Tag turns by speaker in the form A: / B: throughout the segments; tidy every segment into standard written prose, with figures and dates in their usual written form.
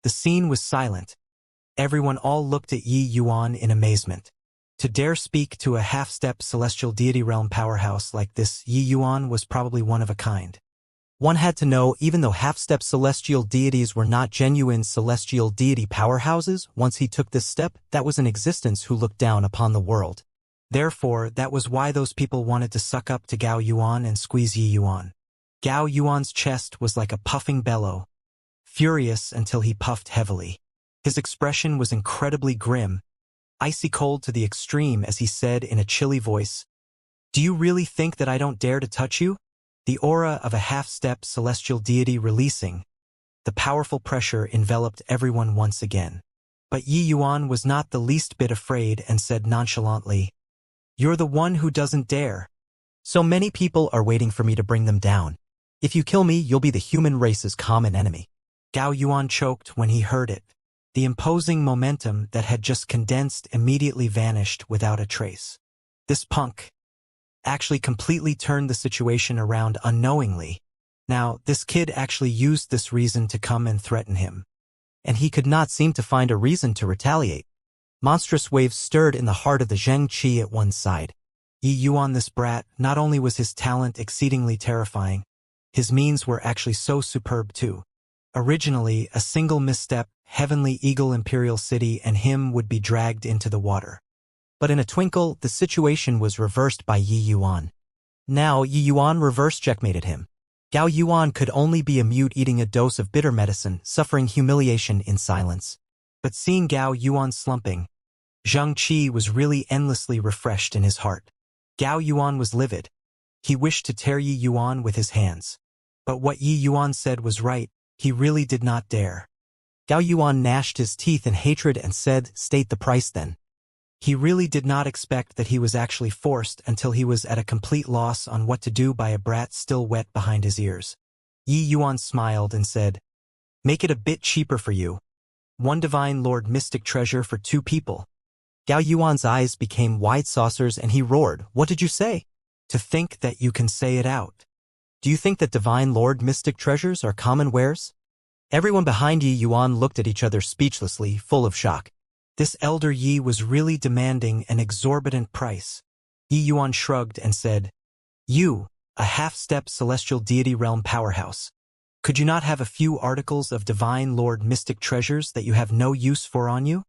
A: The scene was silent. Everyone all looked at Yi Yuan in amazement. To dare speak to a half-step celestial deity realm powerhouse like this, Yi Yuan was probably one of a kind. One had to know, even though half-step celestial deities were not genuine celestial deity powerhouses, once he took this step, that was an existence who looked down upon the world. Therefore, that was why those people wanted to suck up to Gao Yuan and squeeze Yi Yuan. Gao Yuan's chest was like a puffing bellow, furious until he puffed heavily. His expression was incredibly grim, icy cold to the extreme as he said in a chilly voice, "Do you really think that I don't dare to touch you?" The aura of a half-step celestial deity releasing. The powerful pressure enveloped everyone once again. But Yi Yuan was not the least bit afraid and said nonchalantly, "You're the one who doesn't dare. So many people are waiting for me to bring them down. If you kill me, you'll be the human race's common enemy." Gao Yuan choked when he heard it. The imposing momentum that had just condensed immediately vanished without a trace. This punk actually completely turned the situation around unknowingly. Now, this kid actually used this reason to come and threaten him. And he could not seem to find a reason to retaliate. Monstrous waves stirred in the heart of the Xianxia at one side. Yi Yuan, this brat, not only was his talent exceedingly terrifying, his means were actually so superb too. Originally, a single misstep, Heavenly Eagle Imperial City and him would be dragged into the water. But in a twinkle, the situation was reversed by Yi Yuan. Now, Yi Yuan reverse checkmated him. Gao Yuan could only be a mute eating a dose of bitter medicine, suffering humiliation in silence. But seeing Gao Yuan slumping, Zhang Qi was really endlessly refreshed in his heart. Gao Yuan was livid. He wished to tear Yi Yuan with his hands. But what Yi Yuan said was right, he really did not dare. Gao Yuan gnashed his teeth in hatred and said, "State the price then." He really did not expect that he was actually forced until he was at a complete loss on what to do by a brat still wet behind his ears. Yi Yuan smiled and said, "Make it a bit cheaper for you. 1 divine lord mystic treasure for 2 people. Gao Yuan's eyes became wide saucers and he roared, "What did you say?" To think that you can say it out. Do you think that divine lord mystic treasures are common wares? Everyone behind Yi Yuan looked at each other speechlessly, full of shock. This elder Yi was really demanding an exorbitant price. Yi Yuan shrugged and said, "You, a half-step celestial deity realm powerhouse. Could you not have a few articles of divine lord mystic treasures that you have no use for on you?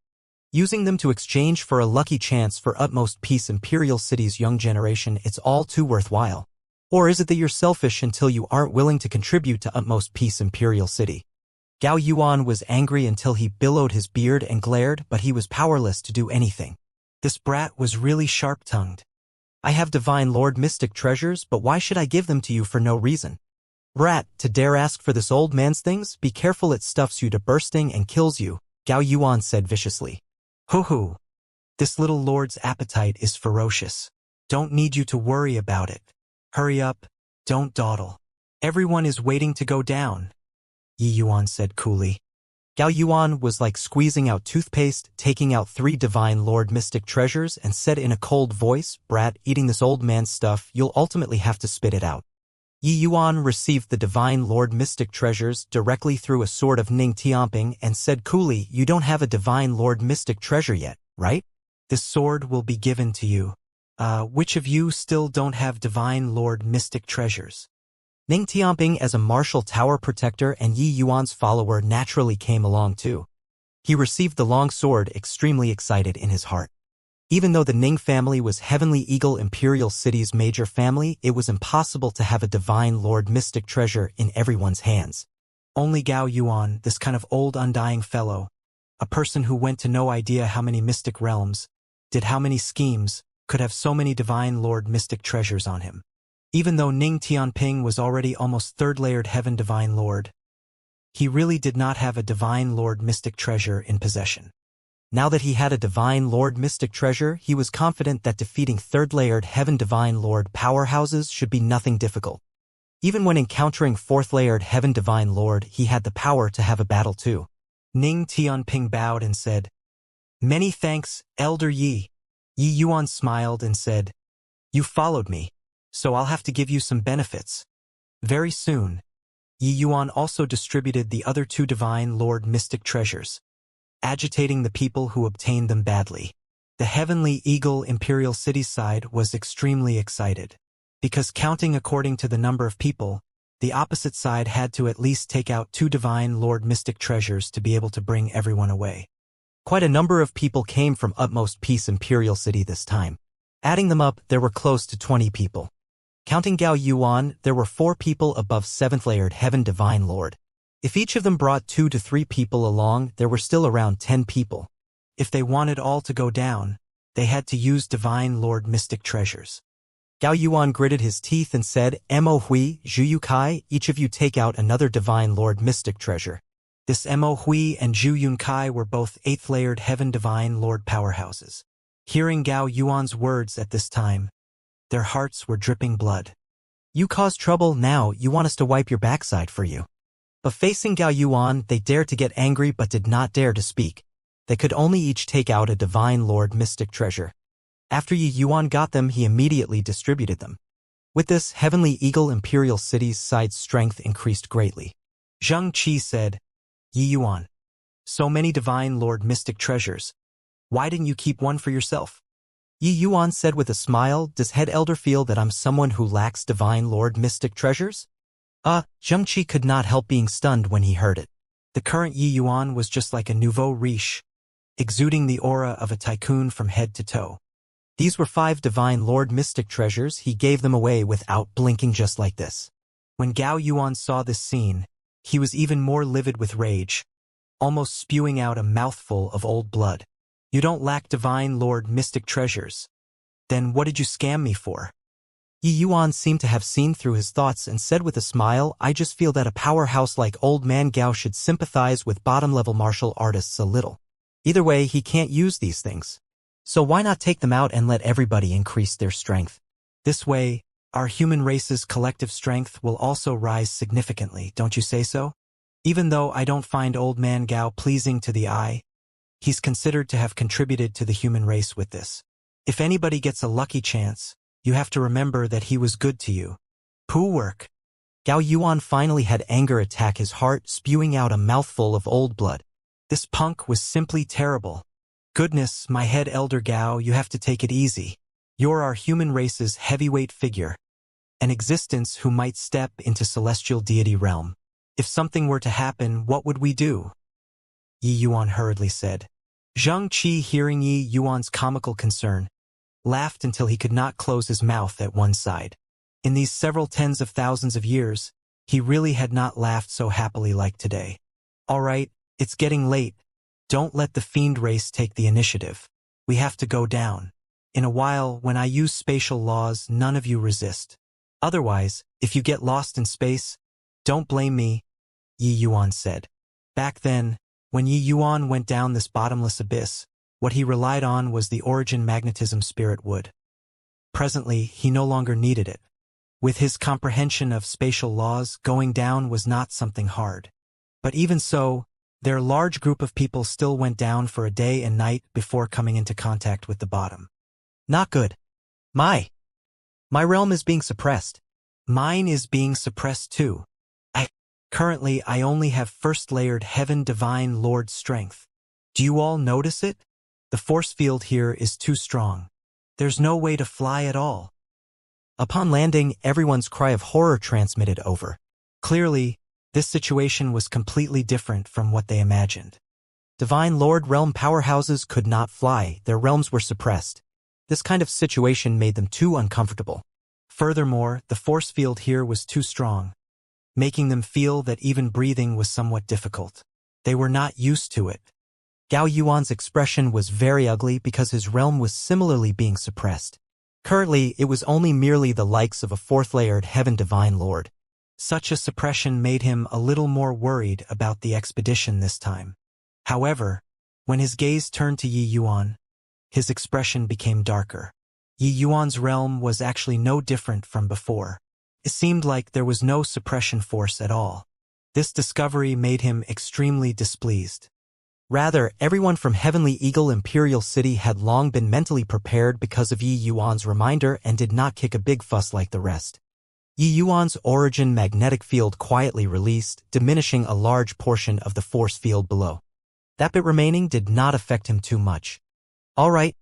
A: Using them to exchange for a lucky chance for utmost peace Imperial City's young generation, it's all too worthwhile. Or is it that you're selfish until you aren't willing to contribute to utmost peace Imperial City?" Gao Yuan was angry until he billowed his beard and glared, but he was powerless to do anything. This brat was really sharp-tongued. "I have divine lord mystic treasures, but why should I give them to you for no reason? Brat, to dare ask for this old man's things, be careful it stuffs you to bursting and kills you," Gao Yuan said viciously. "Hoo-hoo. This little lord's appetite is ferocious. Don't need you to worry about it. Hurry up, don't dawdle. Everyone is waiting to go down," Yi Yuan said coolly. Gao Yuan was like squeezing out toothpaste, taking out 3 divine lord mystic treasures and said in a cold voice, "Brat, eating this old man's stuff, you'll ultimately have to spit it out." Yi Yuan received the divine lord mystic treasures directly through a sword of Ning Tianping and said coolly, "You don't have a divine lord mystic treasure yet, right? This sword will be given to you. Which of you still don't have divine lord mystic treasures?" Ning Tianping, as a martial tower protector and Yi Yuan's follower, naturally came along too. He received the long sword extremely excited in his heart. Even though the Ning family was Heavenly Eagle Imperial City's major family, it was impossible to have a divine lord mystic treasure in everyone's hands. Only Gao Yuan, this kind of old undying fellow, a person who went to no idea how many mystic realms, did how many schemes, could have so many divine lord mystic treasures on him. Even though Ning Tianping was already almost 3rd-layered heaven divine lord, he really did not have a divine lord mystic treasure in possession. Now that he had a divine lord mystic treasure, he was confident that defeating 3rd-layered heaven divine lord powerhouses should be nothing difficult. Even when encountering 4th-layered heaven divine lord, he had the power to have a battle too. Ning Tianping bowed and said, "Many thanks, Elder Yi." Yi Yuan smiled and said, "You followed me, so I'll have to give you some benefits. Very soon." Yi Yuan also distributed the other two Divine Lord mystic treasures, agitating the people who obtained them badly. The Heavenly Eagle Imperial City side was extremely excited, because counting according to the number of people, the opposite side had to at least take out two Divine Lord mystic treasures to be able to bring everyone away. Quite a number of people came from Utmost Peace Imperial City this time. Adding them up, there were close to 20 people. Counting Gao Yuan, there were 4 people above 7th layered Heaven Divine Lord. If each of them brought 2 to 3 people along, there were still around 10 people. If they wanted all to go down, they had to use Divine Lord mystic treasures. Gao Yuan gritted his teeth and said, "Mo Hui, Zhu Yukai, each of you take out another Divine Lord mystic treasure." This Mo Hui and Zhu Yunkai were both 8th layered Heaven Divine Lord powerhouses. Hearing Gao Yuan's words at this time, their hearts were dripping blood. "You caused trouble, now you want us to wipe your backside for you." But facing Gao Yuan, they dared to get angry but did not dare to speak. They could only each take out a Divine Lord mystic treasure. After Yi Yuan got them, he immediately distributed them. With this, Heavenly Eagle Imperial City's side's strength increased greatly. Zhang Qi said, "Yi Yuan, so many Divine Lord mystic treasures. Why didn't you keep one for yourself?" Yi Yuan said with a smile, "Does Head Elder feel that I'm someone who lacks Divine Lord mystic treasures?" Zhang Qi could not help being stunned when he heard it. The current Yi Yuan was just like a nouveau riche, exuding the aura of a tycoon from head to toe. These were 5 Divine Lord mystic treasures. He gave them away without blinking, just like this. When Gao Yuan saw this scene, he was even more livid with rage, almost spewing out a mouthful of old blood. "You don't lack Divine Lord mystic treasures. Then what did you scam me for?" Yi Yuan seemed to have seen through his thoughts and said with a smile, "I just feel that a powerhouse like Old Man Gao should sympathize with bottom-level martial artists a little. Either way, he can't use these things. So why not take them out and let everybody increase their strength? This way, our human race's collective strength will also rise significantly, don't you say so?" Even though I don't find Old Man Gao pleasing to the eye, he's considered to have contributed to the human race with this. If anybody gets a lucky chance, you have to remember that he was good to you. Poo work. Gao Yuan finally had anger attack his heart, spewing out a mouthful of old blood. This punk was simply terrible. Goodness, my Head Elder Gao, you have to take it easy. You're our human race's heavyweight figure, an existence who might step into celestial deity realm. If something were to happen, what would we do?" Yi Yuan hurriedly said. Zhang Qi, hearing Yi Yuan's comical concern, laughed until he could not close his mouth at one side. In these several tens of thousands of years, he really had not laughed so happily like today. "All right, it's getting late. Don't let the fiend race take the initiative. We have to go down. In a while, when I use spatial laws, none of you resist. Otherwise, if you get lost in space, don't blame me," Yi Yuan said. Back then, when Yi Yuan went down this bottomless abyss, what he relied on was the origin magnetism spirit wood. Presently, he no longer needed it. With his comprehension of spatial laws, going down was not something hard. But even so, their large group of people still went down for a day and night before coming into contact with the bottom. Not good. My realm is being suppressed. Mine is being suppressed too. Currently, I only have 1st layered Heaven Divine Lord strength. Do you all notice it? The force field here is too strong. There's no way to fly at all. Upon landing, everyone's cry of horror transmitted over. Clearly, this situation was completely different from what they imagined. Divine Lord realm powerhouses could not fly, their realms were suppressed. This kind of situation made them too uncomfortable. Furthermore, the force field here was too strong, making them feel that even breathing was somewhat difficult. They were not used to it. Gao Yuan's expression was very ugly because his realm was similarly being suppressed. Currently, it was only merely the likes of a 4th layered Heaven Divine Lord. Such a suppression made him a little more worried about the expedition this time. However, when his gaze turned to Yi Yuan, his expression became darker. Yi Yuan's realm was actually no different from before. It seemed like there was no suppression force at all. This discovery made him extremely displeased. Rather, everyone from Heavenly Eagle Imperial City had long been mentally prepared because of Yi Yuan's reminder and did not kick a big fuss like the rest. Yi Yuan's origin magnetic field quietly released, diminishing a large portion of the force field below. That bit remaining did not affect him too much. All right,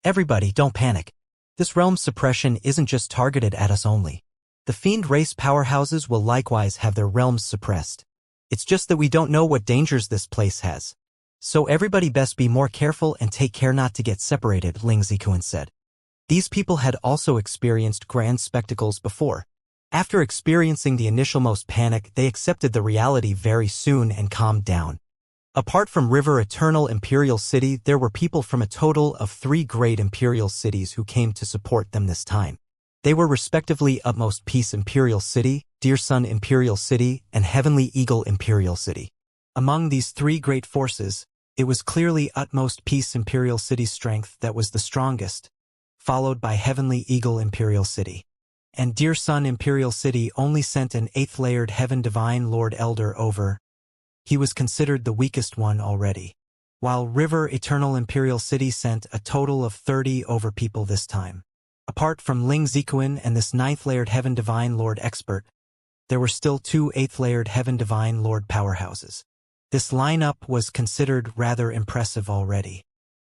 A: everybody, don't panic. This realm's suppression isn't just targeted at us only. The fiend race powerhouses will likewise have their realms suppressed. It's just that we don't know what dangers this place has. So everybody best be more careful and take care not to get separated, Ling Zikuan said. These people had also experienced grand spectacles before. After experiencing the initial most panic, they accepted the reality very soon and calmed down. Apart from River Eternal Imperial City, there were people from a total of 3 great imperial cities who came to support them this time. They were respectively Utmost Peace Imperial City, Dear Sun Imperial City, and Heavenly Eagle Imperial City. Among these 3 great forces, it was clearly Utmost Peace Imperial City's strength that was the strongest, followed by Heavenly Eagle Imperial City. And Dear Sun Imperial City only sent an 8th layered Heaven Divine Lord Elder over. He was considered the weakest one already. While River Eternal Imperial City sent a total of 30 over people this time. Apart from Ling Zikuan and this 9th layered Heaven Divine Lord expert, there were still 2 8th layered Heaven Divine Lord powerhouses. This lineup was considered rather impressive already.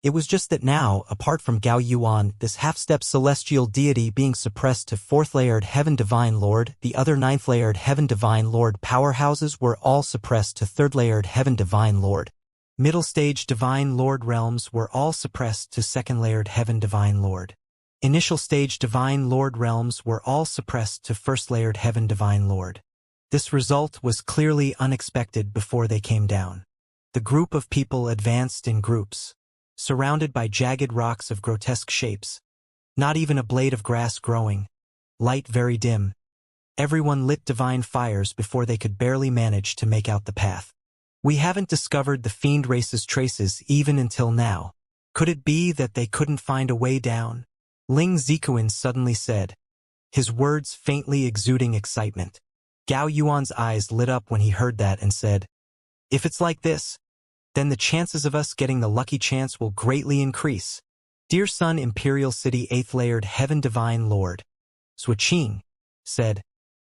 A: It was just that now, apart from Gao Yuan, this half-step celestial deity being suppressed to 4th layered Heaven Divine Lord, the other 9th layered Heaven Divine Lord powerhouses were all suppressed to 3rd layered Heaven Divine Lord. Middle stage Divine Lord realms were all suppressed to 2nd layered Heaven Divine Lord. Initial stage Divine Lord realms were all suppressed to 1st layered Heaven Divine Lord. This result was clearly unexpected before they came down. The group of people advanced in groups, surrounded by jagged rocks of grotesque shapes. Not even a blade of grass growing. Light very dim. Everyone lit divine fires before they could barely manage to make out the path. We haven't discovered the fiend race's traces even until now. Could it be that they couldn't find a way down? Ling Zikuan suddenly said, his words faintly exuding excitement. Gao Yuan's eyes lit up when he heard that and said, if it's like this, then the chances of us getting the lucky chance will greatly increase. Dear Sun Imperial City 8th layered Heaven Divine Lord, Suiqing, said,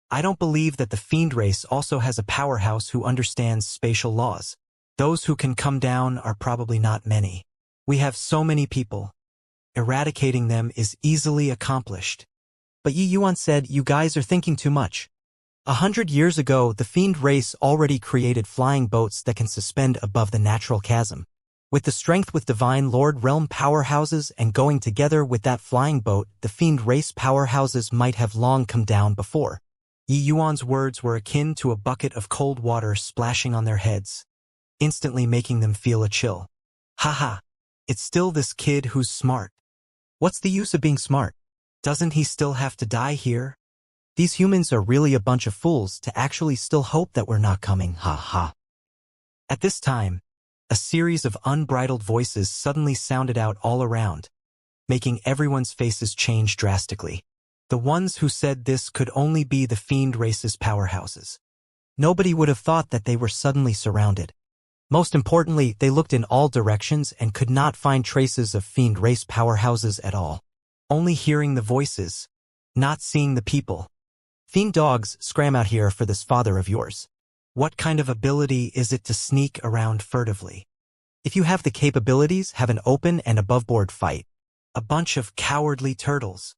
A: I don't believe that the fiend race also has a powerhouse who understands spatial laws. Those who can come down are probably not many. We have so many people. Eradicating them is easily accomplished. But Yi Yuan said, you guys are thinking too much. 100 years ago, the fiend race already created flying boats that can suspend above the natural chasm. With the strength with Divine Lord realm powerhouses and going together with that flying boat, the fiend race powerhouses might have long come down before. Yi Yuan's words were akin to a bucket of cold water splashing on their heads, instantly making them feel a chill. Haha, it's still this kid who's smart. What's the use of being smart? Doesn't he still have to die here? These humans are really a bunch of fools to actually still hope that we're not coming, ha ha. At this time, a series of unbridled voices suddenly sounded out all around, making everyone's faces change drastically. The ones who said this could only be the fiend race's powerhouses. Nobody would have thought that they were suddenly surrounded. Most importantly, they looked in all directions and could not find traces of fiend race powerhouses at all. Only hearing the voices, not seeing the people. Fiend dogs, scram out here for this father of yours. What kind of ability is it to sneak around furtively? If you have the capabilities, have an open and above-board fight. A bunch of cowardly turtles.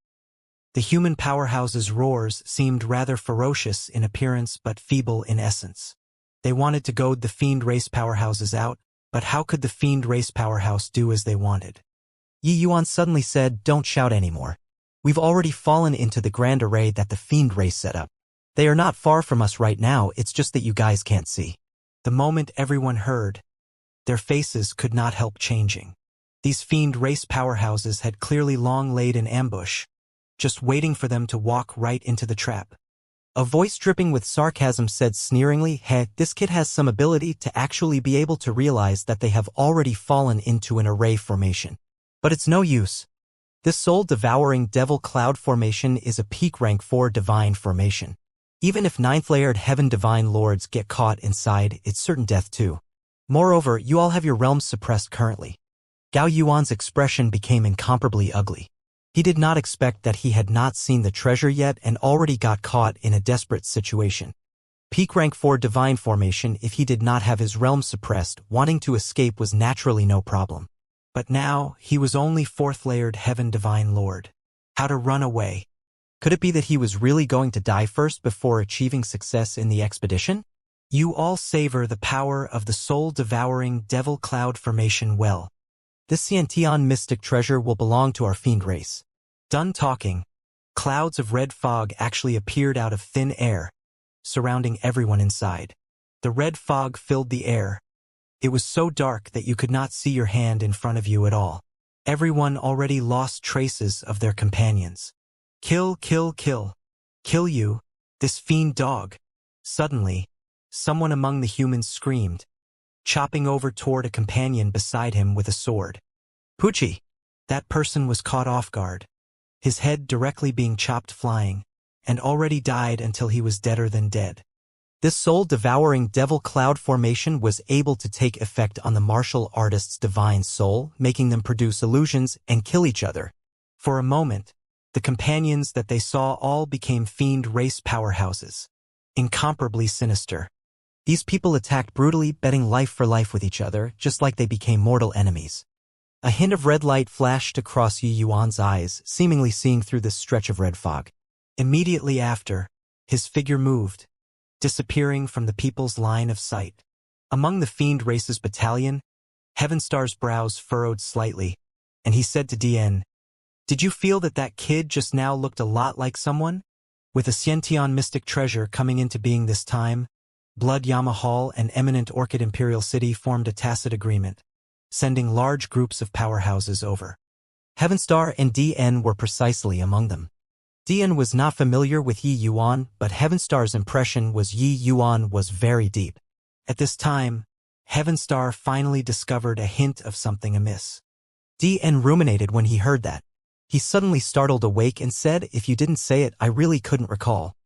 A: The human powerhouse's roars seemed rather ferocious in appearance but feeble in essence. They wanted to goad the fiend race powerhouses out, but how could the fiend race powerhouse do as they wanted? Yi Yuan suddenly said, don't shout anymore. We've already fallen into the grand array that the fiend race set up. They are not far from us right now, it's just that you guys can't see. The moment everyone heard, their faces could not help changing. These fiend race powerhouses had clearly long laid in ambush, just waiting for them to walk right into the trap. A voice dripping with sarcasm said sneeringly, hey, this kid has some ability to actually be able to realize that they have already fallen into an array formation. But it's no use. This soul-devouring devil cloud formation is a peak rank 4 divine formation. Even if 9th layered Heaven Divine Lords get caught inside, it's certain death too. Moreover, you all have your realms suppressed currently. Gao Yuan's expression became incomparably ugly. He did not expect that he had not seen the treasure yet and already got caught in a desperate situation. Peak rank 4 divine formation if he did not have his realm suppressed, wanting to escape was naturally no problem. But now, he was only 4th layered heaven divine lord. How to run away? Could it be that he was really going to die first before achieving success in the expedition? You all savor the power of the soul-devouring devil cloud formation well. This Xianxia mystic treasure will belong to our fiend race. Done talking, clouds of red fog actually appeared out of thin air, surrounding everyone inside. The red fog filled the air. It was so dark that you could not see your hand in front of you at all. Everyone already lost traces of their companions. Kill, kill, kill. Kill you, this fiend dog. Suddenly, someone among the humans screamed, chopping over toward a companion beside him with a sword. Pucci! That person was caught off guard, his head directly being chopped flying, and already died until he was deader than dead. This soul-devouring devil cloud formation was able to take effect on the martial artist's divine soul, making them produce illusions and kill each other. For a moment, the companions that they saw all became fiend race powerhouses, incomparably sinister. These people attacked brutally, betting life for life with each other, just like they became mortal enemies. A hint of red light flashed across Yi Yuan's eyes, seemingly seeing through this stretch of red fog. Immediately after, his figure moved, disappearing from the people's line of sight. Among the fiend race's battalion, Heavenstar's brows furrowed slightly, and he said to Dien, "Did you feel that that kid just now looked a lot like someone?" With a Xiantian mystic treasure coming into being this time, Blood Yama Hall and Eminent Orchid Imperial City formed a tacit agreement, sending large groups of powerhouses over. Heavenstar and Dien were precisely among them. Dien was not familiar with Yi Yuan, but Heavenstar's impression was Yi Yuan was very deep. At this time, Heavenstar finally discovered a hint of something amiss. Dien ruminated when he heard that. He suddenly startled awake and said, "If you didn't say it, I really couldn't recall."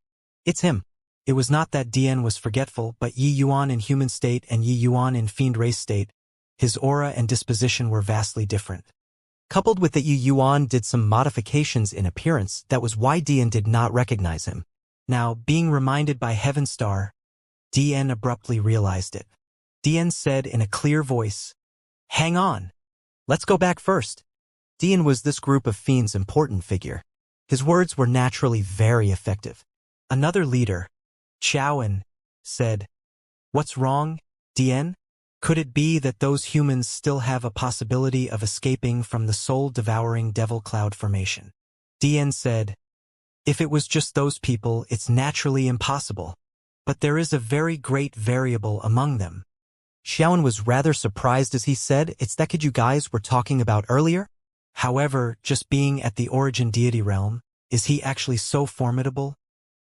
A: It's him. It was not that Dien was forgetful, but Yi Yuan in human state and Yi Yuan in fiend race state, his aura and disposition were vastly different. Coupled with that, Yi Yuan did some modifications in appearance, that was why Dien did not recognize him. Now, being reminded by Heavenstar, Dien abruptly realized it. Dien said in a clear voice, "Hang on. Let's go back first." Dien was this group of fiends' important figure. His words were naturally very effective. Another leader, Chaoan, said, "What's wrong, Dien? Could it be that those humans still have a possibility of escaping from the soul-devouring devil cloud formation?" Dien said, "If it was just those people, it's naturally impossible. But there is a very great variable among them." Xiaoan was rather surprised as he said, "It's that kid you guys were talking about earlier? However, just being at the origin deity realm, is he actually so formidable?"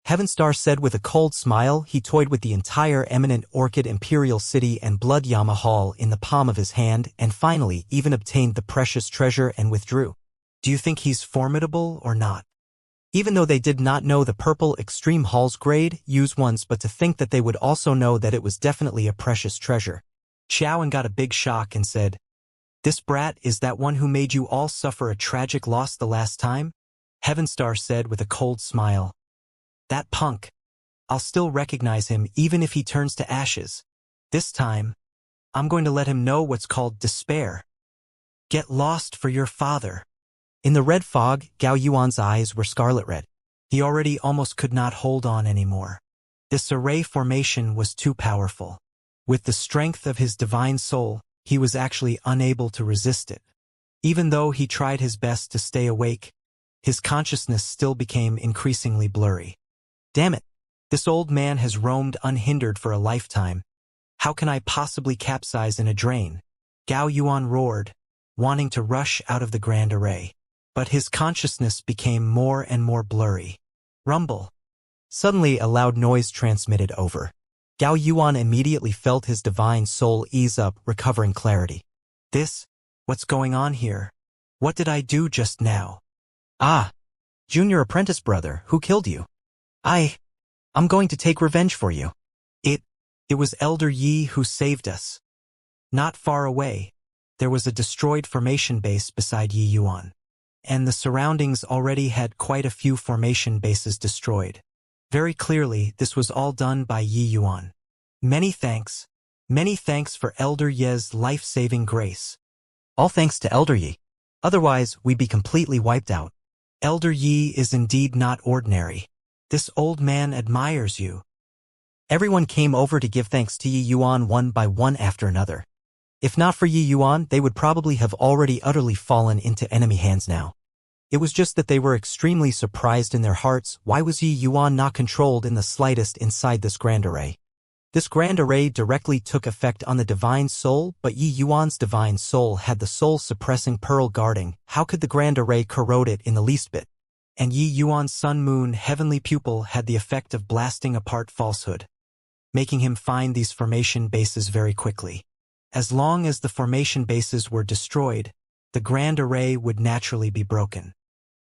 A: Heavenstar said with a cold smile. He toyed with the entire Eminent Orchid Imperial City and Blood Yama Hall in the palm of his hand, and finally even obtained the precious treasure and withdrew. "Do you think he's formidable or not?" Even though they did not know the purple Extreme Hall's grade, use ones, but to think that they would also know that it was definitely a precious treasure. Chaoan got a big shock and said, "This brat is that one who made you all suffer a tragic loss the last time?" Heavenstar said with a cold smile, "That punk. I'll still recognize him even if he turns to ashes. This time, I'm going to let him know what's called despair. Get lost for your father." In the red fog, Gao Yuan's eyes were scarlet red. He already almost could not hold on anymore. This array formation was too powerful. With the strength of his divine soul, he was actually unable to resist it. Even though he tried his best to stay awake, his consciousness still became increasingly blurry. Damn it! This old man has roamed unhindered for a lifetime. How can I possibly capsize in a drain? Gao Yuan roared, wanting to rush out of the grand array. But his consciousness became more and more blurry. Rumble. Suddenly a loud noise transmitted over. Gao Yuan immediately felt his divine soul ease up, recovering clarity. What's going on here? What did I do just now? Ah! Junior apprentice brother, who killed you? I'm going to take revenge for you. It was Elder Yi who saved us. Not far away, there was a destroyed formation base beside Yi Yuan. and the surroundings already had quite a few formation bases destroyed. Very clearly, this was all done by Yi Yuan. Many thanks for Elder Ye's life-saving grace.
B: All thanks to Elder Yi. Otherwise, we'd be completely wiped out.
A: Elder Yi is indeed not ordinary. This old man admires you.
B: Everyone came over to give thanks to Yi Yuan one by one after another. If not for Yi Yuan, they would probably have already utterly fallen into enemy hands now. It was just that they were extremely surprised in their hearts. Why was Yi Yuan not controlled in the slightest inside this grand array? This grand array directly took effect on the divine soul, but Yi Yuan's divine soul had the soul-suppressing pearl guarding. How could the grand array corrode it in the least bit?
A: And Yi Yuan's sun-moon heavenly pupil had the effect of blasting apart falsehood, making him find these formation bases very quickly. As long as the formation bases were destroyed, the grand array would naturally be broken.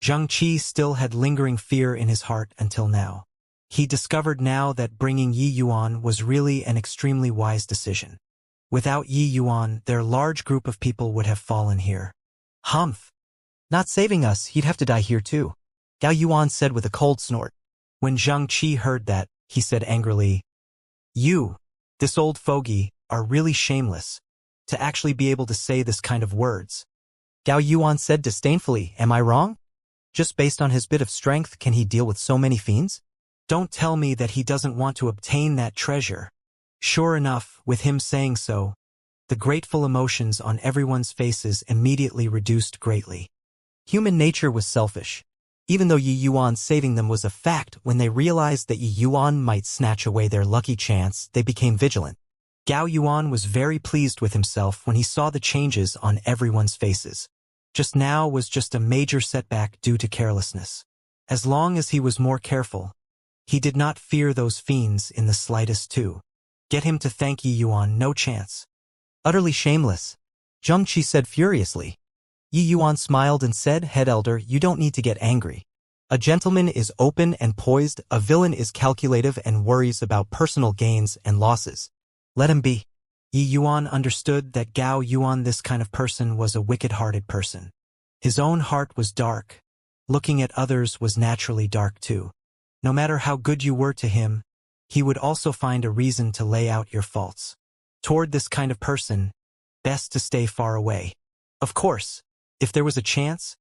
A: Xianxia still had lingering fear in his heart until now. He discovered now that bringing Yi Yuan was really an extremely wise decision. Without Yi Yuan, their large group of people would have fallen here.
B: Humph! Not saving us, he'd have to die here too, Gao Yuan said with a cold snort.
A: When Xianxia heard that, he said angrily, "You, this old fogey, are really shameless, to actually be able to say this kind of words."
B: Gao Yuan said disdainfully, "Am I wrong? Just based on his bit of strength, can he deal with so many fiends?"
A: Don't tell me that he doesn't want to obtain that treasure. Sure enough, with him saying so, the grateful emotions on everyone's faces immediately reduced greatly.
B: Human nature was selfish. Even though Yi Yuan saving them was a fact, when they realized that Yi Yuan might snatch away their lucky chance, they became vigilant.
A: Gao Yuan was very pleased with himself when he saw the changes on everyone's faces. Just now was just a major setback due to carelessness. As long as he was more careful, he did not fear those fiends in the slightest too. Get him to thank Yi Yuan, no chance.
B: Utterly shameless, Xianxia said furiously. Yi Yuan smiled and said, "Head elder, you don't need to get angry. A gentleman is open and poised, a villain is calculative and worries about personal gains and losses. Let him be."
A: Yi Yuan understood that Gao Yuan, this kind of person, was a wicked-hearted person. His own heart was dark. Looking at others was naturally dark too. No matter how good you were to him, he would also find a reason to lay out your faults. Toward this kind of person, best to stay far away. Of course, if there was a chance,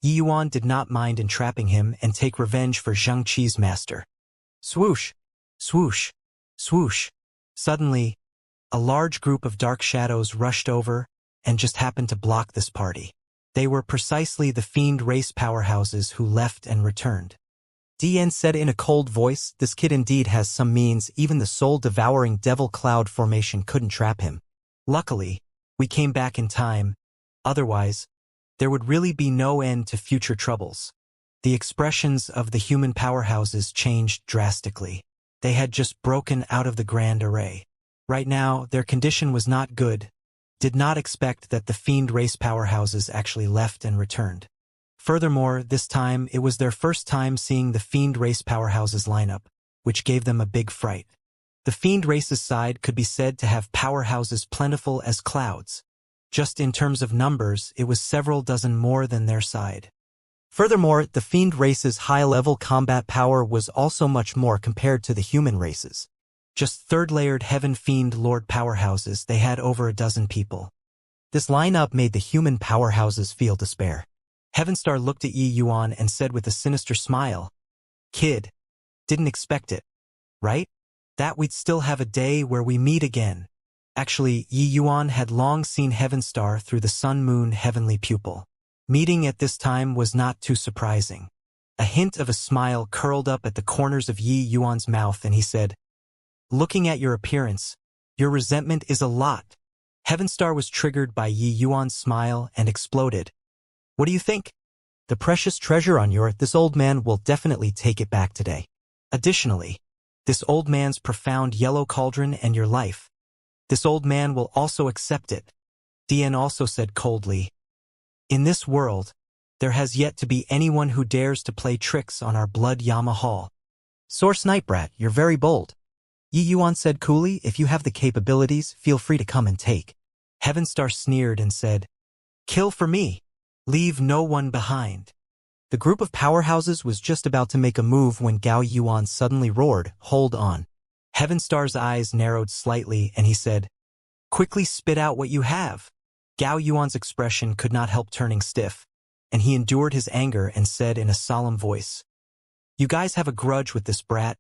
A: Yi Yuan did not mind entrapping him and take revenge for Xianxia's master. Swoosh! Swoosh! Swoosh! Suddenly, a large group of dark shadows rushed over and just happened to block this party. They were precisely the fiend race powerhouses who left and returned.
B: DN said in a cold voice, "This kid indeed has some means, even the soul-devouring devil cloud formation couldn't trap him."
A: Luckily, we came back in time. Otherwise, there would really be no end to future troubles. The expressions of the human powerhouses changed drastically. They had just broken out of the grand array. Right now, their condition was not good. Did not expect that the fiend race powerhouses actually left and returned. Furthermore, this time, it was their first time seeing the fiend race powerhouses lineup, which gave them a big fright. The fiend race's side could be said to have powerhouses plentiful as clouds. Just in terms of numbers, it was several dozen more than their side.
B: Furthermore, the fiend race's high-level combat power was also much more compared to the human races.
A: Just third-layered heaven fiend lord powerhouses, they had over a dozen people.
B: This lineup made the human powerhouses feel despair.
A: Heavenstar looked at Yi Yuan and said with a sinister smile, "Kid, didn't expect it, right? That we'd still have a day where we meet again." Actually, Yi Yuan had long seen Heavenstar through the sun-moon heavenly pupil. Meeting at this time was not too surprising. A hint of a smile curled up at the corners of Yi Yuan's mouth and he said, "Looking at your appearance, your resentment is a lot." Heavenstar was triggered by Yi Yuan's smile and exploded. "What do you think?
B: The precious treasure on this old man will definitely take it back today.
A: Additionally, this old man's profound yellow cauldron and your life. This old man will also accept it." DN also said coldly, "In this world, there has yet to be anyone who dares to play tricks on our blood Yama Hall."
B: "Source Nightbrat, you're very bold," Yi Yuan said coolly. "If you have the capabilities, feel free to come and take."
A: Heavenstar sneered and said, "Kill for me. Leave no one behind.
B: The group of powerhouses was just about to make a move when Gao Yuan suddenly roared, "Hold on."
A: Heavenstar's eyes narrowed slightly and he said, "Quickly spit out what you have." Gao Yuan's expression could not help turning stiff, and he endured his anger and said in a solemn voice, "You guys have a grudge with this brat,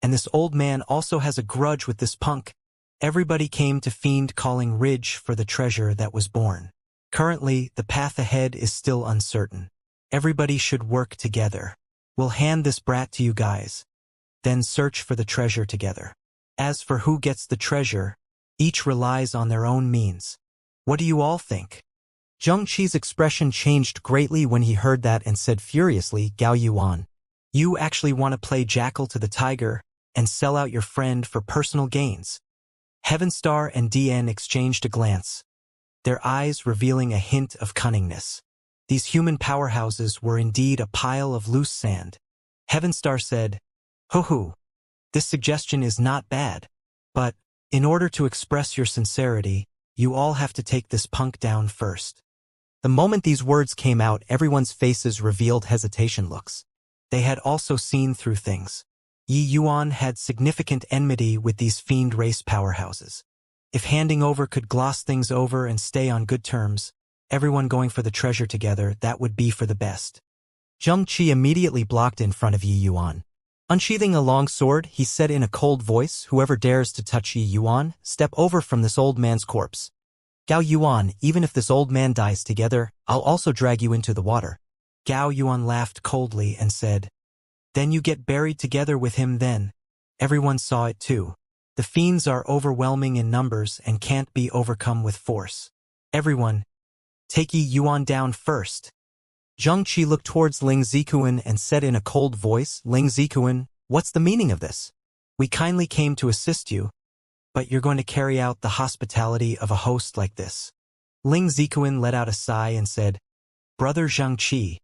A: and this old man also has a grudge with this punk." Everybody came to fiend calling Ridge for the treasure that was born. Currently, the path ahead is still uncertain. Everybody should work together. We'll hand this brat to you guys, then search for the treasure together. As for who gets the treasure, each relies on their own means. What do you all think?
B: Zheng Qi's expression changed greatly when he heard that and said furiously, "Gao Yuan,
A: You actually want to play jackal to the tiger and sell out your friend for personal gains?" Heavenstar and DN exchanged a glance, their eyes revealing a hint of cunningness. These human powerhouses were indeed a pile of loose sand. Heavenstar said, "Hoo-hoo, this suggestion is not bad, but in order to express your sincerity, you all have to take this punk down first."
B: The moment these words came out, everyone's faces revealed hesitation looks.
A: They had also seen through things. Yi Yuan had significant enmity with these fiend race powerhouses. If handing over could gloss things over and stay on good terms, everyone going for the treasure together, that would be for the best.
B: Zheng Qi immediately blocked in front of Yi Yuan. Unsheathing a long sword, he said in a cold voice, "Whoever dares to touch Yi Yuan, step over from this old man's corpse. Gao Yuan, even if this old man dies together, I'll also drag you into the water."
A: Gao Yuan laughed coldly and said, "Then you get buried together with him then." Everyone saw it too. The fiends are overwhelming in numbers and can't be overcome with force. Everyone, take Yi Yuan down first.
B: Zheng Qi looked towards Ling Zikuan and said in a cold voice, "Ling Zikuan, what's the meaning of this?"
A: "We kindly came to assist you, but you're going to carry out the hospitality of a host like this." Ling Zikuan let out a sigh and said, "Brother Zheng Qi,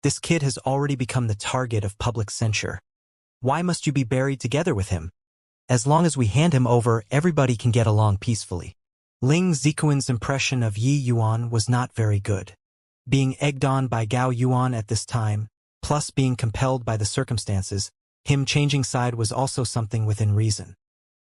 A: this kid has already become the target of public censure. Why must you be buried together with him?"
B: "As long as we hand him over, everybody can get along peacefully."
A: Ling Zikuan's impression of Yi Yuan was not very good. Being egged on by Gao Yuan at this time, plus being compelled by the circumstances, him changing side was also something within reason.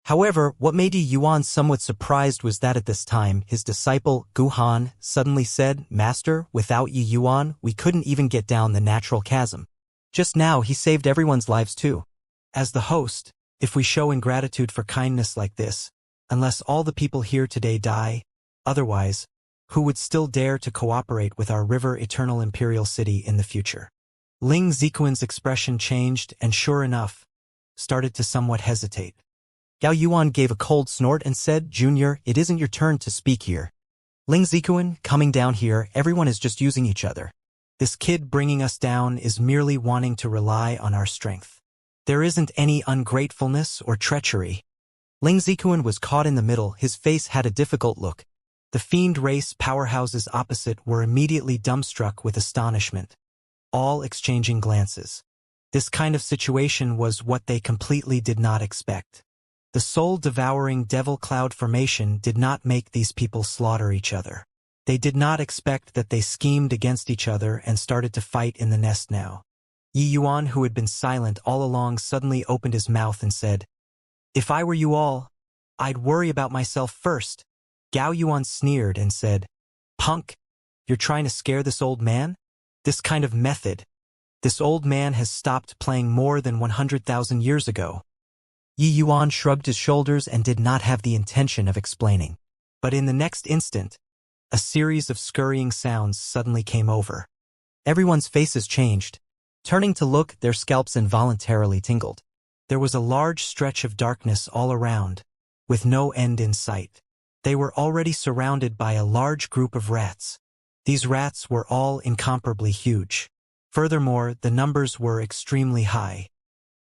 B: However, what made Yi Yuan somewhat surprised was that at this time, his disciple, Gu Han, suddenly said, "Master, without Yi Yuan, we couldn't even get down the natural chasm. Just now, he saved everyone's lives too."
A: As the host, if we show ingratitude for kindness like this, unless all the people here today die, otherwise, who would still dare to cooperate with our River Eternal Imperial City in the future? Ling Zikuan's expression changed and sure enough, started to somewhat hesitate.
B: Gao Yuan gave a cold snort and said, "Junior, it isn't your turn to speak here. Ling Zikuan, coming down here, everyone is just using each other.
A: This kid bringing us down is merely wanting to rely on our strength. There isn't any ungratefulness or treachery."
B: Ling Zikuan was caught in the middle, his face had a difficult look.
A: The fiend race powerhouses opposite were immediately dumbstruck with astonishment, all exchanging glances. This kind of situation was what they completely did not expect. The soul-devouring devil cloud formation did not make these people slaughter each other. They did not expect that they schemed against each other and started to fight in the nest now. Yi Yuan, who had been silent all along, suddenly opened his mouth and said, "If I were you all, I'd worry about myself first." Gao Yuan sneered and said, "Punk, you're trying to scare this old man? This kind of method. This old man has stopped playing more than 100,000 years ago."
B: Yi Yuan shrugged his shoulders and did not have the intention of explaining.
A: But in the next instant, a series of scurrying sounds suddenly came over.
B: Everyone's faces changed. Turning to look, their scalps involuntarily tingled.
A: There was a large stretch of darkness all around, with no end in sight. They were already surrounded by a large group of rats. These rats were all incomparably huge. Furthermore, the numbers were extremely high.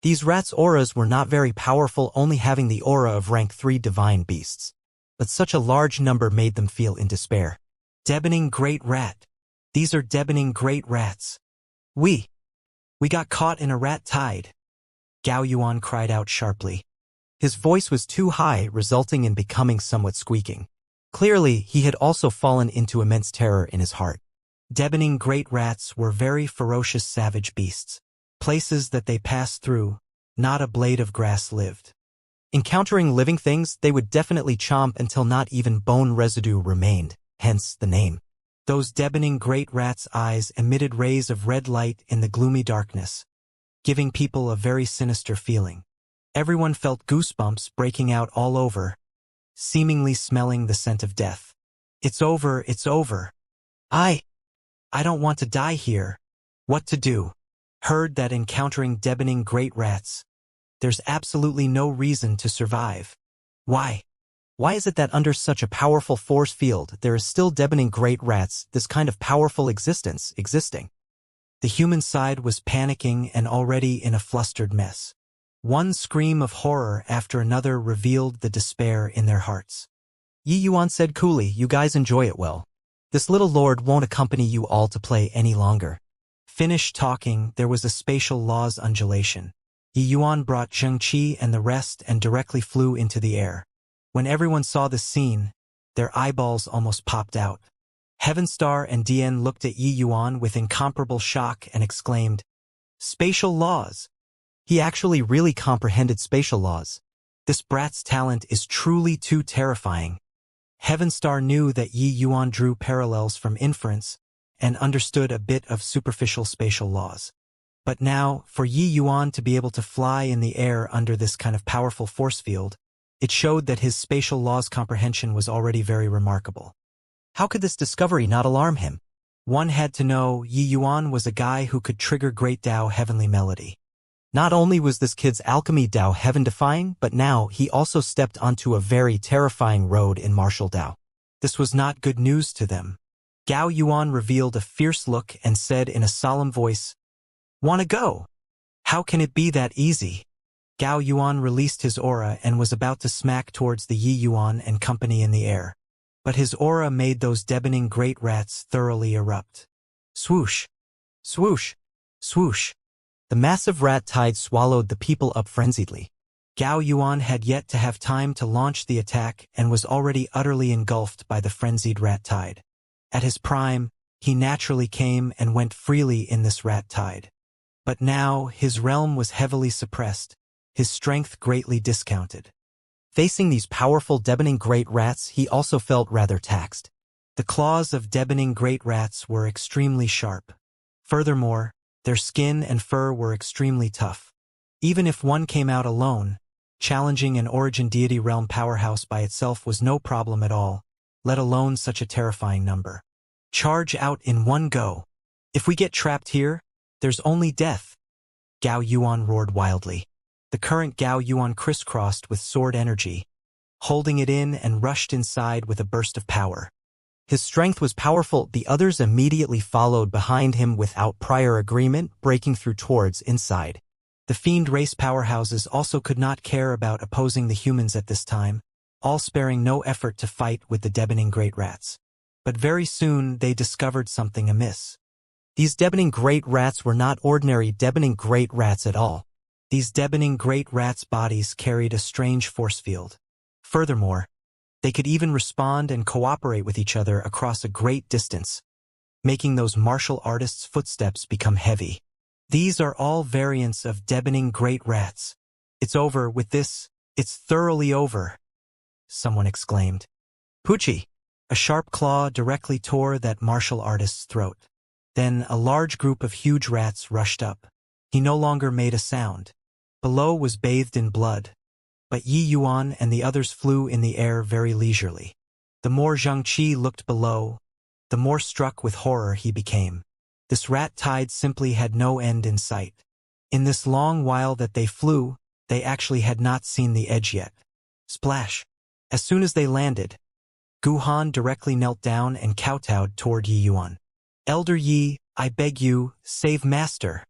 B: These rats' auras were not very powerful, only having the aura of rank 3 divine beasts. But such a large number made them feel in despair.
A: Deadening great rat. These are deadening great rats. We got caught in a rat tide. Gao Yuan cried out sharply.
B: His voice was too high, resulting in becoming somewhat squeaking. Clearly, he had also fallen into immense terror in his heart.
A: Deadening great rats were very ferocious savage beasts. Places that they passed through, not a blade of grass lived.
B: Encountering living things, they would definitely chomp until not even bone residue remained, hence the name.
A: Those deadening great rats' eyes emitted rays of red light in the gloomy darkness, giving people a very sinister feeling. Everyone felt goosebumps breaking out all over, seemingly smelling the scent of death. It's over, it's over. I don't want to die here. What to do? Heard that encountering deadening great rats, there's absolutely no reason to survive. Why?
B: Why is it that under such a powerful force field, there is still deadening great rats, this kind of powerful existence existing?
A: The human side was panicking and already in a flustered mess. One scream of horror after another revealed the despair in their hearts.
B: Yi Yuan said coolly, you guys enjoy it well. This little lord won't accompany you all to play any longer.
A: Finished talking, there was a spatial law's undulation. Yi Yuan brought Xianxia and the rest and directly flew into the air. When everyone saw this scene, their eyeballs almost popped out. Heavenstar and Dian looked at Yi Yuan with incomparable shock and exclaimed, "Spatial laws!"
B: He actually really comprehended spatial laws.
A: This brat's talent is truly too terrifying. Heavenstar knew that Yi Yuan drew parallels from inference and understood a bit of superficial spatial laws. But now, for Yi Yuan to be able to fly in the air under this kind of powerful force field, it showed that his spatial laws comprehension was already very remarkable.
B: How could this discovery not alarm him?
A: One had to know Yi Yuan was a guy who could trigger Great Tao heavenly melody.
B: Not only was this kid's alchemy Tao heaven-defying, but now he also stepped onto a very terrifying road in martial Tao.
A: This was not good news to them. Gao Yuan revealed a fierce look and said in a solemn voice, "Wanna go? How can it be that easy?" Gao Yuan released his aura and was about to smack towards the Yi Yuan and company in the air. But his aura made those deadening great rats thoroughly erupt. Swoosh! Swoosh! Swoosh!
B: The massive rat tide swallowed the people up frenziedly.
A: Gao Yuan had yet to have time to launch the attack and was already utterly engulfed by the frenzied rat tide. At his prime, he naturally came and went freely in this rat tide. But now, his realm was heavily suppressed, his strength greatly discounted.
B: Facing these powerful deadening great rats, he also felt rather taxed.
A: The claws of deadening great rats were extremely sharp. Furthermore, their skin and fur were extremely tough. Even if one came out alone, challenging an origin deity realm powerhouse by itself was no problem at all, let alone such a terrifying number. Charge out in one go. If we get trapped here, there's only death. Gao Yuan roared wildly. The current Gao Yuan crisscrossed with sword energy, holding it in and rushed inside with a burst of power.
B: His strength was powerful. The others immediately followed behind him without prior agreement, breaking through towards inside.
A: The fiend race powerhouses also could not care about opposing the humans at this time, all sparing no effort to fight with the deadening great rats. But very soon they discovered something amiss.
B: These deadening great rats were not ordinary deadening great rats at all.
A: These deadening great rats' bodies carried a strange force field. Furthermore, they could even respond and cooperate with each other across a great distance, making those martial artists' footsteps become heavy. These are all variants of deadening great rats. It's over with this, it's thoroughly over, someone exclaimed.
B: Poochie!
A: A sharp claw directly tore that martial artist's throat. Then a large group of huge rats rushed up. He no longer made a sound. Below was bathed in blood. But Yi Yuan and the others flew in the air very leisurely. The more Xianxia looked below, the more struck with horror he became. This rat tide simply had no end in sight. In this long while that they flew, they actually had not seen the edge yet. Splash! As soon as they landed, Guhan directly knelt down and kowtowed toward Yi Yuan. "Elder Yi, I beg you, save Master,"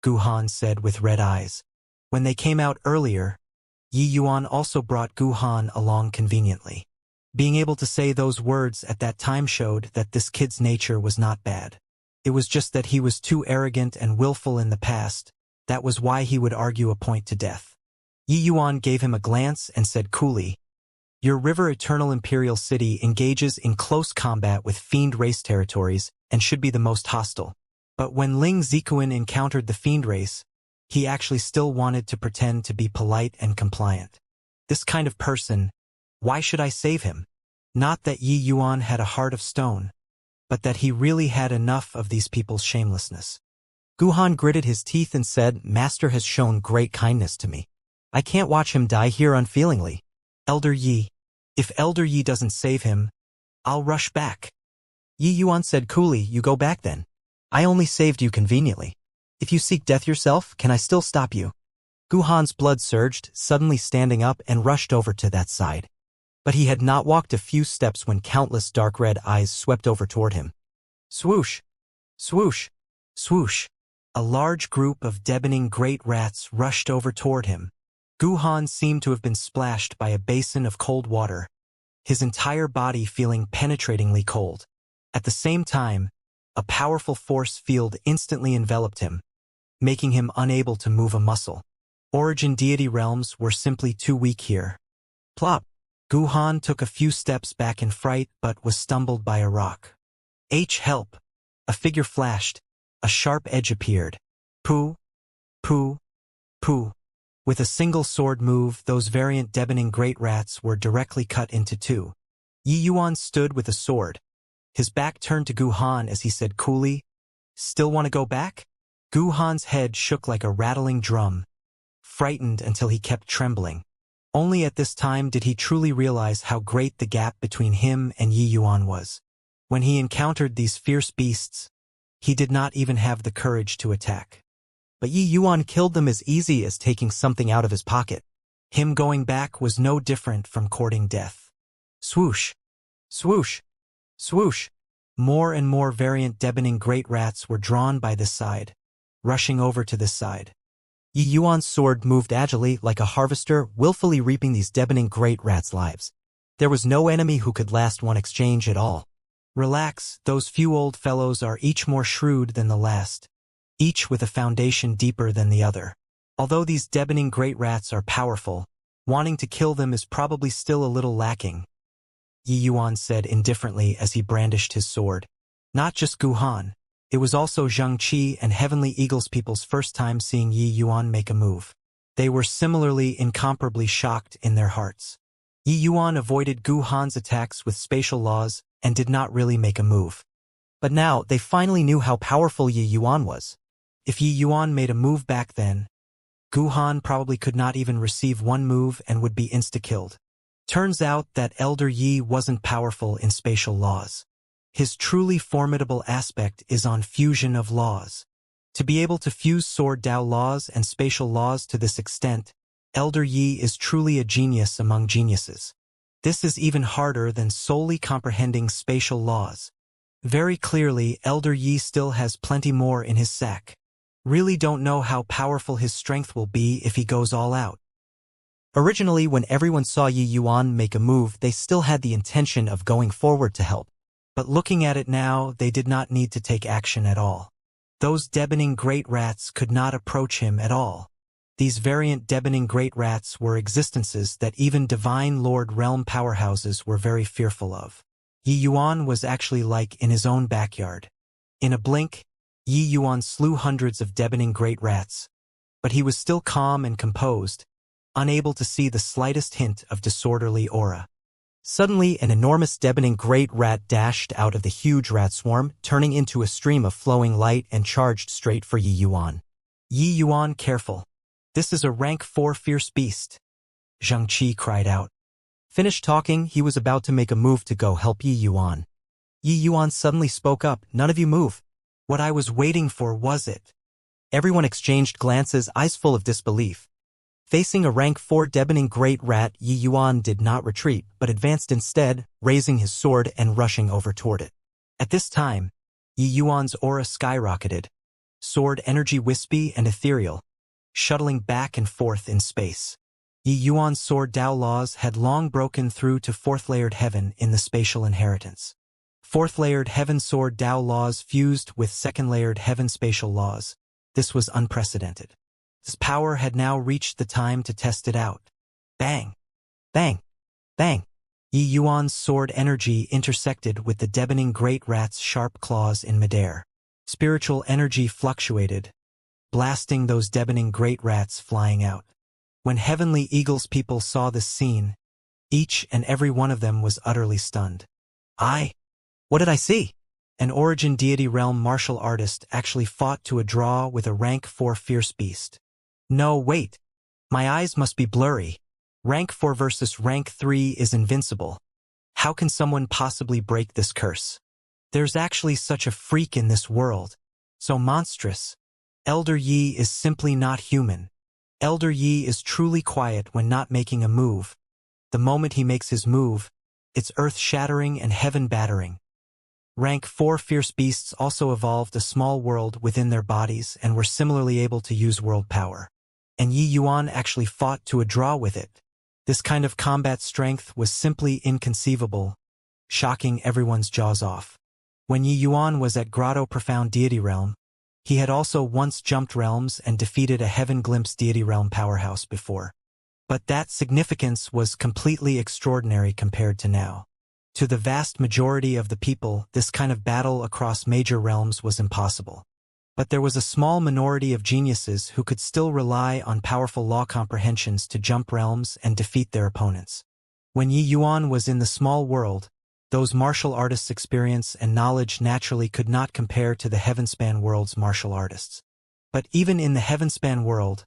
A: Guhan said with red eyes. When they came out earlier, Yi Yuan also brought Guhan along conveniently. Being able to say those words at that time showed that this kid's nature was not bad. It was just that he was too arrogant and willful in the past. That was why he would argue a point to death. Yi Yuan gave him a glance and said coolly, Your River Eternal Imperial City engages in close combat with Fiend race territories and should be the most hostile. But when Ling Zikuan encountered the Fiend race, he actually still wanted to pretend to be polite and compliant. This kind of person, why should I save him? Not that Yi Yuan had a heart of stone, but that he really had enough of these people's shamelessness.
B: Guhan gritted his teeth and said, Master has shown great kindness to me. I can't watch him die here unfeelingly.
A: Elder Yi, if Elder Yi doesn't save him, I'll rush back.
B: Yi Yuan said coolly, you go back then. I only saved you conveniently. If you seek death yourself, can I still stop you? Guhan's blood surged, suddenly standing up and rushed over to that side. But he had not walked a few steps when countless dark red eyes swept over toward him. Swoosh! Swoosh! Swoosh!
A: A large group of deafening great rats rushed over toward him. Guhan seemed to have been splashed by a basin of cold water, his entire body feeling penetratingly cold. At the same time, a powerful force field instantly enveloped him, making him unable to move a muscle. Origin deity realms were simply too weak here. Plop! Guhan took a few steps back in fright but was stumbled by a rock. Help! A figure flashed. A sharp edge appeared. Pooh! Pooh! Pooh! With a single sword move, those variant deafening great rats were directly cut into two. Yi Yuan stood with a sword. His back turned to Guhan as he said coolly, Still want to go back? Guhan's head shook like a rattling drum, frightened until he kept trembling. Only at this time did he truly realize how great the gap between him and Yi Yuan was. When he encountered these fierce beasts, he did not even have the courage to attack.
B: But Yi Yuan killed them as easy as taking something out of his pocket.
A: Him going back was no different from courting death. Swoosh! Swoosh! Swoosh! More and more variant deafening great rats were drawn by this side, rushing over to this side.
B: Yi Yuan's sword moved agilely like a harvester, willfully reaping these deafening great rats' lives. There was no enemy who could last one exchange at all.
A: Relax, those few old fellows are each more shrewd than the last, each with a foundation deeper than the other. Although these deafening great rats are powerful, wanting to kill them is probably still a little lacking, Yi Yuan said indifferently as he brandished his sword. Not just Guhan. It was also Xianxia and Heavenly Eagles people's first time seeing Yi Yuan make a move. They were similarly incomparably shocked in their hearts. Yi Yuan avoided Guhan's attacks with spatial laws and did not really make a move.
B: But now they finally knew how powerful Yi Yuan was.
A: If Yi Yuan made a move back then, Guhan probably could not even receive one move and would be insta-killed. Turns out that Elder Yi wasn't powerful in spatial laws. His truly formidable aspect is on fusion of laws. To be able to fuse Sword Dao laws and spatial laws to this extent, Elder Yi is truly a genius among geniuses. This is even harder than solely comprehending spatial laws. Very clearly, Elder Yi still has plenty more in his sack. Really don't know how powerful his strength will be if he goes all out.
B: Originally, when everyone saw Yi Yuan make a move, they still had the intention of going forward to help.
A: But looking at it now, they did not need to take action at all. Those deafening great rats could not approach him at all. These variant deafening great rats were existences that even Divine Lord Realm powerhouses were very fearful of. Yi Yuan was actually like in his own backyard. In a blink, Yi Yuan slew hundreds of deafening great rats. But he was still calm and composed, unable to see the slightest hint of disorderly aura.
B: Suddenly, an enormous deafening great rat dashed out of the huge rat swarm, turning into a stream of flowing light and charged straight for Yi Yuan.
A: Yi Yuan, careful. This is a rank 4 fierce beast, Xianxia cried out.
B: Finished talking, he was about to make a move to go help Yi Yuan. Yi Yuan suddenly spoke up, none of you move.
A: What I was waiting for was it.
B: Everyone exchanged glances, eyes full of disbelief. Facing a rank 4 deafening great rat, Yi Yuan did not retreat, but advanced instead, raising his sword and rushing over toward it.
A: At this time, Yi Yuan's aura skyrocketed, sword energy wispy and ethereal, shuttling back and forth in space. Yi Yuan's Sword Dao laws had long broken through to 4th-layered heaven in the spatial inheritance. 4th-layered heaven Sword Dao laws fused with 2nd-layered heaven spatial laws. This was unprecedented. His power had now reached the time to test it out. Bang! Bang! Bang! Yi Yuan's sword energy intersected with the deafening great rat's sharp claws in midair. Spiritual energy fluctuated, blasting those deafening great rats flying out. When Heavenly Eagle's people saw this scene, each and every one of them was utterly stunned.
B: What did I see?
A: An Origin Deity Realm martial artist actually fought to a draw with a rank 4 fierce beast.
B: No, wait.
A: My eyes must be blurry. Rank 4 versus rank 3 is invincible. How can someone possibly break this curse? There's actually such a freak in this world. So monstrous. Elder Yi is simply not human. Elder Yi is truly quiet when not making a move. The moment he makes his move, it's earth-shattering and heaven-battering. Rank 4 fierce beasts also evolved a small world within their bodies and were similarly able to use world power. And Yi Yuan actually fought to a draw with it. This kind of combat strength was simply inconceivable, shocking everyone's jaws off. When Yi Yuan was at Grotto Profound Deity Realm, he had also once jumped realms and defeated a Heaven Glimpse Deity Realm powerhouse before. But that significance was completely extraordinary compared to now. To the vast majority of the people, this kind of battle across major realms was impossible. But there was a small minority of geniuses who could still rely on powerful law comprehensions to jump realms and defeat their opponents. When Yi Yuan was in the small world, those martial artists' experience and knowledge naturally could not compare to the Heavenspan world's martial artists. But even in the Heavenspan world,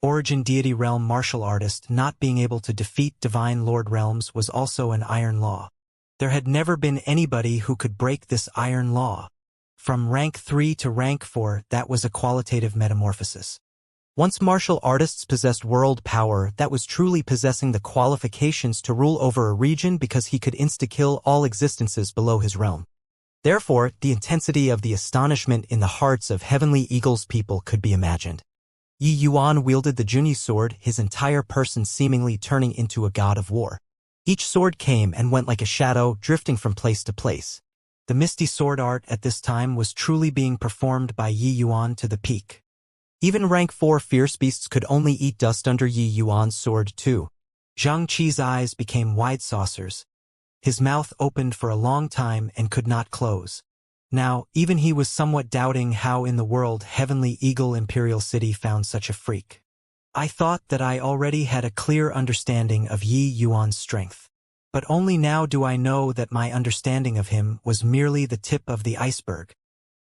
A: Origin Deity Realm martial artist not being able to defeat Divine Lord realms was also an iron law. There had never been anybody who could break this iron law. From rank 3 to rank 4, that was a qualitative metamorphosis.
B: Once martial artists possessed world power, that was truly possessing the qualifications to rule over a region because he could insta-kill all existences below his realm. Therefore, the intensity of the astonishment in the hearts of Heavenly Eagle's people could be imagined. Yi Yuan wielded the Junyi sword, his entire person seemingly turning into a god of war. Each sword came and went like a shadow, drifting from place to place. The misty sword art at this time was truly being performed by Yi Yuan to the peak. Even rank 4 fierce beasts could only eat dust under Yi Yuan's sword too.
A: Zhang Qi's eyes became wide saucers. His mouth opened for a long time and could not close. Now, even he was somewhat doubting how in the world Heavenly Eagle Imperial City found such a freak. I thought that I already had a clear understanding of Yi Yuan's strength. But only now do I know that my understanding of him was merely the tip of the iceberg.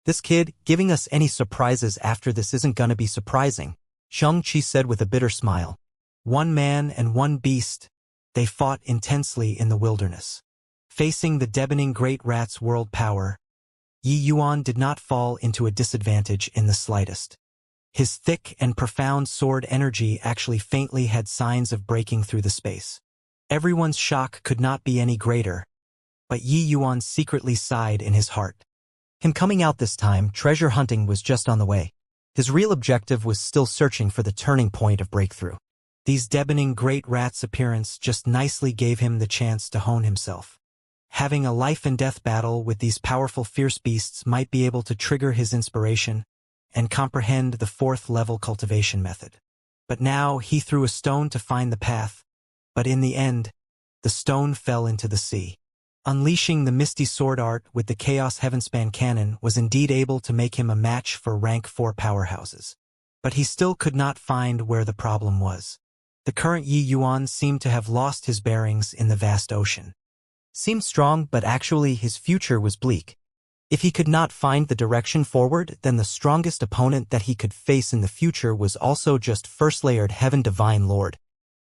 B: This kid, giving us any surprises after this isn't gonna be surprising, Xianxia said with a bitter smile.
A: One man and one beast, they fought intensely in the wilderness. Facing the deafening great rat's world power, Yi Yuan did not fall into a disadvantage in the slightest. His thick and profound sword energy actually faintly had signs of breaking through the space. Everyone's shock could not be any greater, but Yi Yuan secretly sighed in his heart.
B: Him coming out this time, treasure hunting was just on the way. His real objective was still searching for the turning point of breakthrough.
A: These deafening great rat's appearance just nicely gave him the chance to hone himself. Having a life and death battle with these powerful fierce beasts might be able to trigger his inspiration and comprehend the 4th level cultivation method. But now he threw a stone to find the path, but in the end, the stone fell into the sea. Unleashing the misty sword art with the Chaos Heavenspan cannon was indeed able to make him a match for rank 4 powerhouses. But he still could not find where the problem was. The current Yi Yuan seemed to have lost his bearings in the vast ocean.
B: Seemed strong, but actually his future was bleak. If he could not find the direction forward, then the strongest opponent that he could face in the future was also just first-layered Heaven Divine Lord.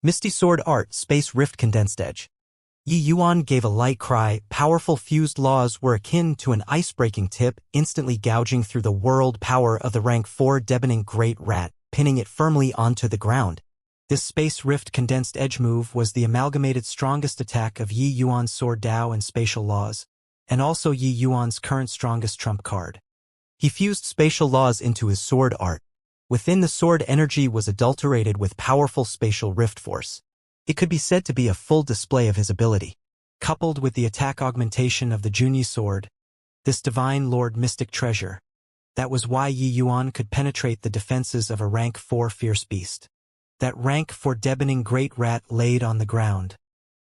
B: Misty Sword Art, Space Rift Condensed Edge. Yi Yuan gave a light cry. Powerful fused laws were akin to an ice-breaking tip, instantly gouging through the world power of the rank 4 deafening great rat, pinning it firmly onto the ground. This Space Rift Condensed Edge move was the amalgamated strongest attack of Yi Yuan's Sword Dao and Spatial Laws, and also Yi Yuan's current strongest trump card. He fused spatial laws into his sword art. Within the sword energy was adulterated with powerful spatial rift force. It could be said to be a full display of his ability. Coupled with the attack augmentation of the Junyi sword, this Divine Lord Mystic Treasure, that was why Yi Yuan could penetrate the defenses of a rank 4 fierce beast. That rank 4 deafening great rat laid on the ground,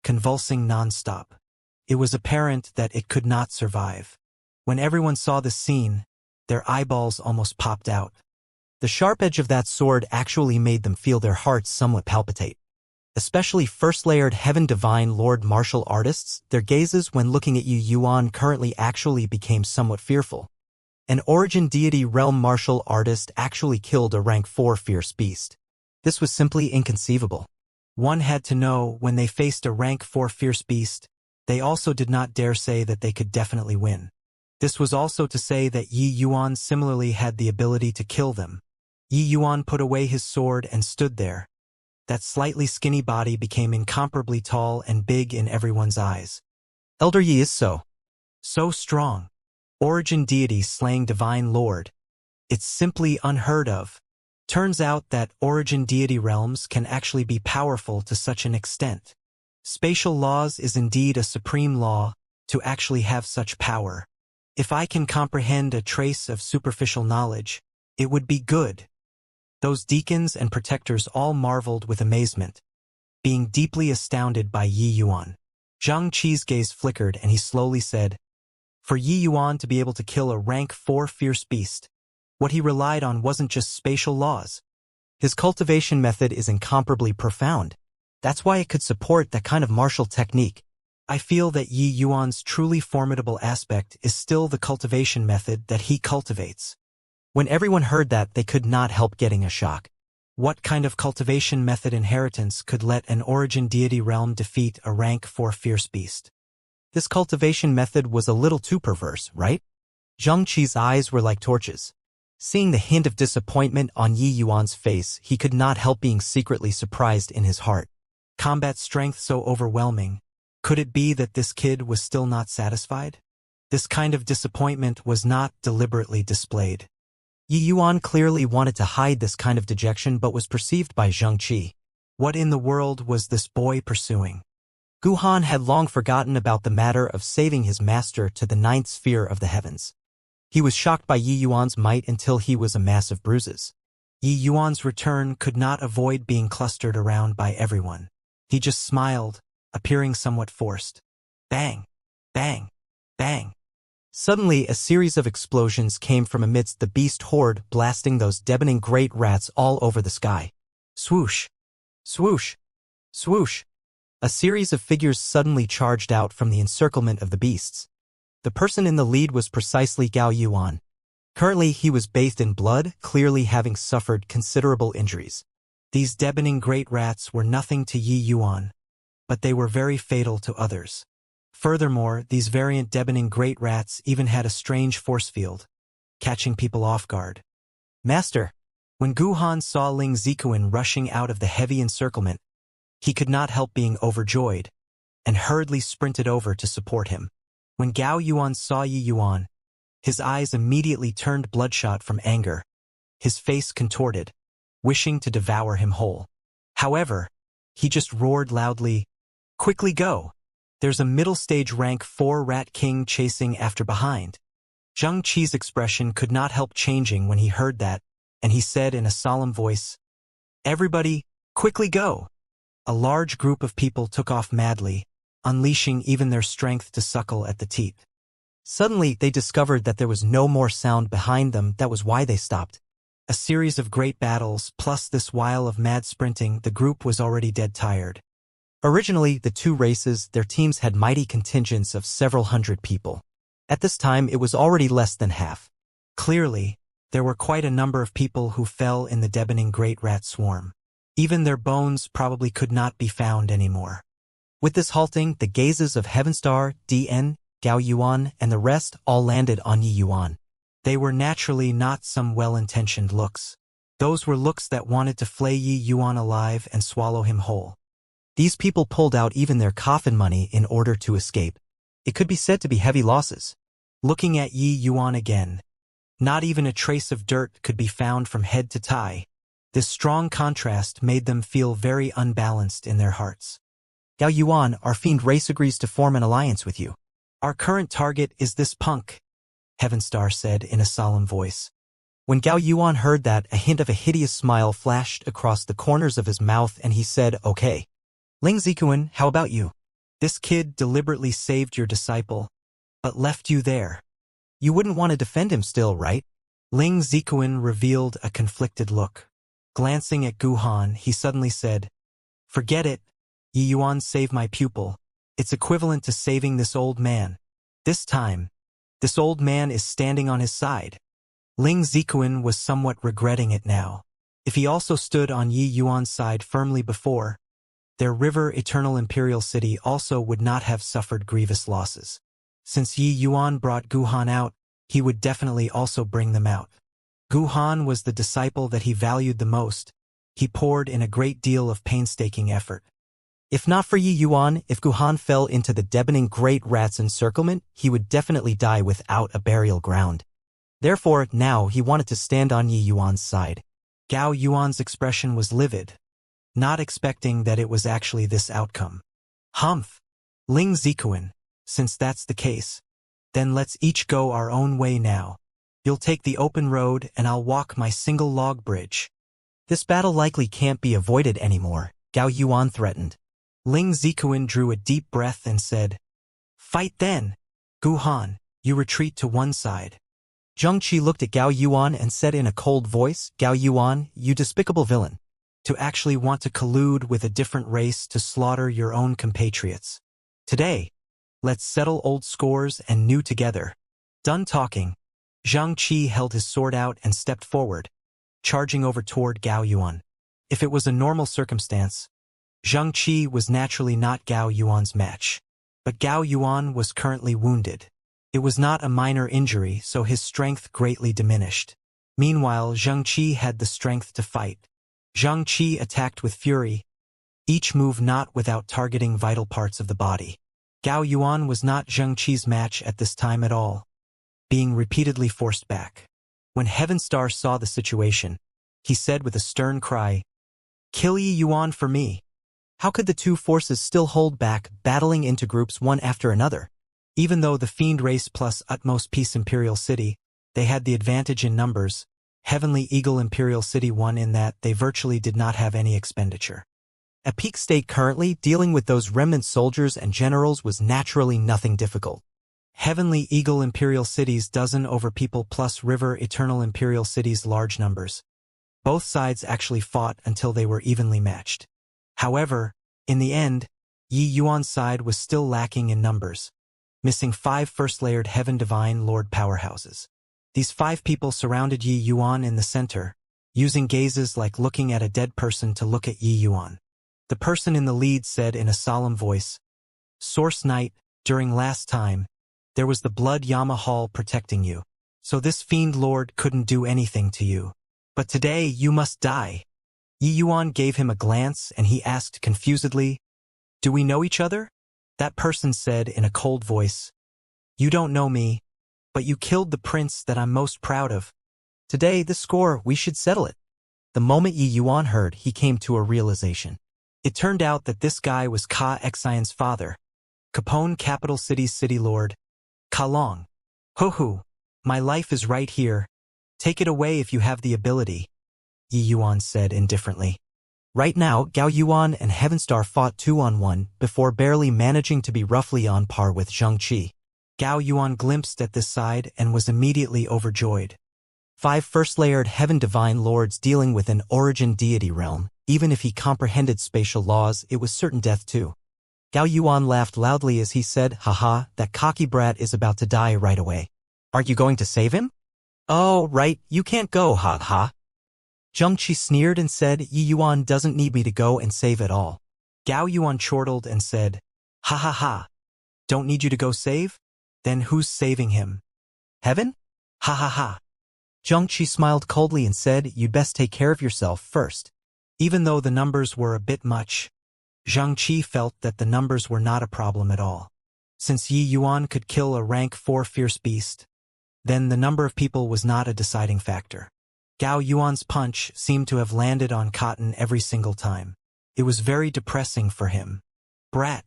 A: convulsing non-stop. It was apparent that it could not survive. When everyone saw the scene, their eyeballs almost popped out.
B: The sharp edge of that sword actually made them feel their hearts somewhat palpitate. Especially first-layered Heaven Divine Lord martial artists, their gazes when looking at Yi Yuan currently actually became somewhat fearful. An Origin Deity Realm martial artist actually killed a rank 4 fierce beast. This was simply inconceivable.
A: One had to know when they faced a rank 4 fierce beast, they also did not dare say that they could definitely win. This was also to say that Yi Yuan similarly had the ability to kill them. Yi Yuan put away his sword and stood there. That slightly skinny body became incomparably tall and big in everyone's eyes.
B: Elder Yi is so
A: strong. Origin deity slaying divine lord. It's simply unheard of. Turns out that origin deity realms can actually be powerful to such an extent. Spatial laws is indeed a supreme law to actually have such power. If I can comprehend a trace of superficial knowledge, it would be good. Those deacons and protectors all marveled with amazement, being deeply astounded by Yi Yuan. Zhang Qi's gaze flickered and he slowly said, for Yi Yuan to be able to kill a rank 4 fierce beast, what he relied on wasn't just spatial laws.
B: His cultivation method is incomparably profound. That's why it could support that kind of martial technique.
A: I feel that Yi Yuan's truly formidable aspect is still the cultivation method that he cultivates.
B: When everyone heard that, they could not help getting a shock.
A: What kind of cultivation method inheritance could let an origin deity realm defeat a rank 4 fierce beast?
B: This cultivation method was a little too perverse, right? Zhang Qi's eyes were like torches. Seeing the hint of disappointment on Yi Yuan's face, he could not help being secretly surprised in his heart.
A: Combat strength so overwhelming. Could it be that this kid was still not satisfied? This kind of disappointment was not deliberately displayed.
B: Yi Yuan clearly wanted to hide this kind of dejection but was perceived by Zhang Qi.
A: What in the world was this boy pursuing?
B: Guhan had long forgotten about the matter of saving his master to the 9th sphere of the heavens. He was shocked by Yi Yuan's might until he was a mass of bruises.
A: Yi Yuan's return could not avoid being clustered around by everyone. He just smiled, appearing somewhat forced. Bang! Bang! Bang!
B: Suddenly, a series of explosions came from amidst the beast horde, blasting those deafening great rats all over the sky. Swoosh! Swoosh! Swoosh! A series of figures suddenly charged out from the encirclement of the beasts. The person in the lead was precisely Gao Yuan. Currently, he was bathed in blood, clearly having suffered considerable injuries.
A: These deafening great rats were nothing to Yi Yuan, but they were very fatal to others. Furthermore, these variant deafening great rats even had a strange force field, catching people off guard.
B: Master!
A: When Guhan saw Ling Zikuan rushing out of the heavy encirclement, he could not help being overjoyed, and hurriedly sprinted over to support him. When Gao Yuan saw Yi Yuan, his eyes immediately turned bloodshot from anger, his face contorted, wishing to devour him whole. However, he just roared loudly, "Quickly go! There's a middle stage rank 4 rat king chasing after behind." Zhang Qi's expression could not help changing when he heard that, and he said in a solemn voice, "Everybody, quickly go!" A large group of people took off madly, unleashing even their strength to suckle at the teat.
B: Suddenly, they discovered that there was no more sound behind them. That was why they stopped.
A: A series of great battles, plus this while of mad sprinting, the group was already dead tired.
B: Originally, the two races, their teams had mighty contingents of several hundred people. At this time, it was already less than half.
A: Clearly, there were quite a number of people who fell in the deafening great rat swarm. Even their bones probably could not be found anymore.
B: With this halting, the gazes of Heavenstar, DN, Gao Yuan, and the rest all landed on Yi Yuan.
A: They were naturally not some well-intentioned looks. Those were looks that wanted to flay Yi Yuan alive and swallow him whole.
B: These people pulled out even their coffin money in order to escape. It could be said to be heavy losses.
A: Looking at Yi Yuan again, not even a trace of dirt could be found from head to tie. This strong contrast made them feel very unbalanced in their hearts.
B: Gao Yuan, our fiend race agrees to form an alliance with you.
A: Our current target is this punk, Heavenstar said in a solemn voice.
B: When Gao Yuan heard that, a hint of a hideous smile flashed across the corners of his mouth and he said, "Okay. Ling Zikuan, how about you?"
A: This kid deliberately saved your disciple, but left you there.
B: You wouldn't want to defend him still, right?
A: Ling Ziquan revealed a conflicted look. Glancing at Guhan, he suddenly said, "Forget it. Yi Yuan saved my pupil. It's equivalent to saving this old man. This time, this old man is standing on his side." Ling Ziquan was somewhat regretting it now. If he also stood on Yi Yuan's side firmly before, their river Eternal Imperial City also would not have suffered grievous losses. Since Yi Yuan brought Guhan out, he would definitely also bring them out. Guhan was the disciple that he valued the most. He poured in a great deal of painstaking effort.
B: If not for Yi Yuan, if Guhan fell into the deafening great rat's encirclement, he would definitely die without a burial ground. Therefore, now he wanted to stand on Yi Yuan's side.
A: Gao Yuan's expression was livid, not expecting that it was actually this outcome. "Humph! Ling Ziquan, since that's the case, then let's each go our own way now. You'll take the open road and I'll walk my single log bridge."
B: This battle likely can't be avoided anymore, Gao Yuan threatened.
A: Ling Ziquan drew a deep breath and said, "Fight then. Guhan, you retreat to one side."
B: Zheng Qi looked at Gao Yuan and said in a cold voice, "Gao Yuan, you despicable villain.
A: To actually want to collude with a different race to slaughter your own compatriots. Today, let's settle old scores and new together." Done talking, Zheng Qi held his sword out and stepped forward, charging over toward Gao Yuan. If it was a normal circumstance, Zheng Qi was naturally not Gao Yuan's match. But Gao Yuan was currently wounded. It was not a minor injury, so his strength greatly diminished. Meanwhile, Zheng Qi had the strength to fight. Zheng Qi attacked with fury, each move not without targeting vital parts of the body. Gao Yuan was not Zheng Qi's match at this time at all, being repeatedly forced back. When Heaven Star saw the situation, he said with a stern cry, "Kill Yi Yuan for me."
B: How could the two forces still hold back, battling into groups one after another?
A: Even though the Fiend race plus Utmost Peace Imperial City, they had the advantage in numbers, Heavenly Eagle Imperial City won in that they virtually did not have any expenditure.
B: At peak state currently, dealing with those remnant soldiers and generals was naturally nothing difficult.
A: Heavenly Eagle Imperial City's dozen over people plus River Eternal Imperial City's large numbers. Both sides actually fought until they were evenly matched. However, in the end, Yi Yuan's side was still lacking in numbers, missing 5 first-layered Heaven Divine Lord powerhouses. These 5 people surrounded Yi Yuan in the center, using gazes like looking at a dead person to look at Yi Yuan. The person in the lead said in a solemn voice, "Source Knight, during last time, there was the Blood Yama Hall protecting you, so this Fiend Lord couldn't do anything to you. But today you must die." Yi Yuan gave him a glance and he asked confusedly, "Do we know each other?" That person said in a cold voice, "You don't know me, but you killed the prince that I'm most proud of.
B: Today, the score, we should settle it." The moment Yi Yuan heard, he came to a realization.
A: It turned out that this guy was Ka Xian's father, Capone Capital City's city lord, Ka Long. "Hoo-hoo, my life is right here. Take it away if you have the ability," Yi Yuan said indifferently.
B: Right now, Gao Yuan and Heaven Star fought 2-on-1 before barely managing to be roughly on par with Zheng Qi.
A: Gao Yuan glimpsed at this side and was immediately overjoyed.
B: 5 first-layered Heaven Divine Lords dealing with an origin deity realm. Even if he comprehended spatial laws, it was certain death too. Gao Yuan laughed loudly as he said, "Haha, that cocky brat is about to die right away. Are you going to save him?" "Oh, right, you can't go, ha-ha."
A: Zheng Qi sneered and said, "Yi Yuan doesn't need me to go and save at all." Gao Yuan chortled and said, "Ha ha ha. Don't need you to go save? Then who's saving him? Heaven? Ha ha ha."
B: Zheng Qi smiled coldly and said, "You'd best take care of yourself first."
A: Even though the numbers were a bit much, Zheng Qi felt that the numbers were not a problem at all. Since Yi Yuan could kill a rank 4 fierce beast, then the number of people was not a deciding factor. Gao Yuan's punch seemed to have landed on cotton every single time. It was very depressing for him. "Brat,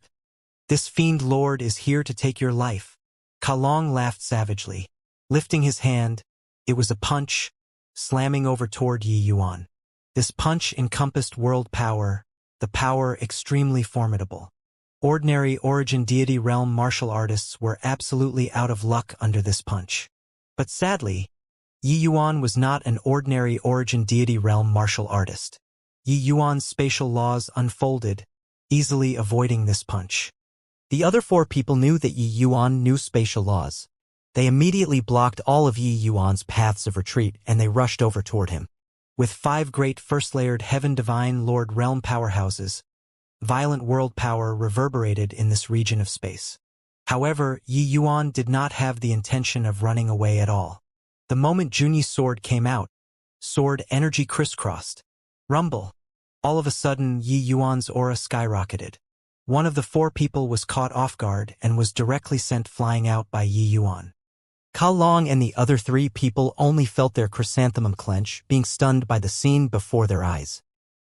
A: this Fiend Lord is here to take your life." Ka Long laughed savagely. Lifting his hand, it was a punch, slamming over toward Yi Yuan. This punch encompassed world power, the power extremely formidable. Ordinary Origin Deity Realm martial artists were absolutely out of luck under this punch. But sadly, Yi Yuan was not an ordinary Origin Deity Realm martial artist. Yi Yuan's spatial laws unfolded, easily avoiding this punch.
B: The other 4 people knew that Yi Yuan knew spatial laws. They immediately blocked all of Yi Yuan's paths of retreat and they rushed over toward him.
A: With 5 great first-layered Heaven Divine Lord Realm powerhouses, violent world power reverberated in this region of space. However, Yi Yuan did not have the intention of running away at all. The moment Junyi's sword came out, sword energy crisscrossed. Rumble. All of a sudden, Yi Yuan's aura skyrocketed. One of the 4 people was caught off guard and was directly sent flying out by Yi Yuan.
B: Ka Long and the other 3 people only felt their chrysanthemum clench, being stunned by the scene before their eyes.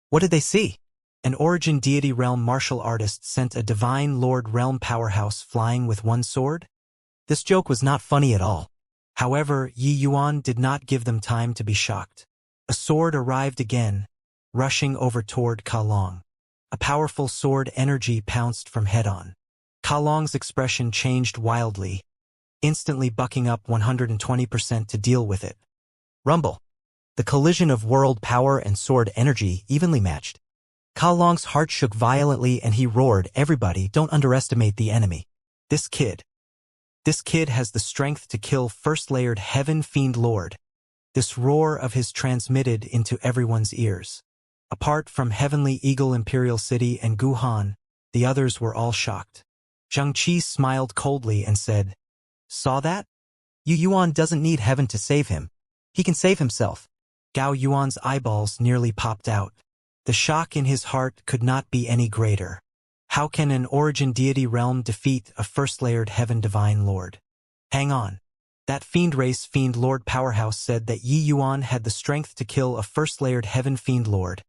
B: What did they see?
A: An Origin Deity Realm martial artist sent a Divine Lord Realm powerhouse flying with 1 sword?
B: This joke was not funny at all.
A: However, Yi Yuan did not give them time to be shocked. A sword arrived again, rushing over toward Ka Long. A powerful sword energy pounced from head-on. Ka Long's expression changed wildly, instantly bucking up 120% to deal with it.
B: Rumble. The collision of world power and sword energy evenly matched. Ka Long's heart shook violently and he roared, "Everybody, don't underestimate the enemy.
A: This kid has the strength to kill first-layered Heaven Fiend Lord." This roar of his transmitted into everyone's ears. Apart from Heavenly Eagle Imperial City and Guhan, the others were all shocked. Xianxia smiled coldly and said, "Saw that?
B: Yi Yuan doesn't need heaven to save him. He can save himself."
A: Gao Yuan's eyeballs nearly popped out. The shock in his heart could not be any greater. How can an Origin Deity Realm defeat a first-layered Heaven Divine Lord? Hang on. That Fiend Race Fiend Lord powerhouse said that Yi Yuan had the strength to kill a first-layered Heaven Fiend Lord,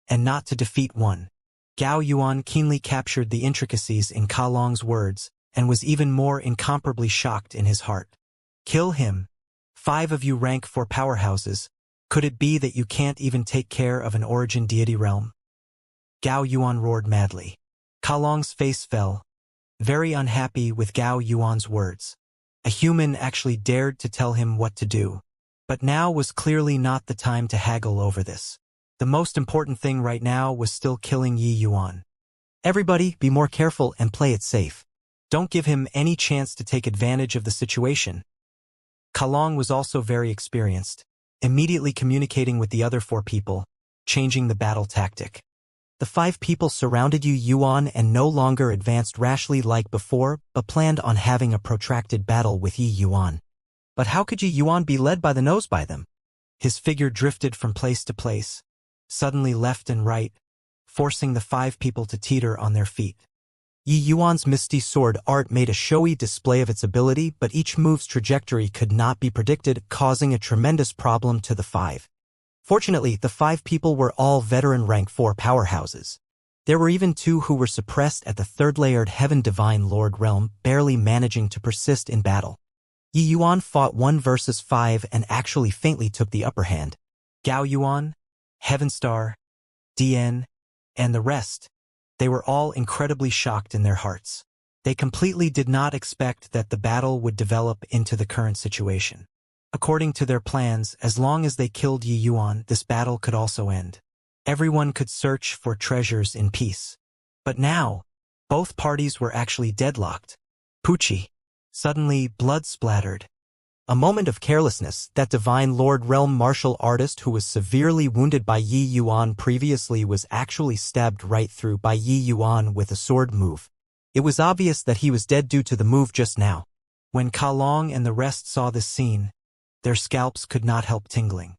A: and not to defeat one. Gao Yuan keenly captured the intricacies in Ka Long's words, and was even more incomparably shocked in his heart. Kill him. 5 of you rank 4 powerhouses. Could it be that you can't even take care of an Origin Deity Realm? Gao Yuan roared madly. Ka Long's face fell, very unhappy with Gao Yuan's words. A human actually dared to tell him what to do. But now was clearly not the time to haggle over this. The most important thing right now was still killing Yi Yuan.
B: Everybody, be more careful and play it safe.
A: Don't give him any chance to take advantage of the situation. Ka Long was also very experienced, immediately communicating with the other 4 people, changing the battle tactic.
B: The 5 people surrounded Yi Yuan and no longer advanced rashly like before, but planned on having a protracted battle with Yi Yuan. But how could Yi Yuan be led by the nose by them?
A: His figure drifted from place to place, suddenly left and right, forcing the 5 people to teeter on their feet.
B: Yi Yuan's misty sword art made a showy display of its ability, but each move's trajectory could not be predicted, causing a tremendous problem to the 5. Fortunately, the 5 people were all veteran rank 4 powerhouses. There were even 2 who were suppressed at the 3rd-layered Heaven Divine Lord realm, barely managing to persist in battle. Yi Yuan fought 1 versus 5 and actually faintly took the upper hand.
A: Gao Yuan, Heaven Star, DN, and the rest, they were all incredibly shocked in their hearts. They completely did not expect that the battle would develop into the current situation. According to their plans, as long as they killed Yi Yuan, this battle could also end. Everyone could search for treasures in peace. But now, both parties were actually deadlocked. Pucci. Suddenly, blood splattered.
B: A moment of carelessness, that Divine Lord Realm martial artist who was severely wounded by Yi Yuan previously was actually stabbed right through by Yi Yuan with a sword move. It was obvious that he was dead due to the move just now.
A: When Ka Long and the rest saw this scene, their scalps could not help tingling.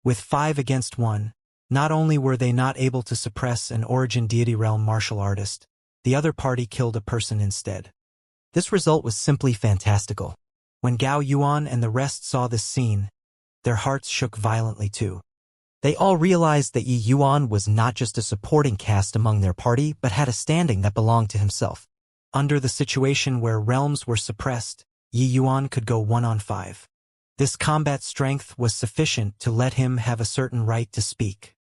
A: With 5 against 1, not only were they not able to suppress an Origin Deity Realm martial artist, the other party killed a person instead.
B: This result was simply fantastical.
A: When Gao Yuan and the rest saw this scene, their hearts shook violently too.
B: They all realized that Yi Yuan was not just a supporting cast among their party, but had a standing that belonged to himself.
A: Under the situation where realms were suppressed, Yi Yuan could go 1-on-5. This combat strength was sufficient to let him have a certain right to speak.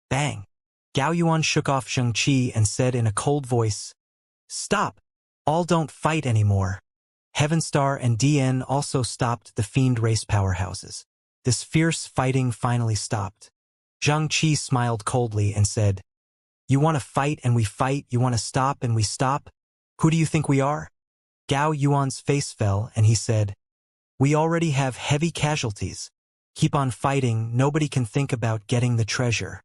A: Bang! Gao Yuan shook off Xianxia and said in a cold voice, Stop! All don't fight anymore. Heavenstar and DN also stopped the fiend race powerhouses. This fierce fighting finally stopped. Zhang Qi smiled coldly and said, "You want to fight and we fight, you want to stop and we stop? Who do you think we are?" Gao Yuan's face fell and he said, "We already have heavy casualties. Keep on fighting, nobody can think about getting the treasure."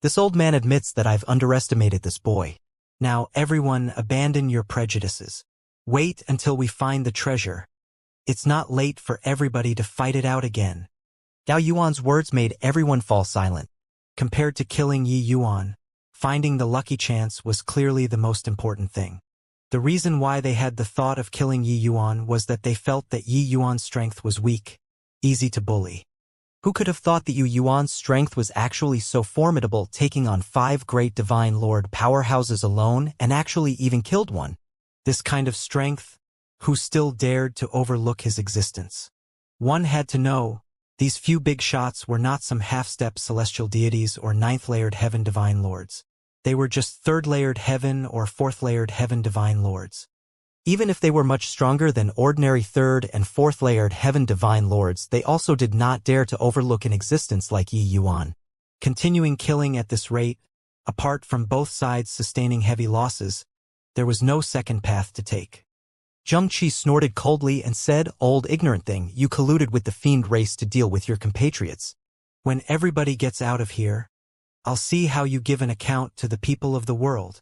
B: This old man admits that I've underestimated this boy.
A: Now everyone abandon your prejudices. Wait until we find the treasure. It's not late for everybody to fight it out again.
B: Gao Yuan's words made everyone fall silent.
A: Compared to killing Yi Yuan, finding the lucky chance was clearly the most important thing. The reason why they had the thought of killing Yi Yuan was that they felt that Yi Yuan's strength was weak, easy to bully.
B: Who could have thought that Yi Yuan's strength was actually so formidable, taking on 5 great divine lord powerhouses alone and actually even killed one?
A: This kind of strength, who still dared to overlook his existence? One had to know, these few big shots were not some half-step celestial deities or 9th-layered heaven divine lords. They were just 3rd-layered heaven or 4th-layered heaven divine lords.
B: Even if they were much stronger than ordinary 3rd and 4th-layered heaven divine lords, they also did not dare to overlook an existence like Yi Yuan.
A: Continuing killing at this rate, apart from both sides sustaining heavy losses, there was no second path to take.
B: Zhang Qi snorted coldly and said, "Old ignorant thing, you colluded with the fiend race to deal with your compatriots.
A: When everybody gets out of here, I'll see how you give an account to the people of the world."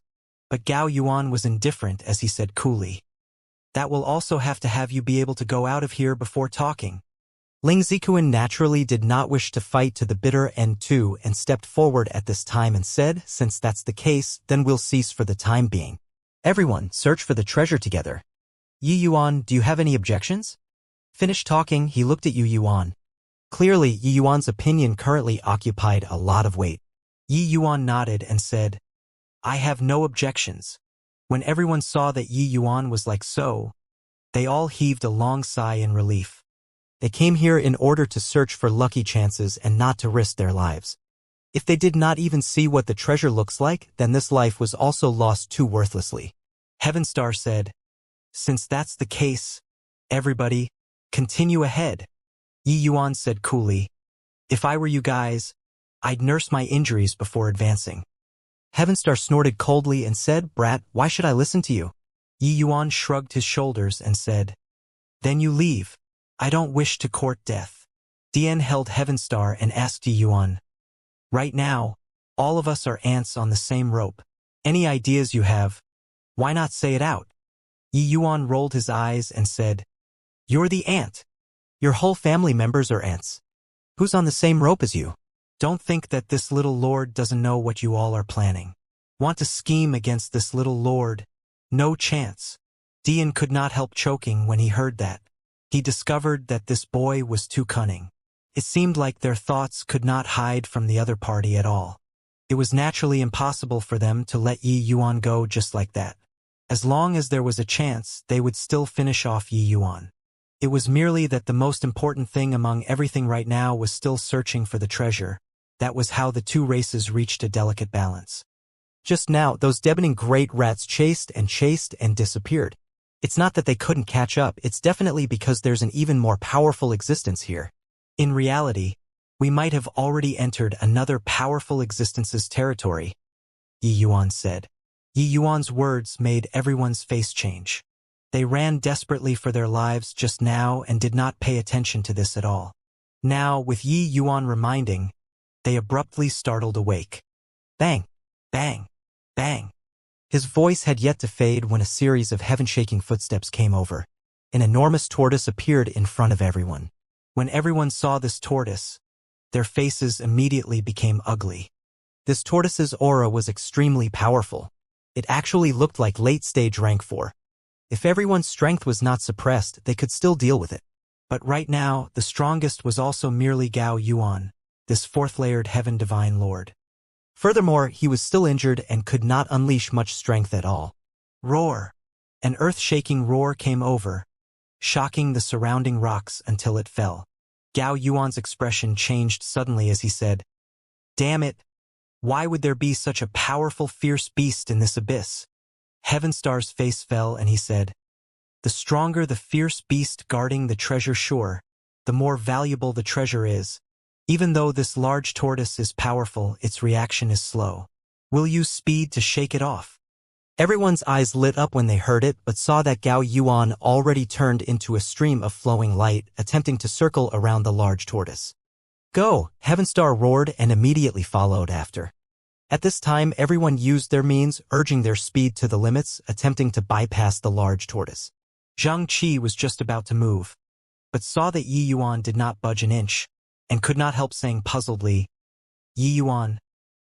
A: But Gao Yuan was indifferent as he said coolly, "That will also have you be able to go out of here before talking."
B: Ling Zikuan naturally did not wish to fight to the bitter end too and stepped forward at this time and said, "Since that's the case, then we'll cease for the time being. Everyone, search for the treasure together. Yi Yuan, do you have any objections?" Finished talking, he looked at Yi Yuan. Clearly, Yi Yuan's opinion currently occupied a lot of weight.
A: Yi Yuan nodded and said, "I have no objections." When everyone saw that Yi Yuan was like so, they all heaved a long sigh in relief.
B: They came here in order to search for lucky chances and not to risk their lives. If they did not even see what the treasure looks like, then this life was also lost too worthlessly.
A: Heavenstar said, "Since that's the case, everybody, continue ahead." Yi Yuan said coolly, "If I were you guys, I'd nurse my injuries before advancing."
B: Heavenstar snorted coldly and said, "Brat, why should I listen to you?"
A: Yi Yuan shrugged his shoulders and said, "Then you leave. I don't wish to court death." Dian held Heavenstar and asked Yi Yuan, "Right now, all of us are ants on the same rope. Any ideas you have, why not say it out?" Yi Yuan rolled his eyes and said, "You're the ant.
B: Your whole family members are ants. Who's on the same rope as you?"
A: Don't think that this little lord doesn't know what you all are planning. Want to scheme against this little lord? No chance. Dian could not help choking when he heard that. He discovered that this boy was too cunning. It seemed like their thoughts could not hide from the other party at all. It was naturally impossible for them to let Yi Yuan go just like that. As long as there was a chance, they would still finish off Yi Yuan. It was merely that the most important thing among everything right now was still searching for the treasure. That was how the two races reached a delicate balance.
B: Just now, those deafening great rats chased and disappeared. It's not that they couldn't catch up, it's definitely because there's an even more powerful existence here.
A: In reality, we might have already entered another powerful existence's territory, Yi Yuan said. Yi Yuan's words made everyone's face change. They ran desperately for their lives just now and did not pay attention to this at all. Now, with Yi Yuan reminding, they abruptly startled awake.
B: Bang!
A: Bang! Bang!
B: His voice had yet to fade when a series of heaven-shaking footsteps came over. An enormous tortoise appeared in front of everyone.
A: When everyone saw this tortoise, their faces immediately became ugly.
B: This tortoise's aura was extremely powerful. It actually looked like late-stage rank 4. If everyone's strength was not suppressed, they could still deal with it.
A: But right now, the strongest was also merely Gao Yuan, this 4th-layered heaven divine lord.
B: Furthermore, he was still injured and could not unleash much strength at all.
A: Roar! An earth-shaking roar came over, shocking the surrounding rocks until it fell. Gao Yuan's expression changed suddenly as he said, "Damn it! Why would there be such a powerful, fierce beast in this abyss?" Heavenstar's face fell and he said, "The stronger the fierce beast guarding the treasure shore, the more valuable the treasure is. Even though this large tortoise is powerful, its reaction is slow. We'll use speed to shake it off."
B: Everyone's eyes lit up when they heard it, but saw that Gao Yuan already turned into a stream of flowing light, attempting to circle around the large tortoise. "Go!" Heavenstar roared and immediately followed after. At this time, everyone used their means, urging their speed to the limits, attempting to bypass the large tortoise.
A: Xianxia was just about to move, but saw that Yi Yuan did not budge an inch, and could not help saying puzzledly, "Yi Yuan,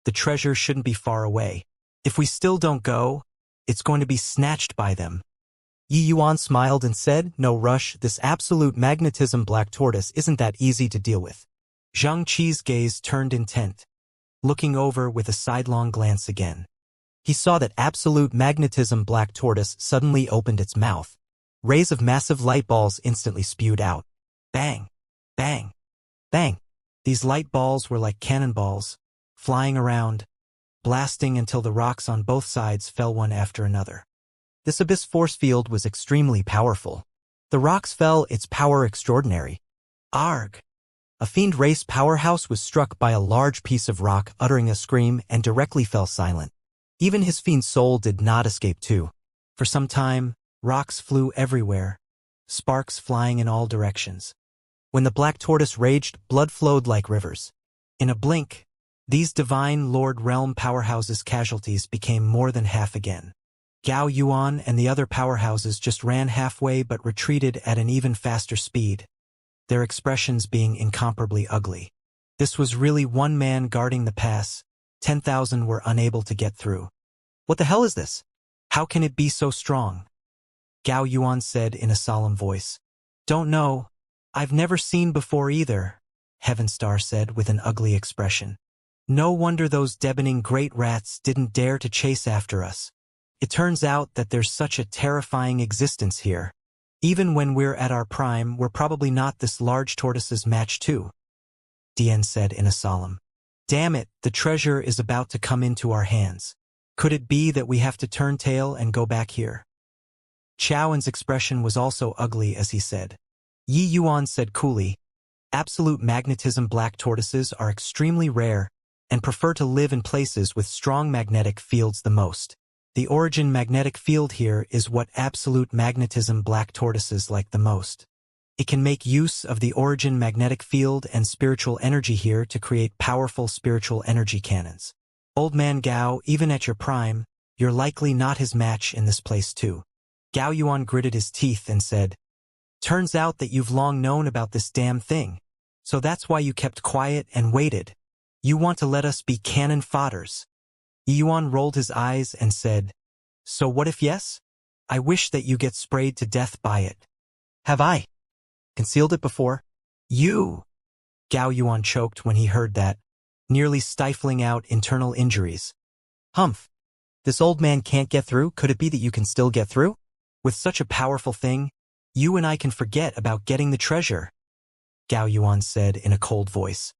A: the treasure shouldn't be far away. If we still don't go, it's going to be snatched by them."
B: Yi Yuan smiled and said, "No rush, this absolute magnetism black tortoise isn't that easy to deal with."
A: Xianxia's gaze turned intent, looking over with a sidelong glance again.
B: He saw that absolute magnetism black tortoise suddenly opened its mouth. Rays of massive light balls instantly spewed out.
A: Bang! Bang!
B: Bang!
A: These light balls were like cannonballs, flying around, blasting until the rocks on both sides fell one after another.
B: This abyss force field was extremely powerful. The rocks fell, its power extraordinary.
A: Arg!
B: A fiend race powerhouse was struck by a large piece of rock, uttering a scream, and directly fell silent. Even his fiend soul did not escape too.
A: For some time, rocks flew everywhere, sparks flying in all directions.
B: When the black tortoise raged, blood flowed like rivers.
A: In a blink, these divine Lord Realm powerhouses' casualties became more than half again. Gao Yuan and the other powerhouses just ran halfway but retreated at an even faster speed, their expressions being incomparably ugly. This was really one man guarding the pass. 10,000 were unable to get through.
B: "What the hell is this?
A: How can it be so strong?" Gao Yuan said in a solemn voice. "Don't know. I've never seen before either," Heavenstar said with an ugly expression. "No wonder those deafening great rats didn't dare to chase after us. It turns out that there's such a terrifying existence here. Even when we're at our prime, we're probably not this large tortoise's match too," Dian said in a solemn. "Damn it, the treasure is about to come into our hands. Could it be that we have to turn tail and go back here?" Chaoan's expression was also ugly as he said. Yi Yuan said coolly, "Absolute magnetism black tortoises are extremely rare and prefer to live in places with strong magnetic fields the most. The origin magnetic field here is what absolute magnetism black tortoises like the most. It can make use of the origin magnetic field and spiritual energy here to create powerful spiritual energy cannons. Old man Gao, even at your prime, you're likely not his match in this place too." Gao Yuan gritted his teeth and said, "Turns out that you've long known about this damn thing. So that's why you kept quiet and waited. You want to let us be cannon fodders." Yuan rolled his eyes and said, "So what if yes? I wish that you get sprayed to death by it."
B: "Have I concealed it before?"
A: "You!" Gao Yuan choked when he heard that, nearly stifling out internal injuries.
B: "Humph. This old man can't get through. Could it be that you can still get through?
A: With such a powerful thing, you and I can forget about getting the treasure," Gao Yuan said in a cold voice.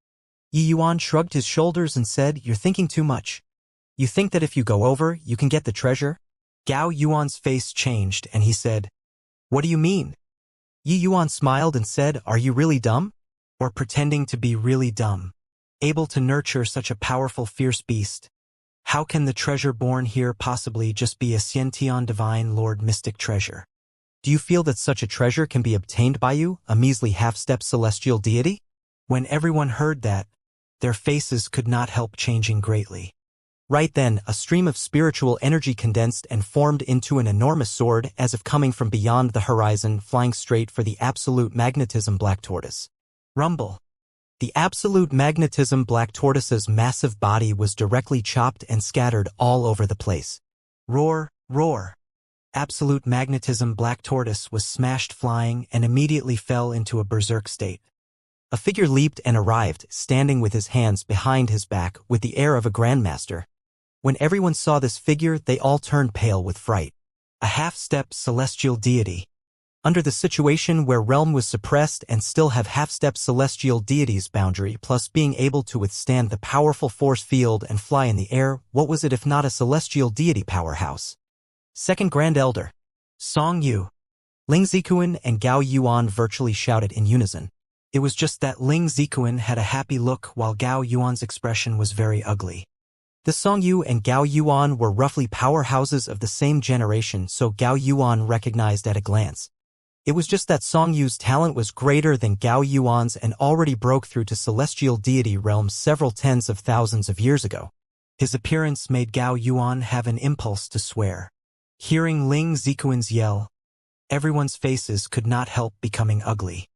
B: Yi Yuan shrugged his shoulders and said, "You're thinking too much. You think that if you go over, you can get the treasure?"
A: Gao Yuan's face changed and he said, "What do you mean?"
B: Yi Yuan smiled and said, "Are you really dumb?"
A: "Or pretending to be really dumb? Able to nurture such a powerful fierce beast? How can the treasure born here possibly just be a Xiantian divine lord mystic treasure?"
B: "Do you feel that such a treasure can be obtained by you, a measly half-step celestial deity?"
A: When everyone heard that, their faces could not help changing greatly.
B: Right then, a stream of spiritual energy condensed and formed into an enormous sword, as if coming from beyond the horizon, flying straight for the absolute magnetism black tortoise.
A: Rumble.
B: The absolute magnetism black tortoise's massive body was directly chopped and scattered all over the place.
A: Roar, roar. Absolute magnetism black tortoise was smashed flying and immediately fell into a berserk state.
B: A figure leaped and arrived, standing with his hands behind his back with the air of a grandmaster. When everyone saw this figure, they all turned pale with fright.
A: A half-step celestial deity.
B: Under the situation where realm was suppressed and still have half-step celestial deities boundary plus being able to withstand the powerful force field and fly in the air, what was it if not a celestial deity powerhouse? Second Grand Elder.
A: Song Yu.
B: Ling Zikuan and Gao Yuan virtually shouted in unison.
A: It was just that Ling Zikuan had a happy look while Gao Yuan's expression was very ugly.
B: The Song Yu and Gao Yuan were roughly powerhouses of the same generation, so Gao Yuan recognized at a glance. It was just that Song Yu's talent was greater than Gao Yuan's and already broke through to celestial deity realms several tens of thousands of years ago.
A: His appearance made Gao Yuan have an impulse to swear. Hearing Ling Zikuan's yell, everyone's faces could not help becoming ugly.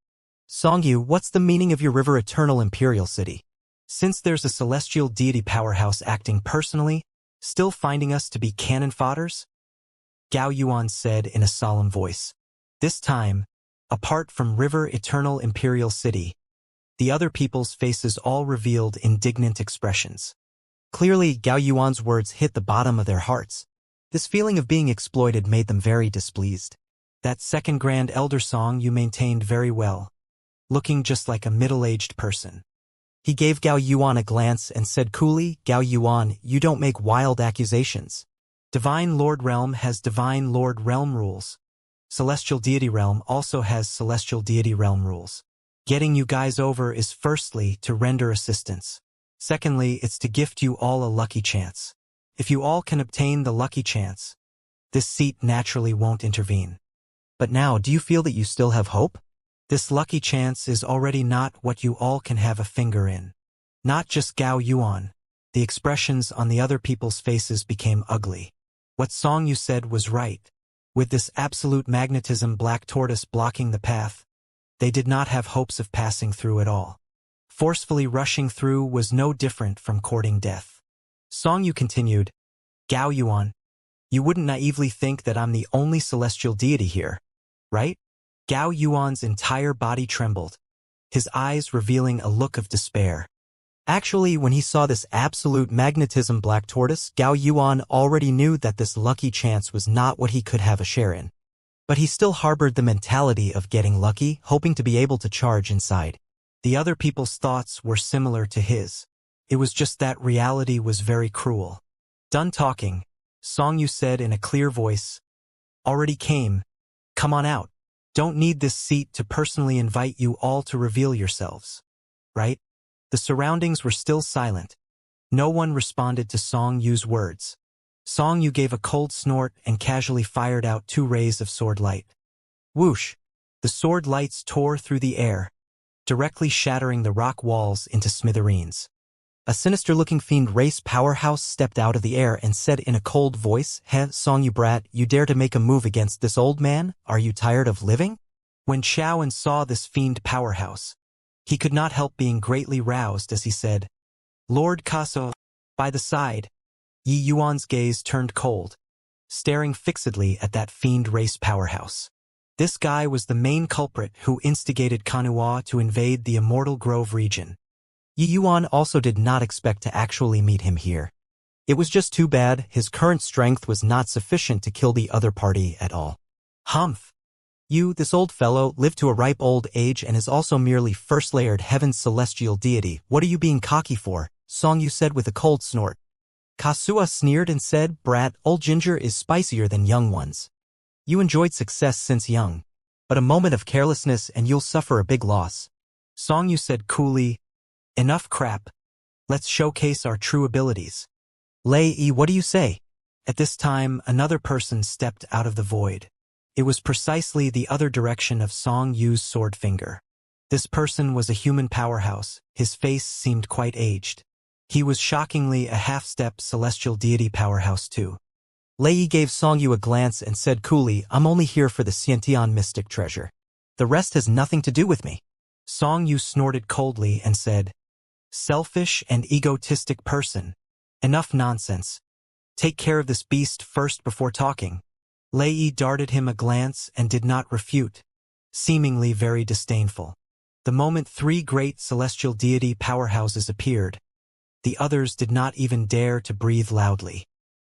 B: Song Yu, what's the meaning of your River Eternal Imperial City?
A: Since there's a celestial deity powerhouse acting personally, still finding us to be cannon fodders? Gao Yuan said in a solemn voice. This time, apart from River Eternal Imperial City, the other people's faces all revealed indignant expressions.
B: Clearly, Gao Yuan's words hit the bottom of their hearts. This feeling of being exploited made them very displeased.
A: That Second Grand Elder song you maintained very well, looking just like a middle-aged person.
B: He gave Gao Yuan a glance and said coolly, Gao Yuan, you don't make wild accusations.
A: Divine Lord Realm has Divine Lord Realm rules. Celestial Deity Realm also has Celestial Deity Realm rules. Getting you guys over is firstly to render assistance. Secondly, it's to gift you all a lucky chance. If you all can obtain the lucky chance, this seat naturally won't intervene.
B: But now, do you feel that you still have hope?
A: This lucky chance is already not what you all can have a finger in. Not just Gao Yuan. The expressions on the other people's faces became ugly. What Song Yu said was right. With this absolute magnetism black tortoise blocking the path, they did not have hopes of passing through at all. Forcefully rushing through was no different from courting death. Song Yu continued, Gao Yuan, you wouldn't naively think that I'm the only celestial deity here, right? Gao Yuan's entire body trembled, his eyes revealing a look of despair.
B: Actually, when he saw this absolute magnetism black tortoise, Gao Yuan already knew that this lucky chance was not what he could have a share in. But he still harbored the mentality of getting lucky, hoping to be able to charge inside.
A: The other people's thoughts were similar to his. It was just that reality was very cruel. Done talking, Song Yu said in a clear voice, already came. Come on out. Don't need this seat to personally invite you all to reveal yourselves. Right? The surroundings were still silent. No one responded to Song Yu's words. Song Yu gave a cold snort and casually fired out 2 rays of sword light. Whoosh! The sword lights tore through the air, directly shattering the rock walls into smithereens.
B: A sinister-looking fiend race powerhouse stepped out of the air and said in a cold voice, Heh, Song Yu brat, you dare to make a move against this old man? Are you tired of living?
A: When Xiaoan saw this fiend powerhouse, he could not help being greatly roused as he said, Lord Kaso, by the side. Yi Yuan's gaze turned cold, staring fixedly at that fiend race powerhouse. This guy was the main culprit who instigated Kanhua to invade the Immortal Grove region.
B: Yi Yuan also did not expect to actually meet him here. It was just too bad his current strength was not sufficient to kill the other party at all.
A: Humph!
B: You, this old fellow, lived to a ripe old age and is also merely first-layered heaven's celestial deity. What are you being cocky for? Song Yu said with a cold snort. Kasua sneered and said, Brat, old ginger is spicier than young ones. You enjoyed success since young, but a moment of carelessness and you'll suffer a big loss.
A: Song Yu said coolly, Enough crap. Let's showcase our true abilities.
B: Lei Yi, what do you say?
A: At this time, another person stepped out of the void. It was precisely the other direction of Song Yu's sword finger. This person was a human powerhouse. His face seemed quite aged. He was shockingly a half-step celestial deity powerhouse too.
B: Lei Yi gave Song Yu a glance and said coolly, I'm only here for the Xianxia mystic treasure. The rest has nothing to do with me.
A: Song Yu snorted coldly and said, Selfish and egotistic person. Enough nonsense. Take care of this beast first before talking. Lei Yi darted him a glance and did not refute, seemingly very disdainful. The moment 3 great celestial deity powerhouses appeared, the others did not even dare to breathe loudly.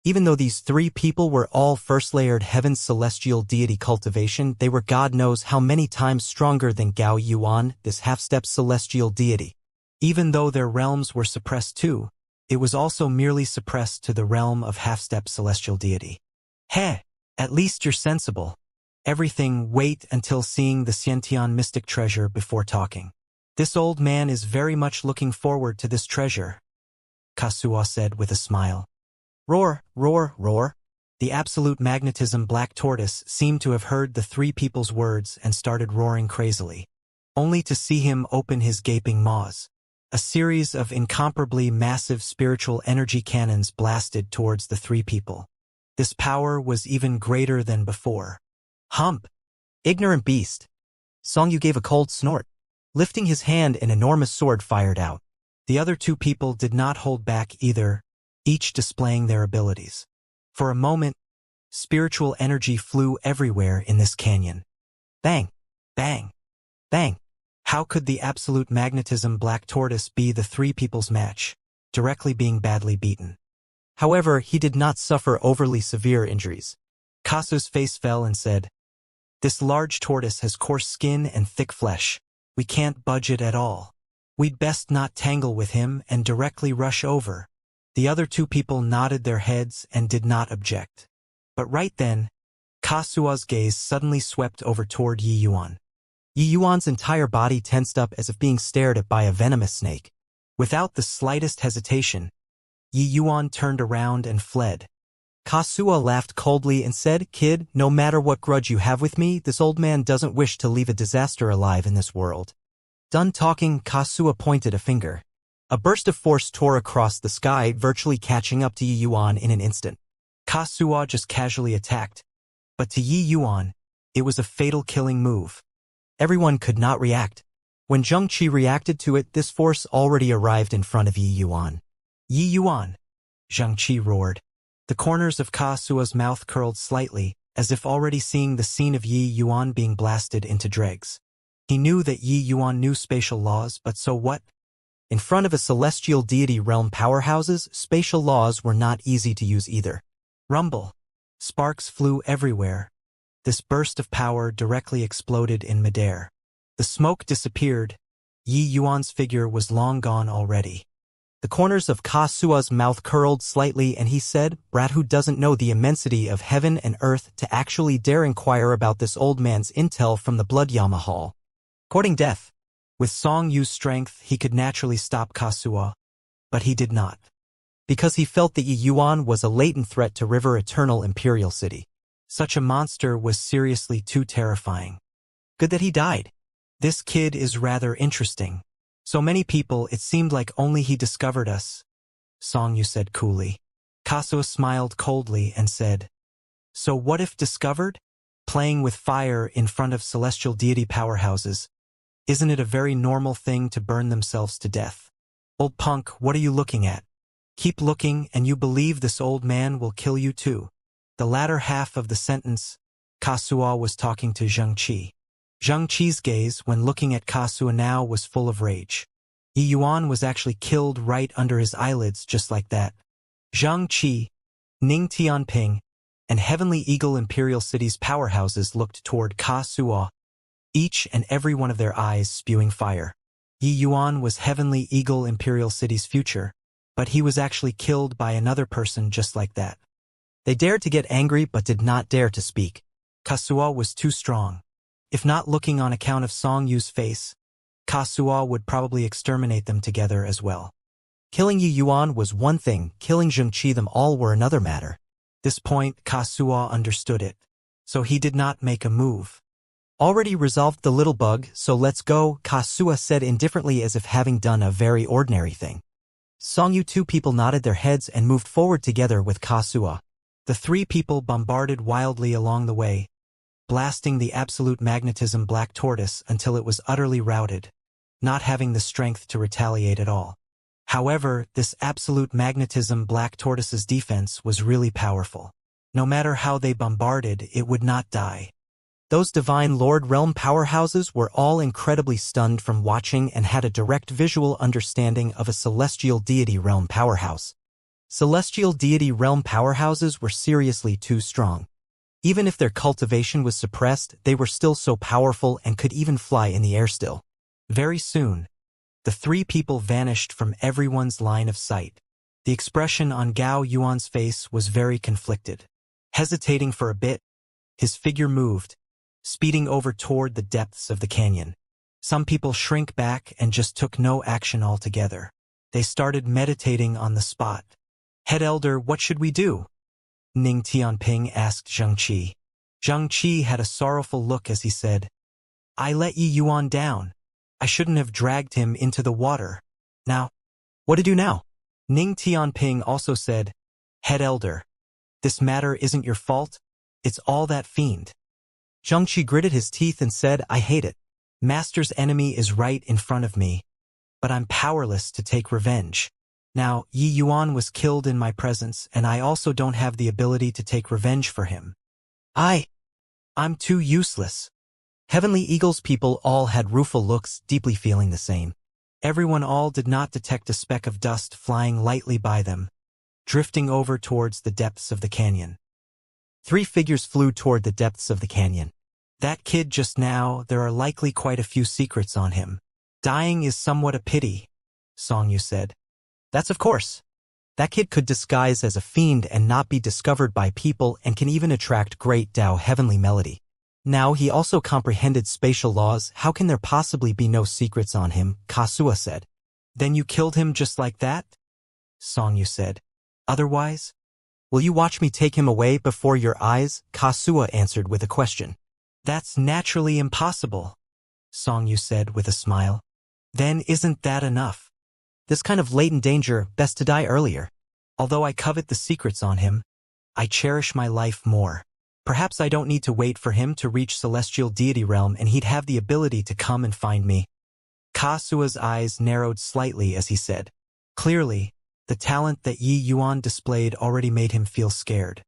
A: Even though these 3 people were all first-layered heaven's celestial deity cultivation, they were God knows how many times stronger than Gao Yuan, this half-step celestial deity. Even though their realms were suppressed too, it was also merely suppressed to the realm of half-step celestial deity. Heh! At least you're sensible. Everything, wait until seeing the Xiantian mystic treasure before talking. This old man is very much looking forward to this treasure, Kasuo said with a smile. Roar, roar, roar. The absolute magnetism black tortoise seemed to have heard the three people's words and started roaring crazily, only to see him open his gaping maws. A series of incomparably massive spiritual energy cannons blasted towards the three people. This power was even greater than before. Hump!
B: Ignorant beast! Songyu gave a cold snort. Lifting his hand, an enormous sword fired out.
A: The other two people did not hold back either, each displaying their abilities. For a moment, spiritual energy flew everywhere in this canyon. Bang! Bang! Bang! How could the absolute magnetism black tortoise be the three people's match, directly being badly beaten?
B: However, he did not suffer overly severe injuries.
A: Kasu's face fell and said, "This large tortoise has coarse skin and thick flesh. We can't budge it at all. We'd best not tangle with him and directly rush over." The other two people nodded their heads and did not object. But right then, Kasuo's gaze suddenly swept over toward Yi Yuan.
B: Yi Yuan's entire body tensed up as if being stared at by a venomous snake.
A: Without the slightest hesitation, Yi Yuan turned around and fled.
B: Kasuo laughed coldly and said, "Kid, no matter what grudge you have with me, this old man doesn't wish to leave a disaster alive in this world." Done talking, Kasuo pointed a finger. A burst of force tore across the sky, virtually catching up to Yi Yuan in an instant.
A: Kasuo just casually attacked, but to Yi Yuan, it was a fatal killing move.
B: Everyone could not react. When Xianxia reacted to it, this force already arrived in front of Yi Yuan.
A: Yi Yuan! Xianxia roared. The corners of Kasuo's mouth curled slightly, as if already seeing the scene of Yi Yuan being blasted into dregs. He knew that Yi Yuan knew spatial laws, but so what?
B: In front of a celestial deity realm powerhouses, spatial laws were not easy to use either.
A: Rumble. Sparks flew everywhere. This burst of power directly exploded in midair. The smoke disappeared. Yi Yuan's figure was long gone already.
B: The corners of Kasuo's mouth curled slightly and he said, "Brat who doesn't know the immensity of heaven and earth to actually dare inquire about this old man's intel from the Blood Yama Hall. Courting death."
A: With Song Yu's strength, he could naturally stop Kasuo, but he did not.
B: Because he felt that Yi Yuan was a latent threat to River Eternal Imperial City.
A: Such a monster was seriously too terrifying.
B: Good that he died.
A: This kid is rather interesting. So many people, it seemed like only he discovered us, Song Yu said coolly. Kasuo smiled coldly and said, "So what if discovered? Playing with fire in front of celestial deity powerhouses. Isn't it a very normal thing to burn themselves to death? Old punk, what are you looking at? Keep looking and you believe this old man will kill you too." The latter half of the sentence, Kasuo was talking to Xianxia. Xianxia's gaze when looking at Kasuo now was full of rage. Yi Yuan was actually killed right under his eyelids just like that. Xianxia, Ning Tianping, and Heavenly Eagle Imperial City's powerhouses looked toward Kasuo, each and every one of their eyes spewing fire. Yi Yuan was Heavenly Eagle Imperial City's future, but he was actually killed by another person just like that.
B: They dared to get angry but did not dare to speak.
A: Kasuo was too strong. If not looking on account of Song Yu's face, Kasuo would probably exterminate them together as well.
B: Killing Yi Yuan was one thing, killing Xianxia them all were another matter.
A: This point Kasuo understood it, so he did not make a move.
B: Already resolved the little bug, so let's go, Kasuo said indifferently as if having done a very ordinary thing. Song Yu two people nodded their heads and moved forward together with Kasuo.
A: The three people bombarded wildly along the way, blasting the absolute magnetism black tortoise until it was utterly routed, not having the strength to retaliate at all. However, this absolute magnetism black tortoise's defense was really powerful. No matter how they bombarded, it would not die.
B: Those Divine Lord Realm powerhouses were all incredibly stunned from watching and had a direct visual understanding of a Celestial Deity Realm powerhouse. Celestial Deity Realm powerhouses were seriously too strong. Even if their cultivation was suppressed, they were still so powerful and could even fly in the air still.
A: Very soon, the three people vanished from everyone's line of sight. The expression on Gao Yuan's face was very conflicted. Hesitating for a bit, His figure moved, speeding over toward the depths of the canyon. Some people shrank back and just took no action altogether. They started meditating on the spot. Head Elder, what should we do? Ning Tianping asked Xianxia. Xianxia had a sorrowful look as he said, I let Yi Yuan down. I shouldn't have dragged him into the water. Now,
B: What to do now?
A: Ning Tianping also said, Head Elder, this matter isn't your fault. It's all that fiend.
B: Xianxia gritted his teeth and said, I hate it.
A: Master's enemy is right in front of me, but I'm powerless to take revenge. Now, Yi Yuan was killed in my presence, and I also don't have the ability to take revenge for him. I'm too useless.
B: Heavenly Eagle's people all had rueful looks, deeply feeling the same.
A: Everyone all did not detect a speck of dust flying lightly by them, drifting over towards the depths of the canyon.
B: 3 figures flew toward the depths of the canyon.
A: That kid just now, there are likely quite a few secrets on him. Dying is somewhat a pity, Songyu said.
B: That's of course. That kid could disguise as a fiend and not be discovered by people and can even attract great Tao heavenly melody. Now he also comprehended spatial laws. How can there possibly be no secrets on him? Kasua said.
A: Then you killed him just like that? Songyu said. Otherwise?
B: Will you watch me take him away before your eyes? Kasua answered with a question.
A: That's naturally impossible, Songyu said with a smile. Then isn't that enough?
B: This kind of latent danger, best to die earlier.
A: Although I covet the secrets on him, I cherish my life more. Perhaps I don't need to wait for him to reach celestial deity realm and he'd have the ability to come and find me. Kasua's eyes narrowed slightly as he said. Clearly, the talent that Yi Yuan displayed already made him feel scared.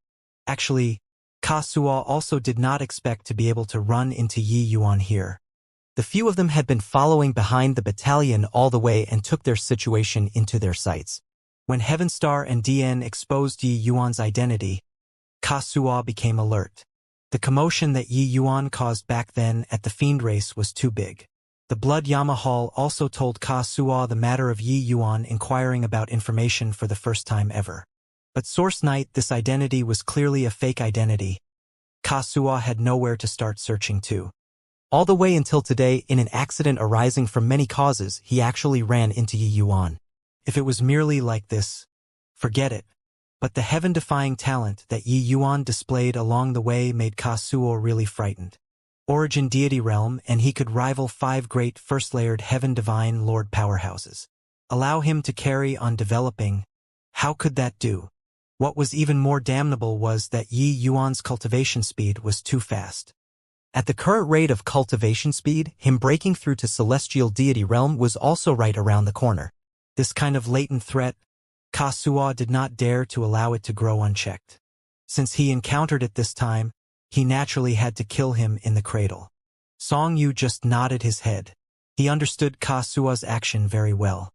A: Actually, Kasua also did not expect to be able to run into Yi Yuan here.
B: The few of them had been following behind the battalion all the way and took their situation into their sights.
A: When Heavenstar and DN exposed Yi Yuan's identity, Kasua became alert. The commotion that Yi Yuan caused back then at the Fiend race was too big. The Blood Yamahal also told Kasua the matter of Yi Yuan inquiring about information for the first time ever. But Source Knight, this identity was clearly a fake identity. Kasua had nowhere to start searching to.
B: All the way until today, in an accident arising from many causes, he actually ran into Yi Yuan.
A: If it was merely like this, forget it. But the heaven-defying talent that Yi Yuan displayed along the way made Kasua really frightened. Origin deity realm, and he could rival 5 great first-layered heaven divine lord powerhouses. Allow him to carry on developing. How could that do? What was even more damnable was that Yi Yuan's cultivation speed was too fast.
B: At the current rate of cultivation speed, him breaking through to celestial deity realm was also right around the corner.
A: This kind of latent threat, Kasua did not dare to allow it to grow unchecked. Since he encountered it this time, he naturally had to kill him in the cradle. Songyu just nodded his head. He understood Kasua's action very well.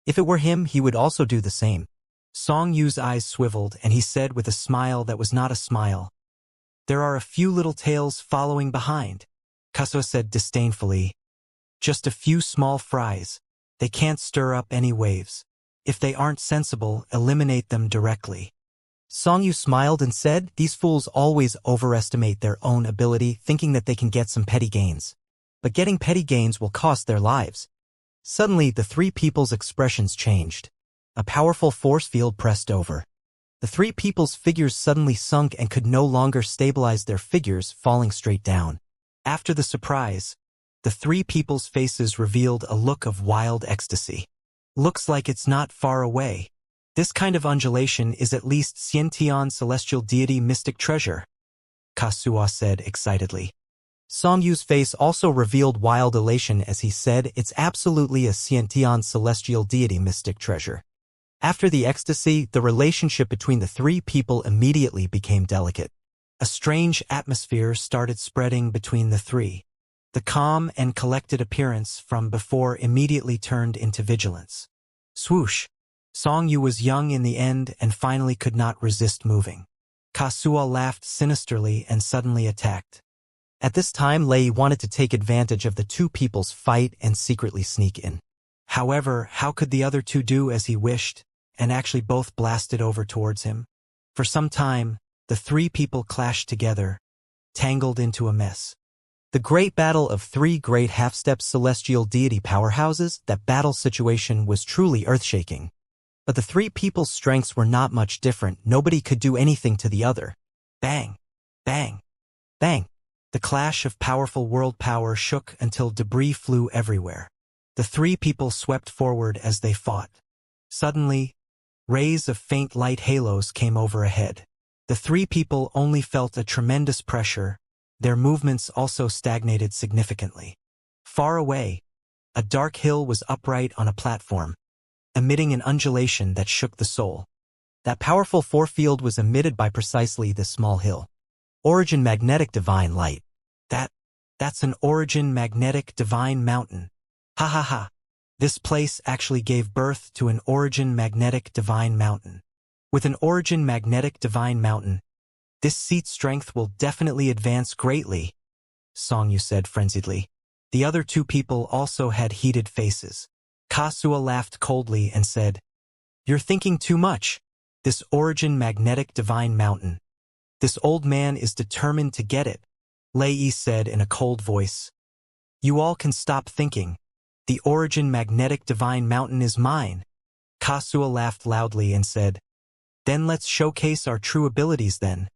B: If it were him, he would also do the same.
A: Songyu's eyes swiveled and he said with a smile that was not a smile, There are a few little tails following behind. Kasua said disdainfully. Just a few small fries. They can't stir up any waves. If they aren't sensible, eliminate them directly.
B: Songyu smiled and said, These fools always overestimate their own ability, thinking that they can get some petty gains. But getting petty gains will cost their lives. Suddenly, the 3 people's expressions changed. A powerful force field pressed over. The 3 people's figures suddenly sunk and could no longer stabilize their figures, falling straight down.
A: After the surprise, the 3 people's faces revealed a look of wild ecstasy. Looks like it's not far away. This kind of undulation is at least Xiantian's celestial deity mystic treasure, Kasua said excitedly.
B: Songyu's face also revealed wild elation as he said, It's absolutely a Xiantian celestial deity mystic treasure. After the ecstasy, the relationship between the 3 people immediately became delicate.
A: A strange atmosphere started spreading between the 3. The calm and collected appearance from before immediately turned into vigilance. Swoosh! Songyu was young in the end and finally could not resist moving. Kasua laughed sinisterly and suddenly attacked.
B: At this time, Lei wanted to take advantage of the 2 people's fight and secretly sneak in.
A: However, how could the other 2 do as he wished, and actually both blasted over towards him? For some time, the 3 people clashed together, tangled into a mess.
B: The great battle of three great half-step celestial deity powerhouses, that battle situation was truly earth-shaking. But the three people's strengths were not much different. Nobody could do anything to the other.
A: Bang! Bang! Bang! The clash of powerful world power shook until debris flew everywhere. The three people swept forward as they fought. Suddenly, rays of faint light halos came over ahead. The three people only felt a tremendous pressure. Their movements also stagnated significantly. Far away, a dark hill was upright on a platform, emitting an undulation that shook the soul. That powerful force field was emitted by precisely this small hill. Origin magnetic divine light. That's an origin magnetic divine mountain. Ha ha ha. This place actually gave birth to an origin magnetic divine mountain. With an origin magnetic divine mountain, this seat's strength will definitely advance greatly, Xianxia said frenziedly. The other two people also had heated faces. Kasua laughed coldly and said, "You're thinking too much. This origin magnetic divine mountain. This old man is determined to get it," Lei said in a cold voice. "You all can stop thinking. The origin magnetic divine mountain is mine." Kasua laughed loudly and said, "Then let's showcase our true abilities then."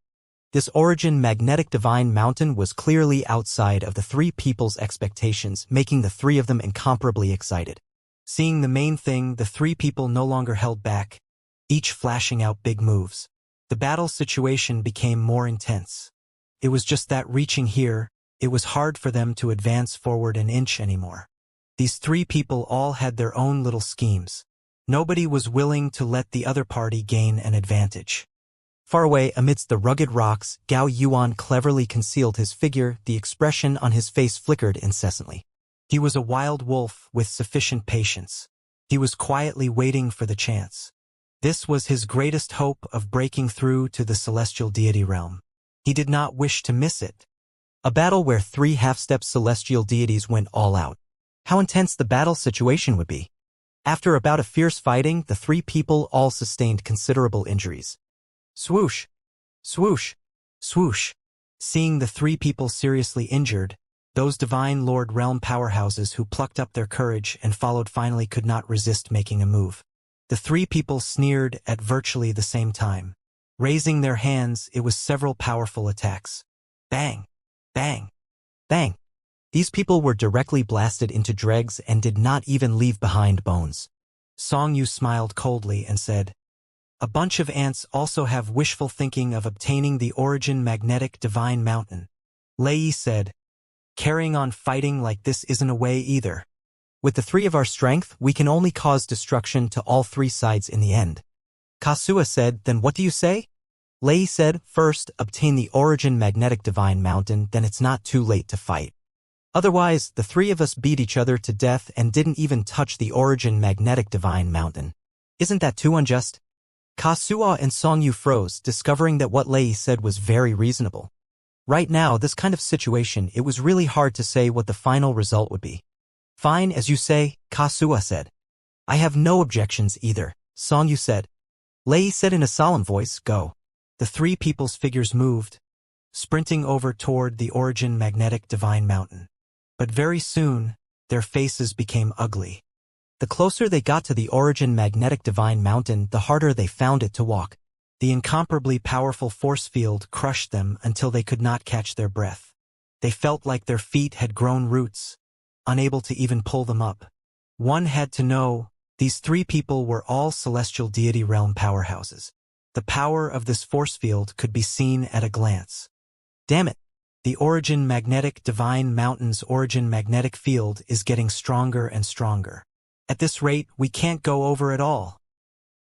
B: This origin magnetic divine mountain was clearly outside of the three people's expectations, making the three of them incomparably excited.
A: Seeing the main thing, the three people no longer held back, each flashing out big moves. The battle situation became more intense. It was just that reaching here, it was hard for them to advance forward an inch anymore. These three people all had their own little schemes. Nobody was willing to let the other party gain an advantage.
B: Far away, amidst the rugged rocks, Gao Yuan cleverly concealed his figure. The expression on his face flickered incessantly.
A: He was a wild wolf with sufficient patience. He was quietly waiting for the chance. This was his greatest hope of breaking through to the celestial deity realm. He did not wish to miss it.
B: A battle where three half-step celestial deities went all out. How intense the battle situation would be. After a bout of fierce fighting, the three people all sustained considerable injuries.
A: Swoosh! Swoosh! Swoosh! Seeing the three people seriously injured, those divine lord realm powerhouses who plucked up their courage and followed finally could not resist making a move. The three people sneered at virtually the same time. Raising their hands, it was several powerful attacks. Bang! Bang!
B: Bang! These people were directly blasted into dregs and did not even leave behind bones.
A: Xianxia smiled coldly and said, "A bunch of ants also have wishful thinking of obtaining the origin magnetic divine mountain." Lei said, "Carrying on fighting like this isn't a way either.
B: With the three of our strength, we can only cause destruction to all three sides in the end."
A: Kasua said, "Then what do you say?"
B: Lei said, "First, obtain the origin magnetic divine mountain, then it's not too late to fight. Otherwise, the three of us beat each other to death and didn't even touch the origin magnetic divine mountain. Isn't that too unjust?" Kasua and Xianxia froze, discovering that what Lei said was very reasonable. Right now, this kind of situation, it was really hard to say what the final result would be.
A: "Fine, as you say," Kasua said.
B: "I have no objections either," Xianxia said.
A: Lei said in a solemn voice, "Go." The three people's figures moved, sprinting over toward the origin magnetic divine mountain. But very soon, their faces became ugly.
B: The closer they got to the origin magnetic divine mountain, the harder they found it to walk.
A: The incomparably powerful force field crushed them until they could not catch their breath. They felt like their feet had grown roots, unable to even pull them up. One had to know, these three people were all celestial deity realm powerhouses. The power of this force field could be seen at a glance. Damn it! The origin magnetic divine mountain's origin magnetic field is getting stronger and stronger. At this rate, we can't go over at all,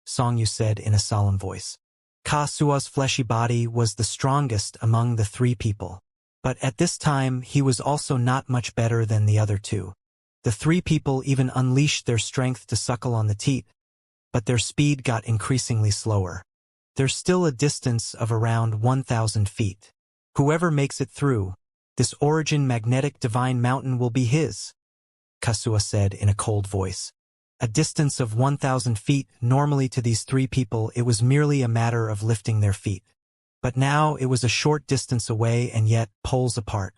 A: Xianxia said in a solemn voice. Kasua's fleshy body was the strongest among the three people. But at this time, he was also not much better than the other two. The three people even unleashed their strength to suckle on the teat, but their speed got increasingly slower. There's still a distance of around 1,000 feet. Whoever makes it through, this origin magnetic divine mountain will be his, Kasua said in a cold voice. A distance of 1,000 feet, normally to these three people it was merely a matter of lifting their feet. But now it was a short distance away and yet poles apart.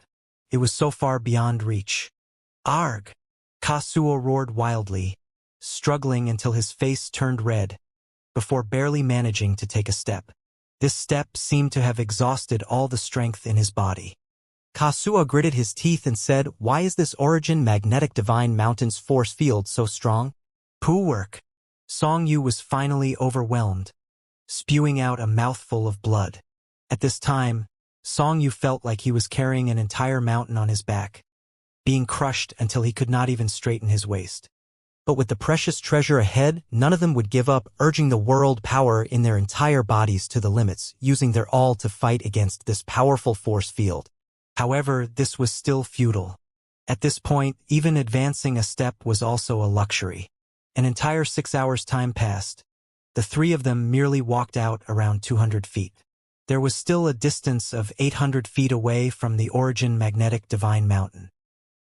A: It was so far beyond reach. Arg! Kasuo roared wildly, struggling until his face turned red, before barely managing to take a step. This step seemed to have exhausted all the strength in his body.
B: Kasuo gritted his teeth and said, "Why is this Origin Magnetic Divine Mountain's force field so strong?"
A: Poo work. Song Yu was finally overwhelmed, spewing out a mouthful of blood. At this time, Song Yu felt like he was carrying an entire mountain on his back, being crushed until he could not even straighten his waist.
B: But with the precious treasure ahead, none of them would give up, urging the world power in their entire bodies to the limits, using their all to fight against this powerful force field.
A: However, this was still futile. At this point, even advancing a step was also a luxury. An entire 6 hours' time passed. The three of them merely walked out around 200 feet. There was still a distance of 800 feet away from the Origin Magnetic Divine Mountain.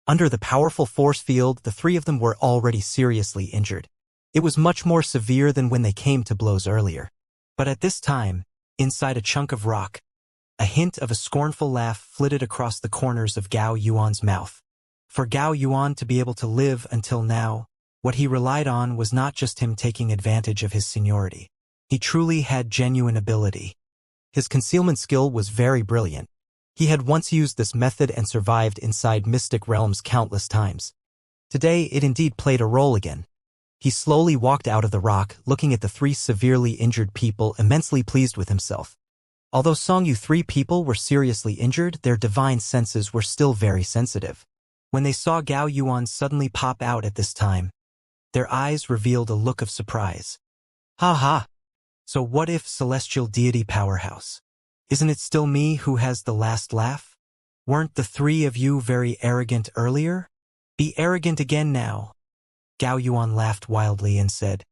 B: Under the powerful force field, the three of them were already seriously injured. It was much more severe than when they came to blows earlier.
A: But at this time, inside a chunk of rock, a hint of a scornful laugh flitted across the corners of Gao Yuan's mouth. For Gao Yuan to be able to live until now, what he relied on was not just him taking advantage of his seniority. He truly had genuine ability.
B: His concealment skill was very brilliant. He had once used this method and survived inside mystic realms countless times. Today, it indeed played a role again. He slowly walked out of the rock, looking at the three severely injured people, immensely pleased with himself. Although Song Yu 3 people were seriously injured, their divine senses were still very sensitive.
A: When they saw Gao Yuan suddenly pop out at this time, their eyes revealed a look of surprise.
B: Ha ha!
A: So what if Celestial Deity Powerhouse? Isn't it still me who has the last laugh? Weren't the three of you very arrogant earlier? Be arrogant again now. Gao Yuan laughed wildly and said,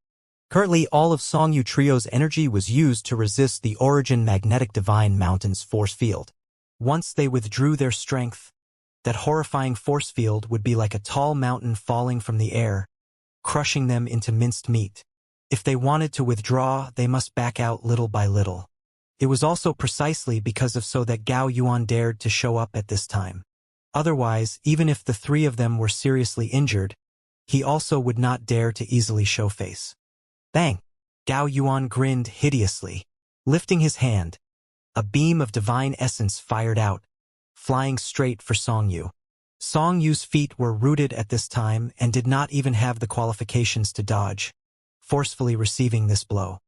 B: Currently, all of Song Yu Trio's energy was used to resist the Origin Magnetic Divine Mountain's force field.
A: Once they withdrew their strength, that horrifying force field would be like a tall mountain falling from the air, crushing them into minced meat. If they wanted to withdraw, they must back out little by little. It was also precisely because of so that Gao Yuan dared to show up at this time. Otherwise, even if the three of them were seriously injured, he also would not dare to easily show face.
B: Bang!
A: Gao Yuan grinned hideously. Lifting his hand, a beam of divine essence fired out, flying straight for Song Yu. Song Yu's feet were rooted at this time and did not even have the qualifications to dodge, forcefully receiving this blow.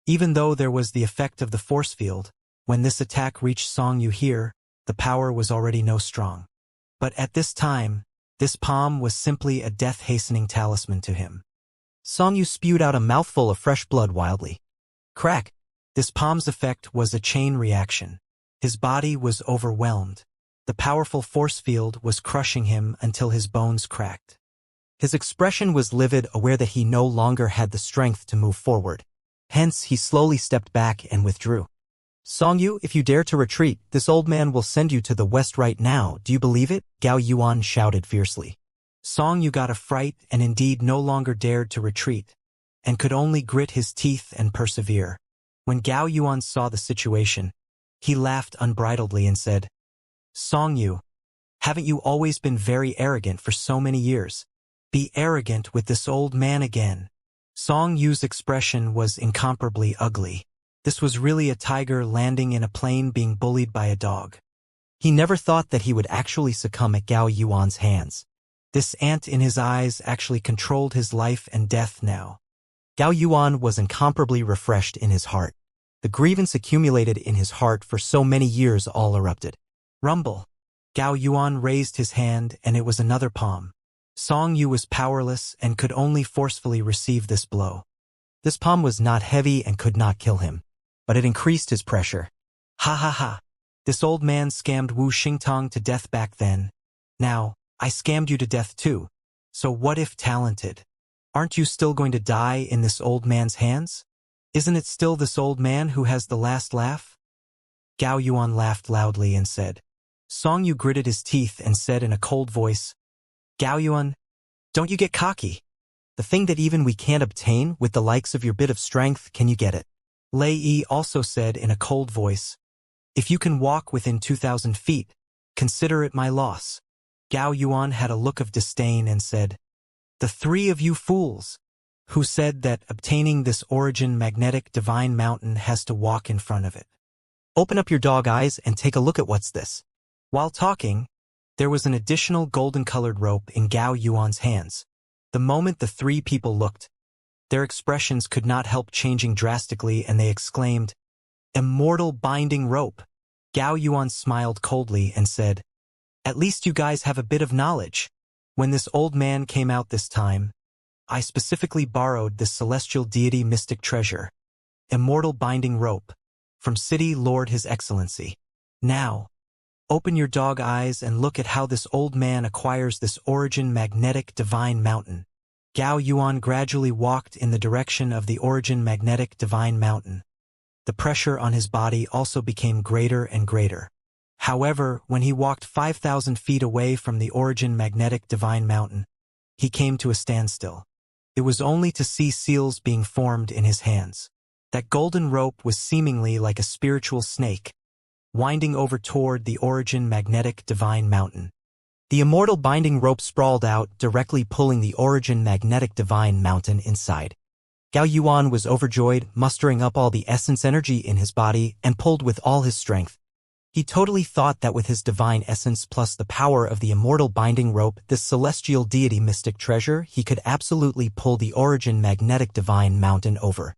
A: Even though there was the effect of the force field, when this attack reached Song Yu here, the power was already no strong. But at this time, this palm was simply a death-hastening talisman to him.
B: Song Yu spewed out a mouthful of fresh blood wildly.
A: Crack! This palm's effect was a chain reaction. His body was overwhelmed. The powerful force field was crushing him until his bones cracked.
B: His expression was livid, aware that he no longer had the strength to move forward. Hence, he slowly stepped back and withdrew. Song Yu, if you dare to retreat, this old man will send you to the west right now. Do you believe it? Gao Yuan shouted fiercely.
A: Song Yu got a fright and indeed no longer dared to retreat, and could only grit his teeth and persevere. When Gao Yuan saw the situation, he laughed unbridledly and said, Song Yu, haven't you always been very arrogant for so many years? Be arrogant with this old man again. Song Yu's expression was incomparably ugly. This was really a tiger landing in a plane being bullied by a dog.
B: He never thought that he would actually succumb at Gao Yuan's hands.
A: This ant in his eyes actually controlled his life and death now.
B: Gao Yuan was incomparably refreshed in his heart. The grievance accumulated in his heart for so many years all erupted.
A: Rumble. Gao Yuan raised his hand and it was another palm. Song Yu was powerless and could only forcefully receive this blow.
B: This palm was not heavy and could not kill him, but it increased his pressure.
A: Ha ha ha. This old man scammed Wu Xingtong to death back then. Now, I scammed you to death too. So what if talented? Aren't you still going to die in this old man's hands? Isn't it still this old man who has the last laugh? Gao Yuan laughed loudly and said. Song Yu gritted his teeth and said in a cold voice, Gao Yuan, don't you get cocky.
B: The thing that even we can't obtain with the likes of your bit of strength, can you get it?
A: Lei Yi also said in a cold voice, If you can walk within 2,000 feet, consider it my loss. Gao Yuan had a look of disdain and said, "The three of you fools, who said that obtaining this origin magnetic divine mountain has to walk in front of it. Open up your dog eyes and take a look at what's this." While talking, there was an additional golden-colored rope in Gao Yuan's hands. The moment the three people looked, their expressions could not help changing drastically, and they exclaimed, "Immortal binding rope." Gao Yuan smiled coldly and said, "At least you guys have a bit of knowledge. When this old man came out this time, I specifically borrowed this celestial deity mystic treasure, immortal binding rope, from City Lord His Excellency. Now, open your dog eyes and look at how this old man acquires this origin magnetic divine mountain." Gao Yuan gradually walked in the direction of the origin magnetic divine mountain. The pressure on his body also became greater and greater. However, when he walked 5,000 feet away from the origin magnetic divine mountain, he came to a standstill. It was only to see seals being formed in his hands. That golden rope was seemingly like a spiritual snake, winding over toward the origin magnetic divine mountain. The immortal binding rope sprawled out, directly pulling the origin magnetic divine mountain inside. Gao Yuan was overjoyed, mustering up all the essence energy in his body, and pulled with all his strength. He totally thought that with his divine essence plus the power of the immortal binding rope, this celestial deity mystic treasure, he could absolutely pull the origin magnetic divine mountain over.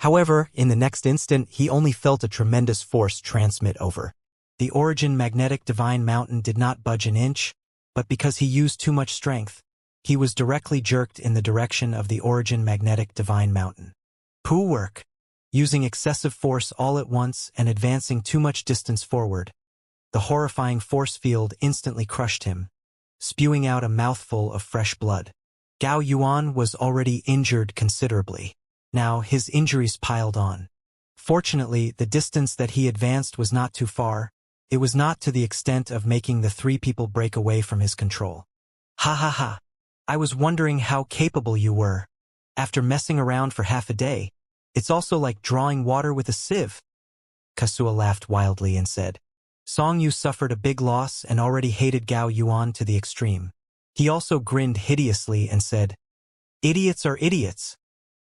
A: However, in the next instant, he only felt a tremendous force transmit over. The origin magnetic divine mountain did not budge an inch, but because he used too much strength, he was directly jerked in the direction of the origin magnetic divine mountain. Poo work. Using excessive force all at once and advancing too much distance forward, the horrifying force field instantly crushed him, spewing out a mouthful of fresh blood. Gao Yuan was already injured considerably. Now his injuries piled on. Fortunately, the distance that he advanced was not too far. It was not to the extent of making the three people break away from his control. "Ha ha ha. I was wondering how capable you were. After messing around for half a day, it's also like drawing water with a sieve." Kasua laughed wildly and said, Song Yu suffered a big loss and already hated Gao Yuan to the extreme. He also grinned hideously and said, "Idiots are idiots.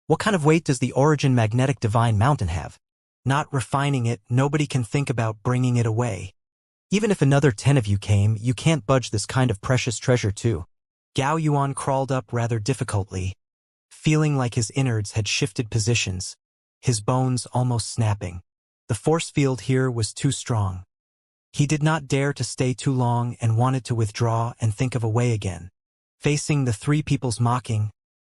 A: What kind of weight does the origin magnetic divine mountain have? Not refining it, nobody can think about bringing it away. Even if another 10 of you came, you can't budge this kind of precious treasure too." Gao Yuan crawled up rather difficultly, feeling like his innards had shifted positions, his bones almost snapping. The force field here was too strong. He did not dare to stay too long and wanted to withdraw and think of a way again. Facing the three people's mocking,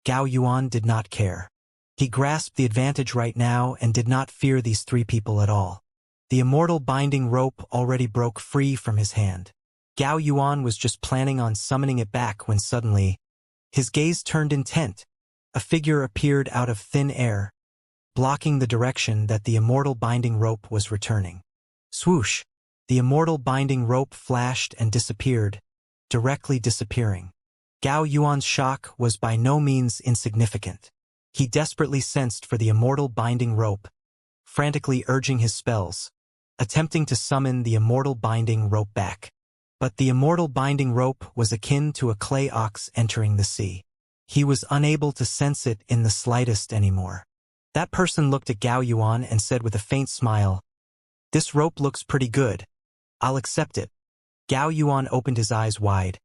A: Gao Yuan did not care. He grasped the advantage right now and did not fear these three people at all. The immortal binding rope already broke free from his hand. Gao Yuan was just planning on summoning it back when suddenly, his gaze turned intent. A figure appeared out of thin air, blocking the direction that the immortal binding rope was returning. Swoosh! The immortal binding rope flashed and disappeared, directly disappearing. Gao Yuan's shock was by no means insignificant. He desperately sensed for the immortal binding rope, frantically urging his spells, attempting to summon the immortal binding rope back. But the immortal binding rope was akin to a clay ox entering the sea. He was unable to sense it in the slightest anymore. That person looked at Gao Yuan and said with a faint smile, "This rope looks pretty good. I'll accept it." Gao Yuan opened his eyes wide,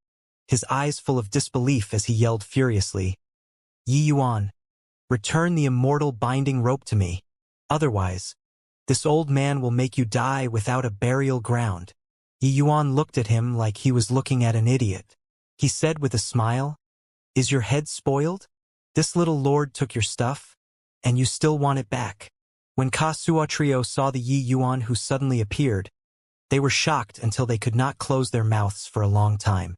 A: his eyes full of disbelief as he yelled furiously, "Yi Yuan, return the immortal binding rope to me. Otherwise, this old man will make you die without a burial ground." Yi Yuan looked at him like he was looking at an idiot. He said with a smile, "Is your head spoiled? This little lord took your stuff, and you still want it back." When Kasua Trio saw the Yi Yuan who suddenly appeared, they were shocked until they could not close their mouths for a long time.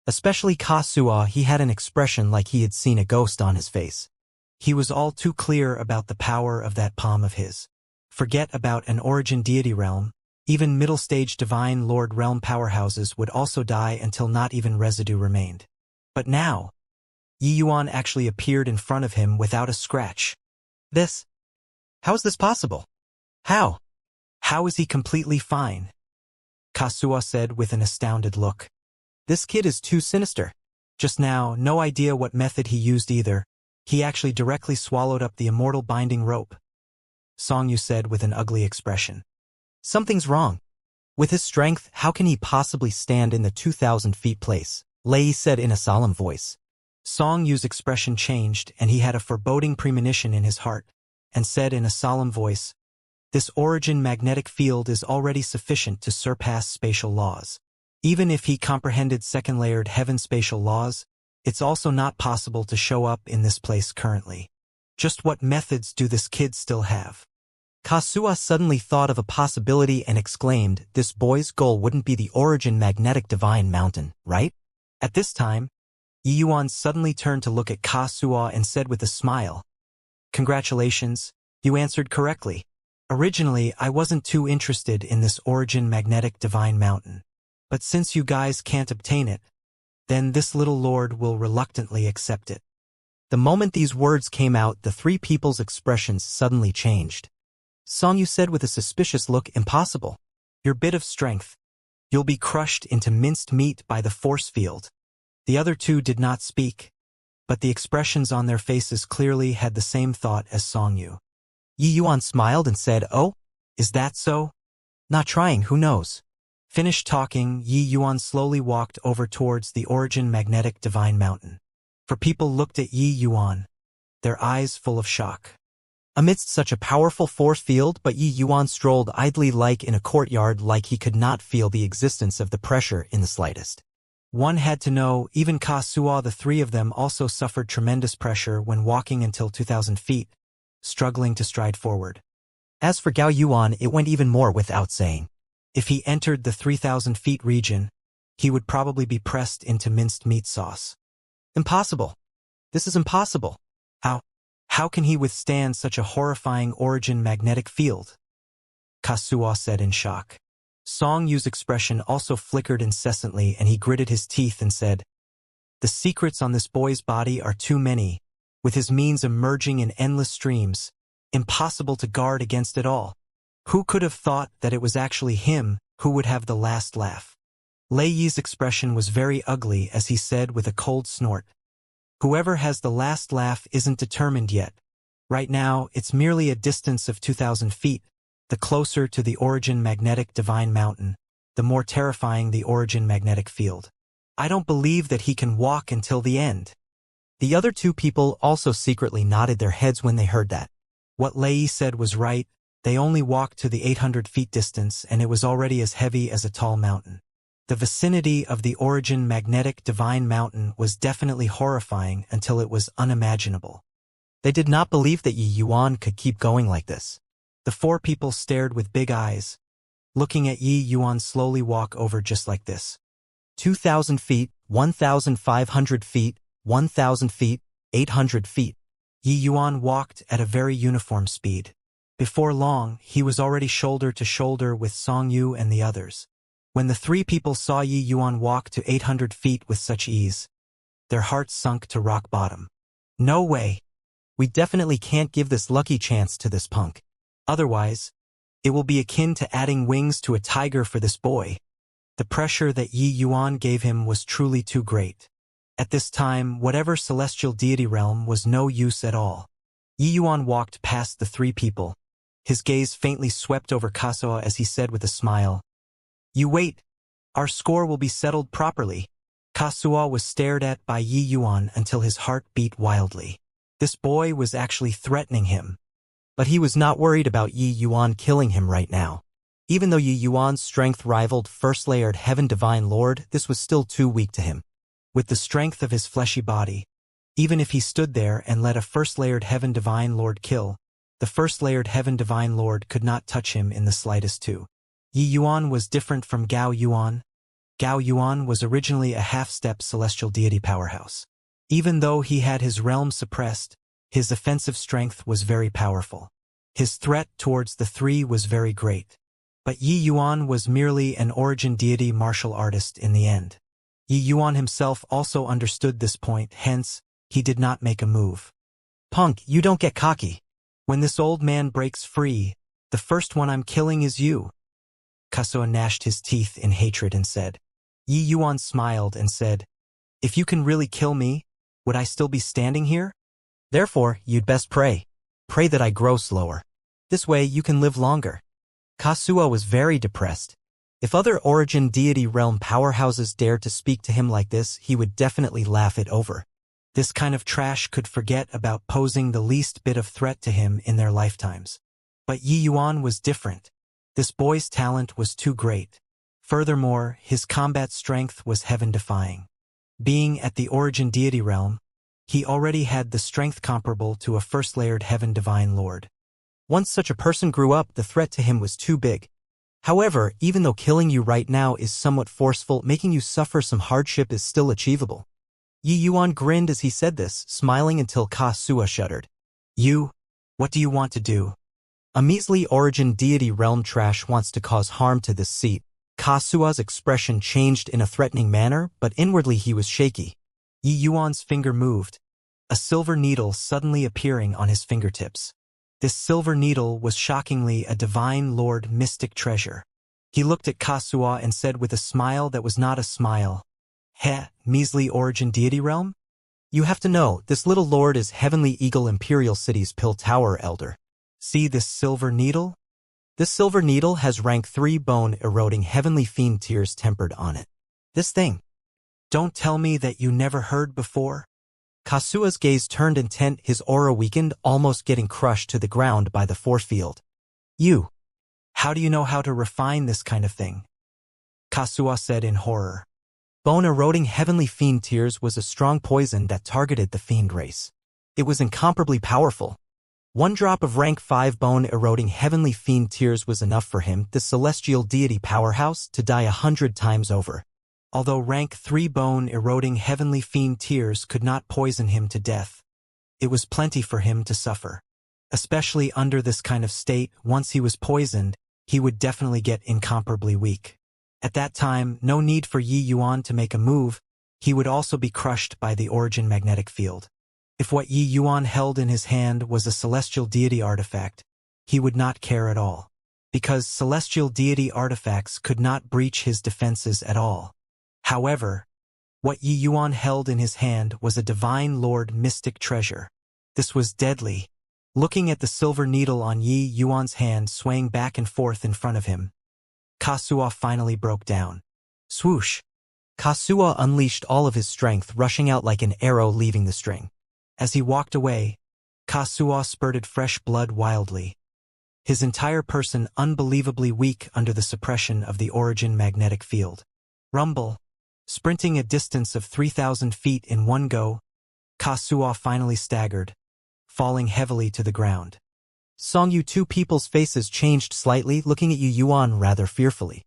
A: Especially Kasua, he had an expression like he had seen a ghost on his face. He was all too clear about the power of that palm of his. Forget about an origin deity realm, even middle-stage divine lord realm powerhouses would also die until not even residue remained. But now, Yi Yuan actually appeared in front of him without a scratch. How is this possible? How? How is he completely fine? Kasua said with an astounded look.
B: This kid is too sinister.
A: Just now, no idea what method he used either. He actually directly swallowed up the immortal binding rope. Songyu said with an ugly expression.
B: Something's wrong. With his strength, how can he possibly stand in the 2,000 feet place? Lei said in a solemn voice.
A: Songyu's expression changed and he had a foreboding premonition in his heart, and said in a solemn voice, "This origin magnetic field is already sufficient to surpass spatial laws. Even if he comprehended second-layered heaven spatial laws, it's also not possible to show up in this place currently. Just what methods do this kid still have?"
B: Kasua suddenly thought of a possibility and exclaimed, this boy's goal wouldn't be the origin magnetic divine mountain, right?
A: At this time, Yuan suddenly turned to look at Kasua and said with a smile, "Congratulations, you answered correctly. Originally, I wasn't too interested in this origin magnetic divine mountain. But since you guys can't obtain it, then this little lord will reluctantly accept it."
B: The moment these words came out, the three people's expressions suddenly changed. Songyu said with a suspicious look, "Impossible.
A: Your bit of strength. You'll be crushed into minced meat by the force field." The other two did not speak, but the expressions on their faces clearly had the same thought as Songyu.
B: Yuan smiled and said, "Oh,
A: "Is that so?"
B: Not trying, who knows?"
A: Finished talking, Yuan slowly walked over towards the origin magnetic divine mountain. For people looked at Yuan, their eyes full of shock.
B: Amidst such a powerful force field, but Yuan strolled idly like in a courtyard, like he could not feel the existence of the pressure in the slightest.
A: One had to know, even Kasua, the three of them also suffered tremendous pressure when walking until 2,000 feet, struggling to stride forward.
B: As for Gao Yuan, it went even more without saying.
A: If he entered the 3,000 feet region, he would probably be pressed into minced meat sauce.
B: Impossible. This is impossible.
A: How can he withstand such a horrifying origin magnetic field? Kasua said in shock. Songyu's expression also flickered incessantly and he gritted his teeth and said, "The secrets on this boy's body are too many, with his means emerging in endless streams, impossible to guard against it all. Who could have thought that it was actually him who would have the last laugh?" Lei Yi's expression was very ugly as he said with a cold snort, "Whoever has the last laugh isn't determined yet. Right now, it's merely a distance of 2,000 feet. The closer to the origin magnetic divine mountain, the more terrifying the origin magnetic field. I don't believe that he can walk until the end."
B: The other two people also secretly nodded their heads when they heard that.
A: What Lei said was right. They only walked to the 800 feet distance and it was already as heavy as a tall mountain. The vicinity of the origin magnetic divine mountain was definitely horrifying until it was unimaginable.
B: They did not believe that Yuan could keep going like this.
A: The four people stared with big eyes, looking at Yuan slowly walk over just like this.
B: 2,000 feet, 1,500 feet, 1,000 feet, 800 feet.
A: Yuan walked at a very uniform speed. Before long, he was already shoulder to shoulder with Songyu and the others. When the three people saw Yuan walk to 800 feet with such ease, their hearts sunk to rock bottom. "No way.
B: We definitely can't give this lucky chance to this punk.
A: Otherwise, it will be akin to adding wings to a tiger for this boy." The pressure that Yuan gave him was truly too great. At this time, whatever celestial deity realm was no use at all. Yuan walked past the three people. His gaze faintly swept over Kasua as he said with a smile, "You wait. Our score will be settled properly." Kasua was stared at by Yuan until his heart beat wildly. This boy was actually threatening him.
B: But he was not worried about Yuan killing him right now. Even though Yuan's strength rivaled first-layered Heaven Divine Lord, this was still too weak to him.
A: With the strength of his fleshy body, even if he stood there and let a first-layered Heaven Divine Lord kill, the first-layered Heaven Divine Lord could not touch him in the slightest too. Yuan was different from Gao Yuan. Gao Yuan was originally a half-step celestial deity powerhouse. Even though he had his realm suppressed, his offensive strength was very powerful. His threat towards the three was very great. But Yuan was merely an origin deity martial artist in the end. Yuan himself also understood this point, hence, he did not make a move.
B: "Punk, you don't get cocky.
A: When this old man breaks free, The first one I'm killing is you. Kasua gnashed his teeth in hatred and said. Yi Yuan smiled and said, if you can really kill me, would I still be standing here?
B: Therefore, you'd best pray. Pray that I grow slower. This way you can live longer. Kasua was very depressed. If other origin deity realm powerhouses dared to speak to him like this, he would definitely laugh it over.
A: This kind of trash could forget about posing the least bit of threat to him in their lifetimes. But Yi Yuan was different. This boy's talent was too great. Furthermore, his combat strength was heaven-defying. Being at the origin deity realm, he already had the strength comparable to a first-layered heaven divine lord.
B: Once such a person grew up, the threat to him was too big. However, even though killing you right now is somewhat forceful, making you suffer some hardship is still achievable. Yi Yuan grinned as he said this, smiling until Kasua shuddered.
A: You? What do you want to do?
B: A measly origin deity realm trash wants to cause harm to this seat. Kasua's expression changed in a threatening manner, but inwardly he was shaky.
A: Yi Yuan's finger moved, a silver needle suddenly appearing on his fingertips. This silver needle was shockingly a divine lord mystic treasure. He looked at Kasua and said with a smile that was not a smile, Heh, measly origin deity realm?
B: You have to know, this little lord is Heavenly Eagle Imperial City's Pill Tower Elder.
A: See this silver needle?
B: This silver needle has rank 3 bone-eroding heavenly fiend tears tempered on it. This thing.
A: Don't tell me that you never heard before.
B: Kasua's gaze turned intent, his aura weakened, almost getting crushed to the ground by the force field. You.
A: How do you know how to refine this kind of thing? Kasua said in horror.
B: Bone-eroding heavenly fiend tears was a strong poison that targeted the fiend race. It was incomparably powerful. 1 drop of rank 5 bone-eroding heavenly fiend tears was enough for him, the celestial deity powerhouse, to die 100 times over.
A: Although rank 3 bone-eroding heavenly fiend tears could not poison him to death, it was plenty for him to suffer. Especially under this kind of state, once he was poisoned, he would definitely get incomparably weak. At that time, no need for Yi Yuan to make a move, he would also be crushed by the origin magnetic field. If what Yi Yuan held in his hand was a celestial deity artifact, he would not care at all. Because celestial deity artifacts could not breach his defenses at all. However, what Yi Yuan held in his hand was a divine lord mystic treasure. This was deadly. Looking at the silver needle on Yi Yuan's hand swaying back and forth in front of him, Kasua finally broke down. Swoosh!
B: Kasua unleashed all of his strength, rushing out like an arrow leaving the string.
A: As he walked away, Kasua spurted fresh blood wildly. His entire person unbelievably weak under the suppression of the origin magnetic field. Rumble! Sprinting a distance of 3,000 feet in one go, Kasua finally staggered, falling heavily to the ground.
B: Songyu, 2 people's faces changed slightly, looking at Yi Yuan rather fearfully.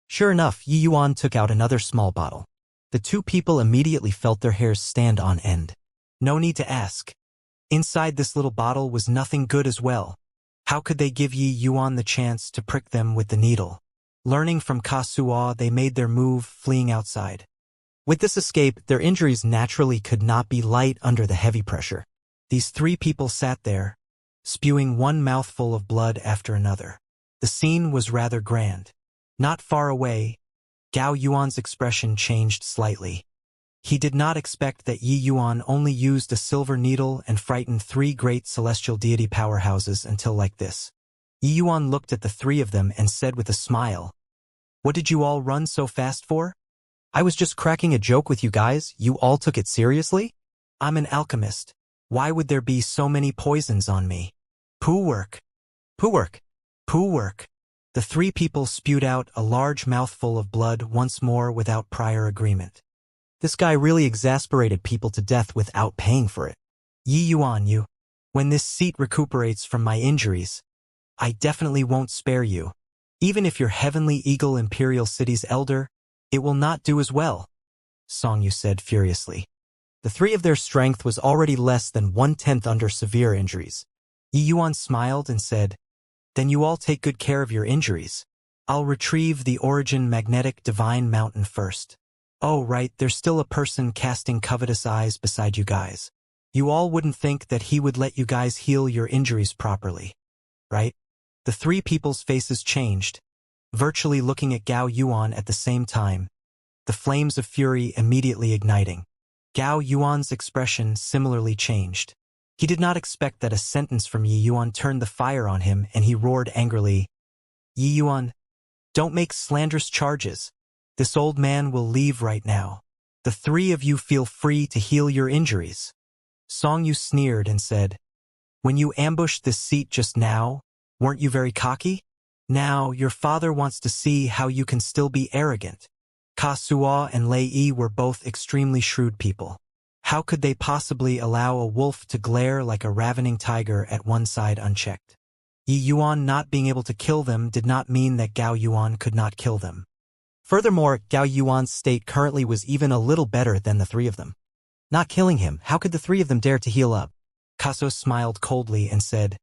B: Sure enough, Yi Yuan took out another small bottle. The 2 people immediately felt their hairs stand on end.
A: No need to ask. Inside this little bottle was nothing good as well. How could they give Yi Yuan the chance to prick them with the needle? Learning from Kasua, they made their move, fleeing outside.
B: With this escape, their injuries naturally could not be light under the heavy pressure.
A: These 3 people sat there, spewing one mouthful of blood after another. The scene was rather grand. Not far away, Gao Yuan's expression changed slightly. He did not expect that Yi Yuan only used a silver needle and frightened 3 great celestial deity powerhouses until like this. Yi Yuan looked at the 3 of them and said with a smile, "What did you all run so fast for?"
B: "I was just cracking a joke with you guys. You all took it seriously?"
A: "I'm an alchemist. Why would there be so many poisons on me?" "Poo work.
B: Poo work.
A: Poo work." The 3 people spewed out a large mouthful of blood once more without prior agreement.
B: This guy really exasperated people to death without paying for it.
A: "Yi Yuan, when this seat recuperates from my injuries, I definitely won't spare you. Even if you're Heavenly Eagle Imperial City's elder, it will not do as well," Songyu said furiously.
B: The 3 of their strength was already less than 1/10 under severe injuries.
A: Yi Yuan smiled and said, "Then you all take good care of your injuries. I'll retrieve the origin magnetic divine mountain first. Oh right, there's still a person casting covetous eyes beside you guys. You all wouldn't think that he would let you guys heal your injuries properly, right? The three people's faces changed, virtually looking at Gao Yuan at the same time, the flames of fury immediately igniting. Gao Yuan's expression similarly changed. He did not expect that a sentence from Yi Yuan turned the fire on him, and he roared angrily, "Yi Yuan, don't make slanderous charges. This old man will leave right now. The three of you feel free to heal your injuries." Song Yu sneered and said, "When you ambushed this seat just now, weren't you very cocky? Now your father wants to see how you can still be arrogant." Ka Suo and Lei Yi were both extremely shrewd people. How could they possibly allow a wolf to glare like a ravening tiger at one side unchecked? Yi Yuan not being able to kill them did not mean that Gao Yuan could not kill them.
B: Furthermore, Gao Yuan's state currently was even a little better than the three of them. Not killing him, how could the three of them dare to heal up?
A: Kaso smiled coldly and said,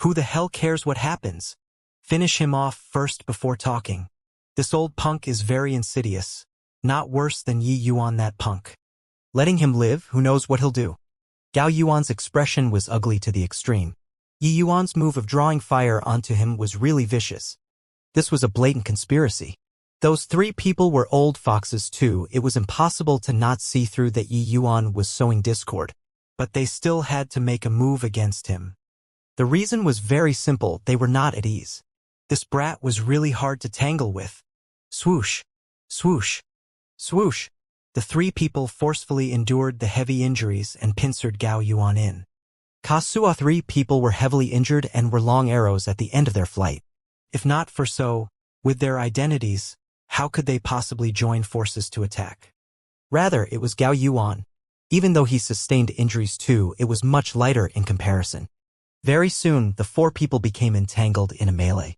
A: "Who the hell cares what happens? Finish him off first before talking. This old punk is very insidious, not worse than Yi Yuan that punk."
B: Letting him live, who knows what he'll do? Gao Yuan's expression was ugly to the extreme. Yi Yuan's move of drawing fire onto him was really vicious. This was a blatant conspiracy. Those three people were old foxes too. It was impossible to not see through that Yi Yuan was sowing discord.
A: But they still had to make a move against him.
B: The reason was very simple, they were not at ease.
A: This brat was really hard to tangle with. Swoosh, swoosh, swoosh. The three people forcefully endured the heavy injuries and pincered Gao Yuan in.
B: Ka Suo three people were heavily injured and were long arrows at the end of their flight.
A: If not for so, with their identities, how could they possibly join forces to attack?
B: Rather, it was Gao Yuan. Even though he sustained injuries too, it was much lighter in comparison. Very soon, the four people became entangled in a melee.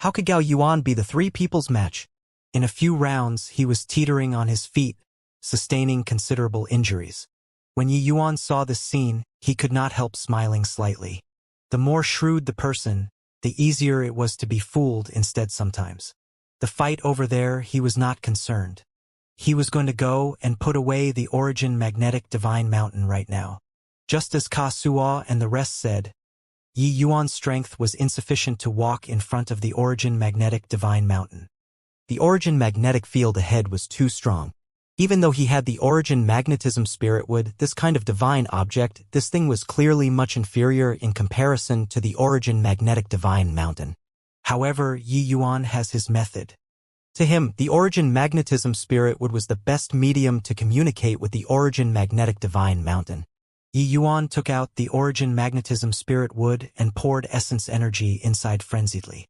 B: How could Gao Yuan be the three people's match?
A: In a few rounds, he was teetering on his feet, sustaining considerable injuries. When Yi Yuan saw this scene, he could not help smiling slightly. The more shrewd the person, the easier it was to be fooled instead sometimes. The fight over there, he was not concerned. He was going to go and put away the Origin Magnetic Divine Mountain right now. Just as Ka Suo and the rest said, Yi Yuan's strength was insufficient to walk in front of the Origin Magnetic Divine Mountain.
B: The Origin magnetic field ahead was too strong. Even though he had the Origin magnetism spirit wood, this kind of divine object, this thing was clearly much inferior in comparison to the Origin magnetic divine mountain.
A: However, Yi Yuan has his method.
B: To him, the Origin magnetism spirit wood was the best medium to communicate with the Origin magnetic divine mountain.
A: Yi Yuan took out the Origin magnetism spirit wood and poured essence energy inside frenziedly.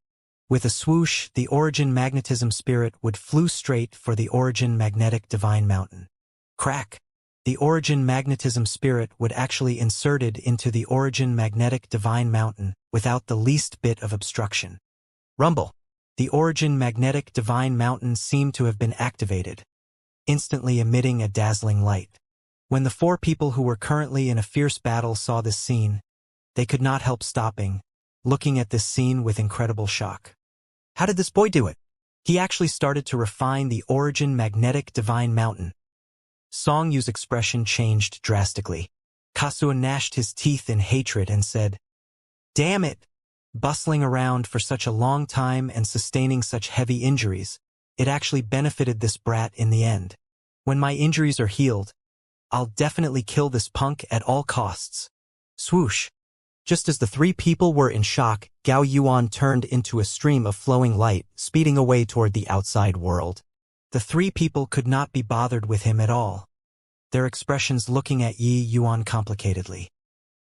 A: With a swoosh, the Origin magnetism spirit would flew straight for the Origin magnetic divine mountain. Crack! The Origin magnetism spirit would actually inserted into the Origin magnetic divine mountain without the least bit of obstruction.
B: Rumble!
A: The Origin magnetic divine mountain seemed to have been activated, instantly emitting a dazzling light. When the four people who were currently in a fierce battle saw this scene, they could not help stopping, looking at this scene with incredible shock.
B: How did this boy do it?
A: He actually started to refine the Origin magnetic divine mountain. Song Yu's expression changed drastically. Kasuo gnashed his teeth in hatred and said, "Damn it! Bustling around for such a long time and sustaining such heavy injuries, it actually benefited this brat in the end. When my injuries are healed, I'll definitely kill this punk at all costs." Swoosh!
B: Just as the three people were in shock, Gao Yuan turned into a stream of flowing light, speeding away toward the outside world.
A: The three people could not be bothered with him at all, their expressions looking at Yi Yuan complicatedly.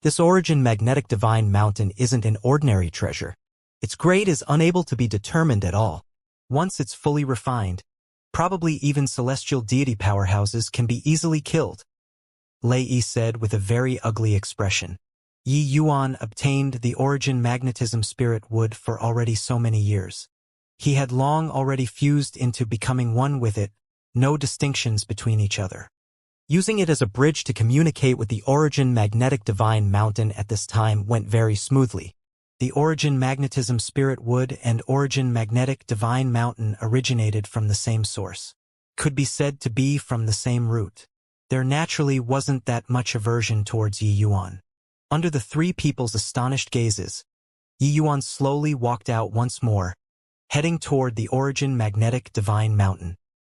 B: This Origin magnetic divine mountain isn't an ordinary treasure. Its grade is unable to be determined at all.
A: Once it's fully refined, probably even celestial deity powerhouses can be easily killed, Lei Yi said with a very ugly expression. Yi Yuan obtained the Origin magnetism spirit wood for already so many years. He had long already fused into becoming one with it, no distinctions between each other.
B: Using it as a bridge to communicate with the Origin magnetic divine mountain at this time went very smoothly.
A: The Origin magnetism spirit wood and Origin magnetic divine mountain originated from the same source. Could be said to be from the same root. There naturally wasn't that much aversion towards Yi Yuan. Under the three people's astonished gazes, Yi Yuan slowly walked out once more, heading toward the origin magnetic divine mountain.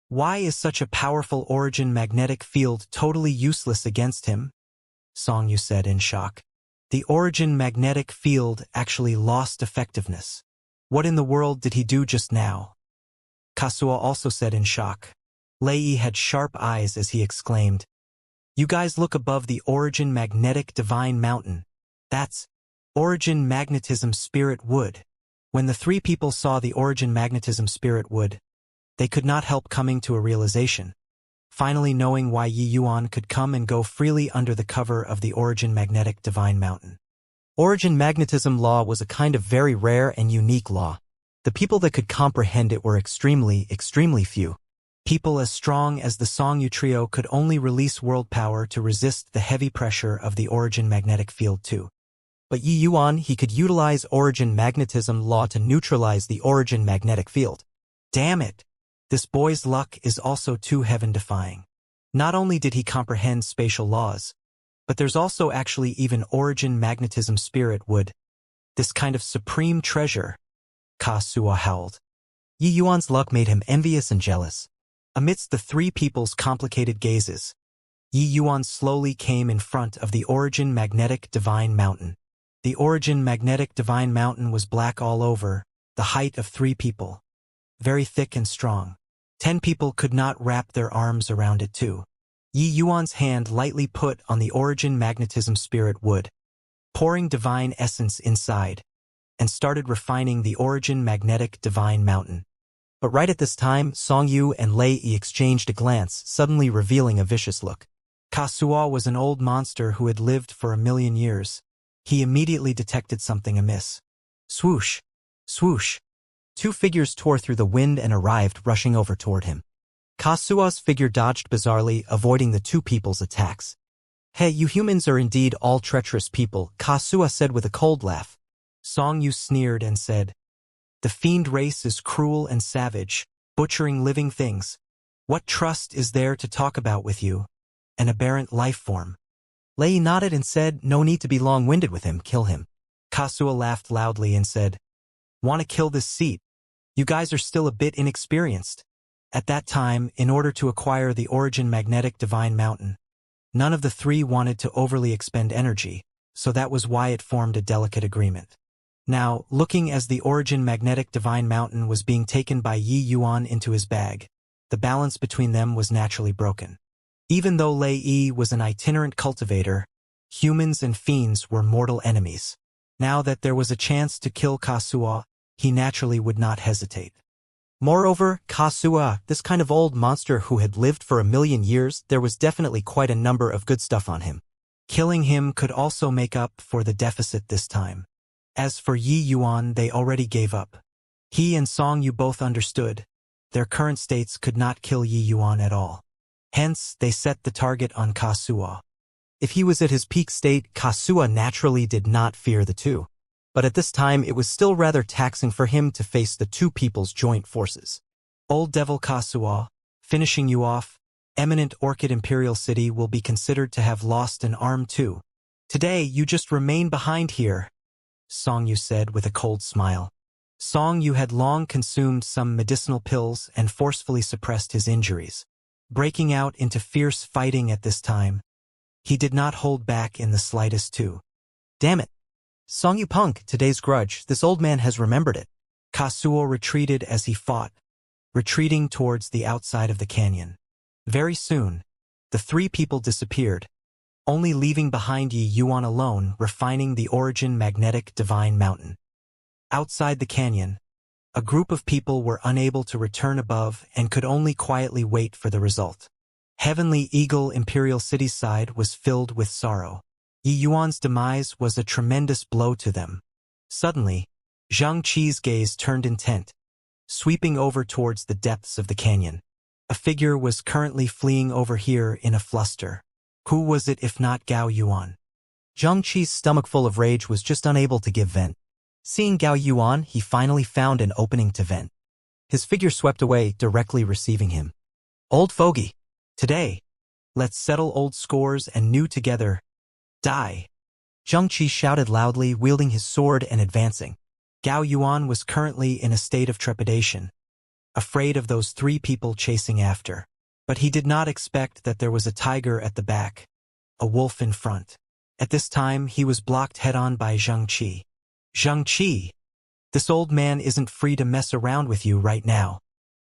A: Why is such a powerful origin magnetic field totally useless against him? Song Yu said in shock. The origin magnetic field actually lost effectiveness. What in the world did he do just now? Kasuo also said in shock. Lei had sharp eyes as he exclaimed, "You guys look above the origin magnetic divine mountain. That's origin magnetism spirit wood." When the three people saw the origin magnetism spirit wood, they could not help coming to a realization, finally knowing why Yi Yuan could come and go freely under the cover of the origin magnetic divine mountain. Origin magnetism law was a kind of very rare and unique law. The people that could comprehend it were extremely few. People as strong as the Song Yu trio could only release world power to resist the heavy pressure of the origin magnetic field too. But Yi Yuan, he could utilize origin magnetism law to neutralize the origin magnetic field. Damn it! This boy's luck is also too heaven-defying. Not only did he comprehend spatial laws, but there's also actually even origin magnetism spirit wood. This kind of supreme treasure. Kasuo howled. Yi Yuan's luck made him envious and jealous. Amidst the three people's complicated gazes, Yi Yuan slowly came in front of the origin magnetic divine mountain. The origin magnetic divine mountain was black all over, the height of 3 people. Very thick and strong. 10 people could not wrap their arms around it too. Yi Yuan's hand lightly put on the origin magnetism spirit wood, pouring divine essence inside, and started refining the origin magnetic divine mountain. But right at this time, Song Yu and Lei exchanged a glance, suddenly revealing a vicious look. Kasuo was an old monster who had lived for 1,000,000 years. He immediately detected something amiss. Swoosh! Swoosh! 2 figures tore through the wind and arrived, rushing over toward him. Kasuo's figure dodged bizarrely, avoiding the 2 people's attacks. "Hey, you humans are indeed all treacherous people," Kasuo said with a cold laugh. Song Yu sneered and said, "The fiend race is cruel and savage, butchering living things. What trust is there to talk about with you? An aberrant life form." Lei nodded and said, "No need to be long-winded with him, kill him." Kasuo laughed loudly and said, "Want to kill this seat? You guys are still a bit inexperienced." At that time, in order to acquire the origin magnetic divine mountain, none of the 3 wanted to overly expend energy, so that was why it formed a delicate agreement. Now, looking as the origin magnetic divine mountain was being taken by Yi Yuan into his bag, the balance between them was naturally broken. Even though Lei was an itinerant cultivator, humans and fiends were mortal enemies. Now that there was a chance to kill Kasuo, he naturally would not hesitate. Moreover, Kasuo, this kind of old monster who had lived for 1,000,000 years, there was definitely quite a number of good stuff on him. Killing him could also make up for the deficit this time. As for Yi Yuan, they already gave up. He and Song Yu both understood. Their current states could not kill Yi Yuan at all. Hence, they set the target on Kasuo. If he was at his peak state, Kasuo naturally did not fear the 2. But at this time, it was still rather taxing for him to face the 2 people's joint forces. Old Devil Kasuo, finishing you off, eminent Orchid Imperial City will be considered to have lost an arm too. Today, you just remain behind here, Song Yu said with a cold smile. Song Yu had long consumed some medicinal pills and forcefully suppressed his injuries. Breaking out into fierce fighting at this time, he did not hold back in the slightest too. "Damn it! Song Yu punk, today's grudge, this old man has remembered it." Kasuo retreated as he fought, retreating towards the outside of the canyon. Very soon, the 3 people disappeared, only leaving behind Yi Yuan alone, refining the origin magnetic divine mountain. Outside the canyon, a group of people were unable to return above and could only quietly wait for the result. Heavenly Eagle Imperial City side was filled with sorrow. Yi Yuan's demise was a tremendous blow to them. Suddenly, Xianxia's gaze turned intent, sweeping over towards the depths of the canyon. A figure was currently fleeing over here in a fluster. Who was it if not Gao Yuan? Xianxia's stomach full of rage was just unable to give vent. Seeing Gao Yuan, he finally found an opening to vent. His figure swept away, directly receiving him. "Old fogey, today, let's settle old scores and new together. Die."
B: Xianxia shouted loudly, wielding his sword and advancing.
A: Gao Yuan was currently in a state of trepidation, afraid of those three people chasing after. But he did not expect that there was a tiger at the back, a wolf in front. At this time, he was blocked head-on by Xianxia. Xianxia! This old man isn't free to mess around with you right now.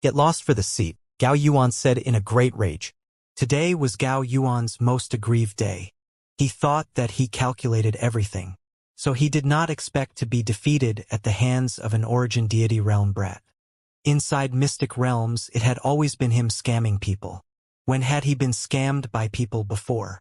B: Get lost for the seat, Gao Yuan said in a great rage.
A: Today was Gao Yuan's most aggrieved day. He thought that he calculated everything, so he did not expect to be defeated at the hands of an origin deity realm brat. Inside mystic realms, it had always been him scamming people. When had he been scammed by people before?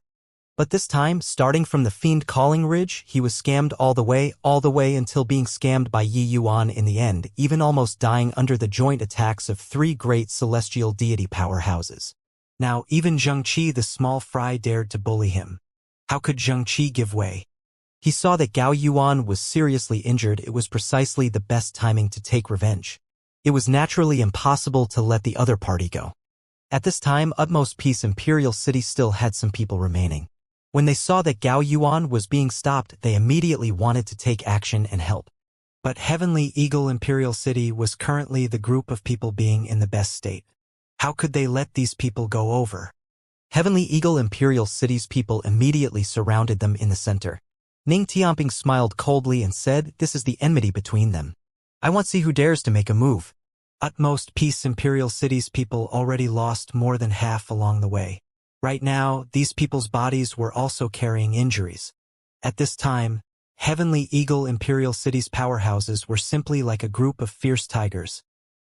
B: But this time, starting from the Fiend Calling Ridge, he was scammed all the way until being scammed by Yi Yuan in the end, even almost dying under the joint attacks of three great celestial deity powerhouses.
A: Now, even Xianxia the small fry dared to bully him. How could Xianxia give way?
B: He saw that Gao Yuan was seriously injured. It was precisely the best timing to take revenge. It was naturally impossible to let the other party go. At this time, Utmost Peace Imperial City still had some people remaining. When they saw that Gao Yuan was being stopped, they immediately wanted to take action and help.
A: But Heavenly Eagle Imperial City was currently the group of people being in the best state. How could they let these people go over?
B: Heavenly Eagle Imperial City's people immediately surrounded them in the center. Ning Tianping smiled coldly and said, "This is the enmity between them. I want to see who dares to make a move."
A: Utmost Peace Imperial City's people already lost more than half along the way. Right now, these people's bodies were also carrying injuries. At this time, Heavenly Eagle Imperial City's powerhouses were simply like a group of fierce tigers,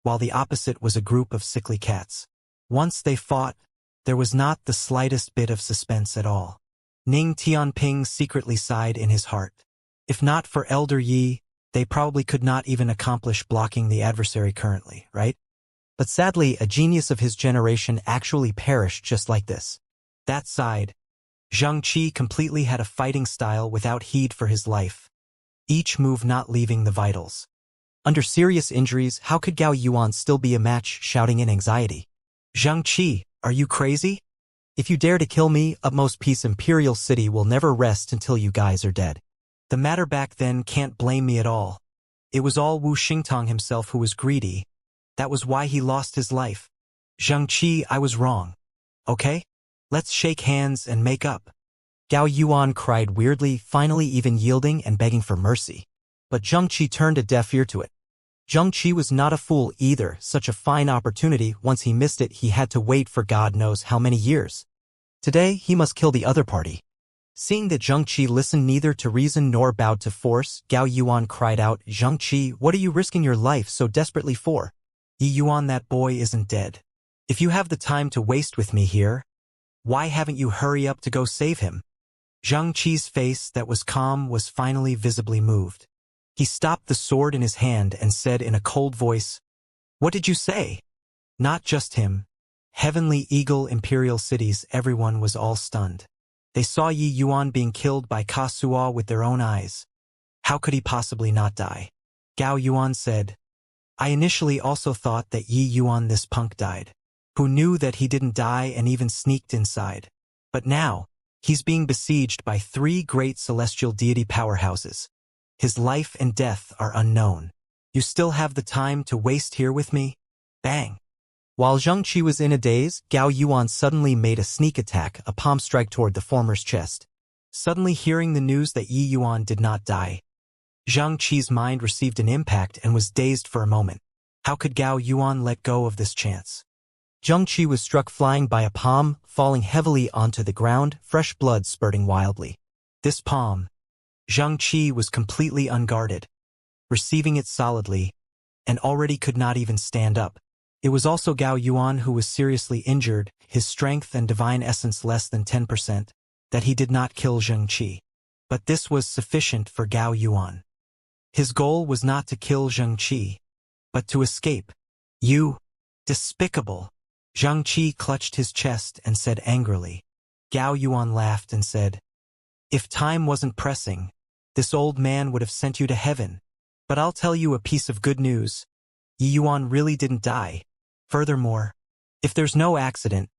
A: while the opposite was a group of sickly cats. Once they fought, there was not the slightest bit of suspense at all. Ning Tianping secretly sighed in his heart. If not for Elder Yi, they probably could not even accomplish blocking the adversary currently, right?
B: But sadly, a genius of his generation actually perished just like this.
A: That side, Xianxia completely had a fighting style without heed for his life, each move not leaving the vitals.
B: Under serious injuries, how could Gao Yuan still be a match, shouting in anxiety?
A: "Xianxia, are you crazy?
B: If you dare to kill me, Utmost Peace Imperial City will never rest until you guys are dead."
A: The matter back then can't blame me at all. It was all Wu Xingtong himself who was greedy. That was why he lost his life. Xianxia, I was wrong. Okay? Let's shake hands and make up.
B: Gao Yuan cried weirdly, finally even yielding and begging for mercy. But Xianxia turned a deaf ear to it. Xianxia was not a fool either. Such a fine opportunity, once he missed it, he had to wait for God knows how many years. Today, he must kill the other party. Seeing that Xianxia listened neither to reason nor bowed to force, Gao Yuan cried out, "Xianxia, what are you risking your life so desperately for?"
A: Yi Yuan, that boy isn't dead. If you have the time to waste with me here, why haven't you hurry up to go save him? Xianxia's face that was calm was finally visibly moved. He stopped the sword in his hand and said in a cold voice, "What did you say?" Not just him. Heavenly Eagle Imperial Cities, everyone was all stunned. They saw Yi Yuan being killed by Kasuo with their own eyes. How could he possibly not die? Gao Yuan said, "I initially also thought that Yi Yuan, this punk, died. Who knew that he didn't die and even sneaked inside? But now, he's being besieged by three great celestial deity powerhouses. His life and death are unknown. You still have the time to waste here with me?" Bang!
B: While Xianxia was in a daze, Gao Yuan suddenly made a sneak attack, a palm strike toward the former's chest.
A: Suddenly hearing the news that Yi Yuan did not die, Xianxia's mind received an impact and was dazed for a moment. How could Gao Yuan let go of this chance?
B: Xianxia was struck flying by a palm, falling heavily onto the ground, fresh blood spurting wildly.
A: This palm, Xianxia was completely unguarded, receiving it solidly, and already could not even stand up. It was also Gao Yuan who was seriously injured, his strength and divine essence less than 10%, that he did not kill Xianxia. But this was sufficient for Gao Yuan. His goal was not to kill Xianxia, but to escape. "You, despicable!" Xianxia clutched his chest and said angrily. Gao Yuan laughed and said, "If time wasn't pressing, this old man would have sent you to heaven. But I'll tell you a piece of good news. Yi Yuan really didn't die. Furthermore, if there's no accident,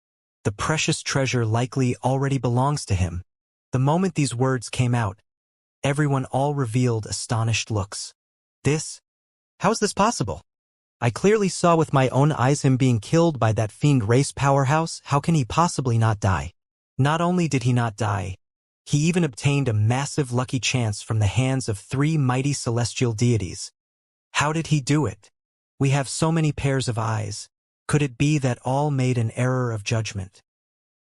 A: the precious treasure likely already belongs to him." The moment these words came out, Everyone all revealed astonished looks.
B: This? How is this possible? I clearly saw with my own eyes him being killed by that fiend race powerhouse. How can he possibly not die?
A: Not only did he not die, he even obtained a massive lucky chance from the hands of 3 mighty celestial deities. How did he do it? We have so many pairs of eyes. Could it be that all made an error of judgment?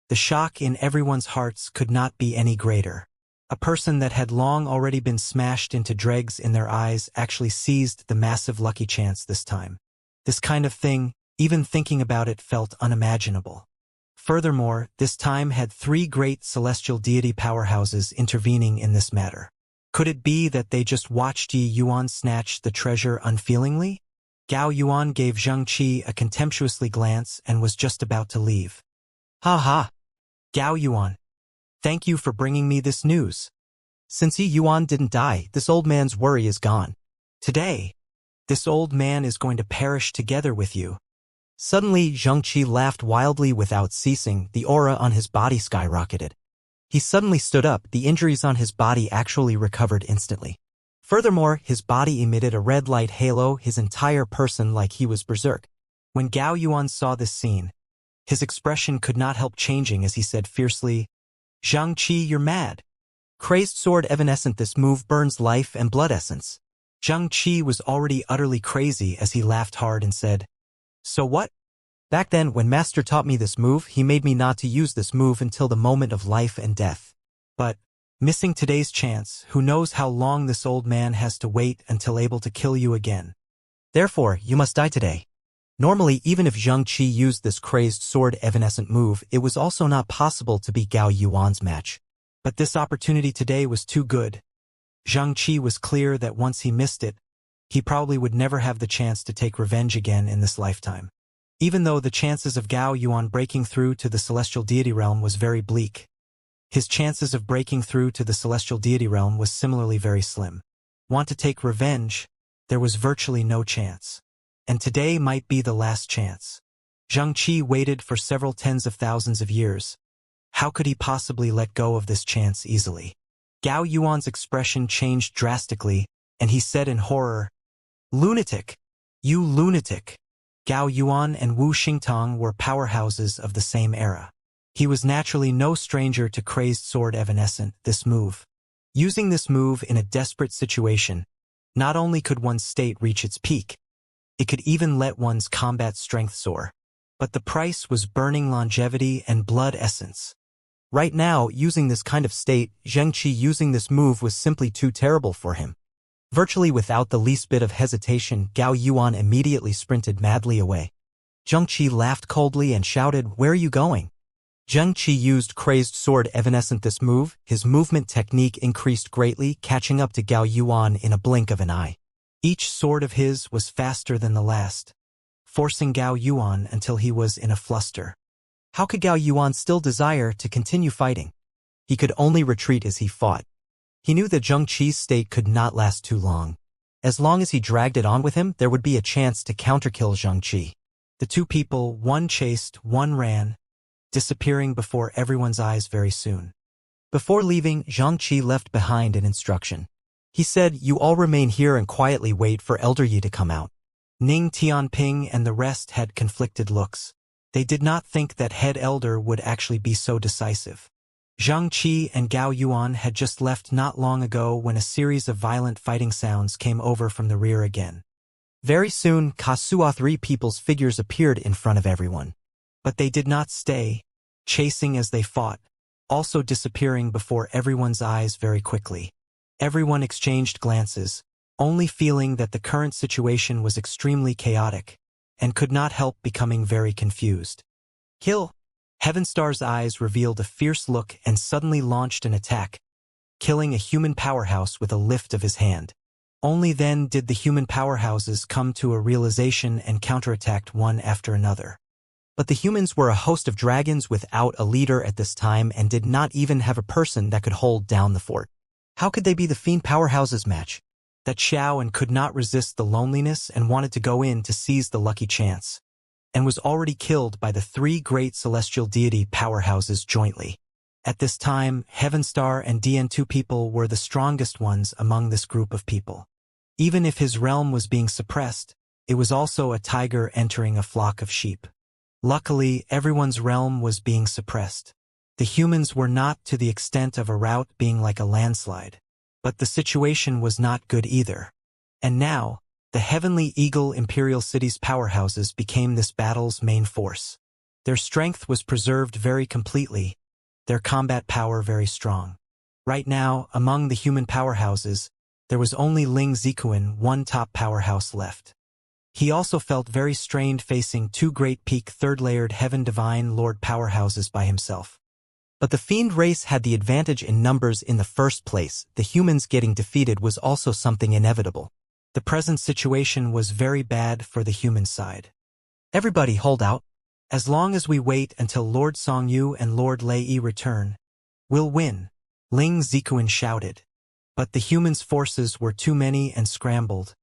A: The shock in everyone's hearts could not be any greater. A person that had long already been smashed into dregs in their eyes actually seized the massive lucky chance this time. This kind of thing, even thinking about it, felt unimaginable. Furthermore, this time had 3 great celestial deity powerhouses intervening in this matter. Could it be that they just watched Yi Yuan snatch the treasure unfeelingly? Gao Yuan gave Xianxia a contemptuously glance and was just about to leave.
B: Ha ha!
A: Gao Yuan, thank you for bringing me this news.
B: Since Yi Yuan didn't die, this old man's worry is gone.
A: Today, this old man is going to perish together with you.
B: Suddenly, Xianxia laughed wildly without ceasing. The aura on his body skyrocketed. He suddenly stood up. The injuries on his body actually recovered instantly. Furthermore, his body emitted a red light halo, his entire person like he was berserk.
A: When Gao Yuan saw this scene, his expression could not help changing as he said fiercely, "Xianxia, you're mad."
B: Crazed sword evanescent. This move burns life and blood essence.
A: Xianxia was already utterly crazy as he laughed hard and said, "So what?"
B: Back then, when Master taught me this move, he made me not to use this move until the moment of life and death.
A: But, missing today's chance, who knows how long this old man has to wait until able to kill you again.
B: Therefore, you must die today. Normally, even if Xianxia used this crazed sword evanescent move, it was also not possible to beat Gao Yuan's match.
A: But this opportunity today was too good. Xianxia was clear that once he missed it, he probably would never have the chance to take revenge again in this lifetime. Even though the chances of Gao Yuan breaking through to the celestial deity realm was very bleak, his chances of breaking through to the celestial deity realm was similarly very slim. Want to take revenge? There was virtually no chance. And today might be the last chance. Xianxia waited for several tens of thousands of years. How could he possibly let go of this chance easily? Gao Yuan's expression changed drastically, and he said in horror, "Lunatic! You lunatic!" Gao Yuan and Wu Xingtong were powerhouses of the same era. He was naturally no stranger to crazed sword evanescent, this move. Using this move in a desperate situation, not only could one's state reach its peak, it could even let one's combat strength soar. But the price was burning longevity and blood essence. Right now, using this kind of state, Xianxia using this move was simply too terrible for him. Virtually without the least bit of hesitation, Gao Yuan immediately sprinted madly away. Xianxia laughed coldly and shouted, "Where are you going?" Xianxia used crazed sword evanescent this move. His movement technique increased greatly, catching up to Gao Yuan in a blink of an eye. Each sword of his was faster than the last, forcing Gao Yuan until he was in a fluster. How could Gao Yuan still desire to continue fighting? He could only retreat as he fought. He knew that Xianxia's state could not last too long. As long as he dragged it on with him, there would be a chance to counterkill Xianxia. The two people, one chased, one ran, disappearing before everyone's eyes very soon. Before leaving, Xianxia left behind an instruction. He said, "You all remain here and quietly wait for Elder Yi to come out." Ning Tianping and the rest had conflicted looks. They did not think that head elder would actually be so decisive. Xianxia and Gao Yuan had just left not long ago when a series of violent fighting sounds came over from the rear again. Very soon, Kasuo 3 people's figures appeared in front of everyone. But they did not stay, chasing as they fought, also disappearing before everyone's eyes very quickly. Everyone exchanged glances, only feeling that the current situation was extremely chaotic, and could not help becoming very confused. "Kill!" Heavenstar's eyes revealed a fierce look and suddenly launched an attack, killing a human powerhouse with a lift of his hand. Only then did the human powerhouses come to a realization and counterattacked one after another. But the humans were a host of dragons without a leader at this time and did not even have a person that could hold down the fort. How could they be the fiend powerhouses match? That Xiao could not resist the loneliness and wanted to go in to seize the lucky chance, and was already killed by the 3 great celestial deity powerhouses jointly. At this time, Heavenstar and DN2 people were the strongest ones among this group of people. Even if his realm was being suppressed, it was also a tiger entering a flock of sheep. Luckily, everyone's realm was being suppressed. The humans were not to the extent of a rout being like a landslide. But the situation was not good either. And now, the Heavenly Eagle Imperial City's powerhouses became this battle's main force. Their strength was preserved very completely, their combat power very strong. Right now, among the human powerhouses, there was only Ling Zikuan, one top powerhouse left. He also felt very strained facing two great peak third-layered Heaven Divine Lord powerhouses by himself.
B: But the fiend race had the advantage in numbers in the first place. The humans getting defeated was also something inevitable.
A: The present situation was very bad for the human side.
B: Everybody hold out.
A: As long as we wait until Lord Songyu and Lord Lei Yi return, we'll win, Ling Zikuan shouted. But the humans' forces were too many and scrambled,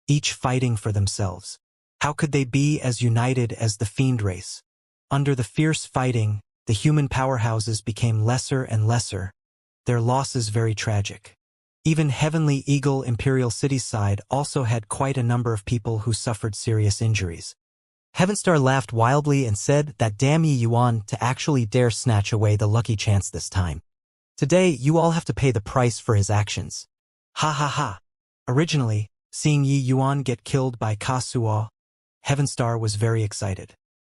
A: each fighting for themselves. How could they be as united as the fiend race? Under the fierce fighting, the human powerhouses became lesser and lesser, their losses very tragic. Even Heavenly Eagle Imperial City side also had quite a number of people who suffered serious injuries.
B: Heavenstar laughed wildly and said that damn Yi Yuan to actually dare snatch away the lucky chance this time. Today, you all have to pay the price for his actions.
A: Ha ha ha. Originally, seeing Yi Yuan get killed by Kasuo, Heavenstar was very excited.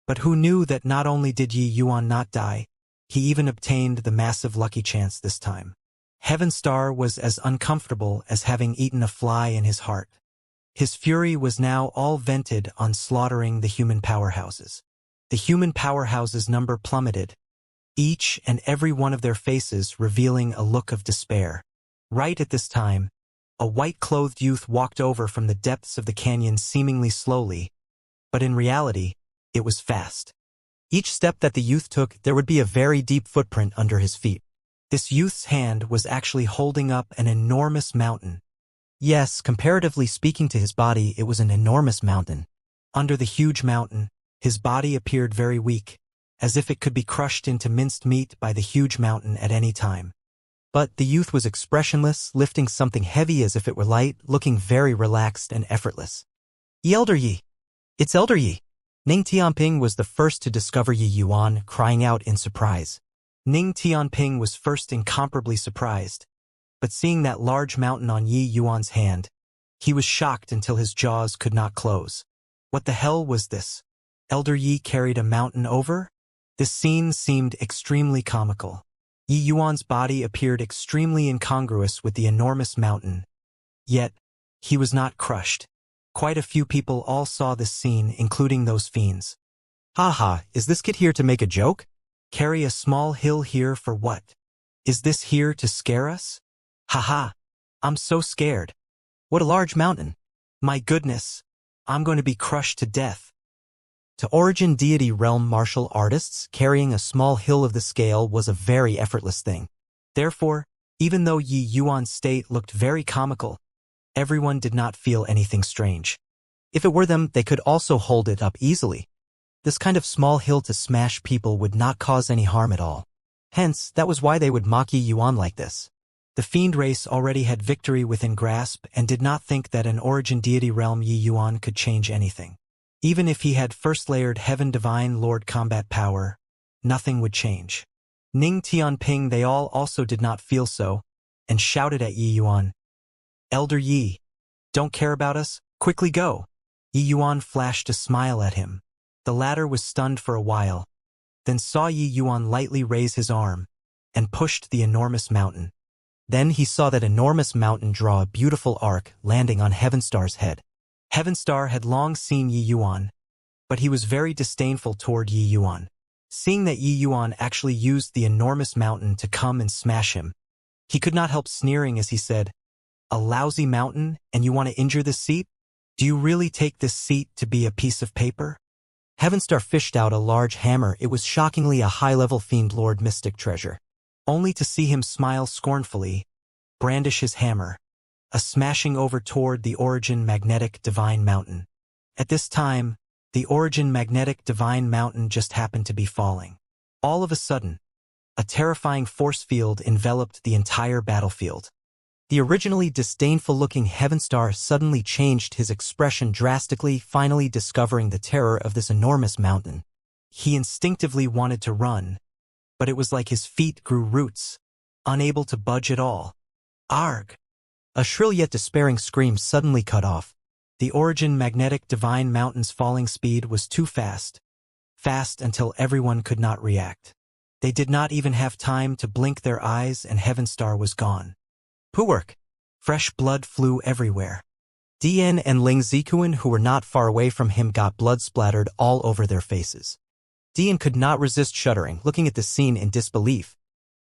A: But who knew that not only did Yi Yuan not die, he even obtained the massive lucky chance this time. Heavenstar was as uncomfortable as having eaten a fly in his heart. His fury was now all vented on slaughtering the human powerhouses. The human powerhouses' number plummeted, each and every one of their faces revealing a look of despair. Right at this time, a white-clothed youth walked over from the depths of the canyon seemingly slowly, but in reality, it was fast.
B: Each step that the youth took, there would be a very deep footprint under his feet.
A: This youth's hand was actually holding up an enormous mountain.
B: Yes, comparatively speaking to his body, it was an enormous mountain.
A: Under the huge mountain, his body appeared very weak, as if it could be crushed into minced meat by the huge mountain at any time.
B: But the youth was expressionless, lifting something heavy as if it were light, looking very relaxed and effortless. Elder Yi! It's Elder Yi! Ning Tianping was the first to discover Yi Yuan, crying out in surprise.
A: Ning Tianping was first incomparably surprised. But seeing that large mountain on Yi Yuan's hand, he was shocked until his jaws could not close. What the hell was this? Elder Yi carried a mountain over? This scene seemed extremely comical. Yi Yuan's body appeared extremely incongruous with the enormous mountain. Yet, he was not crushed. Quite a few people all saw this scene, including those fiends.
B: Haha, is this kid here to make a joke?
A: Carry a small hill here for what? Is this here to scare us? Haha, I'm so scared.
B: What a large mountain.
A: My goodness, I'm going to be crushed to death.
B: To Origin Deity Realm martial artists, carrying a small hill of the scale was a very effortless thing.
A: Therefore, even though Yi Yuan's state looked very comical, everyone did not feel anything strange.
B: If it were them, they could also hold it up easily. This kind of small hill to smash people would not cause any harm at all. Hence, that was why they would mock Yi Yuan like this.
A: The fiend race already had victory within grasp and did not think that an Origin Deity Realm Yi Yuan could change anything. Even if he had first-layered Heaven Divine Lord combat power, nothing would change. Ning Tianping they all also did not feel so, and shouted at Yi Yuan. Elder Yi, don't care about us? Quickly go. Yi Yuan flashed a smile at him. The latter was stunned for a while, then saw Yi Yuan lightly raise his arm, and pushed the enormous mountain.
B: Then he saw that enormous mountain draw a beautiful arc, landing on Heavenstar's head.
A: Heavenstar had long seen Yi Yuan, but he was very disdainful toward Yi Yuan. Seeing that Yi Yuan actually used the enormous mountain to come and smash him, he could not help sneering as he said, "A lousy mountain, and you want to injure this seat? Do you really take this seat to be a piece of paper?"
B: Heavenstar fished out a large hammer. It was shockingly a high-level fiend lord mystic treasure.
A: Only to see him smile scornfully, brandish his hammer, a smashing over toward the Origin Magnetic Divine Mountain. At this time, the Origin Magnetic Divine Mountain just happened to be falling. All of a sudden, A terrifying force field enveloped the entire battlefield.
B: The originally disdainful-looking Heaven Star suddenly changed his expression drastically, finally discovering the terror of this enormous mountain.
A: He instinctively wanted to run, but it was like his feet grew roots, unable to budge at all. Arg!
B: A shrill yet despairing scream suddenly cut off.
A: The origin magnetic divine mountain's falling speed was too fast. Fast until everyone could not react. They did not even have time to blink their eyes and Heaven Star was gone.
B: Puwerk!
A: Fresh blood flew everywhere.
B: Dian and Ling Zikuan, who were not far away from him, got blood splattered all over their faces. Dian could not resist shuddering, looking at the scene in disbelief.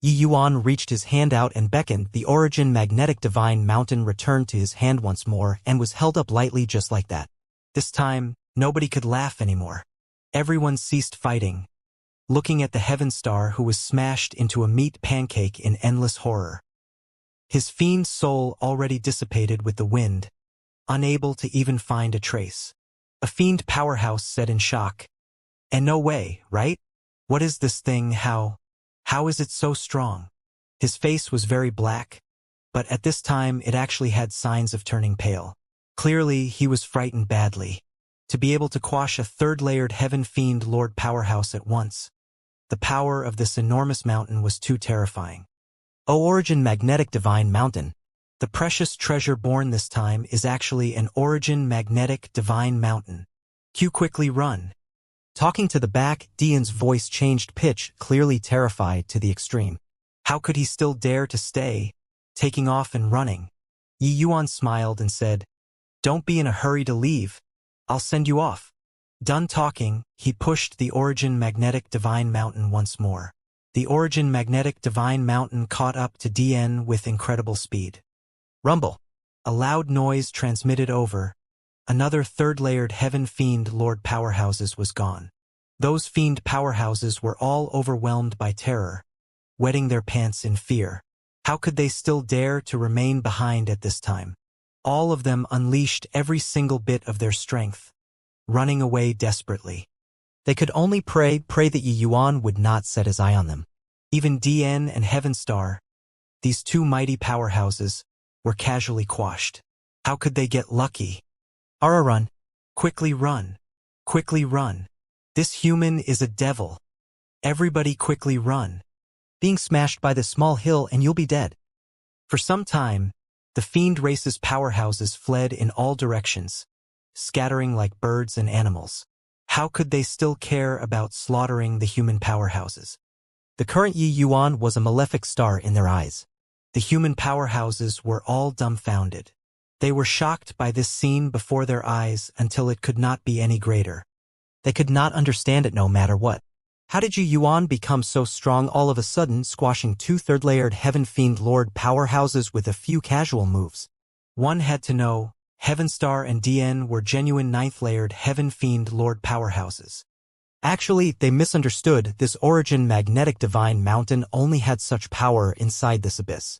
B: Yi Yuan reached his hand out and beckoned. The origin magnetic divine mountain returned to his hand once more and was held up lightly just like that.
A: This time, nobody could laugh anymore. Everyone ceased fighting, looking at the Heaven Star who was smashed into a meat pancake in endless horror. His fiend soul already dissipated with the wind, unable to even find a trace. A fiend powerhouse said in shock. And no way, right? What is this thing? How is it so strong? His face was very black, but at this time it actually had signs of turning pale. Clearly, he was frightened badly. To be able to quash a third-layered heaven fiend lord powerhouse at once. The power of this enormous mountain was too terrifying.
B: O origin magnetic divine mountain.
A: The precious treasure born this time is actually an origin magnetic divine mountain. Q quickly run.
B: Talking to the back, Dian's voice changed pitch, clearly terrified to the extreme.
A: How could he still dare to stay, taking off and running? Yi Yuan smiled and said, "Don't be in a hurry to leave. I'll send you off." Done talking, he pushed the origin magnetic divine mountain once more. The origin magnetic divine mountain caught up to Dian with incredible speed.
B: Rumble.
A: A loud noise transmitted over. Another third-layered heaven fiend lord powerhouses was gone. Those fiend powerhouses were all overwhelmed by terror, wetting their pants in fear. How could they still dare to remain behind at this time? All of them unleashed every single bit of their strength, running away desperately.
B: They could only pray that Yi Yuan would not set his eye on them.
A: Even Dian and Heaven Star, these two mighty powerhouses, were casually quashed. How could they get lucky?
B: Ara, run.
A: Quickly run. Quickly run. This human is a devil. Everybody quickly run.
B: Being smashed by this small hill and you'll be dead.
A: For some time, the fiend race's powerhouses fled in all directions, scattering like birds and animals. How could they still care about slaughtering the human powerhouses?
B: The current Yi Yuan was a malefic star in their eyes.
A: The human powerhouses were all dumbfounded. They were shocked by this scene before their eyes until it could not be any greater.
B: They could not understand it no matter what. How did Yi Yuan become so strong all of a sudden, squashing two third-layered heaven fiend lord powerhouses with a few casual moves?
A: One had to know. Heaven Star and Dian were genuine ninth-layered heaven fiend lord powerhouses.
B: Actually, they misunderstood. This origin magnetic divine mountain only had such power inside this abyss.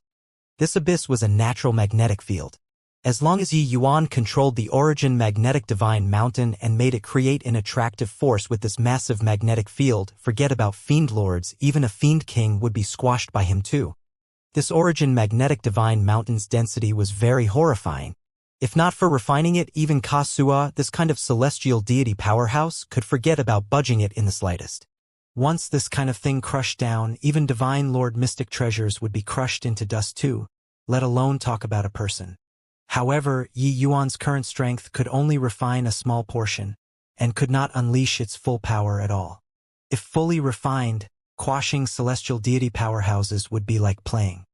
B: This abyss was a natural magnetic field. As long as Yi Yuan controlled the origin magnetic divine mountain and made it create an attractive force with this massive magnetic field, forget about fiend lords, even a fiend king would be squashed by him too. This origin magnetic divine mountain's density was very horrifying. If not for refining it, even Kasua, this kind of celestial deity powerhouse, could forget about budging it in the slightest.
A: Once this kind of thing crushed down, even divine lord mystic treasures would be crushed into dust too, let alone talk about a person. However, Yi Yuan's current strength could only refine a small portion, and could not unleash its full power at all. If fully refined, quashing celestial deity powerhouses would be like playing.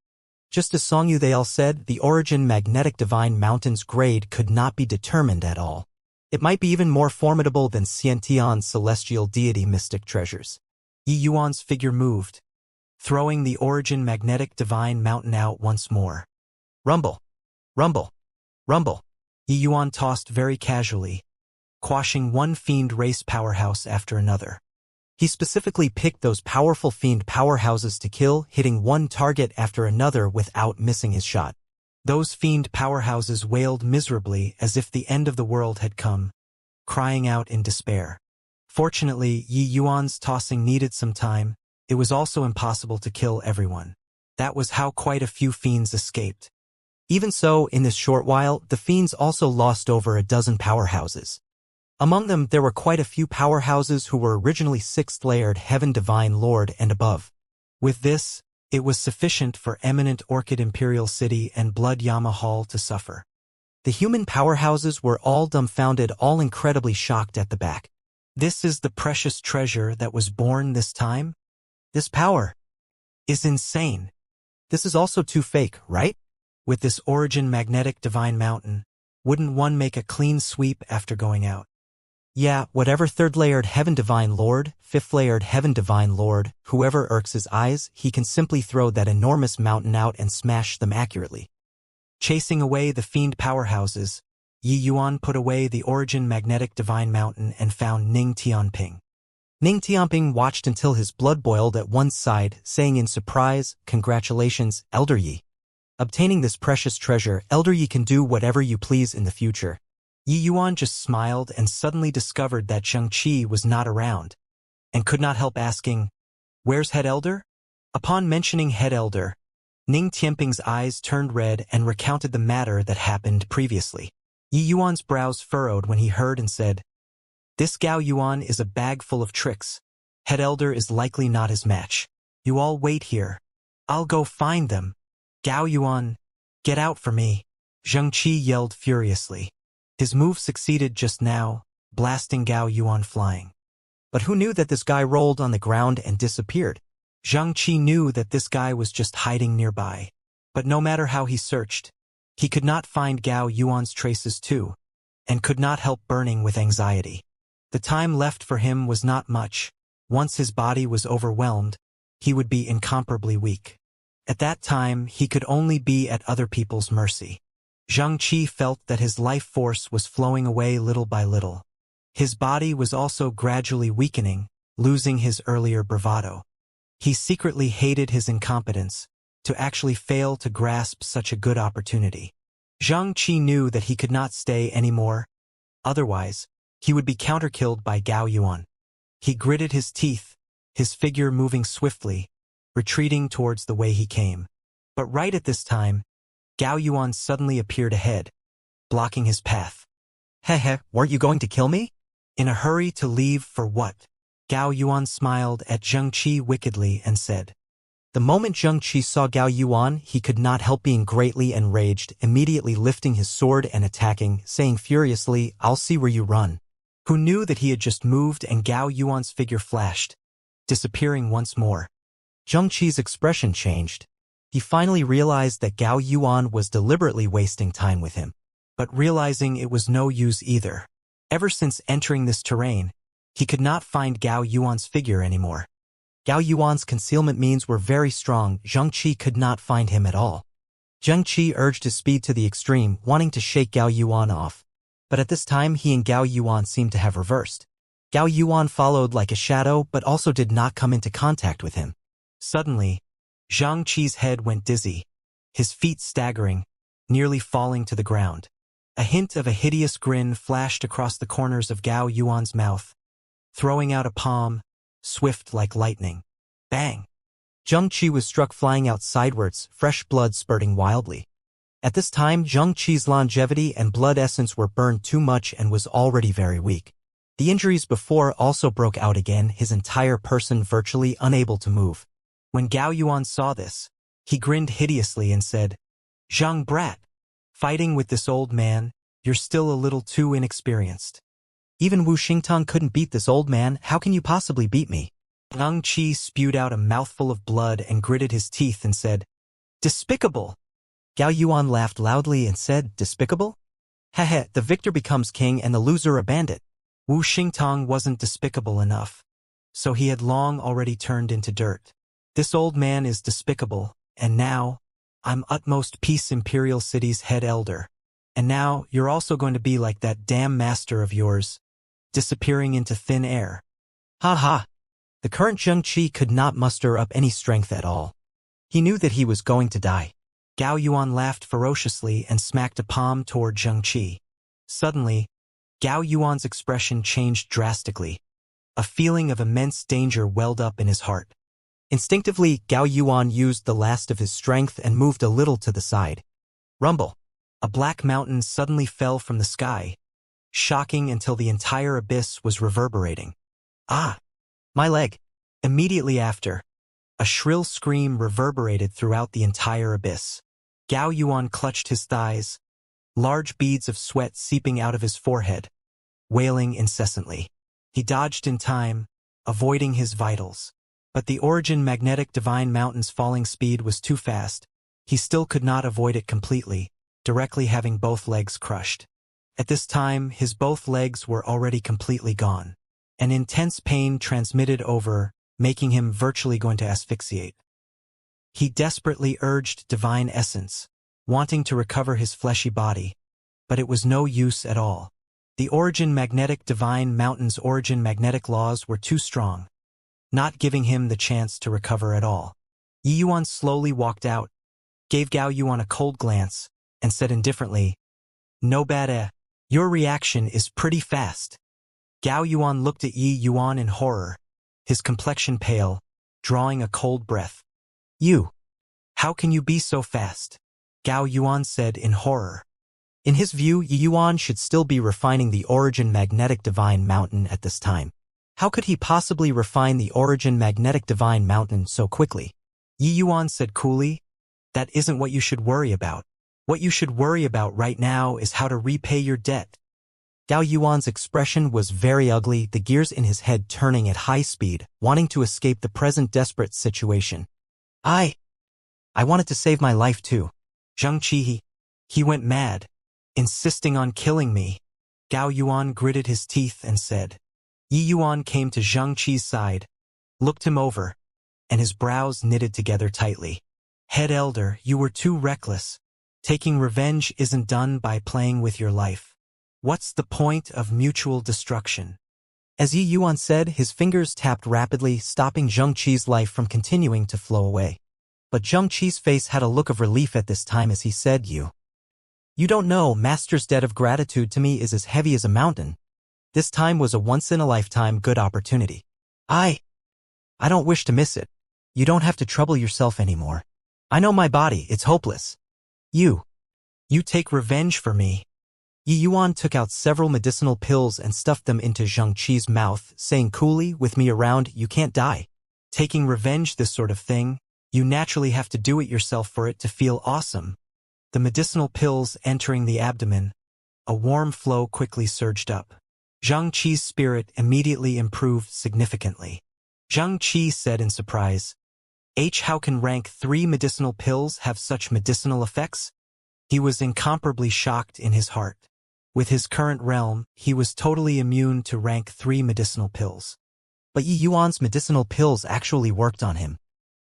B: Just as Songyu they all said, the origin magnetic divine mountain's grade could not be determined at all. It might be even more formidable than Xianxia's celestial deity mystic treasures.
A: Yi Yuan's figure moved, throwing the origin magnetic divine mountain out once more.
B: Rumble. Rumble. Rumble.
A: Yi Yuan tossed very casually, quashing one fiend race powerhouse after another.
B: He specifically picked those powerful fiend powerhouses to kill, hitting one target after another without missing his shot.
A: Those fiend powerhouses wailed miserably as if the end of the world had come, crying out in despair. Fortunately, Yi Yuan's tossing needed some time. it was also impossible to kill everyone. That was how quite a few fiends escaped.
B: Even so, in this short while, the fiends also lost over a dozen powerhouses. Among them, there were quite a few powerhouses who were originally 6th-layered Heaven Divine Lord and above.
A: With this, it was sufficient for eminent Orchid Imperial City and Blood Yama Hall to suffer.
B: The human powerhouses were all dumbfounded, all incredibly shocked at the back.
A: This is the precious treasure that was born this time?
B: This power
A: is insane.
B: This is also too fake, right?
A: With this origin magnetic divine mountain, wouldn't one make a clean sweep after going out?
B: Yeah, whatever 3rd-layered Heaven Divine Lord, 5th-layered Heaven Divine Lord, whoever irks his eyes, he can simply throw that enormous mountain out and smash them accurately.
A: Chasing away the fiend powerhouses, Yi Yuan put away the origin magnetic divine mountain and found Ning Tianping.
B: Ning Tianping watched until his blood boiled at one side, saying in surprise, "Congratulations, Elder Yi. Obtaining this precious treasure, Elder Yi can do whatever you please in the future."
A: Yi Yuan just smiled and suddenly discovered that Xianxia was not around, and could not help asking, "Where's Head Elder?" Upon mentioning Head Elder, Ning Tianping's eyes turned red and recounted the matter that happened previously. Yi Yuan's brows furrowed when he heard and said, "This Gao Yuan is a bag full of tricks. Head Elder is likely not his match. You all wait here. I'll go find them. Gao Yuan, get out for me." Xianxia yelled furiously. His move succeeded just now, blasting Gao Yuan flying.
B: But who knew that this guy rolled on the ground and disappeared?
A: Xianxia knew that this guy was just hiding nearby. But no matter how he searched, he could not find Gao Yuan's traces too, and could not help burning with anxiety. The time left for him was not much. Once his body was overwhelmed, he would be incomparably weak. At that time, he could only be at other people's mercy. Xianxia felt that his life force was flowing away little by little. His body was also gradually weakening, losing his earlier bravado. He secretly hated his incompetence, to actually fail to grasp such a good opportunity. Xianxia knew that he could not stay anymore. Otherwise, he would be counterkilled by Gao Yuan. He gritted his teeth, his figure moving swiftly, retreating towards the way he came. But right at this time, Gao Yuan suddenly appeared ahead, blocking his path.
B: "Heh, weren't you going to kill me?"
A: "In a hurry to leave for what?" Gao Yuan smiled at Xianxia wickedly and said.
B: The moment Xianxia saw Gao Yuan, he could not help being greatly enraged, immediately lifting his sword and attacking, saying furiously, "I'll see where you run."
A: Who knew that he had just moved and Gao Yuan's figure flashed, disappearing once more.
B: Xianxia's expression changed. He finally realized that Gao Yuan was deliberately wasting time with him.
A: But realizing it was no use either. Ever since entering this terrain, he could not find Gao Yuan's figure anymore.
B: Gao Yuan's concealment means were very strong. Xianxia could not find him at all. Xianxia urged his speed to the extreme, wanting to shake Gao Yuan off. But at this time he and Gao Yuan seemed to have reversed. Gao Yuan followed like a shadow but also did not come into contact with him.
A: Suddenly, Xianxia's head went dizzy, his feet staggering, nearly falling to the ground. A hint of a hideous grin flashed across the corners of Gao Yuan's mouth, throwing out a palm, swift like lightning. Bang!
B: Xianxia was struck flying out sidewards, fresh blood spurting wildly. At this time, Xianxia's longevity and blood essence were burned too much and was already very weak. The injuries before also broke out again, his entire person virtually unable to move.
A: When Gao Yuan saw this, he grinned hideously and said, "Zhang brat, fighting with this old man, you're still a little too inexperienced.
B: Even Wu Xingtang couldn't beat this old man, how can you possibly beat me?"
A: Xianxia spewed out a mouthful of blood and gritted his teeth and said, "Despicable!"
B: Gao Yuan laughed loudly and said, "Despicable? Heh, the victor becomes king and the loser a bandit."
A: Wu Xingtang wasn't despicable enough, so he had long already turned into dirt. This old man is despicable, and now, I'm Utmost Peace Imperial City's head elder. And now, you're also going to be like that damn master of yours, disappearing into thin air.
B: Ha ha! The current Xianxia could not muster up any strength at all. He knew that he was going to die.
A: Gao Yuan laughed ferociously and smacked a palm toward Xianxia. Suddenly, Gao Yuan's expression changed drastically. A feeling of immense danger welled up in his heart.
B: Instinctively, Gao Yuan used the last of his strength and moved a little to the side. Rumble. A black mountain suddenly fell from the sky, shocking until the entire abyss was reverberating. Ah! My leg! Immediately after, a shrill scream reverberated throughout the entire abyss. Gao Yuan clutched his thighs, large beads of sweat seeping out of his forehead, wailing incessantly. He dodged in time, avoiding his vitals. But the origin magnetic divine mountain's falling speed was too fast. He still could not avoid it completely, directly having both legs crushed. At this time, his both legs were already completely gone. An intense pain transmitted over, making him virtually going to asphyxiate. He desperately urged divine essence, wanting to recover his fleshy body, but it was no use at all. The origin magnetic divine mountain's origin magnetic laws were too strong, not giving him the chance to recover at all. Yi Yuan slowly walked out, gave Gao Yuan a cold glance, and said indifferently, "No bad. Your reaction is pretty fast." Gao Yuan looked at Yi Yuan in horror, his complexion pale, drawing a cold breath. "You. How can you be so fast?" Gao Yuan said in horror. In his view, Yi Yuan should still be refining the origin magnetic divine mountain at this time. How could he possibly refine the origin magnetic divine mountain so quickly? Yi Yuan said coolly, "That isn't what you should worry about. What you should worry about right now is how to repay your debt." Gao Yuan's expression was very ugly, the gears in his head turning at high speed, wanting to escape the present desperate situation. I wanted to save my life too. Xianxia, he went mad, insisting on killing me. Gao Yuan gritted his teeth and said. Yi Yuan came to Xianxia's side, looked him over, and his brows knitted together tightly. "Head elder, you were too reckless. Taking revenge isn't done by playing with your life. What's the point of mutual destruction?" As Yi Yuan said, his fingers tapped rapidly, stopping Xianxia's life from continuing to flow away. But Xianxia's face had a look of relief at this time as he said, You don't know, Master's debt of gratitude to me is as heavy as a mountain. This time was a once-in-a-lifetime good opportunity. I don't wish to miss it. You don't have to trouble yourself anymore. I know my body, it's hopeless. You take revenge for me." Yi Yuan took out several medicinal pills and stuffed them into Xianxia's mouth, saying coolly, "With me around, you can't die. Taking revenge, this sort of thing, you naturally have to do it yourself for it to feel awesome." The medicinal pills entering the abdomen, a warm flow quickly surged up. Xianxia's spirit immediately improved significantly. Xianxia said in surprise, How can rank 3 medicinal pills have such medicinal effects?" He was incomparably shocked in his heart. With his current realm, he was totally immune to rank 3 medicinal pills. But Yi Yuan's medicinal pills actually worked on him.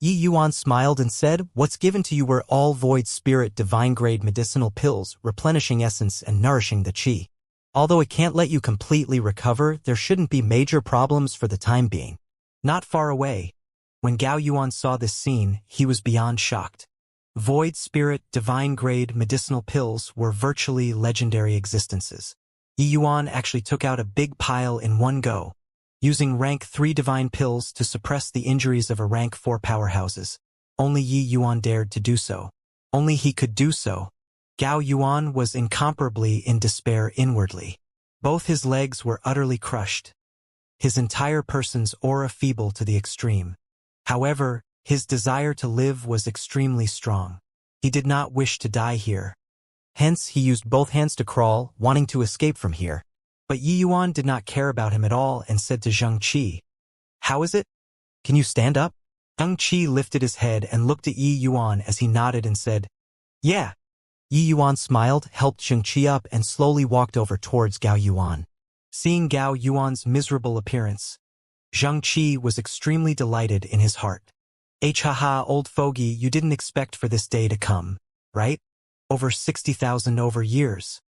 B: Yi Yuan smiled and said, "What's given to you were all void spirit divine-grade medicinal pills, replenishing essence and nourishing the qi. Although it can't let you completely recover, there shouldn't be major problems for the time being." Not far away, when Gao Yuan saw this scene, he was beyond shocked. Void spirit divine-grade medicinal pills were virtually legendary existences. Yi Yuan actually took out a big pile in one go, using rank 3 divine pills to suppress the injuries of a rank 4 powerhouses. Only Yi Yuan dared to do so. Only he could do so. Gao Yuan was incomparably in despair inwardly. Both his legs were utterly crushed, his entire person's aura feeble to the extreme. However, his desire to live was extremely strong. He did not wish to die here. Hence, he used both hands to crawl, wanting to escape from here. But Yi Yuan did not care about him at all and said to Xianxia, "How is it? Can you stand up?" Xianxia lifted his head and looked at Yi Yuan as he nodded and said, "Yeah." Yi Yuan smiled, helped Xianxia up and slowly walked over towards Gao Yuan. Seeing Gao Yuan's miserable appearance, Xianxia was extremely delighted in his heart. Haha, old fogey, you didn't expect for this day to come, right? Over 60,000 years.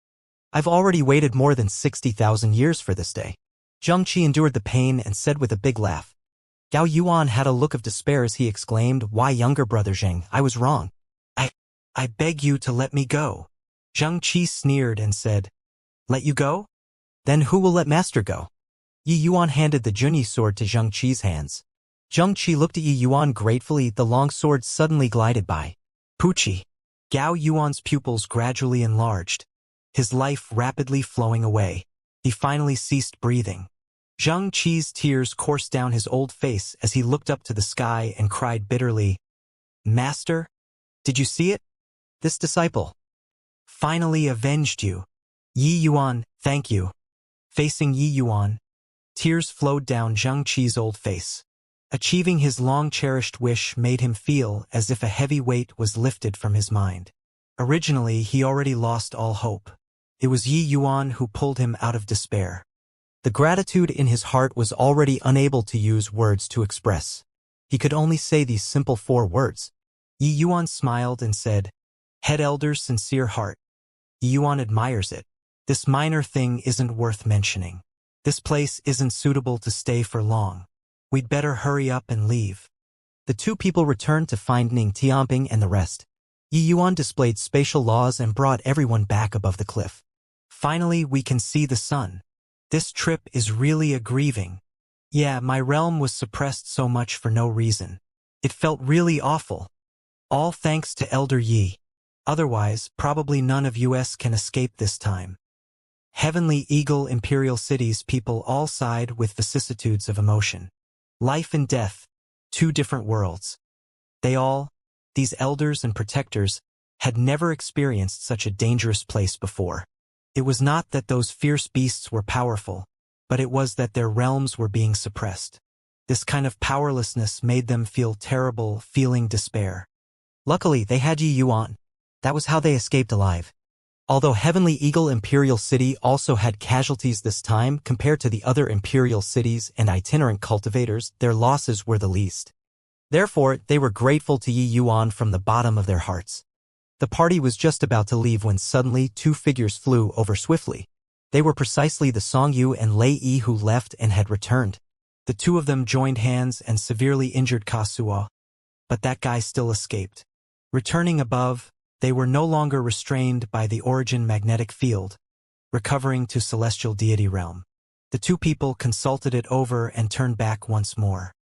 B: I've already waited more than 60,000 years for this day. Xianxia endured the pain and said with a big laugh. Gao Yuan had a look of despair as he exclaimed, "Why, younger brother Zheng, I was wrong. I beg you to let me go." Xianxia sneered and said, "Let you go? Then who will let master go?" Yi Yuan handed the Junyi sword to Xianxia's hands. Xianxia looked at Yi Yuan gratefully. The long sword suddenly glided by.
A: Pucci. Gao Yuan's pupils gradually enlarged, his life rapidly flowing away. He finally ceased breathing. Zhang Qi's tears coursed down his old face as he looked up to the sky and cried bitterly, "Master, did you see it? This disciple finally avenged you." Yi Yuan, thank you. Facing Yi Yuan, tears flowed down Zhang Qi's old face. Achieving his long-cherished wish made him feel as if a heavy weight was lifted from his mind. Originally, he already lost all hope. It was Yi Yuan who pulled him out of despair.
B: The gratitude in his heart was already unable to use words to express. He could only say these simple 4 words.
A: Yi Yuan smiled and said, "Head Elder's sincere heart. Yi Yuan admires it. This minor thing isn't worth mentioning. This place isn't suitable to stay for long. We'd better hurry up and leave."
B: The 2 people returned to find Ning Tianping and the rest. Yi Yuan displayed spatial laws and brought everyone back above the cliff.
A: Finally, we can see the sun. This trip is really a grieving. Yeah, my realm was suppressed so much for no reason. It felt really awful. All thanks to Elder Yi. Otherwise, probably none of us can escape this time. Heavenly Eagle Imperial City's people all sighed with vicissitudes of emotion. Life and death, 2 different worlds. They all, these elders and protectors, had never experienced such a dangerous place before. It was not that those fierce beasts were powerful, but it was that their realms were being suppressed. This kind of powerlessness made them feel terrible, feeling despair.
B: Luckily, they had Yi Yuan. That was how they escaped alive. Although Heavenly Eagle Imperial City also had casualties this time compared to the other Imperial cities and itinerant cultivators, their losses were the least. Therefore, they were grateful to Yi Yuan from the bottom of their hearts. The party was just about to leave when suddenly 2 figures flew over swiftly. They were precisely the Songyu and Lei Yi who left and had returned. The 2 of them joined hands and severely injured Kasuo, but that guy still escaped. Returning above, they were no longer restrained by the origin magnetic field, recovering to celestial deity realm. The 2 people consulted it over and turned back once more.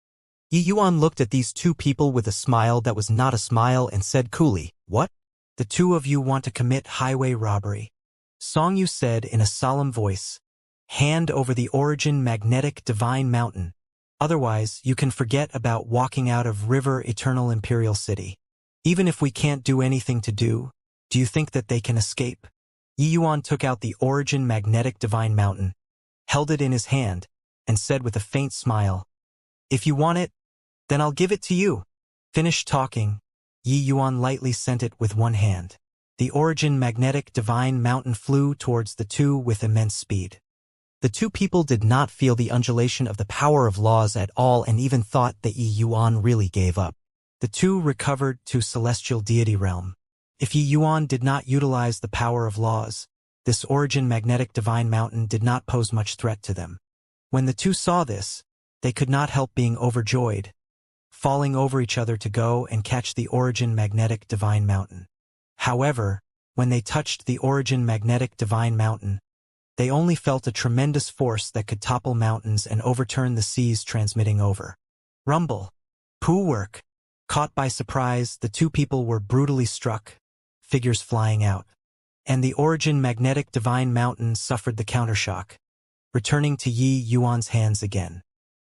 B: Yi Yuan looked at these 2 people with a smile that was not a smile and said coolly, "What?
A: The 2 of you want to commit highway robbery." Songyu said in a solemn voice, "Hand over the origin magnetic divine mountain. Otherwise, you can forget about walking out of River Eternal Imperial City. Even if we can't do anything do you think that they can escape?" Yi Yuan took out the origin magnetic divine mountain, held it in his hand, and said with a faint smile, "If you want it, then I'll give it to you." Finished talking, Yi Yuan lightly sent it with one hand. The origin magnetic divine mountain flew towards the 2 with immense speed.
B: The 2 people did not feel the undulation of the power of laws at all and even thought that Yi Yuan really gave up.
A: The 2 recovered to celestial deity realm. If Yi Yuan did not utilize the power of laws, this origin magnetic divine mountain did not pose much threat to them. When the 2 saw this, they could not help being overjoyed, falling over each other to go and catch the origin magnetic divine mountain. However, when they touched the origin magnetic divine mountain, they only felt a tremendous force that could topple mountains and overturn the seas transmitting over. Rumble. Poo work. Caught by surprise, the 2 people were brutally struck, figures flying out. And the origin magnetic divine mountain suffered the countershock, returning to Yi Yuan's hands again.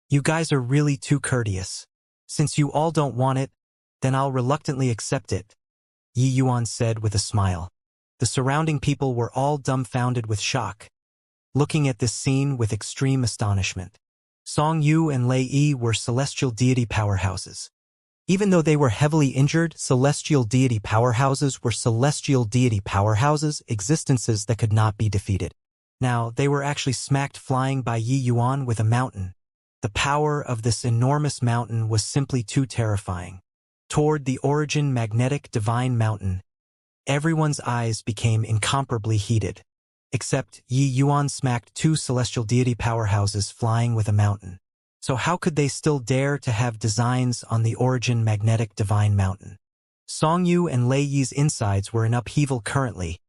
A: "You guys are really too courteous. Since you all don't want it, then I'll reluctantly accept it," Yi Yuan said with a smile. The surrounding people were all dumbfounded with shock, looking at this scene with extreme astonishment. Song Yu and Lei Yi were celestial deity powerhouses. Even though they were heavily injured, celestial deity powerhouses were celestial deity powerhouses, existences that could not be defeated. Now, they were actually smacked flying by Yi Yuan with a mountain. The power of this enormous mountain was simply too terrifying. Toward the origin magnetic divine mountain, everyone's eyes became incomparably heated. Except Yi Yuan smacked 2 celestial deity powerhouses flying with a mountain. So how could they still dare to have designs on the origin magnetic divine mountain? Songyu and Lei Yi's insides were in upheaval currently.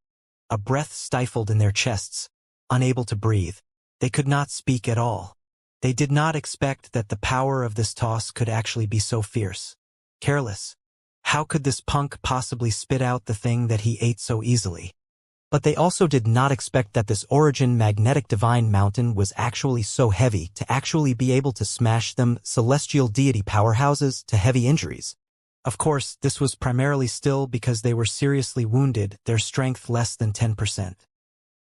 A: A breath stifled in their chests, unable to breathe. They could not speak at all. They did not expect that the power of this toss could actually be so fierce. Careless. How could this punk possibly spit out the thing that he ate so easily?
B: But they also did not expect that this origin magnetic divine mountain was actually so heavy to actually be able to smash them celestial deity powerhouses to heavy injuries.
A: Of course, this was primarily still because they were seriously wounded, their strength less than 10%.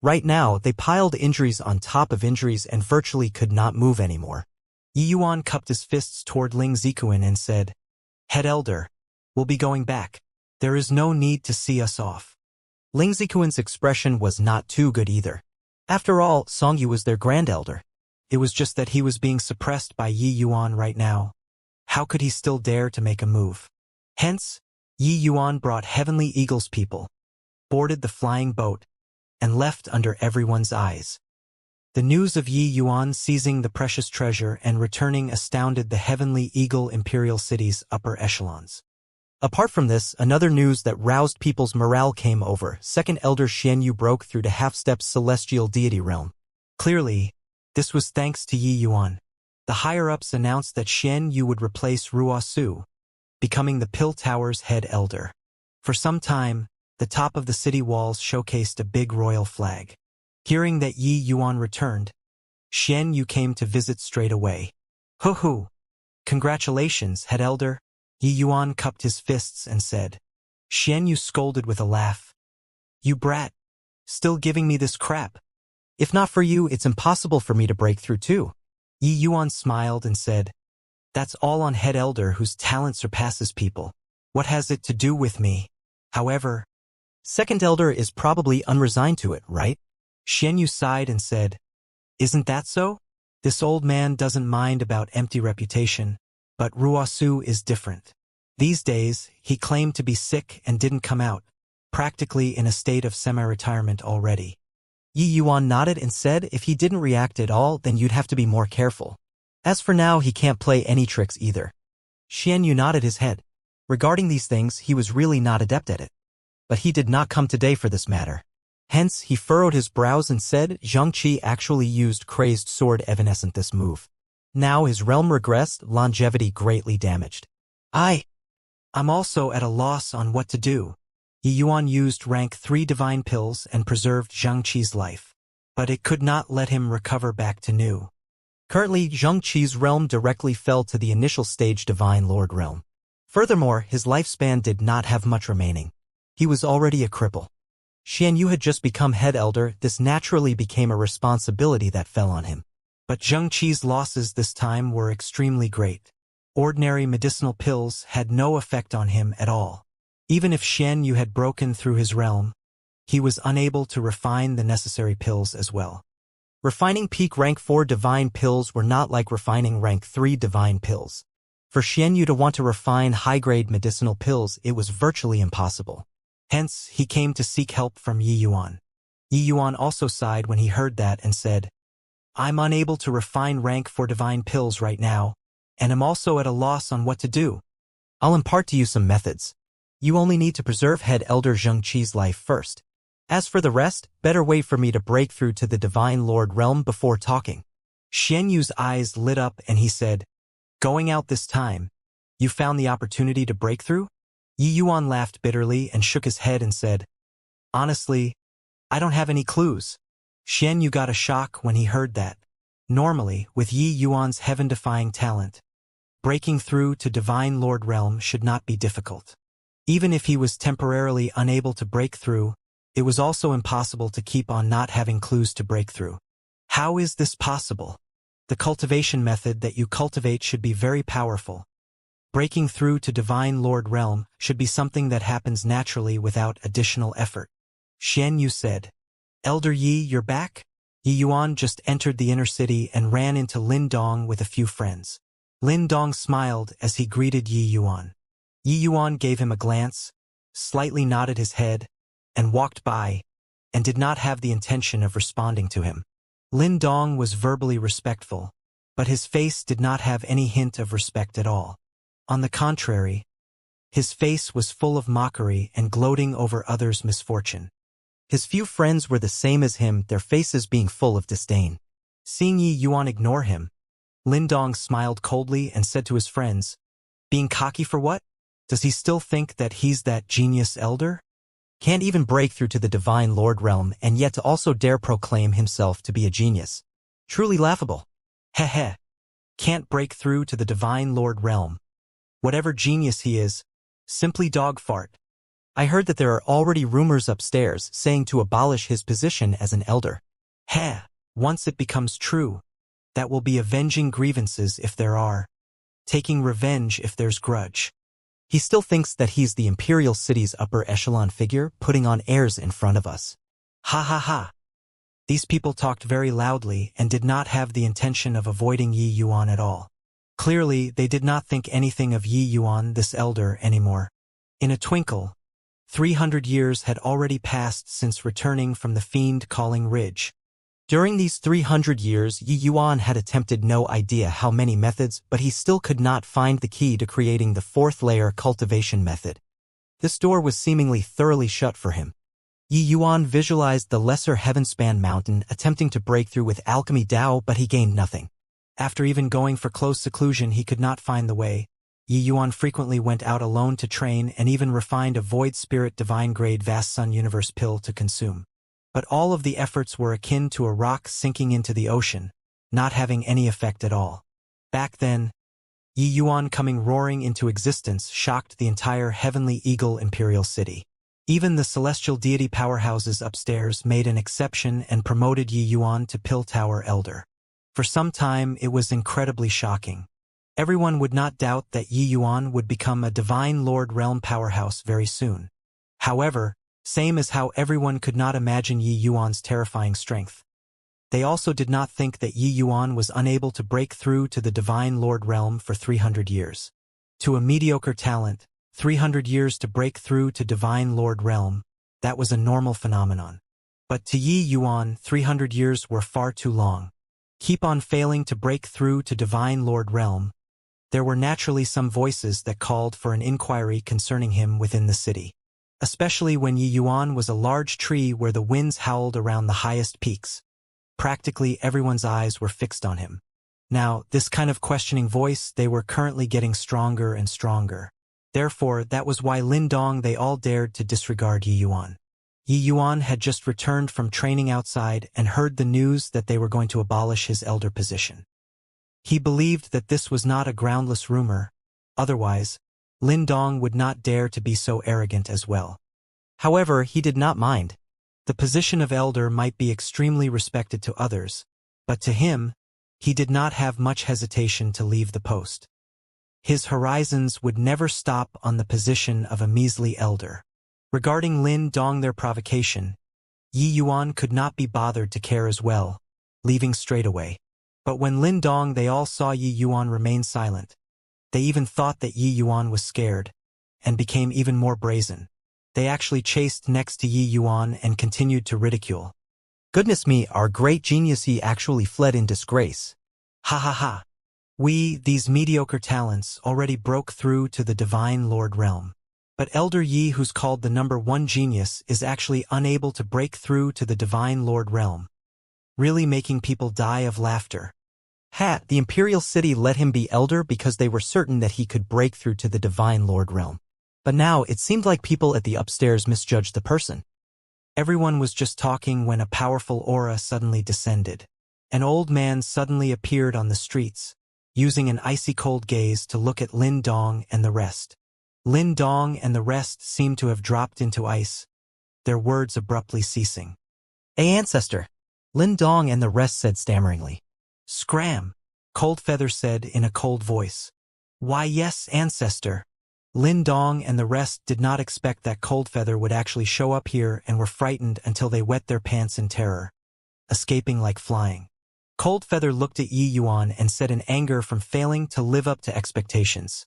B: Right now, they piled injuries on top of injuries and virtually could not move anymore.
A: Yi Yuan cupped his fists toward Ling Zikuan and said, "Head Elder, we'll be going back. There is no need to see us off."
B: Ling Zikuan's expression was not too good either. After all, Songyu was their grand elder.
A: It was just that he was being suppressed by Yi Yuan right now. How could he still dare to make a move? Hence, Yi Yuan brought Heavenly Eagle's people, boarded the flying boat, and left under everyone's eyes. The news of Yi Yuan seizing the precious treasure and returning astounded the Heavenly Eagle Imperial City's upper echelons.
B: Apart from this, another news that roused people's morale came over. Second Elder Xianyu broke through to Half-Step's celestial deity realm.
A: Clearly, this was thanks to Yi Yuan. The higher-ups announced that Xianyu would replace Ruosu, becoming the Pill Tower's head elder. For some time, the top of the city walls showcased a big royal flag. Hearing that Yi Yuan returned, Xianyu came to visit straight away. "Hoo-hoo! Congratulations, head elder." Yi Yuan cupped his fists and said. Xianyu scolded with a laugh. "You brat! Still giving me this crap.
B: If not for you, it's impossible for me to break through too."
A: Yi Yuan smiled and said, "That's all on head elder whose talent surpasses people. What has it to do with me? However,
B: Second Elder is probably unresigned to it, right?"
A: Xianyu sighed and said, "Isn't that so? This old man doesn't mind about empty reputation, but Ruosu is different. These days, he claimed to be sick and didn't come out, practically in a state of semi-retirement already."
B: Yi Yuan nodded and said if he didn't react at all, then you'd have to be more careful. As for now, he can't play any tricks either. Xianyu nodded his head. Regarding these things, he was really not adept at it. But he did not come today for this matter. Hence, he furrowed his brows and said Xianxia actually used Crazed Sword Evanescent this move. Now his realm regressed, longevity greatly damaged.
A: I'm also at a loss on what to do." Yi Yuan used rank 3 divine pills and preserved Xianxi's life, but it could not let him recover back to new.
B: Currently, Xianxi's realm directly fell to the initial stage Divine Lord realm. Furthermore, his lifespan did not have much remaining. He was already a cripple. Xianyu had just become head elder, this naturally became a responsibility that fell on him.
A: But Xianxi's losses this time were extremely great. Ordinary medicinal pills had no effect on him at all. Even if Xianyu had broken through his realm, he was unable to refine the necessary pills as well.
B: Refining peak rank 4 divine pills were not like refining rank 3 divine pills. For Xianyu to want to refine high-grade medicinal pills, it was virtually impossible.
A: Hence, he came to seek help from Yi Yuan. Yi Yuan also sighed when he heard that and said, "I'm unable to refine rank 4 divine pills right now, and am also at a loss on what to do."
B: "I'll impart to you some methods. You only need to preserve head elder Xianxi's life first. As for the rest, better wait for me to break through to the Divine Lord realm before talking."
A: Xianyu's eyes lit up and he said, "Going out this time, you found the opportunity to break through?" Yi Yuan laughed bitterly and shook his head and said, "Honestly, I don't have any clues." Xianyu got a shock when he heard that. Normally, with Yi Yuan's heaven-defying talent, breaking through to Divine Lord realm should not be difficult. Even if he was temporarily unable to break through, it was also impossible to keep on not having clues to break through. How is this possible? The cultivation method that you cultivate should be very powerful. Breaking through to Divine Lord realm should be something that happens naturally without additional effort. Xianyu said, "Elder Yi, you're back?" Yi Yuan just entered the inner city and ran into Lin Dong with a few friends. Lin Dong smiled as he greeted Yi Yuan. Yi Yuan gave him a glance, slightly nodded his head, and walked by, and did not have the intention of responding to him. Lin Dong was verbally respectful, but his face did not have any hint of respect at all. On the contrary, his face was full of mockery and gloating over others' misfortune.
B: His few friends were the same as him, their faces being full of disdain.
A: Seeing Yi Yuan ignore him, Lindong smiled coldly and said to his friends, "Being cocky for what? Does he still think that he's that genius elder?
B: Can't even break through to the Divine Lord realm and yet to also dare proclaim himself to be a genius. Truly laughable."
A: Heh heh. Can't break through to the Divine Lord realm. Whatever genius he is, simply dog fart.
B: I heard that there are already rumors upstairs saying to abolish his position as an elder.
A: Heh, once it becomes true, that will be avenging grievances if there are, taking revenge if there's grudge.
B: He still thinks that he's the Imperial City's upper echelon figure putting on airs in front of us.
A: Ha ha ha. These people talked very loudly and did not have the intention of avoiding Yi Yuan at all. Clearly, they did not think anything of Yi Yuan, this elder, anymore. In a twinkle, 300 years had already passed since returning from the fiend-calling ridge.
B: During these 300 years, Yi Yuan had attempted no idea how many methods, but he still could not find the key to creating the fourth layer cultivation method. This door was seemingly thoroughly shut for him. Yi Yuan visualized the lesser heavenspan mountain attempting to break through with alchemy Dao, but he gained nothing.
A: After even going for close seclusion, he could not find the way. Yi Yuan frequently went out alone to train and even refined a void spirit divine grade vast sun universe pill to consume. But all of the efforts were akin to a rock sinking into the ocean, not having any effect at all. Back then, Yi Yuan coming roaring into existence shocked the entire Heavenly Eagle Imperial City. Even the celestial deity powerhouses upstairs made an exception and promoted Yi Yuan to Pill Tower Elder. For some time, it was incredibly shocking. Everyone would not doubt that Yi Yuan would become a Divine Lord Realm powerhouse very soon. However, same as how everyone could not imagine Yi Yuan's terrifying strength, they also did not think that Yi Yuan was unable to break through to the Divine Lord Realm for 300 years. To a mediocre talent, 300 years to break through to Divine Lord Realm, that was a normal phenomenon. But to Yi Yuan, 300 years were far too long. Keep on failing to break through to Divine Lord Realm. There were naturally some voices that called for an inquiry concerning him within the city. Especially when Yi Yuan was a large tree where the winds howled around the highest peaks. Practically everyone's eyes were fixed on him. Now, this kind of questioning voice, they were currently getting stronger and stronger. Therefore, that was why Lindong they all dared to disregard Yi Yuan. Yi Yuan had just returned from training outside and heard the news that they were going to abolish his elder position. He believed that this was not a groundless rumor. Otherwise, Lindong would not dare to be so arrogant as well.
B: However, he did not mind.
A: The position of elder might be extremely respected to others, but to him, he did not have much hesitation to leave the post. His horizons would never stop on the position of a measly elder. Regarding Lindong their provocation, Yi Yuan could not be bothered to care as well, leaving straight away. But when Lindong they all saw Yi Yuan remain silent, they even thought that Yi Yuan was scared, and became even more brazen. They actually chased next to Yi Yuan and continued to ridicule.
B: Goodness me, our great genius Yi actually fled in disgrace.
A: Ha ha ha. We, these mediocre talents, already broke through to the Divine Lord Realm. But Elder Yi, who's called the #1 genius, is actually unable to break through to the Divine Lord Realm, really making people die of laughter.
B: The Imperial City let him be elder because they were certain that he could break through to the Divine Lord Realm. But now it seemed like people at the upstairs misjudged the person.
A: Everyone was just talking when a powerful aura suddenly descended. An old man suddenly appeared on the streets, using an icy cold gaze to look at Lindong and the rest. Lindong and the rest seemed to have dropped into ice, their words abruptly ceasing.
B: "Hey, ancestor," Lindong and the rest said stammeringly.
A: "Scram," Coldfeather said in a cold voice. "Why yes, ancestor." Lindong and the rest did not expect that Coldfeather would actually show up here and were frightened until they wet their pants in terror, escaping like flying. Coldfeather looked at Yi Yuan and said in anger from failing to live up to expectations,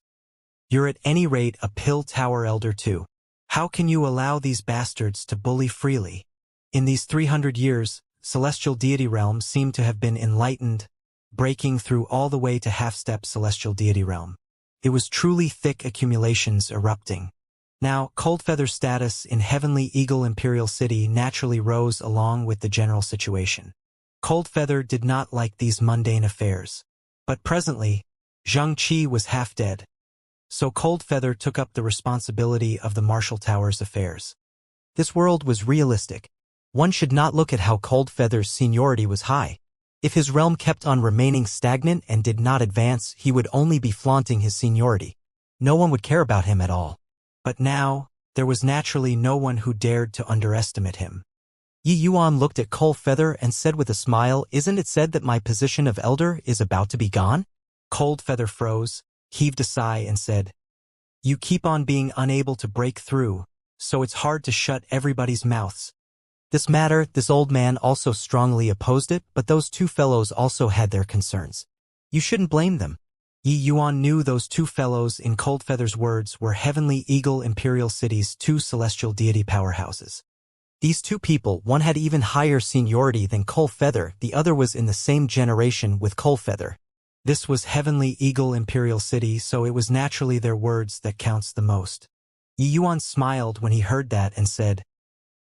A: "You're at any rate a Pill Tower Elder too. How can you allow these bastards to bully freely?" In these 300 years, celestial deity realm seemed to have been enlightened, breaking through all the way to half-step celestial deity realm. It was truly thick accumulations erupting. Now, Coldfeather's status in Heavenly Eagle Imperial City naturally rose along with the general situation. Coldfeather did not like these mundane affairs. But presently, Xianxia was half dead. So Coldfeather took up the responsibility of the Marshall Tower's affairs.
B: This world was realistic. One should not look at how Coldfeather's seniority was high. If his realm kept on remaining stagnant and did not advance, he would only be flaunting his seniority. No one would care about him at all.
A: But now, there was naturally no one who dared to underestimate him.
B: Yi Yuan looked at Coldfeather and said with a smile, "Isn't it said that my position of elder is about to be gone?"
A: Coldfeather froze, heaved a sigh and said, "You keep on being unable to break through, so it's hard to shut everybody's mouths."
B: This old man also strongly opposed it, but those two fellows also had their concerns. You shouldn't blame them.
A: Yi Yuan knew those two fellows, in Coldfeather's words, were Heavenly Eagle Imperial City's two celestial deity powerhouses.
B: These two people, one had even higher seniority than Coldfeather, the other was in the same generation with Coldfeather.
A: This was Heavenly Eagle Imperial City, so it was naturally their words that counts the most. Yi Yuan smiled when he heard that and said,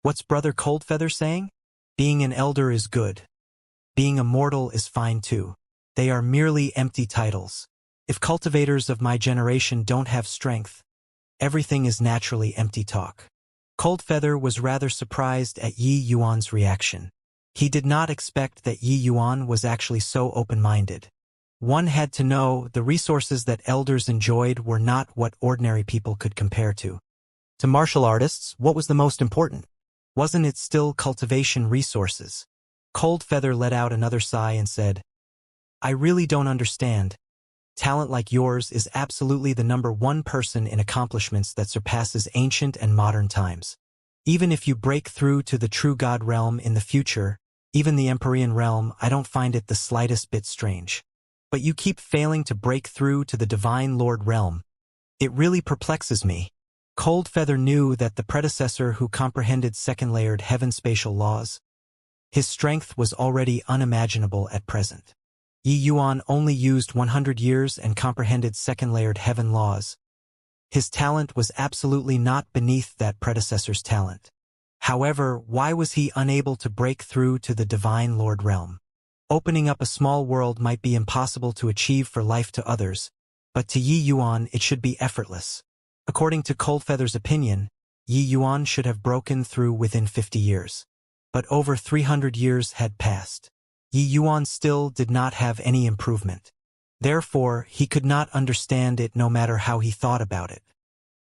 A: "What's Brother Coldfeather saying? Being an elder is good. Being immortal is fine too. They are merely empty titles. If cultivators of my generation don't have strength, everything is naturally empty talk." Coldfeather was rather surprised at Yi Yuan's reaction. He did not expect that Yi Yuan was actually so open-minded. One had to know the resources that elders enjoyed were not what ordinary people could compare to.
B: To martial artists, what was the most important?
A: Wasn't it still cultivation resources? Coldfeather let out another sigh and said, "I really don't understand. Talent like yours is absolutely the #1 person in accomplishments that surpasses ancient and modern times. Even if you break through to the true God realm in the future, even the Empyrean realm, I don't find it the slightest bit strange. But you keep failing to break through to the Divine Lord realm. It really perplexes me." Coldfeather knew that the predecessor who comprehended second-layered heaven spatial laws, his strength was already unimaginable at present. Yi Yuan only used 100 years and comprehended second-layered heaven laws. His talent was absolutely not beneath that predecessor's talent. However, why was he unable to break through to the Divine Lord realm? Opening up a small world might be impossible to achieve for life to others, but to Yi Yuan it should be effortless. According to Coldfeather's opinion, Yi Yuan should have broken through within 50 years. But over 300 years had passed. Yi Yuan still did not have any improvement. Therefore, he could not understand it no matter how he thought about it.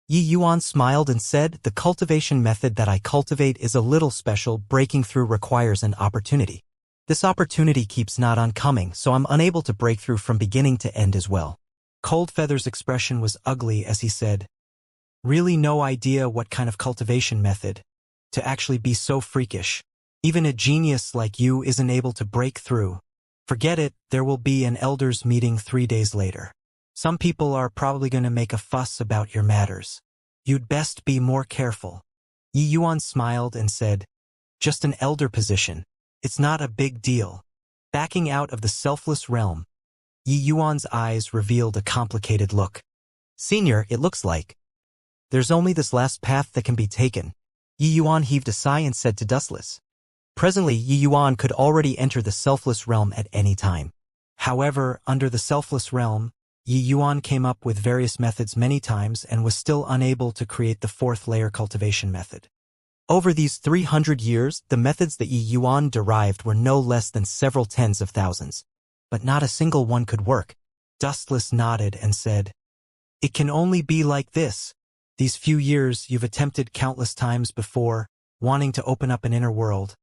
B: Yi Yuan smiled and said, "The cultivation method that I cultivate is a little special. Breaking through requires an opportunity. This opportunity keeps not on coming, so I'm unable to break through from beginning to end as well."
A: Coldfeather's expression was ugly as he said, "Really no idea what kind of cultivation method? To actually be so freakish. Even a genius like you isn't able to break through. Forget it, there will be an elders meeting 3 days later. Some people are probably going to make a fuss about your matters. You'd best be more careful." Yi Yuan smiled and said, "Just an elder position. It's not a big deal." Backing out of the selfless realm, Yi Yuan's eyes revealed a complicated look.
B: "Senior, it looks like there's only this last path that can be taken." Yi Yuan heaved a sigh and said to Dustless. Presently, Yi Yuan could already enter the selfless realm at any time.
A: However, under the selfless realm, Yi Yuan came up with various methods many times and was still unable to create the 4th-layer cultivation method.
B: Over these 300 years, the methods that Yi Yuan derived were no less than several tens of thousands. But not a single one could work.
A: Dustless nodded and said, "It can only be like this. These few years you've attempted countless times before, wanting to open up an inner world.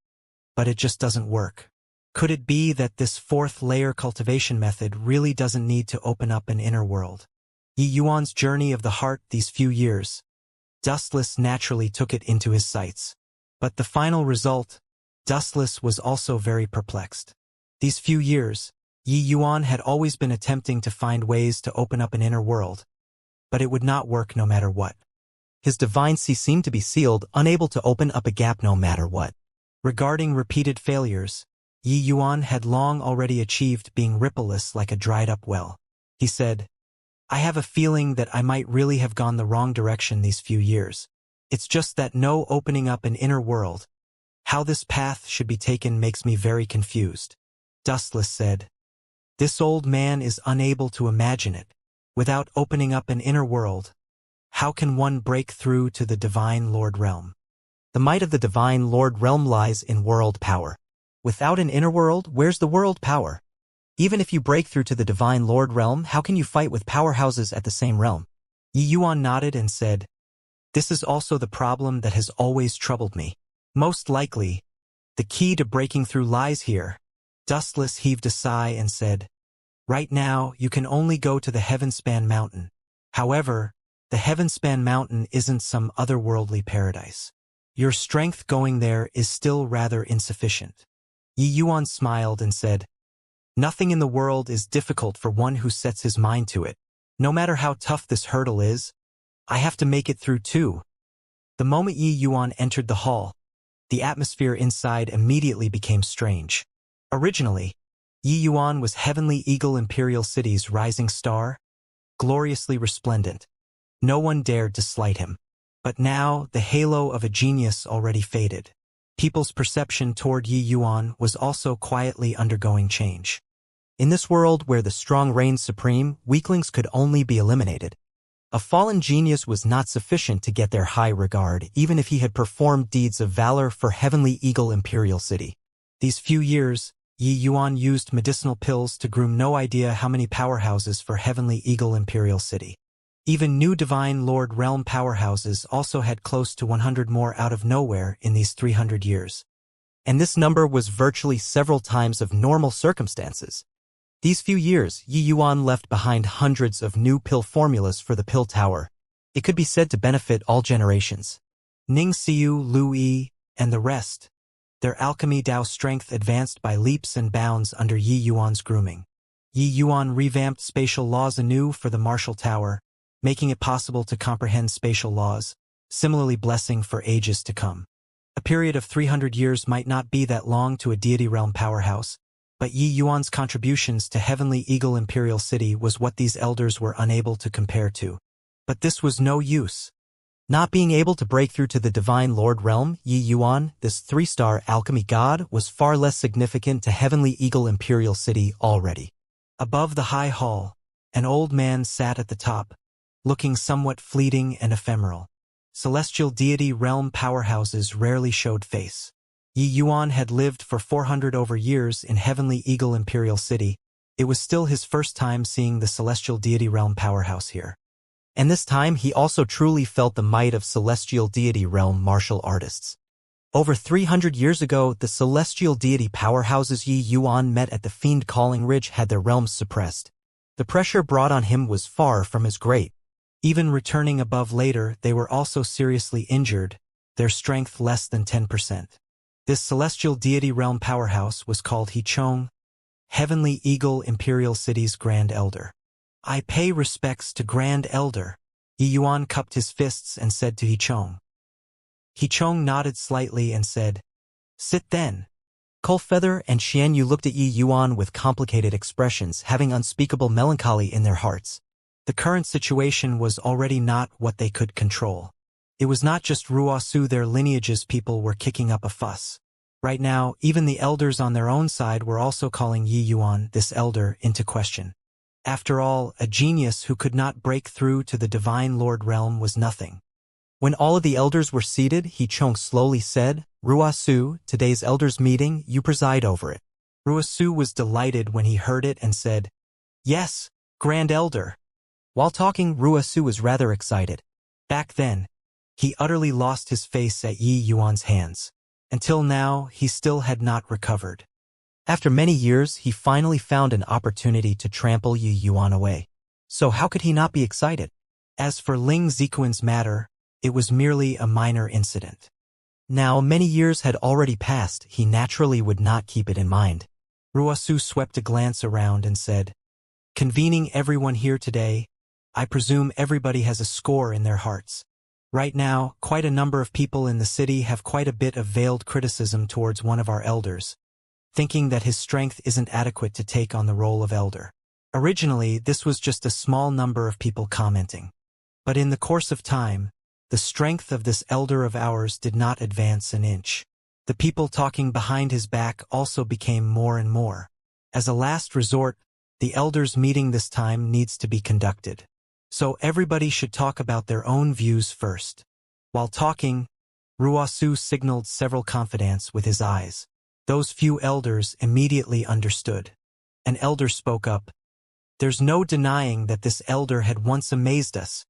A: But it just doesn't work. Could it be that this 4th-layer cultivation method really doesn't need to open up an inner world?" Yi Yuan's journey of the heart these few years, Dustless naturally took it into his sights. But the final result, Dustless was also very perplexed. These few years, Yi Yuan had always been attempting to find ways to open up an inner world, but it would not work no matter what.
B: His divine sea seemed to be sealed, unable to open up a gap no matter what.
A: Regarding repeated failures, Yi Yuan had long already achieved being rippleless like a dried-up well. He said, "I have a feeling that I might really have gone the wrong direction these few years. It's just that no opening up an inner world. How this path should be taken makes me very confused." Dustless said, This old man is unable to imagine it. Without opening up an inner world, how can one break through to the Divine Lord Realm?
B: The might of the Divine Lord Realm lies in world power. Without an inner world, where's the world power? Even if you break through to the Divine Lord Realm, how can you fight with powerhouses at the same realm?
A: Yi Yuan nodded and said, "This is also the problem that has always troubled me. Most likely, the key to breaking through lies here." Dustless heaved a sigh and said, "Right now, you can only go to the Heavenspan Mountain. However, the Heavenspan Mountain isn't some otherworldly paradise. Your strength going there is still rather insufficient." Yi Yuan smiled and said, "Nothing in the world is difficult for one who sets his mind to it. No matter how tough this hurdle is, I have to make it through too." The moment Yi Yuan entered the hall, the atmosphere inside immediately became strange. Originally, Yi Yuan was Heavenly Eagle Imperial City's rising star, gloriously resplendent. No one dared to slight him. But now, the halo of a genius already faded. People's perception toward Yi Yuan was also quietly undergoing change.
B: In this world where the strong reigned supreme, weaklings could only be eliminated. A fallen genius was not sufficient to get their high regard, even if he had performed deeds of valor for Heavenly Eagle Imperial City.
A: These few years, Yi Yuan used medicinal pills to groom no idea how many powerhouses for Heavenly Eagle Imperial City. Even new Divine Lord Realm powerhouses also had close to 100 more out of nowhere in these 300 years.
B: And this number was virtually several times of normal circumstances. These few years, Yi Yuan left behind hundreds of new pill formulas for the pill tower. It could be said to benefit all generations.
A: Ning Xiu, Lu Yi, and the rest. Their alchemy Dao strength advanced by leaps and bounds under Yi Yuan's grooming. Yi Yuan revamped spatial laws anew for the martial tower, making it possible to comprehend spatial laws, similarly blessing for ages to come. A period of 300 years might not be that long to a deity realm powerhouse, but Yi Yuan's contributions to Heavenly Eagle Imperial City was what these elders were unable to compare to. But this was no use.
B: Not being able to break through to the Divine Lord Realm, Yi Yuan, this 3-star alchemy god, was far less significant to Heavenly Eagle Imperial City already.
A: Above the high hall, an old man sat at the top, looking somewhat fleeting and ephemeral. Celestial deity realm powerhouses rarely showed face. Yi Yuan had lived for 400 over years in Heavenly Eagle Imperial City. It was still his first time seeing the celestial deity realm powerhouse here.
B: And this time he also truly felt the might of celestial deity realm martial artists. Over 300 years ago, the celestial deity powerhouses Yi Yuan met at the Fiend Calling Ridge had their realms suppressed. The pressure brought on him was far from as great.
A: Even returning above later, they were also seriously injured, their strength less than 10%. This celestial deity realm powerhouse was called Hichong, Heavenly Eagle Imperial City's Grand Elder. "I pay respects to Grand Elder." Yi Yuan cupped his fists and said to Hichong. Hichong nodded slightly and said, "Sit then."
B: Coalfeather and Xianxia looked at Yi Yuan with complicated expressions, having unspeakable melancholy in their hearts.
A: The current situation was already not what they could control. It was not just Ruosu, their lineage's people were kicking up a fuss. Right now, even the elders on their own side were also calling Yi Yuan, this elder, into question. After all, a genius who could not break through to the Divine Lord Realm was nothing.
B: When all of the elders were seated, Hichong slowly said, "Ruosu, today's elders' meeting, you preside over it."
A: Ruosu was delighted when he heard it and said, "Yes, Grand Elder."
B: While talking, Ruosu was rather excited.
A: Back then, he utterly lost his face at Yi Yuan's hands. Until now, he still had not recovered.
B: After many years, he finally found an opportunity to trample Yi Yuan away. So how could he not be excited?
A: As for Ling Zikuan's matter, it was merely a minor incident.
B: Now many years had already passed, he naturally would not keep it in mind.
A: Ruosu swept a glance around and said, "Convening everyone here today, I presume everybody has a score in their hearts. Right now, quite a number of people in the city have quite a bit of veiled criticism towards one of our elders, thinking that his strength isn't adequate to take on the role of elder. Originally, this was just a small number of people commenting. But in the course of time, the strength of this elder of ours did not advance an inch. The people talking behind his back also became more and more. As a last resort, The elders' meeting this time needs to be conducted. So everybody should talk about their own views first. While talking, Ruosu signaled several confidants with his eyes. Those few elders immediately understood. An elder spoke up. There's no denying that this elder had once amazed us.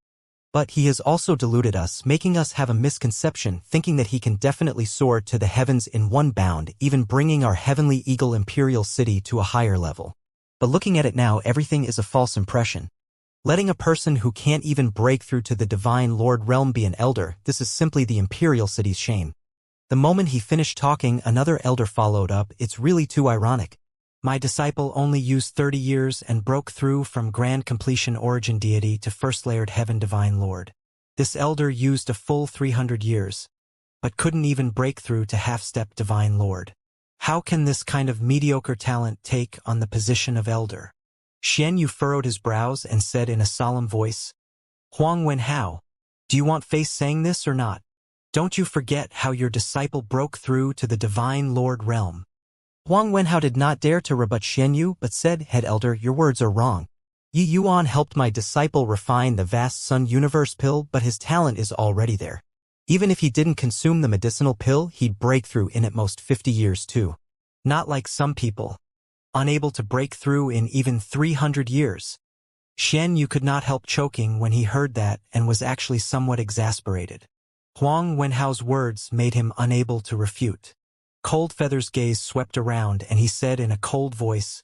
B: But he has also deluded us, making us have a misconception, thinking that he can definitely soar to the heavens in one bound, even bringing our heavenly eagle imperial city to a higher level. But looking at it now, everything is a false impression. Letting a person who can't even break through to the divine lord realm be an elder, this is simply the imperial city's shame. The moment he finished talking, another elder followed up. It's really too ironic.
A: My disciple only used 30 years and broke through from grand completion origin deity to first layered heaven divine lord. This elder used a full 300 years, but couldn't even break through to half-step divine lord. How can this kind of mediocre talent take on the position of elder? Xianxia furrowed his brows and said in a solemn voice, Huang Wenhao, do you want face saying this or not? Don't you forget how your disciple broke through to the divine lord realm.
B: Huang Wenhao did not dare to rebut Xianxia, but said, Head elder, your words are wrong. Yi Yuan helped my disciple refine the vast sun universe pill, but his talent is already there. Even if he didn't consume the medicinal pill, he'd break through in at most 50 years too.
A: Not like some people, unable to break through in even 300 years. Xianxia could not help choking when he heard that and was actually somewhat exasperated. Huang Wenhao's words made him unable to refute. Coldfeather's gaze swept around and he said in a cold voice,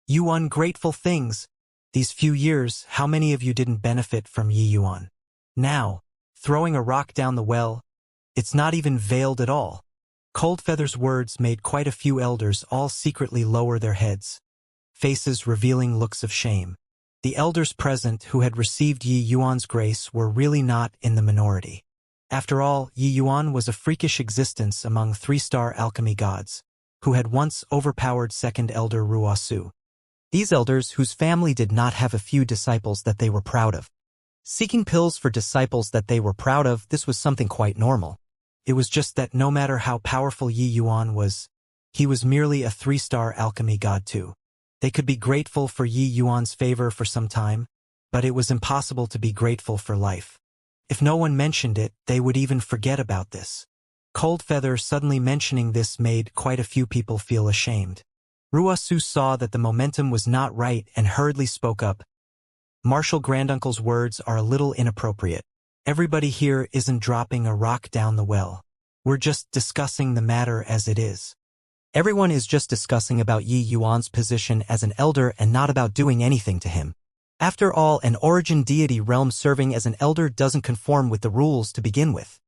A: You ungrateful things! These few years, how many of you didn't benefit from Yi Yuan? Now, throwing a rock down the well, it's not even veiled at all. Coldfeather's words made quite a few elders all secretly lower their heads, faces revealing looks of shame. The elders present who had received Yi Yuan's grace were really not in the minority. After all, Yi Yuan was a freakish existence among three-star alchemy gods, who had once overpowered second elder Ruosu.
B: These elders whose family did not have a few disciples that they were proud of. Seeking pills for disciples that they were proud of, this was something quite normal.
A: It was just that no matter how powerful Yi Yuan was, he was merely a three-star alchemy god too. They could be grateful for Yi Yuan's favor for some time, but it was impossible to be grateful for life. If no one mentioned it, they would even forget about this. Coldfeather suddenly mentioning this made quite a few people feel ashamed. Ruosu saw that the momentum was not right and hurriedly spoke up. Martial Granduncle's words are a little inappropriate. Everybody here isn't dropping a rock down the well. We're just discussing the matter as it is.
B: Everyone is just discussing about Yi Yuan's position as an elder and not about doing anything to him. After all, an origin deity realm serving as an elder doesn't conform with the rules to begin with.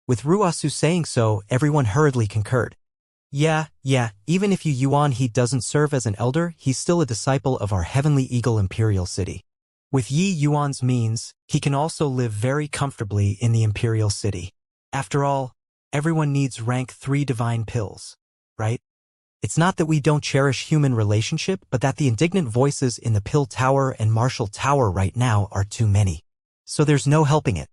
B: With Ruosu saying so, everyone hurriedly concurred. Yeah, even if Yi Yuan he doesn't serve as an elder, he's still a disciple of our heavenly eagle imperial city.
A: With Yi Yuan's means, he can also live very comfortably in the imperial city. After all, everyone needs rank 3 divine pills, right?
B: It's not that we don't cherish human relationship, but that the indignant voices in the Pill Tower and Martial Tower right now are too many. So there's no helping it.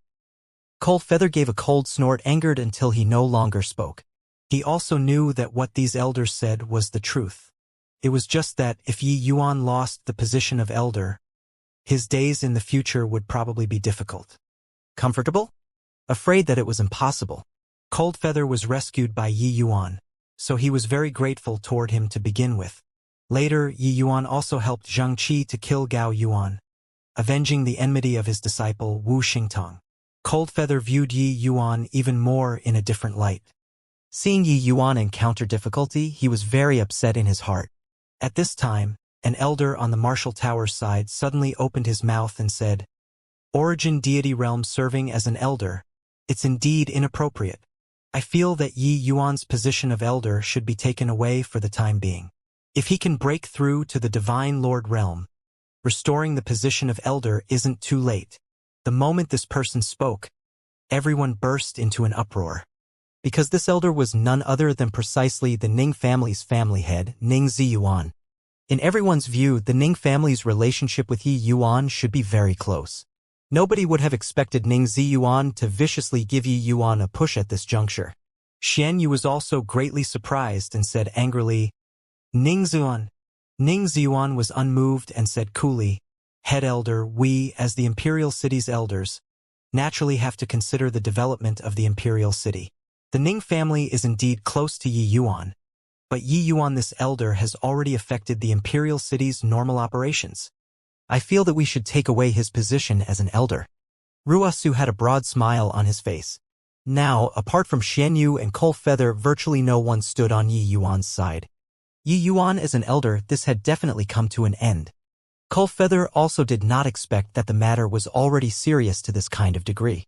B: Coldfeather gave a cold snort, angered until he no longer spoke.
A: He also knew that what these elders said was the truth. It was just that if Yi Yuan lost the position of elder, his days in the future would probably be difficult.
B: Comfortable? Afraid that it was impossible.
A: Coldfeather was rescued by Yi Yuan, so he was very grateful toward him to begin with. Later, Yi Yuan also helped Xianxia to kill Gao Yuan, avenging the enmity of his disciple Wu Xingtong. Coldfeather viewed Yi Yuan even more in a different light.
B: Seeing Yi Yuan encounter difficulty, he was very upset in his heart.
A: At this time, an elder on the Martial Tower's side suddenly opened his mouth and said, Origin deity realm serving as an elder, it's indeed inappropriate. I feel that Yi Yuan's position of elder should be taken away for the time being. If he can break through to the divine lord realm, restoring the position of elder isn't too late. The moment this person spoke, everyone burst into an uproar.
B: Because this elder was none other than precisely the Ning family's family head, Ning Ziyuan. In everyone's view, the Ning family's relationship with Yi Yuan should be very close. Nobody would have expected Ning Ziyuan to viciously give Yi Yuan a push at this juncture.
A: Xianxia was also greatly surprised and said angrily, Ning Ziyuan, Ning Ziyuan was unmoved and said coolly, "Head Elder, we, as the Imperial City's elders, naturally have to consider the development of the Imperial City. The Ning family is indeed close to Yi Yuan, but Yi Yuan this elder has already affected the Imperial City's normal operations. I feel that we should take away his position as an elder." Ruosu had a broad smile on his face. Now, apart from Xianyu and Coal Feather, virtually no one stood on Yi Yuan's side. Yi Yuan as an elder, this had definitely come to an end. Coal Feather also did not expect that the matter was already serious to this kind of degree.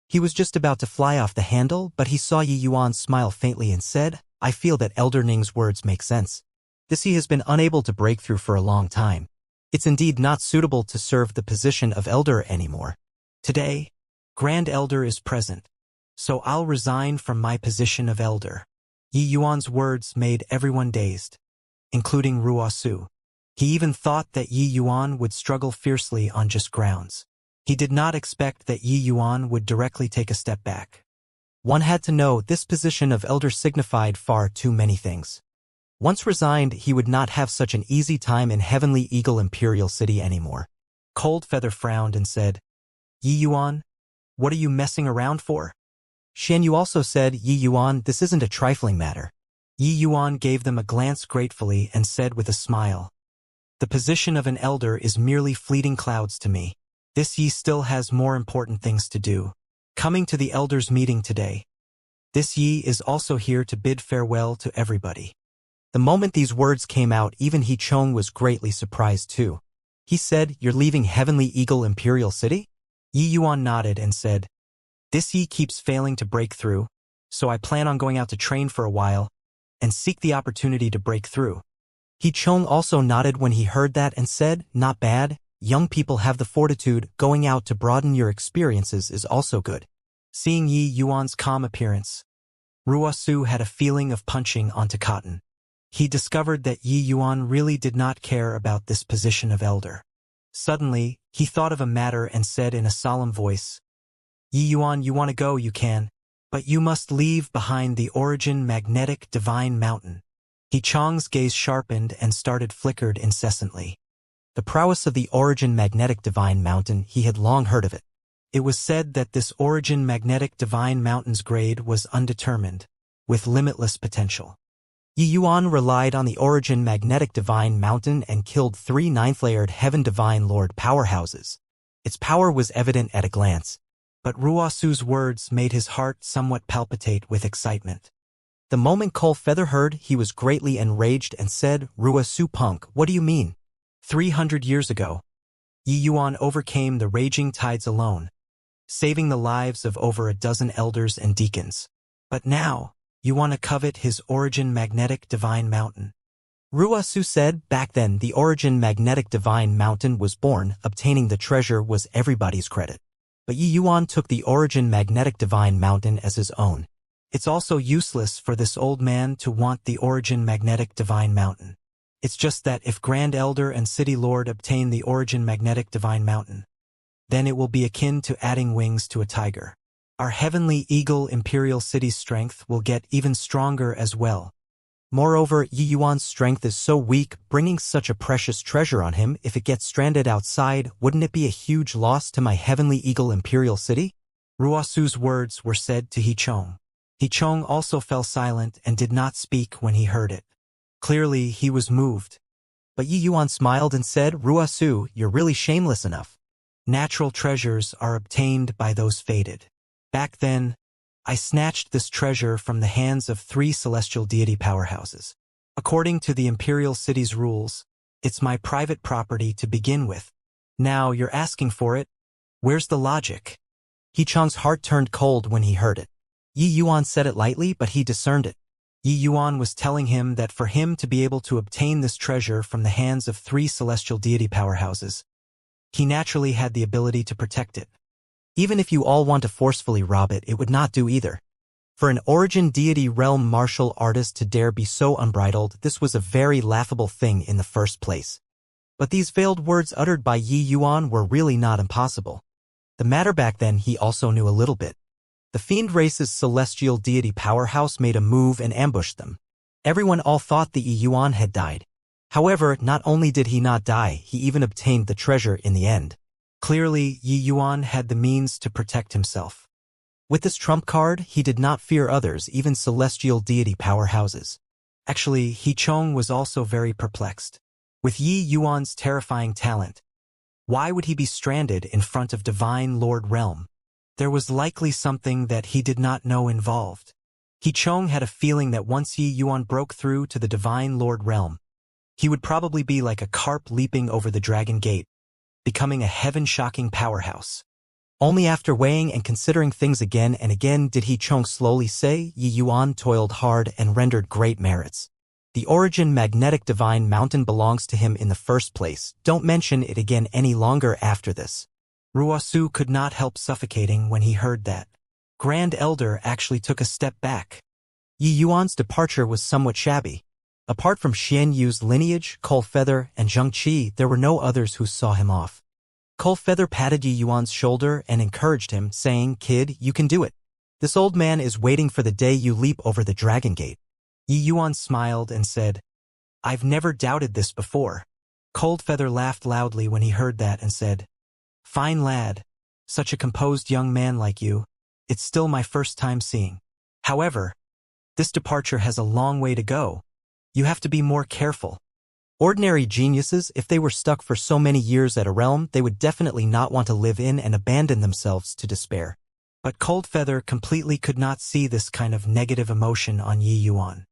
A: He was just about to fly off the handle, but he saw Yi Yuan smile faintly and said, "I feel that Elder Ning's words make sense. This he has been unable to break through for a long time. It's indeed not suitable to serve the position of elder anymore. Today, Grand Elder is present, so I'll resign from my position of elder." Yi Yuan's words made everyone dazed, including Ruosu. He even thought that Yi Yuan would struggle fiercely on just grounds. He did not expect that Yi Yuan would directly take a step back. One had to know this position of elder signified far too many things. Once resigned, he would not have such an easy time in Heavenly Eagle Imperial City anymore. Cold Feather frowned and said, "Yi Yuan, what are you messing around for?" Xianyu also said, "Yi Yuan, this isn't a trifling matter." Yi Yuan gave them a glance gratefully and said with a smile, "The position of an elder is merely fleeting clouds to me. This Yi still has more important things to do. Coming to the elders' meeting today, this Yi is also here to bid farewell to everybody." The moment these words came out, even He Chong was greatly surprised too. He said, "You're leaving Heavenly Eagle Imperial City?" Yi Yuan nodded and said, "This Yi keeps failing to break through, so I plan on going out to train for a while and seek the opportunity to break through." He Chong also nodded when he heard that and said, "Not bad. Young people have the fortitude. Going out to broaden your experiences is also good." Seeing Yi Yuan's calm appearance, Ruosu had a feeling of punching onto cotton. He discovered that Yi Yuan really did not care about this position of elder. Suddenly, he thought of a matter and said in a solemn voice, "Yi Yuan, you want to go, you can, but you must leave behind the Origin Magnetic Divine Mountain." He Chong's gaze sharpened and started flickered incessantly. The prowess of the Origin Magnetic Divine Mountain, he had long heard of it. It was said that this Origin Magnetic Divine Mountain's grade was undetermined, with limitless potential. Yi Yuan relied on the Origin Magnetic Divine Mountain and killed 3 ninth-layered Heaven Divine Lord powerhouses. Its power was evident at a glance, but Ruosu's words made his heart somewhat palpitate with excitement. The moment Coal Feather heard, he was greatly enraged and said, "Ruosu punk, what do you mean? 300 years ago, Yi Yuan overcame the raging tides alone, saving the lives of over a dozen elders and deacons. But now, you want to covet his Origin Magnetic Divine Mountain." Ruosu said, "Back then, the Origin Magnetic Divine Mountain was born. Obtaining the treasure was everybody's credit. But Yi Yuan took the Origin Magnetic Divine Mountain as his own. It's also useless for this old man to want the Origin Magnetic Divine Mountain. It's just that if Grand Elder and City Lord obtain the Origin Magnetic Divine Mountain, then it will be akin to adding wings to a tiger. Our Heavenly Eagle Imperial City's strength will get even stronger as well. Moreover, Yi Yuan's strength is so weak, bringing such a precious treasure on him, if it gets stranded outside, wouldn't it be a huge loss to my Heavenly Eagle Imperial City?" Ruosu's words were said to He Chong. He Chong also fell silent and did not speak when he heard it. Clearly, he was moved. But Yi Yuan smiled and said, "Ruosu, you're really shameless enough. Natural treasures are obtained by those fated. Back then, I snatched this treasure from the hands of 3 celestial deity powerhouses. According to the Imperial City's rules, it's my private property to begin with. Now you're asking for it? Where's the logic?" He Chong's heart turned cold when he heard it. Yi Yuan said it lightly, but he discerned it. Yi Yuan was telling him that for him to be able to obtain this treasure from the hands of 3 celestial deity powerhouses, he naturally had the ability to protect it. Even if you all want to forcefully rob it, it would not do either. For an Origin deity realm martial artist to dare be so unbridled, this was a very laughable thing in the first place. But these veiled words uttered by Yi Yuan were really not impossible. The matter back then he also knew a little bit. The Fiend race's celestial deity powerhouse made a move and ambushed them. Everyone all thought that Yi Yuan had died.
B: However, not only did he not die, he even obtained the treasure in the end.
A: Clearly, Yi Yuan had the means to protect himself.
B: With this trump card, he did not fear others, even celestial deity powerhouses.
A: Actually, He Chong was also very perplexed. With Yi Yuan's terrifying talent, why would he be stranded in front of Divine Lord Realm? There was likely something that he did not know involved. He Chong had a feeling that once Yi Yuan broke through to the Divine Lord Realm, he would probably be like a carp leaping over the Dragon Gate, becoming a heaven-shocking powerhouse.
B: Only after weighing and considering things again and again did He Chong slowly say, Yi Yuan toiled hard and rendered great merits. The origin magnetic divine mountain belongs to him in the first place. Don't mention it again any longer after this.
A: Ruosu could not help suffocating when he heard that. Grand Elder actually took a step back.
B: Yi Yuan's departure was somewhat shabby. Apart from Xian Yu's lineage, Feather, and Xianxia, there were no others who saw him off. Feather patted Yi Yuan's shoulder and encouraged him, saying, Kid, you can do it. This old man is waiting for the day you leap over the Dragon Gate.
A: Yi Yuan smiled and said, I've never doubted this before. Feather laughed loudly when he heard that and said, Fine lad, such a composed young man like you, it's still my first time seeing. However, this departure has a long way to go. You have to be more careful.
B: Ordinary geniuses, if they were stuck for so many years at a realm, they would definitely not want to live in and abandon themselves to despair.
A: But Feather completely could not see this kind of negative emotion on Yi Yuan.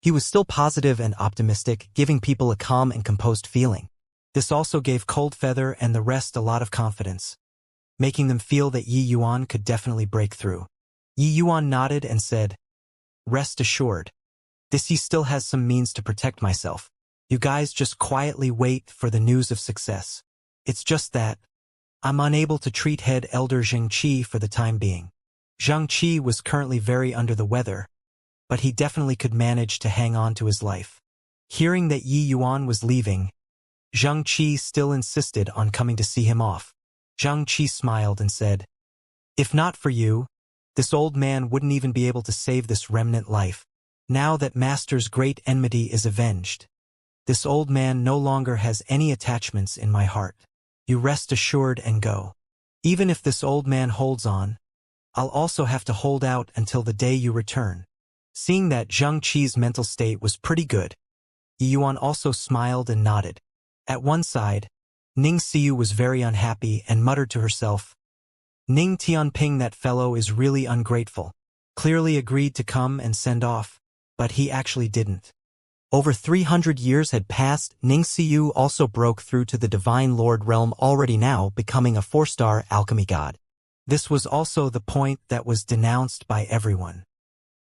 B: He was still positive and optimistic, giving people a calm and composed feeling.
A: This also gave Feather and the rest a lot of confidence, making them feel that Yi Yuan could definitely break through. Yi Yuan nodded and said, Rest assured. He still has some means to protect myself. You guys just quietly wait for the news of success. It's just that I'm unable to treat head elder Xianxia for the time being. Xianxia was currently very under the weather, but he definitely could manage to hang on to his life. Hearing that Yi Yuan was leaving, Xianxia still insisted on coming to see him off. Xianxia smiled and said, If not for you, this old man wouldn't even be able to save this remnant life. Now that Master's great enmity is avenged, this old man no longer has any attachments in my heart. You rest assured and go. Even if this old man holds on, I'll also have to hold out until the day you return. Seeing that Xianxia's mental state was pretty good, Yi Yuan also smiled and nodded. At one side, Ning Xiu was very unhappy and muttered to herself, Ning Tianping, that fellow is really ungrateful. Clearly agreed to come and send off, but he actually didn't.
B: Over 300 years had passed. Ning Xiu also broke through to the Divine Lord Realm, already now becoming a 4-star alchemy god.
A: This was also the point that was denounced by everyone.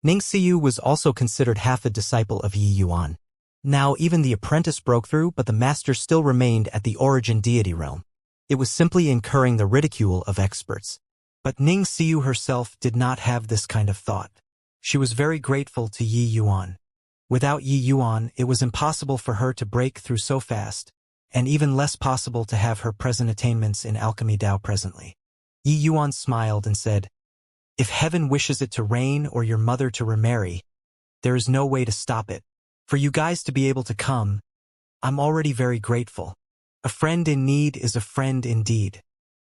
B: Ning Xiu was also considered half a disciple of Yi Yuan. Now even the apprentice broke through, but the master still remained at the origin deity realm. It was simply incurring the ridicule of experts.
A: But Ning Xiu herself did not have this kind of thought. She was very grateful to Yi Yuan. Without Yi Yuan, it was impossible for her to break through so fast, and even less possible to have her present attainments in alchemy Dao presently. Yi Yuan smiled and said, If heaven wishes it to rain or your mother to remarry, there is no way to stop it. For you guys to be able to come, I'm already very grateful. A friend in need is a friend indeed.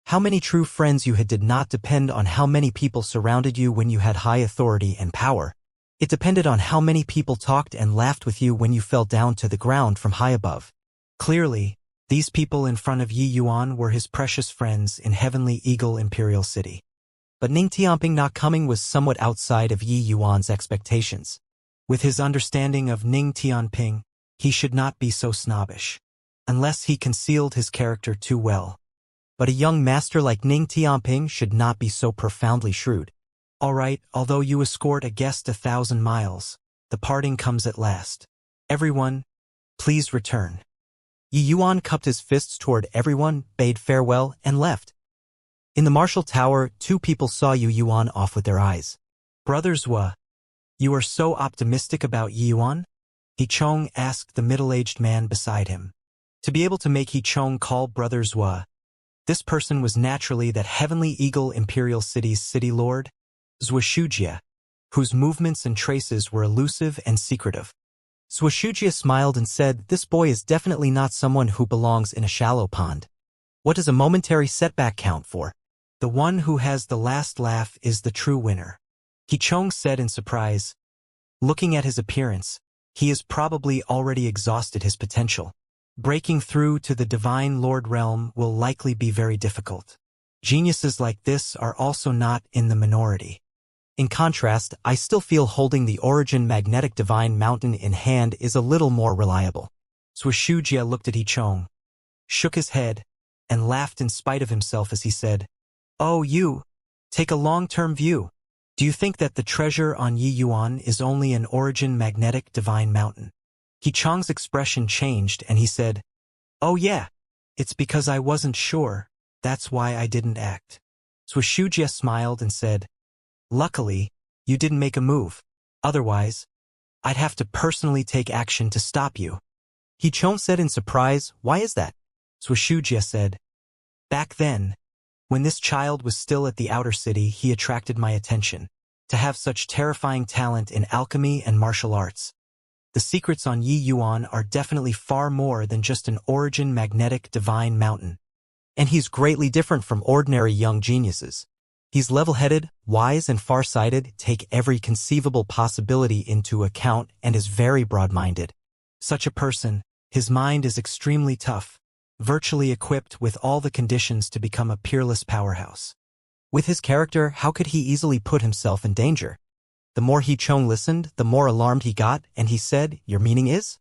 B: How many true friends you had did not depend on how many people surrounded you when you had high authority and power. It depended on how many people talked and laughed with you when you fell down to the ground from high above.
A: Clearly, these people in front of Yi Yuan were his precious friends in Heavenly Eagle Imperial City.
B: But Ning Tianping not coming was somewhat outside of Yi Yuan's expectations.
A: With his understanding of Ning Tianping, he should not be so snobbish, unless he concealed his character too well.
B: But a young master like Ning Tianping should not be so profoundly shrewd.
A: All right, although you escort a guest 1,000 miles, the parting comes at last. Everyone, please return.
B: Yi Yuan cupped his fists toward everyone, bade farewell, and left. In the martial tower, 2 people saw Yi Yuan off with their eyes.
A: Brothers Wu, you are so optimistic about Yi Yuan? He Chong asked the middle-aged man beside him. To be able to make He Chong call Brothers Wu, this person was naturally that Heavenly Eagle Imperial City's city lord, Wuxia, whose movements and traces were elusive and secretive.
B: Wuxia smiled and said, "This boy is definitely not someone who belongs in a shallow pond. What does a momentary setback count for?"
A: "The one who has the last laugh is the true winner," Qichong said in surprise. Looking at his appearance, he has probably already exhausted his potential. Breaking through to the Divine Lord realm will likely be very difficult. Geniuses like this are also not in the minority.
B: In contrast, I still feel holding the Origin Magnetic Divine Mountain in hand is a little more reliable.
A: Wuxia looked at Qichong, shook his head, and laughed in spite of himself as he said, "Oh, you take a long-term view. Do you think that the treasure on Yi Yuan is only an Origin Magnetic Divine Mountain?" Qichong's expression changed and he said, "Oh yeah, it's because I wasn't sure, that's why I didn't act." Wuxia smiled and said, "Luckily, you didn't make a move. Otherwise, I'd have to personally take action to stop you."
B: Qichong said in surprise, "Why is that?"
A: Wuxia said, "Back then, when this child was still at the outer city, he attracted my attention. To have such terrifying talent in alchemy and martial arts. The secrets on Yi Yuan are definitely far more than just an Origin Magnetic Divine Mountain.
B: And he's greatly different from ordinary young geniuses. He's level-headed, wise, and far-sighted, take every conceivable possibility into account, and is very broad-minded.
A: Such a person, his mind is extremely tough, virtually equipped with all the conditions to become a peerless powerhouse.
B: With his character, how could he easily put himself in danger? The more Qichong listened, the more alarmed he got, and he said, "Your meaning is?"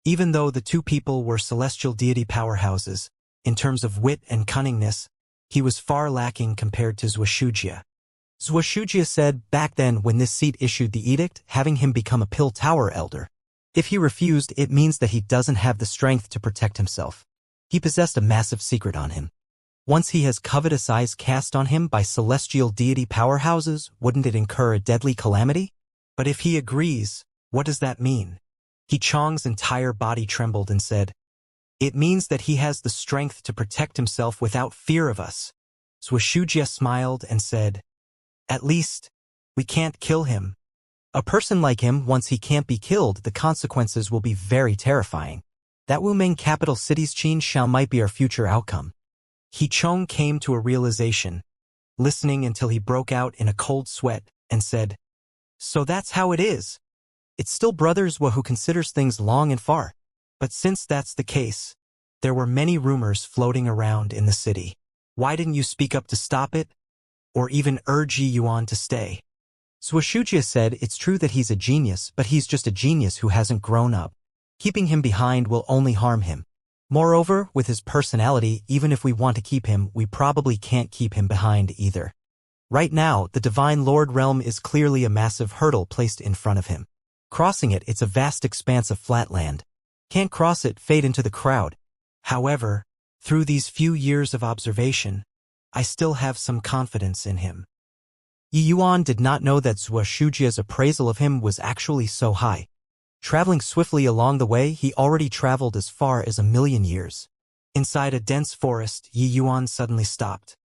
A: Even though the two people were celestial deity powerhouses, in terms of wit and cunningness, he was far lacking compared to Wuxia.
B: Wuxia said, "Back then when this seat issued the edict, having him become a Pill Tower elder. If he refused, it means that he doesn't have the strength to protect himself. He possessed a massive secret on him. Once he has covetous eyes cast on him by celestial deity powerhouses, wouldn't it incur a deadly calamity?"
A: "But if he agrees, what does that mean?" Qichong's entire body trembled and said, "It means that he has the strength to protect himself without fear of us." Wuxia smiled and said, "At least, we can't kill him."
B: "A person like him, once he can't be killed, the consequences will be very terrifying. That Wuming capital city's Xianxia might be our future outcome."
A: Qichong came to a realization, listening until he broke out in a cold sweat, and said, "So that's how it is.
B: It's still Brothers who considers things long and far.
A: But since that's the case, there were many rumors floating around in the city. Why didn't you speak up to stop it? Or even urge Yi Yuan to stay?"
B: Wuxia said, "It's true that he's a genius, but he's just a genius who hasn't grown up. Keeping him behind will only harm him. Moreover, with his personality, even if we want to keep him, we probably can't keep him behind either. Right now, the Divine Lord realm is clearly a massive hurdle placed in front of him. Crossing it, it's a vast expanse of flat land. Can't cross it, fade into the crowd."
A: However, through these few years of observation, I still have some confidence in him.
B: Yi Yuan did not know that Wuxia's appraisal of him was actually so high. Traveling swiftly along the way, he already traveled as far as 1,000,000 years.
A: Inside a dense forest, Yi Yuan suddenly stopped.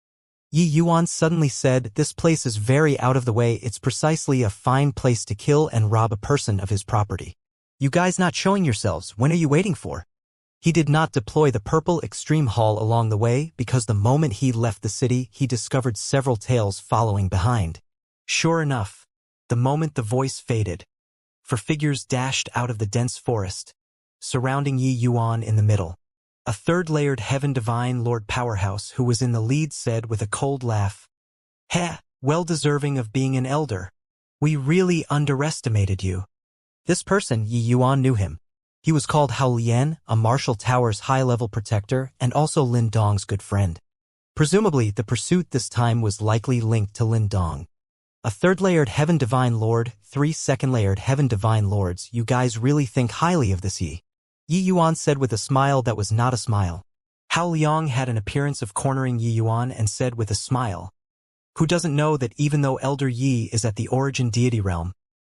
B: Yi Yuan suddenly said, "This place is very out of the way. It's precisely a fine place to kill and rob a person of his property. You guys not showing yourselves, when are you waiting for?" He did not deploy the purple extreme hall along the way because the moment he left the city, he discovered several tails following behind.
A: Sure enough, the moment the voice faded, 4 figures dashed out of the dense forest, surrounding Yi Yuan in the middle. A third-layered Heaven Divine Lord Powerhouse who was in the lead said with a cold laugh, "Heh, well deserving of being an elder. We really underestimated you."
B: This person, Yi Yuan knew him. He was called Hao Lian, a Martial Tower's high-level protector and also Lin Dong's good friend. Presumably, the pursuit this time was likely linked to Lin Dong. A third-layered Heaven Divine Lord, 3 second-layered Heaven Divine Lords, you guys really think highly of this Yi Yuan said with a smile that was not a smile.
A: Hao Liang had an appearance of cornering Yi Yuan and said with a smile, "Who doesn't know that even though Elder Yi is at the Origin deity realm,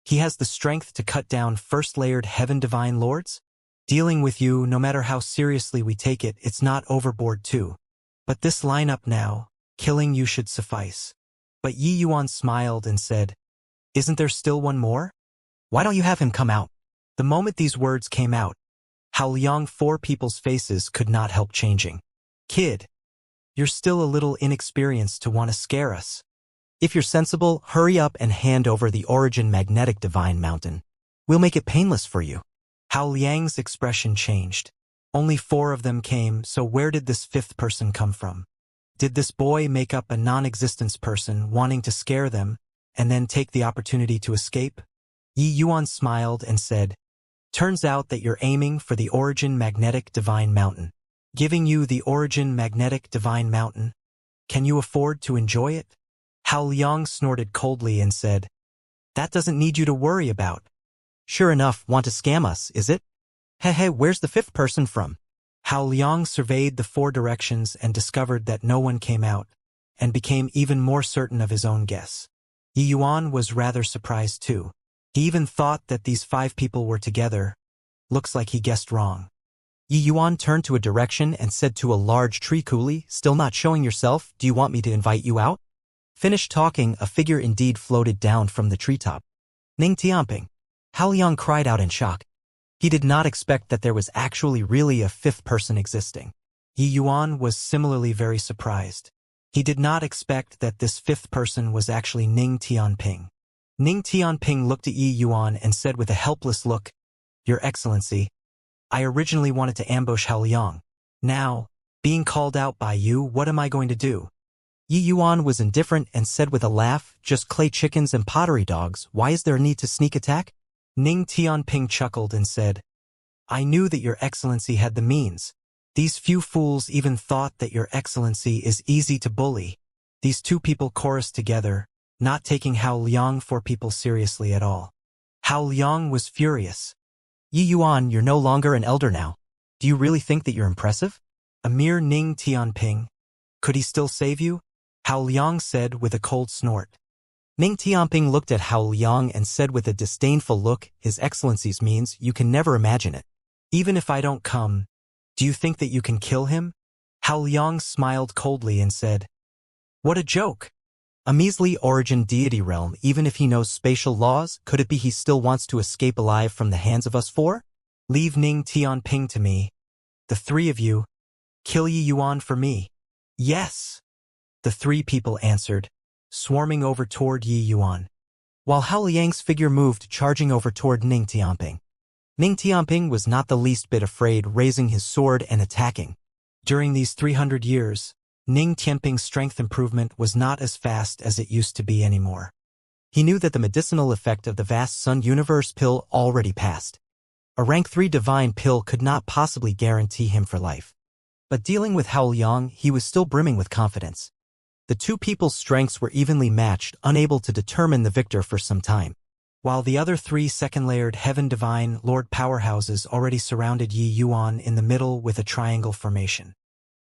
A: he has the strength to cut down first-layered Heaven Divine Lords? Dealing with you, no matter how seriously we take it, it's not overboard too. But this lineup now, killing you should suffice." But Yi Yuan smiled and said, "Isn't there still one more?"
B: "Why don't you have him come out?"
A: The moment these words came out, Hao Liang four people's faces could not help changing. Kid, you're still a little inexperienced to want to scare us.
B: If you're sensible, hurry up and hand over the origin magnetic divine mountain. We'll make it painless for you.
A: Hao Liang's expression changed. Only 4 of them came, so where did this 5th person come from? Did this boy make up a non-existence person wanting to scare them, and then take the opportunity to escape? Yi Yuan smiled and said, "Turns out that you're aiming for the origin magnetic divine mountain. Giving you the origin magnetic divine mountain. Can you afford to enjoy it?" Hao Liang snorted coldly and said, "That doesn't need you to worry about."
B: Sure enough, want to scam us, is it? Hey, where's the 5th person from?
A: Hao Liang surveyed the 4 directions and discovered that no one came out, and became even more certain of his own guess. Yi Yuan was rather surprised too. He even thought that these 5 people were together. Looks like he guessed wrong.
B: Yi Yuan turned to a direction and said to a large tree coolie, "Still not showing yourself? Do you want me to invite you out?" Finished talking, a figure indeed floated down from the treetop. Ning Tianping. Hao Liang cried out in shock. He did not expect that there was actually really a 5th person existing.
A: Yi Yuan was similarly very surprised. He did not expect that this 5th person was actually Ning Tianping. Ning Tianping looked at Yi Yuan and said with a helpless look, "Your Excellency, I originally wanted to ambush Hao Liang. Now, being called out by you, what am I going to do?"
B: Yi Yuan was indifferent and said with a laugh, "Just clay chickens and pottery dogs, why is there a need to sneak attack?"
A: Ning Tianping chuckled and said, "I knew that your Excellency had the means. These few fools even thought that your Excellency is easy to bully." These 2 people chorused together, not taking Hao Liang 4 people seriously at all. Hao Liang was furious.
B: Yi Yuan, you're no longer an elder now. Do you really think that you're impressive?
A: A mere Ning Tianping. Could he still save you? Hao Liang said with a cold snort.
B: Ning Tianping looked at Hao Liang and said with a disdainful look, "His Excellency's means, you can never imagine it."
A: "Even if I don't come, do you think that you can kill him?" Hao Liang smiled coldly and said, "What a joke."
B: A measly origin deity realm, even if he knows spatial laws, could it be he still wants to escape alive from the hands of us 4?
A: "Leave Ning Tianping to me. The 3 of you. Kill Yi Yuan for me." "Yes," the 3 people answered, swarming over toward Yi Yuan.
B: While Hao Liang's figure moved, charging over toward Ning Tianping. Ning Tianping was not the least bit afraid, raising his sword and attacking.
A: During these 300 years, Ning Tianping's strength improvement was not as fast as it used to be anymore.
B: He knew that the medicinal effect of the vast Sun Universe pill already passed. A rank 3 divine pill could not possibly guarantee him for life. But dealing with Hao Liang, he was still brimming with confidence. The 2 people's strengths were evenly matched, unable to determine the victor for some time.
A: While the other 3 second-layered Heaven Divine Lord powerhouses already surrounded Yi Yuan in the middle with a triangle formation.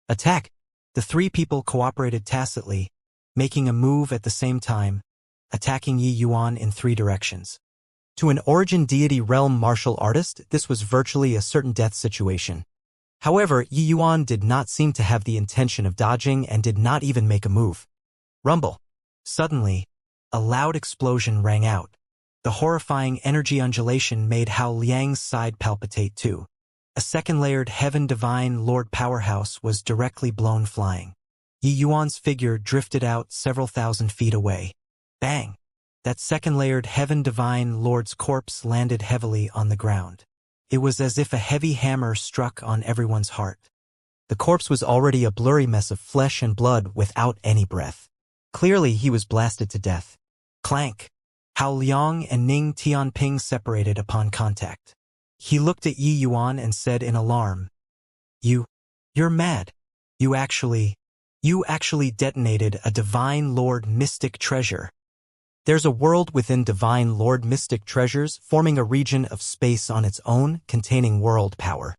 B: Attack!
A: The 3 people cooperated tacitly, making a move at the same time, attacking Yi Yuan in 3 directions.
B: To an origin deity realm martial artist, this was virtually a certain death situation. However, Yi Yuan did not seem to have the intention of dodging and did not even make a move. Rumble.
A: Suddenly, a loud explosion rang out. The horrifying energy undulation made Hao Liang's side palpitate too. A second-layered Heaven Divine Lord powerhouse was directly blown flying. Yi Yuan's figure drifted out several thousand feet away. Bang! That second-layered Heaven Divine Lord's corpse landed heavily on the ground. It was as if a heavy hammer struck on everyone's heart.
B: The corpse was already a blurry mess of flesh and blood without any breath. Clearly, he was blasted to death.
A: Clank! Hao Liang and Ning Tianping separated upon contact. He looked at Yi Yuan and said in alarm, You're mad. You actually detonated a Divine Lord mystic treasure."
B: There's a world within Divine Lord mystic treasures, forming a region of space on its own, containing world power.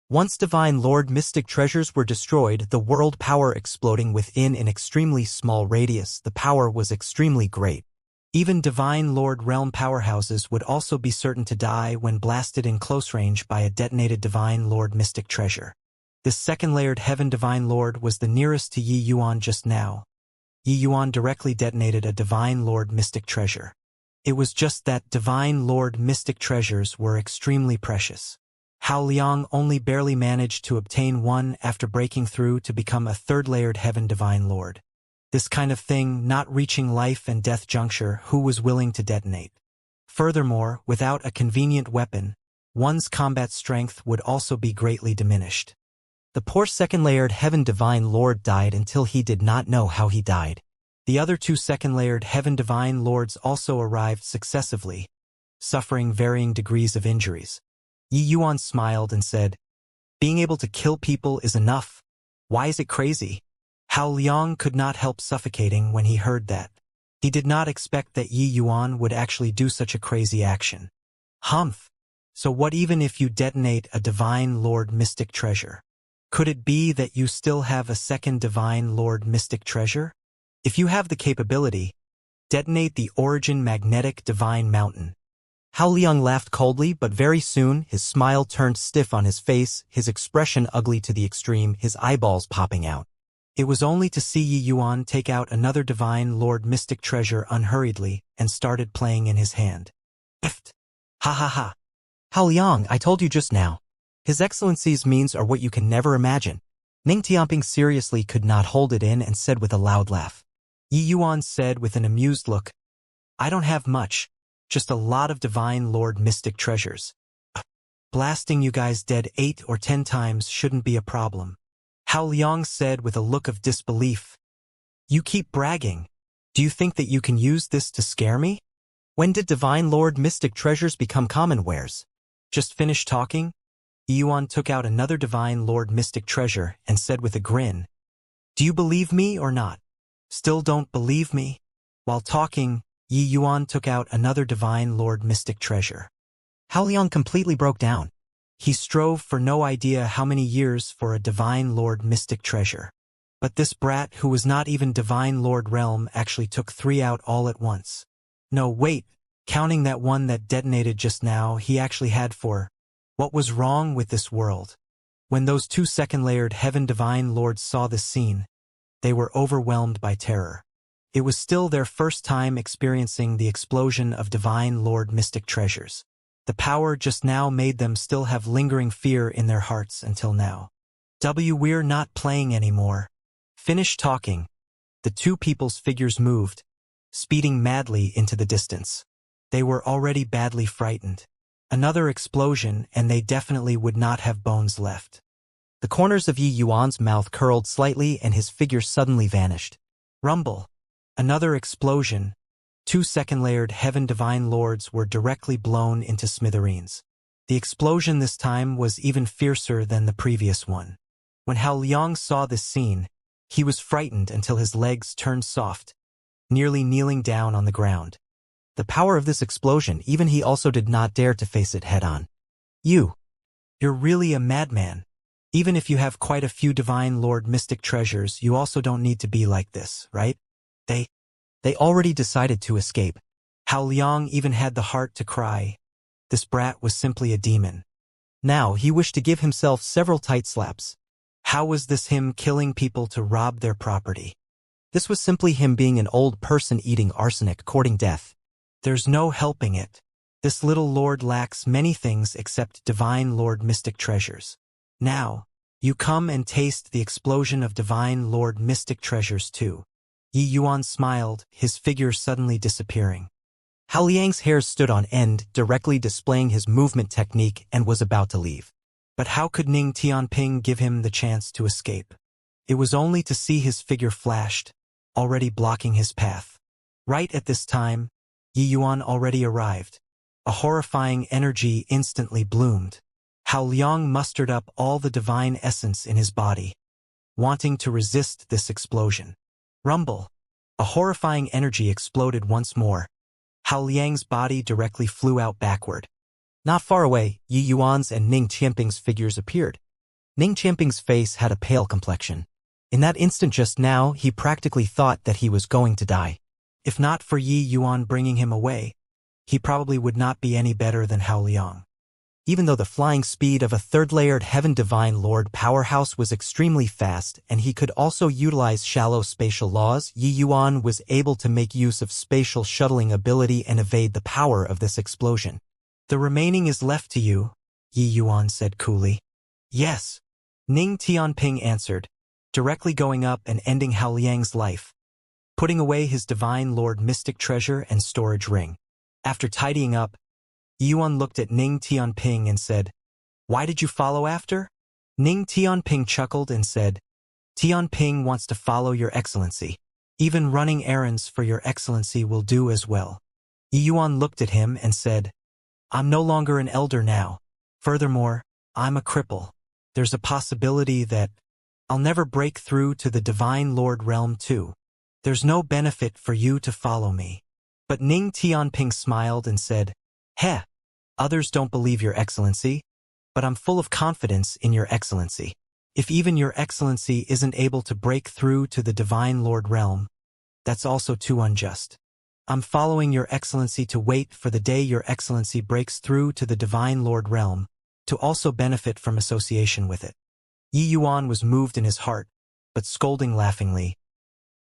B: Once Divine Lord mystic treasures were destroyed, the world power exploding within an extremely small radius, the power was extremely great.
A: Even Divine Lord realm powerhouses would also be certain to die when blasted in close range by a detonated Divine Lord mystic treasure. This second-layered Heaven Divine Lord was the nearest to Yi Yuan just now. Yi Yuan directly detonated a Divine Lord mystic treasure. It was just that Divine Lord mystic treasures were extremely precious. Hao Liang only barely managed to obtain one after breaking through to become a third-layered Heaven Divine Lord. This kind of thing, not reaching life and death juncture, who was willing to detonate? Furthermore, without a convenient weapon, one's combat strength would also be greatly diminished. The poor second-layered Heaven Divine Lord died until he did not know how he died. The other two second-layered Heaven Divine Lords also arrived successively, suffering varying degrees of injuries. Yi Yuan smiled and said, "Being able to kill people is enough. Why is it crazy?" Hao Liang could not help suffocating when he heard that. He did not expect that Yi Yuan would actually do such a crazy action. Humph. So what even if you detonate a Divine Lord mystic treasure? Could it be that you still have a second Divine Lord mystic treasure? If you have the capability, detonate the Origin Magnetic Divine Mountain. Hao Liang laughed coldly, but very soon his smile turned stiff on his face, his expression ugly to the extreme, his eyeballs popping out. It was only to see Yi Yuan take out another Divine Lord mystic treasure unhurriedly and started playing in his hand. Ift. Ha ha ha. Hao Liang, I told you just now. His Excellency's means are what you can never imagine. Ning Tianping seriously could not hold it in and said with a loud laugh. Yi Yuan said with an amused look, "I don't have much, just a lot of Divine Lord mystic treasures. Blasting you guys dead 8 or 10 times shouldn't be a problem." Hao Liang said with a look of disbelief. "You keep bragging. Do you think that you can use this to scare me? When did Divine Lord mystic treasures become common wares?" Just finished talking, Yi Yuan took out another Divine Lord mystic treasure and said with a grin, "Do you believe me or not? Still don't believe me?" While talking, Yi Yuan took out another Divine Lord mystic treasure. Hao Liang completely broke down. He strove for no idea how many years for a Divine Lord mystic treasure. But this brat who was not even Divine Lord realm actually took 3 out all at once. No, wait, counting that one that detonated just now, he actually had 4. What was wrong with this world? When those 2 second-layered Heaven Divine Lords saw this scene, they were overwhelmed by terror. It was still their first time experiencing the explosion of Divine Lord mystic treasures. The power just now made them still have lingering fear in their hearts until now. We're not playing anymore. Finish talking. The 2 people's figures moved, speeding madly into the distance. They were already badly frightened. Another explosion and they definitely would not have bones left. The corners of Yi Yuan's mouth curled slightly and his figure suddenly vanished. Rumble. Another explosion. 2 second-layered Heaven Divine Lords were directly blown into smithereens. The explosion this time was even fiercer than the previous one. When Hao Liang saw this scene, he was frightened until his legs turned soft, nearly kneeling down on the ground. The power of this explosion, even he also did not dare to face it head-on. You're really a madman. Even if you have quite a few Divine Lord mystic treasures, you also don't need to be like this, right? They already decided to escape. Hao Liang even had the heart to cry. This brat was simply a demon. Now he wished to give himself several tight slaps. How was this him killing people to rob their property? This was simply him being an old person eating arsenic, courting death. There's no helping it. This little lord lacks many things except Divine Lord mystic treasures. Now, you come and taste the explosion of Divine Lord mystic treasures too. Yi Yuan smiled, his figure suddenly disappearing. Hao Liang's hair stood on end, directly displaying his movement technique, and was about to leave. But how could Ning Tianping give him the chance to escape? It was only to see his figure flashed, already blocking his path. Right at this time, Yi Yuan already arrived. A horrifying energy instantly bloomed. Hao Liang mustered up all the divine essence in his body, wanting to resist this explosion. Rumble. A horrifying energy exploded once more. Hao Liang's body directly flew out backward. Not far away, Yi Yuan's and Ning Tianping's figures appeared. Ning Tianping's face had a pale complexion. In that instant just now, he practically thought that he was going to die. If not for Yi Yuan bringing him away, he probably would not be any better than Hao Liang.
B: Even though the flying speed of a third-layered Heaven Divine Lord powerhouse was extremely fast and he could also utilize shallow spatial laws, Yi Yuan was able to make use of spatial shuttling ability and evade the power of this explosion.
A: The remaining is left to you, Yi Yuan said coolly. Yes, Ning Tianping answered, directly going up and ending Hao Liang's life, putting away his Divine Lord Mystic Treasure and Storage Ring. After tidying up, Yuan looked at Ning Tianping and said, "Why did you follow after?" Ning Tianping chuckled and said, "Tianping wants to follow your excellency. Even running errands for your excellency will do as well." Yuan looked at him and said, "I'm no longer an elder now. Furthermore, I'm a cripple. There's a possibility that I'll never break through to the Divine Lord realm too. There's no benefit for you to follow me." But Ning Tianping smiled and said, "Heh, others don't believe your excellency, but I'm full of confidence in your excellency. If even your excellency isn't able to break through to the Divine Lord realm, that's also too unjust. I'm following your excellency to wait for the day your excellency breaks through to the Divine Lord realm, to also benefit from association with it." Yi Yuan was moved in his heart, but scolding laughingly,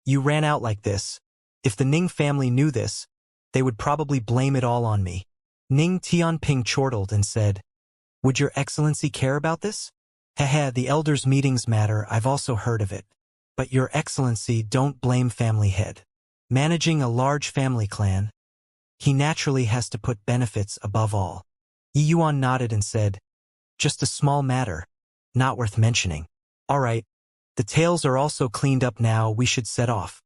A: "You ran out like this. If the Ning family knew this, they would probably blame it all on me." Ning Tianping chortled and said, "Would your excellency care about this?" "Heh, the elders' meetings matter, I've also heard of it. But your excellency don't blame family head. Managing a large family clan, he naturally has to put benefits above all." Yi Yuan nodded and said, "Just a small matter, not worth mentioning. All right, the tails are also cleaned up now, we should set off."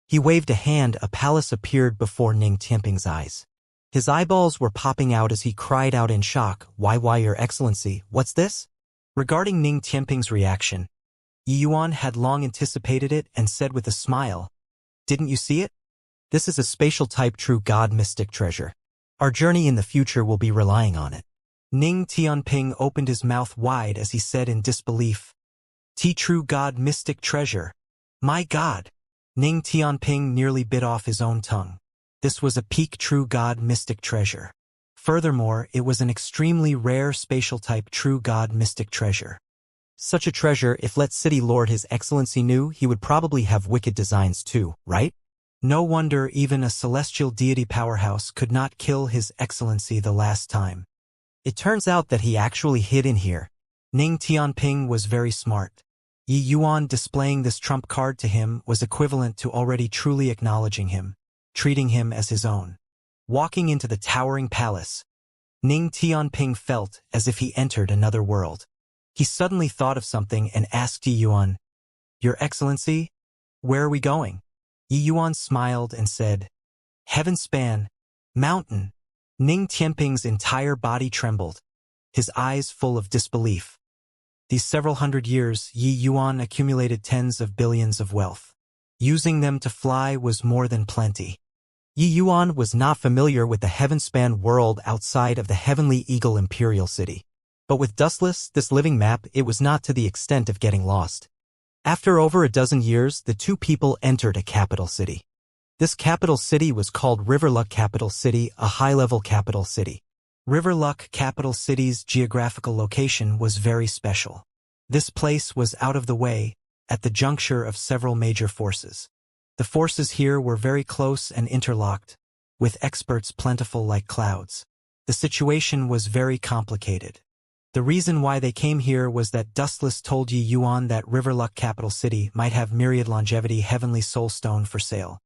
A: He waved a hand, a palace appeared before Ning Tianping's eyes. His eyeballs were popping out as he cried out in shock, Why, your excellency, what's this?" Regarding Ning Tianping's reaction, Yi Yuan had long anticipated it and said with a smile, "Didn't you see it? This is a spatial type true God mystic treasure. Our journey in the future will be relying on it." Ning Tianping opened his mouth wide as he said in disbelief, True God mystic treasure. My God!" Ning Tianping nearly bit off his own tongue. This was a peak true God mystic treasure. Furthermore, it was an extremely rare spatial type true God mystic treasure. Such a treasure, if let City Lord His Excellency knew, he would probably have wicked designs too, right? No wonder even a celestial deity powerhouse could not kill His Excellency the last time. It turns out that he actually hid in here. Ning Tianping was very smart. Yi Yuan displaying this trump card to him was equivalent to already truly acknowledging him, treating him as his own. Walking into the towering palace, Ning Tianping felt as if he entered another world. He suddenly thought of something and asked Yi Yuan, "Your Excellency, where are we going?" Yi Yuan smiled and said, "Heaven span, mountain." Ning Tianping's entire body trembled, his eyes full of disbelief. These several hundred years, Yi Yuan accumulated tens of billions of wealth. Using them to fly was more than plenty. Yi Yuan was not familiar with the heaven-span world outside of the Heavenly Eagle Imperial City. But with Dustless, this living map, it was not to the extent of getting lost. After over a dozen years, the two people entered a capital city. This capital city was called Riverluck Capital City, a high-level capital city. Riverluck Capital City's geographical location was very special. This place was out of the way, at the juncture of several major forces. The forces here were very close and interlocked, with experts plentiful like clouds. The situation was very complicated. The reason why they came here was that Dustless told Yi Yuan that Riverluck Capital City might have Myriad Longevity Heavenly Soul Stone for sale.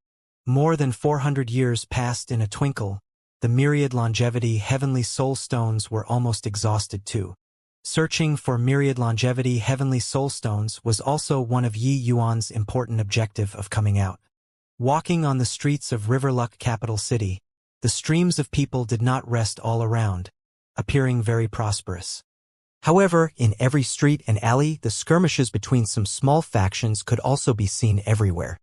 A: More than 400 years passed in a twinkle. The Myriad Longevity Heavenly Soul Stones were almost exhausted too. Searching for Myriad Longevity Heavenly Soul Stones was also one of Yi Yuan's important objective of coming out. Walking on the streets of Riverluck Capital City, the streams of people did not rest all around, appearing very prosperous. However, in every street and alley, the skirmishes between some small factions could also be seen everywhere.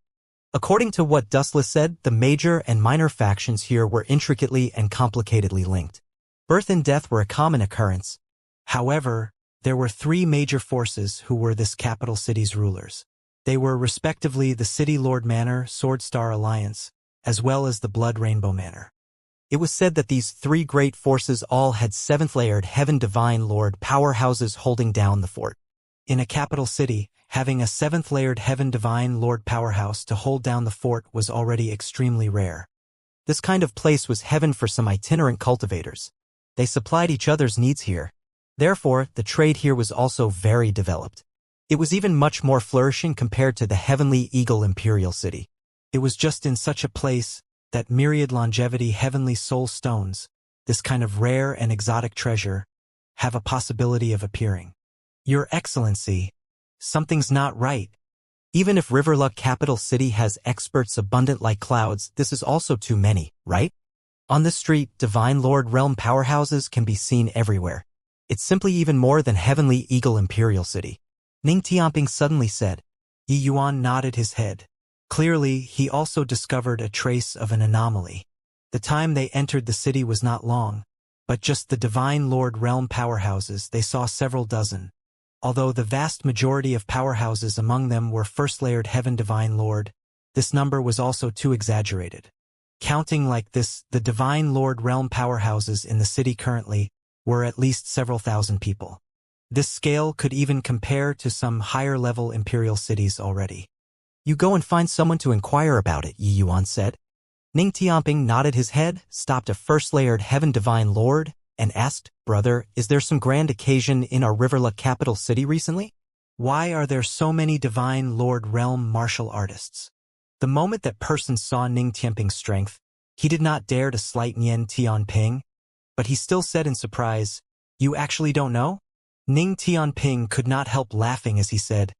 A: According to what Dustless said, the major and minor factions here were intricately and complicatedly linked. Birth and death were a common occurrence. However, there were three major forces who were this capital city's rulers. They were respectively the City Lord Manor, Sword Star Alliance, as well as the Blood Rainbow Manor.
B: It was said that these three great forces all had seventh-layered Heaven Divine Lord powerhouses holding down the fort.
A: In a capital city, having a seventh-layered Heaven Divine Lord powerhouse to hold down the fort was already extremely rare.
B: This kind of place was heaven for some itinerant cultivators. They supplied each other's needs here. Therefore, the trade here was also very developed. It was even much more flourishing compared to the Heavenly Eagle Imperial City.
A: It was just in such a place that myriad longevity heavenly soul stones, this kind of rare and exotic treasure, have a possibility of appearing. Your Excellency, something's not right.
B: Even if Riverluck Capital City has experts abundant like clouds, this is also too many, right? On this street, Divine Lord Realm powerhouses can be seen everywhere. It's simply even more than Heavenly Eagle Imperial City.
A: Ning Tianping suddenly said. Yi Yuan nodded his head. Clearly, he also discovered a trace of an anomaly. The time they entered the city was not long, but just the Divine Lord Realm powerhouses they saw several dozen. Although the vast majority of powerhouses among them were first-layered Heaven Divine Lord, this number was also too exaggerated. Counting like this, the Divine Lord Realm powerhouses in the city currently were at least several thousand people. This scale could even compare to some higher-level imperial cities already.
B: You go and find someone to inquire about it, Yi Yuan said. Ning Tianping nodded his head, stopped a first-layered Heaven Divine Lord, and asked, Brother, is there some grand occasion in our Riverluck capital city recently?
A: Why are there so many Divine Lord Realm martial artists? The moment that person saw Ning Tianping's strength, he did not dare to slight Ning Tianping, but he still said in surprise, You actually don't know? Ning Tianping could not help laughing as he said,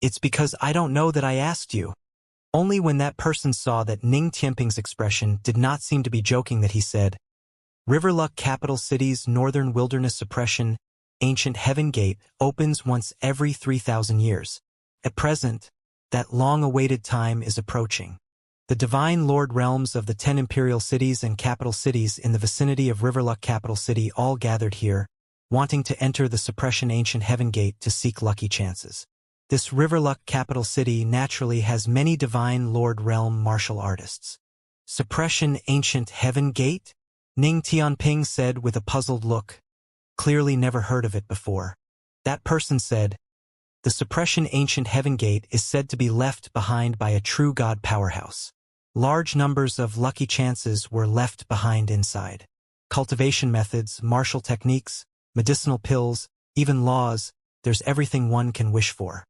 A: It's because I don't know that I asked you. Only when that person saw that Ning Tianping's expression did not seem to be joking that he said, Riverluck Capital City's Northern Wilderness Suppression, Ancient Heaven Gate, opens once every 3,000 years. At present, that long-awaited time is approaching. The Divine Lord Realms of the 10 Imperial Cities and Capital Cities in the vicinity of Riverluck Capital City all gathered here, wanting to enter the Suppression Ancient Heaven Gate to seek lucky chances. This Riverluck Capital City naturally has many Divine Lord Realm martial artists. Suppression Ancient Heaven Gate? Ning Tianping said with a puzzled look. Clearly never heard of it before. That person said, The Suppression Ancient Heaven Gate is said to be left behind by a true god powerhouse. Large numbers of lucky chances were left behind inside. Cultivation methods, martial techniques, medicinal pills, even laws, there's everything one can wish for.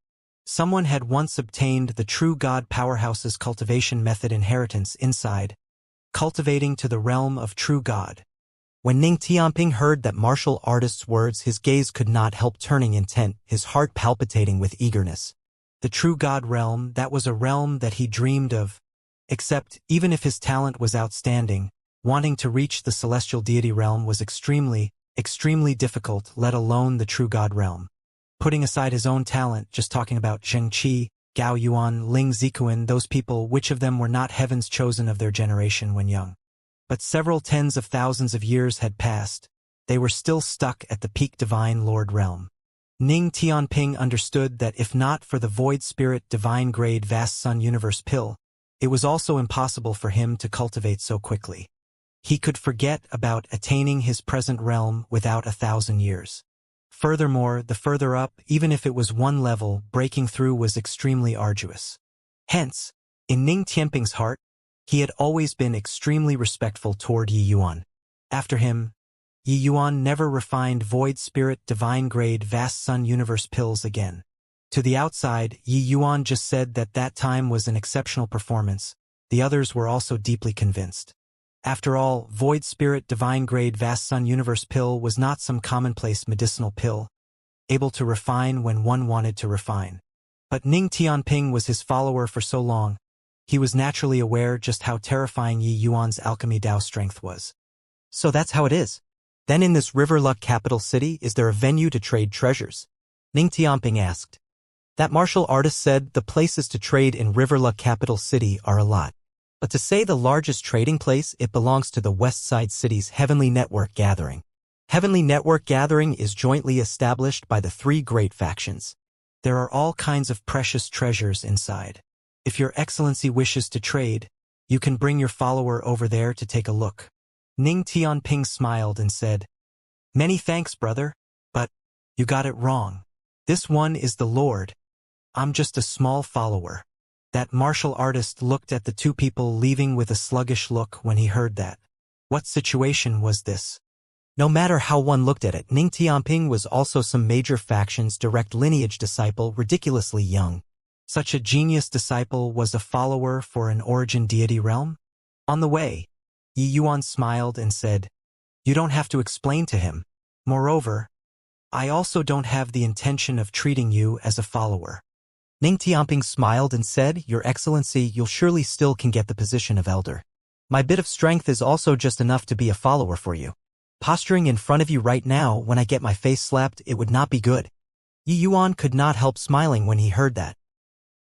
A: Someone had once obtained the true god powerhouse's cultivation method inheritance inside, cultivating to the realm of true god.
B: When Ning Tianping heard that martial artist's words, his gaze could not help turning intent, his heart palpitating with eagerness.
A: The true god realm, that was a realm that he dreamed of. Except, even if his talent was outstanding, wanting to reach the celestial deity realm was extremely difficult, let alone the true god realm. Putting aside his own talent, just talking about Xianxia, Gao Yuan, Ling Zikuan, those people, which of them were not heaven's chosen of their generation when young? But several tens of thousands of years had passed. They were still stuck at the peak Divine Lord realm. Ning Tianping understood that if not for the Void Spirit Divine Grade Vast Sun Universe pill, it was also impossible for him to cultivate so quickly. He could forget about attaining his present realm without 1,000 years. Furthermore, the further up, even if it was one level, breaking through was extremely arduous. Hence, in Ning Tianping's heart, he had always been extremely respectful toward Yi Yuan. After him, Yi Yuan never refined Void Spirit Divine Grade Vast Sun Universe pills again. To the outside, Yi Yuan just said that that time was an exceptional performance. The others were also deeply convinced. After all, Void Spirit Divine Grade Vast Sun Universe pill was not some commonplace medicinal pill, able to refine when one wanted to refine. But Ning Tianping was his follower for so long, he was naturally aware just how terrifying Yi Yuan's alchemy Dao strength was.
B: So that's how it is. Then in this Riverluck capital city, is there a venue to trade treasures? Ning Tianping asked. That martial artist said the places to trade in Riverluck capital city are a lot. But to say the largest trading place, it belongs to the West Side City's Heavenly Network Gathering. Heavenly Network Gathering is jointly established by the three great factions.
A: There are all kinds of precious treasures inside. If your excellency wishes to trade, you can bring your follower over there to take a look. Ning Tianping smiled and said, "Many thanks, brother, but you got it wrong. This one is the Lord. I'm just a small follower." That martial artist looked at the two people leaving with a sluggish look when he heard that. What situation was this?
B: No matter how one looked at it, Ning Tianping was also some major faction's direct lineage disciple, ridiculously young.
A: Such a genius disciple was a follower for an origin deity realm? On the way, Yi Yuan smiled and said, "You don't have to explain to him. Moreover, I also don't have the intention of treating you as a follower."
B: Ning Tianping smiled and said, "Your Excellency, you'll surely still can get the position of elder. My bit of strength is also just enough to be a follower for you. Posturing in front of you right now when I get my face slapped, it would not be good." Yi Yuan could not help smiling when he heard that.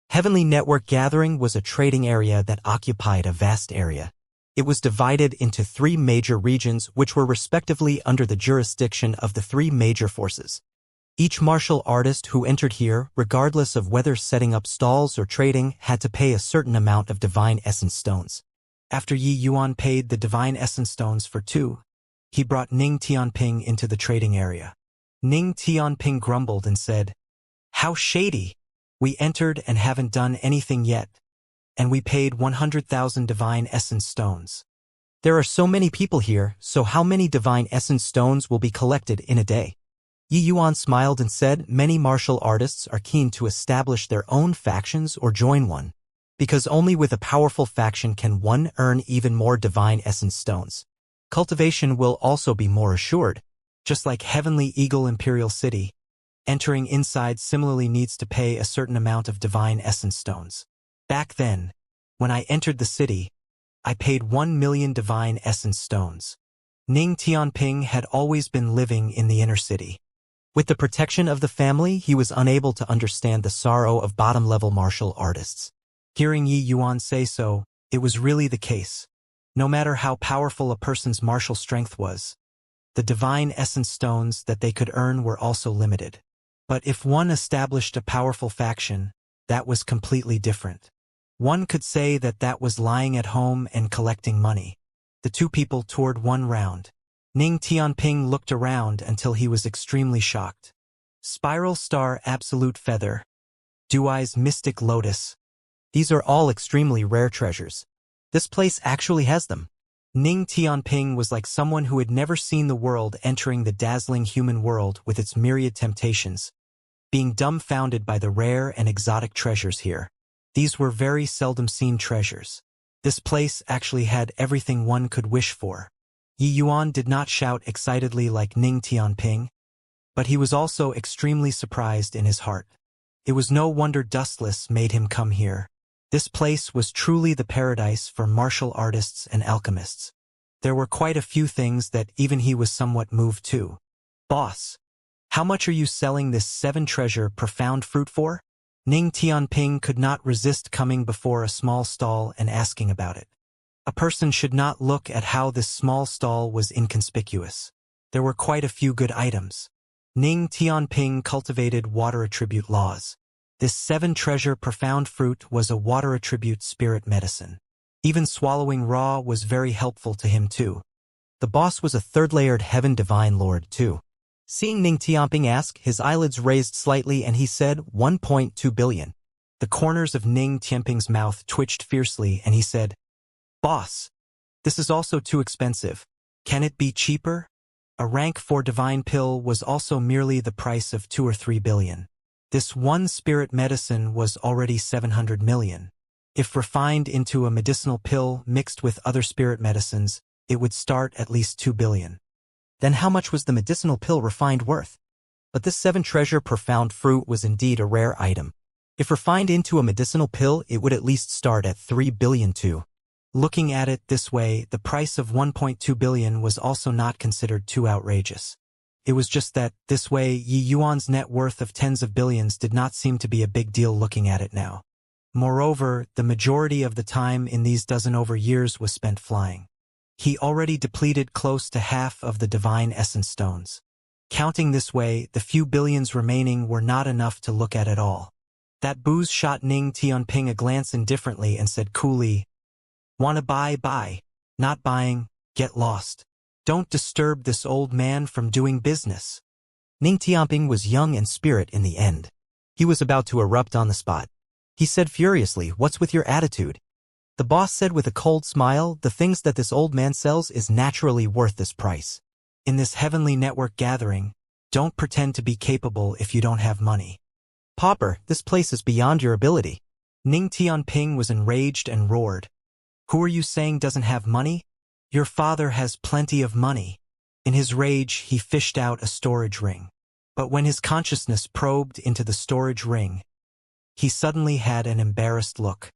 B: Heavenly Network Gathering was a trading area that occupied a vast area. It was divided into 3 major regions which were respectively under the jurisdiction of the 3 major forces. Each martial artist who entered here, regardless of whether setting up stalls or trading, had to pay a certain amount of divine essence stones.
A: After Yi Yuan paid the divine essence stones for 2, he brought Ning Tianping into the trading area. Ning Tianping grumbled and said, "How shady! We entered and haven't done anything yet, and we paid 100,000 divine essence stones."
B: "There are so many people here, so how many divine essence stones will be collected in a day?" Yi Yuan smiled and said, "Many martial artists are keen to establish their own factions or join one, because only with a powerful faction can one earn even more divine essence stones. Cultivation will also be more assured."
A: Just like Heavenly Eagle Imperial City, entering inside similarly needs to pay a certain amount of divine essence stones. Back then, when I entered the city, I paid 1 million divine essence stones. Ning Tianping had always been living in the inner city.
B: With the protection of the family, he was unable to understand the sorrow of bottom-level martial artists.
A: Hearing Yi Yuan say so, it was really the case. No matter how powerful a person's martial strength was, the divine essence stones that they could earn were also limited. But if one established a powerful faction, that was completely different. One could say that that was lying at home and collecting money. The two people toured one round. Ning Tianping looked around until he was extremely shocked. Spiral Star Absolute Feather, Duai's Mystic Lotus.
B: These are all extremely rare treasures. This place actually has them.
A: Ning Tianping was like someone who had never seen the world entering the dazzling human world with its myriad temptations, being dumbfounded by the rare and exotic treasures here. These were very seldom seen treasures. This place actually had everything one could wish for. Yi Yuan did not shout excitedly like Ning Tianping, but he was also extremely surprised in his heart. It was no wonder Dustless made him come here. This place was truly the paradise for martial artists and alchemists. There were quite a few things that even he was somewhat moved to. "Boss, how much are you selling this 7-treasure profound fruit for?" Ning Tianping could not resist coming before a small stall and asking about it. A person should not look at how this small stall was inconspicuous. There were quite a few good items. Ning Tianping cultivated water attribute laws. This 7-treasure profound fruit was a water attribute spirit medicine. Even swallowing raw was very helpful to him too.
B: The boss was a 3rd-layered heaven divine lord too. Seeing Ning Tianping ask, his eyelids raised slightly and he said, 1.2 billion.
A: The corners of Ning Tianping's mouth twitched fiercely and he said, "Boss, this is also too expensive. Can it be cheaper?" A rank 4 divine pill was also merely the price of 2 or 3 billion. This one spirit medicine was already 700 million. If refined into a medicinal pill mixed with other spirit medicines, it would start at least 2 billion.
B: Then how much was the medicinal pill refined worth? But this 7-treasure profound fruit was indeed a rare item. If refined into a medicinal pill, it would at least start at 3 billion too.
A: Looking at it this way, the price of 1.2 billion was also not considered too outrageous. It was just that, this way, Yi Yuan's net worth of tens of billions did not seem to be a big deal looking at it now. Moreover, the majority of the time in these dozen over years was spent flying. He already depleted close to half of the divine essence stones. Counting this way, the few billions remaining were not enough to look at all. That booze shot Ning Tianping a glance indifferently and said coolly, "Wanna buy, buy. Not buying, Get lost. Don't disturb this old man from doing business.
B: Ning Tianping was young in spirit in the end. He was about to erupt on the spot. He said furiously, "What's with your attitude?" The boss said with a cold smile, "The things that this old man sells is naturally worth this price.
A: In this heavenly network gathering, don't pretend to be capable if you don't have money.
B: Pauper, this place is beyond your ability."
A: Ning Tianping was enraged and roared. Who are you saying doesn't have money? Your father has plenty of money. In his rage, he fished out a storage ring. But when his consciousness probed into the storage ring, he suddenly had an embarrassed look.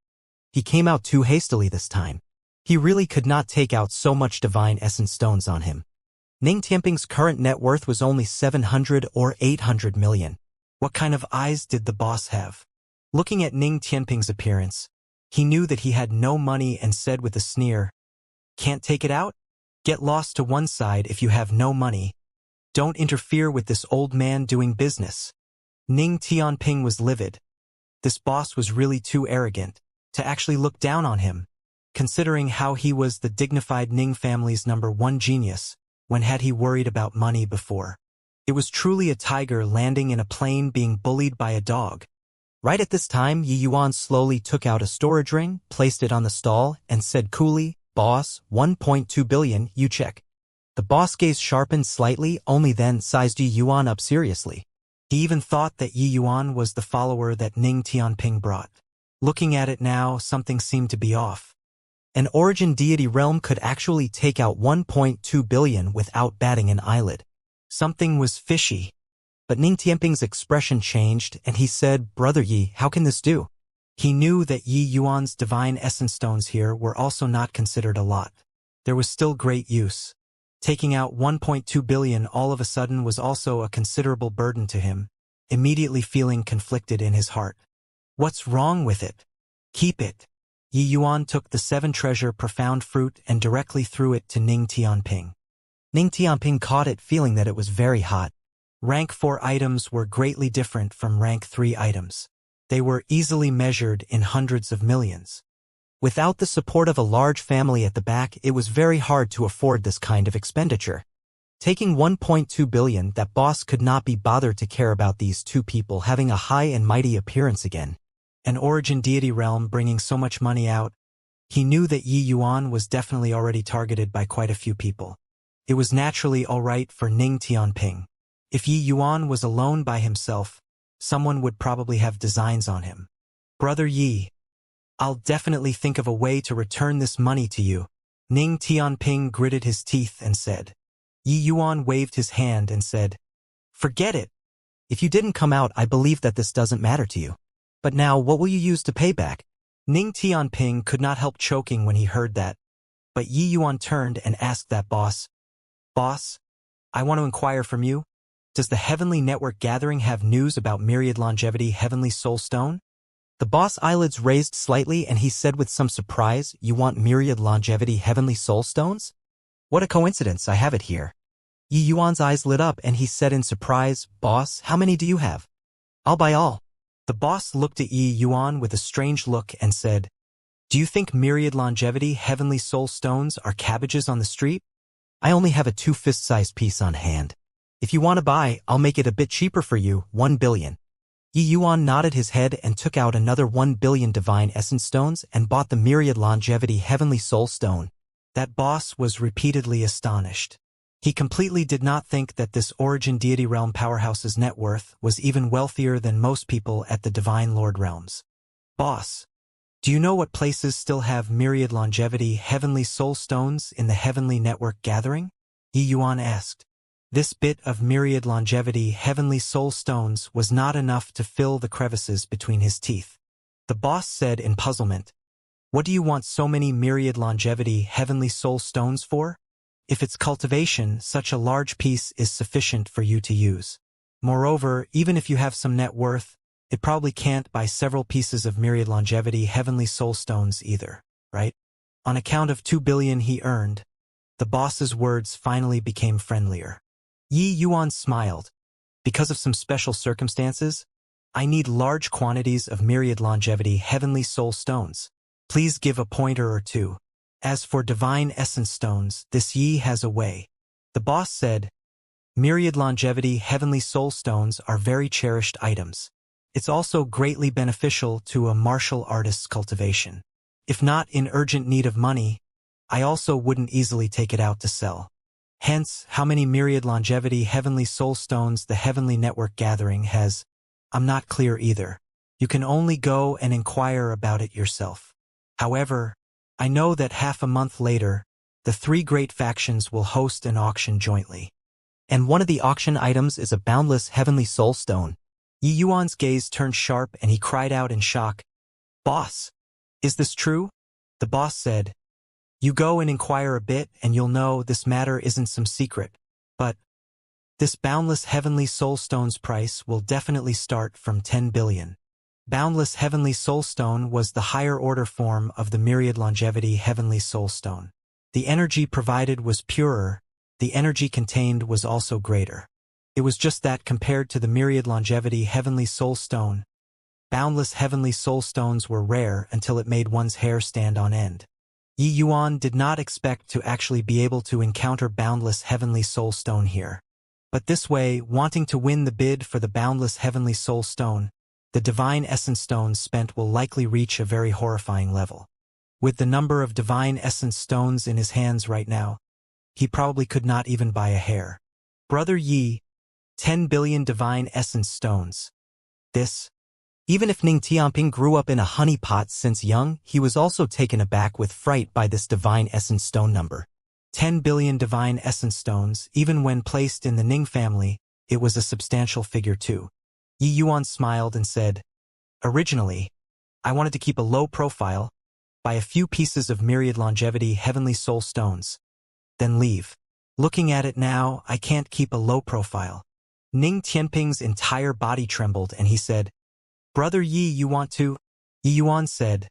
B: He came out too hastily this time. He really could not take out so much divine essence stones on him. Ning Tianping's current net worth was only 700 or 800 million.
A: What kind of eyes did the boss have? Looking at Ning Tianping's appearance, he knew that he had no money and said with a sneer, "Can't take it out? Get lost to one side if you have no money. Don't interfere with this old man doing business." Ning Tianping was livid. This boss was really too arrogant to actually look down on him, considering how he was the dignified Ning family's #1 genius. When had he worried about money before? It was truly a tiger landing in a plane being bullied by a dog.
B: Right at this time, Yi Yuan slowly took out a storage ring, placed it on the stall, and said coolly, "Boss, 1.2 billion, you check." The boss gaze sharpened slightly, only then sized Yi Yuan up seriously.
A: He even thought that Yi Yuan was the follower that Ning Tianping brought. Looking at it now, something seemed to be off.
B: An origin deity realm could actually take out 1.2 billion without batting an eyelid.
A: Something was fishy.
B: But Ning Tianping's expression changed, and he said, "Brother Yi, how can this do?"
A: He knew that Yi Yuan's divine essence stones here were also not considered a lot. There was still great use. Taking out 1.2 billion all of a sudden was also a considerable burden to him, immediately feeling conflicted in his heart. What's wrong with it? Keep it. Yi Yuan took the 7-treasure profound fruit and directly threw it to Ning Tianping.
B: Ning Tianping caught it, feeling that it was very hot.
A: Rank 4 items were greatly different from rank 3 items. They were easily measured in hundreds of millions.
B: Without the support of a large family at the back, it was very hard to afford this kind of expenditure. Taking 1.2 billion, that boss could not be bothered to care about these two people having a high and mighty appearance again.
A: An origin deity realm bringing so much money out, he knew that Yi Yuan was definitely already targeted by quite a few people. It was naturally alright for Ning Tianping. If Yi Yuan was alone by himself, someone would probably have designs on him. "Brother Yi, I'll definitely think of a way to return this money to you." Ning Tianping gritted his teeth and said. Yi Yuan waved his hand and said, "Forget it.
B: If you didn't come out, I believe that this doesn't matter to you. But now, what will you use to pay back?"
A: Ning Tianping could not help choking when he heard that. But Yi Yuan turned and asked that boss, "Boss, I want to inquire from you. Does the Heavenly Network Gathering have news about Myriad Longevity Heavenly Soul Stone?"
B: The boss' eyelids raised slightly and he said with some surprise, "You want Myriad Longevity Heavenly Soul Stones? What a coincidence, I have it here." Yi Yuan's eyes lit up and he said in surprise, "Boss, how many do you have? I'll buy all."
A: The boss looked at Yi Yuan with a strange look and said, "Do you think Myriad Longevity Heavenly Soul Stones are cabbages on the street?"
B: "I only have a 2 fist-sized piece on hand. If you want to buy, I'll make it a bit cheaper for you, 1 billion. Yi Yuan nodded his head and took out another 1 billion divine essence stones and bought the Myriad Longevity Heavenly Soul Stone.
A: That boss was repeatedly astonished. He completely did not think that this origin deity realm powerhouse's net worth was even wealthier than most people at the Divine Lord realms. "Boss, do you know what places still have Myriad Longevity Heavenly Soul Stones in the Heavenly Network Gathering?" Yi Yuan asked. This bit of Myriad Longevity Heavenly Soul Stones was not enough to fill the crevices between his teeth. The boss said in puzzlement, "What do you want so many Myriad Longevity Heavenly Soul Stones for? If it's cultivation, such a large piece is sufficient for you to use. Moreover, even if you have some net worth, it probably can't buy several pieces of Myriad Longevity Heavenly Soul Stones either, right?" On account of 2 billion he earned, the boss's words finally became friendlier. Yi Yuan smiled. "Because of some special circumstances, I need large quantities of Myriad Longevity Heavenly Soul Stones. Please give a pointer or two." As for divine essence stones, this Yi has a way. The boss said, myriad longevity heavenly soul stones are very cherished items. It's also greatly beneficial to a martial artist's cultivation. If not in urgent need of money, I also wouldn't easily take it out to sell. Hence, how many myriad longevity heavenly soul stones the Heavenly Network Gathering has, I'm not clear either. You can only go and inquire about it yourself. However, I know that half a month later, the three great factions will host an auction jointly.
B: And one of the auction items is a boundless heavenly soul stone.
A: Yi Yuan's gaze turned sharp and he cried out in shock, "Boss, is this true?" The boss said, "You go and inquire a bit and you'll know this matter isn't some secret, but this boundless heavenly soul stone's price will definitely start from 10 billion. Boundless heavenly soul stone was the higher order form of the myriad longevity heavenly soul stone. The energy provided was purer, the energy contained was also greater. It was just that compared to the myriad longevity heavenly soul stone, boundless heavenly soul stones were rare until it made one's hair stand on end. Yi Yuan did not expect to actually be able to encounter boundless heavenly soul stone here. But this way, wanting to win the bid for the boundless heavenly soul stone, the divine essence stones spent will likely reach a very horrifying level. With the number of divine essence stones in his hands right now, he probably could not even buy a hair. Brother Yi, 10 billion divine essence stones. This.
B: Even if Ning Tianping grew up in a honeypot since young, he was also taken aback with fright by this divine essence stone number.
A: 10 billion divine essence stones, even when placed in the Ning family, it was a substantial figure too. Yi Yuan smiled and said, "Originally, I wanted to keep a low profile, buy a few pieces of myriad longevity heavenly soul stones, then leave. Looking at it now, I can't keep a low profile." Ning Tianping's entire body trembled and he said, "Brother Yi, you want to?" Yi Yuan said,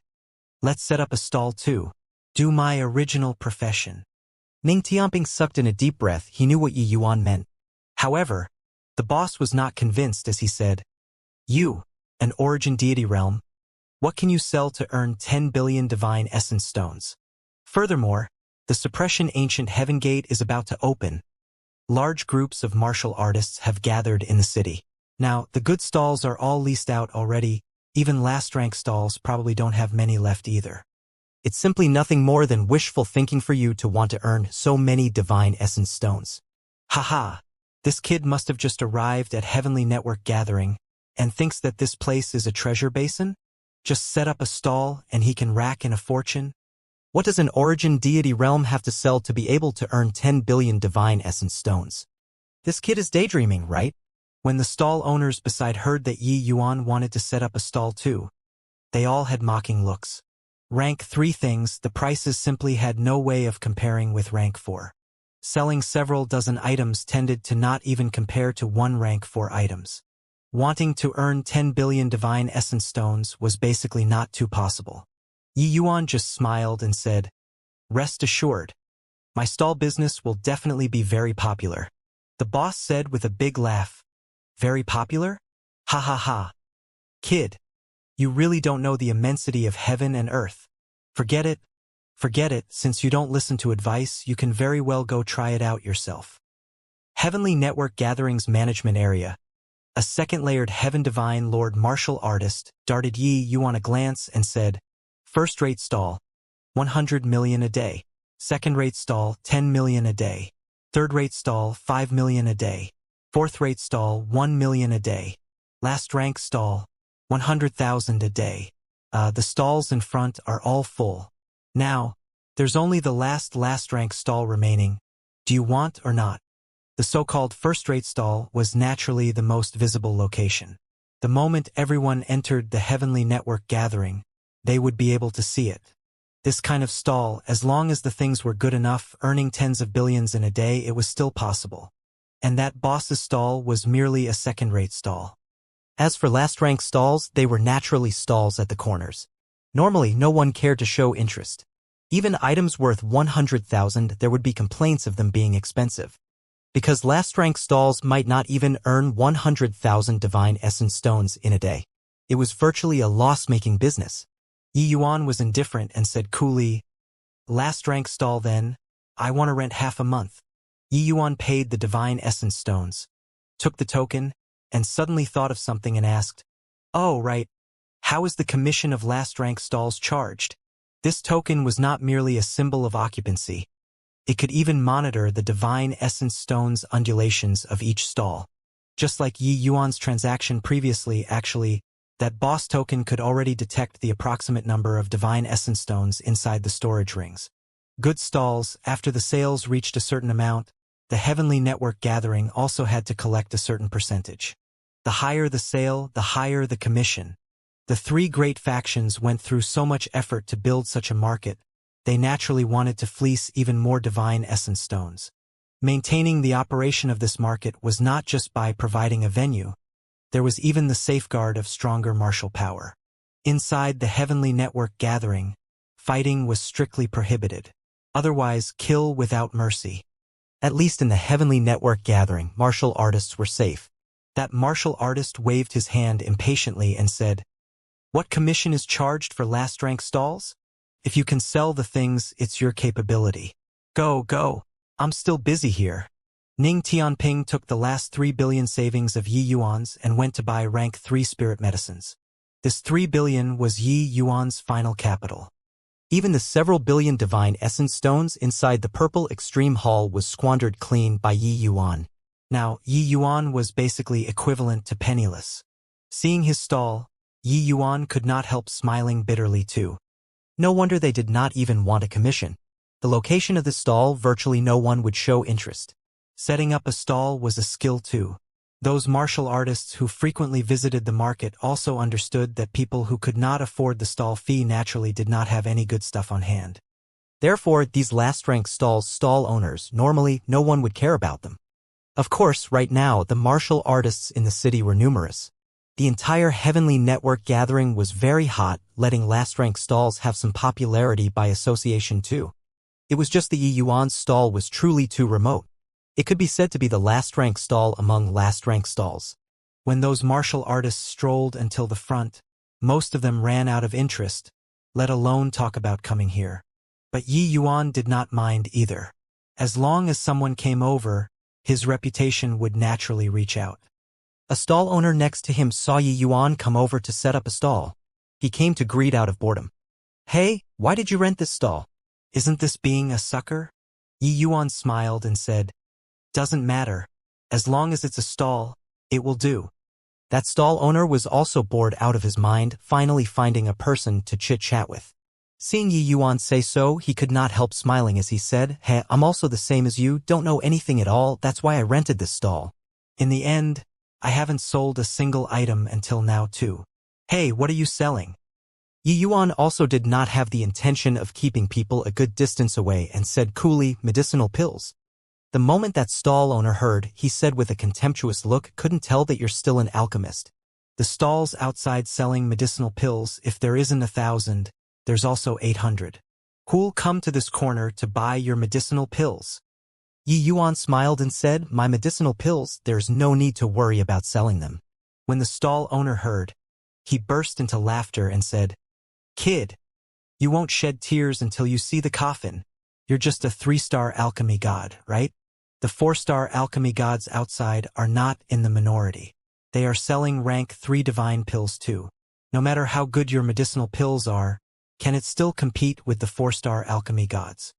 A: "Let's set up a stall too. Do my original profession."
B: Ning Tianping sucked in a deep breath. He knew what Yi Yuan meant.
A: However, the boss was not convinced as he said, "You, an origin deity realm, what can you sell to earn 10 billion divine essence stones? Furthermore, the suppression ancient heaven gate is about to open. Large groups of martial artists have gathered in the city. Now, the good stalls are all leased out already, even last-rank stalls probably don't have many left either.
B: It's simply nothing more than wishful thinking for you to want to earn so many divine essence stones."
A: Haha, this kid must have just arrived at Heavenly Network Gathering and thinks that this place is a treasure basin? Just set up a stall and he can rack in a fortune?
B: What does an origin deity realm have to sell to be able to earn 10 billion divine essence stones? This kid is daydreaming, right?
A: When the stall owners beside heard that Yi Yuan wanted to set up a stall too, they all had mocking looks. Rank 3 things, the prices simply had no way of comparing with rank 4. Selling several dozen items tended to not even compare to one rank 4 items. Wanting to earn 10 billion divine essence stones was basically not too possible. Yi Yuan just smiled and said, "Rest assured, my stall business will definitely be very popular." The boss said with a big laugh, "Very popular? Ha ha ha. Kid, you really don't know the immensity of heaven and earth. Forget it, since you don't listen to advice, you can very well go try it out yourself." Heavenly Network Gatherings Management Area. A second-layered Heaven Divine Lord Martial Artist darted Yi Yuan a glance and said, "First-rate stall, 100 million a day. Second-rate stall, 10 million a day. Third-rate stall, 5 million a day. Fourth-rate stall, 1 million a day. Last-rank stall, 100,000 a day. The stalls in front are all full. Now, there's only the last-rank stall remaining. Do you want or not?" The so-called first-rate stall was naturally the most visible location. The moment everyone entered the Heavenly Network Gathering, they would be able to see it. This kind of stall, as long as the things were good enough, earning tens of billions in a day, it was still possible. And that boss's stall was merely a second-rate stall.
B: As for last-rank stalls, they were naturally stalls at the corners. Normally, no one cared to show interest. Even items worth 100,000, there would be complaints of them being expensive. Because last-rank stalls might not even earn 100,000 divine essence stones in a day. It was virtually a loss-making business.
A: Yi Yuan was indifferent and said coolly, Last rank stall then, I want to rent half a month. Yi Yuan paid the divine essence stones, took the token, and suddenly thought of something and asked, "Oh, right. How is the commission of last rank stalls charged?" This token was not merely a symbol of occupancy. It could even monitor the divine essence stones' undulations of each stall. Just like Yi Yuan's transaction previously, actually, that boss token could already detect the approximate number of divine essence stones inside the storage rings. Good stalls, after the sales reached a certain amount, the heavenly network gathering also had to collect a certain percentage. The higher the sale, the higher the commission. The three great factions went through so much effort to build such a market, they naturally wanted to fleece even more divine essence stones. Maintaining the operation of this market was not just by providing a venue, there was even the safeguard of stronger martial power. Inside the heavenly network gathering, fighting was strictly prohibited. Otherwise, kill without mercy.
B: At least in the heavenly network gathering, martial artists were safe.
A: That martial artist waved his hand impatiently and said, "What commission is charged for last rank stalls? If you can sell the things, it's your capability. Go. I'm still busy here." Ning Tianping took the last 3 billion savings of Yi Yuan's and went to buy rank 3 spirit medicines. This 3 billion was Yi Yuan's final capital.
B: Even the several billion divine essence stones inside the purple extreme hall was squandered clean by Yi Yuan.
A: Now, Yi Yuan was basically equivalent to penniless. Seeing his stall, Yi Yuan could not help smiling bitterly too.
B: No wonder they did not even want a commission. The location of the stall, virtually no one would show interest.
A: Setting up a stall was a skill too. Those martial artists who frequently visited the market also understood that people who could not afford the stall fee naturally did not have any good stuff on hand.
B: Therefore, these last-rank stalls' stall owners, normally no one would care about them. Of course, right now, the martial artists in the city were numerous. The entire heavenly network gathering was very hot, letting last-rank stalls have some popularity by association too. It was just the Yi Yuan stall was truly too remote. It could be said to be the last-rank stall among last-rank stalls.
A: When those martial artists strolled until the front, most of them ran out of interest, let alone talk about coming here. But Yi Yuan did not mind either. As long as someone came over, his reputation would naturally reach out.
B: A stall owner next to him saw Yi Yuan come over to set up a stall. He came to greet out of boredom. "Hey, why did you rent this stall?"
A: "Isn't this being a sucker?" Yi Yuan smiled and said, "Doesn't matter. As long as it's a stall, it will do."
B: That stall owner was also bored out of his mind, finally finding a person to chit-chat with. Seeing Yi Yuan say so, he could not help smiling as he said, "Hey, I'm also the same as you, don't know anything at all, that's why I rented this stall."
A: "In the end, I haven't sold a single item until now too." "Hey, what are you selling?"
B: Yi Yuan also did not have the intention of keeping people a good distance away and said coolly, "Medicinal pills." The moment that stall owner heard, he said with a contemptuous look, "Couldn't tell that you're still an alchemist."
A: "The stalls outside selling medicinal pills, if there isn't 1,000, there's also 800. Who'll come to this corner to buy your medicinal pills?"
B: Yi Yuan smiled and said, "My medicinal pills, there's no need to worry about selling them."
A: When the stall owner heard, he burst into laughter and said, "Kid, you won't shed tears until you see the coffin. You're just a 3-star alchemy god, right? The 4-star alchemy gods outside are not in the minority. They are selling rank 3 divine pills too. No matter how good your medicinal pills are, can it still compete with the 4-star alchemy gods?"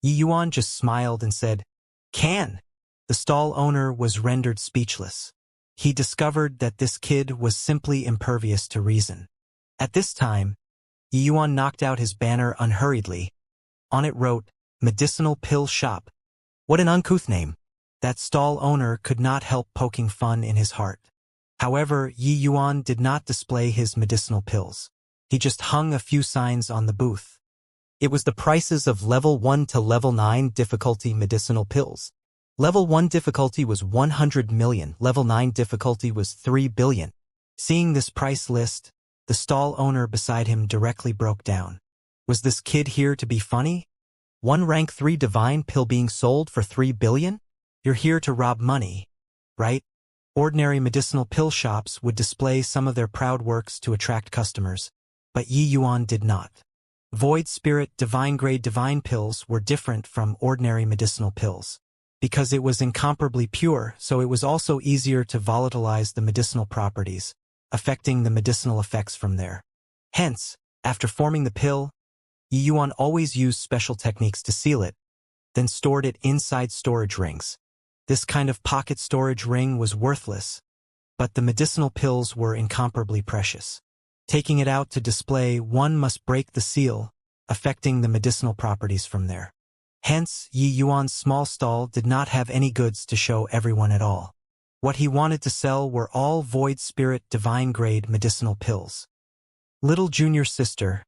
A: Yi Yuan just smiled and said, "Can." The stall owner was rendered speechless. He discovered that this kid was simply impervious to reason. At this time, Yi Yuan knocked out his banner unhurriedly. On it wrote, "Medicinal Pill Shop."
B: What an uncouth name.
A: That stall owner could not help poking fun in his heart. However, Yi Yuan did not display his medicinal pills. He just hung a few signs on the booth.
B: It was the prices of level 1 to level 9 difficulty medicinal pills. Level 1 difficulty was 100 million, level 9 difficulty was 3 billion.
A: Seeing this price list, the stall owner beside him directly broke down. Was this kid here to be funny?
B: One rank 3 divine pill being sold for 3 billion?
A: You're here to rob money, right? Ordinary medicinal pill shops would display some of their proud works to attract customers, but Yi Yuan did not. Void Spirit Divine Grade Divine pills were different from ordinary medicinal pills. Because it was incomparably pure, so it was also easier to volatilize the medicinal properties, affecting the medicinal effects from there. Hence, after forming the pill, Yi Yuan always used special techniques to seal it, then stored it inside storage rings. This kind of pocket storage ring was worthless, but the medicinal pills were incomparably precious. Taking it out to display, one must break the seal, affecting the medicinal properties from there. Hence, Yi Yuan's small stall did not have any goods to show everyone at all. What he wanted to sell were all Void Spirit Divine Grade medicinal pills. Little junior sister,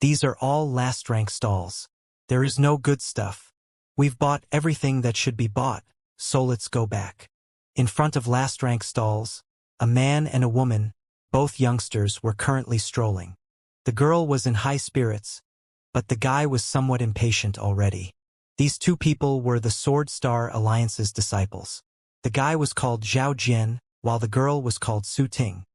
A: these are all last rank stalls. There is no good stuff. We've bought everything that should be bought, so let's go back. In front of last rank stalls, a man and a woman, both youngsters, were currently strolling. The girl was in high spirits, but the guy was somewhat impatient already. These two people were the Sword Star Alliance's disciples. The guy was called Zhao Jian, while the girl was called Su Ting.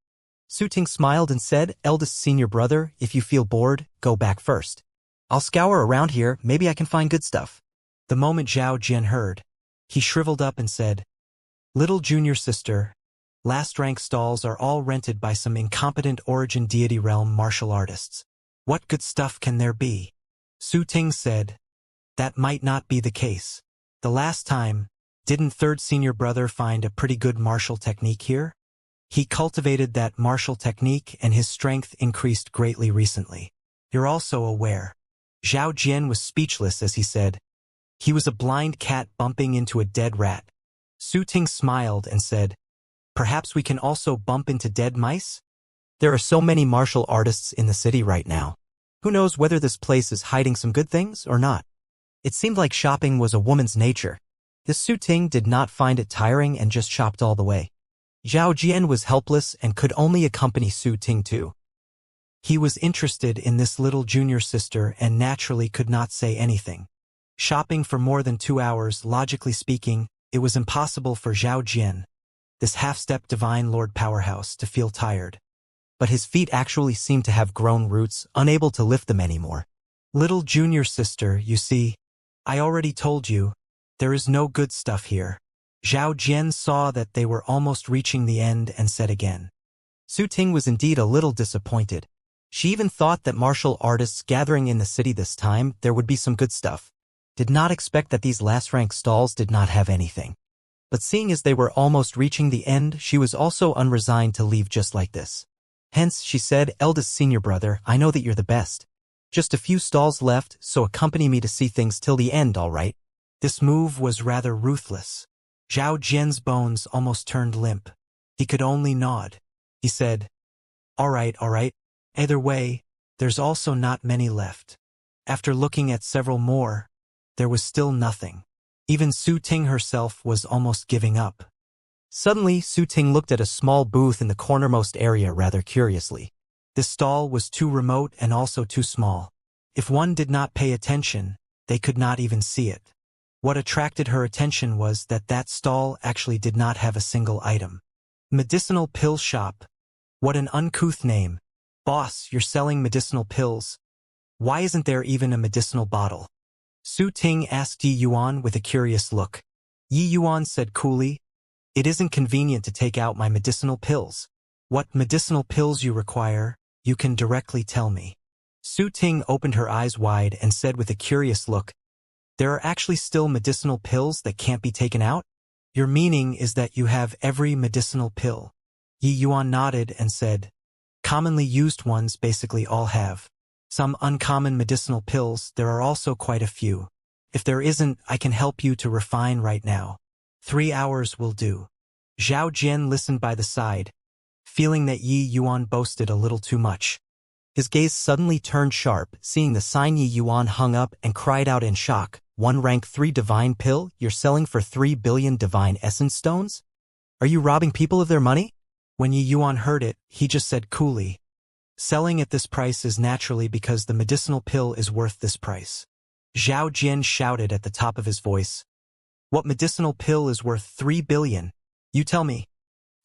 B: Su Ting smiled and said, "Eldest senior brother, if you feel bored, go back first. I'll scour around here, maybe I can find good stuff."
A: The moment Zhao Jian heard, he shriveled up and said, "Little junior sister, last rank stalls are all rented by some incompetent origin deity realm martial artists. What good stuff can there be?" Su Ting said, "That might not be the case. The last time, didn't third senior brother find a pretty good martial technique here? He cultivated that martial technique and his strength increased greatly recently. You're also aware." Zhao Jian was speechless as he said, "He was a blind cat bumping into a dead rat." Su Ting smiled and said, "Perhaps we can also bump into dead mice?"
B: There are so many martial artists in the city right now. Who knows whether this place is hiding some good things or not? It seemed like shopping was a woman's nature. This Su Ting did not find it tiring and just shopped all the way. Zhao Jian was helpless and could only accompany Su Ting too.
A: He was interested in this little junior sister and naturally could not say anything. Shopping for more than 2 hours, logically speaking, it was impossible for Zhao Jian, this half-step divine lord powerhouse, to feel tired.
B: But his feet actually seemed to have grown roots, unable to lift them anymore.
A: "Little junior sister, you see, I already told you, there is no good stuff here." Zhao Jian saw that they were almost reaching the end and said again.
B: Su Ting was indeed a little disappointed. She even thought that martial artists gathering in the city this time, there would be some good stuff. Did not expect that these last-rank stalls did not have anything. But seeing as they were almost reaching the end, she was also unresigned to leave just like this. Hence, she said, "Eldest senior brother, I know that you're the best. Just a few stalls left, so accompany me to see things till the end, all right?"
A: This move was rather ruthless. Zhao Jian's bones almost turned limp. He could only nod. He said, all right. Either way, there's also not many left." After looking at several more, there was still nothing. Even Su Ting herself was almost giving up.
B: Suddenly, Su Ting looked at a small booth in the cornermost area rather curiously.
A: This stall was too remote and also too small. If one did not pay attention, they could not even see it. What attracted her attention was that that stall actually did not have a single item. Medicinal Pill Shop. What an uncouth name. Boss, you're selling medicinal pills. Why isn't there even a medicinal bottle? Su Ting asked Yi Yuan with a curious look. Yi Yuan said coolly, "It isn't convenient to take out my medicinal pills. What medicinal pills you require, you can directly tell me." Su Ting opened her eyes wide and said with a curious look, "There are actually still medicinal pills that can't be taken out? Your meaning is that you have every medicinal pill?" Yi Yuan nodded and said, "Commonly used ones basically all have. Some uncommon medicinal pills, there are also quite a few. If there isn't, I can help you to refine right now. 3 hours will do." Zhao Jian listened by the side, feeling that Yi Yuan boasted a little too much.
B: His gaze suddenly turned sharp, seeing the sign. Yi Yuan hung up and cried out in shock, "One rank 3 divine pill, you're selling for 3 billion divine essence stones? Are you robbing people of their money?"
A: When Yi Yuan heard it, he just said coolly, "Selling at this price is naturally because the medicinal pill is worth this price." Zhao Jian shouted at the top of his voice, "What medicinal pill is worth 3 billion? You tell me."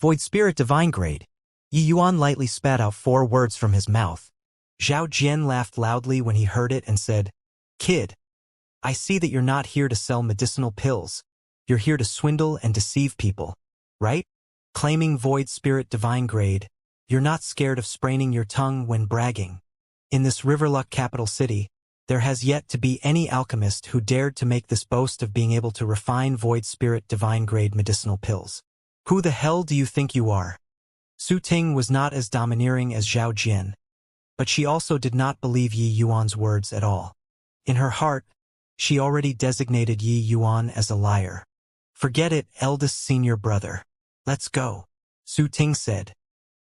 B: "Void Spirit Divine Grade." Yi Yuan lightly spat out 4 words from his mouth.
A: Zhao Jian laughed loudly when he heard it and said, "Kid, I see that you're not here to sell medicinal pills. You're here to swindle and deceive people, right? Claiming void spirit divine grade, you're not scared of spraining your tongue when bragging. In this Riverluck capital city, there has yet to be any alchemist who dared to make this boast of being able to refine void spirit divine grade medicinal pills. Who the hell do you think you are?" Su Ting was not as domineering as Zhao Jian, but she also did not believe Yi Yuan's words at all. In her heart, she already designated Yi Yuan as a liar. "Forget it, eldest senior brother. Let's go," Su Ting said.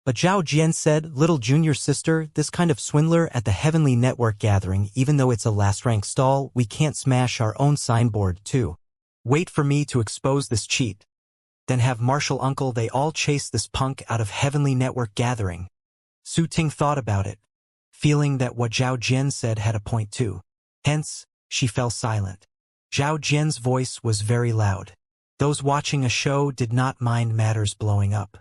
B: But Zhao Jian said, "Little junior sister, this kind of swindler at the Heavenly Network gathering, even though it's a last-rank stall, we can't smash our own signboard too.
A: Wait for me to expose this cheat. Then have Marshal Uncle they all chase this punk out of Heavenly Network gathering." Su Ting thought about it, feeling that what Zhao Jian said had a point too. Hence, she fell silent. Zhao Jian's voice was very loud. Those watching a show did not mind matters blowing up.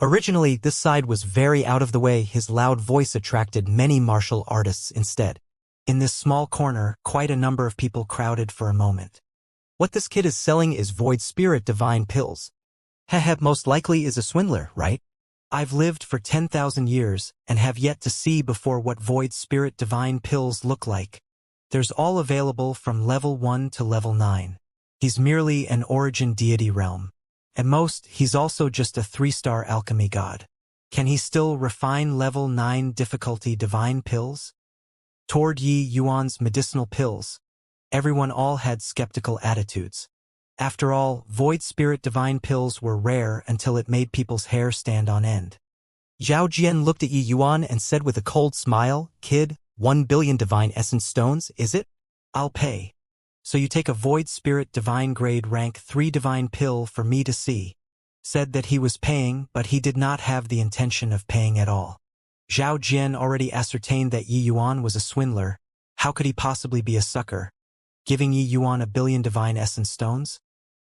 B: Originally, this side was very out of the way. His loud voice attracted many martial artists instead.
A: In this small corner, quite a number of people crowded for a moment.
B: What this kid is selling is void spirit divine pills. Most likely is a swindler, right?
A: I've lived for 10,000 years and have yet to see before what void spirit divine pills look like. There's all available from level 1 to level 9. He's merely an origin deity realm. At most, he's also just a 3-star alchemy god. Can he still refine level 9 difficulty divine pills? Toward Yi Yuan's medicinal pills, everyone all had skeptical attitudes. After all, void spirit divine pills were rare until it made people's hair stand on end.
B: Zhao Jian looked at Yi Yuan and said with a cold smile, "Kid, 1 billion divine essence stones, is it?
A: I'll pay. So you take a void spirit divine grade rank 3 divine pill for me to see." Said that he was paying, but he did not have the intention of paying at all. Zhao Jian already ascertained that Yi Yuan was a swindler. How could he possibly be a sucker? Giving Yi Yuan 1 billion divine essence stones?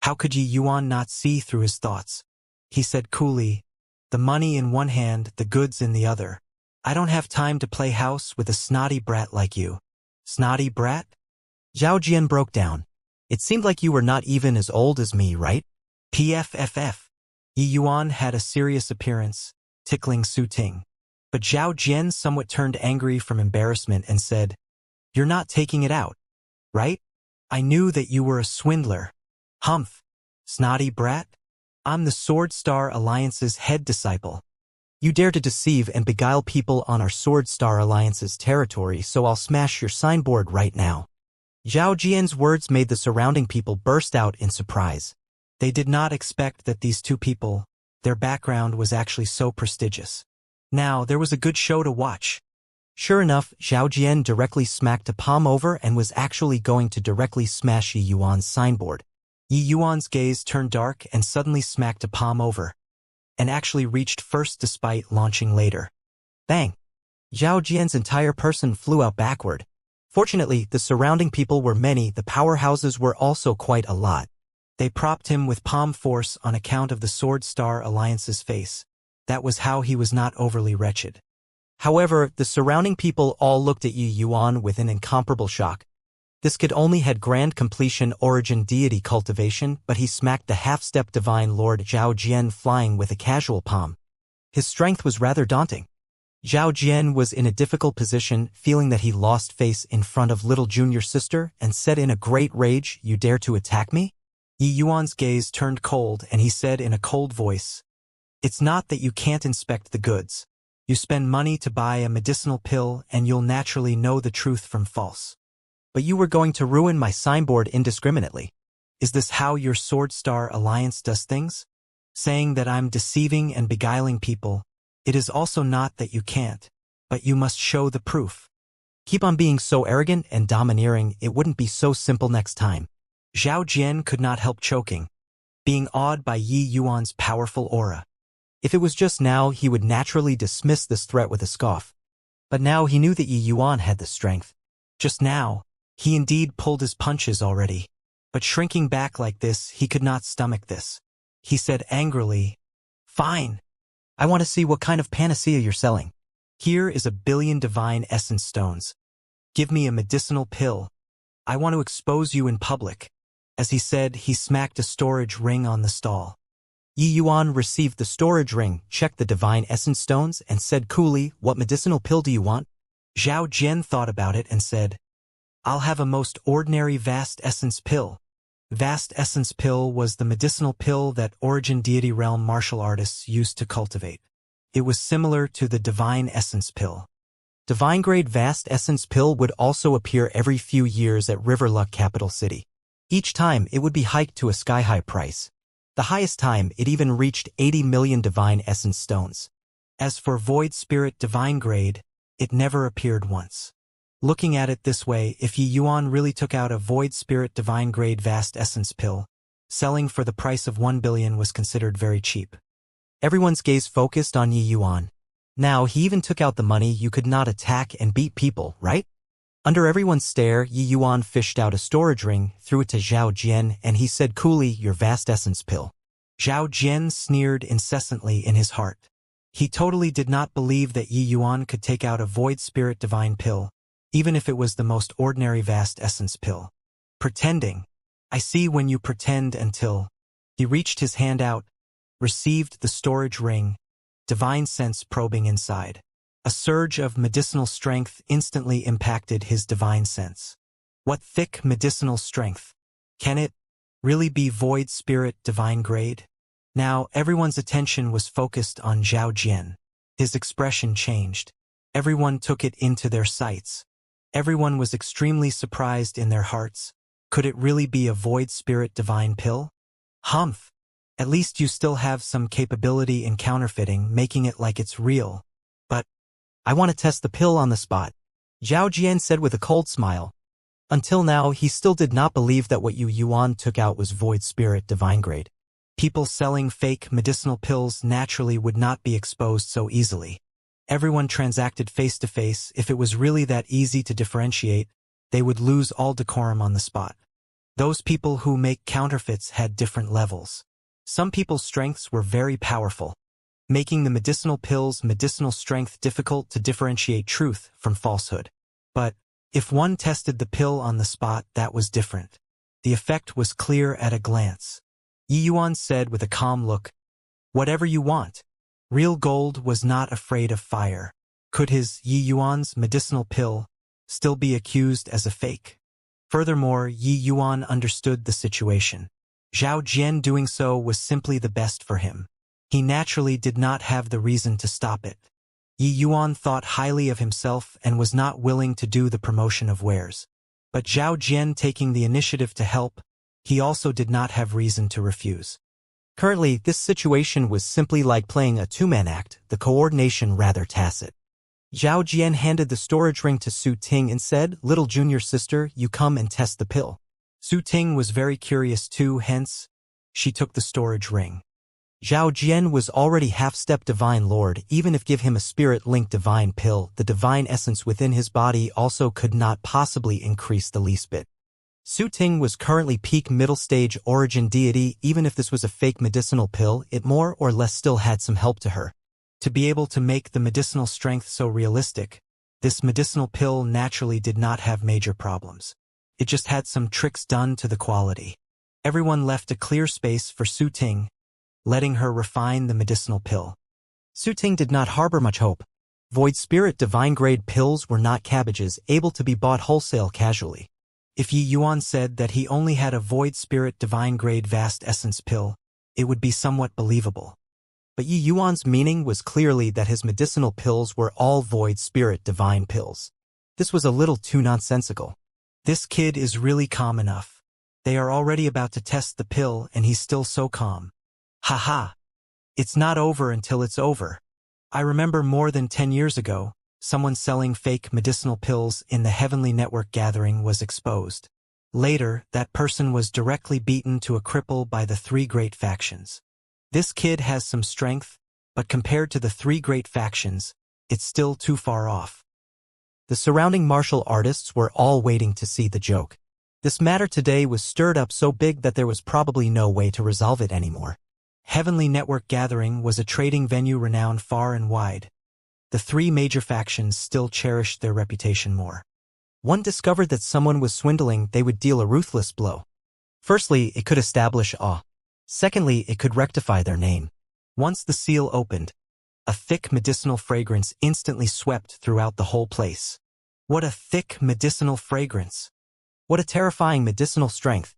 A: How could Yi Yuan not see through his thoughts? He said coolly, "The money in one hand, the goods in the other. I don't have time to play house with a snotty brat like you." Snotty brat?
B: Zhao Jian broke down. "It seemed like you were not even as old as me, right?"
A: PFFF. Yi Yuan had a serious appearance, tickling Su Ting. But Zhao Jian somewhat turned angry from embarrassment and said, "You're not taking it out, right? I knew that you were a swindler. Humph. Snotty brat? I'm the Sword Star Alliance's head disciple.
B: You dare to deceive and beguile people on our Sword Star Alliance's territory, so I'll smash your signboard right now." Zhao Jian's words made the surrounding people burst out in surprise.
A: They did not expect that these two people, their background was actually so prestigious. Now, there was a good show to watch.
B: Sure enough, Zhao Jian directly smacked a palm over and was actually going to directly smash Yi Yuan's signboard.
A: Yi Yuan's gaze turned dark and suddenly smacked a palm over, and actually reached first despite launching later.
B: Bang! Zhao Jian's entire person flew out backward. Fortunately, the surrounding people were many. The powerhouses were also quite a lot.
A: They propped him with palm force on account of the Sword Star Alliance's face. That was how he was not overly wretched.
B: However, the surrounding people all looked at Yi Yuan with an incomparable shock. This kid only had grand completion origin deity cultivation, but he smacked the half-step divine lord Zhao Jian flying with a casual palm. His strength was rather daunting. Zhao Jian was in a difficult position, feeling that he lost face in front of little junior sister, and said in a great rage, "You dare to attack me?"
A: Yi Yuan's gaze turned cold and he said in a cold voice, "It's not that you can't inspect the goods. You spend money to buy a medicinal pill and you'll naturally know the truth from false.
B: But you were going to ruin my signboard indiscriminately.
A: Is this how your Sword Star Alliance does things? Saying that I'm deceiving and beguiling people? It is also not that you can't, but you must show the proof.
B: Keep on being so arrogant and domineering, it wouldn't be so simple next time."
A: Zhao Jian could not help choking, being awed by Yi Yuan's powerful aura.
B: If it was just now, he would naturally dismiss this threat with a scoff. But now he knew that Yi Yuan had the strength.
A: Just now, he indeed pulled his punches already. But shrinking back like this, he could not stomach this. He said angrily, "Fine.
B: I want to see what kind of panacea you're selling."
A: Here is 1 billion divine essence stones. Give me a medicinal pill. I want to expose you in public. As he said, he smacked a storage ring on the stall.
B: Yi Yuan received the storage ring, checked the divine essence stones, and said coolly, "What medicinal pill do you want?"
A: Zhao Jian thought about it and said, "I'll have a most ordinary vast essence pill." Vast essence pill was the medicinal pill that Origin Deity Realm martial artists used to cultivate. It was similar to the divine essence pill.
B: Divine-grade vast essence pill would also appear every few years at Riverluck capital city. Each time, it would be hiked to a sky-high price. The highest time, it even reached 80 million divine essence stones.
A: As for Void Spirit divine grade, it never appeared once. Looking at it this way, if Yi Yuan really took out a Void Spirit divine grade vast essence pill, selling for the price of 1 billion was considered very cheap.
B: Everyone's gaze focused on Yi Yuan. Now, he even took out the money. You could not attack and beat people, right? Under everyone's stare, Yi Yuan fished out a storage ring, threw it to Zhao Jian, and he said coolly, "Your vast essence pill."
A: Zhao Jian sneered incessantly in his heart. He totally did not believe that Yi Yuan could take out a Void Spirit divine pill, even if it was the most ordinary vast essence pill. Pretending. I see when you pretend until. He reached his hand out, received the storage ring, divine sense probing inside. A surge of medicinal strength instantly impacted his divine sense. What thick medicinal strength? Can it really be Void Spirit divine grade? Now, everyone's attention was focused on Zhao Jian. His expression changed. Everyone took it into their sights. Everyone was extremely surprised in their hearts. Could it really be a Void Spirit divine pill? Humph! At least you still have some capability in counterfeiting, making it like it's real. But
B: I want to test the pill on the spot, Zhao Jian said with a cold smile. Until now, he still did not believe that what Yi Yuan took out was Void Spirit divine grade.
A: People selling fake medicinal pills naturally would not be exposed so easily. Everyone transacted face-to-face. If it was really that easy to differentiate, they would lose all decorum on the spot. Those people who make counterfeits had different levels. Some people's strengths were very powerful, making the medicinal pill's medicinal strength difficult to differentiate truth from falsehood. But if one tested the pill on the spot, that was different. The effect was clear at a glance. Yi Yuan said with a calm look, "Whatever you want." Real gold was not afraid of fire. Could his Yi Yuan's medicinal pill still be accused as a fake? Furthermore, Yi Yuan understood the situation. Zhao Jian doing so was simply the best for him. He naturally did not have the reason to stop it. Yi Yuan thought highly of himself and was not willing to do the promotion of wares. But Zhao Jian taking the initiative to help, he also did not have reason to refuse.
B: Currently, this situation was simply like playing a two-man act, the coordination rather tacit. Zhao Jian handed the storage ring to Su Ting and said, "Little junior sister, you come and test the pill." Su Ting was very curious too, hence, she took the storage ring. Zhao Jian was already half-step divine lord. Even if give him a spirit-linked divine pill, the divine essence within his body also could not possibly increase the least bit. Su Ting was currently peak middle-stage origin deity. Even if this was a fake medicinal pill, it more or less still had some help to her. To be able to make the medicinal strength so realistic, this medicinal pill naturally did not have major problems. It just had some tricks done to the quality. Everyone left a clear space for Su Ting, letting her refine the medicinal pill. Su Ting did not harbor much hope. Void Spirit divine-grade pills were not cabbages, able to be bought wholesale casually. If Yi Yuan said that he only had a Void Spirit divine-grade vast essence pill, it would be somewhat believable. But Yi Yuan's meaning was clearly that his medicinal pills were all Void Spirit divine pills. This was a little too nonsensical. This kid is really calm enough. They are already about to test the pill and he's still so calm. Haha. It's not over until it's over. I remember more than 10 years ago, someone selling fake medicinal pills in the Heavenly Network gathering was exposed. Later, that person was directly beaten to a cripple by the 3 great factions. This kid has some strength, but compared to the 3 great factions, it's still too far off. The surrounding martial artists were all waiting to see the joke. This matter today was stirred up so big that there was probably no way to resolve it anymore. Heavenly Network Gathering was a trading venue renowned far and wide.
A: the three major factions still cherished their reputation more.
B: One discovered that someone was swindling, they would deal a ruthless blow. Firstly, it could establish awe. Secondly, it could rectify their name.
A: Once the seal opened, a thick medicinal fragrance instantly swept throughout the whole place. What a thick medicinal fragrance!
B: What a terrifying medicinal strength!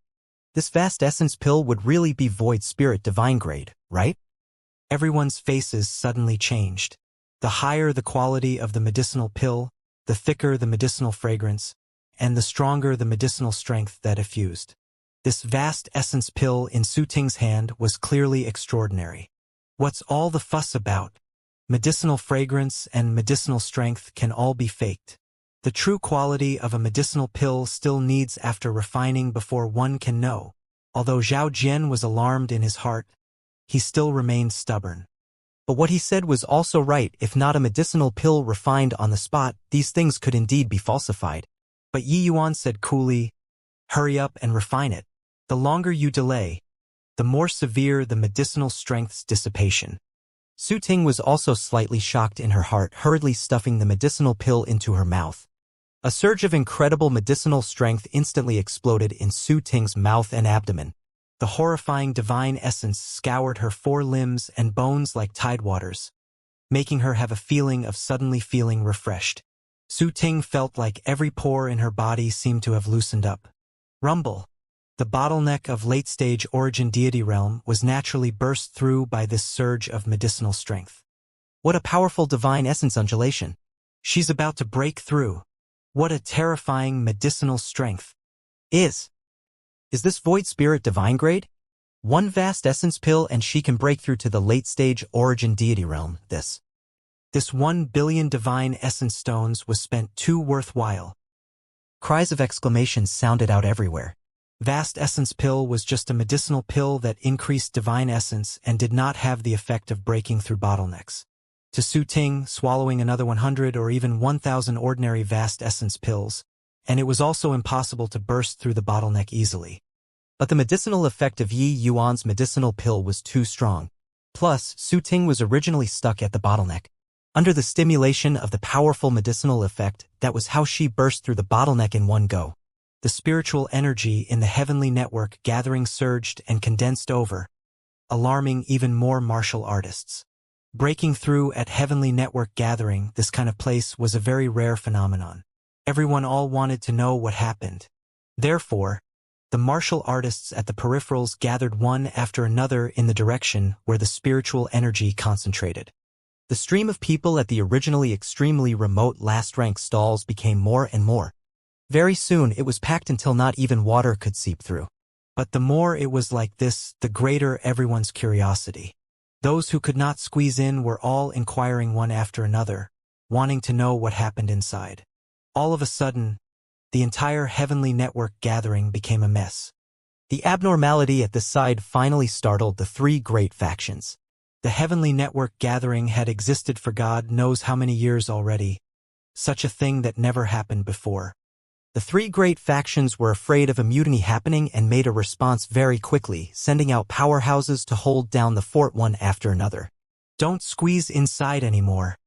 B: This vast essence pill would really be void spirit divine grade, right?
A: Everyone's faces suddenly changed. The higher the quality of the medicinal pill, the thicker the medicinal fragrance, and the stronger the medicinal strength that effused. This vast essence pill in Su Ting's hand was clearly extraordinary. What's all the fuss about? Medicinal fragrance and medicinal strength can all be faked. The true quality of a medicinal pill still needs after refining before one can know. Although Zhao Jian was alarmed in his heart, he still remained stubborn.
B: But what he said was also right. If not a medicinal pill refined on the spot, these things could indeed be falsified.
A: But Yi Yuan said coolly, "Hurry up and refine it. The longer you delay, the more severe the medicinal strength's dissipation."
B: Su Ting was also slightly shocked in her heart, hurriedly stuffing the medicinal pill into her mouth. A surge of incredible medicinal strength instantly exploded in Su Ting's mouth and abdomen.
A: The horrifying divine essence scoured her 4 limbs and bones like tidewaters, making her have a feeling of suddenly feeling refreshed. Su Ting felt like every pore in her body seemed to have loosened up. Rumble! The bottleneck of late-stage origin deity realm was naturally burst through by this surge of medicinal strength.
B: What a powerful divine essence undulation!
A: She's about to break through. What a terrifying medicinal strength!
B: Is this void spirit divine grade? One vast essence pill and she can break through to the late-stage origin deity realm. This
A: 1 billion divine essence stones was spent too worthwhile.
B: Cries of exclamation sounded out everywhere.
A: Vast essence pill was just a medicinal pill that increased divine essence and did not have the effect of breaking through bottlenecks. To Su Ting, swallowing another 100 or even 1,000 ordinary vast essence pills, and it was also impossible to burst through the bottleneck easily.
B: But the medicinal effect of Yi Yuan's medicinal pill was too strong. Plus, Su Ting was originally stuck at the bottleneck. Under the stimulation of the powerful medicinal effect, that was how she burst through the bottleneck in one go.
A: The spiritual energy in the heavenly network gathering surged and condensed over, alarming even more martial artists. Breaking through at heavenly network gathering, this kind of place was a very rare phenomenon. Everyone all wanted to know what happened. Therefore, the martial artists at the peripherals gathered one after another in the direction where the spiritual energy concentrated. The stream of people at the originally extremely remote last-rank stalls became more and more. Very soon it was packed until not even water could seep through. But the more it was like this, the greater everyone's curiosity. Those who could not squeeze in were all inquiring one after another, wanting to know what happened inside. All of a sudden, the entire heavenly network gathering became a mess. The abnormality at this side finally startled the 3 great factions. The heavenly network gathering had existed for God knows how many years already, such a thing that never happened before. The 3 great factions were afraid of a mutiny happening and made a response very quickly, sending out powerhouses to hold down the fort one after another. Don't squeeze inside anymore.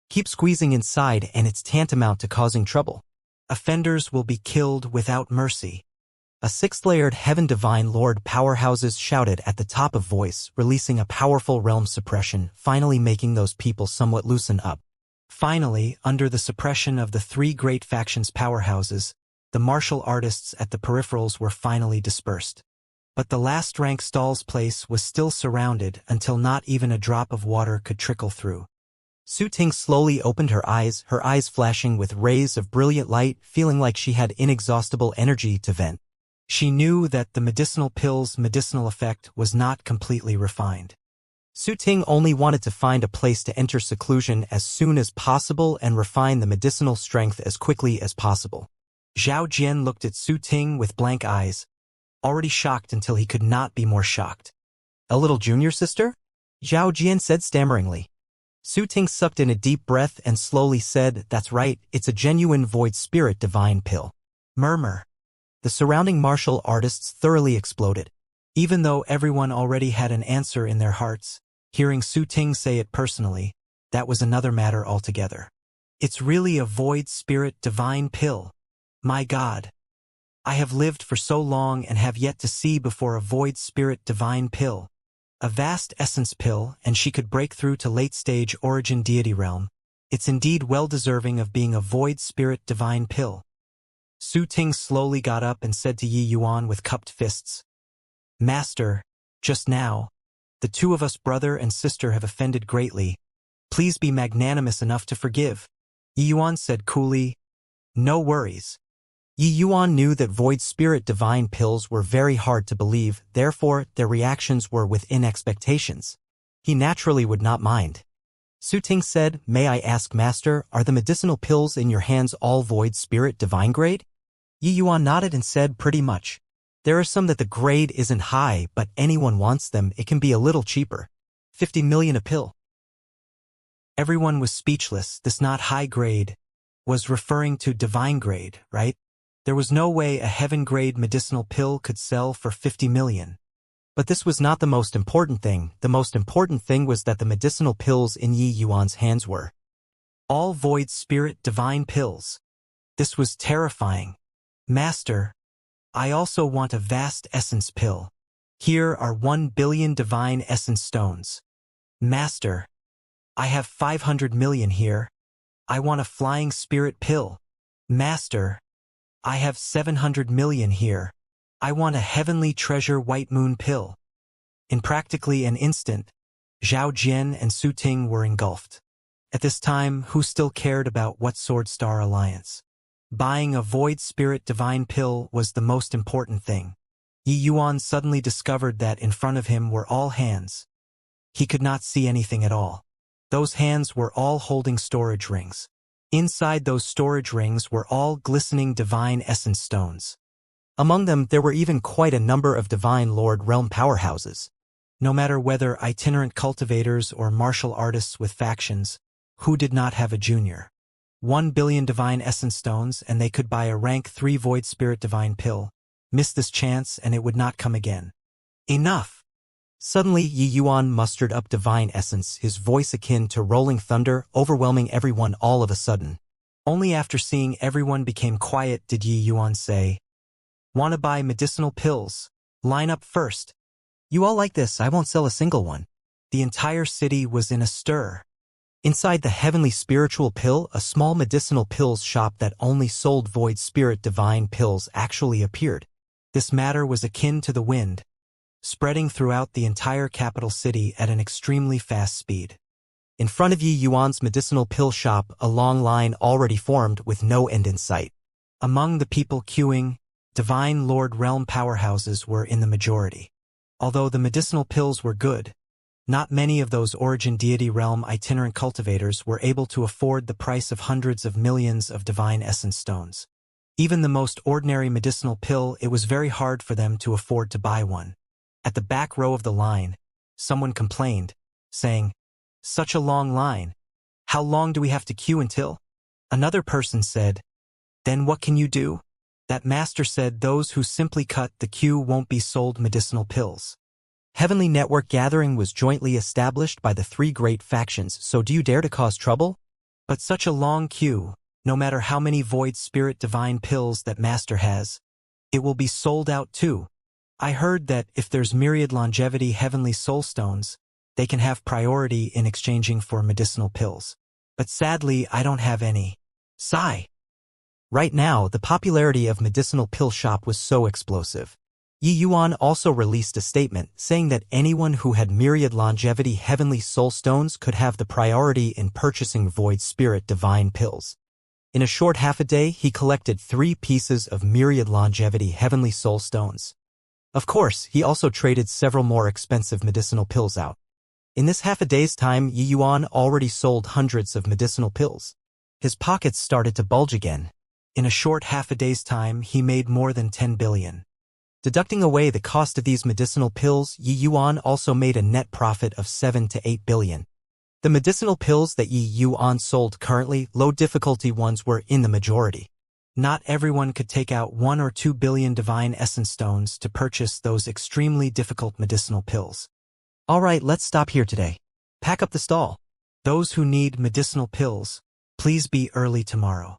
B: Keep squeezing inside and it's tantamount to causing trouble.
A: Offenders will be killed without mercy.
B: A 6-layered heaven divine lord powerhouses shouted at the top of voice, releasing a powerful realm suppression, finally making those people somewhat loosen up.
A: Finally, under the suppression of the 3 great factions' powerhouses, the martial artists at the peripherals were finally dispersed. But the last-rank stall's place was still surrounded until not even a drop of water could trickle through. Su Ting slowly opened her eyes flashing with rays of brilliant light, feeling like she had inexhaustible energy to vent. She knew that the medicinal pill's medicinal effect was not completely refined. Su Ting only wanted to find a place to enter seclusion as soon as possible and refine the medicinal strength as quickly as possible. Zhao Jian looked at Su Ting with blank eyes, already shocked until he could not be more shocked. "A little junior sister?" Zhao Jian said stammeringly. Su Ting sucked in a deep breath and slowly said, "That's right, it's a genuine void spirit divine pill." Murmur. The surrounding martial artists thoroughly exploded. Even though everyone already had an answer in their hearts, hearing Su Ting say it personally, that was another matter altogether. It's really a void spirit divine pill. My God. I have lived for so long and have yet to see before a void spirit divine pill. A vast essence pill, and she could break through to late-stage origin deity realm. It's indeed well-deserving of being a void spirit divine pill. Su Ting slowly got up and said to Yi Yuan with cupped fists, Master, just now, the two of us brother and sister have offended greatly. Please be magnanimous enough to forgive. Yi Yuan said coolly, No worries. Yi Yuan knew that void spirit divine pills were very hard to believe, therefore their reactions were within expectations. He naturally would not mind. Su Ting said, May I ask, Master, are the medicinal pills in your hands all void spirit divine grade? Yi Yuan nodded and said, Pretty much. There are some that the grade isn't high, but anyone wants them, it can be a little cheaper. 50 million a pill. Everyone was speechless. This not high grade was referring to divine grade, right? There was no way a heaven-grade medicinal pill could sell for 50 million. But this was not the most important thing. The most important thing was that the medicinal pills in Yi Yuan's hands were all void spirit divine pills. This was terrifying. Master, I also want a vast essence pill. Here are 1 billion divine essence stones. Master, I have 500 million here. I want a flying spirit pill. Master, I have 700 million here. I want a heavenly treasure white moon pill. In practically an instant, Zhao Jian and Su Ting were engulfed. At this time, who still cared about what Sword Star Alliance? Buying a void spirit divine pill was the most important thing. Yi Yuan suddenly discovered that in front of him were all hands. He could not see anything at all. Those hands were all holding storage rings. Inside those storage rings were all glistening divine essence stones. Among them, there were even quite a number of divine lord realm powerhouses. No matter whether itinerant cultivators or martial artists with factions, who did not have a junior? 1 billion divine essence stones, and they could buy a rank 3 void spirit divine pill. Miss this chance and it would not come again. Enough! Suddenly Yi Yuan mustered up divine essence, his voice akin to rolling thunder, overwhelming everyone all of a sudden. Only after seeing everyone became quiet did Yi Yuan say, Wanna buy medicinal pills? Line up first. You all like this, I won't sell a single one. The entire city was in a stir. Inside the heavenly spiritual pill, a small medicinal pills shop that only sold void spirit divine pills actually appeared. This matter was akin to the wind, spreading throughout the entire capital city at an extremely fast speed. In front of Yi Yuan's medicinal pill shop, a long line already formed with no end in sight. Among the people queuing, divine lord realm powerhouses were in the majority. Although the medicinal pills were good, not many of those origin deity realm itinerant cultivators were able to afford the price of hundreds of millions of divine essence stones. Even the most ordinary medicinal pill, it was very hard for them to afford to buy one. At the back row of the line, someone complained, saying, Such a long line. How long do we have to queue until? Another person said, Then what can you do? That master said those who simply cut the queue won't be sold medicinal pills. Heavenly Network Gathering was jointly established by the 3 great factions, so do you dare to cause trouble? But such a long queue, no matter how many void spirit divine pills that master has, it will be sold out too. I heard that if there's myriad longevity heavenly soul stones, they can have priority in exchanging for medicinal pills. But sadly, I don't have any. Sigh. Right now, the popularity of medicinal pill shop was so explosive. Yi Yuan also released a statement saying that anyone who had myriad longevity heavenly soul stones could have the priority in purchasing void spirit divine pills. In a short half a day, he collected 3 pieces of myriad longevity heavenly soul stones. Of course, he also traded several more expensive medicinal pills out. In this half a day's time, Yi Yuan already sold hundreds of medicinal pills. His pockets started to bulge again. In a short half a day's time, he made more than 10 billion. Deducting away the cost of these medicinal pills, Yi Yuan also made a net profit of 7 to 8 billion. The medicinal pills that Yi Yuan sold currently, low difficulty ones, were in the majority. Not everyone could take out 1 or 2 billion divine essence stones to purchase those extremely difficult medicinal pills. Alright, let's stop here today. Pack up the stall. Those who need medicinal pills, please be early tomorrow.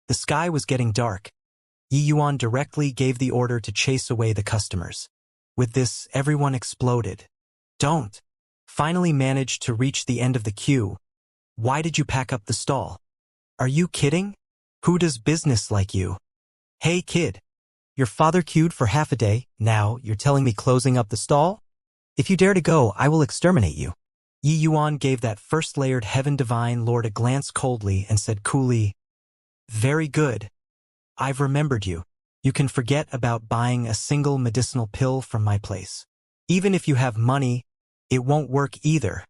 A: The sky was getting dark. Yi Yuan directly gave the order to chase away the customers. With this, everyone exploded. Don't. Finally managed to reach the end of the queue. Why did you pack up the stall? Are you kidding? Who does business like you? Hey kid. Your father queued for half a day, now you're telling me closing up the stall? If you dare to go, I will exterminate you. Yi Yuan gave that first-layered Heaven Divine Lord a glance coldly and said coolly, Very good. I've remembered you. You can forget about buying a single medicinal pill from my place. Even if you have money, it won't work either.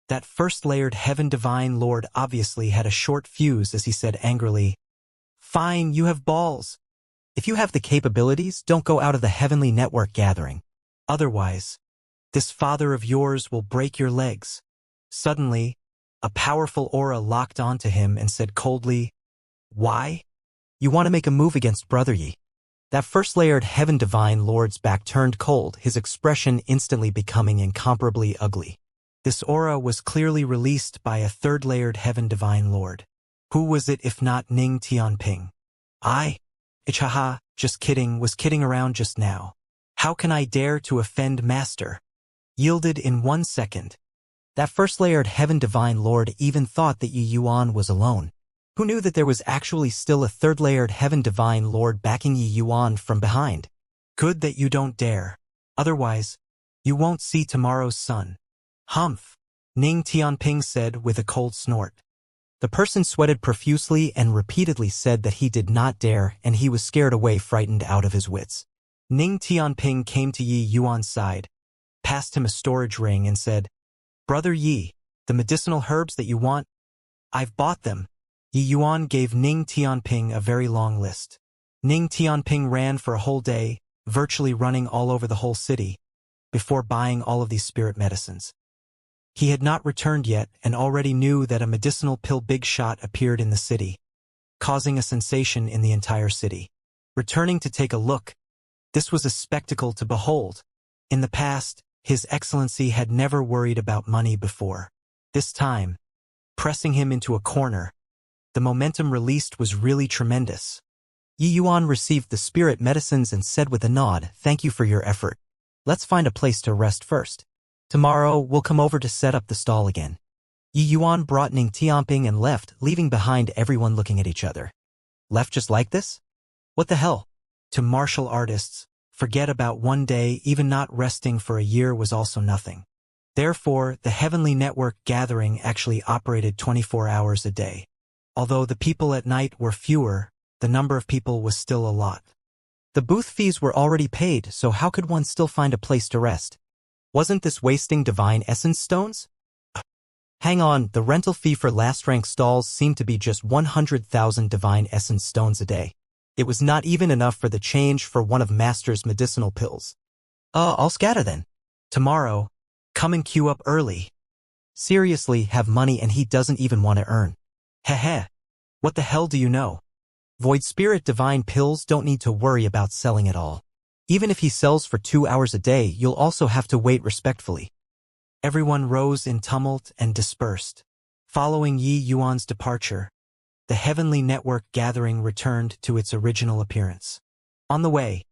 A: That first-layered Heaven Divine Lord obviously had a short fuse as he said angrily, Fine, you have balls. If you have the capabilities, don't go out of the heavenly network gathering. Otherwise, this father of yours will break your legs. Suddenly, a powerful aura locked onto him and said coldly, Why? You want to make a move against Brother Yi. That first-layered Heaven Divine Lord's back turned cold, his expression instantly becoming incomparably ugly. This aura was clearly released by a third-layered Heaven Divine Lord. Who was it if not Ning Tianping? Haha, just kidding, was kidding around just now. How can I dare to offend Master? Yielded in 1 second. That first-layered Heaven Divine Lord even thought that Yi Yuan was alone. Who knew that there was actually still a third-layered Heaven Divine Lord backing Yi Yuan from behind? Good that you don't dare. Otherwise, you won't see tomorrow's sun. Humph, Ning Tianping said with a cold snort. The person sweated profusely and repeatedly said that he did not dare and he was scared away, frightened out of his wits. Ning Tianping came to Yi Yuan's side, passed him a storage ring and said, Brother Yi, the medicinal herbs that you want, I've bought them. Yi Yuan gave Ning Tianping a very long list. Ning Tianping ran for a whole day, virtually running all over the whole city, before buying all of these spirit medicines. He had not returned yet and already knew that a medicinal pill big shot appeared in the city, causing a sensation in the entire city. Returning to take a look, this was a spectacle to behold. In the past, His Excellency had never worried about money before. This time, pressing him into a corner, the momentum released was really tremendous. Yi Yuan received the spirit medicines and said with a nod, Thank you for your effort. Let's find a place to rest first. Tomorrow, we'll come over to set up the stall again. Yi Yuan brought Ning Tianping and left, leaving behind everyone looking at each other. Left just like this? What the hell? To martial artists, forget about one day, even not resting for a year was also nothing. Therefore, the Heavenly Network gathering actually operated 24 hours a day. Although the people at night were fewer, the number of people was still a lot. The booth fees were already paid, so how could one still find a place to rest? Wasn't this wasting divine essence stones? Hang on, the rental fee for last-rank stalls seemed to be just 100,000 divine essence stones a day. It was not even enough for the change for one of Master's medicinal pills. I'll scatter then. Tomorrow, come and queue up early. Seriously, have money and he doesn't even want to earn. Heh. What the hell do you know? Void Spirit divine pills don't need to worry about selling at all. Even if he sells for 2 hours a day, you'll also have to wait respectfully. Everyone rose in tumult and dispersed. Following Yi Yuan's departure, the Heavenly Network gathering returned to its original appearance. On the way,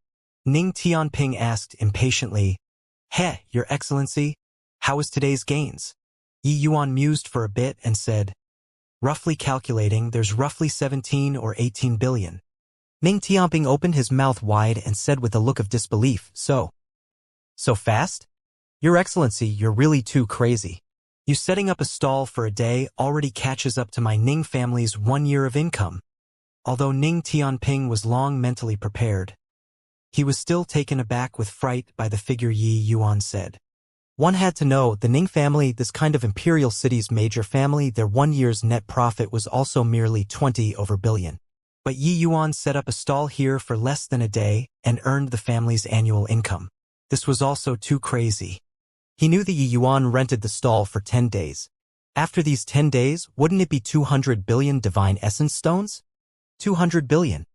A: Ning Tianping asked impatiently, Your Excellency, how was today's gains? Yi Yuan mused for a bit and said, Roughly calculating, there's roughly 17 or 18 billion. Ning Tianping opened his mouth wide and said with a look of disbelief, So fast? Your Excellency, you're really too crazy. You setting up a stall for a day already catches up to my Ning family's 1 year of income. Although Ning Tianping was long mentally prepared, he was still taken aback with fright by the figure Yi Yuan said. One had to know, the Ning family, this kind of imperial city's major family, their 1 year's net profit was also merely 20 over billion. But Yi Yuan set up a stall here for less than a day and earned the family's annual income. This was also too crazy. He knew that Yi Yuan rented the stall for 10 days. After these 10 days, wouldn't it be 200 billion divine essence stones? 200 billion.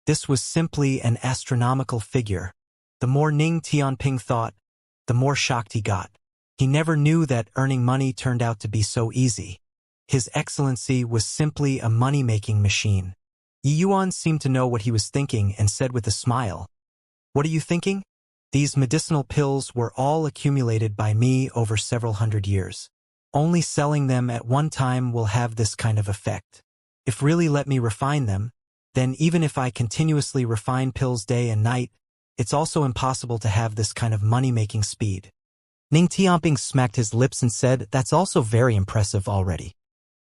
A: This was simply an astronomical figure. The more Ning Tianping thought, the more shocked he got. He never knew that earning money turned out to be so easy. His Excellency was simply a money-making machine. Yi Yuan seemed to know what he was thinking and said with a smile, "What are you thinking? These medicinal pills were all accumulated by me over several hundred years. Only selling them at one time will have this kind of effect. If really let me refine them, then even if I continuously refine pills day and night, it's also impossible to have this kind of money-making speed."
B: Ning Tianping smacked his lips and said, "That's also very impressive already.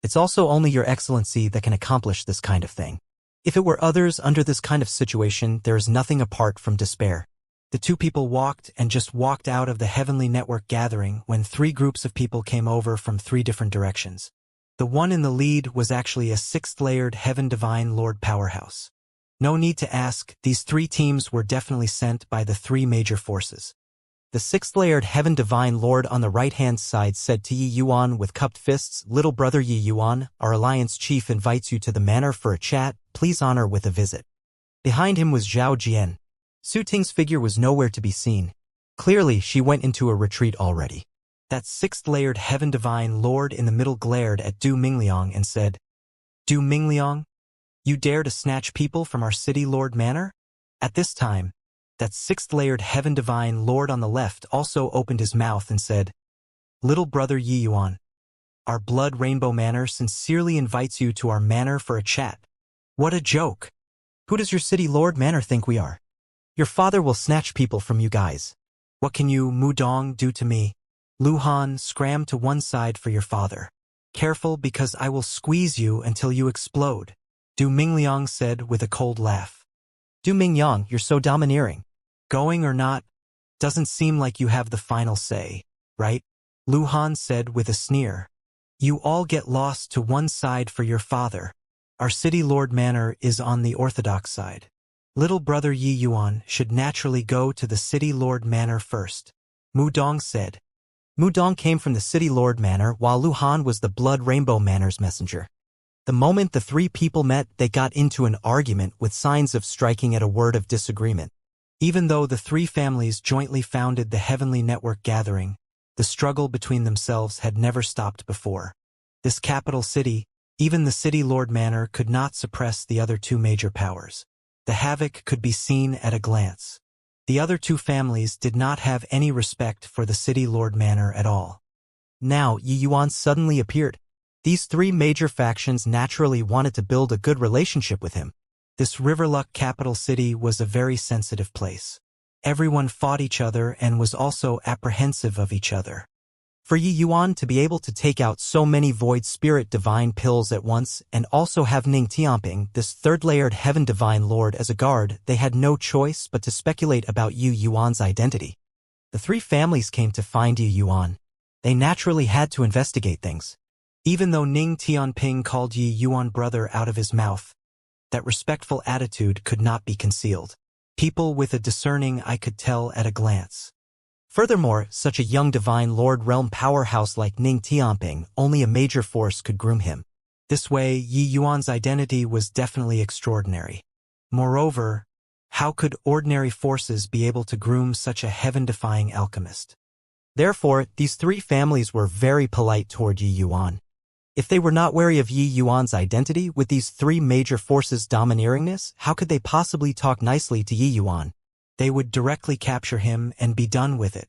B: It's also only your excellency that can accomplish this kind of thing. If it were others under this kind of situation, there is nothing apart from despair."
A: The two people walked and just walked out of the Heavenly Network gathering when three groups of people came over from three different directions. The one in the lead was actually a sixth-layered Heaven Divine Lord powerhouse. No need to ask, these three teams were definitely sent by the three major forces.
B: The sixth-layered Heaven Divine Lord on the right-hand side said to Yi Yuan with cupped fists, "Little brother Yi Yuan, our alliance chief invites you to the manor for a chat. Please honor with a visit." Behind him was Zhao Jian. Su Ting's figure was nowhere to be seen. Clearly, she went into a retreat already.
A: That sixth-layered Heaven Divine Lord in the middle glared at Du Mingliang and said, "Du Mingliang, you dare to snatch people from our city Lord Manor?" At this time, that sixth-layered Heaven Divine Lord on the left also opened his mouth and said, "Little brother Yi Yuan, our Blood Rainbow Manor sincerely invites you to our manor for a chat."
B: What a joke! Who does your city Lord Manor think we are? Your father will snatch people from you guys.
A: What can you, Mudong, do to me? Lu Han, scram to one side for your father. Careful, because I will squeeze you until you explode, Du Mingliang said with a cold laugh.
B: Du Mingliang, you're so domineering.
A: Going or not, doesn't seem like you have the final say, right? Lu Han said with a sneer. You all get lost to one side for your father. Our city Lord Manor is on the orthodox side. Little brother Yi Yuan should naturally go to the city Lord Manor first, Mudong said.
B: Mudong came from the city Lord Manor while Lu Han was the Blood Rainbow Manor's messenger. The moment the three people met, they got into an argument with signs of striking at a word of disagreement.
A: Even though the three families jointly founded the Heavenly Network gathering, the struggle between themselves had never stopped before. This capital city, even the city Lord Manor, could not suppress the other two major powers. The havoc could be seen at a glance. The other two families did not have any respect for the city Lord Manor at all.
B: Now, Yi Yuan suddenly appeared. These three major factions naturally wanted to build a good relationship with him.
A: This Riverluck capital city was a very sensitive place. Everyone fought each other and was also apprehensive of each other.
B: For Yi Yuan to be able to take out so many Void Spirit Divine pills at once and also have Ning Tianping, this third-layered Heaven Divine Lord, as a guard, they had no choice but to speculate about Yi Yuan's identity. The three families came to find Yi Yuan. They naturally had to investigate things.
A: Even though Ning Tianping called Yi Yuan brother out of his mouth, that respectful attitude could not be concealed. People with a discerning eye could tell at a glance.
B: Furthermore, such a young Divine Lord realm powerhouse like Ning Tianping, only a major force could groom him.
A: This way, Yi Yuan's identity was definitely extraordinary. Moreover, how could ordinary forces be able to groom such a heaven-defying alchemist?
B: Therefore, these three families were very polite toward Yi Yuan. If they were not wary of Yi Yuan's identity with these three major forces' domineeringness, how could they possibly talk nicely to Yi Yuan?
A: They would directly capture him and be done with it.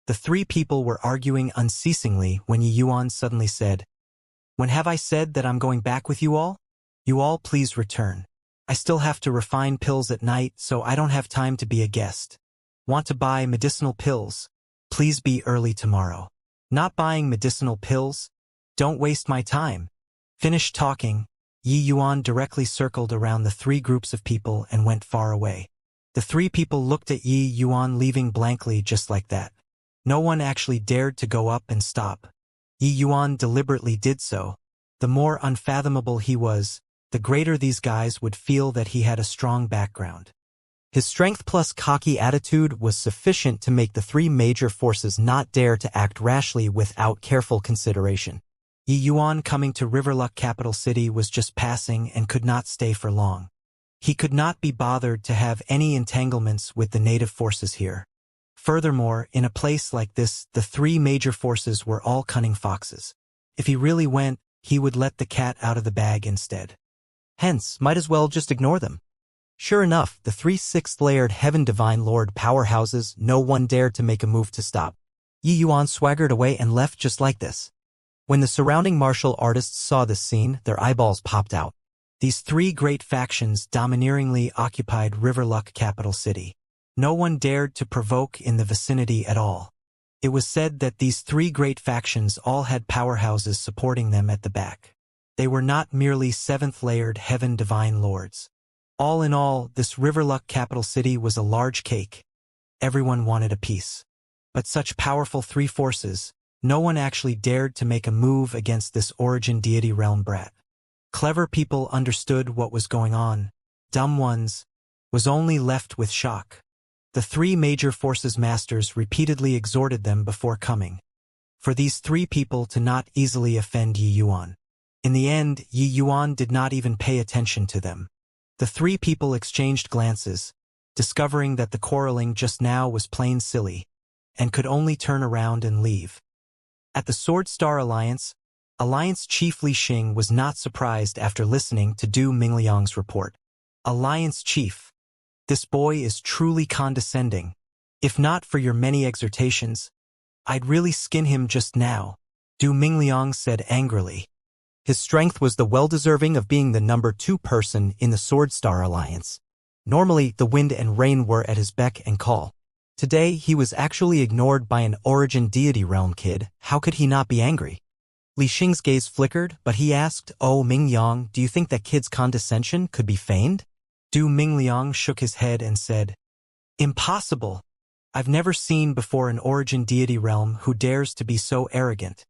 A: The three people were arguing unceasingly when Yi Yuan suddenly said, "When have I said that I'm going back with you all? You all please return. I still have to refine pills at night, so I don't have time to be a guest. Want to buy medicinal pills? Please be early tomorrow. Not buying medicinal pills? Don't waste my time." Finished talking, Yi Yuan directly circled around the three groups of people and went far away. The three people looked at Yi Yuan leaving blankly just like that. No one actually dared to go up and stop. Yi Yuan deliberately did so. The more unfathomable he was, the greater these guys would feel that he had a strong background.
B: His strength plus cocky attitude was sufficient to make the three major forces not dare to act rashly without careful consideration.
A: Yi Yuan coming to Riverluck capital city was just passing and could not stay for long. He could not be bothered to have any entanglements with the native forces here. Furthermore, in a place like this, the three major forces were all cunning foxes. If he really went, he would let the cat out of the bag instead.
B: Hence, might as well just ignore them. Sure enough, the 3 sixth-layered Heaven Divine Lord powerhouses, no one dared to make a move to stop. Yi Yuan swaggered away and left just like this. When the surrounding martial artists saw this scene, their eyeballs popped out.
A: These 3 great factions domineeringly occupied Riverluck capital city. No one dared to provoke in the vicinity at all. It was said that these 3 great factions all had powerhouses supporting them at the back. They were not merely 7th-layered Heaven Divine Lords. All in all, this Riverluck capital city was a large cake. Everyone wanted a piece. But such powerful 3 forces, no one actually dared to make a move against this origin deity realm brat. Clever people understood what was going on. Dumb ones was only left with shock. The 3 major forces masters repeatedly exhorted them before coming. For these 3 people to not easily offend Yi Yuan. In the end, Yi Yuan did not even pay attention to them. The 3 people exchanged glances, discovering that the quarreling just now was plain silly, and could only turn around and leave. At the Sword Star Alliance Chief Li Xing was not surprised after listening to Du Mingliang's report. Alliance Chief. This boy is truly condescending. If not for your many exhortations, I'd really skin him just now, Du Mingliang said angrily.
B: His strength was the well-deserving of being the number 2 person in the Sword Star Alliance. Normally, the wind and rain were at his beck and call. Today, he was actually ignored by an origin deity realm kid. How could he not be angry? Li Xing's gaze flickered, but he asked, "Oh, Mingliang, do you think that kid's condescension could be feigned?"
A: Du Mingliang shook his head and said, "Impossible. I've never seen before an origin deity realm who dares to be so arrogant,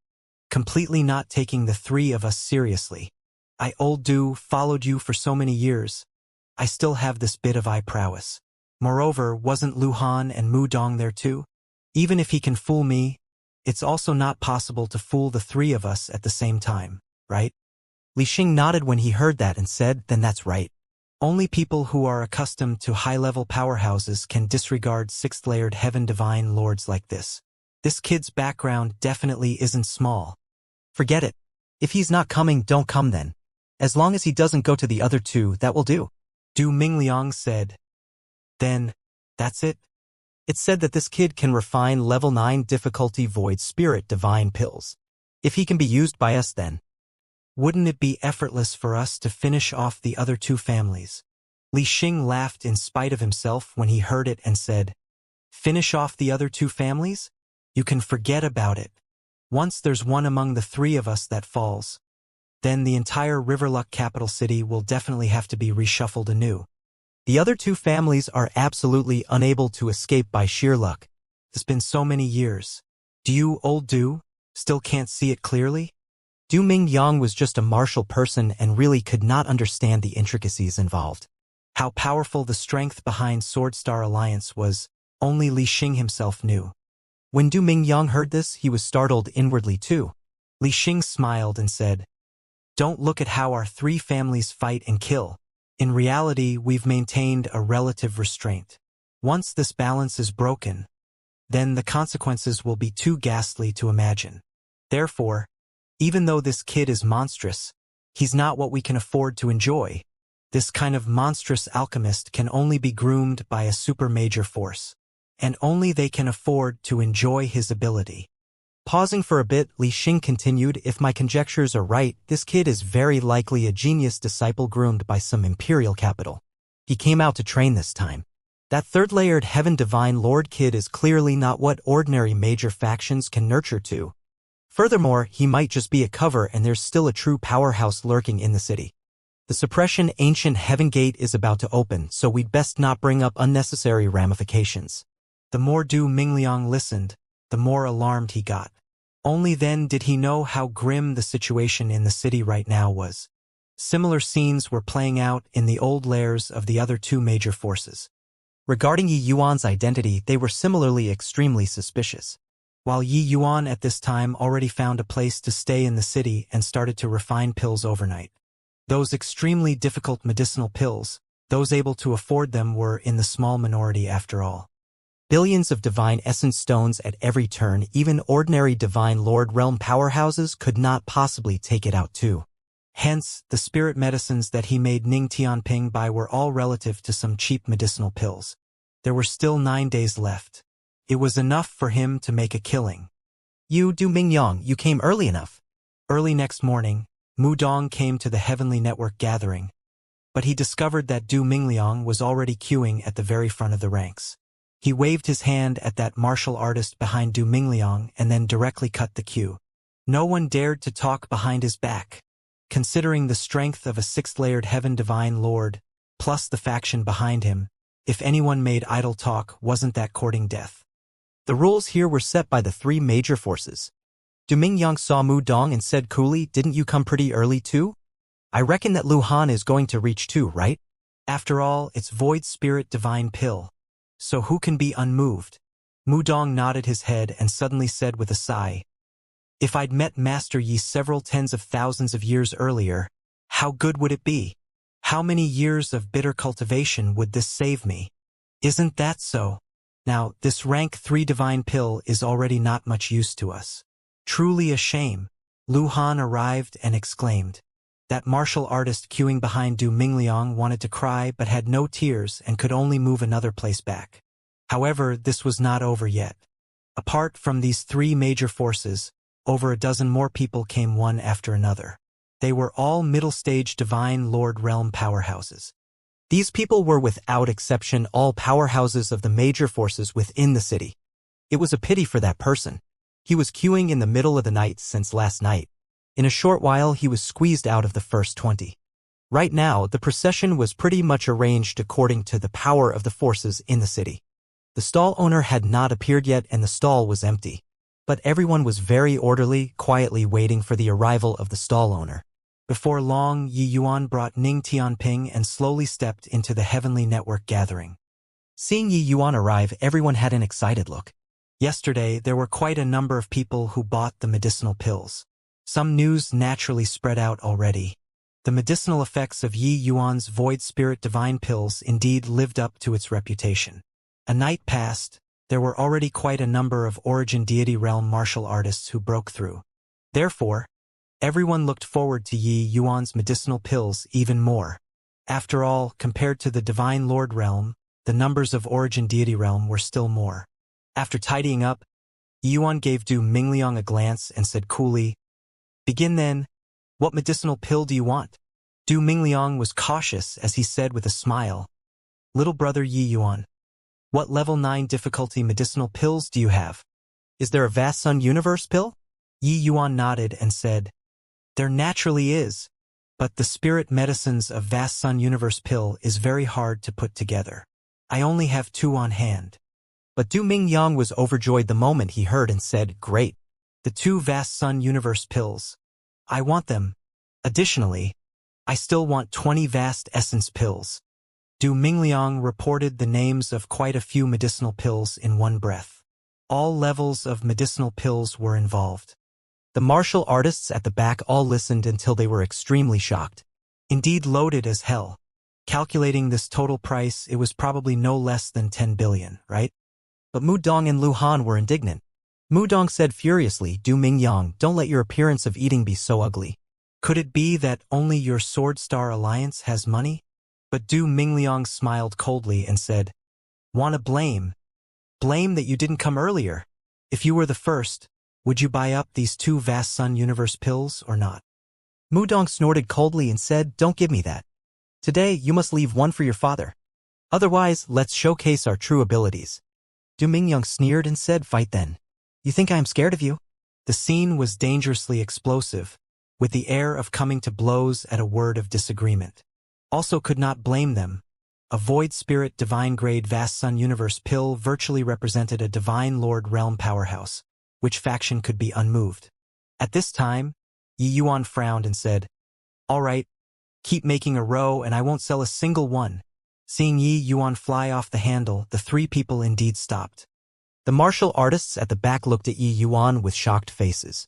A: completely not taking the 3 of us seriously. I old Du followed you for so many years. I still have this bit of eye prowess. Moreover, wasn't Lu Han and Mu Dong there too? Even if he can fool me, it's also not possible to fool the 3 of us at the same time, right?"
B: Li Xing nodded when he heard that and said, "Then that's right.
A: Only people who are accustomed to high-level powerhouses can disregard 6th-layered Heaven Divine Lords like this. This kid's background definitely isn't small."
B: "Forget it. If he's not coming, don't come then. As long as he doesn't go to the other 2, that will do,"
A: Du Mingliang said. "Then, that's it?"
B: It's said that this kid can refine level 9 difficulty void spirit divine pills. If he can be used by us then.
A: Wouldn't it be effortless for us to finish off the other 2 families? Li Xing laughed in spite of himself when he heard it and said, "Finish off the other 2 families? You can forget about it. Once there's one among the 3 of us that falls, then the entire Riverluck capital city will definitely have to be reshuffled anew.
B: The other 2 families are absolutely unable to escape by sheer luck.
A: It's been so many years. Do you, old Du, still can't see it clearly?"
B: Du Mingliang was just a martial person and really could not understand the intricacies involved.
A: How powerful the strength behind Sword Star Alliance was, only Li Xing himself knew.
B: When Du Mingliang heard this, he was startled inwardly too.
A: Li Xing smiled and said, "Don't look at how our 3 families fight and kill. In reality, we've maintained a relative restraint. Once this balance is broken, then the consequences will be too ghastly to imagine. Therefore, even though this kid is monstrous, he's not what we can afford to enjoy. This kind of monstrous alchemist can only be groomed by a super major force, and only they can afford to enjoy his ability."
B: Pausing for a bit, Li Xing continued, "If my conjectures are right, this kid is very likely a genius disciple groomed by some imperial capital. He came out to train this time. That 3rd-layered Heaven Divine Lord kid is clearly not what ordinary major factions can nurture to. Furthermore, he might just be a cover and there's still a true powerhouse lurking in the city. The suppression ancient Heaven Gate is about to open, so we'd best not bring up unnecessary ramifications."
A: The more Du Mingliang listened, the more alarmed he got. Only then did he know how grim the situation in the city right now was. Similar scenes were playing out in the old lairs of the other 2 major forces.
B: Regarding Yi Yuan's identity, they were similarly extremely suspicious.
A: While Yi Yuan at this time already found a place to stay in the city and started to refine pills overnight. Those extremely difficult medicinal pills, those able to afford them were in the small minority after all.
B: Billions of divine essence stones at every turn, even ordinary divine lord realm powerhouses could not possibly take it out too. Hence, the spirit medicines that he made Ning Tianping buy were all relative to some cheap medicinal pills. There were still 9 days left. It was enough for him to make a killing.
C: You, Du Mingyang, you came early enough.
A: Early next morning, Mu Dong came to the Heavenly Network gathering, but he discovered that Du Mingliang was already queuing at the very front of the ranks. He waved his hand at that martial artist behind Du Mingliang and then directly cut the queue. No one dared to talk behind his back. Considering the strength of a 6th-layered Heaven Divine Lord, plus the faction behind him, if anyone made idle talk, wasn't that courting death?
B: The rules here were set by the 3 major forces. Du Mingyang saw Mu Dong and said coolly, "Didn't you come pretty early too? I reckon that Lu Han is going to reach too, right?"
A: After all, it's Void Spirit Divine Pill. So who can be unmoved? Mu Dong nodded his head and suddenly said with a sigh, "If I'd met Master Yi several tens of thousands of years earlier, how good would it be? How many years of bitter cultivation would this save me? Isn't that so? Now, this rank 3 divine pill is already not much use to us. Truly a shame." Lu Han arrived and exclaimed. That martial artist queuing behind Du Mingliang wanted to cry but had no tears and could only move another place back. However, this was not over yet. Apart from these 3 major forces, over a dozen more people came one after another. They were all middle-stage divine lord realm powerhouses.
B: These people were without exception all powerhouses of the major forces within the city. It was a pity for that person. He was queuing in the middle of the night since last night. In a short while he was squeezed out of the first 20. Right now, the procession was pretty much arranged according to the power of the forces in the city. The stall owner had not appeared yet and the stall was empty. But everyone was very orderly, quietly waiting for the arrival of the stall owner. Before long, Yi Yuan brought Ning Tianping and slowly stepped into the Heavenly Network gathering. Seeing Yi Yuan arrive, everyone had an excited look. Yesterday, there were quite a number of people who bought the medicinal pills. Some news naturally spread out already. The medicinal effects of Yi Yuan's Void Spirit Divine Pills indeed lived up to its reputation. A night passed. There were already quite a number of Origin Deity Realm martial artists who broke through. Therefore, everyone looked forward to Yi Yuan's medicinal pills even more. After all, compared to the Divine Lord Realm, the numbers of Origin Deity Realm were still more. After tidying up, Yi Yuan gave Du Mingliang a glance and said coolly, "Begin then. What medicinal pill do you want?" Du Mingliang was cautious as he said with a smile, "Little brother Yi Yuan, what level 9 difficulty medicinal pills do you have? Is there a Vast Sun Universe pill?" Yi Yuan nodded and said, "There naturally is, but the spirit medicines of Vast Sun Universe pill is very hard to put together. I only have 2 on hand." But Du Mingyang was overjoyed the moment he heard and said, "Great. The 2 Vast Sun Universe pills. I want them. Additionally, I still want 20 Vast Essence pills." Du Mingliang reported the names of quite a few medicinal pills in one breath. All levels of medicinal pills were involved. The martial artists at the back all listened until they were extremely shocked. Indeed loaded as hell. Calculating this total price, it was probably no less than 10 billion, right? But Mu Dong and Lu Han were indignant. Mu Dong said furiously, "Du Mingyang, don't let your appearance of eating be so ugly. Could it be that only your Sword Star Alliance has money?" But Du Mingliang smiled coldly and said, "Wanna blame? Blame that you didn't come earlier. If you were the first, would you buy up these 2 Vast Sun Universe pills or not?" Mu Dong snorted coldly and said, "Don't give me that. Today, you must leave one for your father. Otherwise, let's showcase our true abilities." Du Mingyang sneered and said, "Fight then. You think I am scared of you?" The scene was dangerously explosive, with the air of coming to blows at a word of disagreement. Also could not blame them. A Void Spirit Divine Grade Vast Sun Universe pill virtually represented a Divine Lord Realm powerhouse. Which faction could be unmoved? At this time, Yi Yuan frowned and said, "All right, keep making a row and I won't sell a single one." Seeing Yi Yuan fly off the handle, the 3 people indeed stopped. The martial artists at the back looked at Yi Yuan with shocked faces.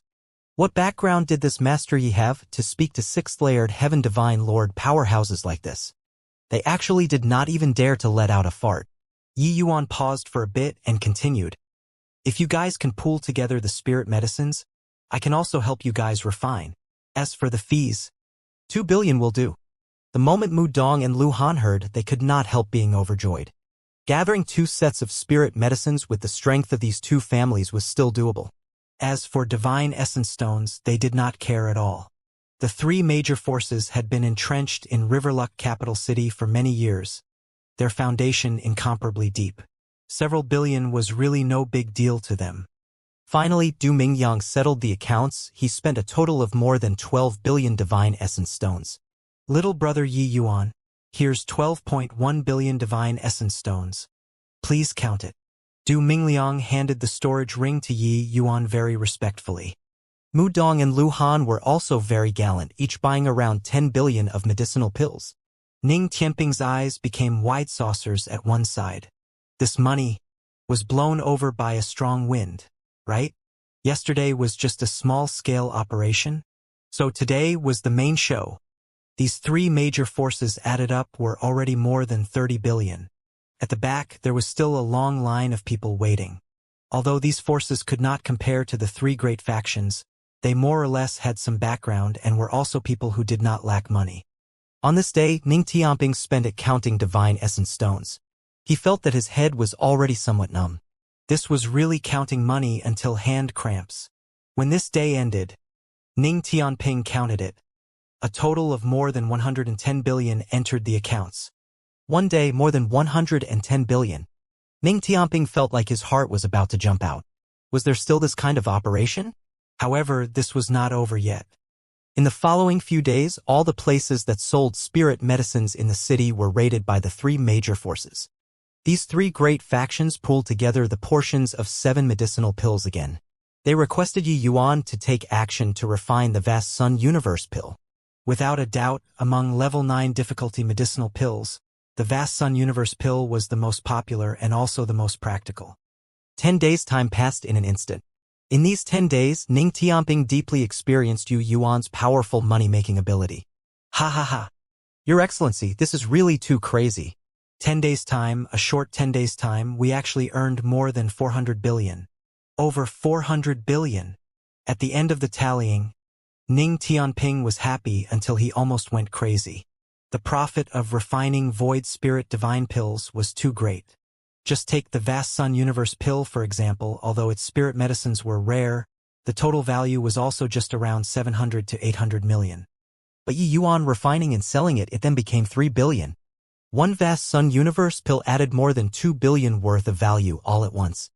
B: What background did this Master Yi have to speak to 6th-layered Heaven Divine Lord powerhouses like this? They actually did not even dare to let out a fart.
A: Yi Yuan paused for a bit and continued. If you guys can pool together the spirit medicines, I can also help you guys refine. As for the fees,
B: 2 billion will do. The moment Mu Dong and Lu Han heard, they could not help being overjoyed. Gathering 2 sets of spirit medicines with the strength of these 2 families was still doable.
A: As for divine essence stones, they did not care at all. The 3 major forces had been entrenched in Riverluck capital city for many years, their foundation incomparably deep. Several billion was really no big deal to them.
B: Finally, Du Mingyang settled the accounts. He spent a total of more than 12 billion divine essence stones.
A: Little brother Yi Yuan, here's 12.1 billion divine essence stones. Please count it. Du Mingliang handed the storage ring to Yi Yuan very respectfully.
B: Mu Dong and Lu Han were also very gallant, each buying around 10 billion of medicinal pills.
A: Ning Tianping's eyes became wide saucers at one side. This money was blown over by a strong wind, right? Yesterday was just a small-scale operation, so today was the main show. These 3 major forces added up were already more than 30 billion. At the back, there was still a long line of people waiting. Although these forces could not compare to the 3 great factions, they more or less had some background and were also people who did not lack money.
B: On this day, Ning Tianping spent it counting divine essence stones. He felt that his head was already somewhat numb.
A: This was really counting money until hand cramps. When this day ended, Ning Tianping counted it. A total of more than 110 billion entered the accounts.
B: One day, more than 110 billion. Ning Tianping felt like his heart was about to jump out. Was there still this kind of operation?
A: However, this was not over yet.
B: In the following few days, all the places that sold spirit medicines in the city were raided by the 3 major forces. These 3 great factions pooled together the portions of 7 medicinal pills again. They requested Yi Yuan to take action to refine the vast Sun Universe pill.
A: Without a doubt, among level 9 difficulty medicinal pills, the vast Sun Universe pill was the most popular and also the most practical.
B: 10 days' time passed in an instant. In these 10 days, Ning Tianping deeply experienced Yi Yuan's powerful money-making ability.
A: Ha ha ha.
B: Your Excellency, this is really too crazy.
A: 10 days' time, a short 10 days' time, we actually earned more than 400 billion. Over 400 billion. At the end of the tallying, Ning Tianping was happy until he almost went crazy. The profit of refining void spirit divine pills was too great. Just take the vast Sun Universe pill for example, although its spirit medicines were rare, the total value was also just around 700 to 800 million.
B: But Yi Yuan refining and selling it then became 3 billion. One vast Sun Universe pill added more than 2 billion worth of value all at once.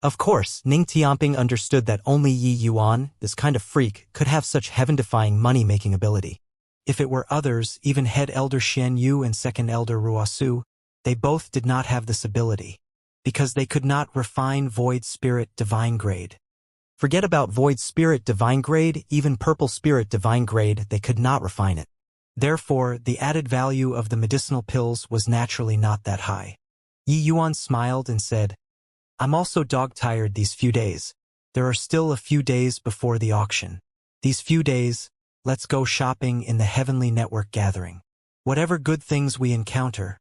B: Of course, Ning Tianping understood that only Yi Yuan, this kind of freak, could have such heaven-defying money-making ability.
A: If it were others, even Head Elder Xian Yu and Second Elder Ruosu, they both did not have this ability, because they could not refine Void Spirit Divine Grade.
B: Forget about Void Spirit Divine Grade, even Purple Spirit Divine Grade, they could not refine it.
A: Therefore, the added value of the medicinal pills was naturally not that high. Yi Yuan smiled and said, I'm also dog-tired these few days. There are still a few days before the auction. These few days, let's go shopping in the Heavenly Network gathering. Whatever good things we encounter,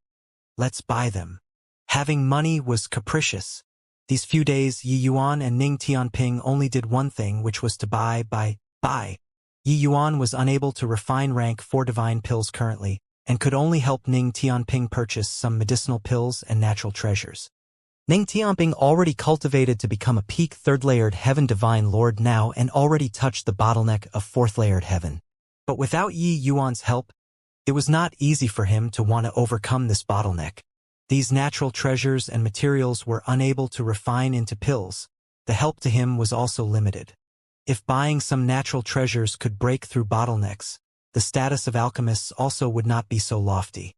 A: let's buy them. Having money was capricious. These few days, Yi Yuan and Ning Tianping only did one thing, which was to buy. Yi Yuan was unable to refine rank 4 divine pills currently, and could only help Ning Tianping purchase some medicinal pills and natural treasures.
B: Ning Tianping already cultivated to become a peak 3rd-layered heaven divine lord now and already touched the bottleneck of 4th-layered heaven.
A: But without Yi Yuan's help, it was not easy for him to want to overcome this bottleneck. These natural treasures and materials were unable to refine into pills. The help to him was also limited. If buying some natural treasures could break through bottlenecks, the status of alchemists also would not be so lofty.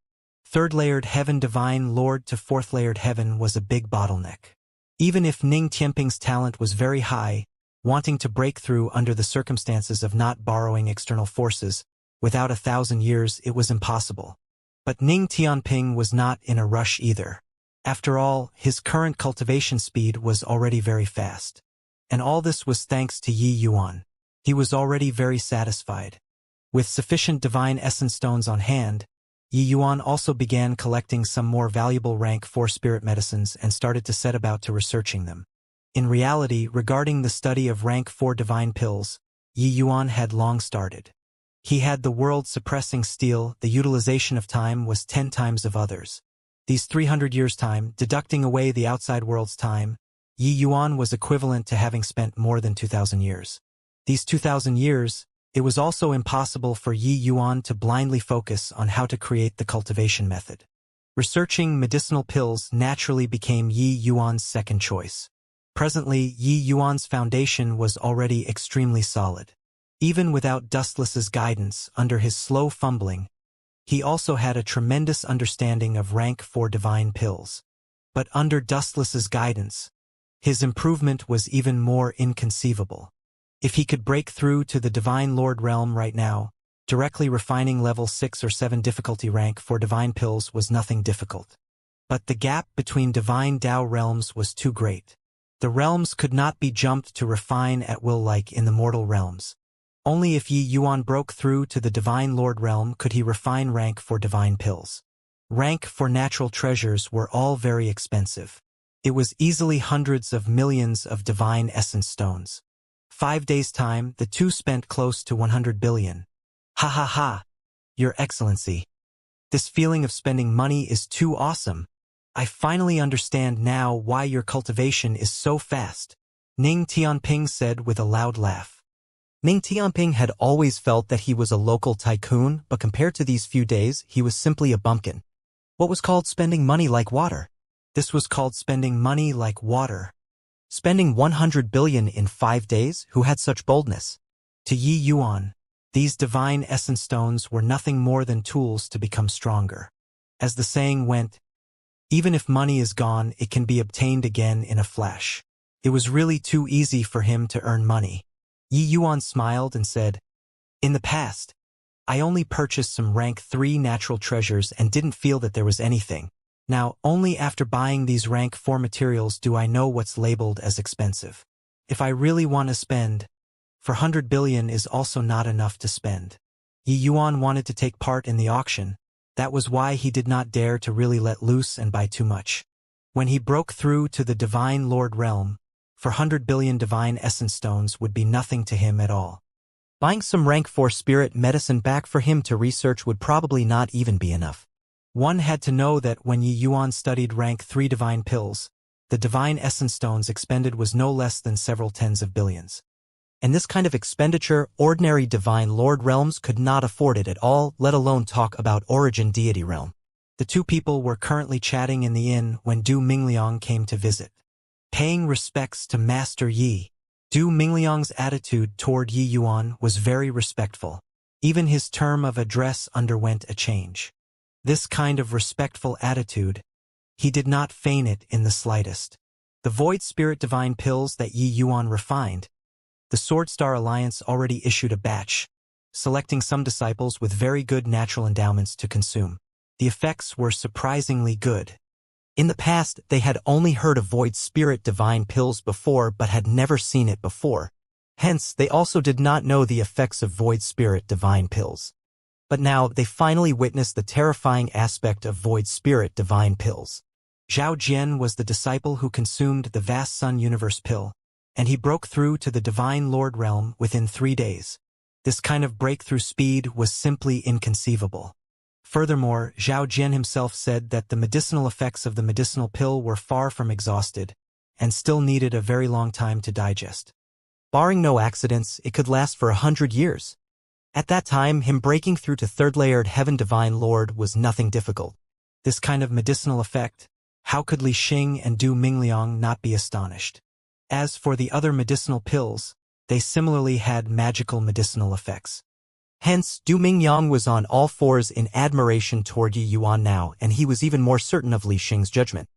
A: 3rd-layered heaven divine lord to 4th-layered heaven was a big bottleneck. Even if Ning Tianping's talent was very high, wanting to break through under the circumstances of not borrowing external forces, without 1,000 years it was impossible. But Ning Tianping was not in a rush either. After all, his current cultivation speed was already very fast. And all this was thanks to Yi Yuan. He was already very satisfied. With sufficient divine essence stones on hand, Yi Yuan also began collecting some more valuable rank 4 spirit medicines and started to set about to researching them. In reality, regarding the study of rank 4 divine pills, Yi Yuan had long started. He had the world-suppressing steel, the utilization of time was 10 times of others. These 300 years' time, deducting away the outside world's time, Yi Yuan was equivalent to having spent more than 2,000 years. These 2,000 years, it was also impossible for Yi Yuan to blindly focus on how to create the cultivation method. Researching medicinal pills naturally became Yi Yuan's second choice. Presently, Yi Yuan's foundation was already extremely solid. Even without Dustless's guidance, under his slow fumbling, he also had a tremendous understanding of rank 4 divine pills. But under Dustless's guidance, his improvement was even more inconceivable. If he could break through to the Divine Lord realm right now, directly refining level 6 or 7 difficulty rank for divine pills was nothing difficult. But the gap between divine Tao realms was too great. The realms could not be jumped to refine at will like in the mortal realms. Only if Yi Yuan broke through to the Divine Lord realm could he refine rank for divine pills. Rank for natural treasures were all very expensive. It was easily hundreds of millions of divine essence stones. 5 days' time, the two spent close to 100 billion. Ha ha ha! Your Excellency. This feeling of spending money is too awesome. I finally understand now why your cultivation is so fast, Ning Tianping said with a loud laugh.
B: Ning Tianping had always felt that he was a local tycoon, but compared to these few days, he was simply a bumpkin. What was called spending money like water?
A: This was called spending money like water.
B: Spending 100 billion in 5 days? Who had such boldness?
A: To Yi Yuan, these divine essence stones were nothing more than tools to become stronger. As the saying went, even if money is gone, it can be obtained again in a flash. It was really too easy for him to earn money. Yi Yuan smiled and said, in the past, I only purchased some rank 3 natural treasures and didn't feel that there was anything. Now, only after buying these rank 4 materials do I know what's labeled as expensive. If I really want to spend, 400 billion is also not enough to spend. Yi Yuan wanted to take part in the auction. That was why he did not dare to really let loose and buy too much. When he broke through to the Divine Lord realm, 400 billion divine essence stones would be nothing to him at all.
B: Buying some rank 4 spirit medicine back for him to research would probably not even be enough.
A: One had to know that when Yi Yuan studied rank 3 divine pills, the divine essence stones expended was no less than several tens of billions.
B: And this kind of expenditure, ordinary divine lord realms could not afford it at all, let alone talk about origin deity realm.
A: The two people were currently chatting in the inn when Du Mingliang came to visit. Paying respects to Master Yi, Du Mingliang's attitude toward Yi Yuan was very respectful. Even his term of address underwent a change. This kind of respectful attitude, he did not feign it in the slightest. The Void Spirit Divine pills that Yi Yuan refined, the Sword Star Alliance already issued a batch, selecting some disciples with very good natural endowments to consume. The effects were surprisingly good.
B: In the past, they had only heard of Void Spirit Divine pills before but had never seen it before. Hence, they also did not know the effects of Void Spirit Divine pills. But now, they finally witnessed the terrifying aspect of Void Spirit Divine pills.
A: Zhao Jian was the disciple who consumed the Vast Sun Universe pill, and he broke through to the Divine Lord realm within 3 days. This kind of breakthrough speed was simply inconceivable. Furthermore, Zhao Jian himself said that the medicinal effects of the medicinal pill were far from exhausted, and still needed a very long time to digest.
B: Barring no accidents, it could last for 100 years. At that time, him breaking through to third-layered Heaven Divine Lord was nothing difficult.
A: This kind of medicinal effect, how could Li Xing and Du Mingliang not be astonished? As for the other medicinal pills, they similarly had magical medicinal effects.
B: Hence, Du Mingliang was on all fours in admiration toward Yi Yuan now, and he was even more certain of Li Xing's judgment.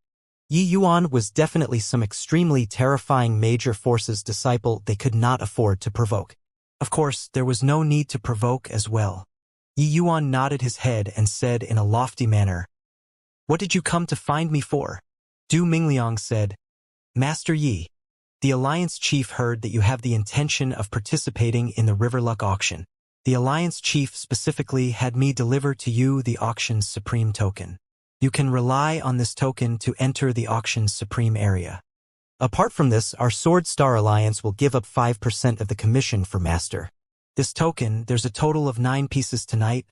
B: Yi Yuan was definitely some extremely terrifying major force's disciple they could not afford to provoke.
A: Of course, there was no need to provoke as well. Yi Yuan nodded his head and said in a lofty manner, "What did you come to find me for?" Du Mingliang said, "Master Yi, the Alliance Chief heard that you have the intention of participating in the Riverluck auction. The Alliance Chief specifically had me deliver to you the auction's supreme token. You can rely on this token to enter the auction's supreme area.
B: Apart from this, our Sword Star Alliance will give up 5% of the commission for Master.
A: This token, there's a total of 9 pieces tonight.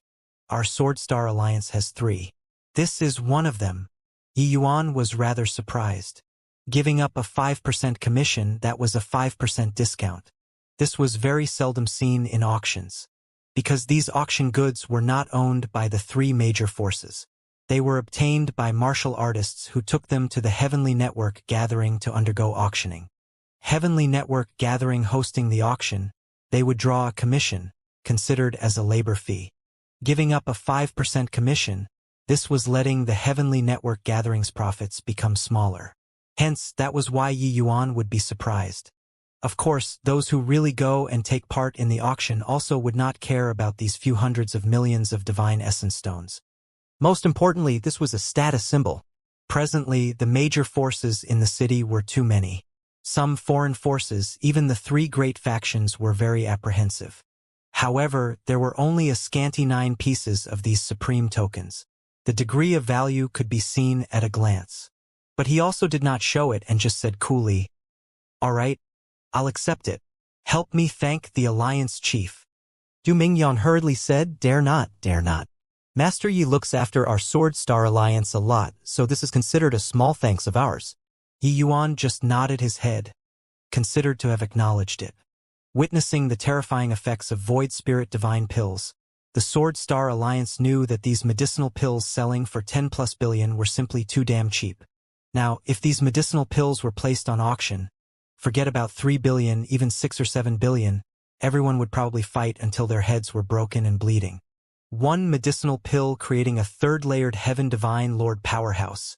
A: Our Sword Star Alliance has 3. This is one of them. Yi Yuan was rather surprised. Giving up a 5% commission, that was a 5% discount. This was very seldom seen in auctions. Because these auction goods were not owned by the 3 major forces. They were obtained by martial artists who took them to the Heavenly Network Gathering to undergo auctioning. Heavenly Network Gathering hosting the auction, they would draw a commission, considered as a labor fee. Giving up a 5% commission, this was letting the Heavenly Network Gathering's profits become smaller. Hence, that was why Yi Yuan would be surprised. Of course, those who really go and take part in the auction also would not care about these few hundreds of millions of divine essence stones.
B: Most importantly, this was a status symbol.
A: Presently, the major forces in the city were too many. Some foreign forces, even the 3 great factions, were very apprehensive. However, there were only a scanty 9 pieces of these supreme tokens. The degree of value could be seen at a glance. But he also did not show it and just said coolly, "All right, I'll accept it. Help me thank the Alliance Chief."
B: Du Mingyang hurriedly said, "Dare not, dare not. Master Yi looks after our Sword Star Alliance a lot, so this is considered a small thanks of ours."
A: Yi Yuan just nodded his head, considered to have acknowledged it. Witnessing the terrifying effects of Void Spirit Divine pills, the Sword Star Alliance knew that these medicinal pills selling for 10+ billion were simply too damn cheap. Now, if these medicinal pills were placed on auction, forget about 3 billion, even 6 or 7 billion, everyone would probably fight until their heads were broken and bleeding. One medicinal pill creating a 3rd-layered Heaven Divine Lord powerhouse.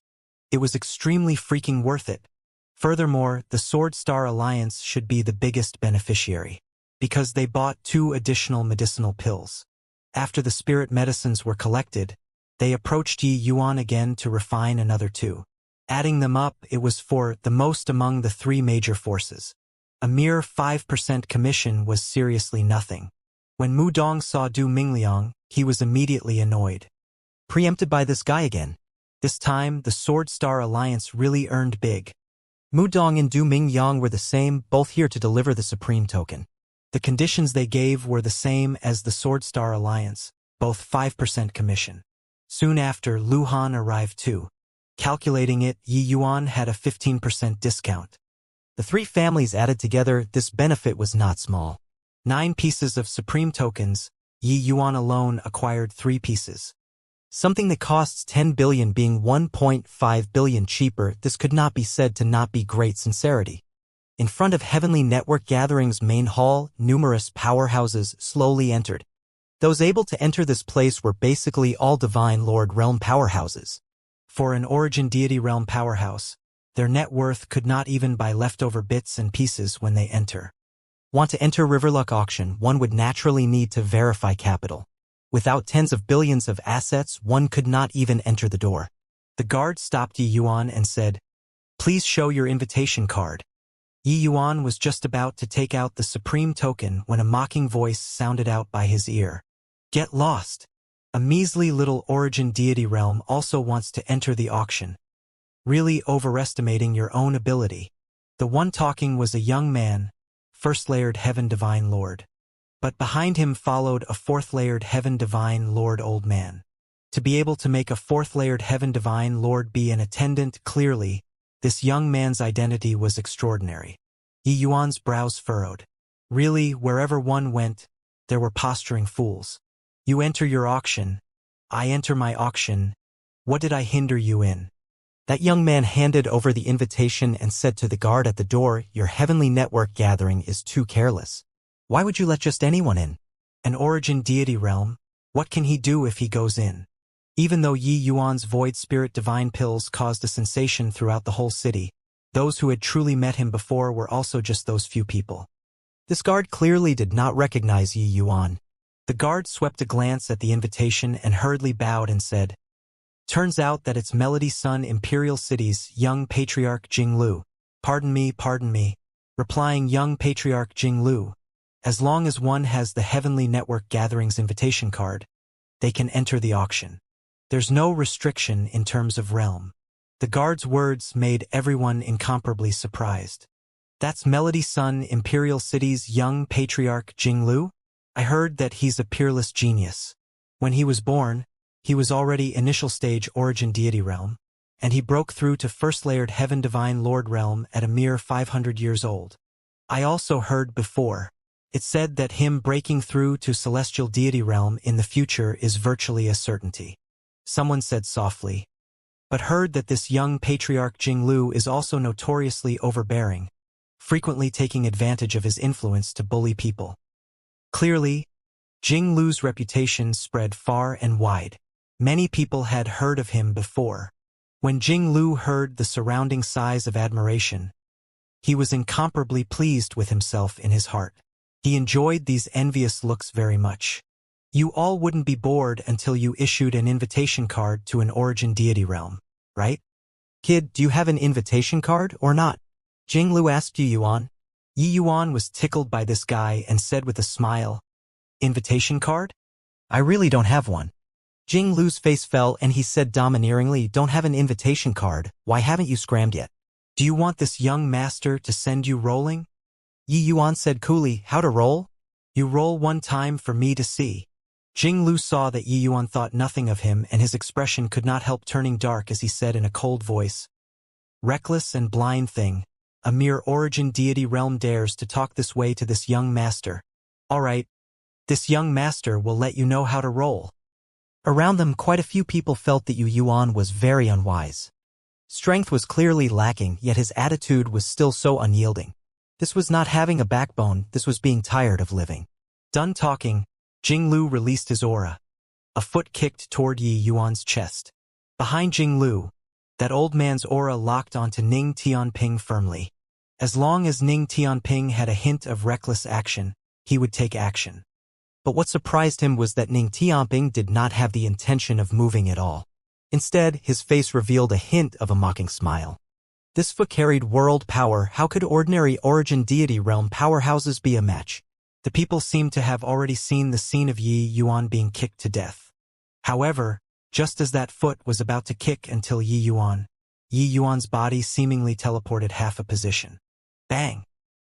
A: It was extremely freaking worth it. Furthermore, the Sword Star Alliance should be the biggest beneficiary, because they bought 2 additional medicinal pills. After the spirit medicines were collected, they approached Yi Yuan again to refine another 2. Adding them up, it was for the most among the 3 major forces. A mere 5% commission was seriously nothing. When Mu Dong saw Du Mingliang, he was immediately annoyed.
B: Preempted by this guy again.
A: This time, the Sword Star Alliance really earned big.
B: Mu Dong and Du Mingyang were the same, both here to deliver the supreme token.
A: The conditions they gave were the same as the Sword Star Alliance, both 5% commission. Soon after, Lu Han arrived too. Calculating it, Yi Yuan had a 15% discount.
B: The 3 families added together, this benefit was not small.
A: 9 pieces of supreme tokens, Yi Yuan alone acquired 3 pieces.
B: Something that costs 10 billion being 1.5 billion cheaper, this could not be said to not be great sincerity. In front of Heavenly Network Gathering's main hall, numerous powerhouses slowly entered. Those able to enter this place were basically all Divine Lord Realm powerhouses.
A: For an Origin Deity Realm powerhouse, their net worth could not even buy leftover bits and pieces when they enter.
B: Want to enter Riverluck auction, one would naturally need to verify capital. Without tens of billions of assets, one could not even enter the door.
A: The guard stopped Yi Yuan and said, "Please show your invitation card." Yi Yuan was just about to take out the supreme token when a mocking voice sounded out by his ear. "Get lost. A measly little Origin Deity Realm also wants to enter the auction. Really overestimating your own ability." The one talking was a young man, 1st-layered Heaven Divine Lord. But behind him followed a 4th-layered Heaven Divine Lord old man. To be able to make a 4th-layered Heaven Divine Lord be an attendant clearly, this young man's identity was extraordinary. Yi Yuan's brows furrowed. Really, wherever one went, there were posturing fools. You enter your auction. I enter my auction. What did I hinder you in?
B: That young man handed over the invitation and said to the guard at the door, "Your Heavenly Network Gathering is too careless. Why would you let just anyone in?"
A: An Origin Deity Realm? What can he do if he goes in? Even though Yi Yuan's Void Spirit Divine pills caused a sensation throughout the whole city, those who had truly met him before were also just those few people.
B: This guard clearly did not recognize Yi Yuan.
A: The guard swept a glance at the invitation and hurriedly bowed and said, "Turns out that it's Melody Sun Imperial City's young Patriarch Jing Lu." Pardon me. Replying young Patriarch Jing Lu. As long as one has the Heavenly Network Gatherings invitation card, they can enter the auction. There's no restriction in terms of realm. The guard's words made everyone incomparably surprised. That's Melody Sun, Imperial City's young patriarch Jinglu? I heard that he's a peerless genius. When he was born, he was already initial stage origin deity realm, and he broke through to first layered heaven divine lord realm at a mere 500 years old. I also heard before. It said that him breaking through to celestial deity realm in the future is virtually a certainty. Someone said softly, but heard that this young patriarch Jinglu is also notoriously overbearing, frequently taking advantage of his influence to bully people. Clearly, Jinglu's reputation spread far and wide. Many people had heard of him before. When Jinglu heard the surrounding sighs of admiration, he was incomparably pleased with himself in his heart. He enjoyed these envious looks very much. You all wouldn't be bored until you issued an invitation card to an origin deity realm, right?
B: Kid, do you have an invitation card or not? Jinglu asked Yi Yuan.
A: Yi Yuan was tickled by this guy and said with a smile, "Invitation card?
B: I really don't have one." Jinglu's face fell and he said domineeringly, "Don't have an invitation card, why haven't you scrammed yet?"
A: "Do you want this young master to send you rolling?"
B: Yi Yuan said coolly, "How to roll?"
A: "You roll one time for me to see." Jinglu saw that Yi Yuan thought nothing of him and his expression could not help turning dark as he said in a cold voice, "Reckless and blind thing, a mere origin deity realm dares to talk this way to this young master. All right, this young master will let you know how to roll."
B: Around them, quite a few people felt that Yi Yuan was very unwise. Strength was clearly lacking, yet his attitude was still so unyielding. This was not having a backbone, this was being tired of living.
A: Done talking, Jinglu released his aura. A foot kicked toward Yi Yuan's chest. Behind Jinglu, that old man's aura locked onto Ning Tianping firmly. As long as Ning Tianping had a hint of reckless action, he would take action.
B: But what surprised him was that Ning Tianping did not have the intention of moving at all. Instead, his face revealed a hint of a mocking smile. This foot carried world power. How could ordinary origin deity realm powerhouses be a match?
A: The people seemed to have already seen the scene of Yi Yuan being kicked to death. However, just as that foot was about to kick until Yi Yuan's body seemingly teleported half a position. Bang!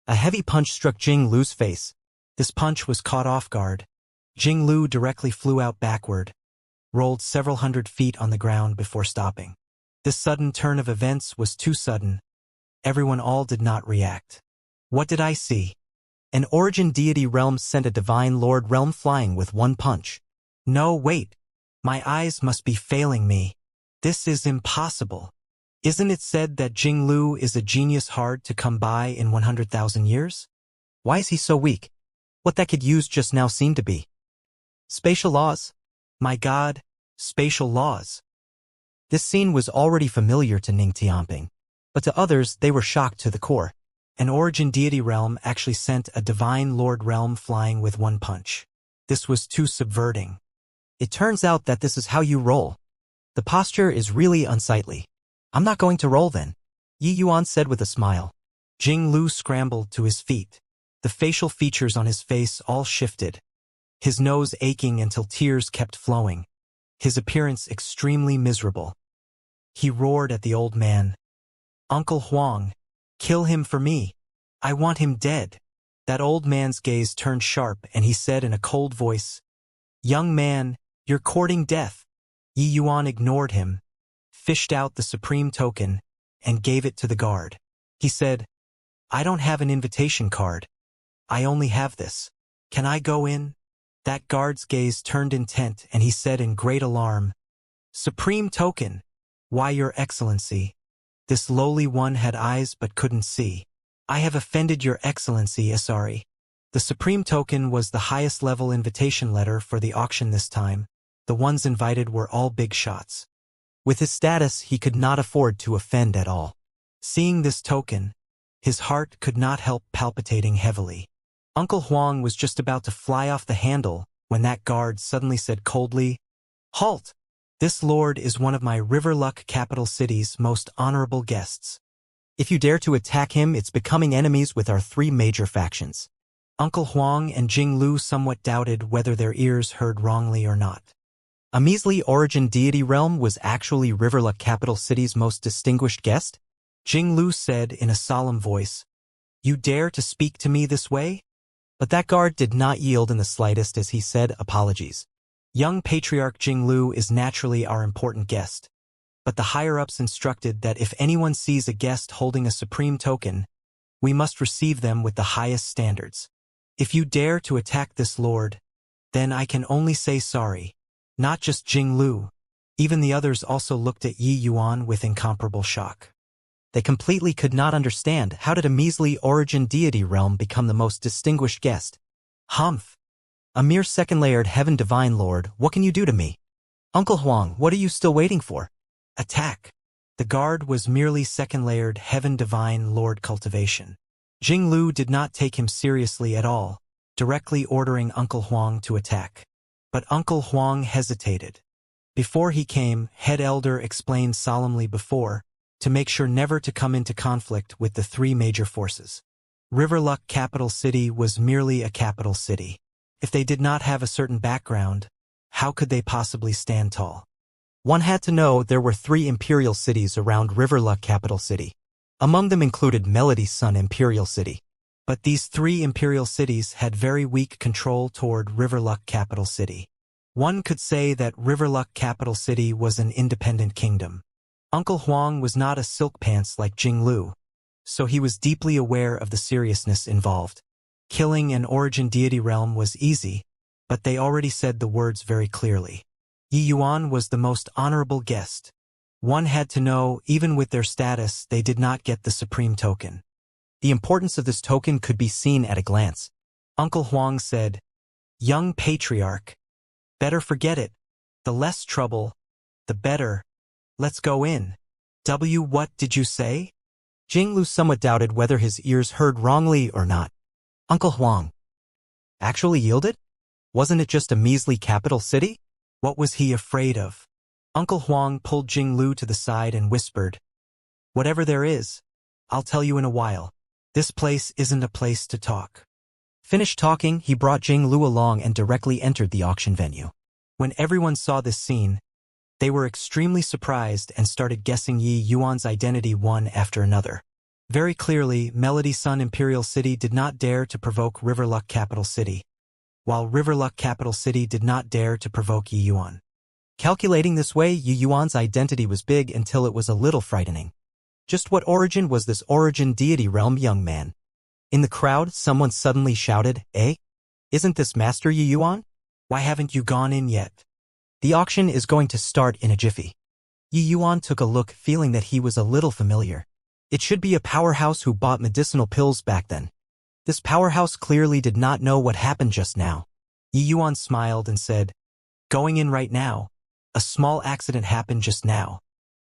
B: A heavy punch struck Jinglu's face.
A: This punch was caught off guard. Jinglu directly flew out backward, rolled several hundred feet on the ground before stopping. This sudden turn of events was too sudden. Everyone all did not react. What did I see?
B: An origin deity realm sent a divine lord realm flying with one punch.
A: No, wait. My eyes must be failing me. This is impossible. Isn't it said that Jinglu is a genius hard to come by in 100,000 years?
B: Why is he so weak? What that kid used just now seemed to be spatial laws.
A: My God, spatial laws.
B: This scene was already familiar to Ning Tianping, but to others they were shocked to the core.
A: An origin deity realm actually sent a divine lord realm flying with one punch. This was too subverting.
B: It turns out that this is how you roll. The posture is really unsightly. I'm not going to roll then, Yi Yuan said with a smile.
A: Jinglu scrambled to his feet. The facial features on his face all shifted. His nose aching until tears kept flowing. His appearance extremely miserable. He roared at the old man. "Uncle Huang, kill him for me. I want him dead." That old man's gaze turned sharp and he said in a cold voice, "Young man, you're courting death." Yi Yuan ignored him, fished out the supreme token, and gave it to the guard. He said, "I don't have an invitation card. I only have this. Can I go in?" That guard's gaze turned intent and he said in great alarm, "Supreme token, why your excellency?" This lowly one had eyes but couldn't see. "I have offended your excellency, sorry." The supreme token was the highest level invitation letter for the auction this time. The ones invited were all big shots. With his status, he could not afford to offend at all. Seeing this token, his heart could not help palpitating heavily. Uncle Huang was just about to fly off the handle when that guard suddenly said coldly, "Halt! This lord is one of my Riverluck capital city's most honorable guests.
B: If you dare to attack him, it's becoming enemies with our three major factions."
A: Uncle Huang and Jing Lu somewhat doubted whether their ears heard wrongly or not.
B: A measly origin deity realm was actually Riverluck capital city's most distinguished guest?
A: Jing Lu said in a solemn voice, "You dare to speak to me this way?"
B: But that guard did not yield in the slightest as he said apologies.
A: Young Patriarch Jing Lu is naturally our important guest. But the higher-ups instructed that if anyone sees a guest holding a supreme token, we must receive them with the highest standards. If you dare to attack this lord, then I can only say sorry. Not just Jing Lu. Even the others also looked at Yi Yuan with incomparable shock.
B: They completely could not understand how did a measly origin deity realm become the most distinguished guest.
A: Humph!
B: A mere second-layered heaven divine lord, what can you do to me? Uncle Huang, what are you still waiting for?
A: Attack! The guard was merely second-layered heaven divine lord Cultivation. Jing Lu did not take him seriously at all, directly ordering Uncle Huang to attack. But Uncle Huang hesitated. Before he came, Head Elder explained solemnly before, to make sure never to come into conflict with the three major forces. Riverluck capital city was merely a capital city. If they did not have a certain background, how could they possibly stand tall?
B: One had to know there were 3 imperial cities around Riverluck capital city. Among them included Melody's Sun Imperial City.
A: But these 3 imperial cities had very weak control toward Riverluck capital city. One could say that Riverluck capital city was an independent kingdom. Uncle Huang was not a silk pants like Jing Lu, so he was deeply aware of the seriousness involved. Killing an origin deity realm was easy, but they already said the words very clearly. Yi Yuan was the most honorable guest. One had to know, even with their status, they did not get the supreme token.
B: The importance of this token could be seen at a glance.
A: Uncle Huang said, "Young Patriarch, better forget it. The less trouble, the better. Let's go in." What did you say?
B: Jing Lu somewhat doubted whether his ears heard wrongly or not. Uncle Huang actually yielded? Wasn't it just a measly capital city?
A: What was he afraid of? Uncle Huang pulled Jing Lu to the side and whispered, "Whatever there is, I'll tell you in a while. This place isn't a place to talk."
B: Finished talking, he brought Jing Lu along and directly entered the auction venue.
A: When everyone saw this scene, they were extremely surprised and started guessing Yi Yuan's identity one after another. Very clearly, Melody Sun Imperial City did not dare to provoke Riverluck Capital City, while Riverluck Capital City did not dare to provoke Yi Yuan.
B: Calculating this way, Yi Yuan's identity was big until it was a little frightening. Just what origin was this origin deity realm, young man? In the crowd, someone suddenly shouted, "Eh? Isn't this Master Yi Yuan?
A: Why haven't you gone in yet?"
B: The auction is going to start in a jiffy. Yi Yuan took a look, feeling that he was a little familiar. It should be a powerhouse who bought medicinal pills back then. This powerhouse clearly did not know what happened just now.
A: Yi Yuan smiled and said, "Going in right now. A small accident happened just now."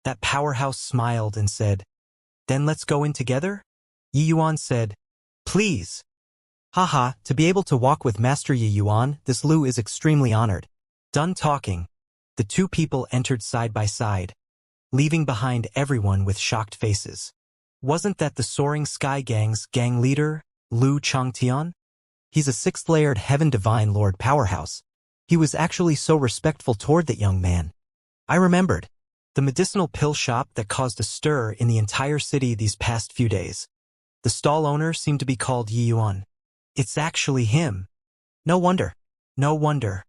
A: That powerhouse smiled and said, "Then let's go in together?" Yi Yuan said, "Please."
B: Haha, to be able to walk with Master Yi Yuan, this Lu is extremely honored.
A: Done talking, the two people entered side by side, leaving behind everyone with shocked faces. Wasn't that the Soaring Sky Gang's gang leader, Lu Changtian?
B: He's a 6th-layered Heaven Divine Lord powerhouse. He was actually so respectful toward that young man. I remembered.
A: The medicinal pill shop that caused a stir in the entire city these past few days. The stall owner seemed to be called Yi Yuan. It's actually him.
B: No wonder.
A: No wonder.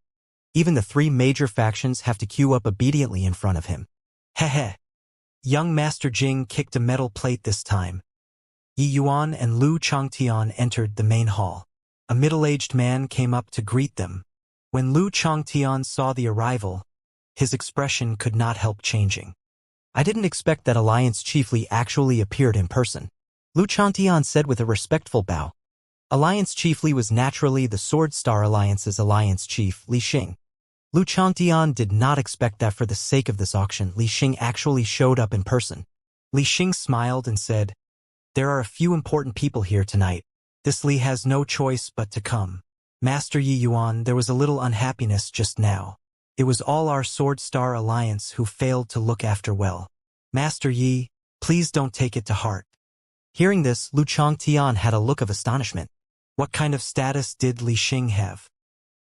B: Even the 3 major factions have to queue up obediently in front of him.
A: Heh. Young Master Jing kicked a metal plate this time. Yi Yuan and Lu Changtian entered the main hall. A middle-aged man came up to greet them. When Lu Changtian saw the arrival, his expression could not help changing.
B: I didn't expect that Alliance Chiefly actually appeared in person. Lu Changtian said with a respectful bow. Alliance Chiefly was naturally the Sword Star Alliance's Alliance Chief, Li Xing. Lu Changtian did not expect that for the sake of this auction, Li Xing actually showed up in person.
A: Li Xing smiled and said, "There are a few important people here tonight. This Li has no choice but to come. Master Yi Yuan, there was a little unhappiness just now. It was all our Sword Star Alliance who failed to look after well. Master Yi, please don't take it to heart."
B: Hearing this, Lu Changtian had a look of astonishment.
A: What kind of status did Li Xing have?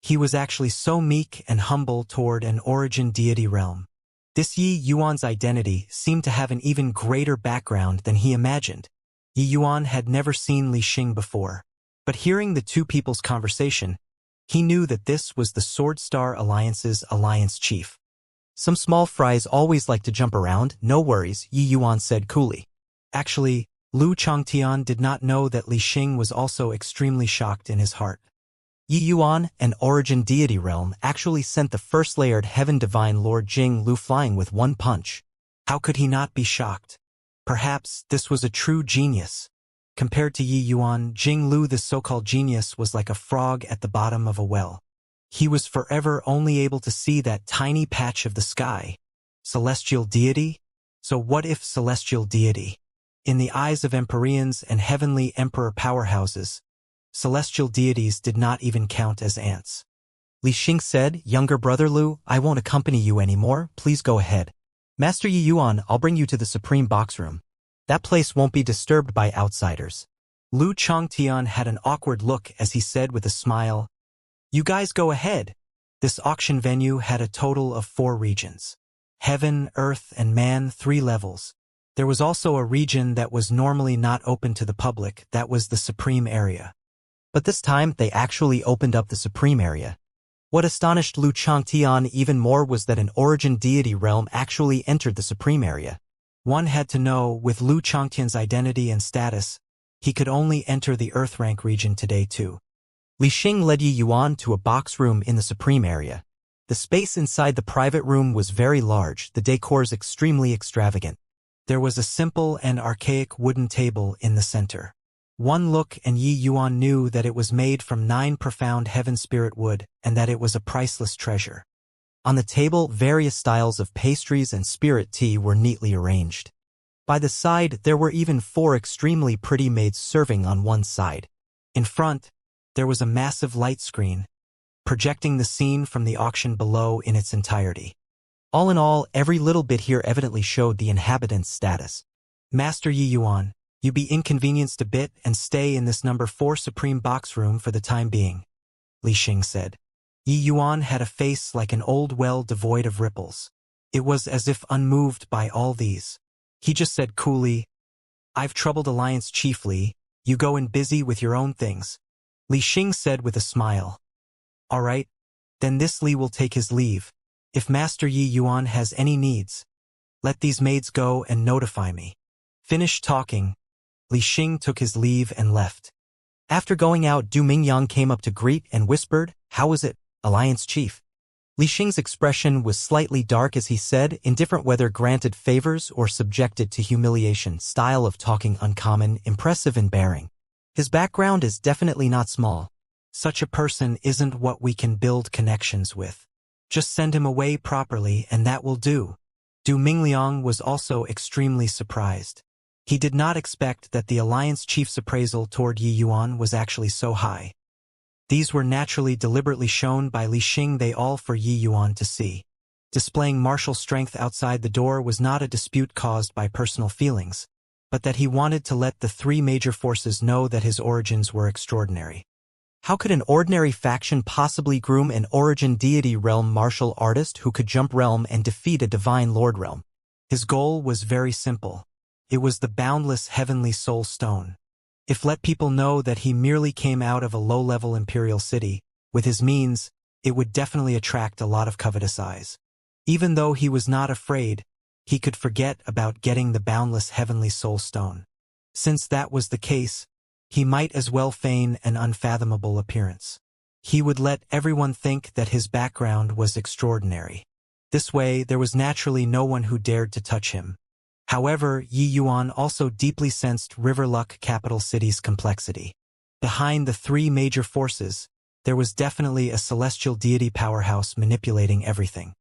A: He was actually so meek and humble toward an origin deity realm. This Yi Yuan's identity seemed to have an even greater background than he imagined. Yi Yuan had never seen Li Xing before, but hearing the two people's conversation, he knew that this was the Sword Star Alliance's alliance chief.
B: Some small fries always like to jump around, no worries, Yi Yuan said coolly.
A: Actually, Lu Changtian did not know that Li Xing was also extremely shocked in his heart.
B: Yi Yuan, an origin deity realm, actually sent the first layered heaven divine Lord Jing Lu flying with one punch.
A: How could he not be shocked? Perhaps this was a true genius. Compared to Yi Yuan, Jing Lu, the so-called genius, was like a frog at the bottom of a well. He was forever only able to see that tiny patch of the sky. Celestial deity? So what if celestial deity? In the eyes of Empyreans and heavenly emperor powerhouses, celestial deities did not even count as ants.
B: Li Xing said, younger brother Lu, I won't accompany you anymore, please go ahead. Master Yi Yuan, I'll bring you to the Supreme Box Room. That place won't be disturbed by outsiders.
A: Lu Changtian had an awkward look as he said with a smile, You guys go ahead. This auction venue had a total of 4 regions. Heaven, Earth, and Man, 3 levels. There was also a region that was normally not open to the public, that was the Supreme Area.
B: But this time, they actually opened up the Supreme Area. What astonished Lu Changtian even more was that an origin deity realm actually entered the Supreme Area.
A: One had to know, with Lu Changtian's identity and status, he could only enter the Earth rank region today too.
B: Li Xing led Yi Yuan to a box room in the Supreme Area. The space inside the private room was very large, the decors extremely extravagant.
A: There was a simple and archaic wooden table in the center. One look and Yi Yuan knew that it was made from 9 profound heaven spirit wood and that it was a priceless treasure.
B: On the table, various styles of pastries and spirit tea were neatly arranged. By the side, there were even 4 extremely pretty maids serving on one side.
A: In front, there was a massive light screen, projecting the scene from the auction below in its entirety.
B: All in all, every little bit here evidently showed the inhabitant's status.
A: Master Yi Yuan, you be inconvenienced a bit and stay in this number 4 Supreme Box Room for the time being, Li Xing said. Yi Yuan had a face like an old well devoid of ripples. It was as if unmoved by all these. He just said coolly, I've troubled Alliance Chief Li, you go and busy with your own things. Li Xing said with a smile. All right, then this Li will take his leave. If Master Yi Yuan has any needs, let these maids go and notify me. Finished talking, Li Xing took his leave and left.
B: After going out, Du Mingyang came up to greet and whispered, How was it, Alliance Chief? Li Xing's expression was slightly dark as he said, indifferent whether granted favors or subjected to humiliation, style of talking uncommon, impressive in bearing. His background is definitely not small.
A: Such a person isn't what we can build connections with. Just send him away properly and that will do. Du Mingliang was also extremely surprised. He did not expect that the Alliance Chief's appraisal toward Yi Yuan was actually so high. These were naturally deliberately shown by Li Xing they all for Yi Yuan to see. Displaying martial strength outside the door was not a dispute caused by personal feelings, but that he wanted to let the 3 major forces know that his origins were extraordinary.
B: How could an ordinary faction possibly groom an origin deity realm martial artist who could jump realm and defeat a divine lord realm?
A: His goal was very simple. It was the boundless heavenly soul stone. If let people know that he merely came out of a low-level imperial city, with his means, it would definitely attract a lot of covetous eyes. Even though he was not afraid, he could forget about getting the boundless heavenly soul stone. Since that was the case, he might as well feign an unfathomable appearance. He would let everyone think that his background was extraordinary. This way, there was naturally no one who dared to touch him. However, Yi Yuan also deeply sensed Riverluck capital city's complexity. Behind the 3 major forces, there was definitely a celestial deity powerhouse manipulating everything.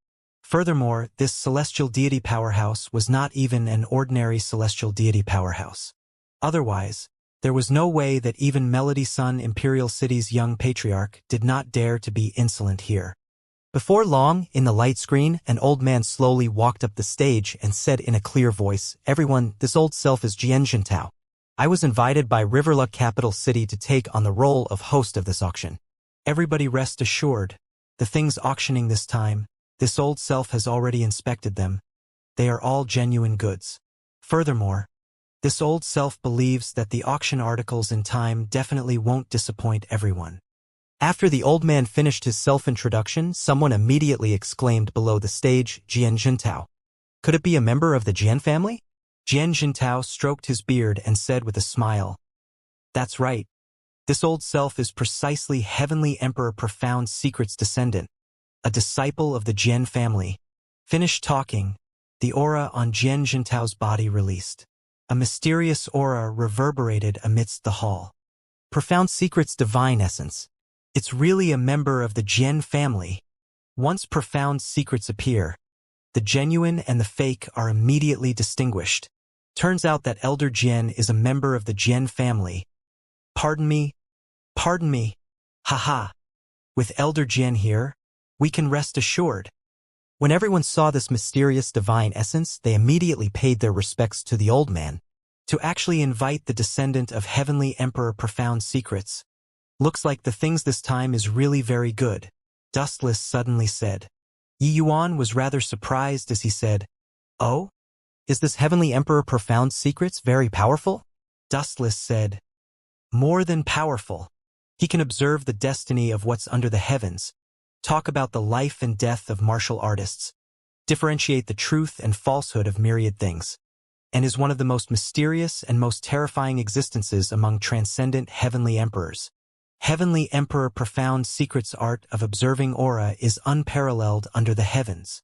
A: Furthermore, this celestial deity powerhouse was not even an ordinary celestial deity powerhouse. Otherwise, there was no way that even Melody Sun Imperial City's young patriarch did not dare to be insolent here.
B: Before long, in the light screen, an old man slowly walked up the stage and said in a clear voice, Everyone, this old self is Jian Jintao. I was invited by Riverluck Capital City to take on the role of host of this auction.
A: Everybody rest assured, the things auctioning this time, this old self has already inspected them. They are all genuine goods. Furthermore, this old self believes that the auction articles in time definitely won't disappoint everyone.
B: After the old man finished his self-introduction, someone immediately exclaimed below the stage, Jian Jintao. Could it be a member of the Jian family?
A: Jian Jintao stroked his beard and said with a smile, "That's right. This old self is precisely Heavenly Emperor Profound Secret's descendant, a disciple of the Jian family." Finished talking, the aura on Jian Jintao's body released. A mysterious aura reverberated amidst the hall.
B: Profound Secret's divine essence.
A: It's really a member of the Jian family. Once profound secrets appear, the genuine and the fake are immediately distinguished. Turns out that Elder Jian is a member of the Jian family. Pardon me? Pardon me. Haha. With Elder Jian here, we can rest assured.
B: When everyone saw this mysterious divine essence, they immediately paid their respects to the old man.
A: To actually invite the descendant of Heavenly Emperor Profound Secrets. Looks like the things this time is really very good, Dustless suddenly said. Yi Yuan was rather surprised as he said, "Oh?
B: Is this Heavenly Emperor Profound Secrets very powerful?"
A: Dustless said, "More than powerful. He can observe the destiny of what's under the heavens, talk about the life and death of martial artists, differentiate the truth and falsehood of myriad things, and is one of the most mysterious and most terrifying existences among transcendent heavenly emperors. Heavenly Emperor Profound Secret's art of observing aura is unparalleled under the heavens.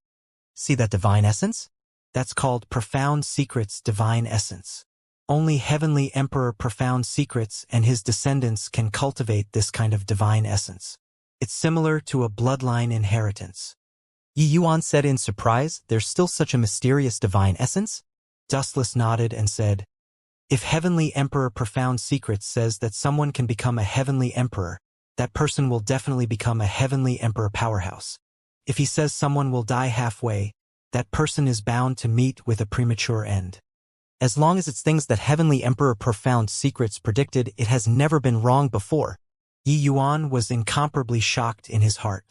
B: See that divine essence?
A: That's called Profound Secret's divine essence. Only Heavenly Emperor Profound Secrets and his descendants can cultivate this kind of divine essence. It's similar to a bloodline inheritance."
B: Yi Yuan said in surprise, "There's still such a mysterious divine essence?"
A: Dustless nodded and said, "If Heavenly Emperor Profound Secrets says that someone can become a Heavenly Emperor, that person will definitely become a Heavenly Emperor powerhouse. If he says someone will die halfway, that person is bound to meet with a premature end.
B: As long as it's things that Heavenly Emperor Profound Secrets predicted, it has never been wrong before."
A: Yi Yuan was incomparably shocked in his heart.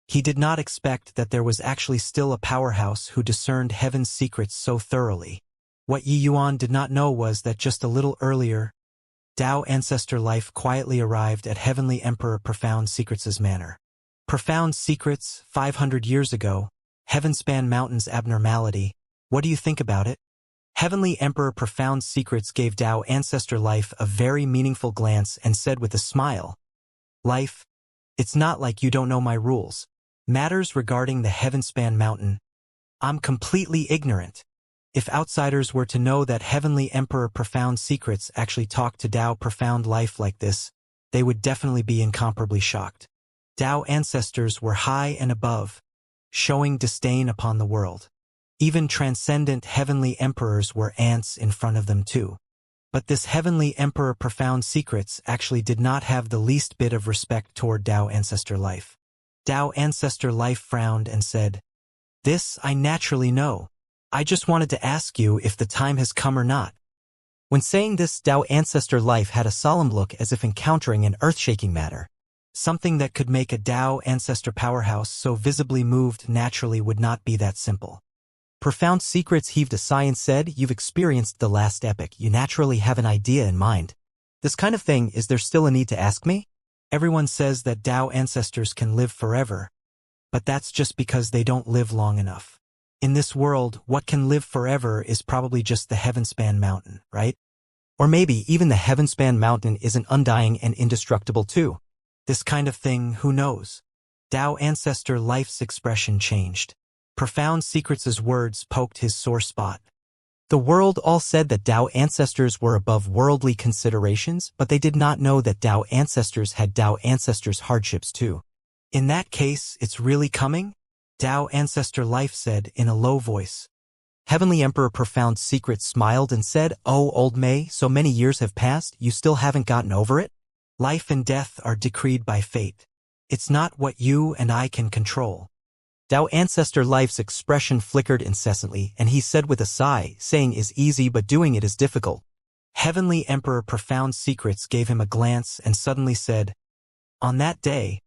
A: He did not expect that there was actually still a powerhouse who discerned heaven's secrets so thoroughly. What Yi Yuan did not know was that just a little earlier, Dao Ancestor Life quietly arrived at Heavenly Emperor Profound Secrets' manor. Profound Secrets, 500 years ago, Heavenspan Mountain's abnormality. What do you think about it? Heavenly Emperor Profound Secrets gave Dao Ancestor Life a very meaningful glance and said with a smile, "Life, it's not like you don't know my rules. Matters regarding the Heavenspan Mountain, I'm completely ignorant. If outsiders were to know that Heavenly Emperor Profound Secrets actually talked to Dao Profound Life like this, they would definitely be incomparably shocked. Dao ancestors were high and above, showing disdain upon the world. Even transcendent heavenly emperors were ants in front of them too. But this Heavenly Emperor Profound Secrets actually did not have the least bit of respect toward Dao Ancestor Life. Dao Ancestor Life frowned and said, "This I naturally know. I just wanted to ask you if the time has come or not."
B: When saying this, Dao Ancestor Life had a solemn look as if encountering an earth-shaking matter.
A: Something that could make a Dao Ancestor powerhouse so visibly moved naturally would not be that simple.
B: Profound Secrets heaved a sigh and said, "You've experienced the last epic. You naturally have an idea in mind. This kind of thing, is there still a need to ask me?"
A: Everyone says that Dao ancestors can live forever, but that's just because they don't live long enough. In this world, what can live forever is probably just the Heavenspan Mountain, right?
B: Or maybe even the Heavenspan Mountain isn't undying and indestructible too.
A: This kind of thing, who knows? Dao Ancestor Life's expression changed. Profound Secrets' words poked his sore spot.
B: The world all said that Dao ancestors were above worldly considerations, but they did not know that Dao ancestors had Dao ancestors' hardships too.
A: In that case, it's really coming? Dao Ancestor Life said in a low voice.
B: Heavenly Emperor Profound Secrets smiled and said, "Oh, old May, so many years have passed, you still haven't gotten over it?"
A: Life and death are decreed by fate. It's not what you and I can control.
B: Dao Ancestor Life's expression flickered incessantly, and he said with a sigh, "Saying is easy but doing it is difficult."
A: Heavenly Emperor Profound Secrets gave him a glance and suddenly said, "On that day,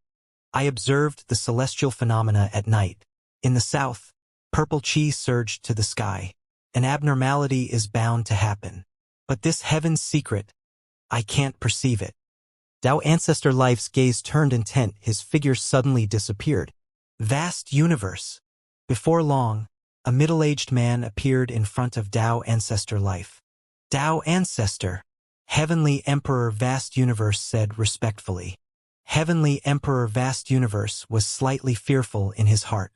A: I observed the celestial phenomena at night. In the south, purple chi surged to the sky. An abnormality is bound to happen. But this heaven's secret, I can't perceive it."
B: Tao Ancestor Life's gaze turned intent, his figure suddenly disappeared.
A: Vast universe. Before long, a middle-aged man appeared in front of Tao Ancestor Life. "Tao Ancestor," Heavenly Emperor Vast Universe said respectfully. Heavenly Emperor Vast Universe was slightly fearful in his heart.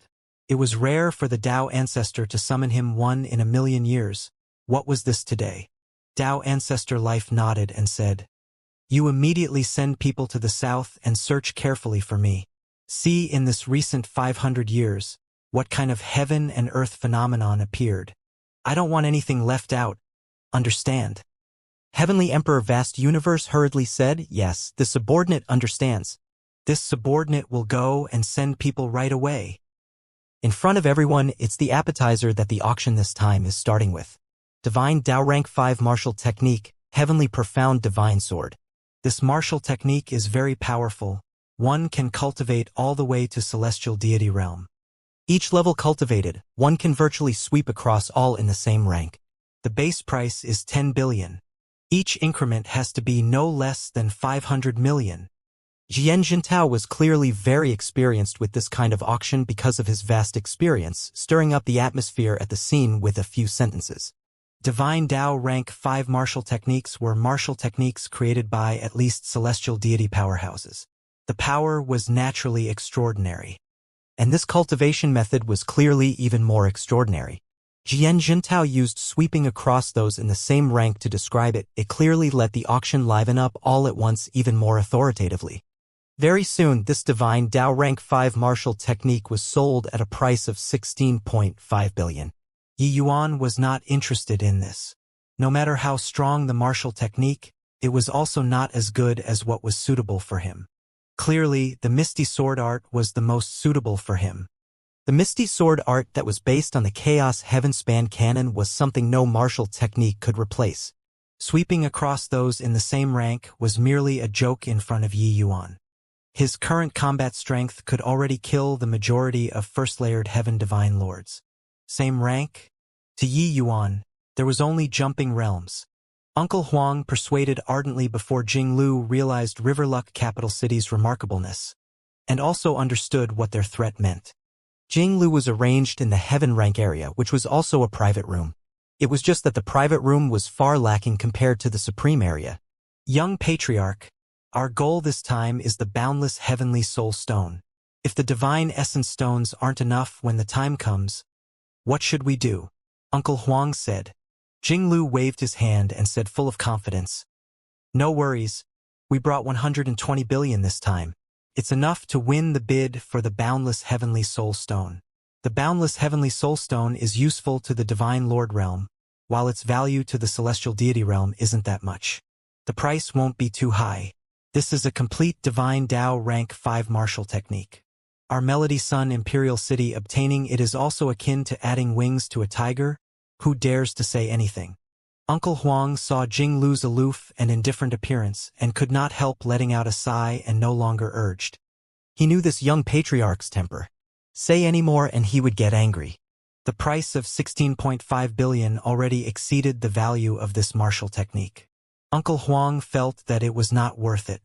A: It was rare for the Tao Ancestor to summon him one in a million years. What was this today? Tao Ancestor Life nodded and said, "You immediately send people to the south and search carefully for me. See in this recent 500 years, what kind of heaven and earth phenomenon appeared. I don't want anything left out. Understand?"
B: Heavenly Emperor Vast Universe hurriedly said, "Yes, the subordinate understands."
A: "This subordinate will go and send people right away."
B: In front of everyone, it's the appetizer that the auction this time is starting with. Divine Tao Rank 5 Martial Technique, Heavenly Profound Divine Sword.
A: This martial technique is very powerful. One can cultivate all the way to celestial deity realm.
B: Each level cultivated, one can virtually sweep across all in the same rank.
A: The base price is 10 billion. Each increment has to be no less than 500 million.
B: Xianxia was clearly very experienced with this kind of auction because of his vast experience, stirring up the atmosphere at the scene with a few sentences.
A: Divine Tao Rank 5 martial techniques were martial techniques created by at least celestial deity powerhouses. The power was naturally extraordinary.
B: And this cultivation method was clearly even more extraordinary. Xianxia used sweeping across those in the same rank to describe it. It clearly let the auction liven up all at once even more authoritatively. Very soon, this Divine Tao Rank 5 martial technique was sold at a price of 16.5 billion.
A: Yi Yuan was not interested in this. No matter how strong the martial technique, it was also not as good as what was suitable for him. Clearly, the Misty Sword art was the most suitable for him.
B: The Misty Sword art that was based on the Chaos Heavenspan canon was something no martial technique could replace.
A: Sweeping across those in the same rank was merely a joke in front of Yi Yuan. His current combat strength could already kill the majority of first-layered Heaven Divine Lords. Same rank? To Yi Yuan, there was only jumping realms. Uncle Huang persuaded ardently before Jinglu realized Riverluck capital city's remarkableness, and also understood what their threat meant.
B: Jinglu was arranged in the Heaven rank area, which was also a private room. It was just that the private room was far lacking compared to the Supreme area.
A: Young Patriarch, our goal this time is the boundless Heavenly Soul Stone. If the Divine Essence Stones aren't enough when the time comes, what should we do? Uncle Huang said. Jinglu waved his hand and said full of confidence, "No worries, we brought 120 billion this time. It's enough to win the bid for the Boundless Heavenly Soul Stone. The Boundless Heavenly Soul Stone is useful to the Divine Lord realm, while its value to the Celestial Deity realm isn't that much. The price won't be too high. This is a complete Divine Tao Rank 5 martial technique. Our Melody Sun Imperial City obtaining it is also akin to adding wings to a tiger. Who dares to say anything?" Uncle Huang saw Jinglu's aloof and indifferent appearance and could not help letting out a sigh and no longer urged.
B: He knew this young patriarch's temper. Say any more and he would get angry.
A: The price of 16.5 billion already exceeded the value of this martial technique. Uncle Huang felt that it was not worth it.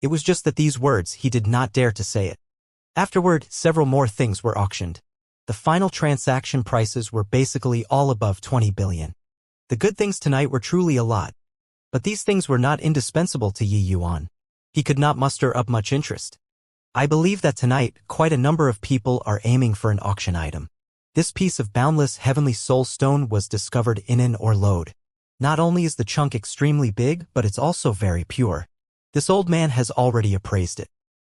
B: It was just that these words he did not dare to say it. Afterward, several more things were auctioned. The final transaction prices were basically all above 20 billion. The good things tonight were truly a lot. But these things were not indispensable to Yi Yuan. He could not muster up much interest. I believe that tonight, quite a number of people are aiming for an auction item. This piece of boundless heavenly soul stone was discovered in an Orlode. Not only is the chunk extremely big, but it's also very pure. This old man has already appraised it.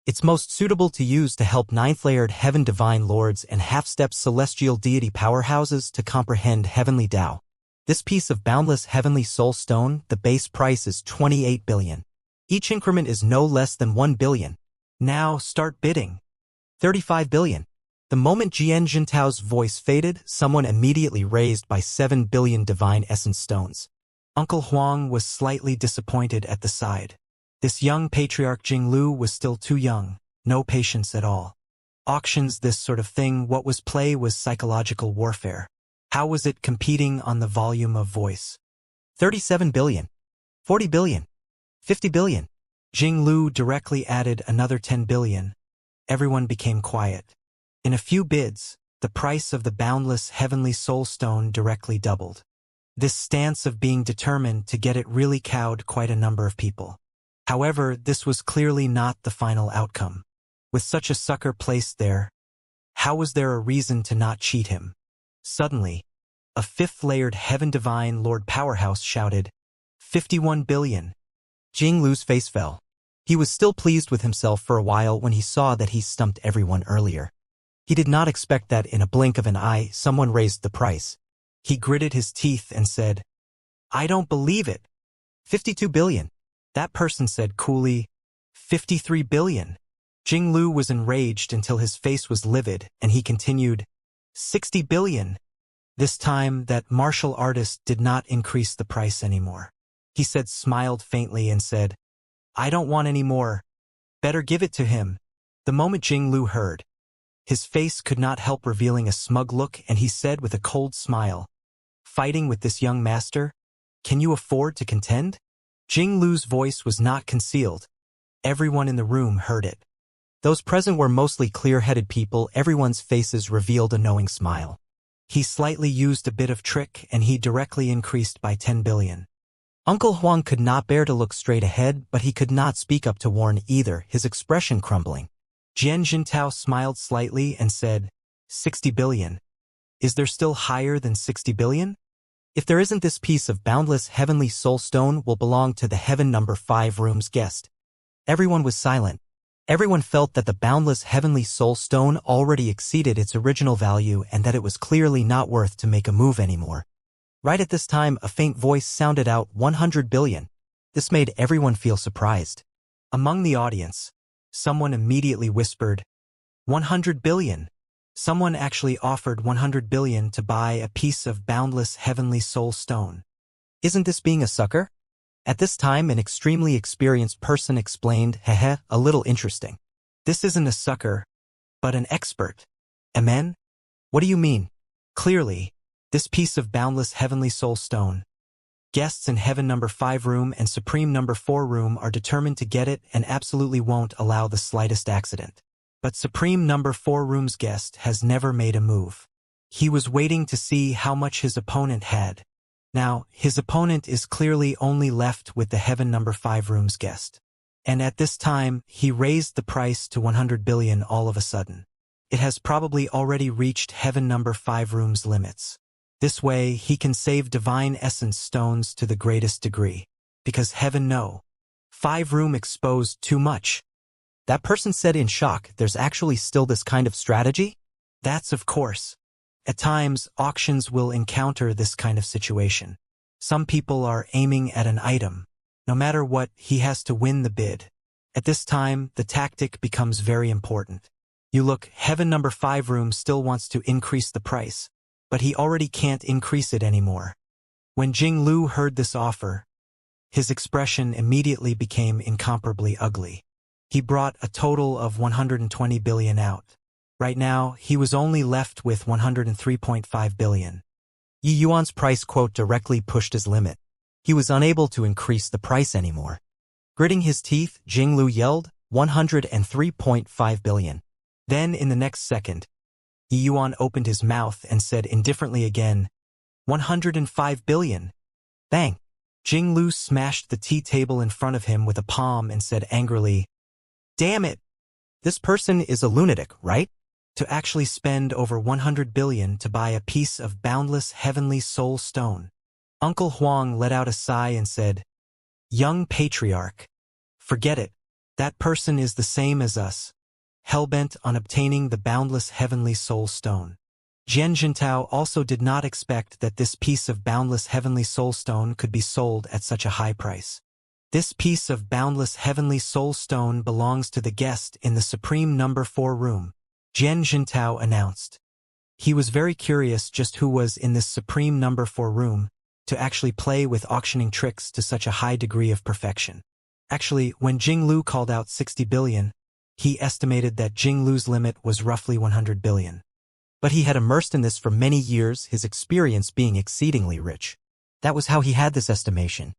B: It's most suitable to use to help ninth-layered Heaven Divine Lords and half-step Celestial Deity powerhouses to comprehend Heavenly Tao. This piece of boundless Heavenly Soul Stone, the base price is 28 billion. Each increment is no less than 1 billion.
A: Now start bidding.
B: 35 billion. The moment Jian Jintao's voice faded, someone immediately raised by 7 billion Divine Essence Stones.
A: Uncle Huang was slightly disappointed at the side. This young patriarch Jinglu was still too young, no patience at all. Auctions, this sort of thing, what was play was psychological warfare. How was it competing on the volume of voice?
B: 37 billion. 40 billion. 50 billion.
A: Jinglu directly added another 10 billion. Everyone became quiet. In a few bids, the price of the boundless heavenly soul stone directly doubled. This stance of being determined to get it really cowed quite a number of people. However, this was clearly not the final outcome. With such a sucker placed there, how was there a reason to not cheat him? Suddenly, a fifth-layered heaven divine Lord Powerhouse shouted, 51 billion.
B: Jinglu's face fell. He was still pleased with himself for a while when he saw that he stumped everyone earlier. He did not expect that in a blink of an eye someone raised the price.
A: He gritted his teeth and said, I don't believe it.
B: 52 billion.
A: That person said coolly, 53 billion. Jinglu was enraged until his face was livid, and he continued, 60 billion. This time, that martial artist did not increase the price anymore. He smiled faintly and said, I don't want any more. Better give it to him. The moment Jinglu heard, his face could not help revealing a smug look, and he said with a cold smile, Fighting with this young master? Can you afford to contend? Jinglu's voice was not concealed. Everyone in the room heard it.
B: Those present were mostly clear-headed people. Everyone's faces revealed a knowing smile.
A: He slightly used a bit of trick, and he directly increased by 10 billion.
B: Uncle Huang could not bear to look straight ahead, but he could not speak up to warn either, his expression crumbling.
A: Jian Jintao smiled slightly and said, 60 billion. Is there still higher than 60 billion?
B: If there isn't, this piece of boundless heavenly soul stone will belong to the heaven number 5 room's guest. Everyone was silent. Everyone felt that the boundless heavenly soul stone already exceeded its original value and that it was clearly not worth to make a move anymore. Right at this time, a faint voice sounded out, 100 billion. This made everyone feel surprised.
A: Among the audience, someone immediately whispered, 100 billion. Someone actually offered 100 billion to buy a piece of boundless heavenly soul stone.
B: Isn't this being a sucker? At this time, an extremely experienced person explained, Heh, a little interesting.
A: This isn't a sucker, but an expert. Amen?
B: What do you mean?
A: Clearly, this piece of boundless heavenly soul stone. Guests in heaven number 5 room and supreme number 4 room are determined to get it and absolutely won't allow the slightest accident. But supreme number 4 room's guest has never made a move. He was waiting to see how much his opponent had. Now, his opponent is clearly only left with the heaven number 5 room's guest. And at this time, he raised the price to 100 billion all of a sudden. It has probably already reached heaven number 5 room's limits. This way, he can save divine essence stones to the greatest degree. Because heaven no. 5 room exposed too much.
B: That person said in shock, there's actually still this kind of strategy?
A: That's of course. At times, auctions will encounter this kind of situation. Some people are aiming at an item. No matter what, he has to win the bid. At this time, the tactic becomes very important. You look, heaven number 5 room still wants to increase the price, but he already can't increase it anymore. When Jinglu heard this offer, his expression immediately became incomparably ugly. He brought a total of 120 billion out. Right now, he was only left with 103.5 billion.
B: Yi Yuan's price quote directly pushed his limit. He was unable to increase the price anymore. Gritting his teeth, Jinglu yelled, 103.5 billion.
A: Then, in the next second, Yi Yuan opened his mouth and said indifferently again, 105 billion.
B: Bang!
A: Jinglu smashed the tea table in front of him with a palm and said angrily, Damn it!
B: This person is a lunatic, right?
A: To actually spend over 100 billion to buy a piece of boundless heavenly soul stone. Uncle Huang let out a sigh and said, Young patriarch. Forget it. That person is the same as us, hellbent on obtaining the boundless heavenly soul stone. Jian Jintao also did not expect that this piece of boundless heavenly soul stone could be sold at such a high price. This piece of boundless heavenly soul stone belongs to the guest in the supreme number 4 room, Jian Jintao announced. He was very curious just who was in this supreme number 4 room, to actually play with auctioning tricks to such a high degree of perfection. Actually, when Jing Lu called out 60 billion, he estimated that Jing Lu's limit was roughly 100 billion.
B: But he had immersed in this for many years, his experience being exceedingly rich. That was how he had this estimation.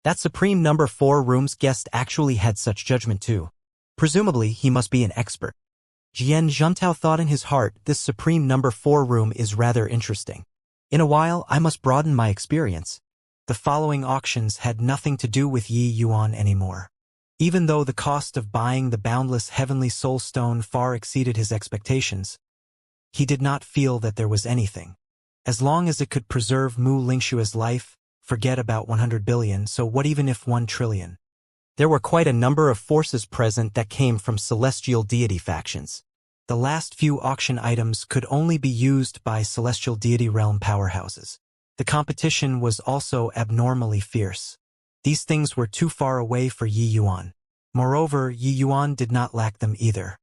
B: That supreme number 4 room's guest actually had such judgment too. Presumably, he must be an expert. Jian Zhentao thought in his heart, this supreme number 4 room is rather interesting. In a while, I must broaden my experience.
A: The following auctions had nothing to do with Yi Yuan anymore. Even though the cost of buying the boundless heavenly soul stone far exceeded his expectations, he did not feel that there was anything. As long as it could preserve Mu Lingshua's life, forget about 100 billion, so what even if 1 trillion?
B: There were quite a number of forces present that came from celestial deity factions.
A: The last few auction items could only be used by celestial deity realm powerhouses. The competition was also abnormally fierce. These things were too far away for Yi Yuan. Moreover, Yi Yuan did not lack them either.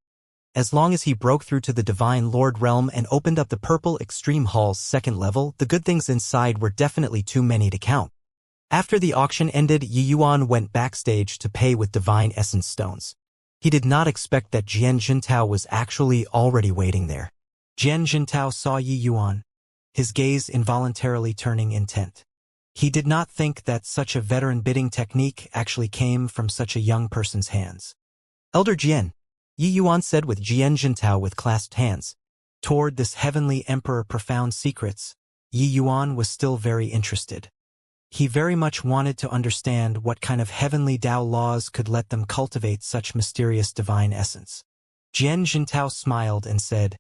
B: As long as he broke through to the Divine Lord realm and opened up the Purple Extreme Hall's 2nd level, the good things inside were definitely too many to count. After the auction ended, Yi Yuan went backstage to pay with Divine Essence stones. He did not expect that Jian Zhentao was actually already waiting there.
A: Jian Zhentao saw Yi Yuan, his gaze involuntarily turning intent. He did not think that such a veteran bidding technique actually came from such a young person's hands.
B: Elder Jian, Yi Yuan said with Jian Zhentao with clasped hands.
A: Toward this heavenly emperor profound secrets, Yi Yuan was still very interested. He very much wanted to understand what kind of heavenly Tao laws could let them cultivate such mysterious divine essence. Jian Zhentao smiled and said,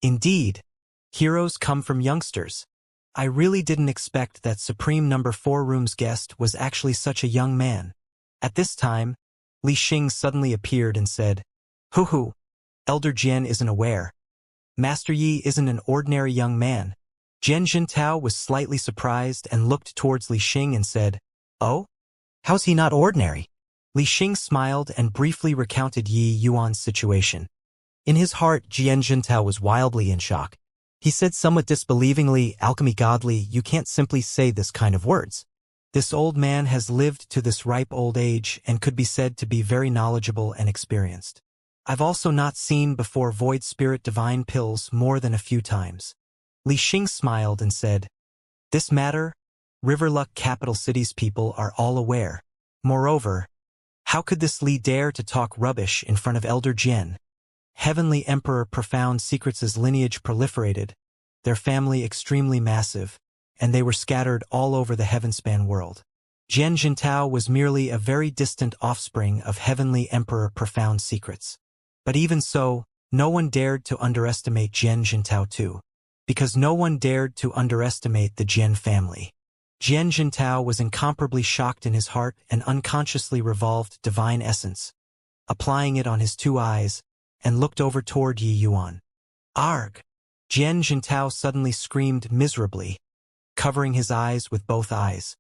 A: "Indeed, heroes come from youngsters. I really didn't expect that supreme number 4 room's guest was actually such a young man." At this time, Li Xing suddenly appeared and said, "Hoo, Elder Jian isn't aware. Master Yi isn't an ordinary young man." Jian Zhentao was slightly surprised and looked towards Li Xing and said, "Oh?
B: How's he not ordinary?"
A: Li Xing smiled and briefly recounted Yi Yuan's situation.
B: In his heart, Jian Zhentao was wildly in shock. He said somewhat disbelievingly, "Alchemy godly, you can't simply say this kind of words.
A: This old man has lived to this ripe old age and could be said to be very knowledgeable and experienced. I've also not seen before void spirit divine pills more than a few times." Li Xing smiled and said, "This matter, Riverluck capital city's people are all aware. Moreover, how could this Li dare to talk rubbish in front of Elder Jian? Heavenly Emperor Profound Secrets' lineage proliferated, their family extremely massive, and they were scattered all over the heavenspan world. Jian Zhentao was merely a very distant offspring of Heavenly Emperor Profound Secrets. But even so, no one dared to underestimate Jian Zhentao too. Because no one dared to underestimate the Jian family. Jian Zhentao was incomparably shocked in his heart and unconsciously revolved divine essence, applying it on his 2 eyes, and looked over toward Yi Yuan. "Arg!" Jian Zhentao suddenly screamed miserably, covering his eyes with both eyes.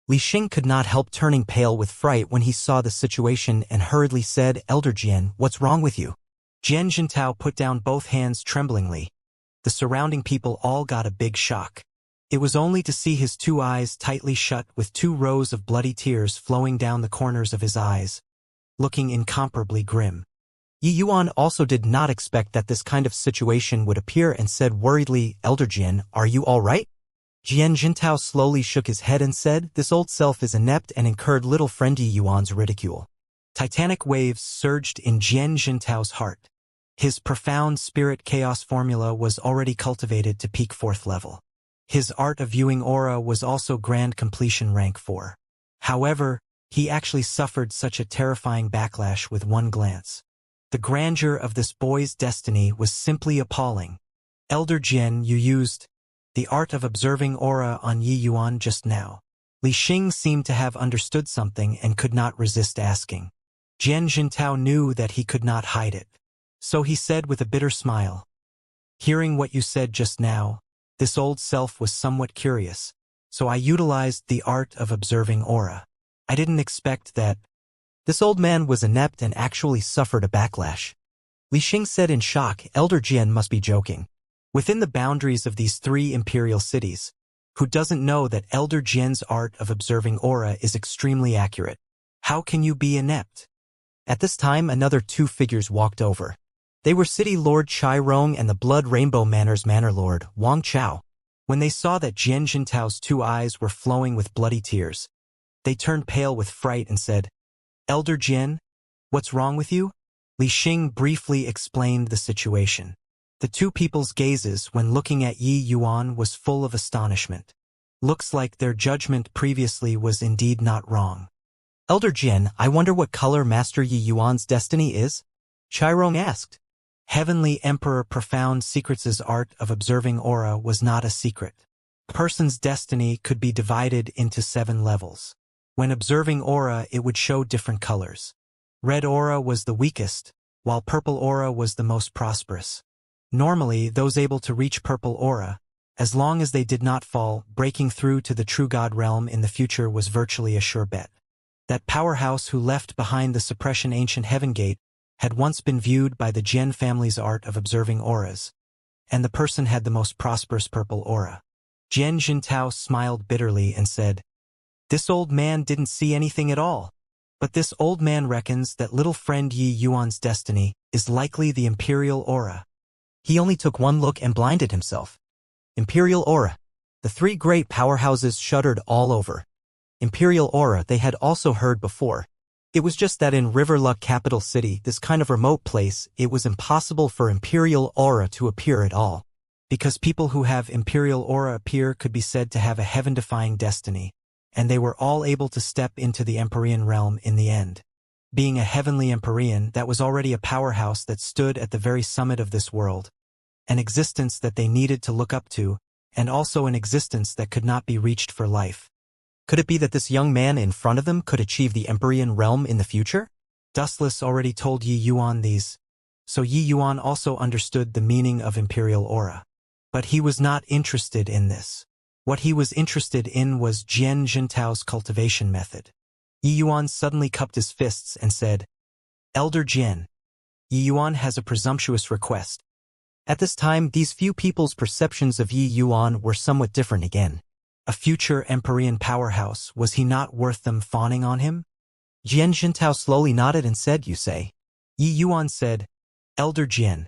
B: Li Xing could not help turning pale with fright when he saw the situation and hurriedly said, "Elder Jian, what's wrong with you?"
A: Jian Zhentao put down both hands tremblingly. The surrounding people all got a big shock. It was only to see his 2 eyes tightly shut with 2 rows of bloody tears flowing down the corners of his eyes, looking incomparably grim.
B: Yi Yuan also did not expect that this kind of situation would appear and said worriedly, "Elder Jian, are you all right?" Jian Zhentao slowly shook his head and said, "This old self is inept and incurred little friend Yi Yuan's ridicule."
A: Titanic waves surged in Jian Zhentao's heart. His profound spirit chaos formula was already cultivated to peak 4th level. His art of viewing aura was also grand completion rank 4. However, he actually suffered such a terrifying backlash with 1 glance. The grandeur of this boy's destiny was simply appalling. "Elder Jian, you used the art of observing aura on Yi Yuan just now." Li Xing seemed to have understood something and could not resist asking. Jian Zhentao knew that he could not hide it. So he said with a bitter smile, "Hearing what you said just now, this old self was somewhat curious, so I utilized the art of observing aura. I didn't expect that."
B: This old man was inept and actually suffered a backlash. Li Xing said in shock, "Elder Jian must be joking."
A: Within the boundaries of these 3 imperial cities, Who doesn't know that Elder Jian's art of observing aura is extremely accurate? How can you be inept?
B: At this time, another two figures walked over. They were City Lord Chai Rong and the Blood Rainbow Manor's Manor Lord, Wang Chao.
A: When they saw that Jian Jintao's two eyes were flowing with bloody tears, they turned pale with fright and said, "Elder Jian, what's wrong with you?" Li Xing briefly explained the situation. The two people's gazes when looking at Yi Yuan was full of astonishment. Looks like their judgment previously was indeed not wrong.
B: "Elder Jian, I wonder what color Master Yi Yuan's destiny is?" Chai Rong asked.
A: Heavenly Emperor Profound Secrets' art of observing aura was not a secret. A person's destiny could be divided into 7 levels. When observing aura, it would show different colors. Red aura was the weakest, while purple aura was the most prosperous. Normally, those able to reach purple aura, as long as they did not fall, breaking through to the true God realm in the future was virtually a sure bet. That powerhouse who left behind the suppression ancient heaven gate had once been viewed by the Jian family's art of observing auras, and the person had the most prosperous purple aura. Jian Jintao smiled bitterly and said, "This old man didn't see anything at all. But this old man reckons that little friend Yi Yuan's destiny is likely the imperial aura."
B: He only took one look and blinded himself. Imperial aura. The 3 great powerhouses shuddered all over. Imperial aura they had also heard before. It was just that in Riverluck capital city, this kind of remote place, it was impossible for imperial aura to appear at all.
A: Because people who have imperial aura appear could be said to have a heaven-defying destiny, and they were all able to step into the Empyrean realm in the end. Being a heavenly Empyrean, that was already a powerhouse that stood at the very summit of this world, an existence that they needed to look up to, and also an existence that could not be reached for life.
B: Could it be that this young man in front of them could achieve the Empyrean realm in the future?
A: Dustless already told Yi Yuan these, so Yi Yuan also understood the meaning of imperial aura. But he was not interested in this. What he was interested in was Jian Jintao's cultivation method. Yi Yuan suddenly cupped his fists and said, "Elder Jian, Yi Yuan has a presumptuous request."
B: At this time, these few people's perceptions of Yi Yuan were somewhat different again.
A: A future Empyrean powerhouse, was he not worth them fawning on him?
B: Jian Jintao slowly nodded and said, "You say?"
A: Yi Yuan said, "Elder Jian,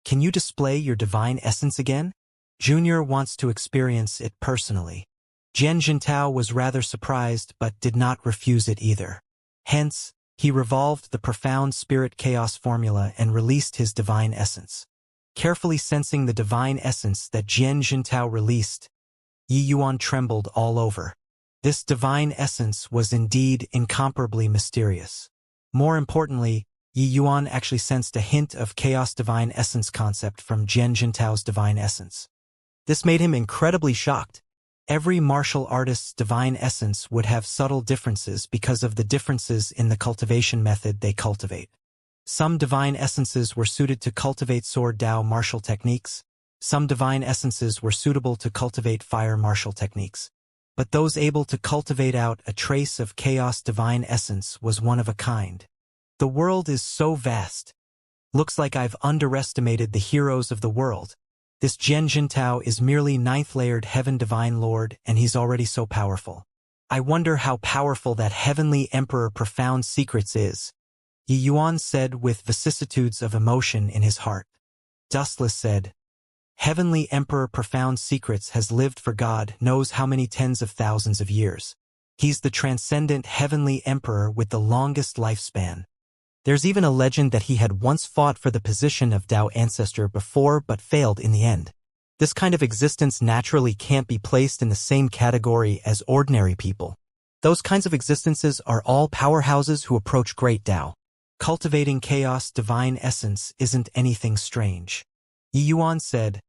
A: can you display your divine essence again? Junior wants to experience it personally." Jian Jintao was rather surprised but did not refuse it either. Hence, he revolved the profound spirit chaos formula and released his divine essence. Carefully sensing the divine essence that Jian Jintao released, Yi Yuan trembled all over. This divine essence was indeed incomparably mysterious. More importantly, Yi Yuan actually sensed a hint of chaos divine essence concept from Jian Jintao's divine essence.
B: This made him incredibly shocked.
A: Every martial artist's divine essence would have subtle differences because of the differences in the cultivation method they cultivate. Some divine essences were suited to cultivate sword Dao martial techniques. Some divine essences were suitable to cultivate fire martial techniques. But those able to cultivate out a trace of chaos divine essence was one of a kind. The world is so vast. Looks like I've underestimated the heroes of the world. This Jian Jintao is merely 9th-layered heaven divine lord, and he's already so powerful. I wonder how powerful that heavenly emperor profound secrets is. Yi Yuan said with vicissitudes of emotion in his heart. Dustless said, "Heavenly Emperor Profound Secrets has lived for God knows how many tens of thousands of years. He's the transcendent heavenly emperor with the longest lifespan."
B: There's even a legend that he had once fought for the position of Dao Ancestor before but failed in the end. This kind of existence naturally can't be placed in the same category as ordinary people. Those kinds of existences are all powerhouses who approach great Dao.
A: Cultivating chaos divine essence isn't anything strange. Yi Yuan said,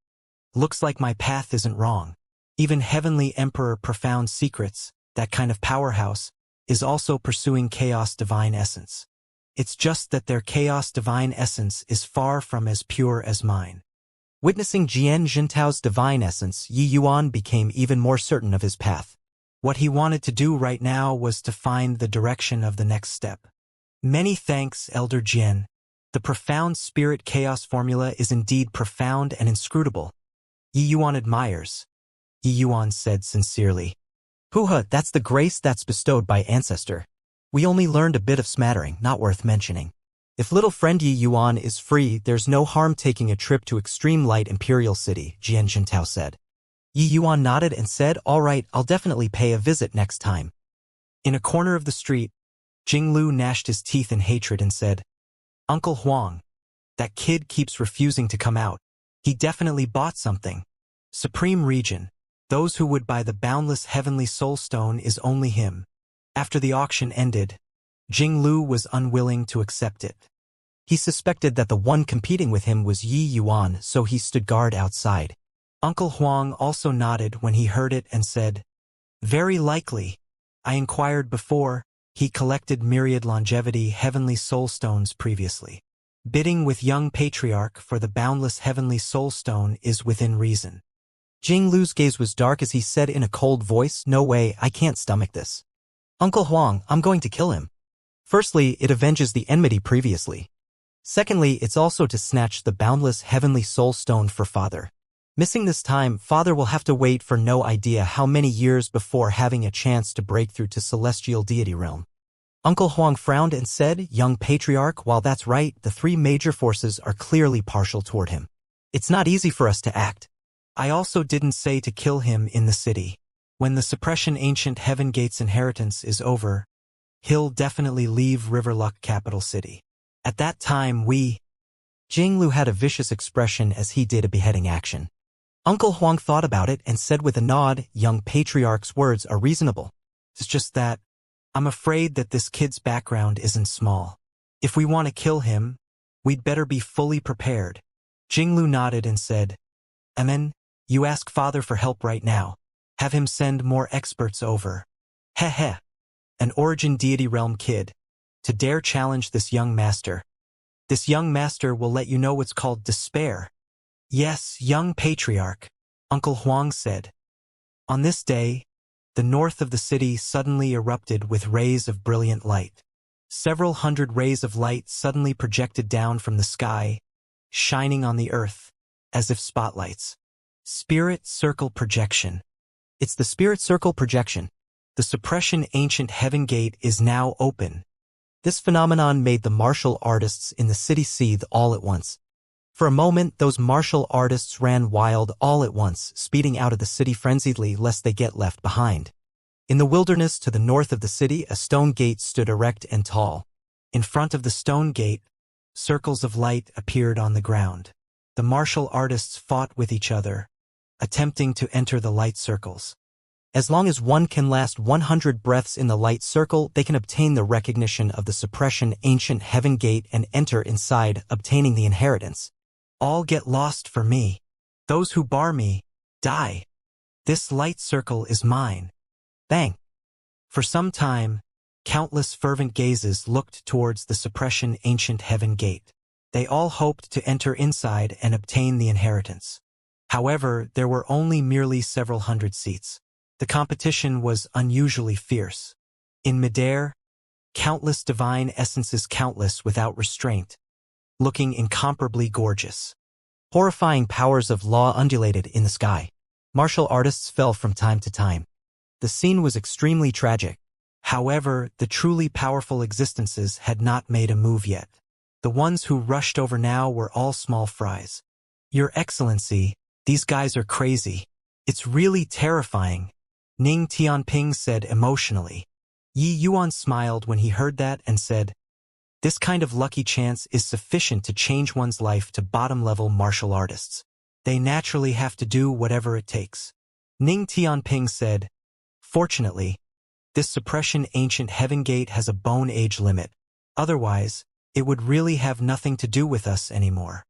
A: "Looks like my path isn't wrong. Even Heavenly Emperor Profound Secrets, that kind of powerhouse, is also pursuing chaos divine essence. It's just that their chaos divine essence is far from as pure as mine."
B: Witnessing Jian Jintao's divine essence, Yi Yuan became even more certain of his path.
A: What he wanted to do right now was to find the direction of the next step. "Many thanks, Elder Jian. The profound spirit chaos formula is indeed profound and inscrutable." Yi Yuan admires. Yi Yuan said sincerely.
B: Hoo-ha, that's the grace that's bestowed by ancestor. We only learned a bit of smattering, not worth mentioning. If little friend Yi Yuan is free, there's no harm taking a trip to Extreme Light Imperial City, Jian Tao said. Yi Yuan nodded and said, all right, I'll definitely pay a visit next time.
A: In a corner of the street, Jinglu gnashed his teeth in hatred and said, Uncle Huang, that kid keeps refusing to come out. He definitely bought something. Supreme Region, those who would buy the boundless heavenly soul stone is only him. After the auction ended, Jinglu was unwilling to accept it.
B: He suspected that the one competing with him was Yi Yuan, so he stood guard outside.
A: Uncle Huang also nodded when he heard it and said, very likely. I inquired before, he collected myriad longevity heavenly soul stones previously. Bidding with young patriarch for the boundless heavenly soul stone is within reason.
B: Jinglu's gaze was dark as he said in a cold voice, no way, I can't stomach this. Uncle Huang, I'm going to kill him. Firstly, it avenges the enmity previously. Secondly, it's also to snatch the boundless heavenly soul stone for father. Missing this time, father will have to wait for no idea how many years before having a chance to break through to celestial deity realm. Uncle Huang frowned and said, young patriarch, while that's right, the three major forces are clearly partial toward him. It's not easy for us to act.
A: I also didn't say to kill him in the city. When the suppression ancient heaven gate's inheritance is over, he'll definitely leave Riverluck capital city. At that time
B: Jinglu had a vicious expression as he did a beheading action. Uncle Huang thought about it and said with a nod, young patriarch's words are reasonable.
A: It's just that, I'm afraid that this kid's background isn't small. If we want to kill him, we'd better be fully prepared. Jinglu nodded and said, Amen, you ask father for help right now. Have him send more experts over. Heh. An origin deity realm kid. To dare challenge this young master. This young master will let you know what's called despair. Yes, young patriarch, Uncle Huang said. On this day, the north of the city suddenly erupted with rays of brilliant light. Several hundred rays of light suddenly projected down from the sky, shining on the earth, as if spotlights. Spirit Circle Projection.
B: It's the Spirit Circle Projection.
A: The suppression ancient heaven gate is now open.
B: This phenomenon made the martial artists in the city seethe all at once. For a moment, those martial artists ran wild all at once, speeding out of the city frenziedly lest they get left behind. In the wilderness to the north of the city, a stone gate stood erect and tall.
A: In front of the stone gate, circles of light appeared on the ground. The martial artists fought with each other, attempting to enter the light circles.
B: As long as one can last 100 breaths in the light circle, they can obtain the recognition of the suppression ancient heaven gate and enter inside, obtaining the inheritance.
A: All get lost for me. Those who bar me, die. This light circle is mine.
B: Bang.
A: For some time, countless fervent gazes looked towards the suppression ancient heaven gate. They all hoped to enter inside and obtain the inheritance. However, there were only merely several hundred seats. The competition was unusually fierce. In midair, countless divine essences countless without restraint, looking incomparably gorgeous.
B: Horrifying powers of law undulated in the sky. Martial artists fell from time to time. The scene was extremely tragic.
A: However, the truly powerful existences had not made a move yet. The ones who rushed over now were all small fries. Your Excellency, these guys are crazy. It's really terrifying, Ning Tianping said emotionally. Yi Yuan smiled when he heard that and said, this kind of lucky chance is sufficient to change one's life to bottom-level martial artists. They naturally have to do whatever it takes. Ning Tianping said, fortunately, this suppression ancient heaven gate has a bone age limit. Otherwise, it would really have nothing to do with us anymore.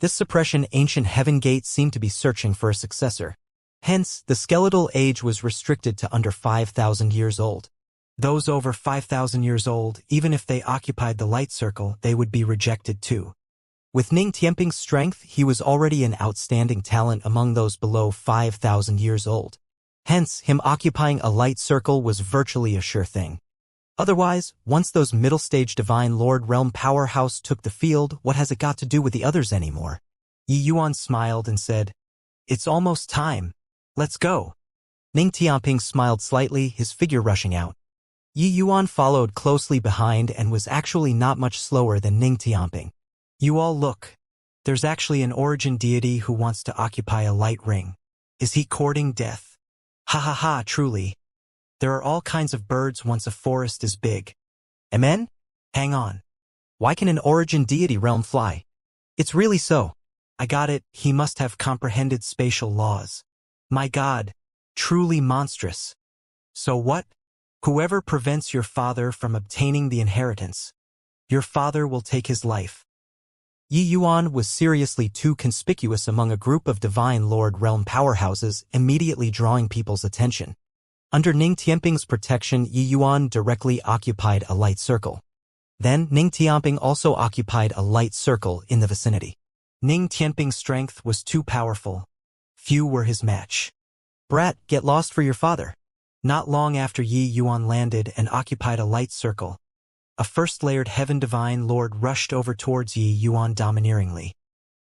B: This suppression ancient heaven gate seemed to be searching for a successor. Hence, the skeletal age was restricted to under 5,000 years old.
A: Those over 5,000 years old, even if they occupied the light circle, they would be rejected too.
B: With Ning Tianping's strength, he was already an outstanding talent among those below 5,000 years old. Hence, him occupying a light circle was virtually a sure thing. Otherwise, once those middle-stage Divine Lord Realm powerhouse took the field, what has it got to do with the others anymore?
A: Yi Yuan smiled and said, it's almost time. Let's go.
B: Ning Tianping smiled slightly, his figure rushing out. Yi Yuan followed closely behind and was actually not much slower than Ning Tianping.
A: You all look. There's actually an origin deity who wants to occupy a light ring. Is he courting death? Ha ha ha, truly. There are all kinds of birds once a forest is big.
B: Amen?
A: Hang on.
B: Why can an origin deity realm fly? It's really so.
A: I got it, he must have comprehended spatial laws. My God, truly monstrous. So what? Whoever prevents your father from obtaining the inheritance, your father will take his life.
B: Yi Yuan was seriously too conspicuous among a group of Divine Lord realm powerhouses, immediately drawing people's attention. Under Ning Tianping's protection, Yi Yuan directly occupied a light circle. Then, Ning Tianping also occupied a light circle in the vicinity.
A: Ning Tianping's strength was too powerful. Few were his match.
B: Brat, get lost for your father.
A: Not long after Yi Yuan landed and occupied a light circle, a first-layered Heaven Divine Lord rushed over towards Yi Yuan domineeringly.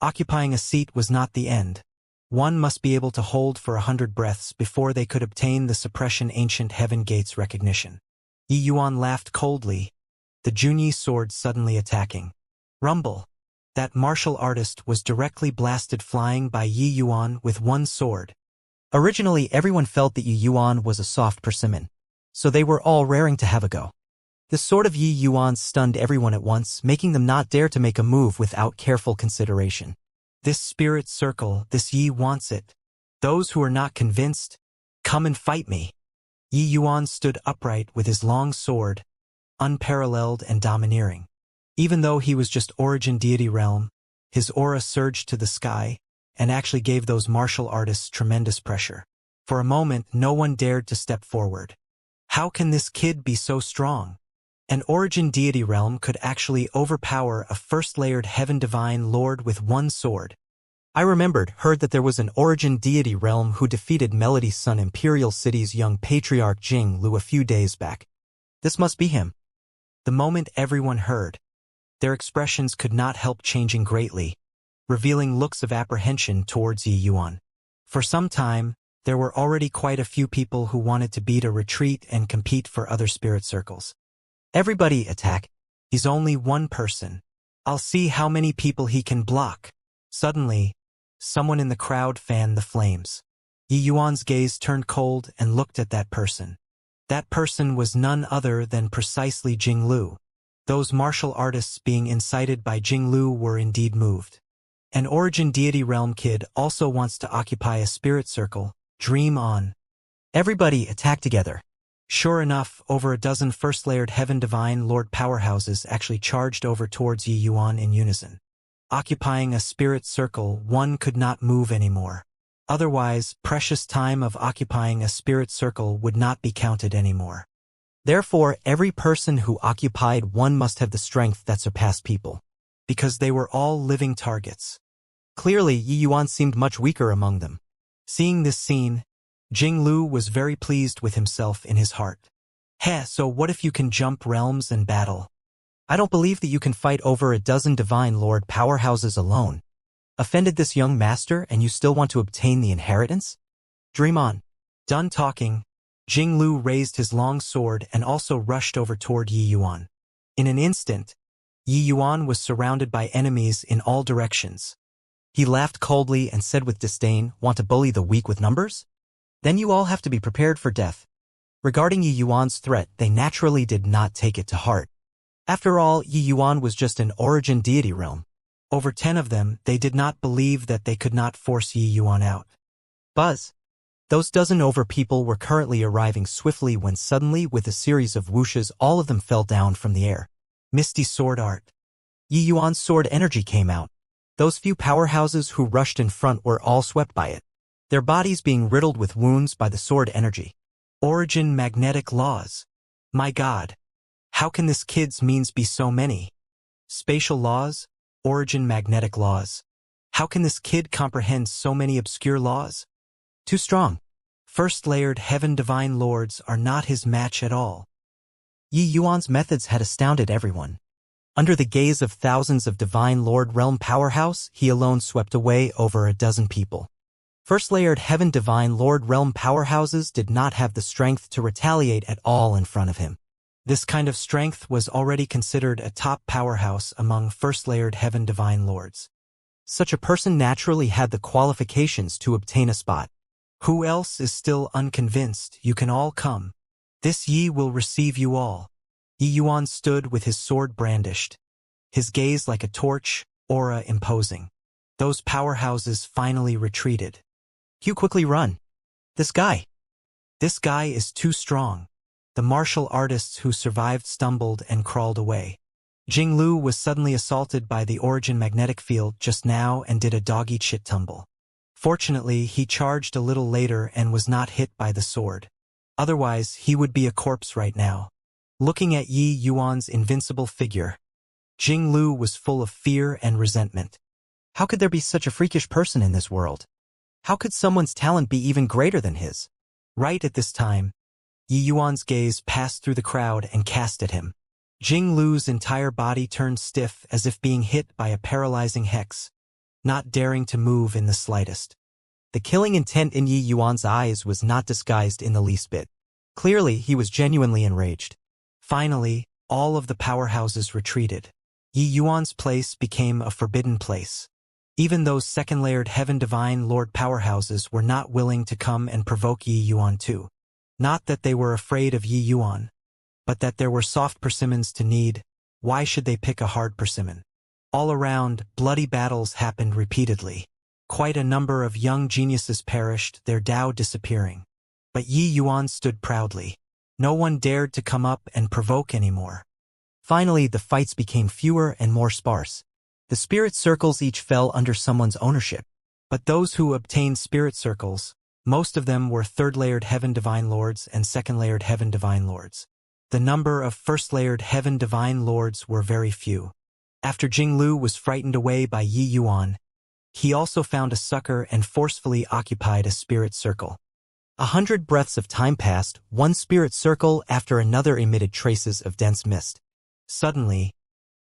A: Occupying a seat was not the end. One must be able to hold for 100 breaths before they could obtain the suppression ancient heaven gates recognition. Yi Yuan laughed coldly, the Junyi sword suddenly attacking. Rumble! That martial artist was directly blasted flying by Yi Yuan with one sword.
B: Originally, everyone felt that Yi Yuan was a soft persimmon, so they were all raring to have a go. The sword of Yi Yuan stunned everyone at once, making them not dare to make a move without careful consideration.
A: This spirit circle, this Yi wants it. Those who are not convinced, come and fight me. Yi Yuan stood upright with his long sword, unparalleled and domineering. Even though he was just origin deity realm, his aura surged to the sky, and actually gave those martial artists tremendous pressure. For a moment, no one dared to step forward. How can this kid be so strong? An origin deity realm could actually overpower a first-layered Heaven Divine Lord with one sword.
B: I heard that there was an origin deity realm who defeated Melody's son Imperial City's young patriarch Jing Lu a few days back. This must be him.
A: The moment everyone heard, their expressions could not help changing greatly, revealing looks of apprehension towards Yi Yuan. For some time, there were already quite a few people who wanted to beat a retreat and compete for other spirit circles.
B: Everybody attack.
A: He's only one person. I'll see how many people he can block. Suddenly, someone in the crowd fanned the flames. Yi Yuan's gaze turned cold and looked at that person. That person was none other than precisely Jing Lu. Those martial artists being incited by Jing Lu were indeed moved. An origin deity realm kid also wants to occupy a spirit circle. Dream on.
B: Everybody attack together.
A: Sure enough, over a dozen first-layered Heaven Divine Lord powerhouses actually charged over towards Yi Yuan in unison. Occupying a spirit circle, one could not move anymore. Otherwise, precious time of occupying a spirit circle would not be counted anymore.
B: Therefore, every person who occupied one must have the strength that surpassed people.
A: Because they were all living targets.
B: Clearly, Yi Yuan seemed much weaker among them.
A: Seeing this scene, Jing Lu was very pleased with himself in his heart. Heh, so what if you can jump realms and battle?
B: I don't believe that you can fight over a dozen Divine Lord powerhouses alone. Offended this young master and you still want to obtain the inheritance? Dream on.
A: Done talking, Jing Lu raised his long sword and also rushed over toward Yi Yuan. In an instant, Yi Yuan was surrounded by enemies in all directions.
B: He laughed coldly and said with disdain, "Want to bully the weak with numbers? Then you all have to be prepared for death." Regarding Yi Yuan's threat, they naturally did not take it to heart. After all, Yi Yuan was just an origin deity realm.
A: Over 10 of them, they did not believe that they could not force Yi Yuan out.
B: Buzz. Those dozen over people were currently arriving swiftly when suddenly, with a series of whooshes, all of them fell down from the air.
A: Misty sword art.
B: Yi Yuan's sword energy came out. Those few powerhouses who rushed in front were all swept by it, their bodies being riddled with wounds by the sword energy.
A: Origin magnetic laws. My God. How can this kid's means be so many? Spatial laws? Origin magnetic laws. How can this kid comprehend so many obscure laws?
B: Too strong.
A: First-layered Heaven Divine Lords are not his match at all.
B: Yi Yuan's methods had astounded everyone. Under the gaze of thousands of Divine Lord Realm powerhouse, he alone swept away over a dozen people. First-layered Heaven Divine Lord Realm powerhouses did not have the strength to retaliate at all in front of him.
A: This kind of strength was already considered a top powerhouse among first-layered Heaven Divine Lords.
B: Such a person naturally had the qualifications to obtain a spot.
A: Who else is still unconvinced? You can all come. This Yi will receive you all. Yi Yuan stood with his sword brandished, his gaze like a torch, aura imposing. Those powerhouses finally retreated.
B: You quickly run. This guy
A: is too strong. The martial artists who survived stumbled and crawled away. Jinglu was suddenly assaulted by the origin magnetic field just now and did a dog-eat-shit tumble. Fortunately, he charged a little later and was not hit by the sword. Otherwise, he would be a corpse right now. Looking at Yi Yuan's invincible figure, Jinglu was full of fear and resentment.
B: How could there be such a freakish person in this world? How could someone's talent be even greater than his?
A: Right at this time, Yi Yuan's gaze passed through the crowd and cast at him. Jinglu's entire body turned stiff as if being hit by a paralyzing hex, not daring to move in the slightest.
B: The killing intent in Yi Yuan's eyes was not disguised in the least bit. Clearly, he was genuinely enraged.
A: Finally, all of the powerhouses retreated. Yi Yuan's place became a forbidden place. Even those second-layered Heaven Divine Lord powerhouses were not willing to come and provoke Yi Yuan too. Not that they were afraid of Yi Yuan, but that there were soft persimmons to need. Why should they pick a hard persimmon? All around, bloody battles happened repeatedly. Quite a number of young geniuses perished, their Tao disappearing. But Yi Yuan stood proudly. No one dared to come up and provoke anymore.
B: Finally, the fights became fewer and more sparse. The spirit circles each fell under someone's ownership.
A: But those who obtained spirit circles, most of them were third-layered Heaven Divine Lords and second-layered Heaven Divine Lords. The number of first-layered Heaven Divine Lords were very few. After Jinglu was frightened away by Yi Yuan, he also found a succor and forcefully occupied a spirit circle.
B: 100 breaths of time passed, one spirit circle after another emitted traces of dense mist.
A: Suddenly,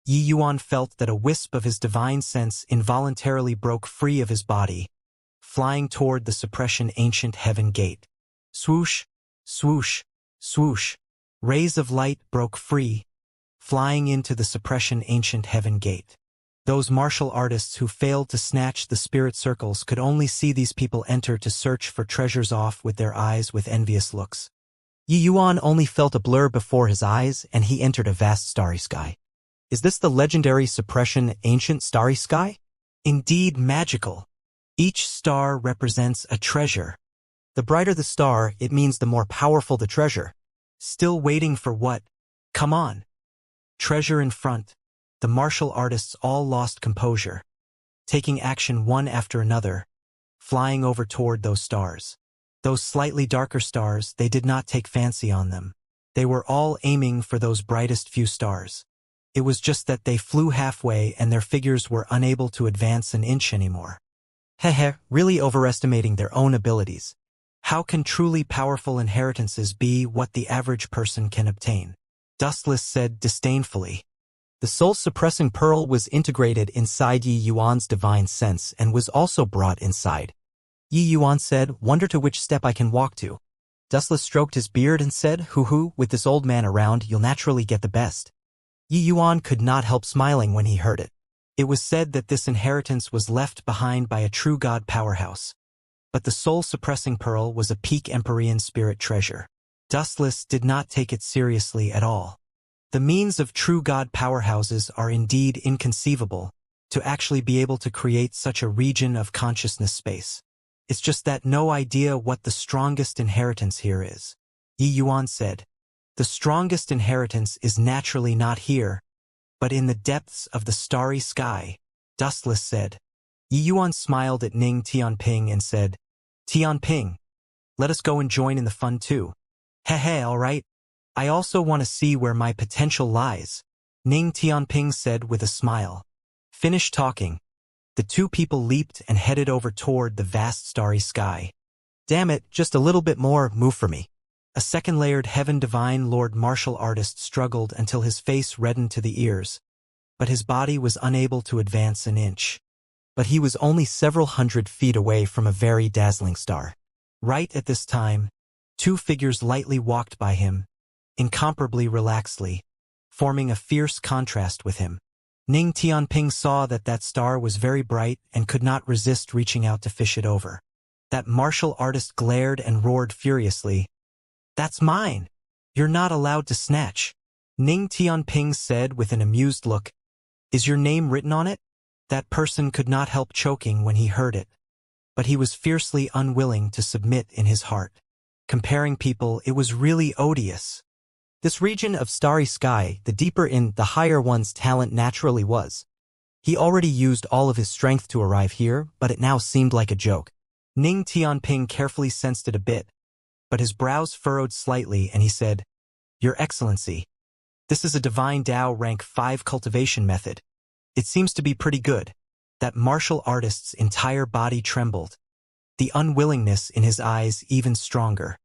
A: Yi Yuan felt that a wisp of his divine sense involuntarily broke free of his body, flying toward the suppression ancient heaven gate. Swoosh, swoosh, swoosh. Rays of light broke free, flying into the suppression ancient heaven gate. Those martial artists who failed to snatch the spirit circles could only see these people enter to search for treasures off with their eyes with envious looks.
B: Yi Yuan only felt a blur before his eyes and he entered a vast starry sky. Is this the legendary suppression ancient starry sky?
A: Indeed magical. Each star represents a treasure.
B: The brighter the star, it means the more powerful the treasure.
A: Still waiting for what? Come on. Treasure in front. The martial artists all lost composure, taking action one after another, flying over toward those stars. Those slightly darker stars, they did not take fancy on them. They were all aiming for those brightest few stars. It was just that they flew halfway and their figures were unable to advance an inch anymore.
B: Hehe, really overestimating their own abilities.
A: How can truly powerful inheritances be what the average person can obtain? Dustless said disdainfully.
B: The soul-suppressing pearl was integrated inside Yi Yuan's divine sense and was also brought inside. Yi Yuan said, "Wonder to which step I can walk to." Dustless stroked his beard and said, "Hoo-hoo, with this old man around, you'll naturally get the best." Yi Yuan could not help smiling when he heard it.
A: It was said that this inheritance was left behind by a true god powerhouse. But the soul-suppressing pearl was a peak Empyrean spirit treasure. Dustless did not take it seriously at all. The means of true god powerhouses are indeed inconceivable, to actually be able to create such a region of consciousness space. It's just that no idea what the strongest inheritance here is. Yi Yuan said. The strongest inheritance is naturally not here, but in the depths of the starry sky, Dustless said. Yi Yuan smiled at Ning Tianping and said, Tianping, let us go and join in the fun too. Heh, all right. I also want to see where my potential lies, Ning Tianping said with a smile. Finish talking. The two people leaped and headed over toward the vast starry sky.
B: Damn it, just a little bit more, move for me.
A: A second-layered Heaven Divine Lord martial artist struggled until his face reddened to the ears, but his body was unable to advance an inch.
B: but he was only several hundred feet away from a very dazzling star. Right at this time, two figures lightly walked by him, incomparably relaxedly, forming a fierce contrast with him. Ning Tianping saw that that star was very bright and could not resist reaching out to fish it over. That martial artist glared and roared furiously. "That's mine! You're not allowed to snatch!" Ning Tianping said with an amused look. "Is your name written on it?" That person could not help choking when he heard it, but he was fiercely unwilling to submit in his heart. Comparing people, it was really odious. This region of starry sky, the deeper in, the higher one's talent naturally was. He already used all of his strength to arrive here, but it now seemed like a joke. Ning Tianping carefully sensed it a bit, but his brows furrowed slightly and he said, "Your Excellency, this is a Divine Tao rank 5 cultivation method. It seems to be pretty good." That martial artist's entire body trembled, the unwillingness in his eyes even stronger.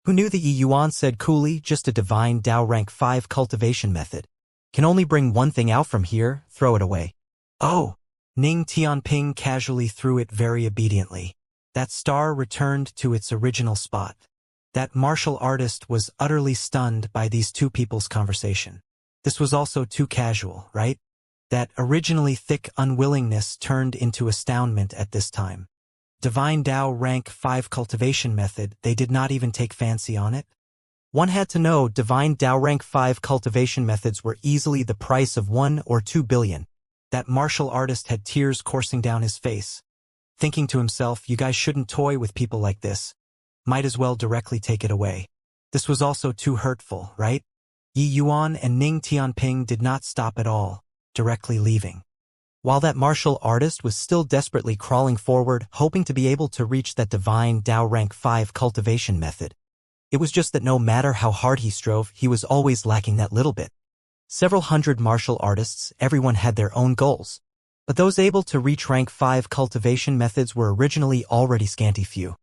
B: "Who knew?" the Yi Yuan said coolly, "just a Divine Tao rank 5 cultivation method. Can only bring one thing out from here, throw it away." "Oh!" Ning Tianping casually threw it very obediently. That star returned to its original spot. That martial artist was utterly stunned by these two people's conversation. This was also too casual, right? That originally thick unwillingness turned into astoundment at this time. Divine Tao rank 5 cultivation method, they did not even take fancy on it? One had to know Divine Tao rank 5 cultivation methods were easily the price of 1 or 2 billion. That martial artist had tears coursing down his face, thinking to himself, "You guys shouldn't toy with people like this. Might as well directly take it away." This was also too hurtful, right? Yi Yuan and Ning Tianping did not stop at all, directly leaving. While that martial artist was still desperately crawling forward, hoping to be able to reach that Divine Tao rank 5 cultivation method. It was just that no matter how hard he strove, he was always lacking that little bit. Several hundred martial artists, everyone had their own goals. But those able to reach rank 5 cultivation methods were originally already scanty few.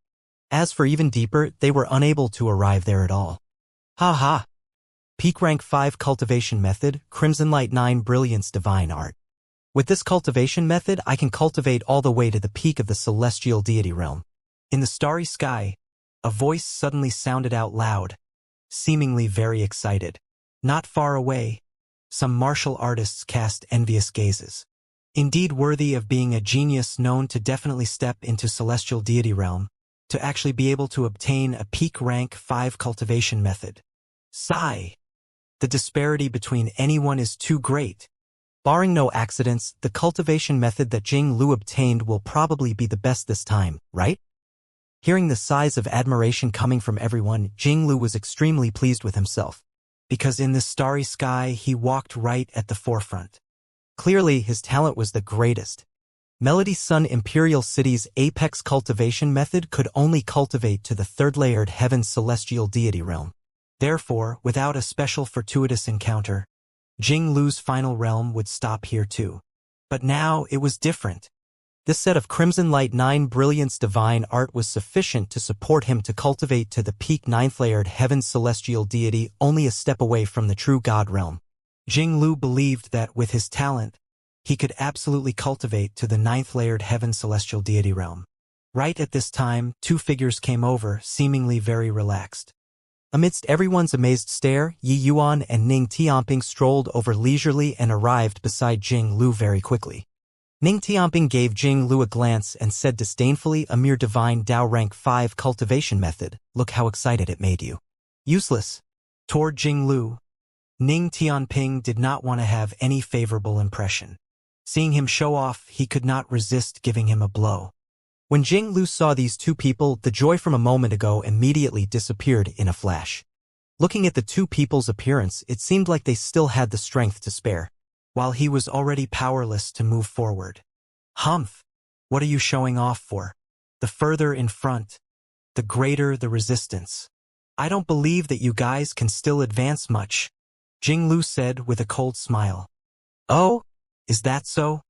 B: As for even deeper, they were unable to arrive there at all. Ha ha! Peak rank 5 cultivation method, Crimson Light 9 Brilliance Divine Art. With this cultivation method, I can cultivate all the way to the peak of the celestial deity realm. In the starry sky, a voice suddenly sounded out loud, seemingly very excited. Not far away, some martial artists cast envious gazes. Indeed worthy of being a genius known to definitely step into celestial deity realm, to actually be able to obtain a peak rank 5 cultivation method. Sigh. The disparity between anyone is too great. Barring no accidents, the cultivation method that Jing Lu obtained will probably be the best this time, right? Hearing the sighs of admiration coming from everyone, Jing Lu was extremely pleased with himself, because in this starry sky he walked right at the forefront. Clearly, his talent was the greatest. Melody Sun Imperial City's apex cultivation method could only cultivate to the third-layered heaven's celestial deity realm. Therefore, without a special fortuitous encounter, Jing Lu's final realm would stop here too. But now it was different. This set of Crimson Light 9 Brilliance Divine Art was sufficient to support him to cultivate to the peak 9th-layered heaven's celestial deity, only a step away from the true God realm. Jing Lu believed that with his talent, he could absolutely cultivate to the 9th-layered heaven's celestial deity realm. Right at this time, two figures came over, seemingly very relaxed. Amidst everyone's amazed stare, Yi Yuan and Ning Tianping strolled over leisurely and arrived beside Jing Lu very quickly. Ning Tianping gave Jing Lu a glance and said disdainfully, "A mere Divine Tao rank 5 cultivation method, look how excited it made you." Useless. Toward Jing Lu, Ning Tianping did not want to have any favorable impression. Seeing him show off, he could not resist giving him a blow. When Jing Lu saw these two people, the joy from a moment ago immediately disappeared in a flash. Looking at the two people's appearance, it seemed like they still had the strength to spare, while he was already powerless to move forward. Humph! What are you showing off for? The further in front, the greater the resistance. I don't believe that you guys can still advance much, Jing Lu said with a cold smile. Oh? Is that so?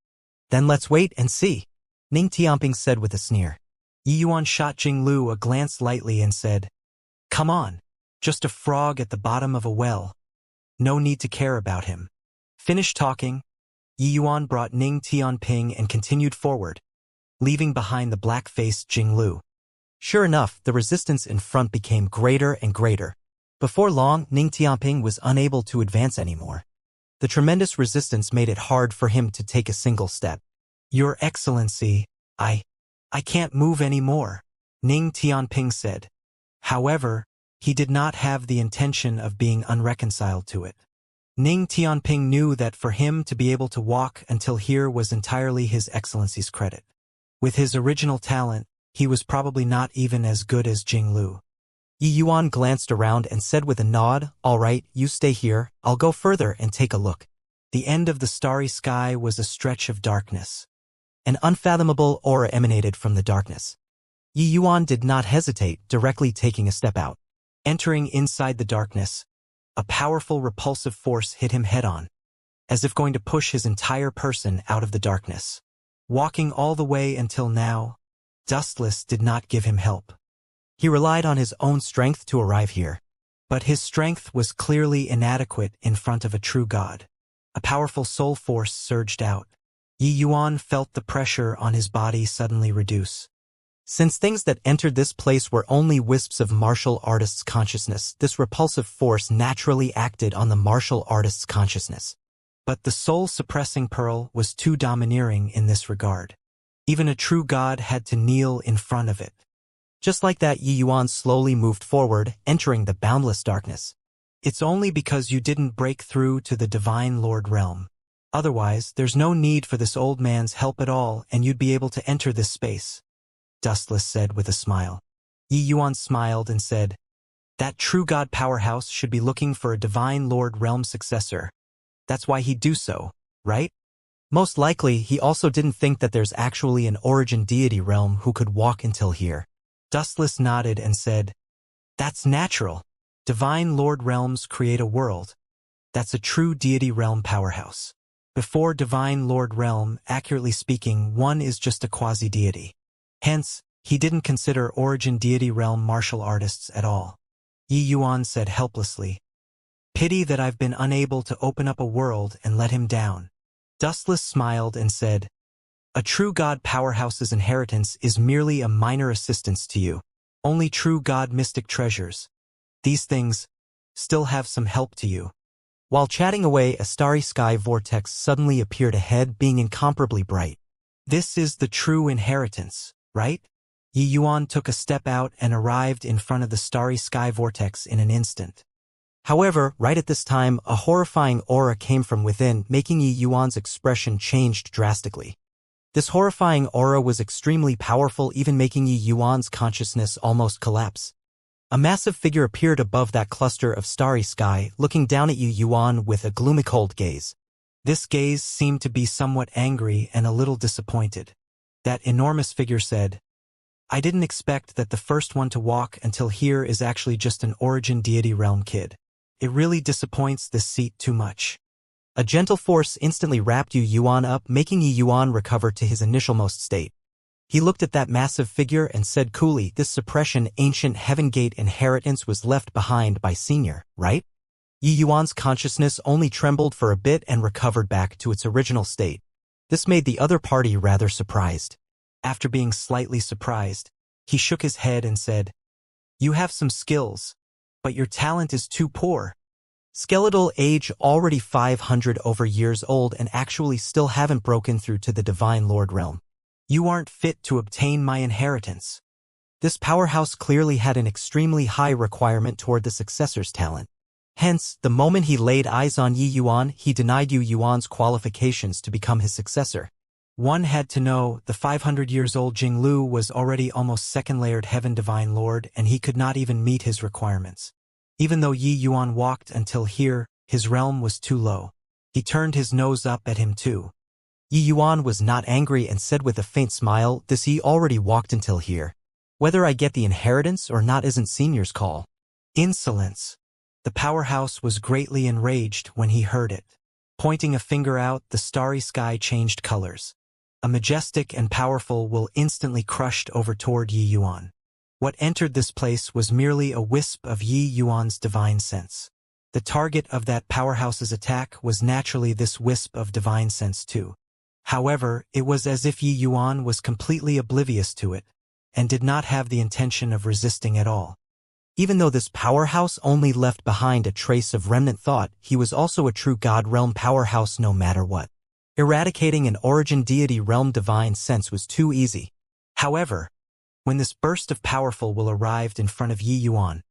B: Then let's wait and see, Ning Tianping said with a sneer. Yi Yuan shot Jing Lu a glance lightly and said, "Come on, just a frog at the bottom of a well. No need to care about him." Finish talking.
A: Yi Yuan brought Ning Tianping and continued forward, leaving behind the black-faced Jinglu.
B: Sure enough, the resistance in front became greater and greater. Before long, Ning Tianping was unable to advance anymore. The tremendous resistance made it hard for him to take a single step.
A: Your Excellency, I can't move anymore, Ning Tianping said. However, he did not have the intention of being unreconciled to it. Ning Tianping knew that for him to be able to walk until here was entirely His Excellency's credit. With his original talent, he was probably not even as good as Jinglu.
B: Yi Yuan glanced around and said with a nod, "All right, you stay here, I'll go further and take a look."
A: The end of the starry sky was a stretch of darkness.
B: An unfathomable aura emanated from the darkness. Yi Yuan did not hesitate, directly taking a step out.
A: Entering inside the darkness, a powerful repulsive force hit him head-on, as if going to push his entire person out of the darkness. Walking all the way until now, Dustless did not give him help.
B: He relied on his own strength to arrive here.
A: But his strength was clearly inadequate in front of a true god. A powerful soul force surged out. Yi Yuan felt the pressure on his body suddenly reduce.
B: Since things that entered this place were only wisps of martial artist's consciousness, this repulsive force naturally acted on the martial artist's consciousness.
A: But the soul-suppressing pearl was too domineering in this regard. Even a true god had to kneel in front of it.
B: Just like that, Yi Yuan slowly moved forward, entering the boundless darkness.
A: It's only because you didn't break through to the Divine Lord realm. Otherwise, there's no need for this old man's help at all and you'd be able to enter this space, Dustless said with a smile. Yi Yuan smiled and said, that true god powerhouse should be looking for a Divine Lord realm successor. That's why he'd do so, right?
B: Most likely, he also didn't think that there's actually an origin deity realm who could walk until here.
A: Dustless nodded and said, that's natural. Divine Lord realms create a world. That's a true deity realm powerhouse. Before Divine Lord realm, accurately speaking, one is just a quasi-deity. Hence, he didn't consider origin deity realm martial artists at all. Yi Yuan said helplessly, pity that I've been unable to open up a world and let him down. Dustless smiled and said, a true god powerhouse's inheritance is merely a minor assistance to you. Only true god mystic treasures. These things still have some help to you.
B: While chatting away, a starry sky vortex suddenly appeared ahead, being incomparably bright.
A: This is the true inheritance, right? Yi Yuan took a step out and arrived in front of the starry sky vortex in an instant.
B: However, right at this time, a horrifying aura came from within, making Yi Yuan's expression change drastically. This horrifying aura was extremely powerful, even making Yi Yuan's consciousness almost collapse. A massive figure appeared above that cluster of starry sky, looking down at Yi Yuan with a gloomy cold gaze.
A: This gaze seemed to be somewhat angry and a little disappointed. That enormous figure said, I didn't expect that the first one to walk until here is actually just an origin deity realm kid. It really disappoints this seat too much.
B: A gentle force instantly wrapped Yi Yuan up, making Yi Yuan recover to his initialmost state. He looked at that massive figure and said coolly, this suppression ancient Heaven Gate inheritance was left behind by Senior, right? Yi Yuan's consciousness only trembled for a bit and recovered back to its original state. This made the other party rather surprised.
A: After being slightly surprised, he shook his head and said, you have some skills, but your talent is too poor.
B: Skeletal age already 500 over years old and actually still haven't broken through to the Divine Lord realm.
A: You aren't fit to obtain my inheritance.
B: This powerhouse clearly had an extremely high requirement toward the successor's talent. Hence, the moment he laid eyes on Yi Yuan, he denied Yi Yuan's qualifications to become his successor.
A: One had to know the 500 years old Jinglu was already almost second-layered Heaven Divine Lord and he could not even meet his requirements. Even though Yi Yuan walked until here, his realm was too low. He turned his nose up at him too.
B: Yi Yuan was not angry and said with a faint smile, this he already walked until here. Whether I get the inheritance or not isn't Senior's call.
A: Insolence. The powerhouse was greatly enraged when he heard it. Pointing a finger out, the starry sky changed colors. A majestic and powerful will instantly crushed over toward Yi Yuan. What entered this place was merely a wisp of Yi Yuan's divine sense. The target of that powerhouse's attack was naturally this wisp of divine sense too. However, it was as if Yi Yuan was completely oblivious to it, and did not have the intention of resisting at all.
B: Even though this powerhouse only left behind a trace of remnant thought, he was also a true God realm powerhouse no matter what. Eradicating an origin deity realm divine sense was too easy.
A: However, when this burst of powerful will arrived in front of Yi Yuan,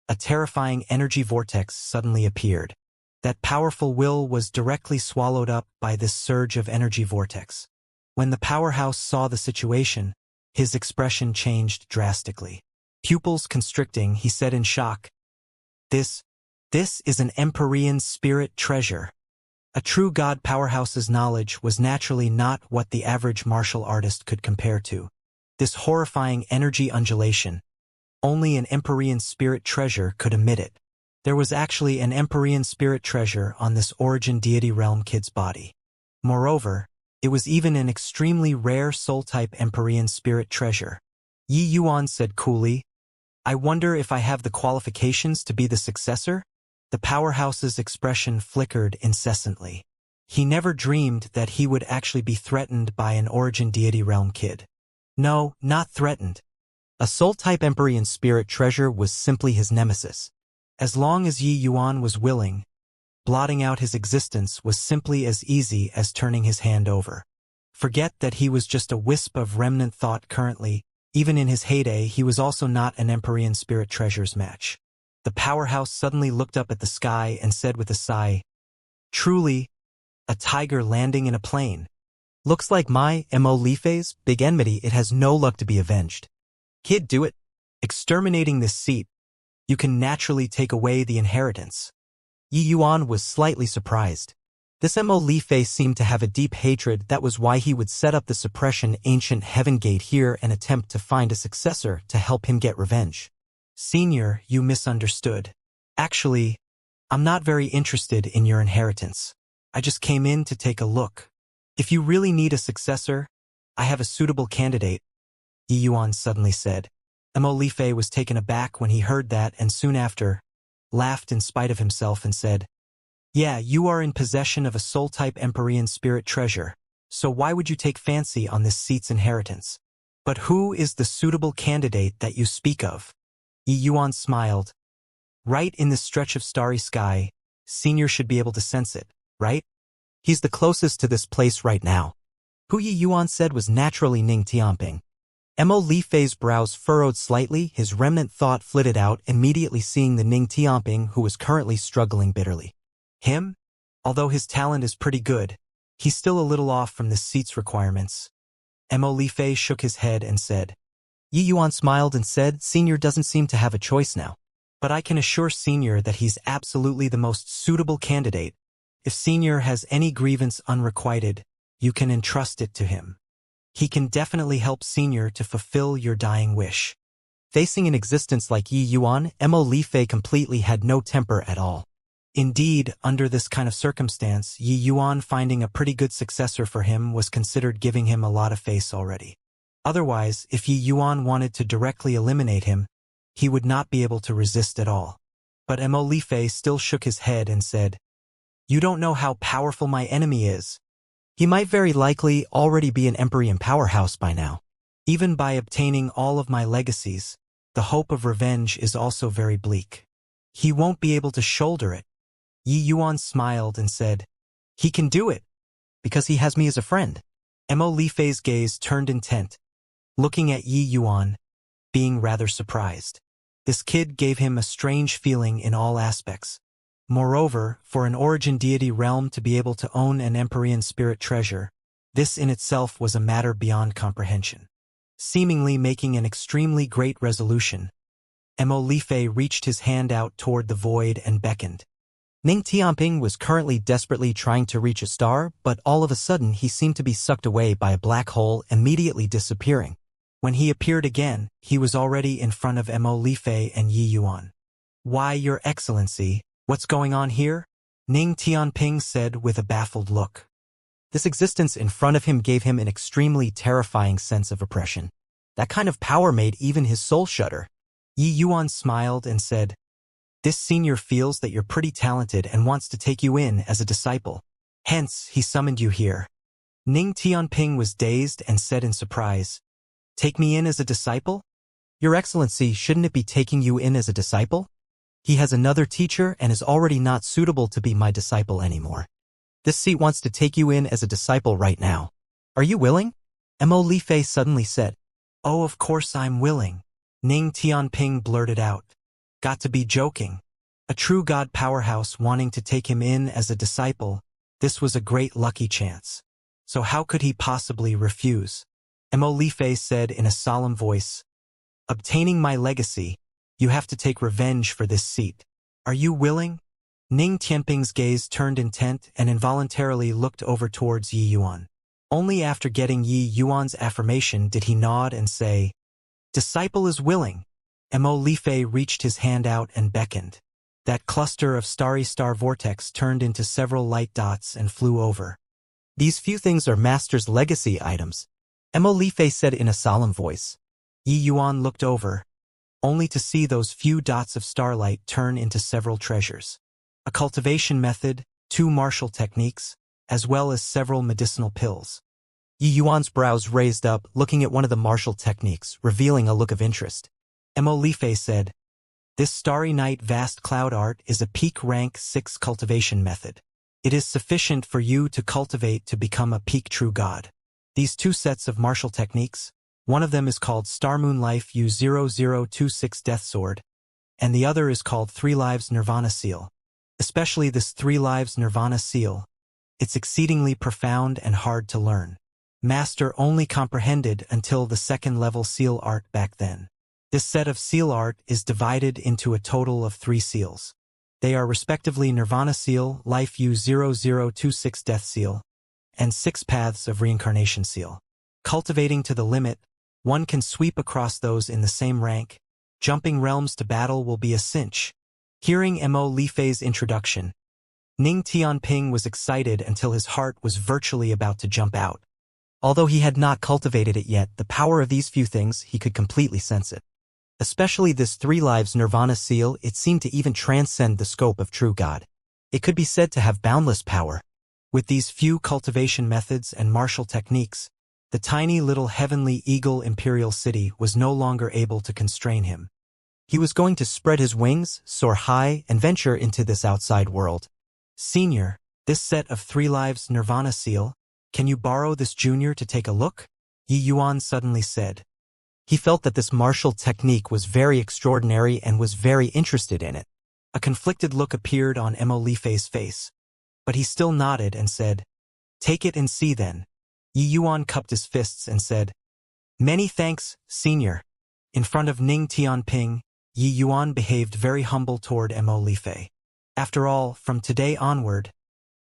A: a terrifying energy vortex suddenly appeared. That powerful will was directly swallowed up by this surge of energy vortex. When the powerhouse saw the situation, his expression changed drastically. Pupils constricting, he said in shock, This is an Empyrean spirit treasure. A true god powerhouse's knowledge was naturally not what the average martial artist could compare to. This horrifying energy undulation, only an Empyrean spirit treasure could emit it. There was actually an Empyrean spirit treasure on this origin deity realm kid's body. Moreover, it was even an extremely rare soul-type Empyrean spirit treasure. Yi Yuan said coolly, I wonder if I have the qualifications to be the successor? The powerhouse's expression flickered incessantly. He never dreamed that he would actually be threatened by an origin deity realm kid. No, not threatened.
B: A soul-type Empyrean spirit treasure was simply his nemesis.
A: As long as Yi Yuan was willing, blotting out his existence was simply as easy as turning his hand over. Forget that he was just a wisp of remnant thought currently. Even in his heyday, he was also not an Empyrean spirit treasure's match. The powerhouse suddenly looked up at the sky and said with a sigh, Truly, a tiger landing in a plane.
B: Looks like my Mo Lifei's big enmity, it has no luck to be avenged.
A: Kid, do it. Exterminating this seat, you can naturally take away the inheritance.
B: Yi Yuan was slightly surprised. This Mo Lifei seemed to have a deep hatred. That was why he would set up the suppression ancient heaven gate here and attempt to find a successor to help him get revenge.
A: Senior, you misunderstood. Actually, I'm not very interested in your inheritance. I just came in to take a look. If you really need a successor, I have a suitable candidate, Yi Yuan suddenly said. Mo Lifei was taken aback when he heard that and soon after, laughed in spite of himself and said, Yeah, you are in possession of a soul-type Empyrean spirit treasure, so why would you take fancy on this seat's inheritance? But who is the suitable candidate that you speak of? Yi Yuan smiled. Right in this stretch of starry sky, Senior should be able to sense it, right?
B: He's the closest to this place right now. Who Yi Yuan said was naturally Ning Tianping. Mo Lifei's brows furrowed slightly, his remnant thought flitted out, immediately seeing the Ning Tianping who was currently struggling bitterly.
A: Him? Although his talent is pretty good, he's still a little off from this seat's requirements. Mo Lifei shook his head and said.
B: Yi Yuan smiled and said, Senior doesn't seem to have a choice now.
A: But I can assure Senior that he's absolutely the most suitable candidate. If Senior has any grievance unrequited, you can entrust it to him. He can definitely help Senior to fulfill your dying wish.
B: Facing an existence like Yi Yuan, Mo Lifei completely had no temper at all.
A: Indeed, under this kind of circumstance, Yi Yuan finding a pretty good successor for him was considered giving him a lot of face already. Otherwise, if Yi Yuan wanted to directly eliminate him, he would not be able to resist at all. But Mo Lifei still shook his head and said, You don't know how powerful my enemy is.
B: He might very likely already be an Empyrean powerhouse by now.
A: Even by obtaining all of my legacies, the hope of revenge is also very bleak. He won't be able to shoulder it. Yi Yuan smiled and said, He can do it,
B: because he has me as a friend.
A: Mo Lifei's gaze turned intent, looking at Yi Yuan, being rather surprised. This kid gave him a strange feeling in all aspects. Moreover, for an origin deity realm to be able to own an Empyrean spirit treasure, this in itself was a matter beyond comprehension. Seemingly making an extremely great resolution, Mo Lifei reached his hand out toward the void and beckoned.
B: Ning Tianping was currently desperately trying to reach a star, but all of a sudden he seemed to be sucked away by a black hole, immediately disappearing.
A: When he appeared again, he was already in front of Mo Lifei and Yi Yuan. Why, Your Excellency, what's going on here? Ning Tianping said with a baffled look.
B: This existence in front of him gave him an extremely terrifying sense of oppression. That kind of power made even his soul shudder.
A: Yi Yuan smiled and said, This senior feels that you're pretty talented and wants to take you in as a disciple. Hence, he summoned you here. Ning Tianping was dazed and said in surprise, "Take me in as a disciple?
B: Your Excellency, shouldn't it be taking you in as a disciple? He has another teacher and is already not suitable to be my disciple anymore. This seat wants to take you in as a disciple right now. Are you willing?" Mo Lifei suddenly said.
A: "Oh, of course I'm willing," Ning Tianping blurted out. Got to be joking. A true god powerhouse wanting to take him in as a disciple, this was a great lucky chance. So how could he possibly refuse? Mo Lifei said in a solemn voice, "Obtaining my legacy, you have to take revenge for this seat. Are you willing?" Ning Tianping's gaze turned intent and involuntarily looked over towards Yi Yuan. Only after getting Yi Yuan's affirmation did he nod and say, "Disciple is willing." Mo Lifei reached his hand out and beckoned. That cluster of starry star vortex turned into several light dots and flew over.
B: "These few things are Master's legacy items," Mo Lifei said in a solemn voice.
A: Yi Yuan looked over, only to see those few dots of starlight turn into several treasures. A cultivation method, 2 martial techniques, as well as several medicinal pills.
B: Yi Yuan's brows raised up, looking at one of the martial techniques, revealing a look of interest.
A: Mo Lifei said, "This Starry Night Vast Cloud Art is a peak rank 6 cultivation method. It is sufficient for you to cultivate to become a peak true god. These 2 sets of martial techniques, one of them is called Star Moon Life U0026 Death Sword, and the other is called 3 Lives Nirvana Seal. Especially this 3 Lives Nirvana Seal. It's exceedingly profound and hard to learn. Master only comprehended until the 2nd level seal art back then. This set of seal art is divided into a total of 3 seals. They are respectively Nirvana Seal, Life U0026 Death Seal, and 6 Paths of Reincarnation Seal. Cultivating to the limit, one can sweep across those in the same rank. Jumping realms to battle will be a cinch." Hearing Mo Lifei's introduction, Ning Tianping was excited until his heart was virtually about to jump out.
B: Although he had not cultivated it yet, the power of these few things, he could completely sense it. Especially this 3 Lives Nirvana Seal, it seemed to even transcend the scope of true God. It could be said to have boundless power.
A: With these few cultivation methods and martial techniques, the tiny little heavenly eagle imperial city was no longer able to constrain him.
B: He was going to spread his wings, soar high, and venture into this outside world.
A: "Senior, this set of 3 Lives Nirvana Seal, can you borrow this junior to take a look?" Yi Yuan suddenly said.
B: He felt that this martial technique was very extraordinary and was very interested in it.
A: A conflicted look appeared on Mo Lifei's face, but he still nodded and said, "Take it and see then." Yi Yuan cupped his fists and said, "Many thanks, senior." In front of Ning Tianping, Yi Yuan behaved very humble toward Mo Lifei. After all, from today onward,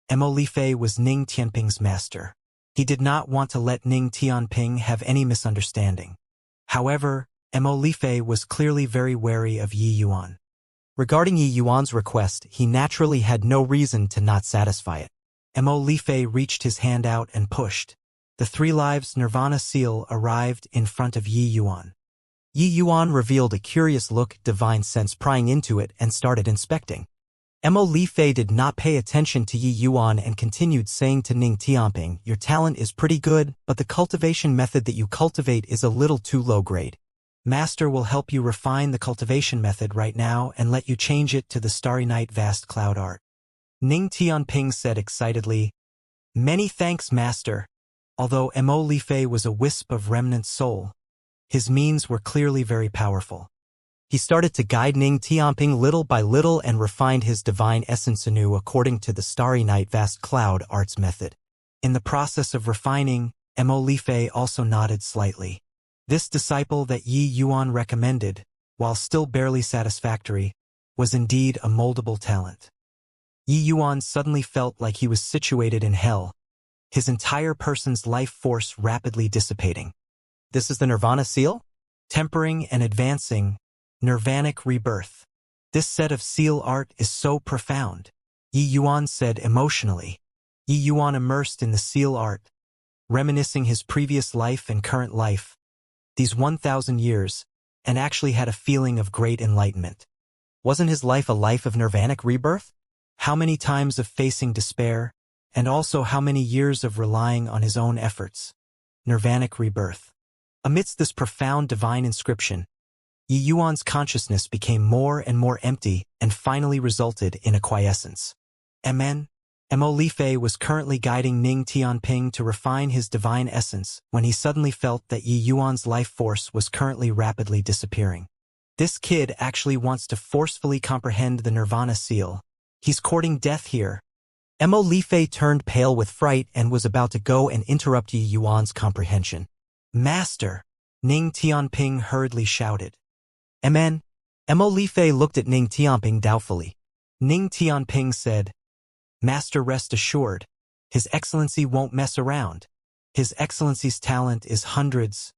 A: Mo Lifei was Ning Tianping's master. He did not want to let Ning Tianping have any misunderstanding. However, Mo Lifei was clearly very wary of Yi Yuan.
B: Regarding Yi Yuan's request, he naturally had no reason to not satisfy it.
A: Mo Lifei reached his hand out and pushed. The 3 Lives Nirvana Seal arrived in front of Yi Yuan.
B: Yi Yuan revealed a curious look, divine sense prying into it, and started inspecting. Mo Lifei did not pay attention to Yi Yuan and continued saying to Ning Tianping, "Your talent is pretty good, but the cultivation method that you cultivate is a little too low grade.
A: Master will help you refine the cultivation method right now and let you change it to the Starry Night Vast Cloud Art." Ning Tianping said excitedly, "Many thanks, Master." Although Mo Lifei was a wisp of remnant soul, his means were clearly very powerful.
B: He started to guide Ning Tianping little by little and refined his divine essence anew according to the Starry Night Vast Cloud Arts method.
A: In the process of refining, Mo Lifei also nodded slightly. This disciple that Yi Yuan recommended, while still barely satisfactory, was indeed a moldable talent. Yi Yuan suddenly felt like he was situated in hell, his entire person's life force rapidly dissipating.
B: "This is the Nirvana Seal?"
A: "Tempering and advancing, Nirvanic rebirth. This set of seal art is so profound," Yi Yuan said emotionally. Yi Yuan immersed in the seal art, reminiscing his previous life and current life, these 1,000 years, and actually had a feeling of great enlightenment.
B: Wasn't his life a life of nirvanic rebirth?
A: How many times of facing despair, and also how many years of relying on his own efforts? Nirvanic rebirth. Amidst this profound divine inscription, Yi Yuan's consciousness became more and more empty and finally resulted in a quiescence. Amen. Mo Lifei was currently guiding Ning Tianping to refine his divine essence when he suddenly felt that Yi Yuan's life force was currently rapidly disappearing. This kid actually wants to forcefully comprehend the Nirvana seal. He's courting death here.
B: Mo Lifei turned pale with fright and was about to go and interrupt Yi Yuan's comprehension.
A: Master! Ning Tianping hurriedly shouted.
B: Amen. Mo Lifei looked at Ning Tianping doubtfully.
A: Ning Tianping said, Master, rest assured, His Excellency won't mess around. His Excellency's talent is hundreds,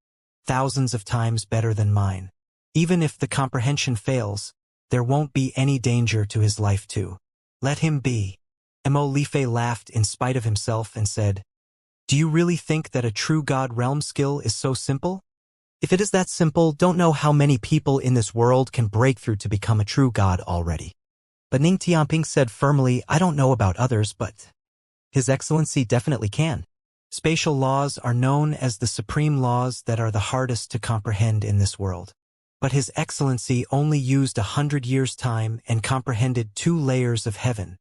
A: thousands of times better than mine. Even if the comprehension fails, there won't be any danger to his life too. Let him be. Mo Lifei laughed in spite of himself and said, Do you really think that a true God realm skill is so simple?
B: If it is that simple, don't know how many people in this world can break through to become a true God already. But Ning Tianping said firmly, I don't know about others, but His Excellency definitely can.
A: Spatial laws are known as the supreme laws that are the hardest to comprehend in this world. But His Excellency only used 100 years' time and comprehended 2 layers of heaven.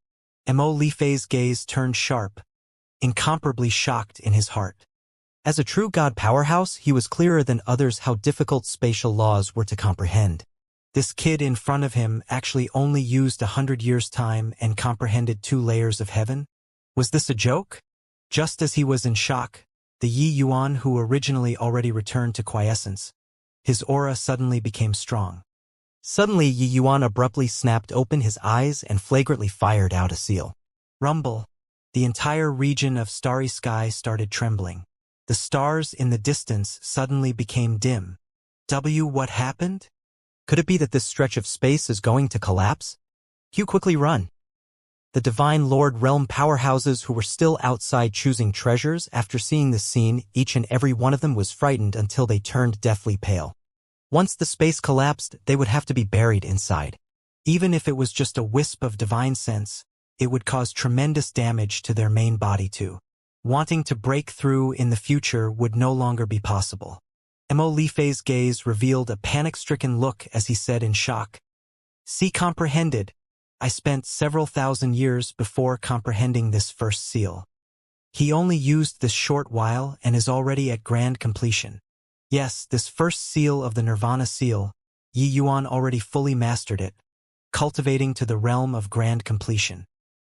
A: Mo Lifei's gaze turned sharp, incomparably shocked in his heart.
B: As a true God powerhouse, he was clearer than others how difficult spatial laws were to comprehend.
A: This kid in front of him actually only used 100 years' time and comprehended 2 layers of heaven? Was this a joke? Just as he was in shock, the Yi Yuan who originally already returned to quiescence, his aura suddenly became strong.
B: Suddenly, Yi Yuan abruptly snapped open his eyes and flagrantly fired out a seal.
A: Rumble. The entire region of starry sky started trembling. The stars in the distance suddenly became dim. What happened?
B: Could it be that this stretch of space is going to collapse? You quickly run. The Divine Lord Realm powerhouses who were still outside choosing treasures after seeing this scene, each and every one of them was frightened until they turned deathly pale. Once the space collapsed, they would have to be buried inside.
A: Even if it was just a wisp of divine sense, it would cause tremendous damage to their main body too. Wanting to break through in the future would no longer be possible. Mo Lifei's gaze revealed a panic-stricken look as he said in shock, See, comprehended. I spent several thousand years before comprehending this first seal. He only used this short while and is already at grand completion. Yes, this first seal of the Nirvana seal, Yi Yuan already fully mastered it, cultivating to the realm of grand completion.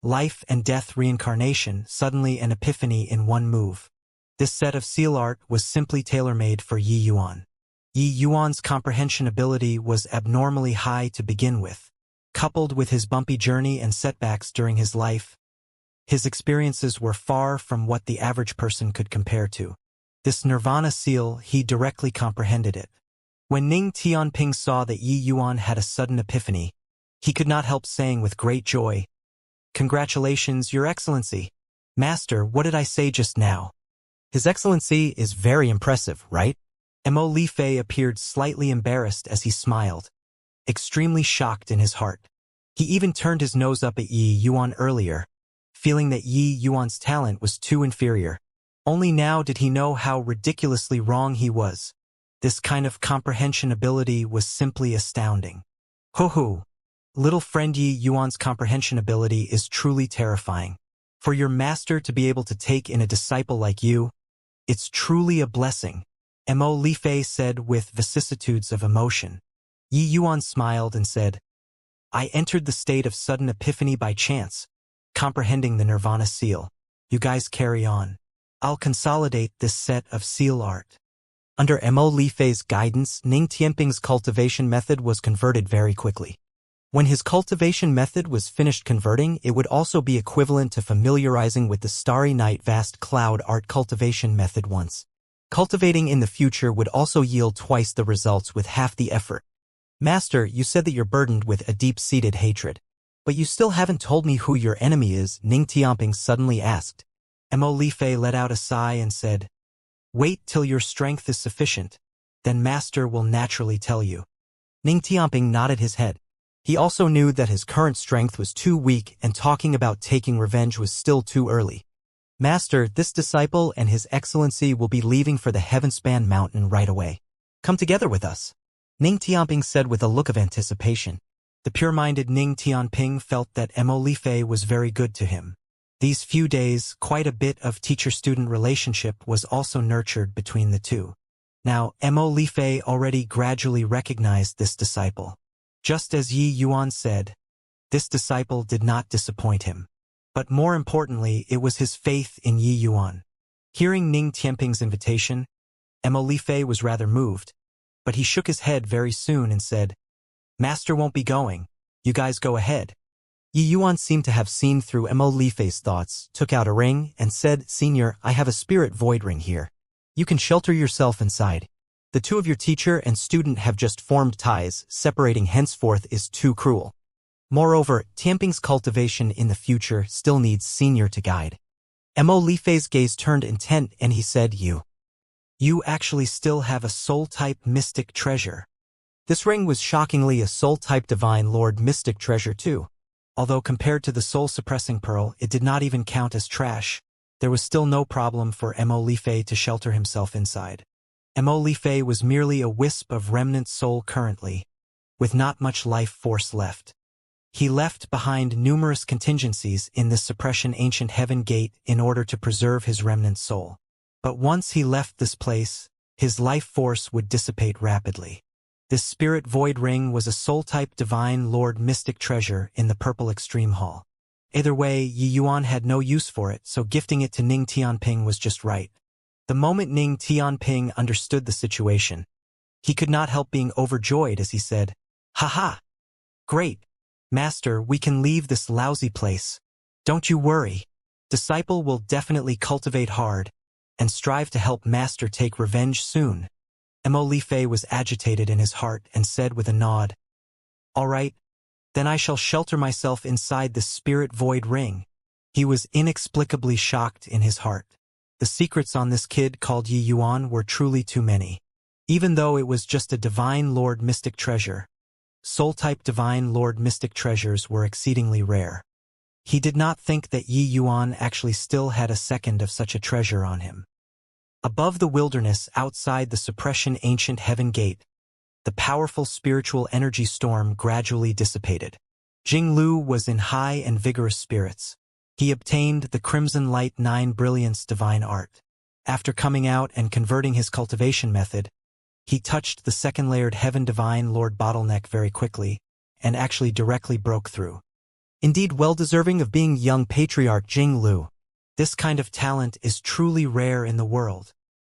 A: Life and death reincarnation, suddenly an epiphany in one move. This set of seal art was simply tailor-made for Yi Yuan. Yi Yuan's comprehension ability was abnormally high to begin with. Coupled with his bumpy journey and setbacks during his life, his experiences were far from what the average person could compare to. This Nirvana seal, he directly comprehended it. When Ning Tianping saw that Yi Yuan had a sudden epiphany, he could not help saying with great joy, Congratulations, Your Excellency. Master, what did I say just now?
B: His Excellency is very impressive, right?
A: Mo Lifei appeared slightly embarrassed as he smiled, extremely shocked in his heart. He even turned his nose up at Yi Yuan earlier, feeling that Yi Yuan's talent was too inferior. Only now did he know how ridiculously wrong he was. This kind of comprehension ability was simply astounding. Ho-ho! Little friend, Yi Yuan's comprehension ability is truly terrifying. For your master to be able to take in a disciple like you, it's truly a blessing, Mo Lifei said with vicissitudes of emotion. Yi Yuan smiled and said, I entered the state of sudden epiphany by chance, comprehending the Nirvana seal. You guys carry on. I'll consolidate this set of seal art.
B: Under Mo Lifei's guidance, Ning Tianping's cultivation method was converted very quickly. When his cultivation method was finished converting, it would also be equivalent to familiarizing with the Starry Night Vast Cloud Art cultivation method once. Cultivating in the future would also yield twice the results with half the effort. Master, you said that you're burdened with a deep-seated hatred. But you still haven't told me who your enemy is, Ning Tianping suddenly asked.
A: Mo Lifei let out a sigh and said, Wait till your strength is sufficient, then Master will naturally tell you.
B: Ning Tianping nodded his head. He also knew that his current strength was too weak and talking about taking revenge was still too early. Master, this disciple and his excellency will be leaving for the Heavenspan Mountain right away. Come together with us. Ning Tianping said with a look of anticipation. The pure-minded Ning Tianping felt that Mo Lifei was very good to him. These few days, quite a bit of teacher-student relationship was also nurtured between the two. Now, Mo Lifei already gradually recognized this disciple. Just as Yi Yuan said, this disciple did not disappoint him. But more importantly, it was his faith in Yi Yuan. Hearing Ning Tianping's invitation, Mo Lifei was rather moved, but he shook his head very soon and said, Master won't be going. You guys go ahead. Yi Yuan seemed to have seen through Mo Lifei's thoughts, took out a ring, and said, Senior, I have a spirit void ring here. You can shelter yourself inside. The two of your teacher and student have just formed ties, separating henceforth is too cruel. Moreover, Tianping's cultivation in the future still needs Senior to guide. Mo Lifei's gaze turned intent and he said, You actually still have a soul-type mystic treasure. This ring was shockingly a soul-type divine lord mystic treasure too. Although compared to the soul-suppressing pearl, it did not even count as trash. There was still no problem for Mo Lifei to shelter himself inside. Mo Lifei was merely a wisp of remnant soul currently, with not much life force left. He left behind numerous contingencies in this suppression ancient heaven gate in order to preserve his remnant soul. But once he left this place, his life force would dissipate rapidly. This spirit void ring was a soul-type divine lord mystic treasure in the purple extreme hall. Either way, Yi Yuan had no use for it, so gifting it to Ning Tianping was just right. The moment Ning Tianping understood the situation, he could not help being overjoyed as he said, Haha! Great! Master, we can leave this lousy place. Don't you worry. Disciple will definitely cultivate hard and strive to help Master take revenge soon. Mo Lifei was agitated in his heart and said with a nod, All right, then I shall shelter myself inside the spirit void ring. He was inexplicably shocked in his heart. The secrets on this kid called Yi Yuan were truly too many. Even though it was just a divine lord mystic treasure, soul-type divine lord mystic treasures were exceedingly rare. He did not think that Yi Yuan actually still had a second of such a treasure on him. Above the wilderness outside the suppression ancient heaven gate, the powerful spiritual energy storm gradually dissipated. Jing Lu was in high and vigorous spirits. He obtained the Crimson Light 9 Brilliance Divine Art. After coming out and converting his cultivation method, he touched the second-layered Heaven Divine Lord bottleneck very quickly, and actually directly broke through. Indeed well-deserving of being young patriarch Jing Lu. This kind of talent is truly rare in the world.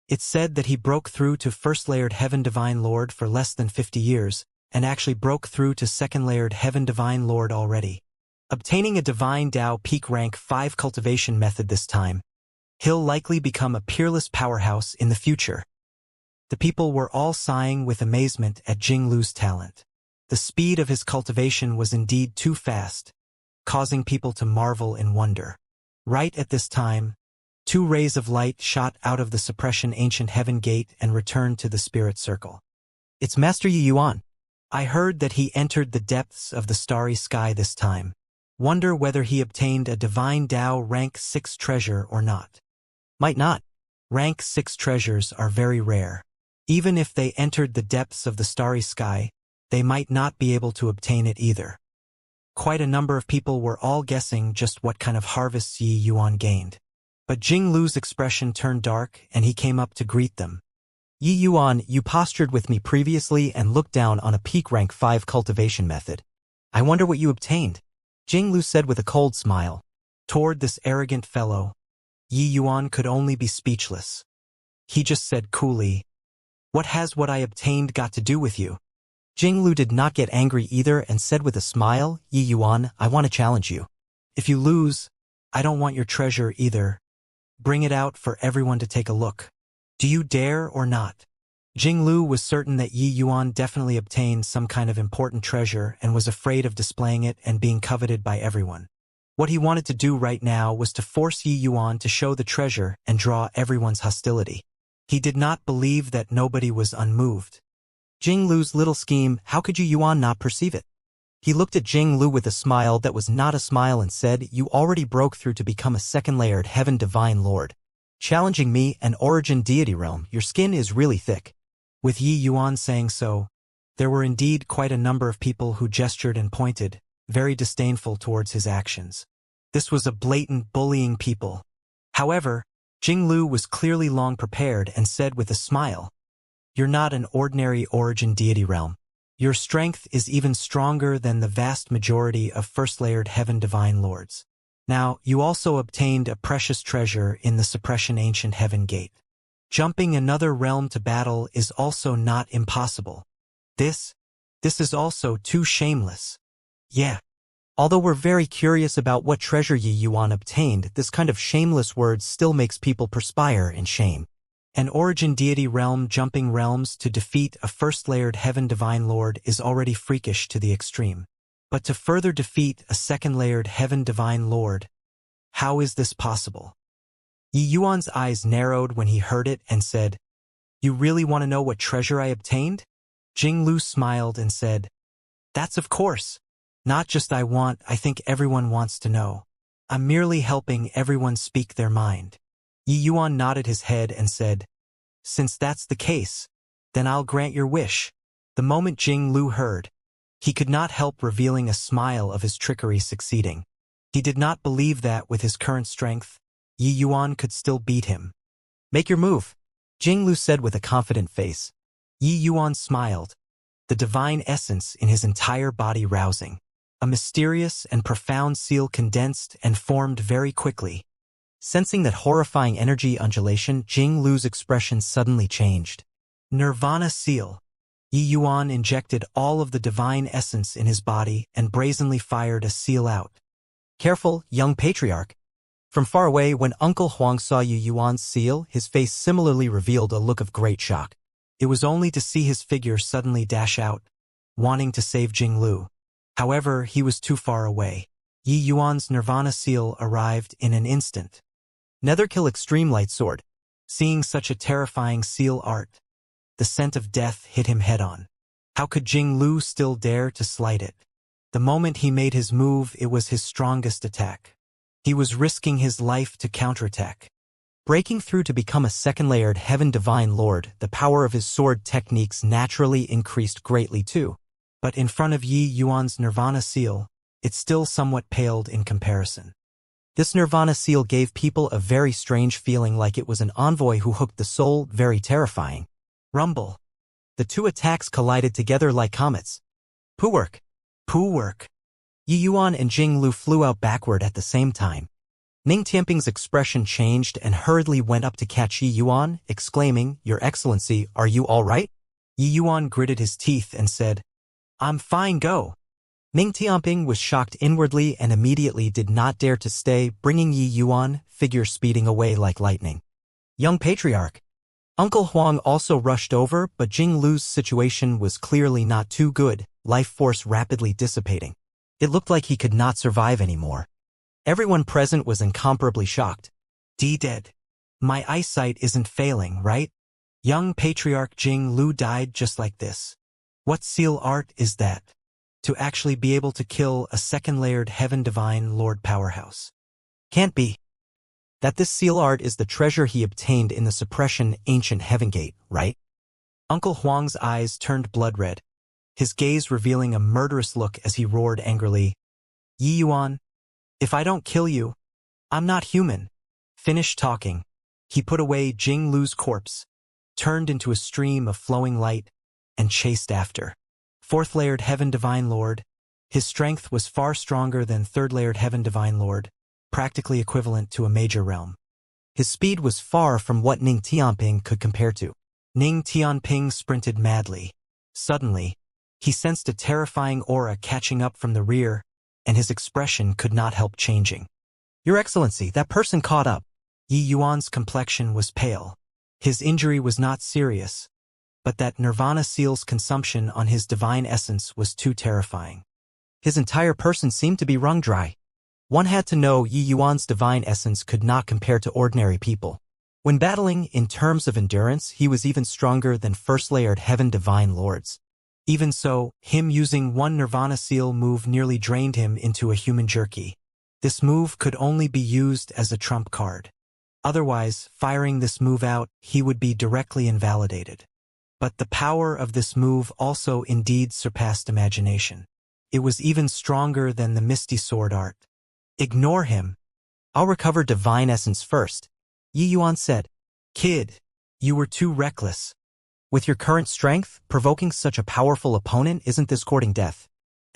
B: It's said that he broke through to first-layered Heaven Divine Lord for less than 50 years, and actually broke through to second-layered Heaven Divine Lord already. Obtaining a Divine Tao Peak Rank 5 cultivation method this time, he'll likely become a peerless powerhouse in the future. The people were all sighing with amazement at Jing Lu's talent. The speed of his cultivation was indeed too fast, causing people to marvel in wonder. Right at this time, 2 rays of light shot out of the suppression ancient heaven gate and returned to the spirit circle. It's Master Yi Yuan. I heard that he entered the depths of the starry sky this time. Wonder whether he obtained a Divine Tao Rank 6 treasure or not. Might not. Rank 6 treasures are very rare. Even if they entered the depths of the starry sky, they might not be able to obtain it either. Quite a number of people were all guessing just what kind of harvests Yi Yuan gained. But Jing Lu's expression turned dark and he came up to greet them. Yi Yuan, you postured with me previously and looked down on a peak rank 5 cultivation method. I wonder what you obtained. Jing Lu said with a cold smile. Toward this arrogant fellow, Yi Yuan could only be speechless. He just said coolly, What has what I obtained got to do with you? Jing Lu did not get angry either and said with a smile, Yi Yuan, I want to challenge you. If you lose, I don't want your treasure either. Bring it out for everyone to take a look. Do you dare or not? Jing Lu was certain that Yi Yuan definitely obtained some kind of important treasure and was afraid of displaying it and being coveted by everyone. What he wanted to do right now was to force Yi Yuan to show the treasure and draw everyone's hostility. He did not believe that nobody was unmoved. Jing Lu's little scheme, how could Yi Yuan not perceive it? He looked at Jing Lu with a smile that was not a smile and said, "You already broke through to become a second-layered Heaven Divine Lord. Challenging me, an origin deity realm, your skin is really thick."
A: With Yi Yuan saying so, there were indeed quite a number of people who gestured and pointed, very disdainful towards his actions. This was a blatant bullying people. However, Jing Lu was clearly long prepared and said with a smile, "You're not an ordinary origin deity realm. Your strength is even stronger than the vast majority of first-layered Heaven Divine Lords. Now, you also obtained a precious treasure in the Suppression Ancient Heaven Gate. Jumping another realm to battle is also not impossible. This is also too shameless."
B: Yeah. Although we're very curious about what treasure Yi Yuan obtained, this kind of shameless word still makes people perspire in shame.
A: An origin deity realm jumping realms to defeat a first-layered Heaven Divine Lord is already freakish to the extreme. But to further defeat a second-layered Heaven Divine Lord, how is this possible? Yi Yuan's eyes narrowed when he heard it and said, "You really want to know what treasure I obtained?" Jing Lu smiled and said, "That's of course. Not just I think everyone wants to know. I'm merely helping everyone speak their mind." Yi Yuan nodded his head and said, "Since that's the case, then I'll grant your wish." The moment Jing Lu heard, he could not help revealing a smile of his trickery succeeding. He did not believe that with his current strength, Yi Yuan could still beat him.
B: "Make your move," Jing Lu said with a confident face.
A: Yi Yuan smiled, the divine essence in his entire body rousing. A mysterious and profound seal condensed and formed very quickly.
B: Sensing that horrifying energy undulation, Jing Lu's expression suddenly changed.
A: Nirvana seal. Yi Yuan injected all of the divine essence in his body and brazenly fired a seal out.
B: "Careful, young patriarch." From far away, when Uncle Huang saw Yi Yuan's seal, his face similarly revealed a look of great shock.
A: It was only to see his figure suddenly dash out, wanting to save Jing Lu. However, he was too far away. Yi Yuan's Nirvana seal arrived in an instant.
B: Netherkill Extreme Light Sword.
A: Seeing such a terrifying seal art, the scent of death hit him head-on. How could Jing Lu still dare to slight it? The moment he made his move, it was his strongest attack. He was risking his life to counterattack.
B: Breaking through to become a second-layered Heaven Divine Lord, the power of his sword techniques naturally increased greatly too.
A: But in front of Yi Yuan's Nirvana seal, it still somewhat paled in comparison.
B: This Nirvana seal gave people a very strange feeling, like it was an envoy who hooked the soul, very terrifying.
A: Rumble.
B: The two attacks collided together like comets. Poo work.
A: Poo work.
B: Yi Yuan and Jing Lu flew out backward at the same time. Ning Tianping's expression changed and hurriedly went up to catch Yi Yuan, exclaiming, "Your Excellency, are you all right?"
A: Yi Yuan gritted his teeth and said, "I'm fine, go."
B: Ning Tianping was shocked inwardly and immediately did not dare to stay, bringing Yi Yuan, figure speeding away like lightning. "Young patriarch." Uncle Huang also rushed over, but Jing Lu's situation was clearly not too good, life force rapidly dissipating. It looked like he could not survive anymore. Everyone present was incomparably shocked.
A: Dead. My eyesight isn't failing, right? Young patriarch Jing Lu died just like this. What seal art is that? To actually be able to kill a second-layered Heaven Divine Lord powerhouse.
B: Can't be. That this seal art is the treasure he obtained in the Suppression Ancient Heaven Gate, right?
A: Uncle Huang's eyes turned blood-red, his gaze revealing a murderous look as he roared angrily, "Yi Yuan, if I don't kill you, I'm not human." Finished talking, he put away Jing Lu's corpse, turned into a stream of flowing light, and chased after. Fourth-layered Heaven Divine Lord, his strength was far stronger than third-layered Heaven Divine Lord, practically equivalent to a major realm.
B: His speed was far from what Ning Tianping could compare to.
A: Ning Tianping sprinted madly. Suddenly, he sensed a terrifying aura catching up from the rear, and his expression could not help changing.
B: "Your Excellency, that person caught up."
A: Yi Yuan's complexion was pale. His injury was not serious, but that Nirvana seal's consumption on his divine essence was too terrifying.
B: His entire person seemed to be wrung dry. One had to know Yi Yuan's divine essence could not compare to ordinary people. When battling in terms of endurance, he was even stronger than first-layered Heaven Divine Lords.
A: Even so, him using one Nirvana seal move nearly drained him into a human jerky. This move could only be used as a trump card. Otherwise, firing this move out, he would be directly invalidated. But the power of this move also indeed surpassed imagination. It was even stronger than the Misty Sword art. Ignore him.
B: I'll recover divine essence first, Yi Yuan said.
A: Kid, you were too reckless.
B: With your current strength, provoking such a powerful opponent isn't this courting death?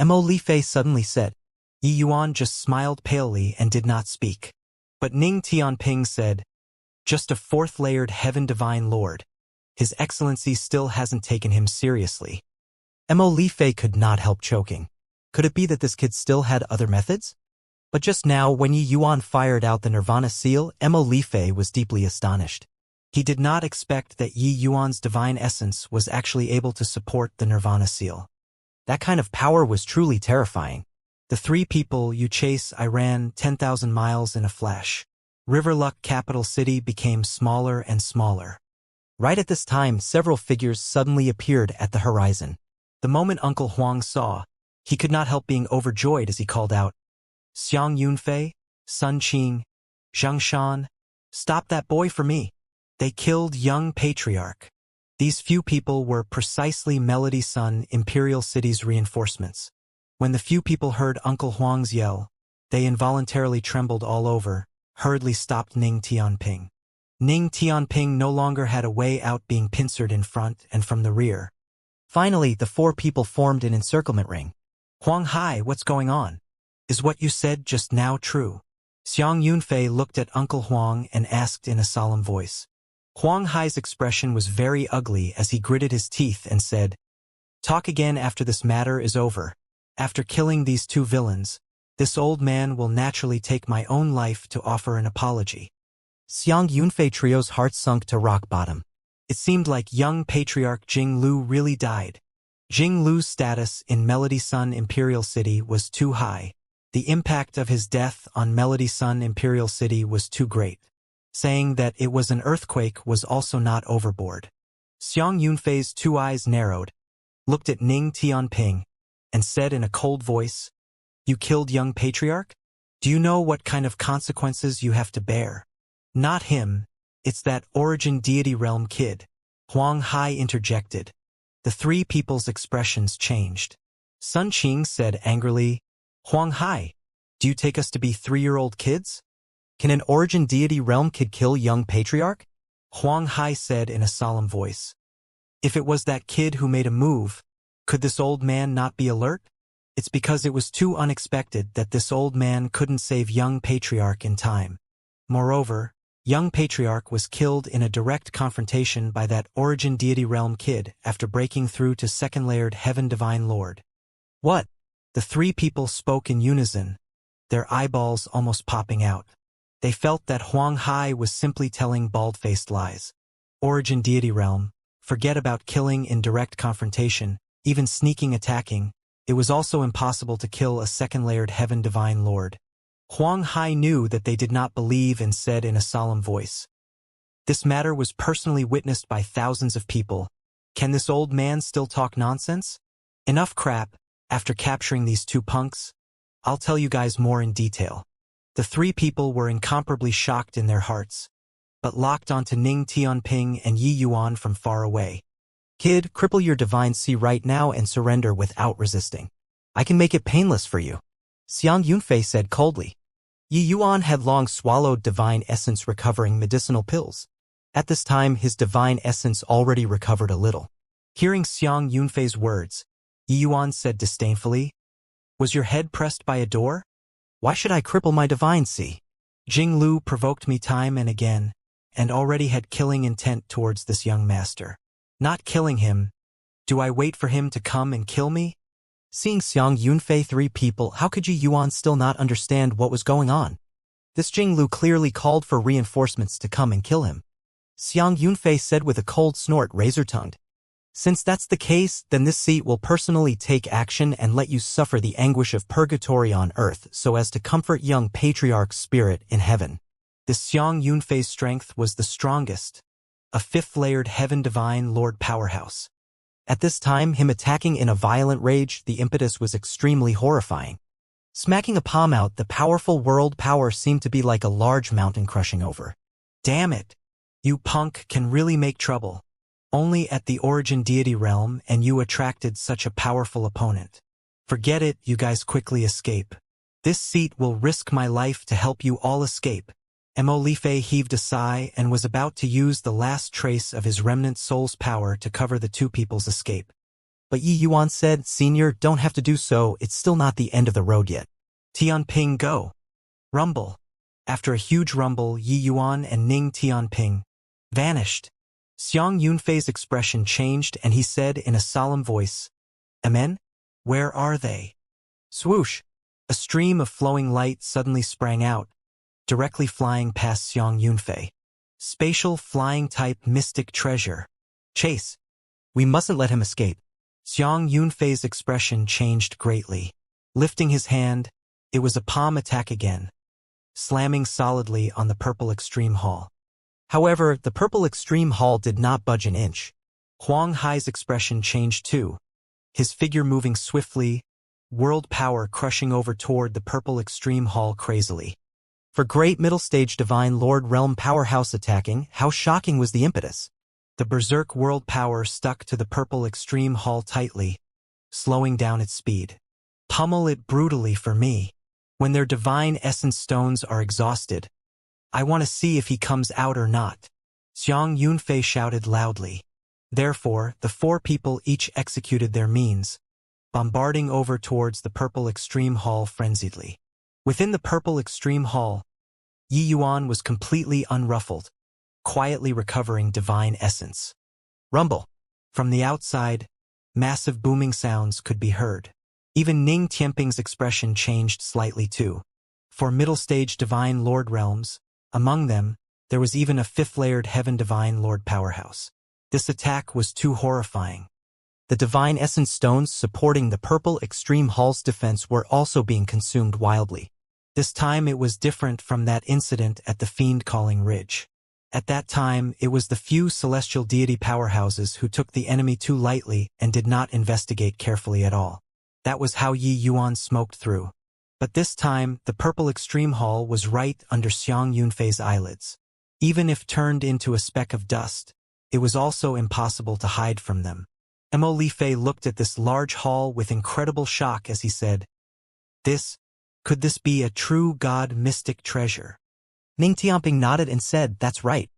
B: Mo Li Fei suddenly said.
A: Yi Yuan just smiled palely and did not speak. But Ning Tianping said, just a fourth-layered heaven divine lord. His excellency still hasn't taken him seriously.
B: Mo Li Fei could not help choking. Could it be that this kid still had other methods? But just now, when Yi Yuan fired out the Nirvana seal, Mo Li Fei was deeply astonished.
A: He did not expect that Yi Yuan's divine essence was actually able to support the Nirvana seal.
B: That kind of power was truly terrifying.
A: The three people you chase, I ran 10,000 miles in a flash. Riverluck capital city became smaller and smaller.
B: Right at this time, several figures suddenly appeared at the horizon.
A: The moment Uncle Huang saw, he could not help being overjoyed as he called out, Xiang Yunfei, Sun Qing, Zhang Shan, stop that boy for me. They killed young patriarch. These few people were precisely Melody Sun Imperial City's reinforcements. When the few people heard Uncle Huang's yell, they involuntarily trembled all over, hurriedly stopped Ning Tianping. Ning Tianping no longer had a way out, being pincered in front and from the rear.
B: Finally, the four people formed an encirclement ring.
A: Huang Hai, what's going on? Is what you said just now true? Xiang Yunfei looked at Uncle Huang and asked in a solemn voice. Huang Hai's expression was very ugly as he gritted his teeth and said, talk again after this matter is over. After killing these two villains, this old man will naturally take my own life to offer an apology.
B: Xiang Yunfei trio's heart sunk to rock bottom.
A: It seemed like young patriarch Jing Lu really died. Jing Lu's status in Melody Sun Imperial City was too high. The impact of his death on Melody Sun Imperial City was too great. Saying that it was an earthquake was also not overboard. Xiang Yunfei's two eyes narrowed, looked at Ning Tianping, and said in a cold voice, you killed young patriarch? Do you know what kind of consequences you have to bear? Not him, it's that origin deity realm kid. Huang Hai interjected. The three people's expressions changed. Sun Qing said angrily, Huang Hai, do you take us to be 3-year-old kids?
B: Can an origin deity realm kid kill young patriarch?
A: Huang Hai said in a solemn voice. If it was that kid who made a move, could this old man not be alert? It's because it was too unexpected that this old man couldn't save young patriarch in time. Moreover, young patriarch was killed in a direct confrontation by that origin deity realm kid after breaking through to second-layered heaven divine lord.
B: What?
A: The three people spoke in unison, their eyeballs almost popping out. They felt that Huang Hai was simply telling bald-faced lies. Origin deity realm, forget about killing in direct confrontation, even sneaking attacking. It was also impossible to kill a second-layered heaven divine lord. Huang Hai knew that they did not believe and said in a solemn voice. This matter was personally witnessed by thousands of people. Can this old man still talk nonsense? Enough crap. After capturing these two punks, I'll tell you guys more in detail. The three people were incomparably shocked in their hearts, but locked onto Ning Tianping and Yi Yuan from far away.
B: Kid, cripple your divine C right now and surrender without resisting. I can make it painless for you, Xiang Yunfei said coldly. Yi Yuan had long swallowed divine essence recovering medicinal pills. At this time, his divine essence already recovered a little.
A: Hearing Xiang Yunfei's words, Yi Yuan said disdainfully, was your head pressed by a door?
B: Why should I cripple my divine C?
A: Jing Lu provoked me time and again, and already had killing intent towards this young master. Not killing him. Do I wait for him to come and kill me?
B: Seeing Xiang Yunfei three people, how could Yi Yuan still not understand what was going on? This Jing Lu clearly called for reinforcements to come and kill him. Xiang Yunfei said with a cold snort, razor-tongued. Since that's the case, then this seat will personally take action and let you suffer the anguish of purgatory on earth so as to comfort young patriarch's spirit in heaven.
A: This Xiang Yunfei's strength was the strongest, a fifth-layered heaven divine lord powerhouse.
B: At this time, him attacking in a violent rage, the impetus was extremely horrifying. Smacking a palm out, the powerful world power seemed to be like a large mountain crushing over.
A: Damn it! You punk can really make trouble. Only at the origin deity realm and you attracted such a powerful opponent. Forget it, you guys quickly escape. This seat will risk my life to help you all escape. Life heaved a sigh and was about to use the last trace of his remnant soul's power to cover the two people's escape.
B: But Yi Yuan said, Senior, don't have to do so, it's still not the end of the road yet.
A: Tianping, go. Rumble. After a huge rumble, Yi Yuan and Ning Tianping vanished. Xiang Yunfei's expression changed and he said in a solemn voice, Amen? Where are they? Swoosh! A stream of flowing light suddenly sprang out, directly flying past Xiang Yunfei. Spatial flying type mystic treasure. Chase.
B: We mustn't let him escape.
A: Xiang Yunfei's expression changed greatly. Lifting his hand, it was a palm attack again, slamming solidly on the purple extreme hall.
B: However, the purple extreme hall did not budge an inch.
A: Huang Hai's expression changed too, his figure moving swiftly, world power crushing over toward the purple extreme hall crazily.
B: For great middle stage divine lord realm powerhouse attacking, how shocking was the impetus.
A: The berserk world power stuck to the purple extreme hall tightly, slowing down its speed. Pummel it brutally for me. When their divine essence stones are exhausted, I want to see if he comes out or not. Xiang Yunfei shouted loudly. Therefore, the four people each executed their means, bombarding over towards the purple extreme hall frenziedly. Within the purple extreme hall, Yi Yuan was completely unruffled, quietly recovering divine essence.
B: Rumble.
A: From the outside, massive booming sounds could be heard. Even Ning Tianping's expression changed slightly too. For middle-stage divine lord realms, among them, there was even a fifth-layered heaven divine lord powerhouse. This attack was too horrifying.
B: The divine essence stones supporting the purple extreme hall's defense were also being consumed wildly.
A: This time it was different from that incident at the Fiend-Calling Ridge. At that time, it was the few celestial deity powerhouses who took the enemy too lightly and did not investigate carefully at all. That was how Yi Yuan smoked through. But this time, the purple extreme hall was right under Xiang Yunfei's eyelids. Even if turned into a speck of dust, it was also impossible to hide from them. Life looked at this large hall with incredible shock as he said, Could this be a true god mystic treasure?
B: Ning Tianping nodded and said, That's right.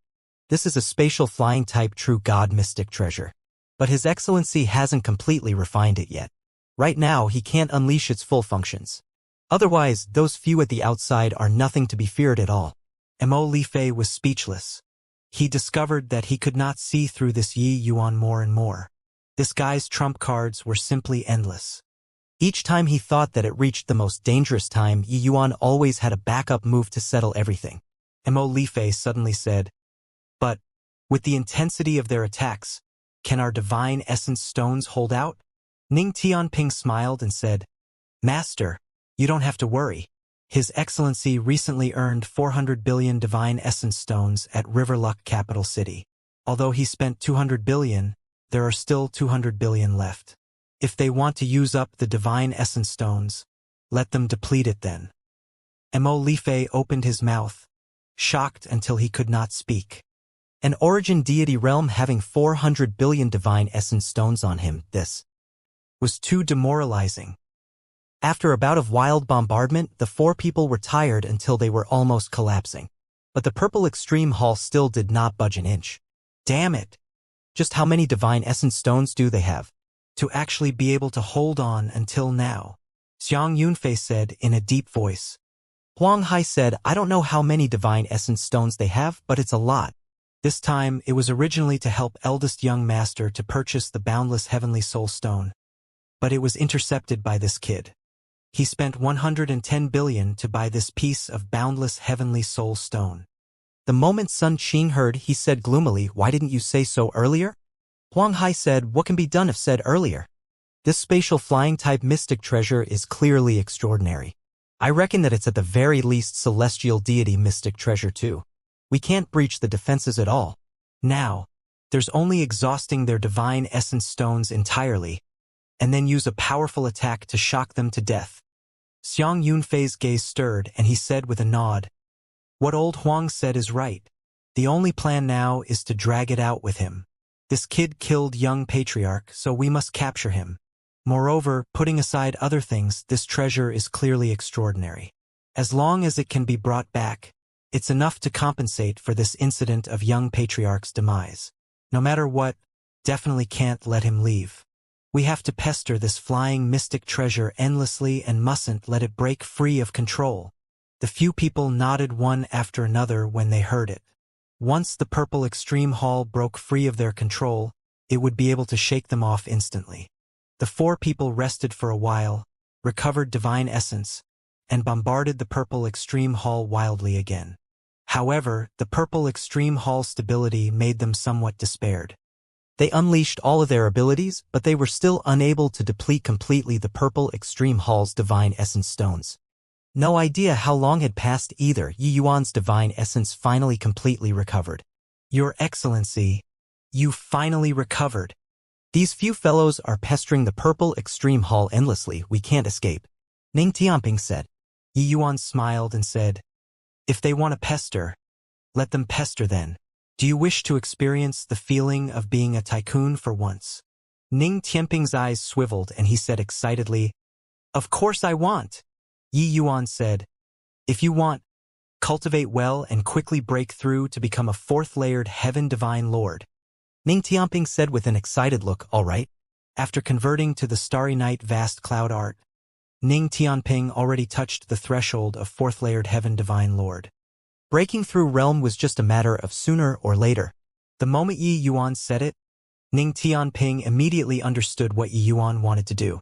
B: This is a spatial flying type true god mystic treasure. But His Excellency hasn't completely refined it yet. Right now, he can't unleash its full functions. Otherwise, those few at the outside are nothing to be feared at all.
A: Life was speechless. He discovered that he could not see through this Yi Yuan more and more. This guy's trump cards were simply endless.
B: Each time he thought that it reached the most dangerous time, Yi Yuan always had a backup move to settle everything.
A: Life suddenly said, But, with the intensity of their attacks, can our divine essence stones hold out? Ning Tianping smiled and said, Master, you don't have to worry. His Excellency recently earned 400 billion divine essence stones at Riverluck capital city. Although he spent 200 billion, there are still 200 billion left. If they want to use up the divine essence stones, let them deplete it then. Life opened his mouth, shocked until he could not speak.
B: An origin deity realm having 400 billion divine essence stones on him, this
A: was too demoralizing.
B: After a bout of wild bombardment, the four people were tired until they were almost collapsing. But the purple extreme hall still did not budge an inch.
A: Damn it!
B: Just how many divine essence stones do they have?
A: To actually be able to hold on until now, Xiang Yunfei said in a deep voice.
B: Huang Hai said, I don't know how many divine essence stones they have, but it's a lot.
A: This time, it was originally to help eldest young master to purchase the boundless heavenly soul stone. But it was intercepted by this kid. He spent 110 billion to buy this piece of boundless heavenly soul stone.
B: The moment Sun Qing heard, he said gloomily, Why didn't you say so earlier? Huang Hai said, What can be done if said earlier? This spatial flying type mystic treasure is clearly extraordinary. I reckon that it's at the very least celestial deity mystic treasure too. We can't breach the defenses at all.
A: Now, There's only exhausting their divine essence stones entirely, and then use a powerful attack to shock them to death. Xiang Yunfei's gaze stirred, and he said with a nod, "What old Huang said is right. The only plan now is to drag it out with him. This kid killed young patriarch, so we must capture him. Moreover, putting aside other things, this treasure is clearly extraordinary. As long as it can be brought back, it's enough to compensate for this incident of young patriarch's demise. No matter what, definitely can't let him leave. We have to pester this flying mystic treasure endlessly and mustn't let it break free of control." The few people nodded one after another when they heard it. Once the purple extreme hall broke free of their control, it would be able to shake them off instantly. The four people rested for a while, recovered divine essence, and bombarded the purple extreme hall wildly again. However, the purple extreme hall stability made them somewhat despaired.
B: They unleashed all of their abilities, but they were still unable to deplete completely the purple extreme hall's divine essence stones. No idea how long had passed either. Yi Yuan's divine essence finally completely recovered.
A: "Your Excellency, you finally recovered."
B: "These few fellows are pestering the purple extreme hall endlessly. We can't escape," Ning Tianping said.
A: Yi Yuan smiled and said, "If they want to pester, let them pester then. Do you wish to experience the feeling of being a tycoon for once?" Ning Tianping's eyes swiveled and he said excitedly, "Of course I want." Yi Yuan said, "If you want, cultivate well and quickly break through to become a fourth-layered heaven divine lord."
B: Ning Tianping said with an excited look, "All right."
A: After converting to the Starry Night vast cloud art, Ning Tianping already touched the threshold of fourth-layered heaven divine lord.
B: Breaking through realm was just a matter of sooner or later.
A: The moment Yi Yuan said it, Ning Tianping immediately understood what Yi Yuan wanted to do.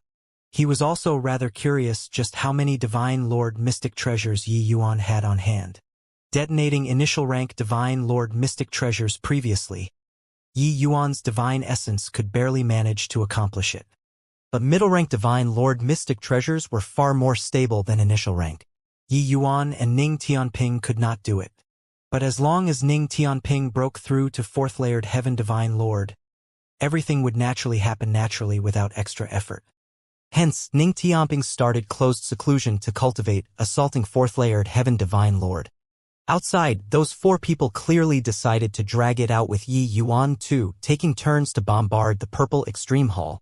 A: He was also rather curious just how many Divine Lord Mystic treasures Yi Yuan had on hand. Detonating initial rank Divine Lord Mystic treasures previously, Yi Yuan's divine essence could barely manage to accomplish it.
B: But middle rank Divine Lord Mystic treasures were far more stable than initial rank.
A: Yi Yuan and Ning Tianping could not do it. But as long as Ning Tianping broke through to fourth-layered Heaven Divine Lord, everything would naturally happen naturally without extra effort.
B: Hence, Ning Tianping started closed seclusion to cultivate, assaulting fourth-layered Heaven Divine Lord. Outside, those four people clearly decided to drag it out with Yi Yuan too, taking turns to bombard the purple extreme hall.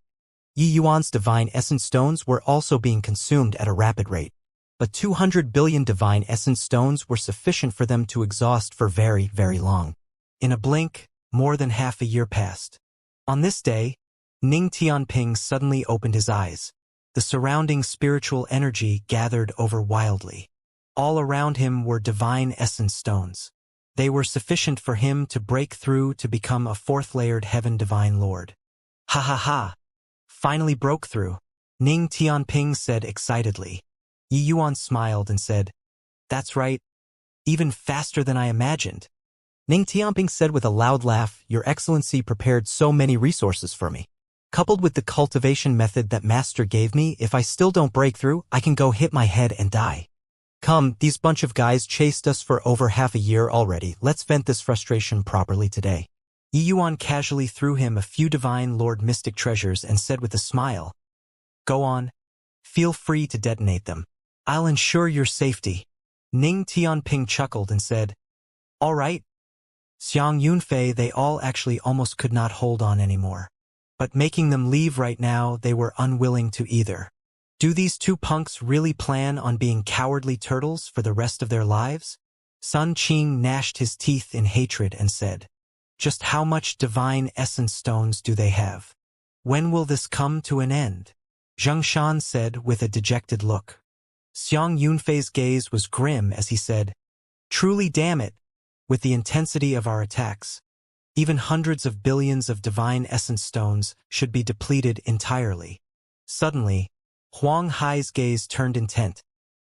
B: Yi Yuan's divine essence stones were also being consumed at a rapid rate. But 200 billion divine essence stones were sufficient for them to exhaust for very, very long.
A: In a blink, more than half a year passed. On this day, Ning Tianping suddenly opened his eyes. The surrounding spiritual energy gathered over wildly. All around him were divine essence stones. They were sufficient for him to break through to become a fourth-layered heaven divine lord. "Ha ha ha! Finally broke through," Ning Tianping said excitedly. Yi Yuan smiled and said, "That's right. Even faster than I imagined."
B: Ning Tianping said with a loud laugh, "Your Excellency prepared so many resources for me. Coupled with the cultivation method that Master gave me, if I still don't break through, I can go hit my head and die. Come, these bunch of guys chased us for over half a year already. Let's vent this frustration properly today."
A: Yi Yuan casually threw him a few Divine Lord Mystic treasures and said with a smile, "Go on. Feel free to detonate them. I'll ensure your safety." Ning Tianping chuckled and said, "All right." Xiang Yunfei, they all actually almost could not hold on anymore. But making them leave right now, they were unwilling to either. Do these two punks really plan on being cowardly turtles for the rest of their lives? Sun Qing gnashed his teeth in hatred and said, "Just how much divine essence stones do they have? When will this come to an end?" Zheng Shan said with a dejected look. Xiang Yunfei's gaze was grim as he said, "Truly damn it, with the intensity of our attacks, even hundreds of billions of divine essence stones should be depleted entirely." Suddenly, Huang Hai's gaze turned intent,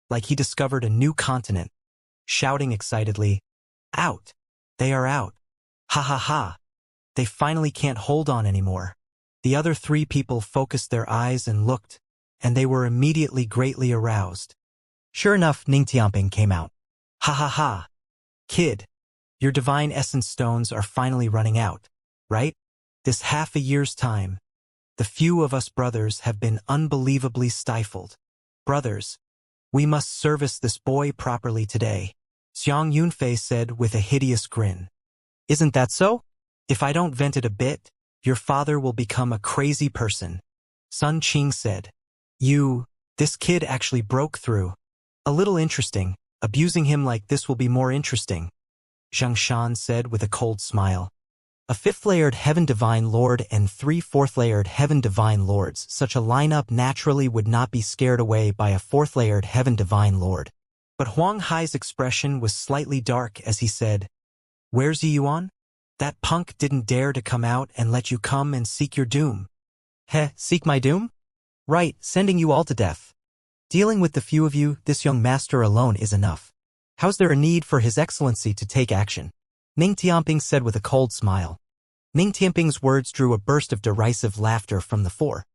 A: like he discovered a new continent, shouting excitedly, "Out! They are out! Ha ha ha! They finally can't hold on anymore." The other three people focused their eyes and looked, and they were immediately greatly aroused.
B: Sure enough, Ning Tianping came out.
A: "Ha ha ha! Kid, your divine essence stones are finally running out. right? This half a year's time, the few of us brothers have been unbelievably stifled. Brothers, we must service this boy properly today, Xiang Yunfei said with a hideous grin.
B: Isn't that so?
A: If I don't vent it a bit, your father will become a crazy person, Sun Qing said. This kid actually broke through. A little interesting. Abusing him like this will be more interesting, Xianxia said with a cold smile.
B: A fifth-layered Heaven Divine Lord and 3 fourth-layered Heaven Divine Lords, such a lineup naturally would not be scared away by a fourth-layered Heaven Divine Lord.
A: But Huang Hai's expression was slightly dark as he said, "Where's Yi Yuan? That punk didn't dare to come out and let you come and seek your doom."
B: Seek my doom? Right, sending you all to death. Dealing with the few of you, this young master alone is enough. How's there a need for His Excellency to take action? Ning Tianping said with a cold smile. Ning Tianping's words drew a burst of derisive laughter from the four.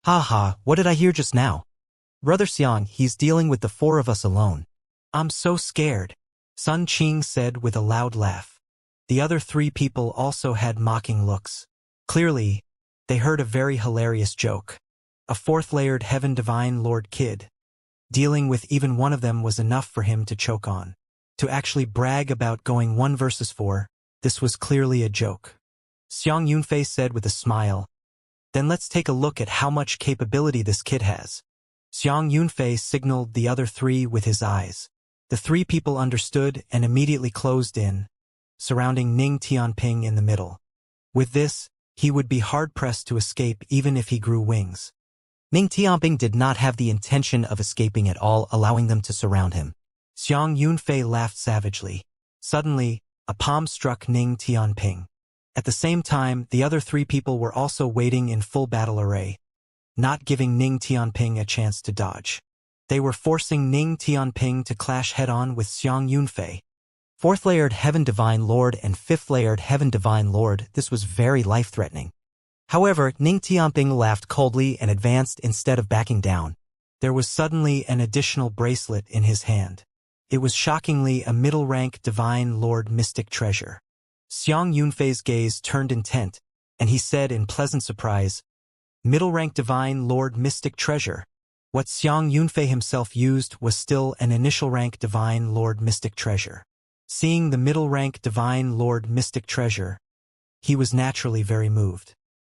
B: Ha ha, what did I hear just now? Brother Xiang, he's dealing with the 4 of us alone.
A: I'm so scared, Sun Qing said with a loud laugh. The other 3 people also had mocking looks. Clearly, they heard a very hilarious joke. A fourth-layered Heaven Divine Lord kid. Dealing with even one of them was enough for him to choke on. To actually brag about going 1 versus 4, this was clearly a joke. Xiang Yunfei said with a smile. Then let's take a look at how much capability this kid has. Xiang Yunfei signaled the other 3 with his eyes. The 3 people understood and immediately closed in, surrounding Ning Tianping in the middle. With this, he would be hard-pressed to escape even if he grew wings.
B: Ning Tianping did not have the intention of escaping at all, allowing them to surround him.
A: Xiang Yunfei laughed savagely. Suddenly, a palm struck Ning Tianping. At the same time, the other 3 people were also waiting in full battle array, not giving Ning Tianping a chance to dodge. They were forcing Ning Tianping to clash head-on with Xiang Yunfei.
B: 4th-layered Heaven Divine Lord and 5th-layered Heaven Divine Lord, this was very life-threatening. However, Ning Tianping laughed coldly and advanced instead of backing down.
A: There was suddenly an additional bracelet in his hand. It was shockingly a middle-rank Divine Lord mystic treasure. Xiang Yunfei's gaze turned intent, and he said in pleasant surprise, "Middle-rank Divine Lord mystic treasure." What Xiang Yunfei himself used was still an initial-rank Divine Lord mystic treasure. Seeing the middle-rank Divine Lord mystic treasure, he was naturally very moved.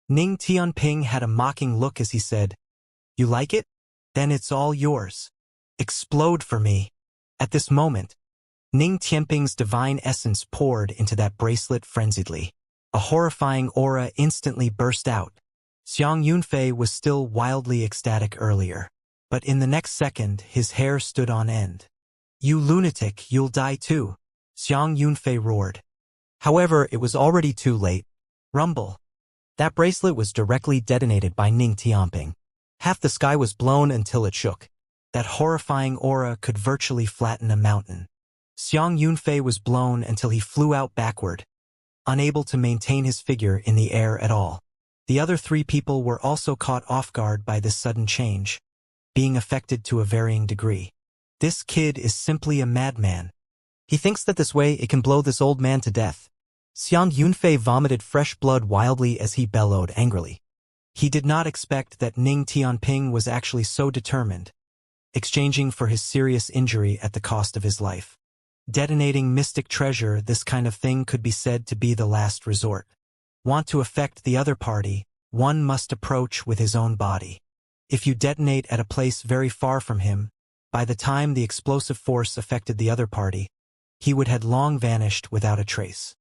A: Ning Tianping had a mocking look as he said, "You like it? Then it's all yours. Explode for me." At this moment, Ning Tianping's divine essence poured into that bracelet frenziedly. A horrifying aura instantly burst out. Xiang Yunfei was still wildly ecstatic earlier, but in the next second his hair stood on end. "You lunatic, you'll die too," Xiang Yunfei roared.
B: However, it was already too late.
A: Rumble.
B: That bracelet was directly detonated by Ning Tianping. Half the sky was blown until it shook.
A: That horrifying aura could virtually flatten a mountain. Xiang Yunfei was blown until he flew out backward, unable to maintain his figure in the air at all. The other 3 people were also caught off guard by this sudden change, being affected to a varying degree. This kid is simply a madman.
B: He thinks that this way it can blow this old man to death. Xiang Yunfei vomited fresh blood wildly as he bellowed angrily.
A: He did not expect that Ning Tianping was actually so determined, exchanging for his serious injury at the cost of his life. Detonating mystic treasure, this kind of thing could be said to be the last resort. Want to affect the other party, one must approach with his own body. If you detonate at a place very far from him, by the time the explosive force affected the other party, he would have long vanished without a trace.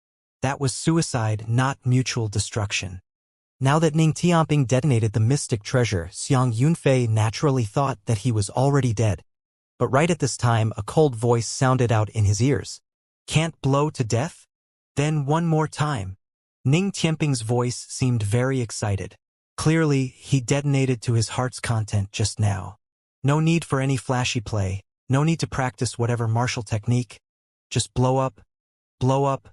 A: That was suicide, not mutual destruction.
B: Now that Ning Tianping detonated the mystic treasure, Xiang Yunfei naturally thought that he was already dead. But right at this time, a cold voice sounded out in his ears.
A: "Can't blow to death? Then one more time." Ning Tianping's voice seemed very excited. Clearly, he detonated to his heart's content just now. No need for any flashy play, no need to practice whatever martial technique. Just blow up, blow up,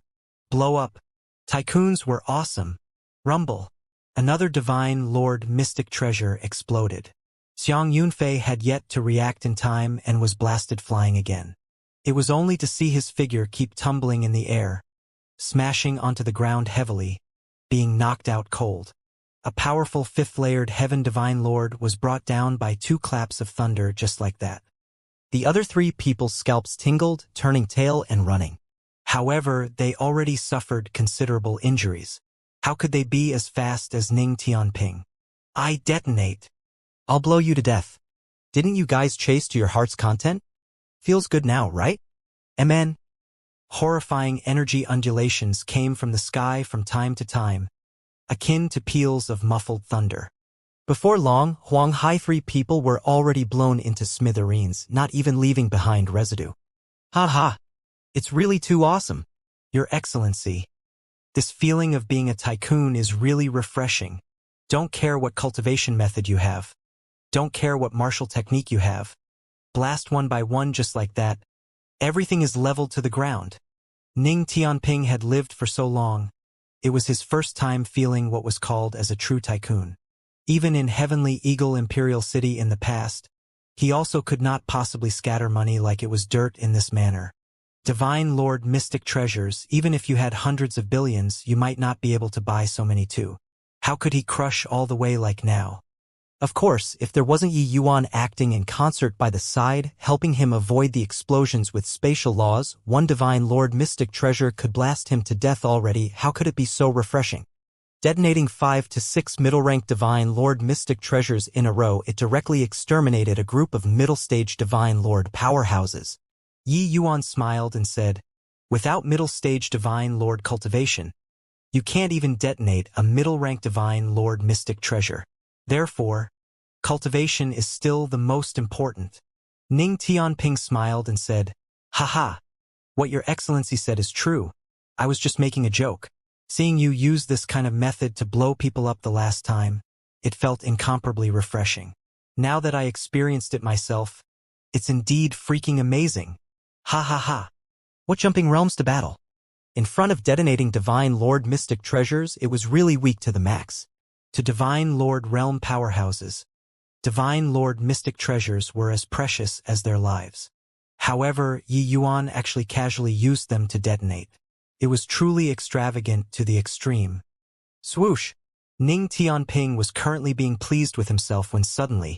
A: blow up. Tycoons were awesome. Rumble. Another Divine Lord mystic treasure exploded. Xiang Yunfei had yet to react in time and was blasted flying again. It was only to see his figure keep tumbling in the air, smashing onto the ground heavily, being knocked out cold. A powerful fifth-layered heaven divine lord was brought down by 2 claps of thunder just like that.
B: The other 3 people's scalps tingled, turning tail and running.
A: However, they already suffered considerable injuries. How could they be as fast as Ning Tianping? I detonate.
B: I'll blow you to death. Didn't you guys chase to your heart's content? Feels good now, right? Amen.
A: Horrifying energy undulations came from the sky from time to time, akin to peals of muffled thunder.
B: Before long, Huanghai 3 people were already blown into smithereens, not even leaving behind residue. Ha ha! It's really too awesome.
A: Your Excellency. This feeling of being a tycoon is really refreshing. Don't care what cultivation method you have. Don't care what martial technique you have. Blast one by one just like that. Everything is leveled to the ground. Ning Tianping had lived for so long. It was his first time feeling what was called as a true tycoon. Even in Heavenly Eagle Imperial City in the past, he also could not possibly scatter money like it was dirt in this manner. Divine Lord Mystic Treasures, even if you had hundreds of billions, you might not be able to buy so many too. How could he crush all the way like now?
B: Of course, if there wasn't Yi Yuan acting in concert by the side, helping him avoid the explosions with spatial laws, one Divine Lord Mystic Treasure could blast him to death already. How could it be so refreshing? Detonating 5 to 6 middle-ranked Divine Lord Mystic Treasures in a row, it directly exterminated a group of middle-stage Divine Lord powerhouses.
A: Yi Yuan smiled and said, without middle-stage Divine Lord cultivation, you can't even detonate a middle-ranked Divine Lord Mystic Treasure. Therefore, cultivation is still the most important. Ning Tianping smiled and said, haha, what your excellency said is true. I was just making a joke. Seeing you use this kind of method to blow people up the last time, it felt incomparably refreshing. Now that I experienced it myself, it's indeed freaking amazing. Ha ha ha.
B: What jumping realms to battle? In front of detonating Divine Lord Mystic Treasures, it was really weak to the max.
A: To Divine Lord Realm powerhouses, Divine Lord Mystic Treasures were as precious as their lives. However, Yi Yuan actually casually used them to detonate. It was truly extravagant to the extreme. Swoosh! Ning Tianping was currently being pleased with himself when suddenly,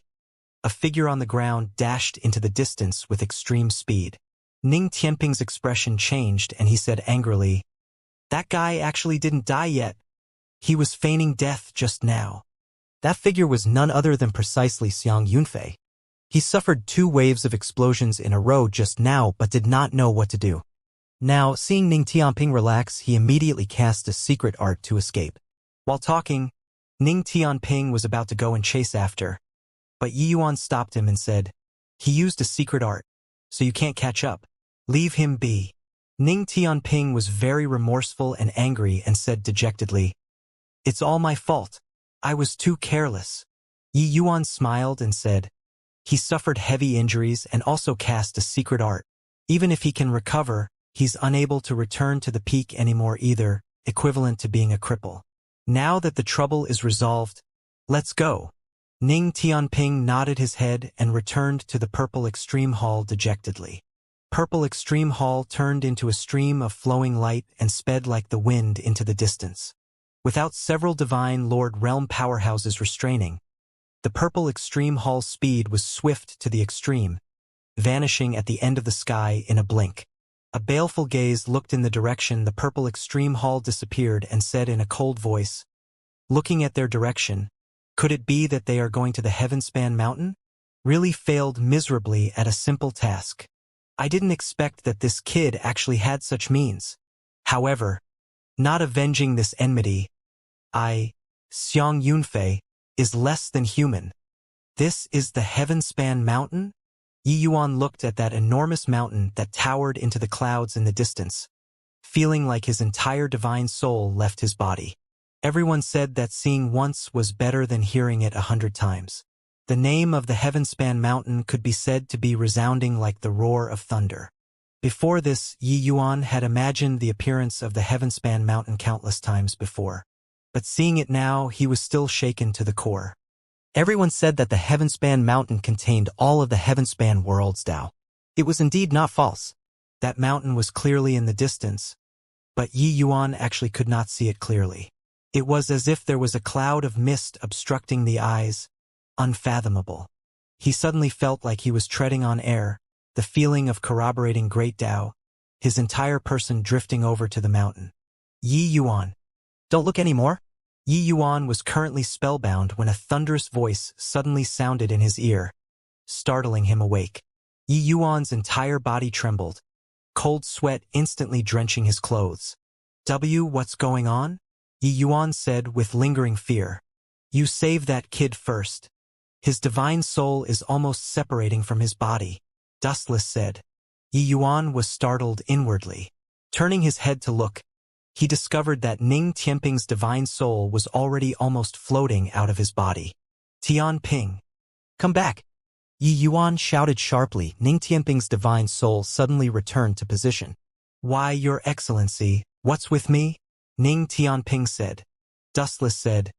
A: a figure on the ground dashed into the distance with extreme speed. Ning Tianping's expression changed and he said angrily, that guy actually didn't die yet. He was feigning death just now.
B: That figure was none other than precisely Xiang Yunfei. He suffered 2 waves of explosions in a row just now but did not know what to do. Now, seeing Ning Tianping relax, he immediately cast a secret art to escape.
A: While talking, Ning Tianping was about to go and chase after, but Yi Yuan stopped him and said, he used a secret art, so you can't catch up. Leave him be. Ning Tianping was very remorseful and angry and said dejectedly, it's all my fault. I was too careless. Yi Yuan smiled and said, he suffered heavy injuries and also cast a secret art. Even if he can recover, he's unable to return to the peak anymore either, equivalent to being a cripple. Now that the trouble is resolved, let's go. Ning Tianping nodded his head and returned to the Purple Extreme Hall dejectedly. Purple Extreme Hall turned into a stream of flowing light and sped like the wind into the distance. Without several Divine Lord Realm powerhouses restraining, the Purple Extreme Hall's speed was swift to the extreme, vanishing at the end of the sky in a blink. A baleful gaze looked in the direction the Purple Extreme Hall disappeared and said in a cold voice, looking at their direction, could it be that they are going to the Heavenspan Mountain? Really failed miserably at a simple task. I didn't expect that this kid actually had such means. However, not avenging this enmity, Xiang Yunfei, is less than human. This is the Heavenspan Mountain? Yi Yuan looked at that enormous mountain that towered into the clouds in the distance, feeling like his entire divine soul left his body. Everyone said that seeing once was better than hearing it 100 times. The name of the Heavenspan Mountain could be said to be resounding like the roar of thunder. Before this, Yi Yuan had imagined the appearance of the Heavenspan Mountain countless times before. But seeing it now, he was still shaken to the core.
B: Everyone said that the Heavenspan Mountain contained all of the Heavenspan worlds Tao. It was indeed not false.
A: That mountain was clearly in the distance, but Yi Yuan actually could not see it clearly. It was as if there was a cloud of mist obstructing the eyes, unfathomable. He suddenly felt like he was treading on air, the feeling of corroborating great Tao, his entire person drifting over to the mountain. Yi Yuan.
B: Don't look anymore?
A: Yi Yuan was currently spellbound when a thunderous voice suddenly sounded in his ear, startling him awake. Yi Yuan's entire body trembled, cold sweat instantly drenching his clothes. What's going on? Yi Yuan said with lingering fear. You save that kid first. His divine soul is almost separating from his body, Dustless said. Yi Yuan was startled inwardly. Turning his head to look, he discovered that Ning Tianping's divine soul was already almost floating out of his body. Tianping.
B: Come back. Yi Yuan shouted sharply. Ning Tianping's divine soul suddenly returned to position.
A: Why, Your Excellency, what's with me? Ning Tianping said. Dustless said,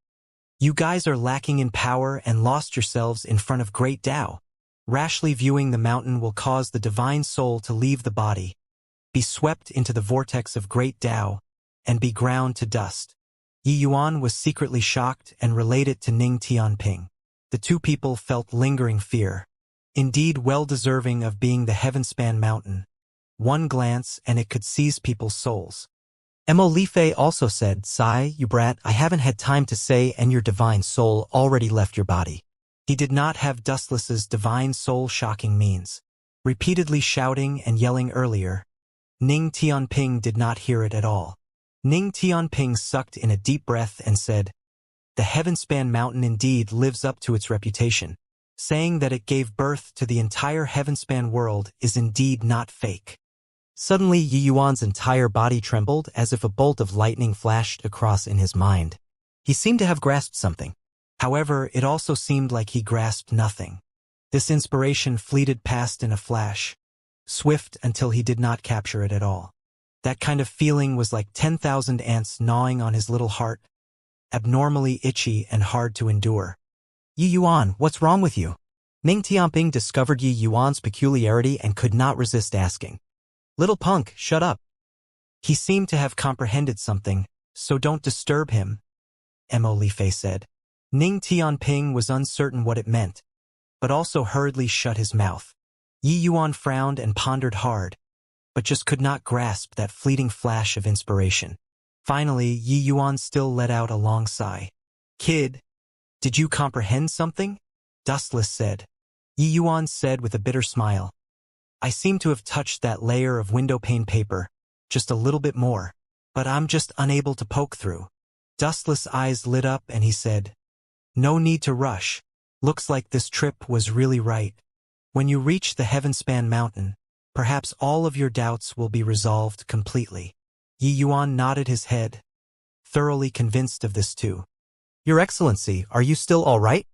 A: You guys are lacking in power and lost yourselves in front of great Tao. Rashly viewing the mountain will cause the divine soul to leave the body, be swept into the vortex of great Tao, and be ground to dust. Yi Yuan was secretly shocked and relayed it to Ning Tianping. The two people felt lingering fear, indeed well deserving of being the heaven-span mountain. One glance and it could seize people's souls.
B: Life also said, Sigh, you brat, I haven't had time to say and your divine soul already left your body.
A: He did not have Dustless's divine soul shocking means. Repeatedly shouting and yelling earlier, Ning Tianping did not hear it at all. Ning Tianping sucked in a deep breath and said, The Heavenspan Mountain indeed lives up to its reputation. Saying that it gave birth to the entire Heavenspan world is indeed not fake.
B: Suddenly Yi Yuan's entire body trembled as if a bolt of lightning flashed across in his mind. He seemed to have grasped something.
A: However, it also seemed like he grasped nothing. This inspiration fleeted past in a flash, swift until he did not capture it at all. That kind of feeling was like 10,000 ants gnawing on his little heart, abnormally itchy and hard to endure.
B: Yi Yuan, what's wrong with you? Ning Tianping discovered Yi Yuan's peculiarity and could not resist asking. Little punk, shut up.
A: He seemed to have comprehended something, so don't disturb him, Life said. Ning Tianping was uncertain what it meant, but also hurriedly shut his mouth. Yi Yuan frowned and pondered hard, but just could not grasp that fleeting flash of inspiration. Finally, Yi Yuan still let out a long sigh. Kid, did you comprehend something? Dustless said. Yi Yuan said with a bitter smile. I seem to have touched that layer of windowpane paper, just a little bit more, but I'm just unable to poke through. Dustless' eyes lit up and he said, No need to rush. Looks like this trip was really right. When you reach the Heavenspan Mountain, perhaps all of your doubts will be resolved completely. Yi Yuan nodded his head, thoroughly convinced of this too.
B: Your Excellency, are you still all right?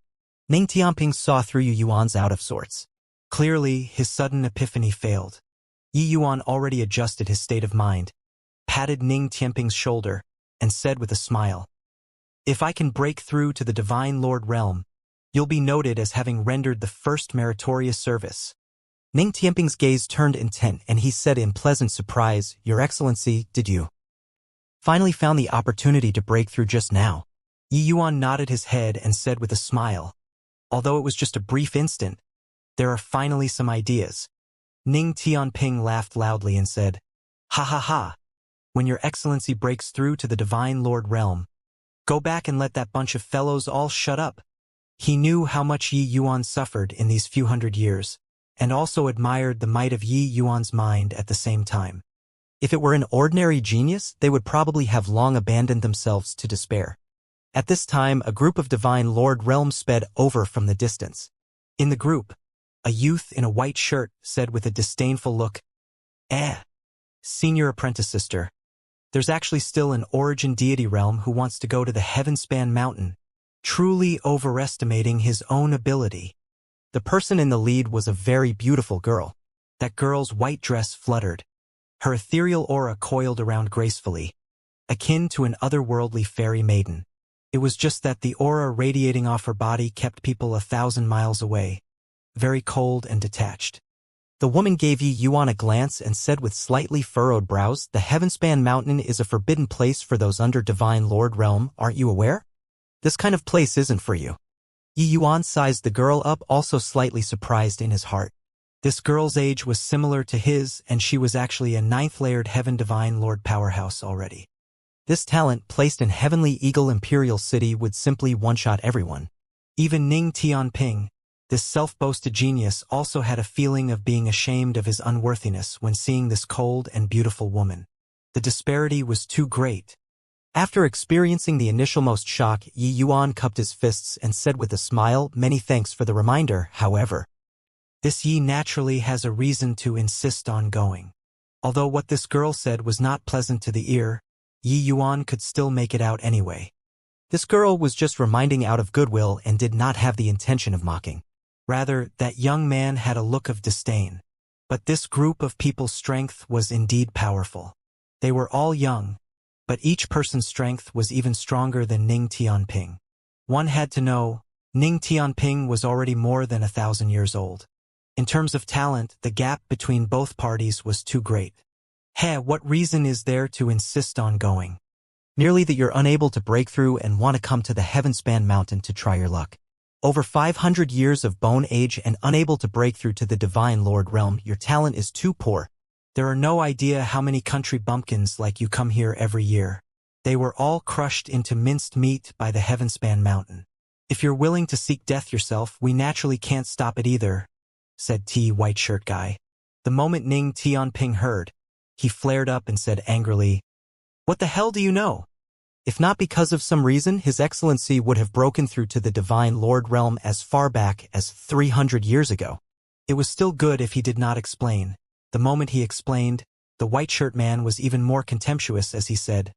B: Ning Tianping saw through Yi Yuan's out of sorts.
A: Clearly, his sudden epiphany failed. Yi Yuan already adjusted his state of mind, patted Ning Tianping's shoulder, and said with a smile, If I can break through to the Divine Lord realm, you'll be noted as having rendered the first meritorious service.
B: Ning Tianping's gaze turned intent and he said in pleasant surprise, Your Excellency, did you finally found the opportunity to break through just now?
A: Yi Yuan nodded his head and said with a smile, Although it was just a brief instant, there are finally some ideas. Ning Tianping laughed loudly and said, Ha ha ha. When Your Excellency breaks through to the Divine Lord realm, go back and let that bunch of fellows all shut up. He knew how much Yi Yuan suffered in these few hundred years, and also admired the might of Yi Yuan's mind at the same time.
B: If it were an ordinary genius, they would probably have long abandoned themselves to despair. At this time, a group of Divine Lord realms sped over from the distance.
A: In the group, a youth in a white shirt said with a disdainful look, Senior Apprentice Sister, there's actually still an origin deity realm who wants to go to the Heavenspan Mountain, truly overestimating his own ability.
B: The person in the lead was a very beautiful girl.
A: That girl's white dress fluttered. Her ethereal aura coiled around gracefully, akin to an otherworldly fairy maiden. It was just that the aura radiating off her body kept people 1,000 miles away, very cold and detached.
B: The woman gave Yi Yuan a glance and said with slightly furrowed brows, "The Heavenspan Mountain is a forbidden place for those under Divine Lord Realm, aren't you aware? This kind of place isn't for you." Yi Yuan sized the girl up, also slightly surprised in his heart.
A: This girl's age was similar to his, and she was actually a 9th-layered Heaven Divine Lord powerhouse already.
B: This talent, placed in Heavenly Eagle Imperial City, would simply one-shot everyone.
A: Even Ning Tianping, this self-boasted genius, also had a feeling of being ashamed of his unworthiness when seeing this cold and beautiful woman. The disparity was too great.
B: After experiencing the initialmost shock, Yi Yuan cupped his fists and said with a smile, "Many thanks for the reminder, however.
A: This Yi naturally has a reason to insist on going." Although what this girl said was not pleasant to the ear, Yi Yuan could still make it out anyway.
B: This girl was just reminding out of goodwill and did not have the intention of mocking.
A: Rather, that young man had a look of disdain. But this group of people's strength was indeed powerful. They were all young, but each person's strength was even stronger than Ning Tianping. One had to know, Ning Tianping was already more than 1,000 years old. In terms of talent, the gap between both parties was too great. What reason is there to insist on going?
B: Merely that you're unable to break through and want to come to the Heavenspan Mountain to try your luck. Over 500 years of bone age and unable to break through to the Divine Lord Realm, your talent is too poor.
A: There are no idea how many country bumpkins like you come here every year. They were all crushed into minced meat by the Heavenspan Mountain. If you're willing to seek death yourself, we naturally can't stop it either, said White Shirt Guy. The moment Ning Tianping heard, he flared up and said angrily, "What the hell do you know?"
B: If not because of some reason, His Excellency would have broken through to the Divine Lord Realm as far back as 300 years ago.
A: It was still good if he did not explain. The moment he explained, the white shirt man was even more contemptuous as he said,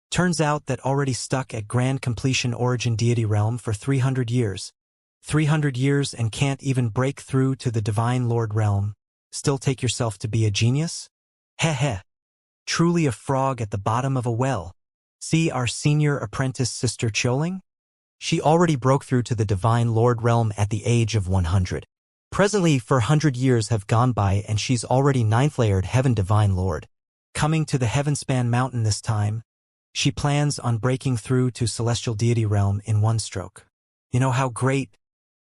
A: "Turns out that already stuck at Grand Completion Origin Deity Realm for 300 years. 300 years and can't even break through to the Divine Lord Realm. Still take yourself to be a genius? Heh. Truly a frog at the bottom of a well. See our senior apprentice sister Choling?
B: She already broke through to the Divine Lord Realm at the age of 100. Presently, 400 years have gone by and she's already 9th-layered Heaven Divine Lord.
A: Coming to the Heavenspan Mountain this time, she plans on breaking through to Celestial Deity Realm in one stroke. You know how great?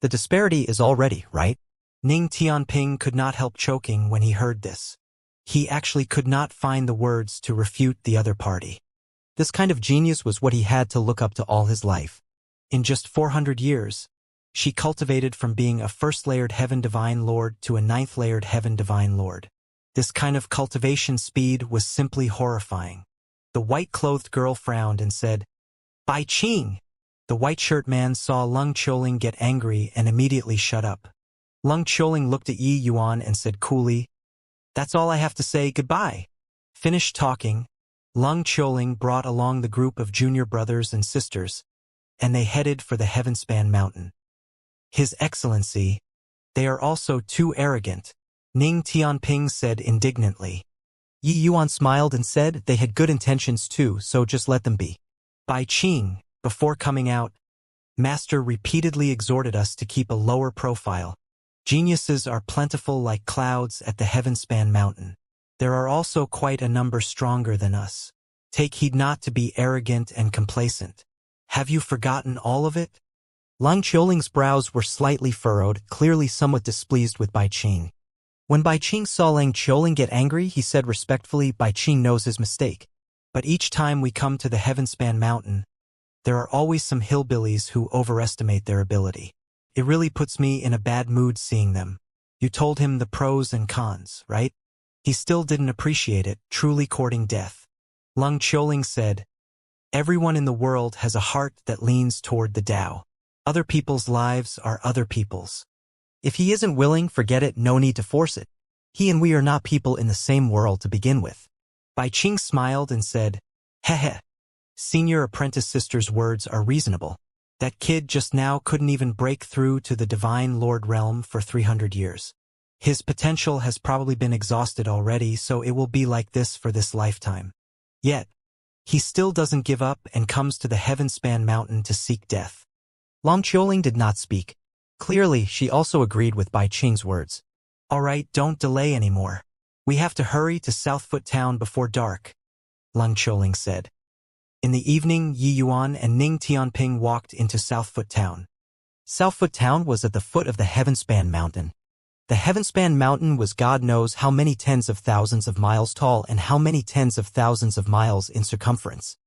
B: The disparity is already, right?"
A: Ning Tianping could not help choking when he heard this. He actually could not find the words to refute the other party.
B: This kind of genius was what he had to look up to all his life.
A: In just 400 years, she cultivated from being a 1st-layered Heaven Divine Lord to a 9th-layered Heaven Divine Lord. This kind of cultivation speed was simply horrifying. The white-clothed girl frowned and said, "Bai Qing!" The white-shirt man saw Lung Choling get angry and immediately shut up. Lung Choling looked at Yi Yuan and said coolly, "That's all I have to say, goodbye." Finished talking, Lung Choling brought along the group of junior brothers and sisters, and they headed for the Heavenspan Mountain. His Excellency, they are also too arrogant, Ning Tianping said indignantly.
B: Yi Yuan smiled and said they had good intentions too, so just let them be.
A: Bai Qing, before coming out, Master repeatedly exhorted us to keep a lower profile. Geniuses are plentiful like clouds at the Heavenspan Mountain. There are also quite a number stronger than us. Take heed not to be arrogant and complacent. Have you forgotten all of it?
B: Lung Choling's brows were slightly furrowed, clearly somewhat displeased with Bai Qing. When Bai Qing saw Lung Choling get angry, he said respectfully, "Bai Qing knows his mistake.
A: But each time we come to the Heavenspan Mountain, there are always some hillbillies who overestimate their ability. It really puts me in a bad mood seeing them. You told him the pros and cons, right? He still didn't appreciate it, truly courting death." Lung Choling said, "Everyone in the world has a heart that leans toward the Tao. Other people's lives are other people's.
B: If he isn't willing, forget it, no need to force it. He and we are not people in the same world to begin with."
A: Bai Qing smiled and said, "Heh. Senior apprentice sister's words are reasonable. That kid just now couldn't even break through to the Divine Lord Realm for 300 years. His potential has probably been exhausted already, so it will be like this for this lifetime. Yet, he still doesn't give up and comes to the Heavenspan Mountain to seek death."
B: Lung Choling did not speak. Clearly, she also agreed with Bai Qing's words.
A: Alright, don't delay anymore. We have to hurry to Southfoot Town before dark, Leng Qiuling said. In the evening, Yi Yuan and Ning Tianping walked into Southfoot Town.
B: Southfoot Town was at the foot of the Heavenspan Mountain. The Heavenspan Mountain was God knows how many tens of thousands of miles tall and how many tens of thousands of miles in circumference.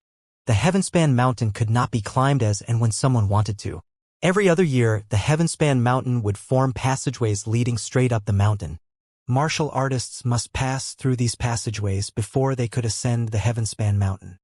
B: The Heavenspan Mountain could not be climbed as and when someone wanted to. Every other year, the Heavenspan Mountain would form passageways leading straight up the mountain.
A: Martial artists must pass through these passageways before they could ascend the Heavenspan Mountain.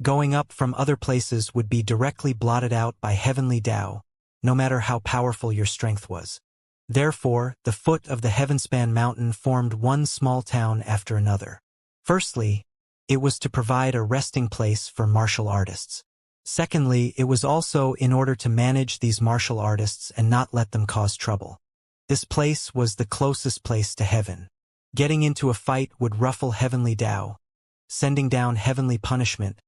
A: Going up from other places would be directly blotted out by heavenly Tao, no matter how powerful your strength was. Therefore, the foot of the Heavenspan Mountain formed one small town after another. Firstly, it was to provide a resting place for martial artists. Secondly, it was also in order to manage these martial artists and not let them cause trouble. This place was the closest place to heaven. Getting into a fight would ruffle heavenly Tao, sending down heavenly punishment,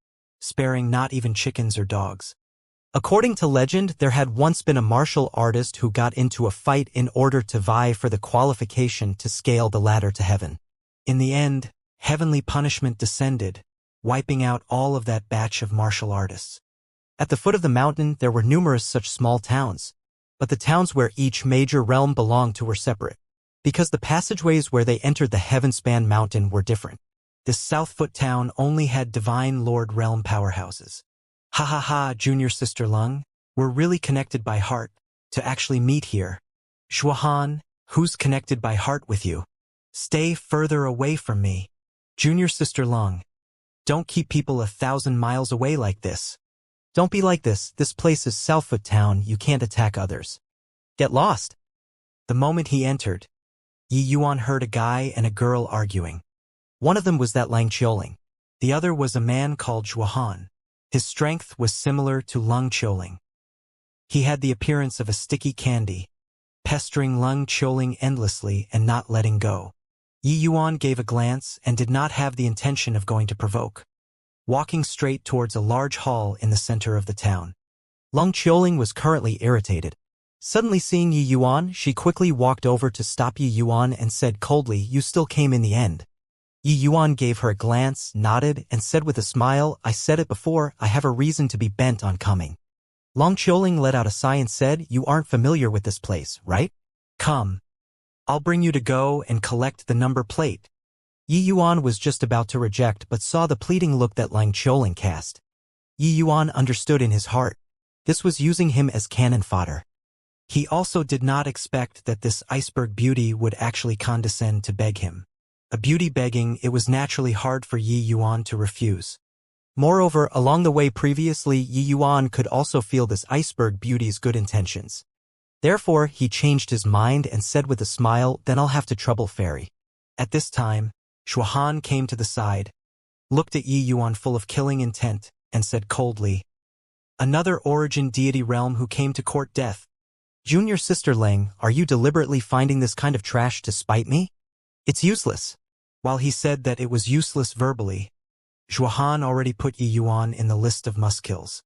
A: sparing not even chickens or dogs.
B: According to legend, there had once been a martial artist who got into a fight in order to vie for the qualification to scale the ladder to heaven.
A: In the end, heavenly punishment descended, wiping out all of that batch of martial artists.
B: At the foot of the mountain, there were numerous such small towns, but the towns where each major realm belonged to were separate, because the passageways where they entered the Heavenspan Mountain were different.
A: This Southfoot Town only had Divine Lord Realm powerhouses. Ha ha ha, Junior Sister Leng, we're really connected by heart, to actually meet here. Zhuohan, who's connected by heart with you? Stay further away from me. Junior Sister Leng, don't keep people 1,000 miles away like this.
B: Don't be like this place is Southfoot Town, you can't attack others. Get lost.
A: The moment he entered, Yi Yuan heard a guy and a girl arguing.
B: One of them was that Leng Qiuling.
A: The other was a man called Zhuohan. His strength was similar to Leng Qiuling. He had the appearance of a sticky candy, pestering Leng Qiuling endlessly and not letting go. Yi Yuan gave a glance and did not have the intention of going to provoke, walking straight towards a large hall in the center of the town.
B: Leng Qiuling was currently irritated. Suddenly seeing Yi Yuan, she quickly walked over to stop Yi Yuan and said coldly, "You still came in the end." Yi Yuan gave her a glance, nodded, and said with a smile, "I said it before, I have a reason to be bent on coming." Leng Qiuling let out a sigh and said, "You aren't familiar with this place, right?
A: Come. I'll bring you to go and collect the number plate."
B: Yi Yuan was just about to reject but saw the pleading look that Leng Qiuling cast. Yi Yuan understood in his heart. This was using him as cannon fodder.
A: He also did not expect that this iceberg beauty would actually condescend to beg him. A beauty begging, it was naturally hard for Yi Yuan to refuse.
B: Moreover, along the way previously, Yi Yuan could also feel this iceberg beauty's good intentions. Therefore, he changed his mind and said with a smile, "Then I'll have to trouble Fairy."
A: At this time, Zhuohan came to the side, looked at Yi Yuan full of killing intent, and said coldly, "Another origin deity realm who came to court death.
B: Junior Sister Leng, are you deliberately finding this kind of trash to spite me? It's useless."
A: While he said that it was useless verbally, Zhuohan already put Yi Yuan in the list of must-kills.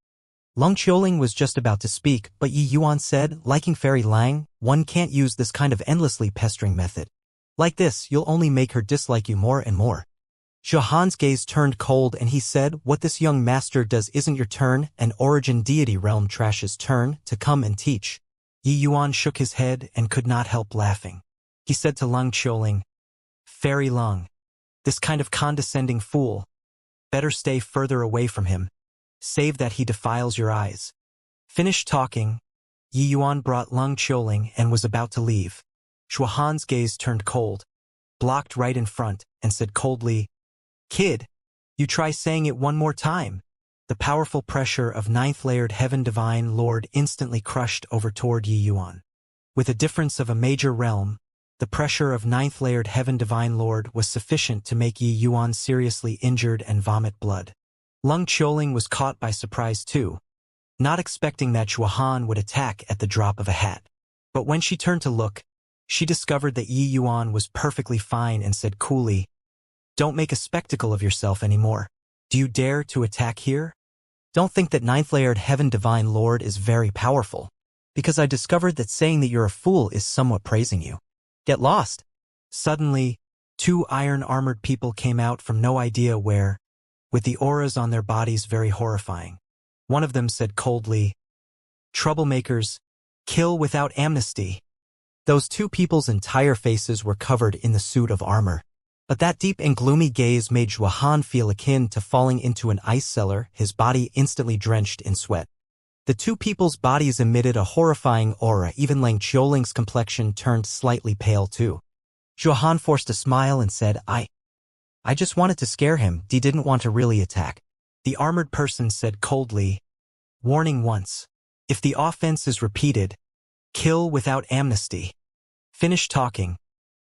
B: Leng Qiuling was just about to speak, but Yi Yuan said, "Liking Fairy Lang, one can't use this kind of endlessly pestering method. Like this, you'll only make her dislike you more and more." Zhuohan's gaze turned cold and he said, "What this young master does isn't your turn, an origin deity realm trash's turn, to come and teach."
A: Yi Yuan shook his head and could not help laughing. He said to Leng Qiuling, "Fairy Leng, this kind of condescending fool, better stay further away from him, save that he defiles your eyes." Finished talking, Yi Yuan brought Leng Qiuling and was about to leave. Zhuohan's gaze turned cold, blocked right in front, and said coldly, "Kid, you try saying it one more time." The powerful pressure of ninth-layered Heaven Divine Lord instantly crushed over toward Yi Yuan. With a difference of a major realm, the pressure of ninth-layered Heaven Divine Lord was sufficient to make Yi Yuan seriously injured and vomit blood. Leng Qiuling was caught by surprise too, not expecting that Zhuohan would attack at the drop of a hat. But when she turned to look, she discovered that Yi Yuan was perfectly fine and said coolly, "Don't make a spectacle of yourself anymore. Do you dare to attack here?"
B: Don't think that ninth-layered Heaven Divine Lord is very powerful, because I discovered that saying that you're a fool is somewhat praising you. Get lost.
A: Suddenly, two iron-armored people came out from no idea where, with the auras on their bodies very horrifying. One of them said coldly, "Troublemakers, kill without amnesty."
B: Those two people's entire faces were covered in the suit of armor. But that deep and gloomy gaze made Zhuohan feel akin to falling into an ice cellar, his body instantly drenched in sweat. The two people's bodies emitted a horrifying aura. Even Lang Qiuling's complexion turned slightly pale too. Zhuohan forced a smile and said, I just wanted to scare him. He didn't want to really attack.
A: The armored person said coldly, "Warning once. If the offense is repeated, kill without amnesty." Finished talking.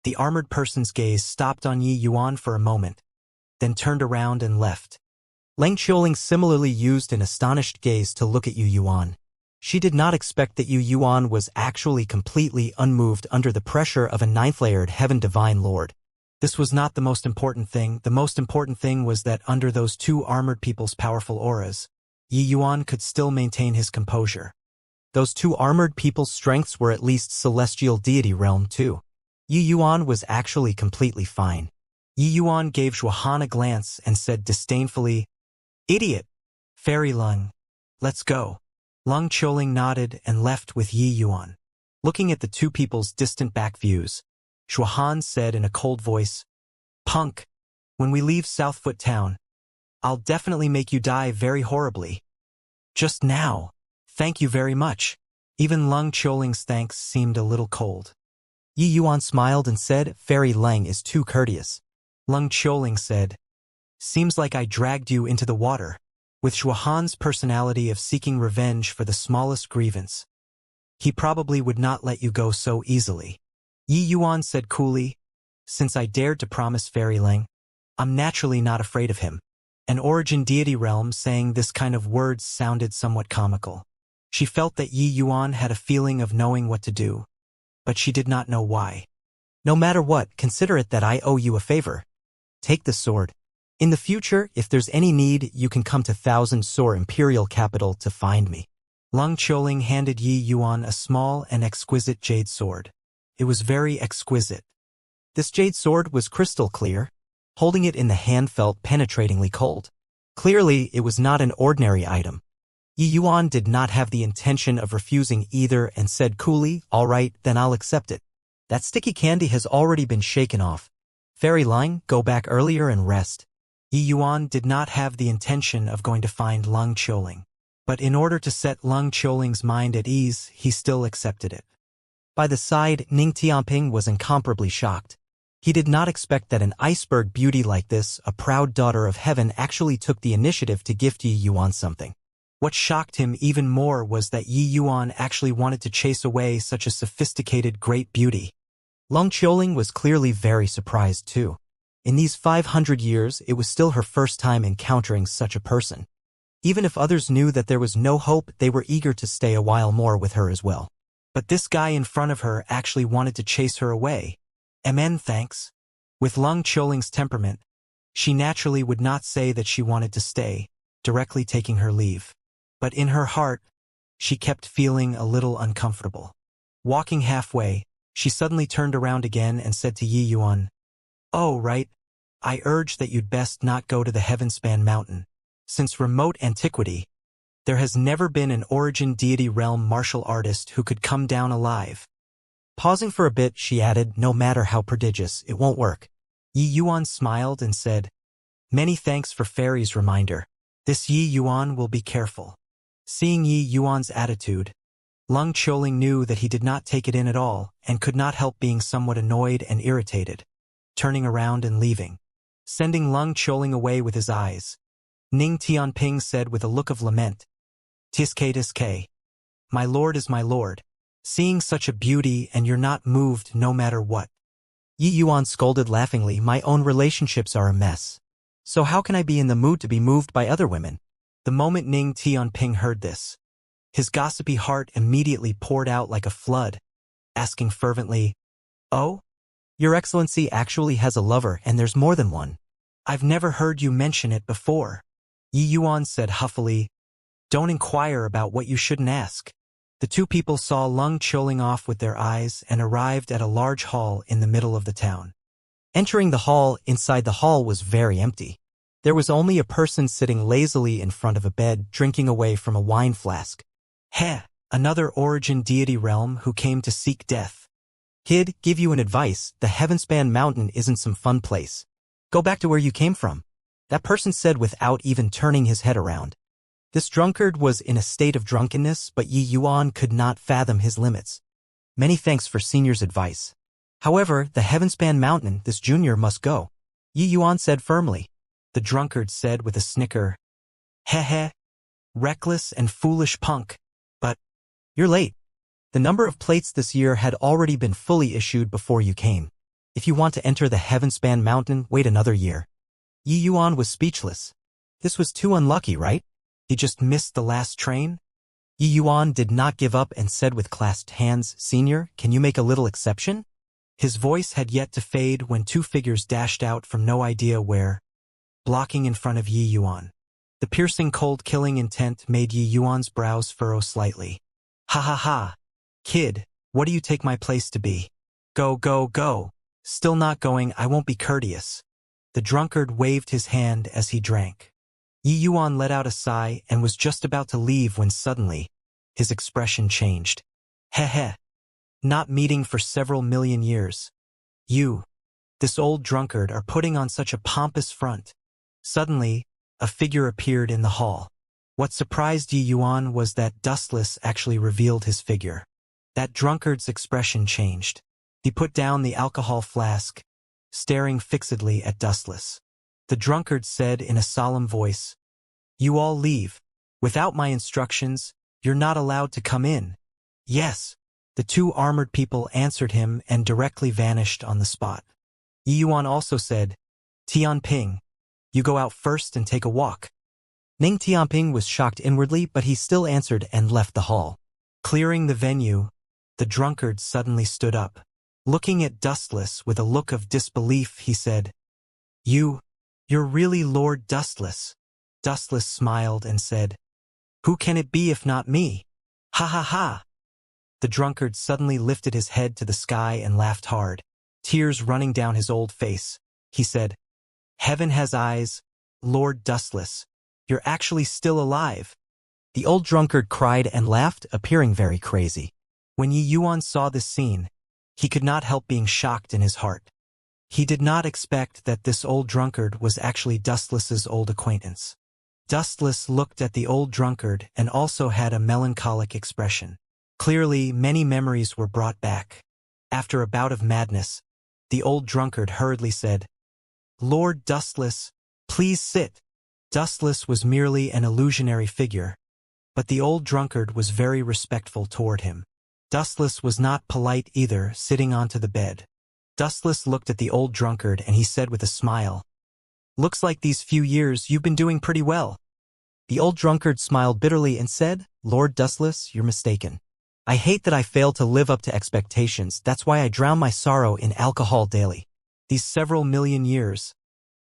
A: The armored person's gaze stopped on Yi Yuan for a moment, then turned around and left.
B: Lang Qiuling similarly used an astonished gaze to look at Yi Yuan. She did not expect that Yi Yuan was actually completely unmoved under the pressure of a ninth-layered Heaven Divine Lord.
A: This was not the most important thing. The most important thing was that under those two armored people's powerful auras, Yi Yuan could still maintain his composure.
B: Those two armored people's strengths were at least celestial deity realm too. Yi Yuan was actually completely fine.
A: Yi Yuan gave Zhuohan a glance and said disdainfully, "Idiot! Fairy Lung, let's go." Lung Qiuling nodded and left with Yi Yuan. Looking at the two people's distant back views, Zhuohan said in a cold voice, "Punk, when we leave Southfoot Town, I'll definitely make you die very horribly. Just now, thank you very much." Even Lung Qiuling's thanks seemed a little cold.
B: Yi Yuan smiled and said, "Fairy Lang is too courteous."
A: Lung Qiuling said, "Seems like I dragged you into the water." With Zhuohan's personality of seeking revenge for the smallest grievance, he probably would not let you go so easily. Yi Yuan said coolly, "Since I dared to promise Fairy Lang, I'm naturally not afraid of him." An origin deity realm saying this kind of words sounded somewhat comical. She felt that Yi Yuan had a feeling of knowing what to do, but she did not know why.
B: "No matter what, consider it that I owe you a favor. Take the sword. In the future, if there's any need, you can come to Thousand Sor Imperial Capital to find me."
A: Lung Qiuling handed Yi Yuan a small and exquisite jade sword. It was very exquisite.
B: This jade sword was crystal clear. Holding it in the hand felt penetratingly cold. Clearly, it was not an ordinary item. Yi Yuan did not have the intention of refusing either and said coolly, "All right, then I'll accept it. That sticky candy has already been shaken off. Fairy Lang, go back earlier and rest."
A: Yi Yuan did not have the intention of going to find Lung Qiuling, but in order to set Lung Qiuling's mind at ease, he still accepted it.
B: By the side, Ning Tianping was incomparably shocked. He did not expect that an iceberg beauty like this, a proud daughter of heaven, actually took the initiative to gift Yi Yuan something.
A: What shocked him even more was that Yi Yuan actually wanted to chase away such a sophisticated great beauty.
B: Lung Qiuling was clearly very surprised too. In these 500 years, it was still her first time encountering such a person. Even if others knew that there was no hope, they were eager to stay a while more with her as well.
A: But this guy in front of her actually wanted to chase her away. Thanks. With Lung Qiuling's temperament, she naturally would not say that she wanted to stay, directly taking her leave. But in her heart, she kept feeling a little uncomfortable. Walking halfway, she suddenly turned around again and said to Yi Yuan, "Oh, right. I urge that you'd best not go to the Heavenspan Mountain. Since remote antiquity, there has never been an origin deity realm martial artist who could come down alive."
B: Pausing for a bit, she added, "No matter how prodigious, it won't work."
A: Yi Yuan smiled and said, "Many thanks for Fairy's reminder. This Yi Yuan will be careful." Seeing Yi Yuan's attitude, Lung Qiuling knew that he did not take it in at all and could not help being somewhat annoyed and irritated, turning around and leaving, sending Lung Qiuling away with his eyes. Ning Tianping said with a look of lament, "Tiske, my lord is my lord. Seeing such a beauty and you're not moved no matter what."
B: Yi Yuan scolded laughingly, "My own relationships are a mess. So how can I be in the mood to be moved by other women?"
A: The moment Ning Tianping heard this, his gossipy heart immediately poured out like a flood, asking fervently, "Oh?
B: Your Excellency actually has a lover, and there's more than one."
A: "I've never heard you mention it before." Yi Yuan said huffily, "Don't inquire about what you shouldn't ask." The two people saw Lung Qiuling off with their eyes and arrived at a large hall in the middle of the town.
B: Entering the hall, inside the hall was very empty. There was only a person sitting lazily in front of a bed, drinking away from a wine flask.
A: Heh, another origin deity realm who came to seek death.
B: Kid, give you an advice, the Heavenspan Mountain isn't some fun place. Go back to where you came from. That person said without even turning his head around. This drunkard was in a state of drunkenness, but Yi Yuan could not fathom his limits. Many thanks for senior's advice. However, the Heavenspan Mountain, this junior must go. Yi Yuan said firmly.
A: The drunkard said with a snicker. Heh, reckless and foolish punk. But
B: you're late. The number of plates this year had already been fully issued before you came. If you want to enter the Heavenspan Mountain, wait another year. Yi Yuan was speechless. This was too unlucky, right?
A: He just missed the last train?
B: Yi Yuan did not give up and said with clasped hands, Senior, can you make a little exception?
A: His voice had yet to fade when two figures dashed out from no idea where, blocking in front of Yi Yuan. The piercing cold killing intent made Yi Yuan's brows furrow slightly. Ha ha ha. Kid, what do you take my place to be? Go. Still not going, I won't be courteous. The drunkard waved his hand as he drank. Yi Yuan let out a sigh and was just about to leave when suddenly, his expression changed. Heh. Not meeting for several million years. You, this old drunkard, are putting on such a pompous front. Suddenly, a figure appeared in the hall. What surprised Yi Yuan was that Dustless actually revealed his figure. That drunkard's expression changed. He put down the alcohol flask, staring fixedly at Dustless. The drunkard said in a solemn voice, You all leave. Without my instructions, you're not allowed to come in. Yes. The two armored people answered him and directly vanished on the spot. Yi Yuan also said, Tianping, you go out first and take a walk.
B: Ning Tianping was shocked inwardly, but he still answered and left the hall.
A: Clearing the venue, the drunkard suddenly stood up. Looking at Dustless with a look of disbelief, he said, You're really Lord Dustless. Dustless smiled and said, Who can it be if not me? Ha ha ha. The drunkard suddenly lifted his head to the sky and laughed hard, tears running down his old face. He said, Heaven has eyes, Lord Dustless. You're actually still alive.
B: The old drunkard cried and laughed, appearing very crazy.
A: When Yi Yuan saw this scene, he could not help being shocked in his heart. He did not expect that this old drunkard was actually Dustless's old acquaintance. Dustless looked at the old drunkard and also had a melancholic expression. Clearly, many memories were brought back. After a bout of madness, the old drunkard hurriedly said, Lord Dustless, please sit. Dustless was merely an illusionary figure, but the old drunkard was very respectful toward him. Dustless was not polite either, sitting onto the bed. Dustless looked at the old drunkard and he said with a smile, Looks like these few years you've been doing pretty well.
B: The old drunkard smiled bitterly and said, Lord Dustless, you're mistaken. I hate that I failed to live up to expectations, that's why I drown my sorrow in alcohol daily.
A: These several million years,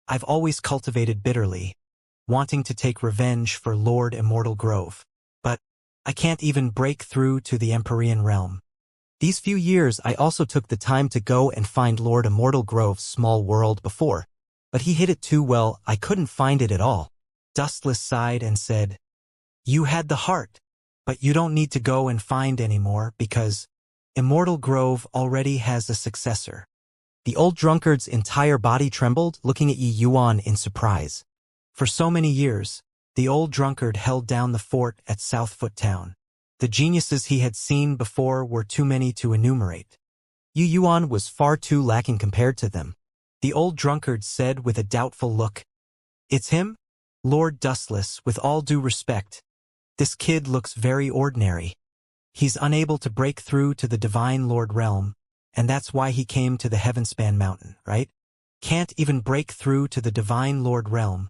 A: I've always cultivated bitterly, wanting to take revenge for Lord Immortal Grove. But I can't even break through to the Empyrean realm.
B: These few years I also took the time to go and find Lord Immortal Grove's small world before, but he hid it too well, I couldn't find it at all.
A: Dustless sighed and said, You had the heart. But you don't need to go and find anymore because Immortal Grove already has a successor.
B: The old drunkard's entire body trembled, looking at Yi Yuan in surprise.
A: For so many years, the old drunkard held down the fort at Southfoot Town. The geniuses he had seen before were too many to enumerate.
B: Yi Yuan was far too lacking compared to them.
A: The old drunkard said with a doubtful look, It's him? Lord Dustless, with all due respect. This kid looks very ordinary. He's unable to break through to the Divine Lord realm, and that's why he came to the Heavenspan Mountain, right? Can't even break through to the Divine Lord realm.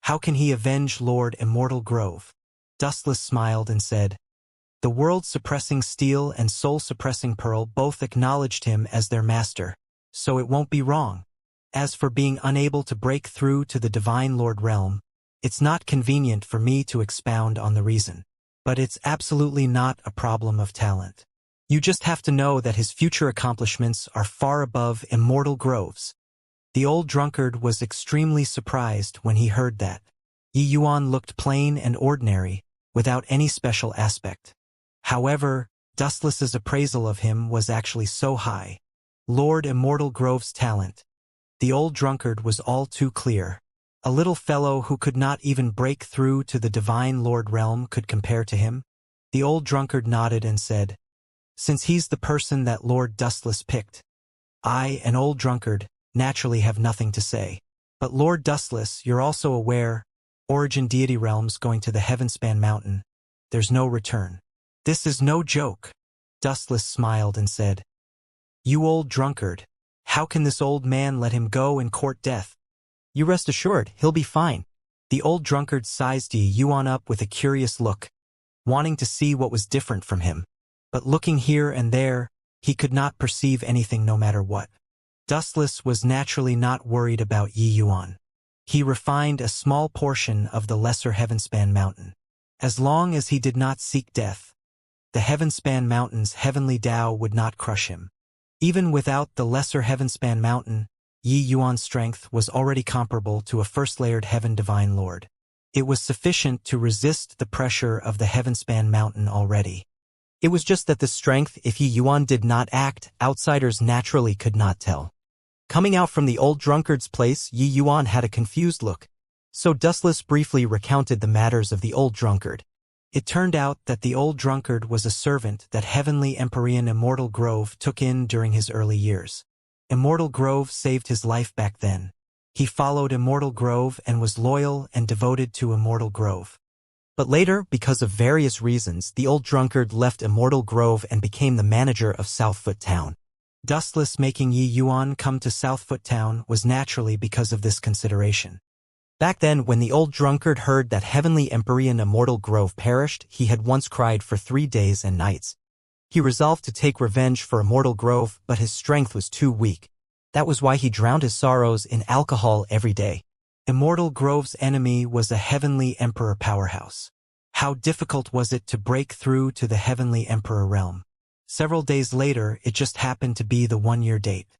A: How can he avenge Lord Immortal Grove? Dustless smiled and said, The world-suppressing steel and soul-suppressing pearl both acknowledged him as their master, so it won't be wrong. As for being unable to break through to the Divine Lord realm, it's not convenient for me to expound on the reason. But it's absolutely not a problem of talent. You just have to know that his future accomplishments are far above Immortal Grove's. The old drunkard was extremely surprised when he heard that. Yi Yuan looked plain and ordinary, without any special aspect. However, Dustless's appraisal of him was actually so high. Lord Immortal Grove's talent. The old drunkard was all too clear. A little fellow who could not even break through to the divine Lord realm could compare to him? The old drunkard nodded and said, "Since he's the person that Lord Dustless picked, I, an old drunkard, naturally have nothing to say. But Lord Dustless, you're also aware, origin deity realms going to the Heavenspan Mountain, there's no return. This is no joke." Dustless smiled and said, "You old drunkard, how can this old man let him go and court death?"
B: "You rest assured, he'll be fine."
A: The old drunkard sized Yi Yuan up with a curious look, wanting to see what was different from him. But looking here and there, he could not perceive anything no matter what. Dustless was naturally not worried about Yi Yuan. He refined a small portion of the lesser Heavenspan Mountain. As long as he did not seek death, the Heavenspan Mountain's heavenly Tao would not crush him. Even without the lesser Heavenspan Mountain, Yi Yuan's strength was already comparable to a first-layered Heaven Divine Lord. It was sufficient to resist the pressure of the Heavenspan Mountain already.
B: It was just that the strength, if Yi Yuan did not act, outsiders naturally could not tell. Coming out from the old drunkard's place, Yi Yuan had a confused look. So Dustless briefly recounted the matters of the old drunkard.
A: It turned out that the old drunkard was a servant that Heavenly Empyrean Immortal Grove took in during his early years. Immortal Grove saved his life back then. He followed Immortal Grove and was loyal and devoted to Immortal Grove.
B: But later, because of various reasons, the old drunkard left Immortal Grove and became the manager of Southfoot Town.
A: Dustless making Yi Yuan come to Southfoot Town was naturally because of this consideration.
B: Back then, when the old drunkard heard that Heavenly Empyrean Immortal Grove perished, he had once cried for 3 days and nights. He resolved to take revenge for Immortal Grove, but his strength was too weak. That was why he drowned his sorrows in alcohol every day.
A: Immortal Grove's enemy was a Heavenly Emperor powerhouse. How difficult was it to break through to the Heavenly Emperor realm? Several days later, it just happened to be the 1-year date.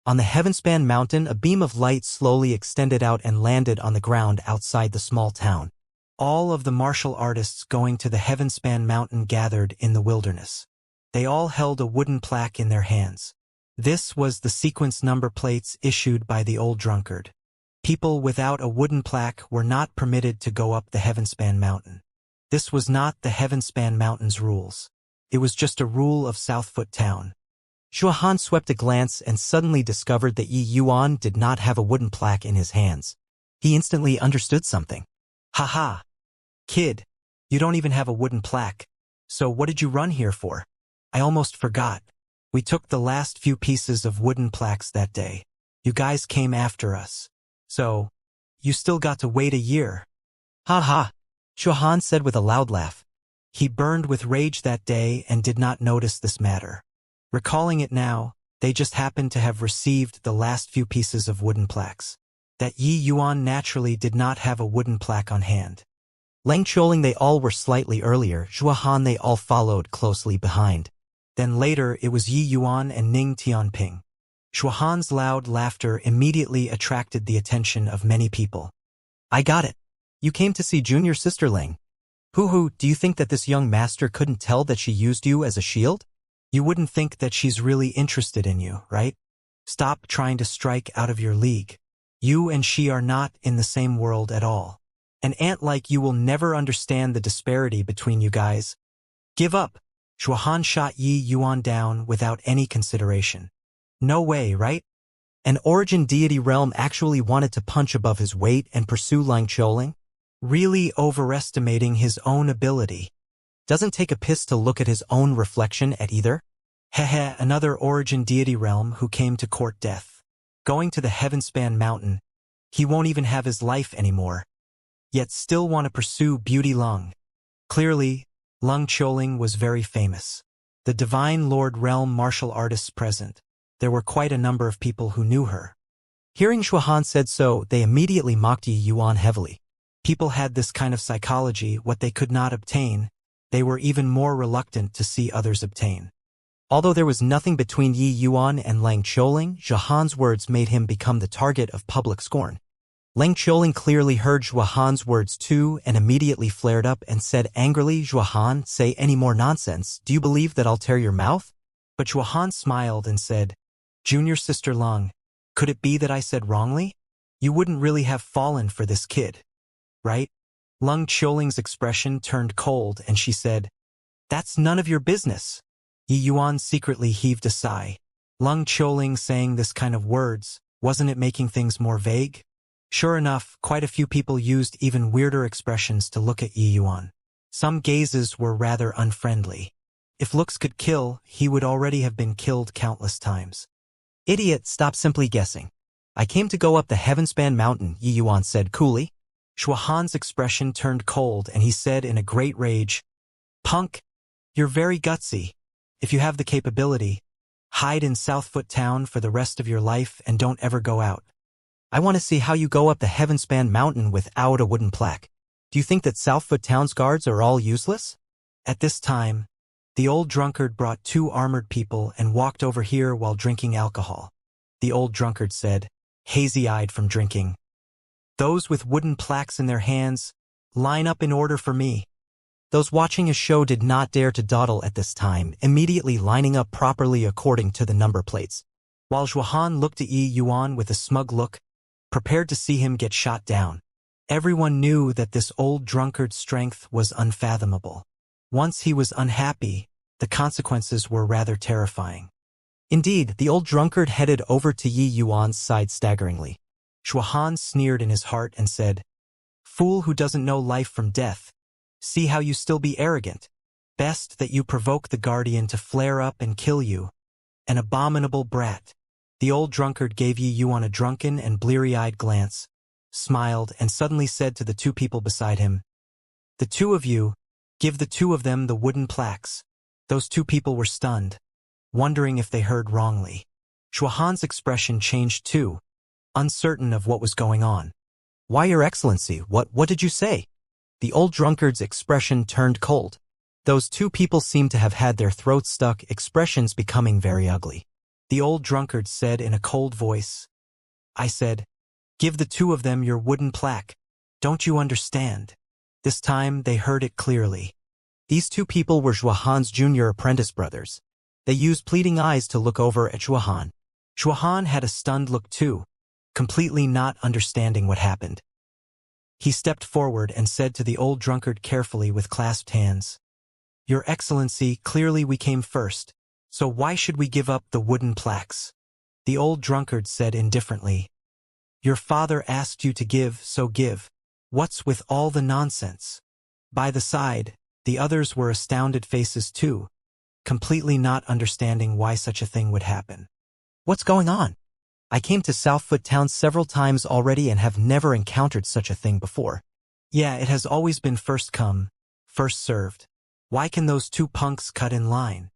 B: On the Heavenspan Mountain, a beam of light slowly extended out and landed on the ground outside the small town.
A: All of the martial artists going to the Heavenspan Mountain gathered in the wilderness. They all held a wooden plaque in their hands. This was the sequence number plates issued by the old drunkard. People without a wooden plaque were not permitted to go up the Heavenspan Mountain. This was not the Heavenspan Mountain's rules. It was just a rule of Southfoot Town.
B: Shuahan swept a glance and suddenly discovered that Yi Yuan did not have a wooden plaque in his hands. He instantly understood something.
A: "Haha. Kid, you don't even have a wooden plaque. So what did you run here for? I almost forgot. We took the last few pieces of wooden plaques that day. You guys came after us. So, you still got to wait a year."
B: "Ha ha," Shuahan said with a loud laugh.
A: He burned with rage that day and did not notice this matter. Recalling it now, they just happened to have received the last few pieces of wooden plaques. That Yi Yuan naturally did not have a wooden plaque on hand.
B: Lang Choling they all were slightly earlier, Shuahan they all followed closely behind.
A: Then later it was Yi Yuan and Ning Tianping. Shuahan's loud laughter immediately attracted the attention of many people.
B: "I got it. You came to see junior sister Lang. Hoo, do you think that this young master couldn't tell that she used you as a shield?"
A: You wouldn't think that she's really interested in you, right? Stop trying to strike out of your league. You and she are not in the same world at all. An ant like you will never understand the disparity between you guys. Give up. Shuahan shot Yi Yuan down without any consideration. No way, right?
B: An origin deity realm actually wanted to punch above his weight and pursue Lang Choling?
A: Really overestimating his own ability.
B: Doesn't take a piss to look at his own reflection at either?
A: Hehe, another origin deity realm who came to court death. Going to the Heavenspan Mountain, he won't even have his life anymore. Yet still want to pursue Beauty Lung. Clearly, Lung Choling was very famous. The Divine Lord realm martial artists present, there were quite a number of people who knew her.
B: Hearing Shuahan said so, they immediately mocked Yi Yuan heavily.
A: People had this kind of psychology, what they could not obtain, they were even more reluctant to see others obtain.
B: Although there was nothing between Yi Yuan and Lang Qiuling, Zhuhan's words made him become the target of public scorn. Lang Qiuling clearly heard Zhuhan's words too and immediately flared up and said angrily, "Zhuhan, say any more nonsense. Do you believe that I'll tear your mouth?"
A: But Zhuhan smiled and said, "Junior Sister Lung, could it be that I said wrongly? You wouldn't really have fallen for this kid, right?" Lung Qiuling's expression turned cold and she said, "That's none of your business." Yi Yuan secretly heaved a sigh. Lung Qiuling saying this kind of words, wasn't it making things more vague? Sure enough, quite a few people used even weirder expressions to look at Yi Yuan. Some gazes were rather unfriendly. If looks could kill, he would already have been killed countless times.
B: "Idiot, stop simply guessing. I came to go up the heaven-span mountain," Yi Yuan said coolly.
A: Zhuhan's expression turned cold and he said in a great rage, "Punk, you're very gutsy. If you have the capability, hide in Southfoot Town for the rest of your life and don't ever go out."
B: "I want to see how you go up the heaven-span mountain without a wooden plaque. Do you think that Southfoot Town's guards are all useless?"
A: At this time, the old drunkard brought 2 armored people and walked over here while drinking alcohol. The old drunkard said, hazy-eyed from drinking, "Those with wooden plaques in their hands, line up in order for me."
B: Those watching his show did not dare to dawdle at this time, immediately lining up properly according to the number plates.
A: While Zhuhan looked at Yi Yuan with a smug look, prepared to see him get shot down. Everyone knew that this old drunkard's strength was unfathomable. Once he was unhappy, the consequences were rather terrifying.
B: Indeed, the old drunkard headed over to Yi Yuan's side staggeringly.
A: Zhuhan sneered in his heart and said, "Fool who doesn't know life from death. See how you still be arrogant. Best that you provoke the guardian to flare up and kill you. An abominable brat." The old drunkard gave Yi Yuan a drunken and bleary-eyed glance, smiled, and suddenly said to the 2 people beside him, "The 2 of you, give the 2 of them the wooden plaques." Those 2 people were stunned, wondering if they heard wrongly. Zhuhan's expression changed too, uncertain of what was going on.
B: "Why, Your Excellency, what did you say?" The old drunkard's expression turned cold. Those 2 people seemed to have had their throats stuck, expressions becoming very ugly.
A: The old drunkard said in a cold voice, "I said, give the 2 of them your wooden plaque. Don't you understand?" This time they heard it clearly.
B: These 2 people were Zhuhan's junior apprentice brothers. They used pleading eyes to look over at Zhuhan.
A: Zhuhan had a stunned look too, completely not understanding what happened. He stepped forward and said to the old drunkard carefully with clasped hands, "Your Excellency, clearly we came first, so why should we give up the wooden plaques?" The old drunkard said indifferently, "Your father asked you to give, so give. What's with all the nonsense?" By the side, the others were astounded faces too, completely not understanding why such a thing would happen.
B: "What's going on? I came to Southfoot Town several times already and have never encountered such a thing before."
A: "Yeah, it has always been first come, first served. Why can those 2 punks cut in line?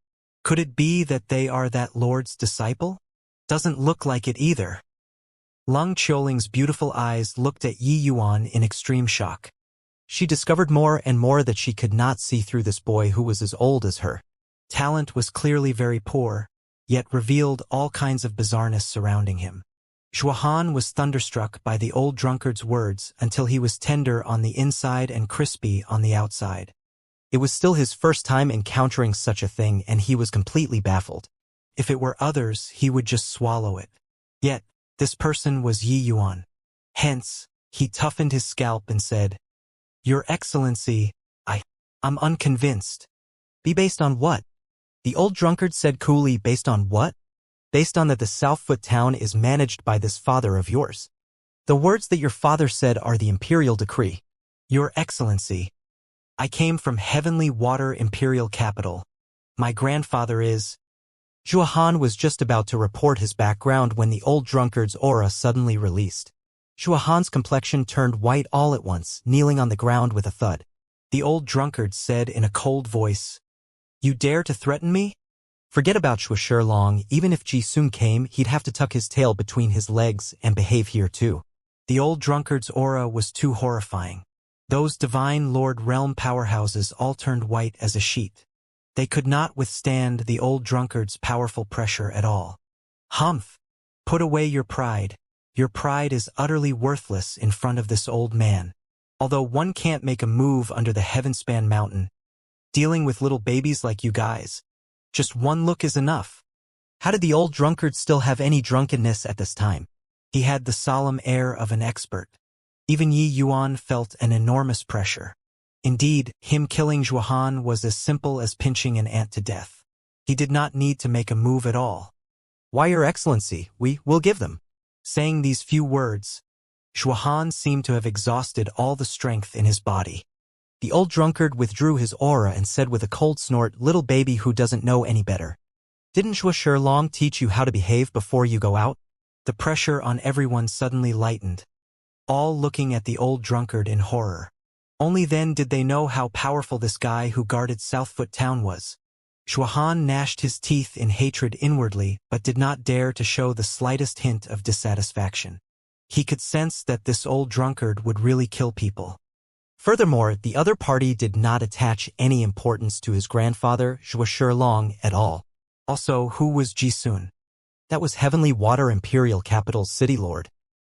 A: Could it be that they are that Lord's disciple? Doesn't look like it either." Lung Qiuling's beautiful eyes looked at Yi Yuan in extreme shock.
B: She discovered more and more that she could not see through this boy who was as old as her.
A: Talent was clearly very poor, yet revealed all kinds of bizarreness surrounding him. Zhuhan was thunderstruck by the old drunkard's words until he was tender on the inside and crispy on the outside.
B: It was still his first time encountering such a thing and he was completely baffled.
A: If it were others, he would just swallow it. Yet, this person was Yi Yuan. Hence, he toughened his scalp and said, "Your Excellency, I'm unconvinced."
B: "Be based on what?" The old drunkard said coolly, "Based on what?" "Based on that the Southfoot Town is managed by this father of yours. The words that your father said are the imperial decree."
A: "Your Excellency, I came from Heavenly Water Imperial Capital. My grandfather is—"
B: Zhuhan was just about to report his background when the old drunkard's aura suddenly released. Zhuhan's complexion turned white all at once, kneeling on the ground with a thud.
A: The old drunkard said in a cold voice, "You dare to threaten me?"
B: Forget about Shushi Long. Even if Ji Sun came, he'd have to tuck his tail between his legs and behave here too.
A: The old drunkard's aura was too horrifying. Those divine Lord Realm powerhouses all turned white as a sheet. They could not withstand the old drunkard's powerful pressure at all. Humph! Put away your pride. Your pride is utterly worthless in front of this old man. Although one can't make a move under the heaven-span mountain, dealing with little babies like you guys, just one look is enough.
B: How did the old drunkard still have any drunkenness at this time?
A: He had the solemn air of an expert. Even Yi Yuan felt an enormous pressure. Indeed, him killing Zhuohan was as simple as pinching an ant to death. He did not need to make a move at all.
B: Why, Your Excellency, we will give them.
A: Saying these few words, Zhuohan seemed to have exhausted all the strength in his body.
B: The old drunkard withdrew his aura and said with a cold snort, "Little baby who doesn't know any better. Didn't Shuo Long teach you how to behave before you go out?"
A: The pressure on everyone suddenly lightened, all looking at the old drunkard in horror. Only then did they know how powerful this guy who guarded Southfoot Town was. Zhuohan gnashed his teeth in hatred inwardly but did not dare to show the slightest hint of dissatisfaction. He could sense that this old drunkard would really kill people.
B: Furthermore, the other party did not attach any importance to his grandfather, Shuo Long, at all.
A: Also, who was Jisun?
B: That was Heavenly Water Imperial Capital's city lord.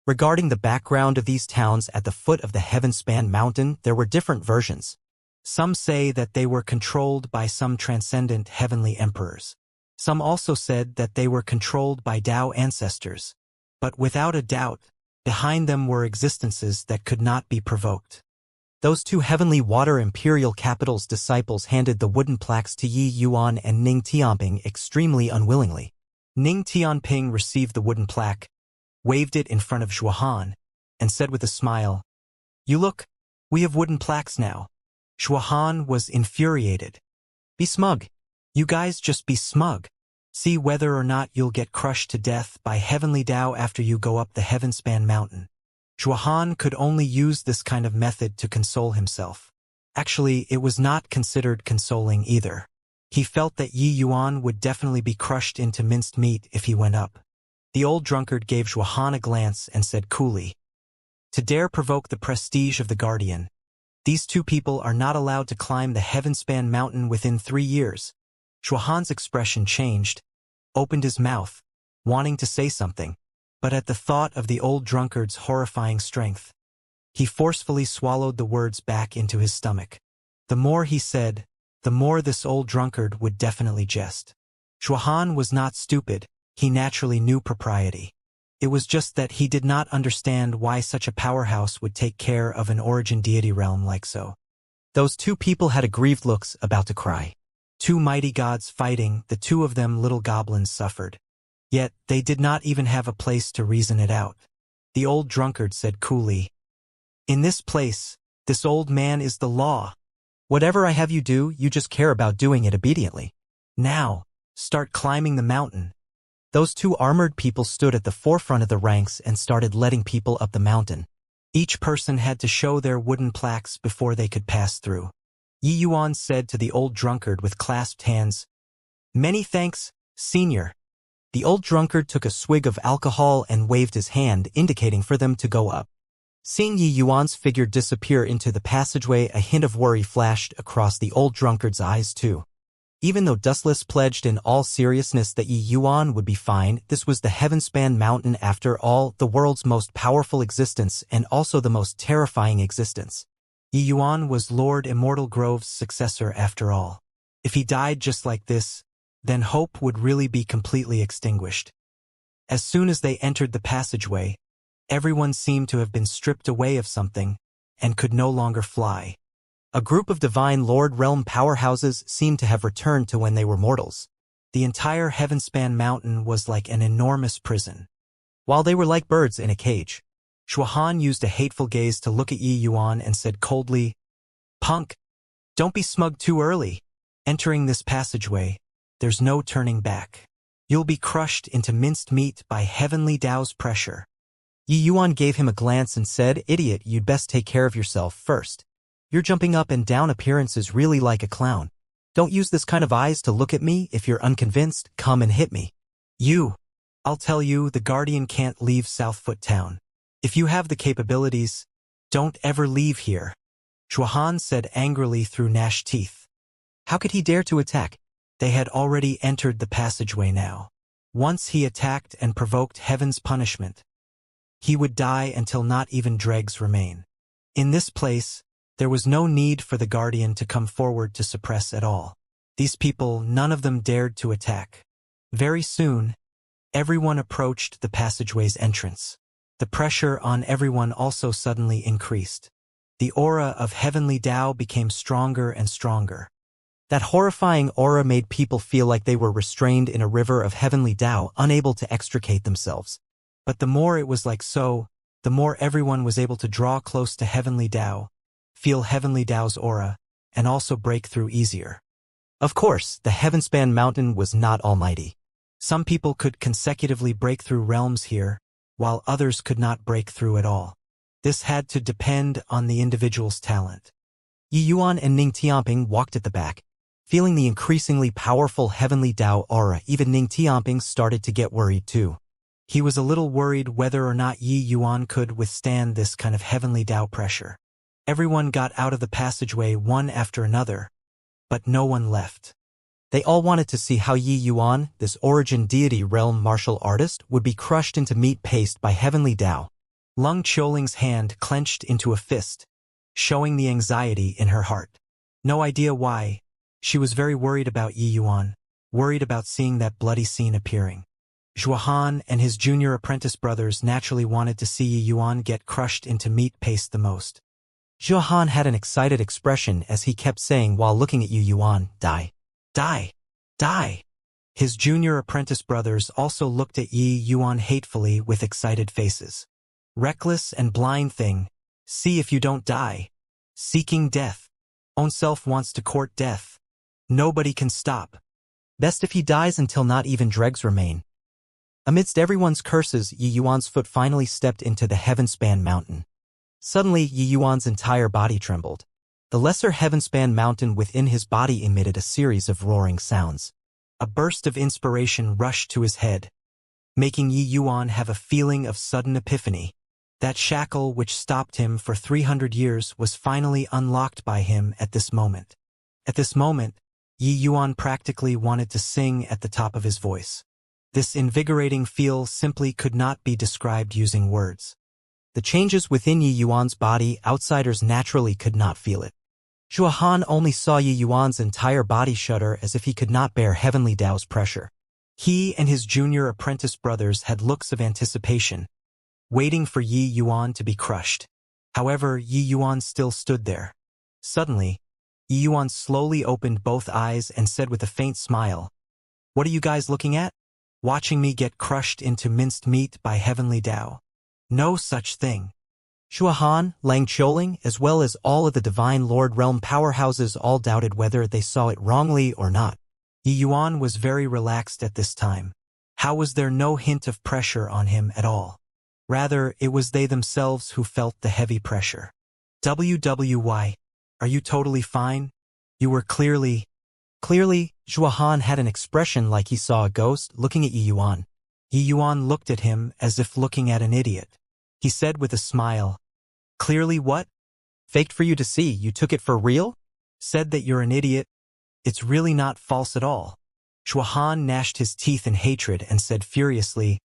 B: Regarding the background of these towns at the foot of the Heaven-span mountain, there were different versions.
A: Some say that they were controlled by some transcendent heavenly emperors. Some also said that they were controlled by Tao ancestors. But without a doubt, behind them were existences that could not be provoked.
B: Those two Heavenly Water Imperial Capital's disciples handed the wooden plaques to Yi Yuan and Ning Tianping extremely unwillingly.
A: Ning Tianping received the wooden plaque, waved it in front of Zhuohan, and said with a smile, "You look, we have wooden plaques now." Zhuohan was infuriated.
B: "Be smug.
A: You guys just be smug. See whether or not you'll get crushed to death by heavenly Tao after you go up the heaven-span mountain." Zhuohan could only use this kind of method to console himself. Actually, it was not considered consoling either. He felt that Yi Yuan would definitely be crushed into minced meat if he went up. The old drunkard gave Zhuohan a glance and said coolly, "To dare provoke the prestige of the Guardian, these two people are not allowed to climb the heaven-span mountain within 3 years." Zhuohan's expression changed, opened his mouth, wanting to say something, but at the thought of the old drunkard's horrifying strength, he forcefully swallowed the words back into his stomach. The more he said, the more this old drunkard would definitely jest. Zhuohan was not stupid, he naturally knew propriety. It was just that he did not understand why such a powerhouse would take care of an origin deity realm like so.
B: Those two people had aggrieved looks, about to cry.
A: Two mighty gods fighting, the two of them little goblins suffered. Yet, they did not even have a place to reason it out. The old drunkard said coolly, "In this place, this old man is the law.
B: Whatever I have you do, you just care about doing it obediently.
A: Now, start climbing the mountain."
B: Those two armored people stood at the forefront of the ranks and started letting people up the mountain.
A: Each person had to show their wooden plaques before they could pass through. Yi Yuan said to the old drunkard with clasped hands, "Many thanks, senior."
B: The old drunkard took a swig of alcohol and waved his hand, indicating for them to go up. Seeing Yi Yuan's figure disappear into the passageway, a hint of worry flashed across the old drunkard's eyes too. Even though Dustless pledged in all seriousness that Yi Yuan would be fine, this was the Heaven-span mountain after all, the world's most powerful existence and also the most terrifying existence.
A: Yi Yuan was Lord Immortal Grove's successor after all. If he died just like this, then hope would really be completely extinguished. As soon as they entered the passageway, everyone seemed to have been stripped away of something and could no longer fly.
B: A group of divine Lord Realm powerhouses seemed to have returned to when they were mortals.
A: The entire Heaven-span mountain was like an enormous prison.
B: While they were like birds in a cage.
A: Zhuohan used a hateful gaze to look at Yi Yuan and said coldly, "Punk, don't be smug too early. Entering this passageway, there's no turning back. You'll be crushed into minced meat by heavenly Tao's pressure."
B: Yi Yuan gave him a glance and said, "Idiot, you'd best take care of yourself first. Your jumping up and down appearance is really like a clown. Don't use this kind of eyes to look at me. If you're unconvinced, come and hit me."
A: I'll tell you, the Guardian can't leave Southfoot Town. If you have the capabilities, don't ever leave here," Zhuohan said angrily through gnashed teeth.
B: How could he dare to attack?
A: They had already entered the passageway now. Once he attacked and provoked heaven's punishment, he would die until not even dregs remain. In this place, there was no need for the Guardian to come forward to suppress at all. These people, none of them dared to attack. Very soon, everyone approached the passageway's entrance. The pressure on everyone also suddenly increased. The aura of heavenly Tao became stronger and stronger.
B: That horrifying aura made people feel like they were restrained in a river of heavenly Tao, unable to extricate themselves.
A: But the more it was like so, the more everyone was able to draw close to heavenly Tao, feel heavenly Tao's aura, and also break through easier.
B: Of course, the Heavenspan Mountain was not almighty.
A: Some people could consecutively break through realms here, while others could not break through at all. This had to depend on the individual's talent.
B: Yi Yuan and Ning Tianping walked at the back. Feeling the increasingly powerful heavenly Tao aura, even Ning Tianping started to get worried too.
A: He was a little worried whether or not Yi Yuan could withstand this kind of heavenly Tao pressure. Everyone got out of the passageway one after another, but no one left.
B: They all wanted to see how Yi Yuan, this origin deity realm martial artist, would be crushed into meat paste by heavenly Tao.
A: Lung Qiuling's hand clenched into a fist, showing the anxiety in her heart. No idea why. She was very worried about Yi Yuan, worried about seeing that bloody scene appearing. Zhuohan and his junior apprentice brothers naturally wanted to see Yi Yuan get crushed into meat paste the most.
B: Zhuohan had an excited expression as he kept saying while looking at Yi Yuan, "Die.
A: Die! Die!" His junior apprentice brothers also looked at Yi Yuan hatefully with excited faces. Reckless and blind thing, see if you don't die. Seeking death. Own self wants to court death. Nobody can stop.
B: Best if he dies until not even dregs remain. Amidst everyone's curses, Yi Yuan's foot finally stepped into the Heavenspan Mountain. Suddenly, Yi Yuan's entire body trembled. The lesser Heavenspan Mountain within his body emitted a series of roaring sounds.
A: A burst of inspiration rushed to his head, making Yi Yuan have a feeling of sudden epiphany. That shackle which stopped him for 300 years was finally unlocked by him at this moment. At this moment, Yi Yuan practically wanted to sing at the top of his voice. This invigorating feel simply could not be described using words.
B: The changes within Yi Yuan's body, outsiders naturally could not feel it. Zhuohan only saw Yi Yuan's entire body shudder as if he could not bear heavenly Tao's pressure.
A: He and his junior apprentice brothers had looks of anticipation, waiting for Yi Yuan to be crushed. However, Yi Yuan still stood there. Suddenly, Yi Yuan slowly opened both eyes and said with a faint smile, "What are you guys looking at? Watching me get crushed into minced meat by heavenly Tao? No such thing."
B: Zhuohan, Lang Qiuling, as well as all of the Divine Lord Realm powerhouses all doubted whether they saw it wrongly or not.
A: Yi Yuan was very relaxed at this time. How was there no hint of pressure on him at all? Rather, it was they themselves who felt the heavy pressure. "WWY? Are you totally fine? You were clearly..."
B: Clearly, Zhuohan had an expression like he saw a ghost looking at Yi Yuan.
A: Yi Yuan looked at him as if looking at an idiot. He said with a smile, "Clearly what?
B: Faked for you to see, you took it for real?"
A: "Said that you're an idiot. It's really not false at all." Zhuohan gnashed his teeth in hatred and said furiously,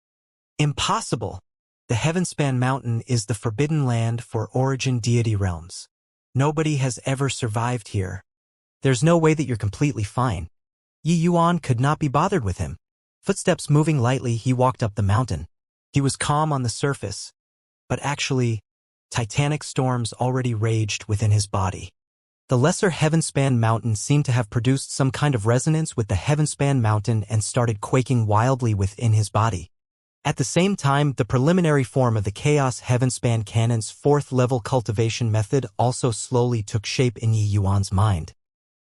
A: "Impossible! The Heavenspan Mountain is the forbidden land for origin deity realms. Nobody has ever survived here."
B: "There's no way that you're completely fine." Yi Yuan could not be bothered with him. Footsteps moving lightly, he walked up the mountain.
A: He was calm on the surface, but actually, titanic storms already raged within his body.
B: The lesser Heavenspan Mountain seemed to have produced some kind of resonance with the Heavenspan Mountain and started quaking wildly within his body. At the same time, the preliminary form of the Chaos Heavenspan Canon's 4th-level cultivation method also slowly took shape in Yi Yuan's mind.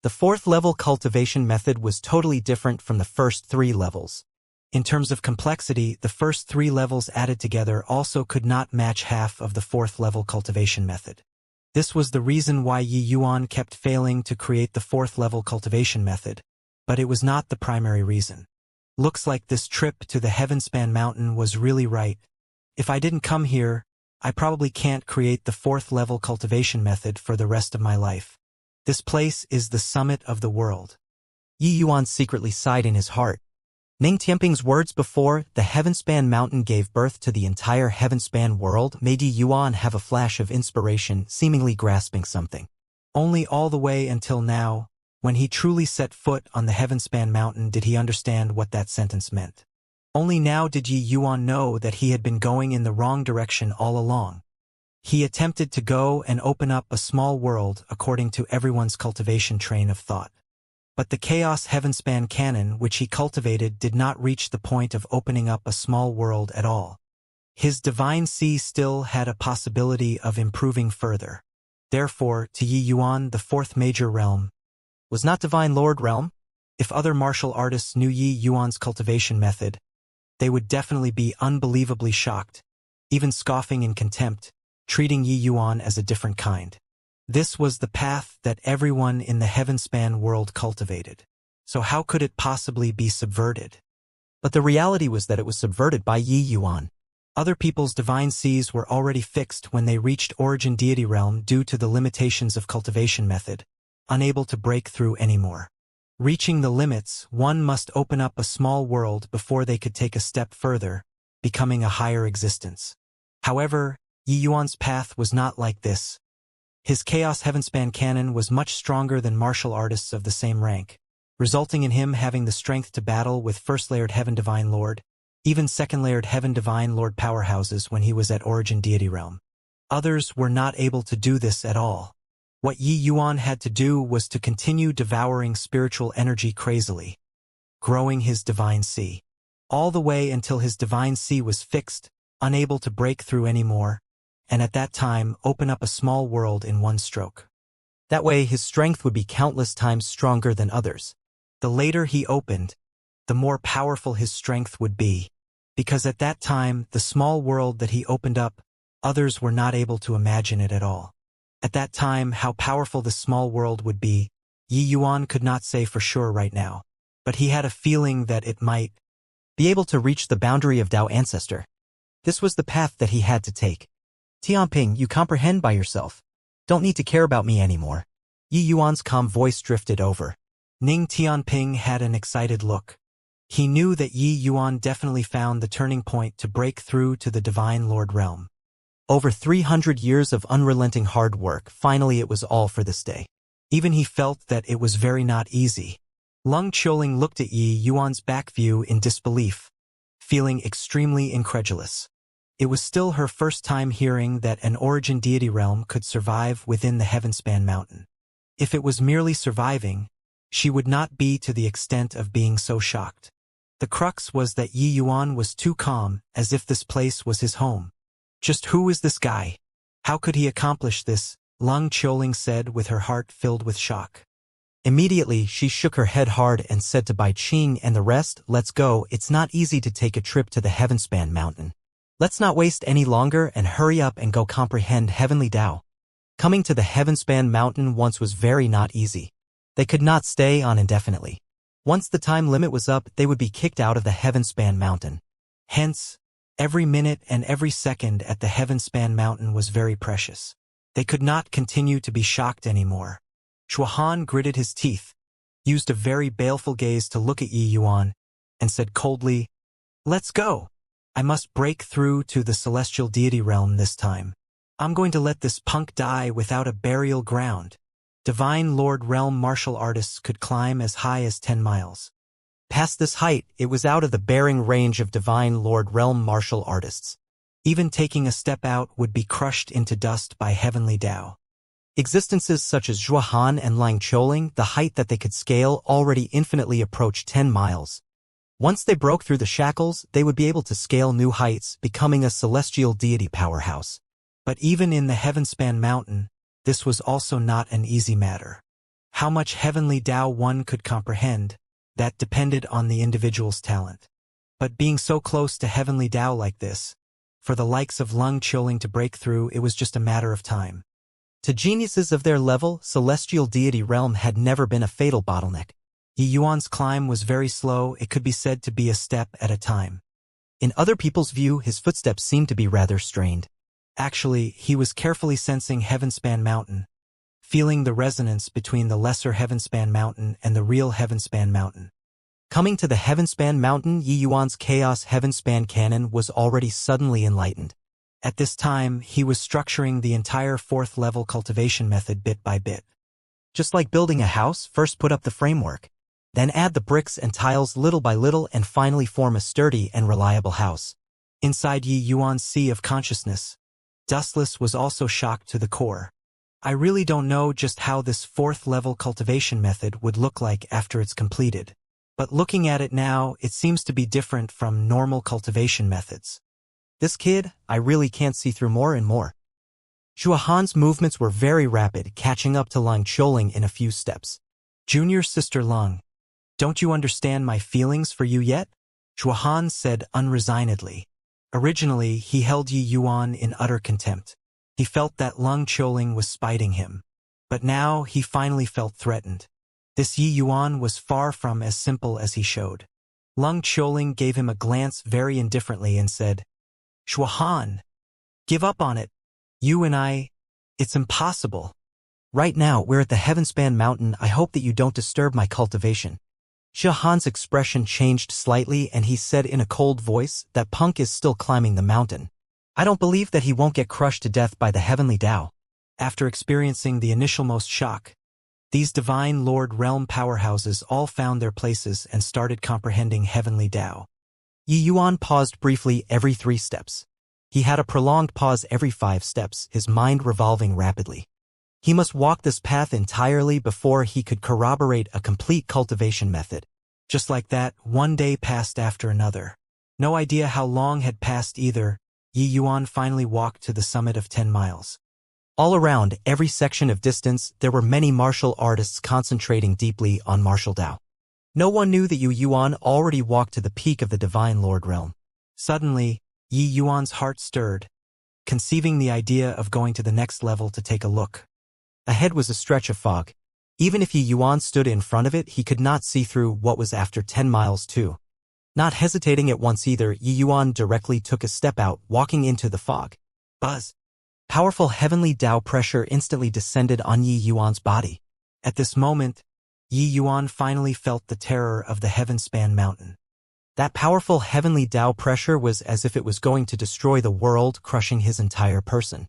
B: The 4th-level cultivation method was totally different from the first 3 levels.
A: In terms of complexity, the first 3 levels added together also could not match half of the 4th-level cultivation method. This was the reason why Yi Yuan kept failing to create the 4th-level cultivation method, but it was not the primary reason. Looks like this trip to the Heavenspan Mountain was really right. If I didn't come here, I probably can't create the 4th-level cultivation method for the rest of my life. This place is the summit of the world.
B: Yi Yuan secretly sighed in his heart. Ning Tianping's words before the Heavenspan Mountain gave birth to the entire Heavenspan world made Yi Yuan have a flash of inspiration, seemingly grasping something.
A: Only all the way until now, when he truly set foot on the Heavenspan Mountain, did he understand what that sentence meant. Only now did Yi Yuan know that he had been going in the wrong direction all along. He attempted to go and open up a small world according to everyone's cultivation train of thought. But the Chaos Heavenspan canon which he cultivated did not reach the point of opening up a small world at all. His divine sea still had a possibility of improving further. Therefore, to Yi Yuan, the fourth major realm
B: was not Divine Lord realm.
A: If other martial artists knew Yi Yuan's cultivation method, they would definitely be unbelievably shocked, even scoffing in contempt, treating Yi Yuan as a different kind. This was the path that everyone in the Heavenspan world cultivated. So how could it possibly be subverted?
B: But the reality was that it was subverted by Yi Yuan.
A: Other people's divine seas were already fixed when they reached Origin Deity Realm due to the limitations of cultivation method, unable to break through anymore. Reaching the limits, one must open up a small world before they could take a step further, becoming a higher existence. However, Yi Yuan's path was not like this. His Chaos Heavenspan canon was much stronger than martial artists of the same rank, resulting in him having the strength to battle with First-Layered Heaven Divine Lord, even Second-Layered Heaven Divine Lord powerhouses when he was at Origin Deity Realm. Others were not able to do this at all. What Yi Yuan had to do was to continue devouring spiritual energy crazily, growing his divine sea, all the way until his divine sea was fixed, unable to break through anymore, and at that time open up a small world in one stroke.
B: That way his strength would be countless times stronger than others.
A: The later he opened, the more powerful his strength would be, because at that time the small world that he opened up, others were not able to imagine it at all. At that time how powerful the small world would be, Yi Yuan could not say for sure right now, but he had a feeling that it might
B: be able to reach the boundary of Tao Ancestor. This was the path that he had to take. Tianping, you comprehend by yourself. Don't need to care about me anymore. Yi Yuan's calm voice drifted over.
A: Ning Tianping had an excited look. He knew that Yi Yuan definitely found the turning point to break through to the Divine Lord realm.
B: Over 300 years of unrelenting hard work, finally it was all for this day.
A: Even he felt that it was very not easy. Lung Qiuling looked at Yi Yuan's back view in disbelief, feeling extremely incredulous. It was still her first time hearing that an Origin Deity realm could survive within the Heavenspan Mountain. If it was merely surviving, she would not be to the extent of being so shocked. The crux was that Yi Yuan was too calm, as if this place was his home. Just who is this guy? How could he accomplish this? Lung Qiuling said with her heart filled with shock.
B: Immediately, she shook her head hard and said to Bai Qing and the rest, let's go, it's not easy to take a trip to the Heavenspan Mountain. Let's not waste any longer and hurry up and go comprehend Heavenly Tao. Coming to the Heavenspan Mountain once was very not easy. They could not stay on indefinitely. Once the time limit was up, they would be kicked out of the Heavenspan Mountain.
A: Hence, every minute and every second at the Heavenspan Mountain was very precious. They could not continue to be shocked anymore. Shuahan gritted his teeth, used a very baleful gaze to look at Yi Yuan, and said coldly, "Let's go. I must break through to the celestial deity realm this time. I'm going to let this punk die without a burial ground." Divine Lord realm martial artists could climb as high as 10 miles.
B: Past this height, it was out of the bearing range of Divine Lord realm martial artists.
A: Even taking a step out would be crushed into dust by heavenly Tao.
B: Existences such as Zhuahan and Lang Qiuling, the height that they could scale already infinitely approached 10 miles. Once they broke through the shackles, they would be able to scale new heights, becoming a celestial deity powerhouse.
A: But even in the Heavenspan Mountain, this was also not an easy matter. How much heavenly Tao one could comprehend, that depended on the individual's talent. But being so close to heavenly Tao like this, for the likes of Lung Qiuling to break through, it was just a matter of time.
B: To geniuses of their level, celestial deity realm had never been a fatal bottleneck.
A: Yi Yuan's climb was very slow, it could be said to be a step at a time.
B: In other people's view, his footsteps seemed to be rather strained.
A: Actually, he was carefully sensing Heavenspan Mountain, feeling the resonance between the lesser Heavenspan Mountain and the real Heavenspan Mountain.
B: Coming to the Heavenspan Mountain, Yi Yuan's Chaos Heavenspan Cannon was already suddenly enlightened.
A: At this time, he was structuring the entire 4th level cultivation method bit by bit.
B: Just like building a house, first put up the framework. Then add the bricks and tiles little by little and finally form a sturdy and reliable house.
A: Inside Yi Yuan's sea of consciousness, Dustless was also shocked to the core. I really don't know just how this 4th level cultivation method would look like after it's completed. But looking at it now, it seems to be different from normal cultivation methods.
B: This kid, I really can't see through more and more. Shuahan's movements were very rapid, catching up to Lung Choling in a few steps.
A: Junior sister Lung, don't you understand my feelings for you yet? Shuahan said unresignedly. Originally, he held Yi Yuan in utter contempt. He felt that Lung Choling was spiting him. But now, he finally felt threatened. This Yi Yuan was far from as simple as he showed. Lung Choling gave him a glance very indifferently and said, Shuahan, give up on it. You and I, it's impossible.
B: Right now, we're at the Heavenspan Mountain. I hope that you don't disturb my cultivation. Shuahan's expression changed slightly and he said in a cold voice that Punk is still climbing the mountain. I don't believe that he won't get crushed to death by the Heavenly Tao.
A: After experiencing the initialmost shock, these Divine Lord Realm powerhouses all found their places and started comprehending Heavenly Tao.
B: Yi Yuan paused briefly every 3 steps. He had a prolonged pause every 5 steps, his mind revolving rapidly. He must walk this path entirely before he could corroborate a complete cultivation method.
A: Just like that, one day passed after another. No idea how long had passed either, Yi Yuan finally walked to the summit of 10 miles.
B: All around every section of distance, there were many martial artists concentrating deeply on martial Tao. No one knew that Yi Yuan already walked to the peak of the Divine Lord Realm.
A: Suddenly, Yi Yuan's heart stirred, conceiving the idea of going to the next level to take a look.
B: Ahead was a stretch of fog. Even if Yi Yuan stood in front of it, he could not see through what was after 10 miles too. Not hesitating at once either, Yi Yuan directly took a step out, walking into the fog.
A: Buzz!
B: Powerful heavenly Tao pressure instantly descended on Yi Yuan's body.
A: At this moment, Yi Yuan finally felt the terror of the Heavenspan Mountain.
B: That powerful heavenly Tao pressure was as if it was going to destroy the world, crushing his entire person.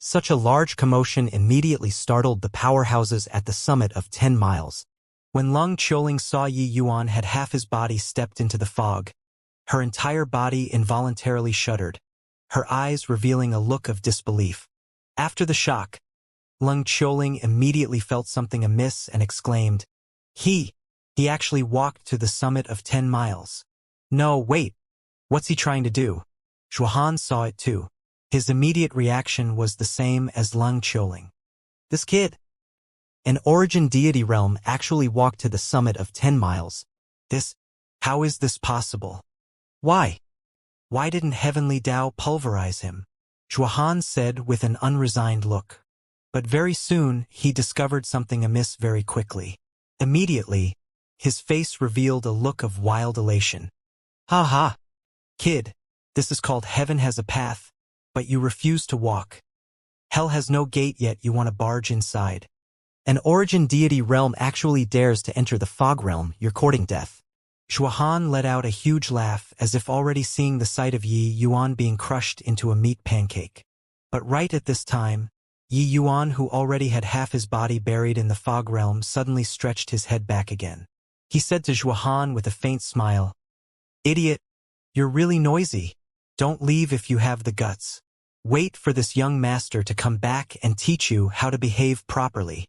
B: Such a large commotion immediately startled the powerhouses at the summit of 10 miles.
A: When Lung Choling saw Yi Yuan had half his body stepped into the fog, her entire body involuntarily shuddered, her eyes revealing a look of disbelief. After the shock, Lung Choling immediately felt something amiss and exclaimed, He actually walked to the summit of 10 miles. No, wait, what's he trying to do? Shuahan saw it too. His immediate reaction was the same as Lung Choling.
B: This kid, an origin deity realm, actually walked to the summit of 10 miles.
A: How is this possible?
B: Why?
A: Why didn't Heavenly Tao pulverize him? Shuahan said with an unresigned look. But very soon, he discovered something amiss very quickly. Immediately, his face revealed a look of wild elation.
B: Ha ha!
A: Kid, this is called Heaven Has a Path, but you refuse to walk. Hell has no gate yet you want to barge inside.
B: An origin deity realm actually dares to enter the fog realm, you're courting death.
A: Shuahan let out a huge laugh as if already seeing the sight of Yi Yuan being crushed into a meat pancake. But right at this time, Yi Yuan, who already had half his body buried in the fog realm, suddenly stretched his head back again. He said to Shuahan with a faint smile, Idiot, you're really noisy. Don't leave if you have the guts. Wait for this young master to come back and teach you how to behave properly.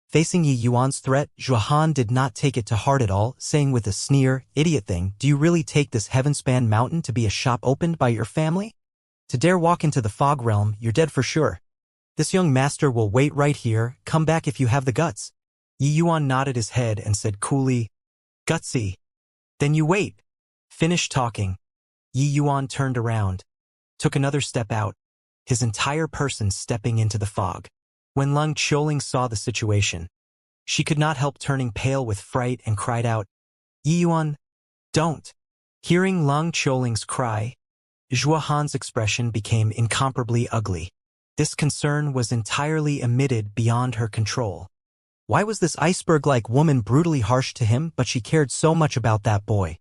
B: Facing Yi Yuan's threat, Shuahan did not take it to heart at all, saying with a sneer, Idiot thing, do you really take this Heavenspan Mountain to be a shop opened by your family? To dare walk into the fog realm, you're dead for sure. This young master will wait right here, come back if you have the guts.
A: Yi Yuan nodded his head and said coolly, Gutsy. Then you wait. Finish talking. Yi Yuan turned around, took another step out, his entire person stepping into the fog. When Lung Choling saw the situation, she could not help turning pale with fright and cried out, Yi Yuan, don't. Hearing Lung Choling's cry, Shuahan's expression became incomparably ugly. This concern was entirely emitted beyond her control.
B: Why was this iceberg-like woman brutally harsh to him, but she cared so much about that boy?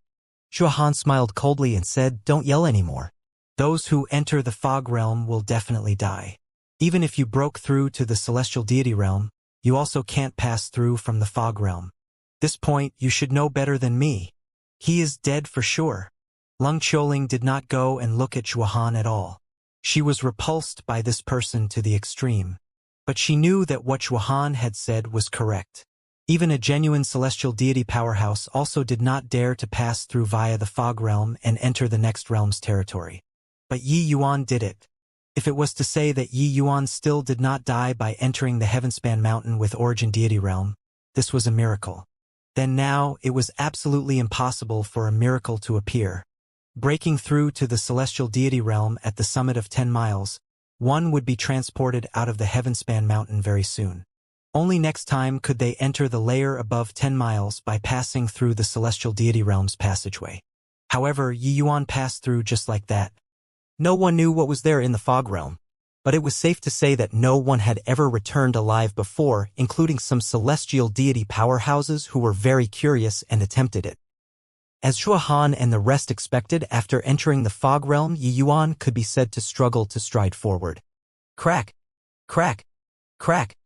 B: Shuhan smiled coldly and said, "Don't yell anymore.
A: Those who enter the fog realm will definitely die. Even if you broke through to the celestial deity realm, you also can't pass through from the fog realm. This point you should know better than me. He is dead for sure." Leng Qiuling did not go and look at Shuhan at all. She was repulsed by this person to the extreme. But she knew that what Shuhan had said was correct. Even a genuine celestial deity powerhouse also did not dare to pass through via the fog realm and enter the next realm's territory. But Yi Yuan did it. If it was to say that Yi Yuan still did not die by entering the Heavenspan Mountain with origin deity realm, this was a miracle. Then now it was absolutely impossible for a miracle to appear. Breaking through to the celestial deity realm at the summit of 10 miles, one would be transported out of the Heavenspan Mountain very soon. Only next time could they enter the layer above 10 miles by passing through the celestial deity realm's passageway. However, Yi Yuan passed through just like that.
B: No one knew what was there in the fog realm, but it was safe to say that no one had ever returned alive before, including some celestial deity powerhouses who were very curious and attempted it. As Shuhan and the rest expected, after entering the fog realm, Yi Yuan could be said to struggle to stride forward. Crack! Crack! Crack!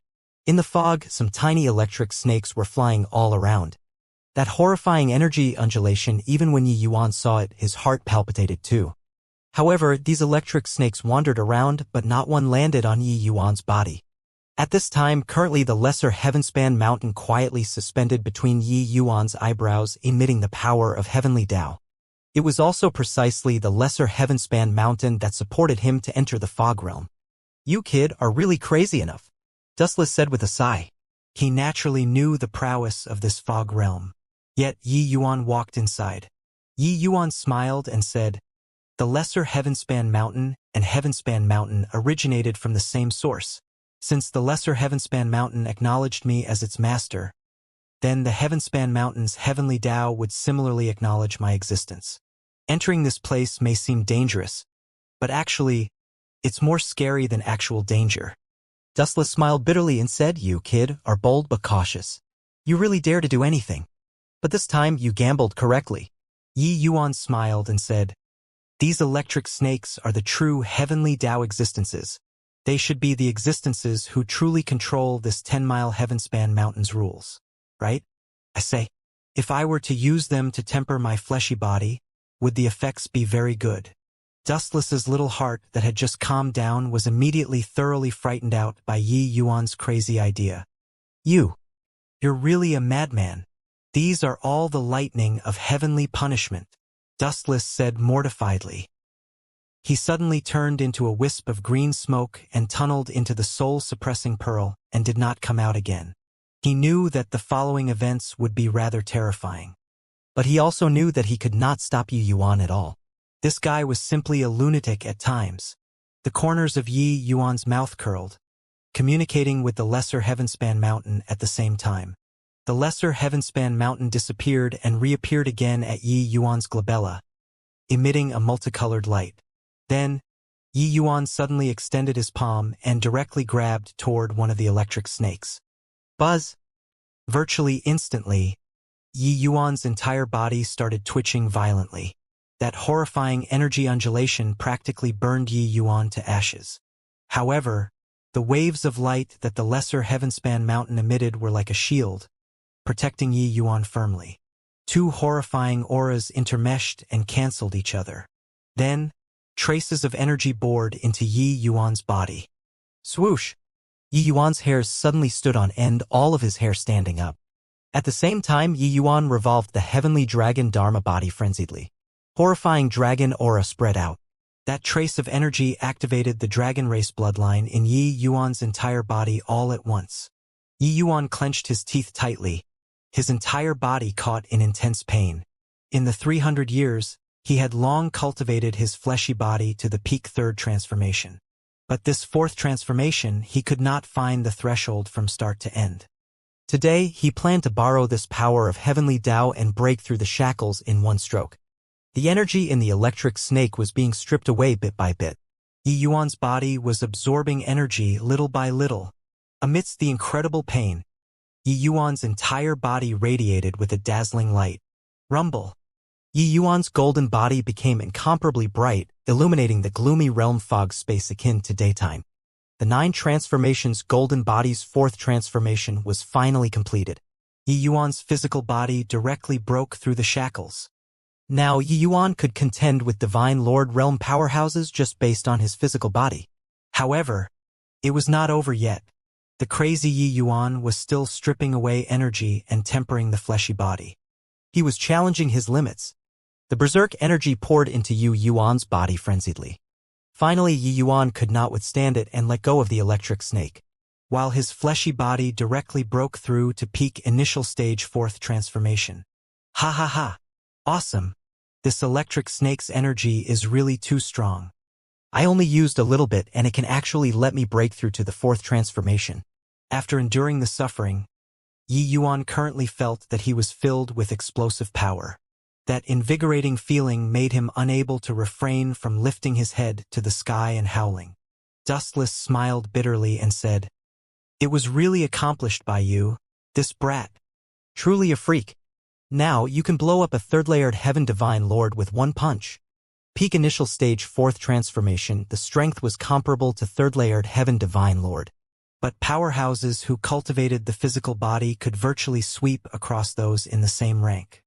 B: In the fog, some tiny electric snakes were flying all around. That horrifying energy undulation, even when Yi Yuan saw it, his heart palpitated too. However, these electric snakes wandered around, but not one landed on Yi Yuan's body. At this time, currently the lesser Heavenspan Mountain quietly suspended between Yi Yuan's eyebrows, emitting the power of heavenly Tao. It was also precisely the lesser Heavenspan Mountain that supported him to enter the fog realm. "You kid are really crazy enough," Dustless said with a sigh.
A: He naturally knew the prowess of this fog realm. Yet Yi Yuan walked inside. Yi Yuan smiled and said, "The lesser Heavenspan Mountain and Heavenspan Mountain originated from the same source. Since the lesser Heavenspan Mountain acknowledged me as its master, then the Heavenspan Mountain's heavenly Tao would similarly acknowledge my existence. Entering this place may seem dangerous, but actually, it's more scary than actual danger."
B: Dustless smiled bitterly and said, "You kid are bold but cautious. You really dare to do anything. But this time you gambled correctly."
A: Yi Yuan smiled and said, "These electric snakes are the true heavenly Tao existences. They should be the existences who truly control this 10-mile Heavenspan Mountain's rules. Right? I say, if I were to use them to temper my fleshy body, would the effects be very good?" Dustless's little heart that had just calmed down was immediately thoroughly frightened out by Yi Yuan's crazy idea. You're really a madman. These are all the lightning of heavenly punishment," Dustless said mortifiedly. He suddenly turned into a wisp of green smoke and tunneled into the soul-suppressing pearl and did not come out again. He knew that the following events would be rather terrifying.
B: But he also knew that he could not stop Yi Yuan at all.
A: This guy was simply a lunatic at times. The corners of Yi Yuan's mouth curled, communicating with the lesser Heavenspan Mountain at the same time. The lesser Heavenspan Mountain disappeared and reappeared again at Yi Yuan's glabella, emitting a multicolored light. Then, Yi Yuan suddenly extended his palm and directly grabbed toward one of the electric snakes. Buzz! Virtually instantly, Yi Yuan's entire body started twitching violently. That horrifying energy undulation practically burned Yi Yuan to ashes. However, the waves of light that the lesser Heavenspan Mountain emitted were like a shield, protecting Yi Yuan firmly. Two horrifying auras intermeshed and cancelled each other. Then, traces of energy bored into Yi Yuan's body.
B: Swoosh! Yi Yuan's hairs suddenly stood on end, all of his hair standing up. At the same time, Yi Yuan revolved the heavenly dragon Dharma body frenziedly. Horrifying dragon aura spread out.
A: That trace of energy activated the dragon race bloodline in Yi Yuan's entire body all at once. Yi Yuan clenched his teeth tightly. His entire body caught in intense pain. In the 300 years, he had long cultivated his fleshy body to the peak third transformation. But this fourth transformation, he could not find the threshold from start to end.
B: Today, he planned to borrow this power of heavenly Tao and break through the shackles in one stroke. The energy in the electric snake was being stripped away bit by bit.
A: Yi Yuan's body was absorbing energy little by little. Amidst the incredible pain, Yi Yuan's entire body radiated with a dazzling light. Rumble.
B: Yi Yuan's golden body became incomparably bright, illuminating the gloomy realm fog space akin to daytime. The 9 transformations golden body's 4th transformation was finally completed.
A: Yi Yuan's physical body directly broke through the shackles.
B: Now Yi Yuan could contend with Divine Lord realm powerhouses just based on his physical body.
A: However, it was not over yet. The crazy Yi Yuan was still stripping away energy and tempering the fleshy body.
B: He was challenging his limits. The berserk energy poured into Yi Yuan's body frenziedly. Finally, Yi Yuan could not withstand it and let go of the electric snake.
A: While his fleshy body directly broke through to peak initial stage 4th transformation. Ha ha ha. Awesome. This electric snake's energy is really too strong.
B: I only used a little bit and it can actually let me break through to the 4th transformation.
A: After enduring the suffering, Yi Yuan currently felt that he was filled with explosive power. That invigorating feeling made him unable to refrain from lifting his head to the sky and howling. Dustless smiled bitterly and said, "It was really accomplished by you, this brat.
B: Truly a freak. Now you can blow up a 3rd-layered Heaven Divine Lord with one punch." Peak initial stage 4th transformation, the strength was comparable to 3rd-layered Heaven Divine Lord.
A: But powerhouses who cultivated the physical body could virtually sweep across those in the same rank.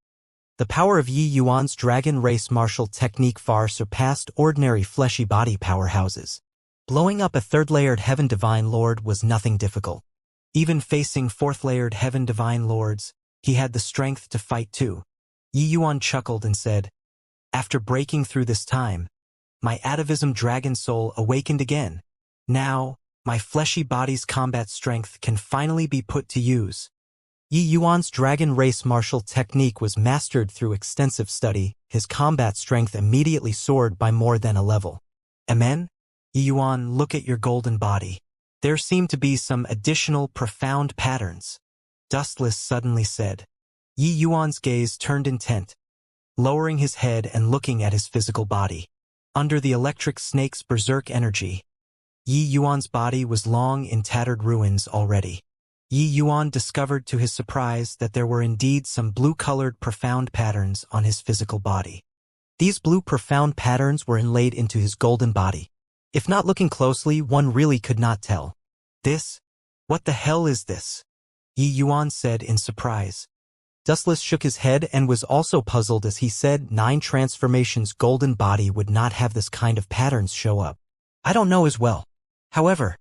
B: The power of Yi Yuan's dragon race martial technique far surpassed ordinary fleshy body powerhouses. Blowing up a 3rd-layered Heaven Divine Lord was nothing difficult.
A: Even facing 4th-layered Heaven Divine Lords, he had the strength to fight too. Yi Yuan chuckled and said, "After breaking through this time, my atavism dragon soul awakened again. Now, my fleshy body's combat strength can finally be put to use."
B: Yi Yuan's dragon race martial technique was mastered through extensive study. His combat strength immediately soared by more than a level.
A: Amen? Yi Yuan, look at your golden body. There seem to be some additional profound patterns. Dustless suddenly said. Yi Yuan's gaze turned intent, lowering his head and looking at his physical body. Under the electric snake's berserk energy, Yi Yuan's body was long in tattered ruins already. Yi Yuan discovered to his surprise that there were indeed some blue-colored profound patterns on his physical body.
B: These blue profound patterns were inlaid into his golden body. If not looking closely, one really could not tell.
A: "This? What the hell is this?" Yi Yuan said in surprise.
B: Dustless shook his head and was also puzzled as he said 9 transformations golden body would not have this kind of patterns show up. I don't know as well. However,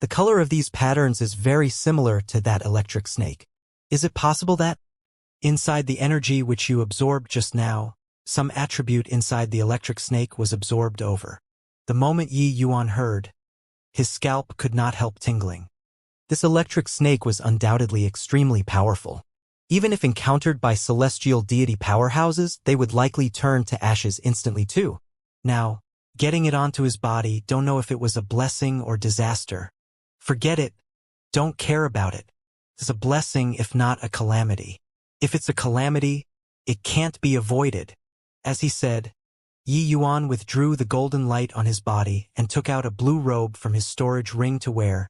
B: the color of these patterns is very similar to that electric snake. Is it possible that
A: inside the energy which you absorbed just now, some attribute inside the electric snake was absorbed over? The moment Yi Yuan heard, his scalp could not help tingling.
B: This electric snake was undoubtedly extremely powerful. Even if encountered by celestial deity powerhouses, they would likely turn to ashes instantly too.
A: Now, getting it onto his body, don't know if it was a blessing or disaster. Forget it. Don't care about it. It's a blessing if not a calamity. If it's a calamity, it can't be avoided. As he said, Yi Yuan withdrew the golden light on his body and took out a blue robe from his storage ring to wear,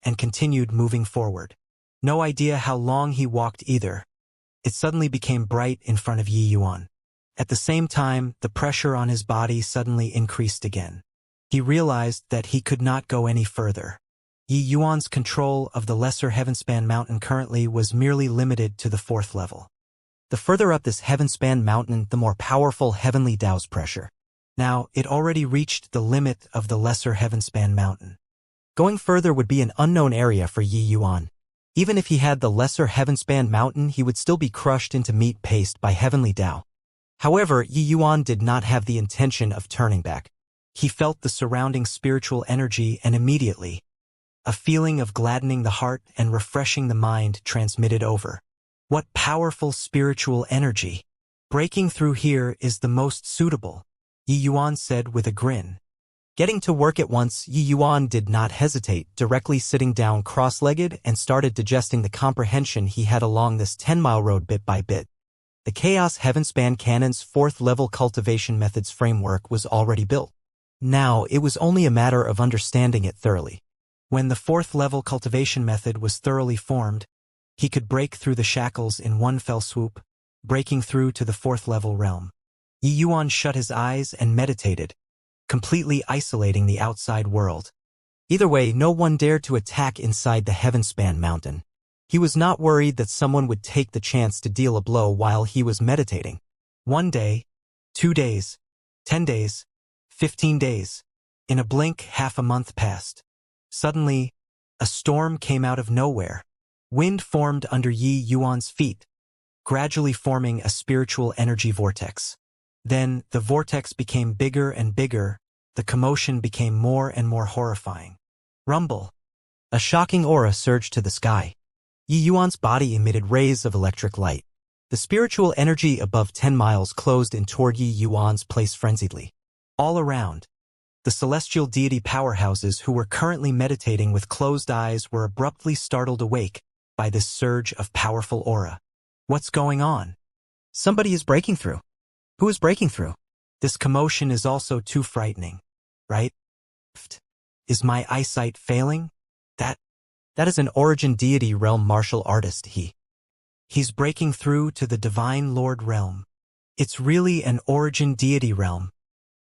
A: and continued moving forward. No idea how long he walked either. It suddenly became bright in front of Yi Yuan. At the same time, the pressure on his body suddenly increased again. He realized that he could not go any further. Yi Yuan's control of the lesser Heavenspan mountain currently was merely limited to the 4th level.
B: The further up this Heavenspan mountain, the more powerful heavenly Tao's pressure.
A: Now, it already reached the limit of the lesser Heavenspan mountain.
B: Going further would be an unknown area for Yi Yuan. Even if he had the lesser Heavenspan mountain, he would still be crushed into meat paste by heavenly Tao. However, Yi Yuan did not have the intention of turning back.
A: He felt the surrounding spiritual energy and immediately, a feeling of gladdening the heart and refreshing the mind transmitted over. What powerful spiritual energy! Breaking through here is the most suitable, Yi Yuan said with a grin.
B: Getting to work at once, Yi Yuan did not hesitate, directly sitting down cross-legged and started digesting the comprehension he had along this 10-mile road bit by bit. The Chaos Heavenspan Cannon's 4th level cultivation methods framework was already built. Now, it was only a matter of understanding it thoroughly.
A: When the 4th level cultivation method was thoroughly formed, he could break through the shackles in one fell swoop, breaking through to the 4th level realm. Yi Yuan shut his eyes and meditated, completely isolating the outside world.
B: Either way, no one dared to attack inside the Heavenspan mountain. He was not worried that someone would take the chance to deal a blow while he was meditating.
A: 1 day, 2 days, 10 days, 15 days. In a blink, half a month passed. Suddenly, a storm came out of nowhere. Wind formed under Yi Yuan's feet, gradually forming a spiritual energy vortex. Then, the vortex became bigger and bigger, the commotion became more and more horrifying. Rumble.
B: A shocking aura surged to the sky. Yi Yuan's body emitted rays of electric light. The spiritual energy above 10 miles closed in toward Yi Yuan's place frenziedly.
A: All around, the celestial deity powerhouses who were currently meditating with closed eyes were abruptly startled awake by this surge of powerful aura. What's going on?
B: Somebody is breaking through. Who is breaking through?
A: This commotion is also too frightening, right? Is my eyesight failing?
B: That is an origin deity realm martial artist,
A: He's breaking through to the Divine Lord realm. It's really an origin deity realm.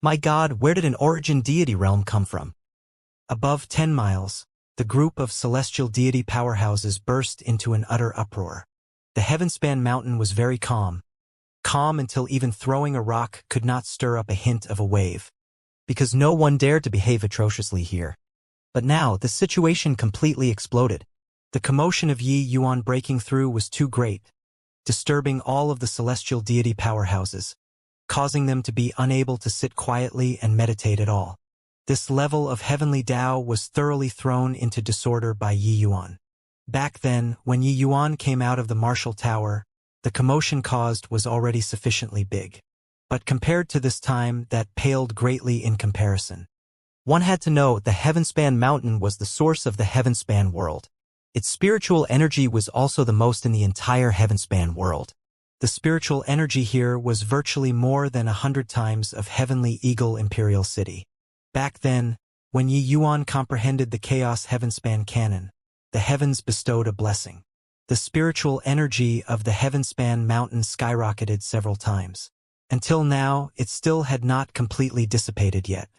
B: My God, where did an origin deity realm come from?
A: Above 10 miles, the group of celestial deity powerhouses burst into an utter uproar. The Heavenspan mountain was very calm. Calm until even throwing a rock could not stir up a hint of a wave.
B: Because no one dared to behave atrociously here. But now, the situation completely exploded.
A: The commotion of Yi Yuan breaking through was too great, disturbing all of the celestial deity powerhouses, causing them to be unable to sit quietly and meditate at all. This level of heavenly Tao was thoroughly thrown into disorder by Yi Yuan. Back then, when Yi Yuan came out of the martial tower, the commotion caused was already sufficiently big. But compared to this time, that paled greatly in comparison.
B: One had to know the Heavenspan mountain was the source of the Heavenspan world. Its spiritual energy was also the most in the entire Heavenspan world.
A: The spiritual energy here was virtually more than 100 times of Heavenly Eagle Imperial City. Back then, when Yi Yuan comprehended the Chaos Heavenspan canon, the heavens bestowed a blessing. The spiritual energy of the Heavenspan mountain skyrocketed several times. Until now, it still had not completely dissipated yet.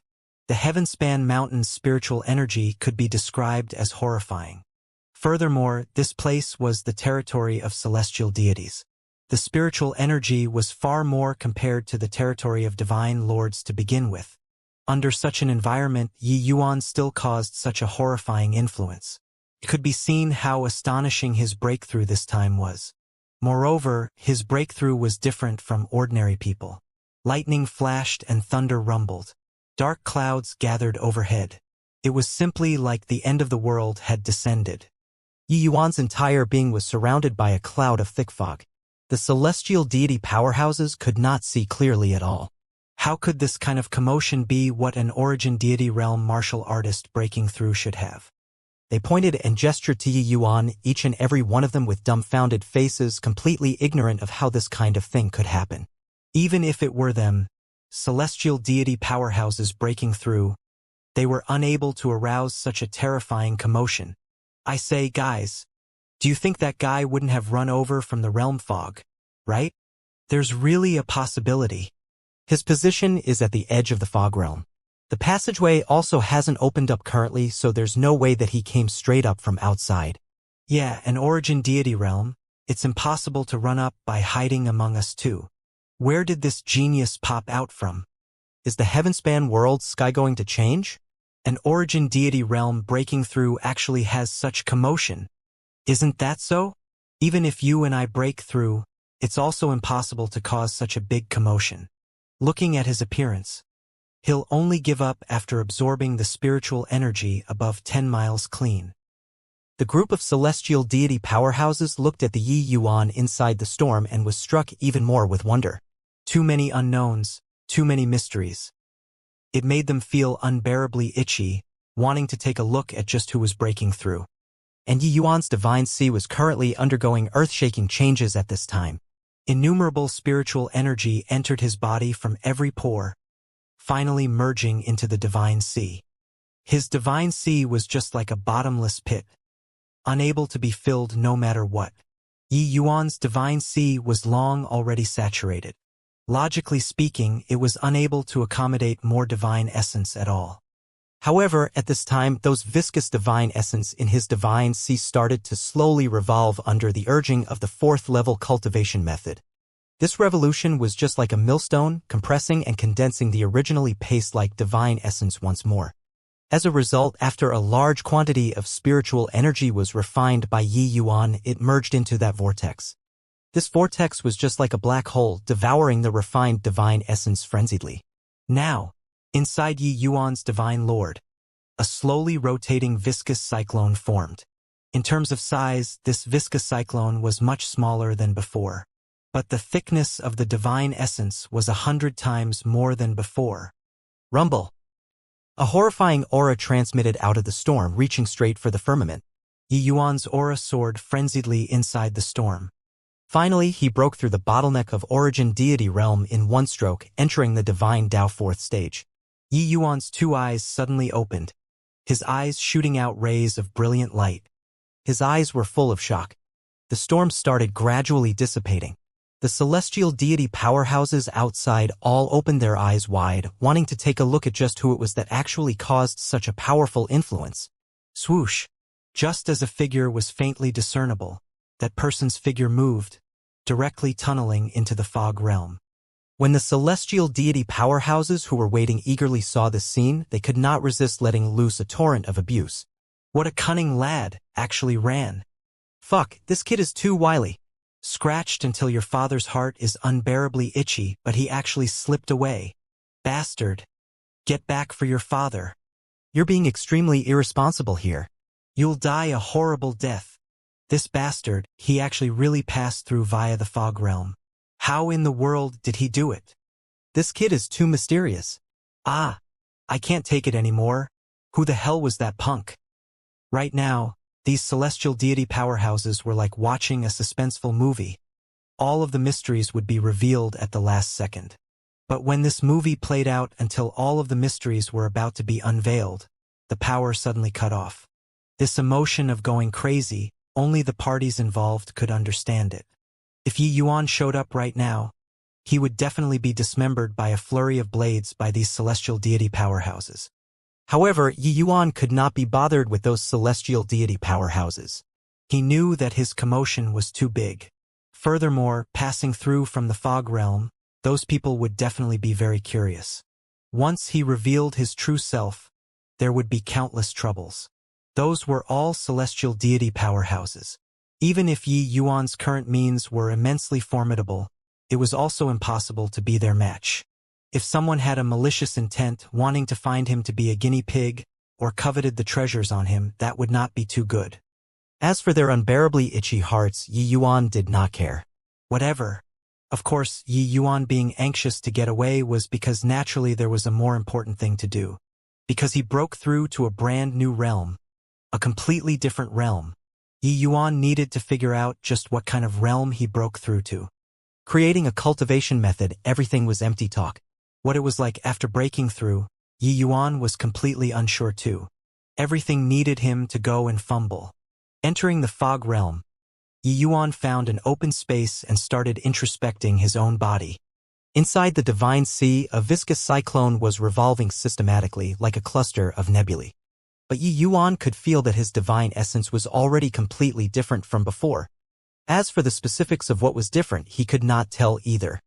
A: The Heavenspan mountain's spiritual energy could be described as horrifying. Furthermore, this place was the territory of celestial deities. The spiritual energy was far more compared to the territory of divine lords to begin with. Under such an environment, Yi Yuan still caused such a horrifying influence. It could be seen how astonishing his breakthrough this time was. Moreover, his breakthrough was different from ordinary people. Lightning flashed and thunder rumbled. Dark clouds gathered overhead. It was simply like the end of the world had descended.
B: Yi Yuan's entire being was surrounded by a cloud of thick fog. The celestial deity powerhouses could not see clearly at all.
A: How could this kind of commotion be what an origin deity realm martial artist breaking through should have?
B: They pointed and gestured to Yi Yuan, each and every one of them with dumbfounded faces, completely ignorant of how this kind of thing could happen.
A: Even if it were them, celestial deity powerhouses breaking through, they were unable to arouse such a terrifying commotion. I say, guys, do you think that guy wouldn't have run over from the realm fog, right? There's really a possibility.
B: His position is at the edge of the fog realm. The passageway also hasn't opened up currently, so there's no way that he came straight up from outside.
A: Yeah, an origin deity realm, it's impossible to run up by hiding among us too. Where did this genius pop out from?
B: Is the Heavenspan world sky going to change?
A: An origin deity realm breaking through actually has such commotion. Isn't that so? Even if you and I break through, it's also impossible to cause such a big commotion. Looking at his appearance, he'll only give up after absorbing the spiritual energy above 10 miles clean.
B: The group of celestial deity powerhouses looked at the Yi Yuan inside the storm and was struck even more with wonder.
A: Too many unknowns, too many mysteries. It made them feel unbearably itchy, wanting to take a look at just who was breaking through.
B: And Yi Yuan's divine sea was currently undergoing earth-shaking changes at this time.
A: Innumerable spiritual energy entered his body from every pore, finally merging into the divine sea. His divine sea was just like a bottomless pit, unable to be filled no matter what. Yi Yuan's divine sea was long already saturated. Logically speaking, it was unable to accommodate more divine essence at all. However, at this time, those viscous divine essence in his divine sea started to slowly revolve under the urging of the fourth-level cultivation method. This revolution was just like a millstone, compressing and condensing the originally paste-like divine essence once more. As a result, after a large quantity of spiritual energy was refined by Yi Yuan, it merged into that vortex. This vortex was just like a black hole, devouring the refined divine essence frenziedly. Now, inside Yi Yuan's divine lord, a slowly rotating viscous cyclone formed. In terms of size, this viscous cyclone was much smaller than before. But the thickness of the divine essence was 100 times more than before. Rumble. A horrifying aura transmitted out of the storm, reaching straight for the firmament. Yi Yuan's aura soared frenziedly inside the storm. Finally, he broke through the bottleneck of origin deity realm in one stroke, entering the divine Tao fourth stage. Yi Yuan's two eyes suddenly opened, his eyes shooting out rays of brilliant light. His eyes were full of shock. The storm started gradually dissipating. The celestial deity powerhouses outside all opened their eyes wide, wanting to take a look at just who it was that actually caused such a powerful influence. Swoosh! Just as a figure was faintly discernible, that person's figure moved, directly tunneling into the fog realm. When the celestial deity powerhouses who were waiting eagerly saw this scene, they could not resist letting loose a torrent of abuse. What a cunning lad, actually ran. Fuck, this kid is too wily. Scratched until your father's heart is unbearably itchy, but he actually slipped away. Bastard. Get back for your father. You're being extremely irresponsible here. You'll die a horrible death. This bastard, he actually really passed through via the fog realm. How in the world did he do it? This kid is too mysterious. Ah, I can't take it anymore. Who the hell was that punk? Right now, these celestial deity powerhouses were like watching a suspenseful movie. All of the mysteries would be revealed at the last second. But when this movie played out until all of the mysteries were about to be unveiled, the power suddenly cut off. This emotion of going crazy, only the parties involved could understand it. If Yi Yuan showed up right now, he would definitely be dismembered by a flurry of blades by these celestial deity powerhouses. However, Yi Yuan could not be bothered with those celestial deity powerhouses. He knew that his commotion was too big. Furthermore, passing through from the fog realm, those people would definitely be very curious. Once he revealed his true self, there would be countless troubles. Those were all celestial deity powerhouses. Even if Yi Yuan's current means were immensely formidable, it was also impossible to be their match. If someone had a malicious intent, wanting to find him to be a guinea pig, or coveted the treasures on him, that would not be too good. As for their unbearably itchy hearts, Yi Yuan did not care. Whatever. Of course, Yi Yuan being anxious to get away was because naturally there was a more important thing to do. Because he broke through to a brand new realm. A completely different realm. Yi Yuan needed to figure out just what kind of realm he broke through to. Creating a cultivation method, everything was empty talk. What it was like after breaking through, Yi Yuan was completely unsure too. Everything needed him to go and fumble. Entering the fog realm, Yi Yuan found an open space and started introspecting his own body. Inside the divine sea, a viscous cyclone was revolving systematically like a cluster of nebulae. But Yi Yuan could feel that his divine essence was already completely different from before. As for the specifics of what was different, he could not tell either.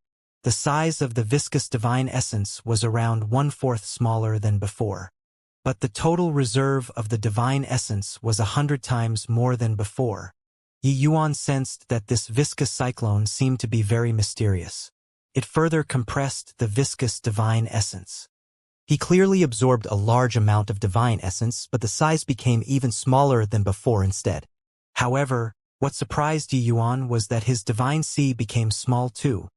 A: The size of the viscous divine essence was around 1/4 smaller than before. But the total reserve of the divine essence was 100 times more than before. Yi Yuan sensed that this viscous cyclone seemed to be very mysterious. It further compressed the viscous divine essence. He clearly absorbed a large amount of divine essence, but the size became even smaller than before instead. However, what surprised Yi Yuan was that his divine sea became small too.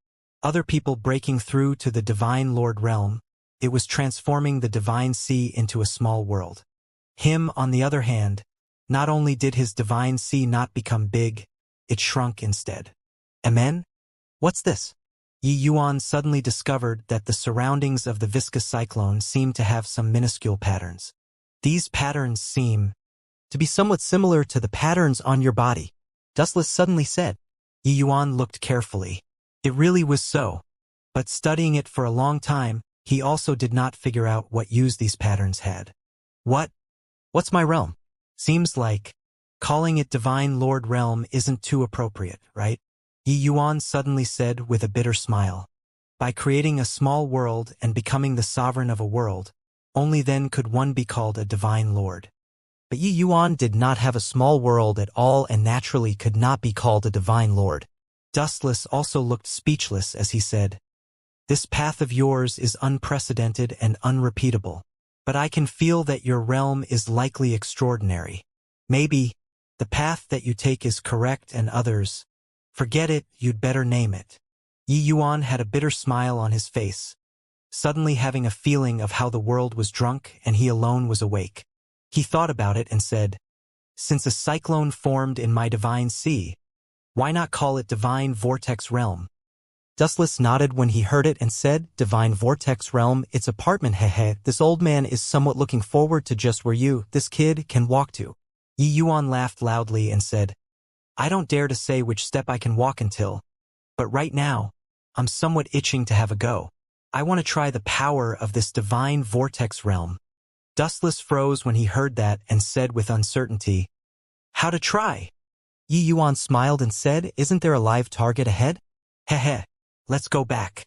A: Other people breaking through to the divine lord realm, it was transforming the divine sea into a small world. Him, on the other hand, not only did his divine sea not become big, it shrunk instead. Amen? What's this? Yi Yuan suddenly discovered that the surroundings of the viscous cyclone seemed to have some minuscule patterns. These patterns seem
B: to be somewhat similar to the patterns on your body, Dustless suddenly said.
A: Yi Yuan looked carefully. It really was so. But studying it for a long time, he also did not figure out what use these patterns had.
B: What's my realm?
A: Seems like calling it Divine Lord Realm isn't too appropriate, right? Yi Yuan suddenly said with a bitter smile. By creating a small world and becoming the sovereign of a world, only then could one be called a Divine Lord.
B: But Yi Yuan did not have a small world at all and naturally could not be called a Divine Lord.
A: Dustless also looked speechless as he said, "This path of yours is unprecedented and unrepeatable, but I can feel that your realm is likely extraordinary. Maybe the path that you take is correct and others, forget it, you'd better name it." Yi Yuan had a bitter smile on his face, suddenly having a feeling of how the world was drunk and he alone was awake. He thought about it and said, "Since a cyclone formed in my divine sea, why not call it Divine Vortex Realm?"
B: Dustless nodded when he heard it and said, "Divine Vortex Realm, its apartment, hehe. This old man is somewhat looking forward to just where this kid, can walk to."
A: Yi Yuan laughed loudly and said, "I don't dare to say which step I can walk until, but right now, I'm somewhat itching to have a go. I want to try the power of this Divine Vortex Realm." Dustless froze when he heard that and said with uncertainty, "How to try?"
B: Yi Yuan smiled and said, "Isn't there a live target ahead?"
A: "Heh, let's go back."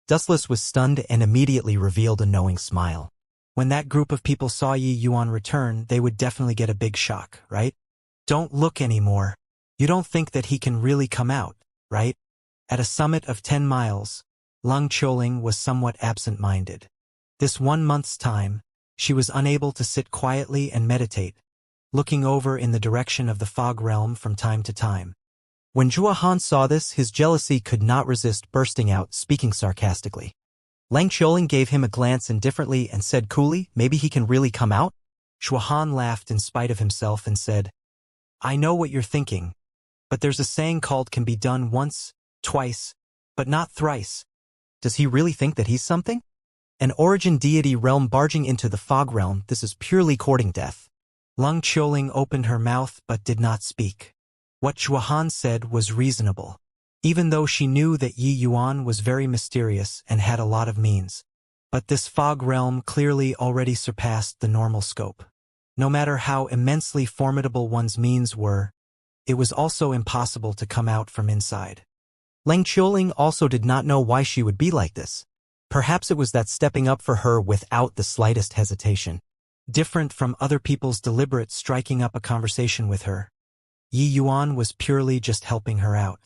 B: Dustless was stunned and immediately revealed a knowing smile.
A: When that group of people saw Yi Yuan return, they would definitely get a big shock, right? "Don't look anymore. You don't think that he can really come out, right?" At a summit of 10 miles, Lung Choling was somewhat absent-minded. This 1 month's time, she was unable to sit quietly and meditate, looking over in the direction of the fog realm from time to time.
B: When Zhuo Han saw this, his jealousy could not resist bursting out, speaking sarcastically. Lang Qiuling gave him a glance indifferently and said coolly, "Maybe he can really come out?"
A: Zhuo Han laughed in spite of himself and said, "I know what you're thinking, but there's a saying called can be done once, twice, but not thrice."
B: Does he really think that he's something? An origin deity realm barging into the fog realm, this is purely courting death.
A: Lung Qiuling opened her mouth but did not speak. What Zhuo Han said was reasonable, even though she knew that Yi Yuan was very mysterious and had a lot of means. But this fog realm clearly already surpassed the normal scope. No matter how immensely formidable one's means were, it was also impossible to come out from inside.
B: Lang Qiuling also did not know why she would be like this. Perhaps it was that stepping up for her without the slightest hesitation.
A: Different from other people's deliberate striking up a conversation with her, Yi Yuan was purely just helping her out.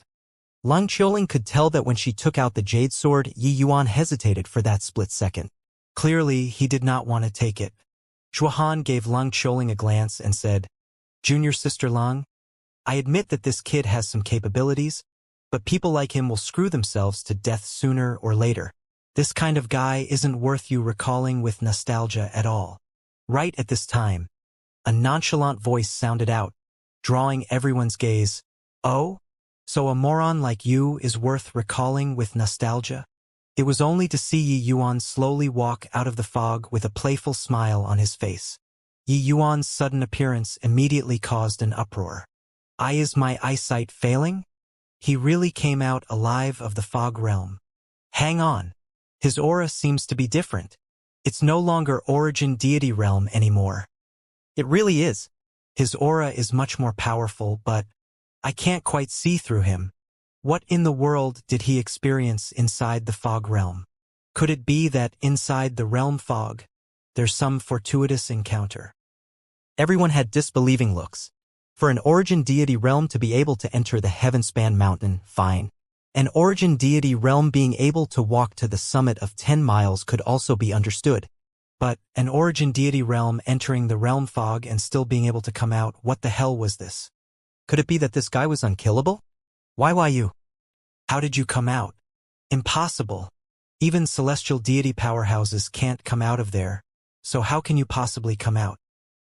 B: Lang Qiuling could tell that when she took out the jade sword, Yi Yuan hesitated for that split second.
A: Clearly, he did not want to take it. Zhuo Han gave Lang Qiuling a glance and said, "Junior Sister Lang, I admit that this kid has some capabilities, but people like him will screw themselves to death sooner or later. This kind of guy isn't worth you recalling with nostalgia at all." Right at this time, a nonchalant voice sounded out, drawing everyone's gaze. "Oh? So a moron like you is worth recalling with nostalgia?" It was only to see Yi Yuan slowly walk out of the fog with a playful smile on his face. Yi Yuan's sudden appearance immediately caused an uproar. Is my eyesight failing? He really came out alive of the fog realm. Hang on. His aura seems to be different. It's no longer origin deity realm anymore.
B: It really is.
A: His aura is much more powerful, but I can't quite see through him. What in the world did he experience inside the fog realm? Could it be that inside the realm fog, there's some fortuitous encounter?
B: Everyone had disbelieving looks. For an origin deity realm to be able to enter the Heavenspan mountain, fine. An origin deity realm being able to walk to the summit of 10 miles could also be understood.
A: But an origin deity realm entering the realm fog and still being able to come out, what the hell was this?
B: Could it be that this guy was unkillable? Why you?
A: How did you come out? Impossible. Even celestial deity powerhouses can't come out of there, so how can you possibly come out?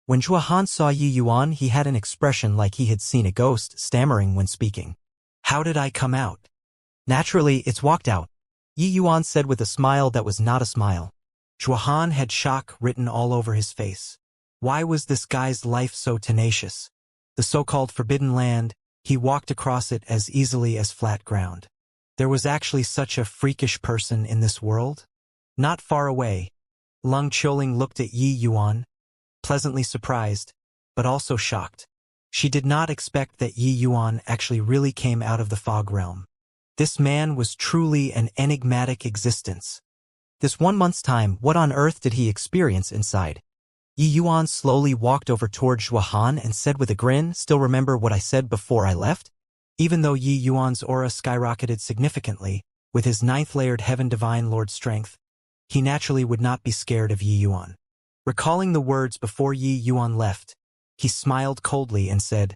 B: When Zhuo Han saw Yi Yuan, he had an expression like he had seen a ghost, stammering when speaking.
A: How did I come out?
B: Naturally, it's walked out, Yi Yuan said with a smile that was not a smile.
A: Zhuohan had shock written all over his face. Why was this guy's life so tenacious? The so-called forbidden land, he walked across it as easily as flat ground. There was actually such a freakish person in this world? Not far away, Leng Qiuling looked at Yi Yuan, pleasantly surprised, but also shocked. She did not expect that Yi Yuan actually really came out of the fog realm. This man was truly an enigmatic existence.
B: This 1 month's time, what on earth did he experience inside? Yi Yuan slowly walked over toward Zhuohan and said with a grin, still remember what I said before I left?
A: Even though Yi Yuan's aura skyrocketed significantly, with his 9th-layered Heaven Divine Lord strength, he naturally would not be scared of Yi Yuan. Recalling the words before Yi Yuan left, he smiled coldly and said,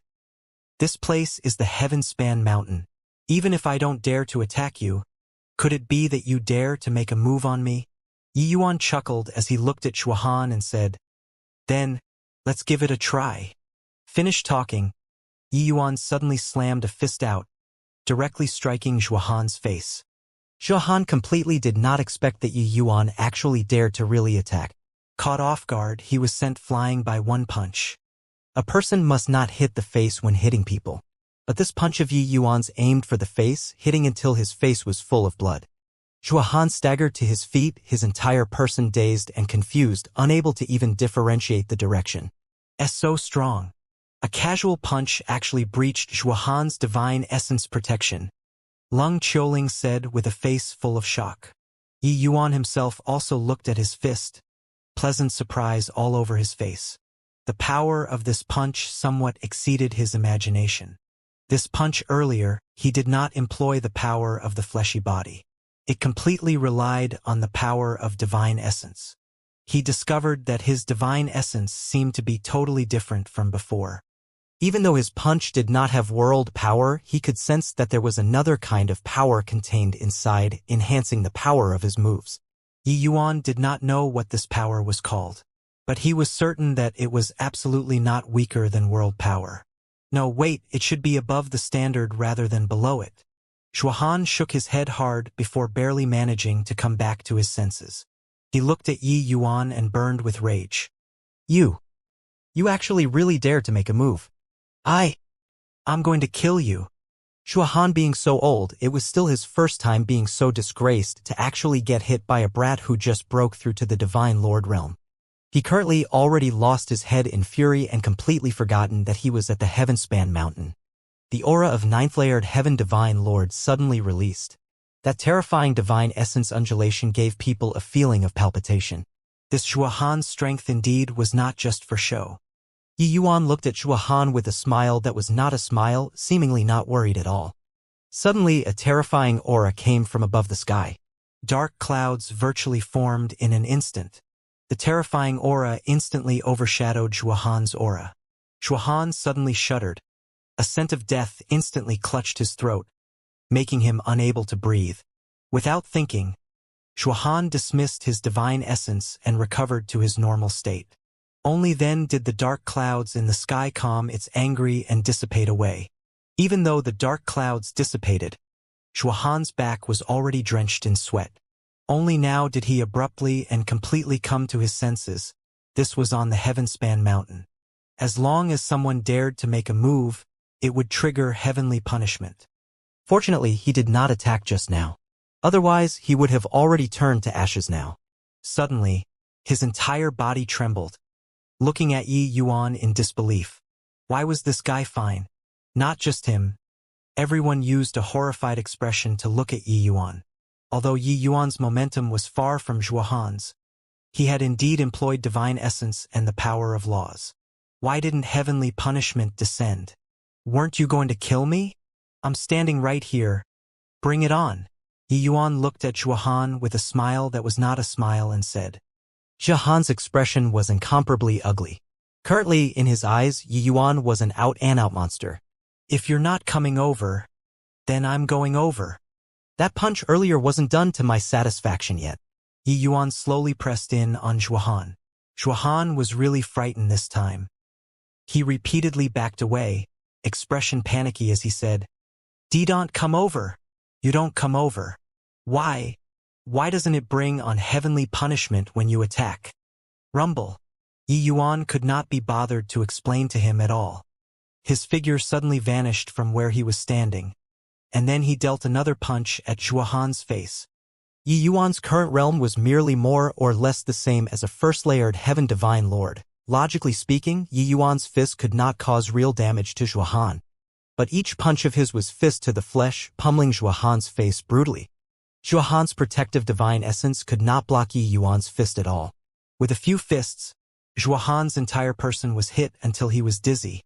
A: "This place is the Heaven-span mountain. Even if I don't dare to attack you, could it be that you dare to make a move on me?" Yi Yuan chuckled as he looked at Zhuohan and said, "Then, let's give it a try." Finished talking, Yi Yuan suddenly slammed a fist out, directly striking Zhuohan's face.
B: Zhuohan completely did not expect that Yi Yuan actually dared to really attack.
A: Caught off guard, he was sent flying by one punch.
B: A person must not hit the face when hitting people. But this punch of Yi Yuan's aimed for the face, hitting until his face was full of blood. Zhuohan staggered to his feet, his entire person dazed and confused, unable to even differentiate the direction.
A: So strong. A casual punch actually breached Zhuohan's divine essence protection, Leng Qiuling said with a face full of shock. Yi Yuan himself also looked at his fist, pleasant surprise all over his face. The power of this punch somewhat exceeded his imagination. This punch earlier, he did not employ the power of the fleshy body. It completely relied on the power of divine essence. He discovered that his divine essence seemed to be totally different from before.
B: Even though his punch did not have world power, he could sense that there was another kind of power contained inside, enhancing the power of his moves.
A: Yi Yuan did not know what this power was called, but he was certain that it was absolutely not weaker than world power. No, wait, it should be above the standard rather than below it. Zhuohan shook his head hard before barely managing to come back to his senses. He looked at Yi Yuan and burned with rage.
B: You actually really dared to make a move.
A: I'm going to kill you."
B: Zhuohan being so old, it was still his first time being so disgraced to actually get hit by a brat who just broke through to the Divine Lord realm. He currently already lost his head in fury and completely forgotten that he was at the Heavenspan mountain. The aura of 9th-layered Heaven Divine Lord suddenly released. That terrifying divine essence undulation gave people a feeling of palpitation.
A: This Zhuohan's strength indeed was not just for show.
B: Yi Yuan looked at Zhuohan with a smile that was not a smile, seemingly not worried at all. Suddenly, a terrifying aura came from above the sky.
A: Dark clouds virtually formed in an instant. The terrifying aura instantly overshadowed Zhuohan's aura. Zhuohan suddenly shuddered. A scent of death instantly clutched his throat, making him unable to breathe. Without thinking, Zhuohan dismissed his divine essence and recovered to his normal state. Only then did the dark clouds in the sky calm its angry and dissipate away. Even though the dark clouds dissipated, Zhuohan's back was already drenched in sweat. Only now did he abruptly and completely come to his senses. This was on the Heavenspan mountain. As long as someone dared to make a move, it would trigger heavenly punishment.
B: Fortunately, he did not attack just now. Otherwise, he would have already turned to ashes now.
A: Suddenly, his entire body trembled, looking at Yi Yuan in disbelief. Why was this guy fine? Not just him. Everyone used a horrified expression to look at Yi Yuan. Although Yi Yuan's momentum was far from Zhuohan's, he had indeed employed divine essence and the power of laws. Why didn't heavenly punishment descend? Weren't you going to kill me? I'm standing right here. Bring it on. Yi Yuan looked at Zhuohan with a smile that was not a smile and said.
B: Zhuohan's expression was incomparably ugly. Currently, in his eyes, Yi Yuan was an out-and-out monster.
A: If you're not coming over, then I'm going over.
B: That punch earlier wasn't done to my satisfaction yet.
A: Yi Yuan slowly pressed in on Zhuohan. Zhuohan was really frightened this time. He repeatedly backed away, expression panicky as he said, "Don't come over." You don't come over. Why? Why doesn't it bring on heavenly punishment when you attack? Rumble. Yi Yuan could not be bothered to explain to him at all. His figure suddenly vanished from where he was standing, and then he dealt another punch at Zhuohan's face.
B: Yi Yuan's current realm was merely more or less the same as a first-layered Heaven Divine Lord. Logically speaking, Yi Yuan's fist could not cause real damage to Zhuohan. But each punch of his was fist to the flesh, pummeling Zhuohan's face brutally. Zhuohan's protective divine essence could not block Yi Yuan's fist at all. With a few fists, Zhuohan's entire person was hit until he was dizzy,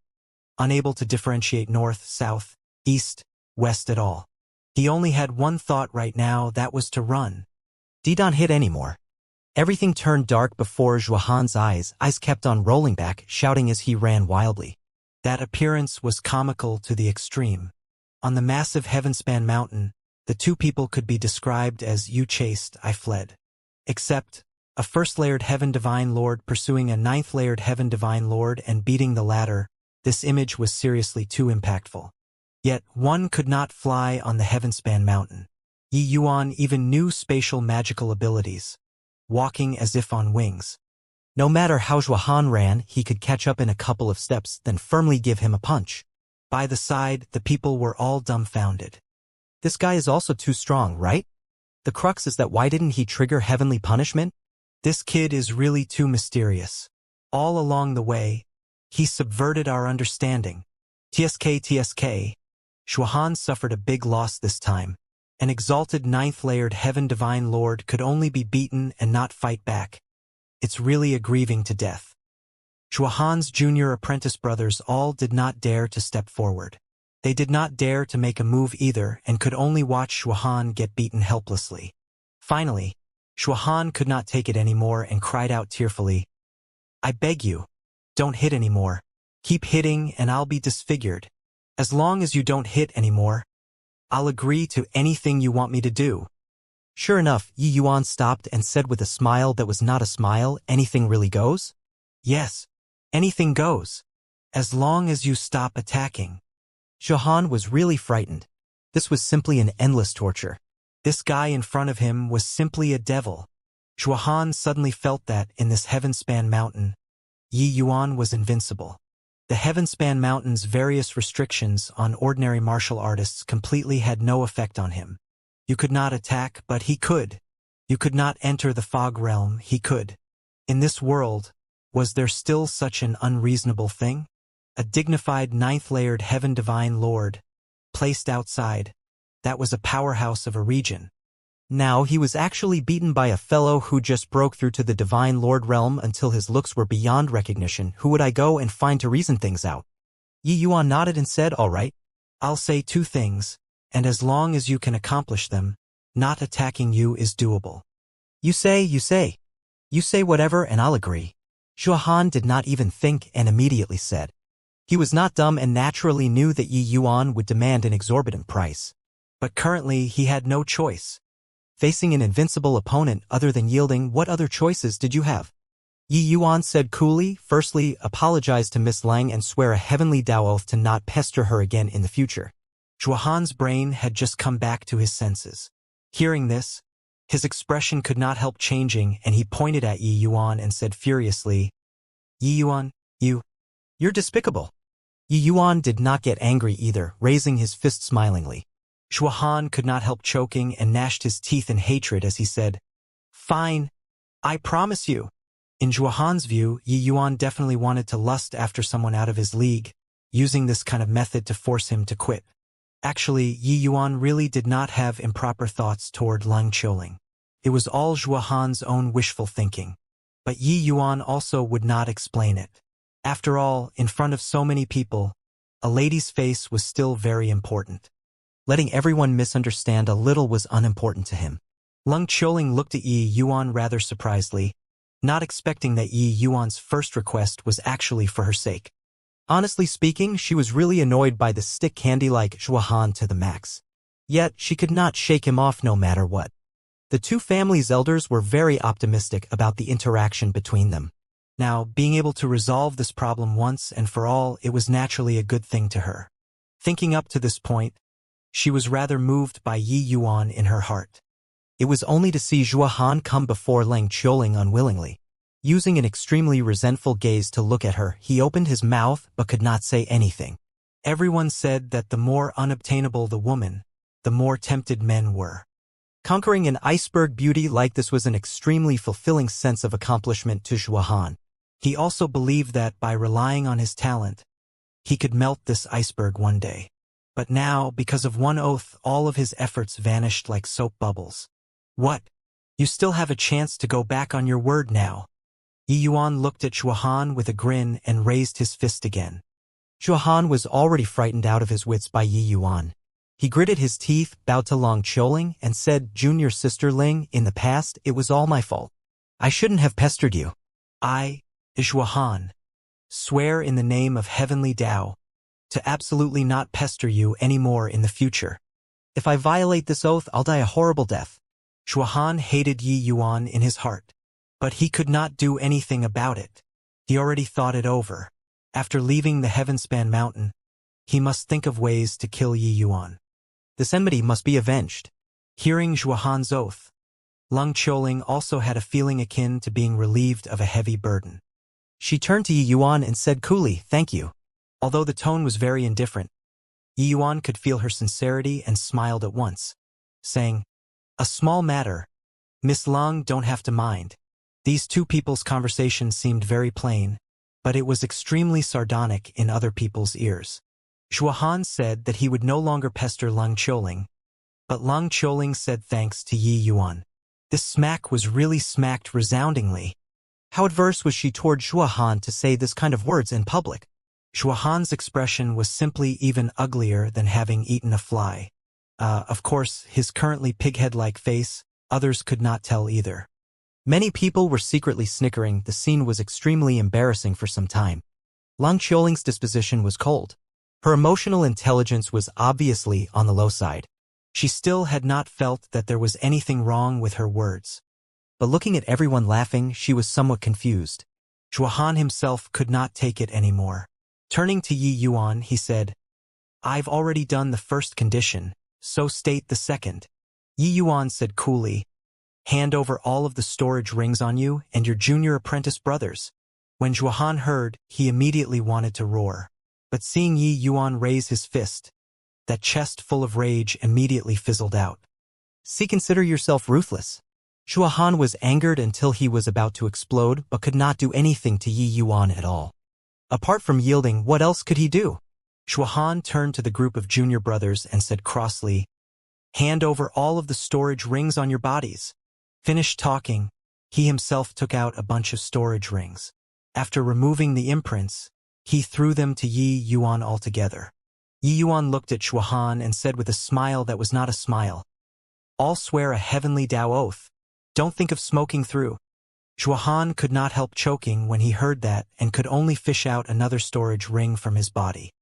B: unable to differentiate north, south, east, west at all. He only had one thought right now, that was to run. Didn't hit anymore. Everything turned dark before Zhuohan's eyes kept on rolling back, shouting as he ran wildly.
A: That appearance was comical to the extreme. On the massive Heavenspan mountain, the two people could be described as you chased, I fled. Except, a first-layered Heaven Divine Lord pursuing a ninth-layered Heaven Divine Lord and beating the latter, this image was seriously too impactful. Yet, one could not fly on the Heavenspan mountain. Yi Yuan even knew spatial magical abilities, walking as if on wings.
B: No matter how Zhuohan ran, he could catch up in a couple of steps, then firmly give him a punch.
A: By the side, the people were all dumbfounded.
B: This guy is also too strong, right? The crux is that why didn't he trigger heavenly punishment?
A: This kid is really too mysterious. All along the way, he subverted our understanding. TSK. Zhuohan suffered a big loss this time. An exalted ninth-layered Heaven Divine Lord could only be beaten and not fight back. It's really a grieving to death. Zhuohan's junior apprentice brothers all did not dare to step forward. They did not dare to make a move either and could only watch Zhuohan get beaten helplessly. Finally, Zhuohan could not take it anymore and cried out tearfully, I beg you, don't hit anymore. Keep hitting and I'll be disfigured. As long as you don't hit anymore, I'll agree to anything you want me to do.
B: Sure enough, Yi Yuan stopped and said with a smile that was not a smile, anything really goes?
A: Yes, anything goes. As long as you stop attacking.
B: Zhuohan was really frightened. This was simply an endless torture.
A: This guy in front of him was simply a devil. Zhuohan suddenly felt that, in this Heavenspan mountain, Yi Yuan was invincible. The Heavenspan mountain's various restrictions on ordinary martial artists completely had no effect on him. You could not attack, but he could. You could not enter the fog realm, he could. In this world, was there still such an unreasonable thing? A dignified ninth-layered Heaven Divine Lord, placed outside, that was a powerhouse of a region.
B: Now he was actually beaten by a fellow who just broke through to the Divine Lord realm until his looks were beyond recognition. Who would I go and find to reason things out? Yi Yuan nodded and said, all right.
A: I'll say two things, and as long as you can accomplish them, not attacking you is doable.
B: You say whatever and I'll agree. Zhuohan did not even think and immediately said. He was not dumb and naturally knew that Yi Yuan would demand an exorbitant price.
A: But currently he had no choice.
B: Facing an invincible opponent other than yielding, what other choices did you have? Yi Yuan said coolly, firstly, apologize to Miss Lang and swear a heavenly Tao oath to not pester her again in the future.
A: Zhuohan's brain had just come back to his senses. Hearing this, his expression could not help changing and he pointed at Yi Yuan and said furiously, Yi Yuan, you're despicable.
B: Yi Yuan did not get angry either, raising his fist smilingly.
A: Zhuohan could not help choking and gnashed his teeth in hatred as he said, Fine, I promise you. In Zhuohan's view, Yi Yuan definitely wanted to lust after someone out of his league, using this kind of method to force him to quit. Actually, Yi Yuan really did not have improper thoughts toward Leng Qiuling. It was all Zhuohan's own wishful thinking. But Yi Yuan also would not explain it. After all, in front of so many people, a lady's face was still very important.
B: Letting everyone misunderstand a little was unimportant to him.
A: Leng Qiuling looked at Yi Yuan rather surprisedly, not expecting that Yi Yuan's first request was actually for her sake.
B: Honestly speaking, she was really annoyed by the stick candy-like Zhuohan to the max. Yet, she could not shake him off no matter what. The two families' elders were very optimistic about the interaction between them.
A: Now, being able to resolve this problem once and for all, it was naturally a good thing to her. Thinking up to this point, She was rather moved by Yi Yuan in her heart.
B: It was only to see Zhua Han come before Lang Qiuling unwillingly. Using an extremely resentful gaze to look at her, he opened his mouth but could not say anything.
A: Everyone said that the more unobtainable the woman, the more tempted men were.
B: Conquering an iceberg beauty like this was an extremely fulfilling sense of accomplishment to Zhua Han.
A: He also believed that by relying on his talent, he could melt this iceberg one day. But now, because of one oath, all of his efforts vanished like soap bubbles.
B: What?
A: You still have a chance to go back on your word now. Yi Yuan looked at Zhua Han with a grin and raised his fist again.
B: Zhua Han was already frightened out of his wits by Yi Yuan. He gritted his teeth, bowed to Lang Qiuling, and said, "Junior sister Ling, in the past, it was all my fault. I shouldn't have pestered you.
A: I, Zhua Han, swear in the name of Heavenly Tao to absolutely not pester you anymore in the future.
B: If I violate this oath, I'll die a horrible death."
A: Zhua Han hated Yi Yuan in his heart, but he could not do anything about it. He already thought it over. After leaving the Heavenspan Mountain, he must think of ways to kill Yi Yuan.
B: This enmity must be avenged.
A: Hearing Zhua Han's oath, Lang Qiuling also had a feeling akin to being relieved of a heavy burden.
B: She turned to Yi Yuan and said coolly, "Thank you."
A: Although the tone was very indifferent, Yi Yuan could feel her sincerity and smiled at once, saying, "A small matter. Miss Lang don't have to mind." These two people's conversation seemed very plain, but it was extremely sardonic in other people's ears. Zhua Han said that he would no longer pester Lang Qiuling, but Lang Qiuling said thanks to Yi Yuan. This smack was really smacked resoundingly.
B: How adverse was she toward Zhua Han to say this kind of words in public?
A: Zhua Han's expression was simply even uglier than having eaten a fly. Of course, his currently pighead-like face, others could not tell either.
B: Many people were secretly snickering. The scene was extremely embarrassing for some time. Lang Qiuling's disposition was cold. Her emotional intelligence was obviously on the low side.
A: She still had not felt that there was anything wrong with her words.
B: But looking at everyone laughing, she was somewhat confused.
A: Zhua Han himself could not take it anymore. Turning to Yi Yuan, he said, "I've already done the first condition, so state the second." Yi Yuan said coolly, "Hand over all of the storage rings on you and your junior apprentice brothers." When Zhua Han heard, he immediately wanted to roar. But seeing Yi Yuan raise his fist, that chest full of rage immediately fizzled out.
B: "See, consider yourself ruthless." Zhua Han was angered until he was about to explode, but could not do anything to Yi Yuan at all. Apart from yielding, what else could he do?
A: Zhua Han turned to the group of junior brothers and said crossly, "Hand over all of the storage rings on your bodies." Finished talking, he himself took out a bunch of storage rings. After removing the imprints, he threw them to Yi Yuan altogether. Yi Yuan looked at Zhua Han and said with a smile that was not a smile, "All swear a heavenly Tao oath. Don't think of smoking through." Zhua Han could not help choking when he heard that and could only fish out another storage ring from his body.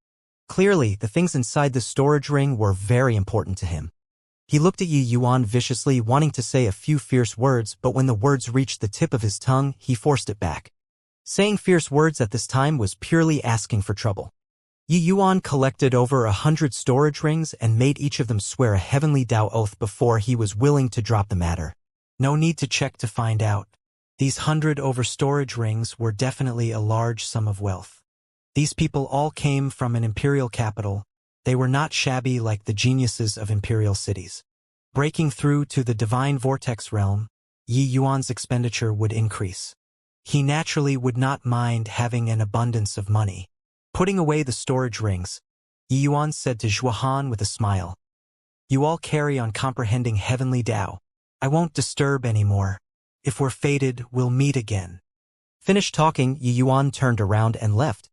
B: Clearly, the things inside the storage ring were very important to him. He looked at Yi Yuan viciously, wanting to say a few fierce words, but when the words reached the tip of his tongue, he forced it back. Saying fierce words at this time was purely asking for trouble. Yi Yuan collected over 100 storage rings and made each of them swear a heavenly Tao oath before he was willing to drop the matter.
A: No need to check to find out. These 100 over storage rings were definitely a large sum of wealth. These people all came from an imperial capital. They were not shabby like the geniuses of imperial cities. Breaking through to the divine vortex realm, Yi Yuan's expenditure would increase. He naturally would not mind having an abundance of money. Putting away the storage rings, Yi Yuan said to Zhua Han with a smile, "You all carry on comprehending heavenly Tao. I won't disturb anymore. If we're fated, we'll meet again."
B: Finished talking, Yi Yuan turned around and left.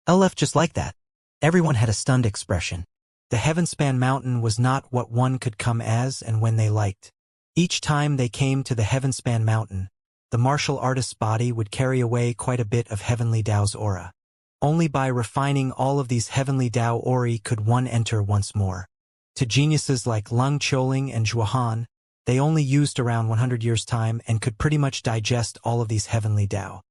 B: Left just like that. Everyone had a stunned expression.
A: The Heavenspan Mountain was not what one could come as and when they liked. Each time they came to the Heavenspan Mountain, the martial artist's body would carry away quite a bit of heavenly Tao's aura. Only by refining all of these heavenly Tao ori could one enter once more. To geniuses like Lang Qiuling and Zhua Han, they only used around 100 years' time and could pretty much digest all of these heavenly Tao.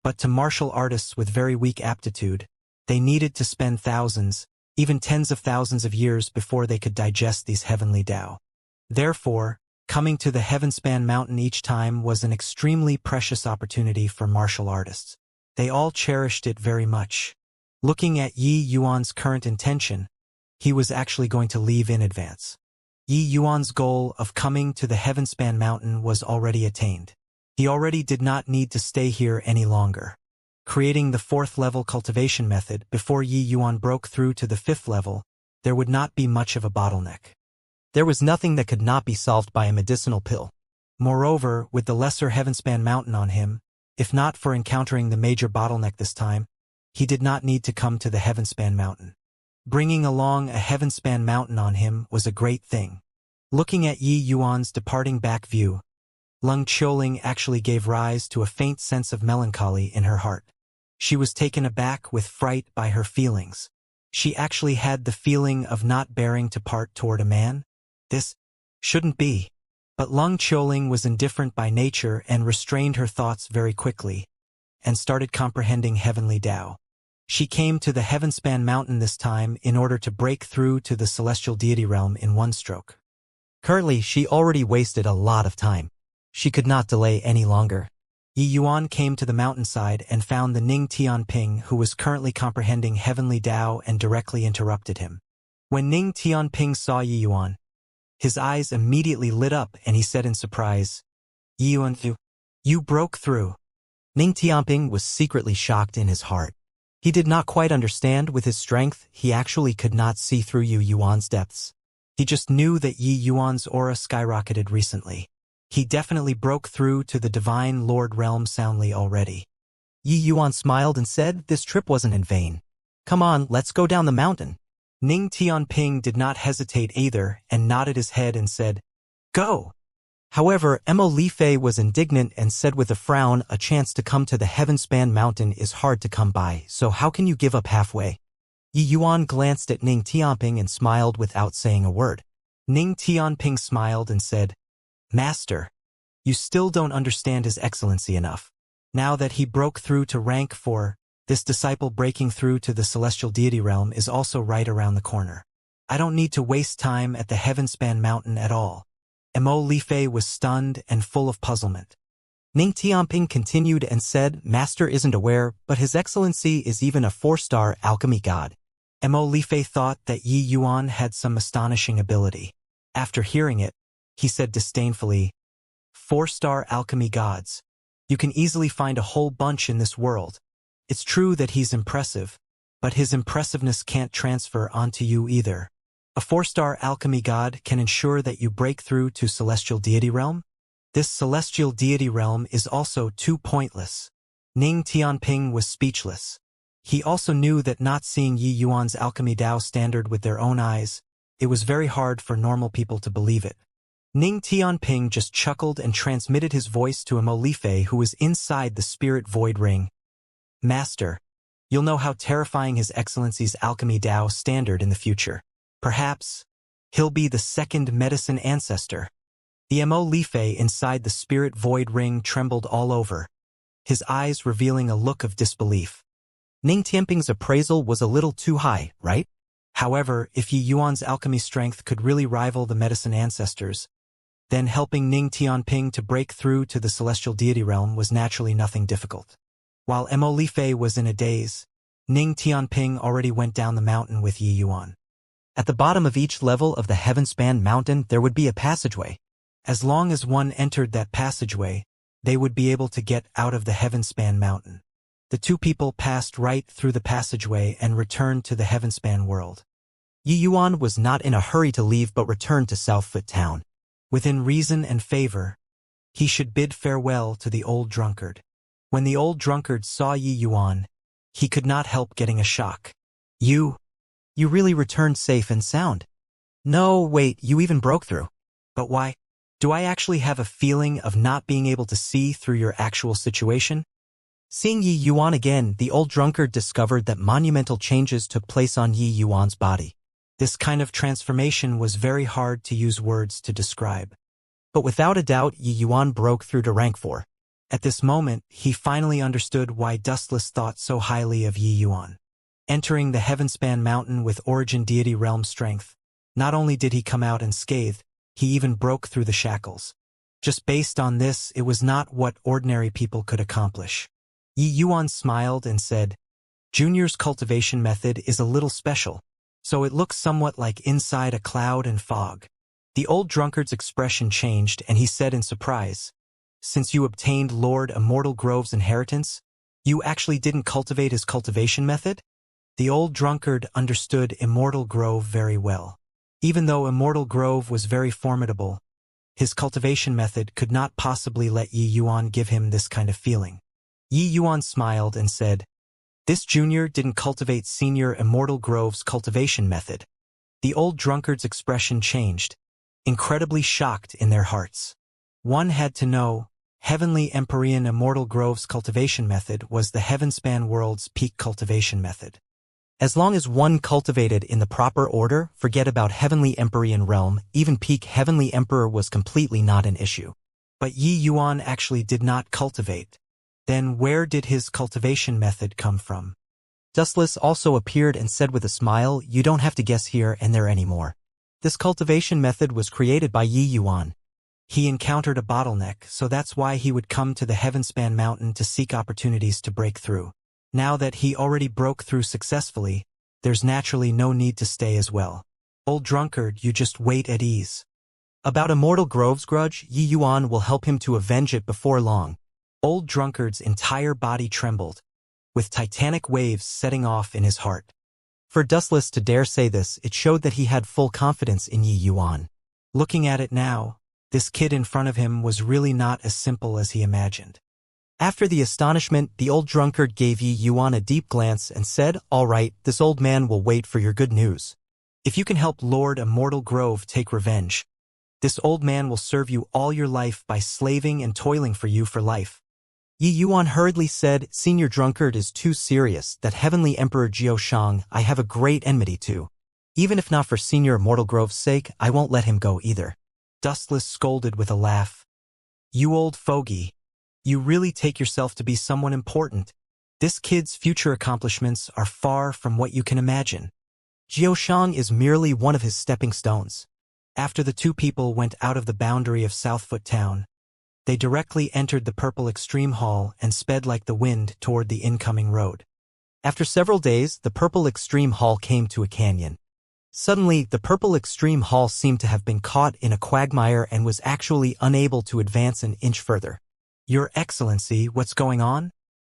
A: But to martial artists with very weak aptitude, they needed to spend thousands, even tens of thousands of years before they could digest these heavenly Tao. Therefore, coming to the Heavenspan Mountain each time was an extremely precious opportunity for martial artists. They all cherished it very much. Looking at Yi Yuan's current intention, he was actually going to leave in advance. Yi Yuan's goal of coming to the Heavenspan Mountain was already attained. He already did not need to stay here any longer. Creating the 4th level cultivation method before Yi Yuan broke through to the 5th level, there would not be much of a bottleneck.
B: There was nothing that could not be solved by a medicinal pill.
A: Moreover, with the lesser Heavenspan Mountain on him, if not for encountering the major bottleneck this time, he did not need to come to the Heavenspan Mountain. Bringing along a Heavenspan Mountain on him was a great thing. Looking at Yi Yuan's departing back view, Leng Qiuling actually gave rise to a faint sense of melancholy in her heart. She was taken aback with fright by her feelings. She actually had the feeling of not bearing to part toward a man. This shouldn't be. But Leng Qiuling was indifferent by nature and restrained her thoughts very quickly, and started comprehending heavenly Tao. She came to the Heavenspan Mountain this time in order to break through to the celestial deity realm in one stroke.
B: Currently, she already wasted a lot of time. She could not delay any longer.
A: Yi Yuan came to the mountainside and found the Ning Tianping, who was currently comprehending heavenly Tao, and directly interrupted him. When Ning Tianping saw Yi Yuan, his eyes immediately lit up and he said in surprise, "Yi Yuan, you broke through."
B: Ning Tianping was secretly shocked in his heart. He did not quite understand with his strength, he actually could not see through Yi Yuan's depths.
A: He just knew that Yi Yuan's aura skyrocketed recently. He definitely broke through to the Divine Lord realm soundly already.
B: Yi Yuan smiled and said, "This trip wasn't in vain. Come on, let's go down the mountain."
A: Ning Tianping did not hesitate either and nodded his head and said, "Go."
B: However, Mo Lifei was indignant and said with a frown, "A chance to come to the Heavenspan Mountain is hard to come by, so how can you give up halfway?" Yi Yuan glanced at Ning Tianping and smiled without saying a word.
A: Ning Tianping smiled and said, "Master, you still don't understand His Excellency enough. Now that he broke through to rank 4, this disciple breaking through to the celestial deity realm is also right around the corner. I don't need to waste time at the Heavenspan Mountain at all." Mo Lifei was stunned and full of puzzlement.
B: Ning Tianping continued and said, "Master isn't aware, but His Excellency is even a 4-star alchemy god."
A: Mo Lifei thought that Yi Yuan had some astonishing ability. After hearing it, he said disdainfully, 4-star alchemy gods. You can easily find a whole bunch in this world. It's true that he's impressive, but his impressiveness can't transfer onto you either. A 4-star alchemy god can ensure that you break through to celestial deity realm? This celestial deity realm is also too pointless. Ning Tianping was speechless. He also knew that not seeing Yi Yuan's alchemy Tao standard with their own eyes, it was very hard for normal people to believe it. Ning Tianping just chuckled and transmitted his voice to Mo Lifei, who was inside the spirit void ring. "Master, you'll know how terrifying His Excellency's alchemy Tao standard in the future. Perhaps he'll be the second medicine ancestor." The Mo Lifei inside the spirit void ring trembled all over, his eyes revealing a look of disbelief.
B: Ning Tianping's appraisal was a little too high, right?
A: However, if Yi Yuan's alchemy strength could really rival the medicine ancestors, then helping Ning Tianping to break through to the celestial deity realm was naturally nothing difficult. While Mo Lifei was in a daze, Ning Tianping already went down the mountain with Yi Yuan.
B: At the bottom of each level of the Heavenspan Mountain there would be a passageway.
A: As long as one entered that passageway, they would be able to get out of the Heavenspan Mountain. The two people passed right through the passageway and returned to the Heavenspan world.
B: Yi Yuan was not in a hurry to leave but returned to Southfoot Town.
A: Within reason and favor, he should bid farewell to the old drunkard. When the old drunkard saw Yi Yuan, he could not help getting a shock.
B: You really returned safe and sound. No, wait, you even broke through.
A: But why? Do I actually have a feeling of not being able to see through your actual situation?
B: Seeing Yi Yuan again, the old drunkard discovered that monumental changes took place on Yi Yuan's body.
A: This kind of transformation was very hard to use words to describe.
B: But without a doubt, Yi Yuan broke through to rank 4.
A: At this moment, he finally understood why Dustless thought so highly of Yi Yuan. Entering the Heavenspan Mountain with origin deity realm strength, not only did he come out unscathed, he even broke through the shackles. Just based on this, it was not what ordinary people could accomplish. Yi Yuan smiled and said, Junior's cultivation method is a little special, so it looks somewhat like inside a cloud and fog. The old drunkard's expression changed and he said in surprise, Since you obtained Lord Immortal Grove's inheritance, you actually didn't cultivate his cultivation method? The old drunkard understood Immortal Grove very well. Even though Immortal Grove was very formidable, his cultivation method could not possibly let Yi Yuan give him this kind of feeling. Yi Yuan smiled and said, This junior didn't cultivate Senior Immortal Grove's cultivation method. The old drunkard's expression changed, incredibly shocked in their hearts. One had to know, Heavenly Empyrean Immortal Grove's cultivation method was the Heavenspan world's peak cultivation method.
B: As long as one cultivated in the proper order, forget about Heavenly Empyrean realm, even peak Heavenly Emperor was completely not an issue.
A: But Yi Yuan actually did not cultivate. Then where did his cultivation method come from?
B: Dustless also appeared and said with a smile, You don't have to guess here and there anymore. This cultivation method was created by Yi Yuan.
A: He encountered a bottleneck, so that's why he would come to the Heavenspan Mountain to seek opportunities to break through. Now that he already broke through successfully, there's naturally no need to stay as well. Old drunkard, you just wait at ease.
B: About Immortal Grove's grudge, Yi Yuan will help him to avenge it before long.
A: Old drunkard's entire body trembled, with titanic waves setting off in his heart.
B: For Dustless to dare say this, it showed that he had full confidence in Yi Yuan.
A: Looking at it now, this kid in front of him was really not as simple as he imagined.
B: After the astonishment, the old drunkard gave Yi Yuan a deep glance and said, All right, this old man will wait for your good news.
A: If you can help Lord Immortal Grove take revenge, this old man will serve you all your life by slaving and toiling for you for life.
B: Yi Yuan hurriedly said, Senior drunkard is too serious, that Heavenly Emperor Jiushang I have a great enmity to. Even if not for Senior Immortal Grove's sake, I won't let him go either.
A: Dustless scolded with a laugh. You old fogey. You really take yourself to be someone important. This kid's future accomplishments are far from what you can imagine.
B: Jiushang is merely one of his stepping stones.
A: After the two people went out of the boundary of Southfoot Town, they directly entered the Purple Extreme Hall and sped like the wind toward the incoming road.
B: After several days, the Purple Extreme Hall came to a canyon. Suddenly, the Purple Extreme Hall seemed to have been caught in a quagmire and was actually unable to advance an inch further.
A: Your Excellency, what's going on?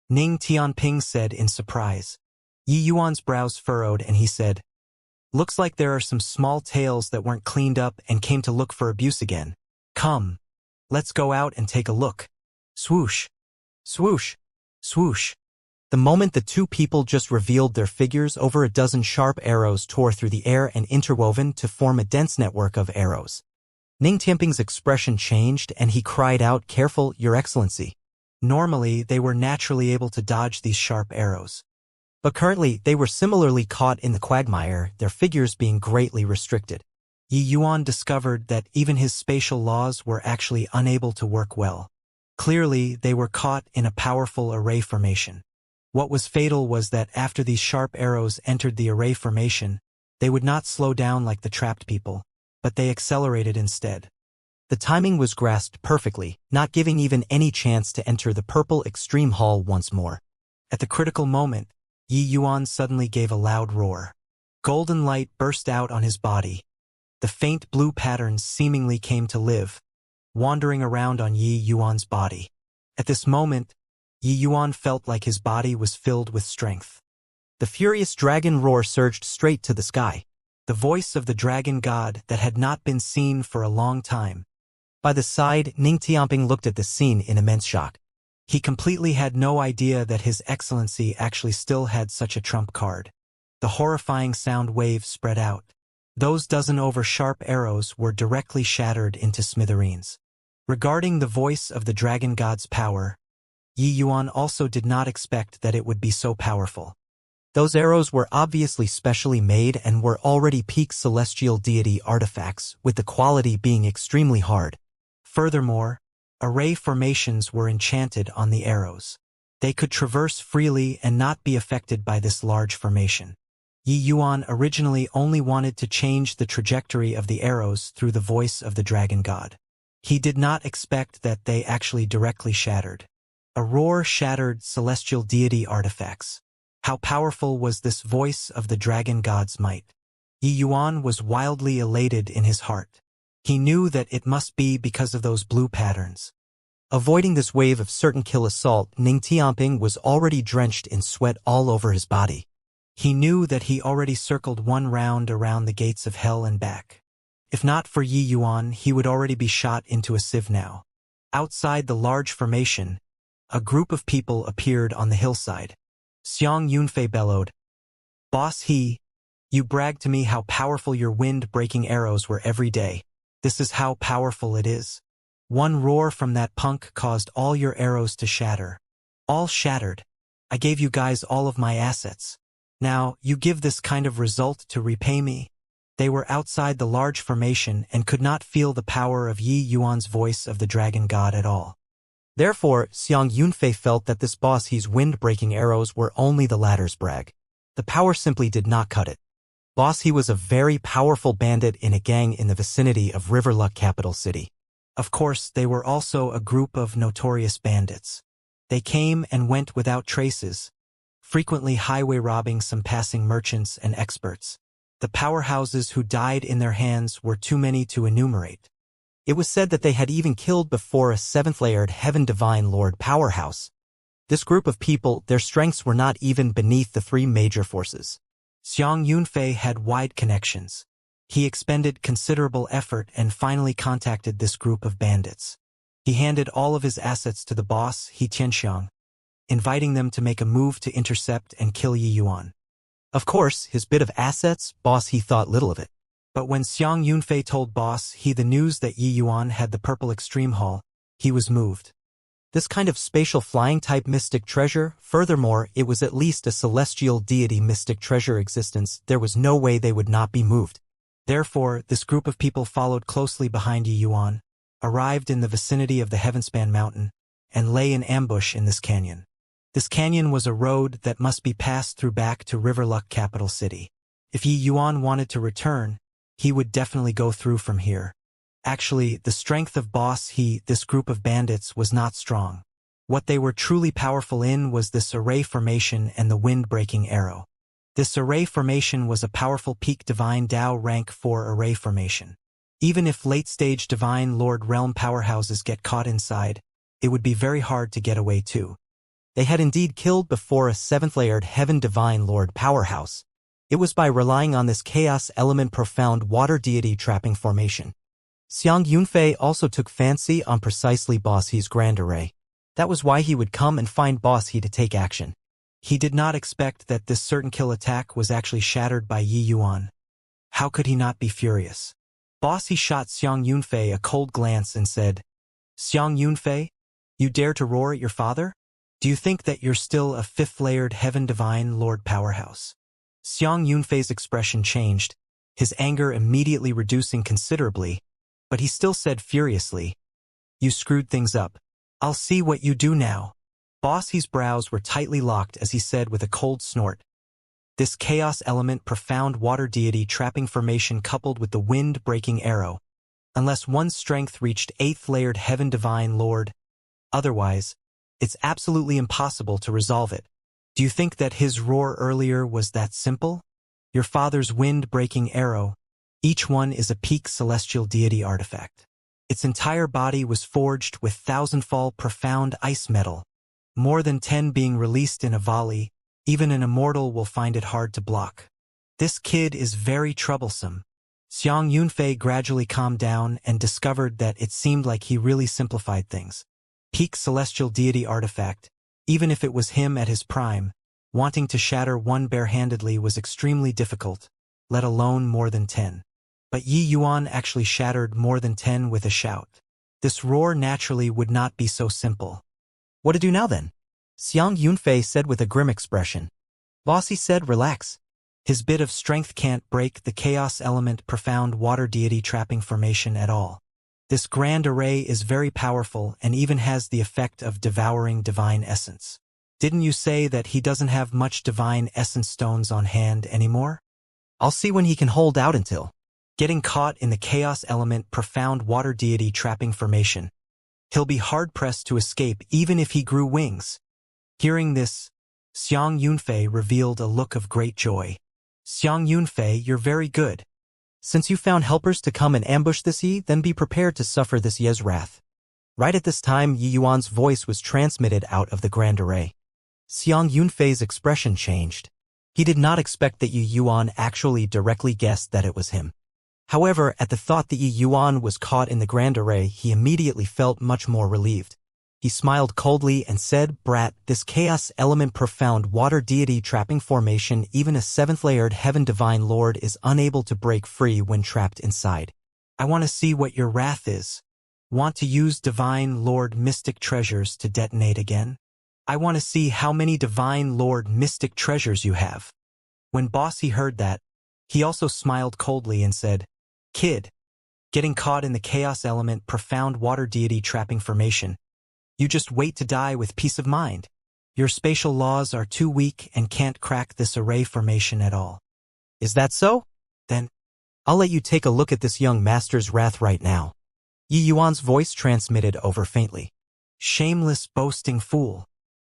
A: Ning Tianping said in surprise. Yi Yuan's brows furrowed and he said, Looks like there are some small tails that weren't cleaned up and came to look for abuse again. Come, let's go out and take a look. Swoosh, swoosh, swoosh.
B: The moment the two people just revealed their figures, over a dozen sharp arrows tore through the air and interwoven to form a dense network of arrows. Ning Tianping's expression changed and he cried out, Careful, Your Excellency.
A: Normally, they were naturally able to dodge these sharp arrows.
B: But currently, they were similarly caught in the quagmire, their figures being greatly restricted.
A: Yi Yuan discovered that even his spatial laws were actually unable to work well. Clearly, they were caught in a powerful array formation. What was fatal was that after these sharp arrows entered the array formation, they would not slow down like the trapped people, but they accelerated instead.
B: The timing was grasped perfectly, not giving even any chance to enter the Purple Extreme Hall once more.
A: At the critical moment, Yi Yuan suddenly gave a loud roar. Golden light burst out on his body. The faint blue patterns seemingly came to live, wandering around on Yi Yuan's body. At this moment, Yi Yuan felt like his body was filled with strength.
B: The furious dragon roar surged straight to the sky.
A: The voice of the dragon god that had not been seen for a long time.
B: By the side, Ning Tianping looked at the scene in immense shock.
A: He completely had no idea that His Excellency actually still had such a trump card. The horrifying sound waves spread out. Those dozen over sharp arrows were directly shattered into smithereens. Regarding the voice of the dragon god's power, Yi Yuan also did not expect that it would be so powerful.
B: Those arrows were obviously specially made and were already peak celestial deity artifacts, with the quality being extremely hard.
A: Furthermore, array formations were enchanted on the arrows. They could traverse freely and not be affected by this large formation. Yi Yuan originally only wanted to change the trajectory of the arrows through the voice of the dragon god. He did not expect that they actually directly shattered. A roar shattered celestial deity artifacts. How powerful was this voice of the dragon god's might? Yi Yuan was wildly elated in his heart. He knew that it must be because of those blue patterns.
B: Avoiding this wave of certain kill assault, Ning Tianping was already drenched in sweat all over his body.
A: He knew that he already circled one round around the gates of hell and back. If not for Yi Yuan, he would already be shot into a sieve now. Outside the large formation, a group of people appeared on the hillside. Xiang Yunfei bellowed, "Boss you brag to me how powerful your wind-breaking arrows were every day. This is how powerful it is. One roar from that punk caused all your arrows to shatter. All shattered. I gave you guys all of my assets. Now, you give this kind of result to repay me?" They were outside the large formation and could not feel the power of Yi Yuan's voice of the dragon god at all.
B: Therefore, Xiang Yunfei felt that this boss he's wind-breaking arrows were only the latter's brag. The power simply did not cut it. Boss he was a very powerful bandit in a gang in the vicinity of Riverluck capital city.
A: Of course, they were also a group of notorious bandits. They came and went without traces, frequently highway robbing some passing merchants and experts. The powerhouses who died in their hands were too many to enumerate.
B: It was said that they had even killed before a seventh-layered Heaven Divine Lord powerhouse. This group of people, their strengths were not even beneath the three major forces.
A: Xiang Yunfei had wide connections. He expended considerable effort and finally contacted this group of bandits. He handed all of his assets to the boss, Xianxia, inviting them to make a move to intercept and kill Yi Yuan.
B: Of course, his bit of assets, boss he thought little of it.
A: But when Xiang Yunfei told boss he the news that Yi Yuan had the purple extreme hull, he was moved.
B: This kind of spatial flying type mystic treasure, furthermore, it was at least a celestial deity mystic treasure existence, there was no way they would not be moved.
A: Therefore, this group of people followed closely behind Yi Yuan, arrived in the vicinity of the Heavenspan mountain, and lay in ambush in this canyon. This canyon was a road that must be passed through back to Riverluck capital city. If Yi Yuan wanted to return, he would definitely go through from here. Actually, the strength of this group of bandits was not strong. What they were truly powerful in was this array formation and the wind-breaking arrow. This array formation was a powerful peak divine Dao rank 4 array formation. Even if late-stage divine Lord realm powerhouses get caught inside, it would be very hard to get away too.
B: They had indeed killed before a seventh-layered Heaven Divine Lord powerhouse. It was by relying on this chaos element profound water deity trapping formation. Xiang Yunfei also took fancy on precisely Boss He's grand array. That was why he would come and find Boss He to take action.
A: He did not expect that this certain kill attack was actually shattered by Yi Yuan. How could he not be furious? Boss He shot Xiang Yunfei a cold glance and said, "Xiang Yunfei, you dare to roar at your father? Do you think that you're still a fifth-layered Heaven Divine Lord powerhouse?" Xiang Yunfei's expression changed, his anger immediately reducing considerably, but he still said furiously, "You screwed things up. I'll see what you do now." Boss He's brows were tightly locked as he said with a cold snort, "This chaos element profound water deity trapping formation coupled with the wind-breaking arrow, unless one's strength reached 8th-layered Heaven Divine Lord, otherwise, it's absolutely impossible to resolve it. Do you think that his roar earlier was that simple? Your father's wind-breaking arrow, each one is a peak celestial deity artifact. Its entire body was forged with thousandfold profound ice metal, more than 10 being released in a volley. Even an immortal will find it hard to block. This kid is very troublesome." Xiang Yunfei gradually calmed down and discovered that it seemed like he really simplified things. Peak celestial deity artifact, even if it was him at his prime, wanting to shatter one barehandedly was extremely difficult, let alone more than 10. But Yi Yuan actually shattered more than 10 with a shout. This roar naturally would not be so simple.
B: "What to do now then?" Xiang Yunfei said with a grim expression. Boss He said, "Relax."
A: His bit of strength can't break the chaos element profound water deity trapping formation at all. This grand array is very powerful and even has the effect of devouring divine essence. Didn't you say that he doesn't have much divine essence stones on hand anymore?
B: I'll see when he can hold out until.
A: Getting caught in the chaos element profound water deity trapping formation. He'll be hard-pressed to escape even if he grew wings. Hearing this, Xiang Yunfei revealed a look of great joy. Xiang Yunfei, you're very good.
B: Since you found helpers to come and ambush this Yi, then be prepared to suffer this Ye's wrath. Right at this time, Yi Yuan's voice was transmitted out of the Grand Array. Xiang Yunfei's expression changed. He did not expect that Yi Yuan actually directly guessed that it was him. However, at the thought that Yi Yuan was caught in the Grand Array, he immediately felt much more relieved. He smiled coldly and said, "Brat, this chaos element profound water deity trapping formation, even a 7th-layered heaven divine lord is unable to break free when trapped inside.
A: I want to see what your wrath is. Want to use divine lord mystic treasures to detonate again? I want to see how many divine lord mystic treasures you have." When Bossy heard that, he also smiled coldly and said, "Kid, getting caught in the chaos element profound water deity trapping formation. You just wait to die with peace of mind. Your spatial laws are too weak and can't crack this array formation at all."
B: Is that so? Then I'll let you take a look at this young master's wrath right now. Yi Yuan's voice transmitted over faintly.
A: Shameless boasting fool.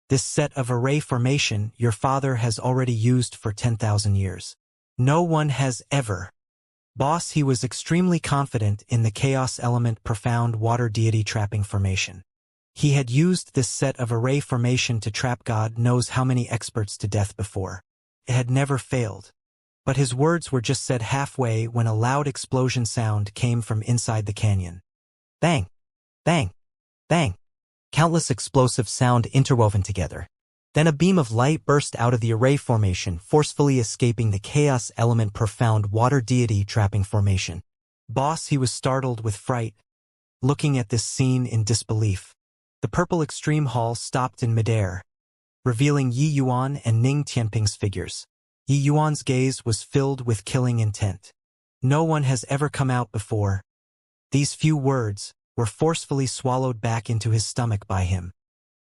A: This set of array formation your father has already used for 10,000 years. No one has ever. Boss, he was extremely confident in the chaos element profound water deity trapping formation. He had used this set of array formation to trap God knows how many experts to death before. It had never failed. But his words were just said halfway when a loud explosion sound came from inside the canyon.
B: Bang! Bang! Bang! Countless explosive sound interwoven together. Then a beam of light burst out of the array formation, forcefully escaping the chaos element profound water deity trapping formation.
A: Boss, he was startled with fright, looking at this scene in disbelief. The purple extreme hall stopped in midair, revealing Yi Yuan and Ning Tianping's figures. Yi Yuan's gaze was filled with killing intent. No one has ever come out before. These few words were forcefully swallowed back into his stomach by him.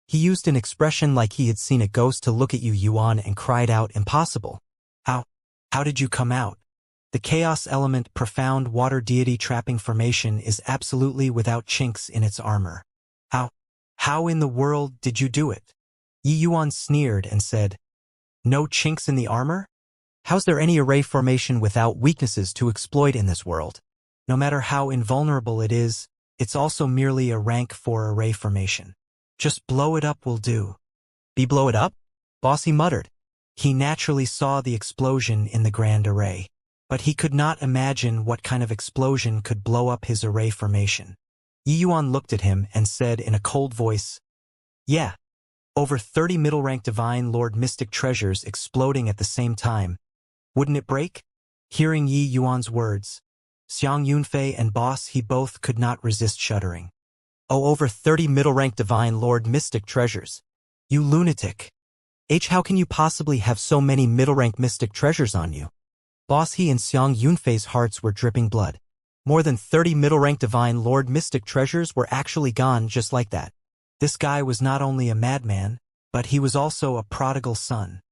A: He used an expression like he had seen a ghost to look at Yi Yuan and cried out, "Impossible." How did you come out? The chaos element profound water deity trapping formation is absolutely without chinks in its armor. How in the world did you do it? Yi Yuan sneered and said, "No chinks in the armor?
B: How's there any array formation without weaknesses to exploit in this world?
A: No matter how invulnerable it is, it's also merely a rank 4 array formation. Just blow it up will do."
B: Blow it up? Bossy muttered.
A: He naturally saw the explosion in the Grand Array, but he could not imagine what kind of explosion could blow up his array formation. Yi Yuan looked at him and said in a cold voice, "Yeah, over 30 middle-rank divine lord mystic treasures exploding at the same time. Wouldn't it break?" Hearing Yi Yuan's words, Xiang Yunfei and Boss he both could not resist shuddering.
B: Oh, over 30 middle-rank divine lord mystic treasures.
A: You lunatic.
B: How can you possibly have so many middle-rank mystic treasures on you? Boss he and Xiang Yunfei's hearts were dripping blood. More than 30 middle-rank divine lord mystic treasures were actually gone just like that.
A: This guy was not only a madman, but he was also a prodigal son.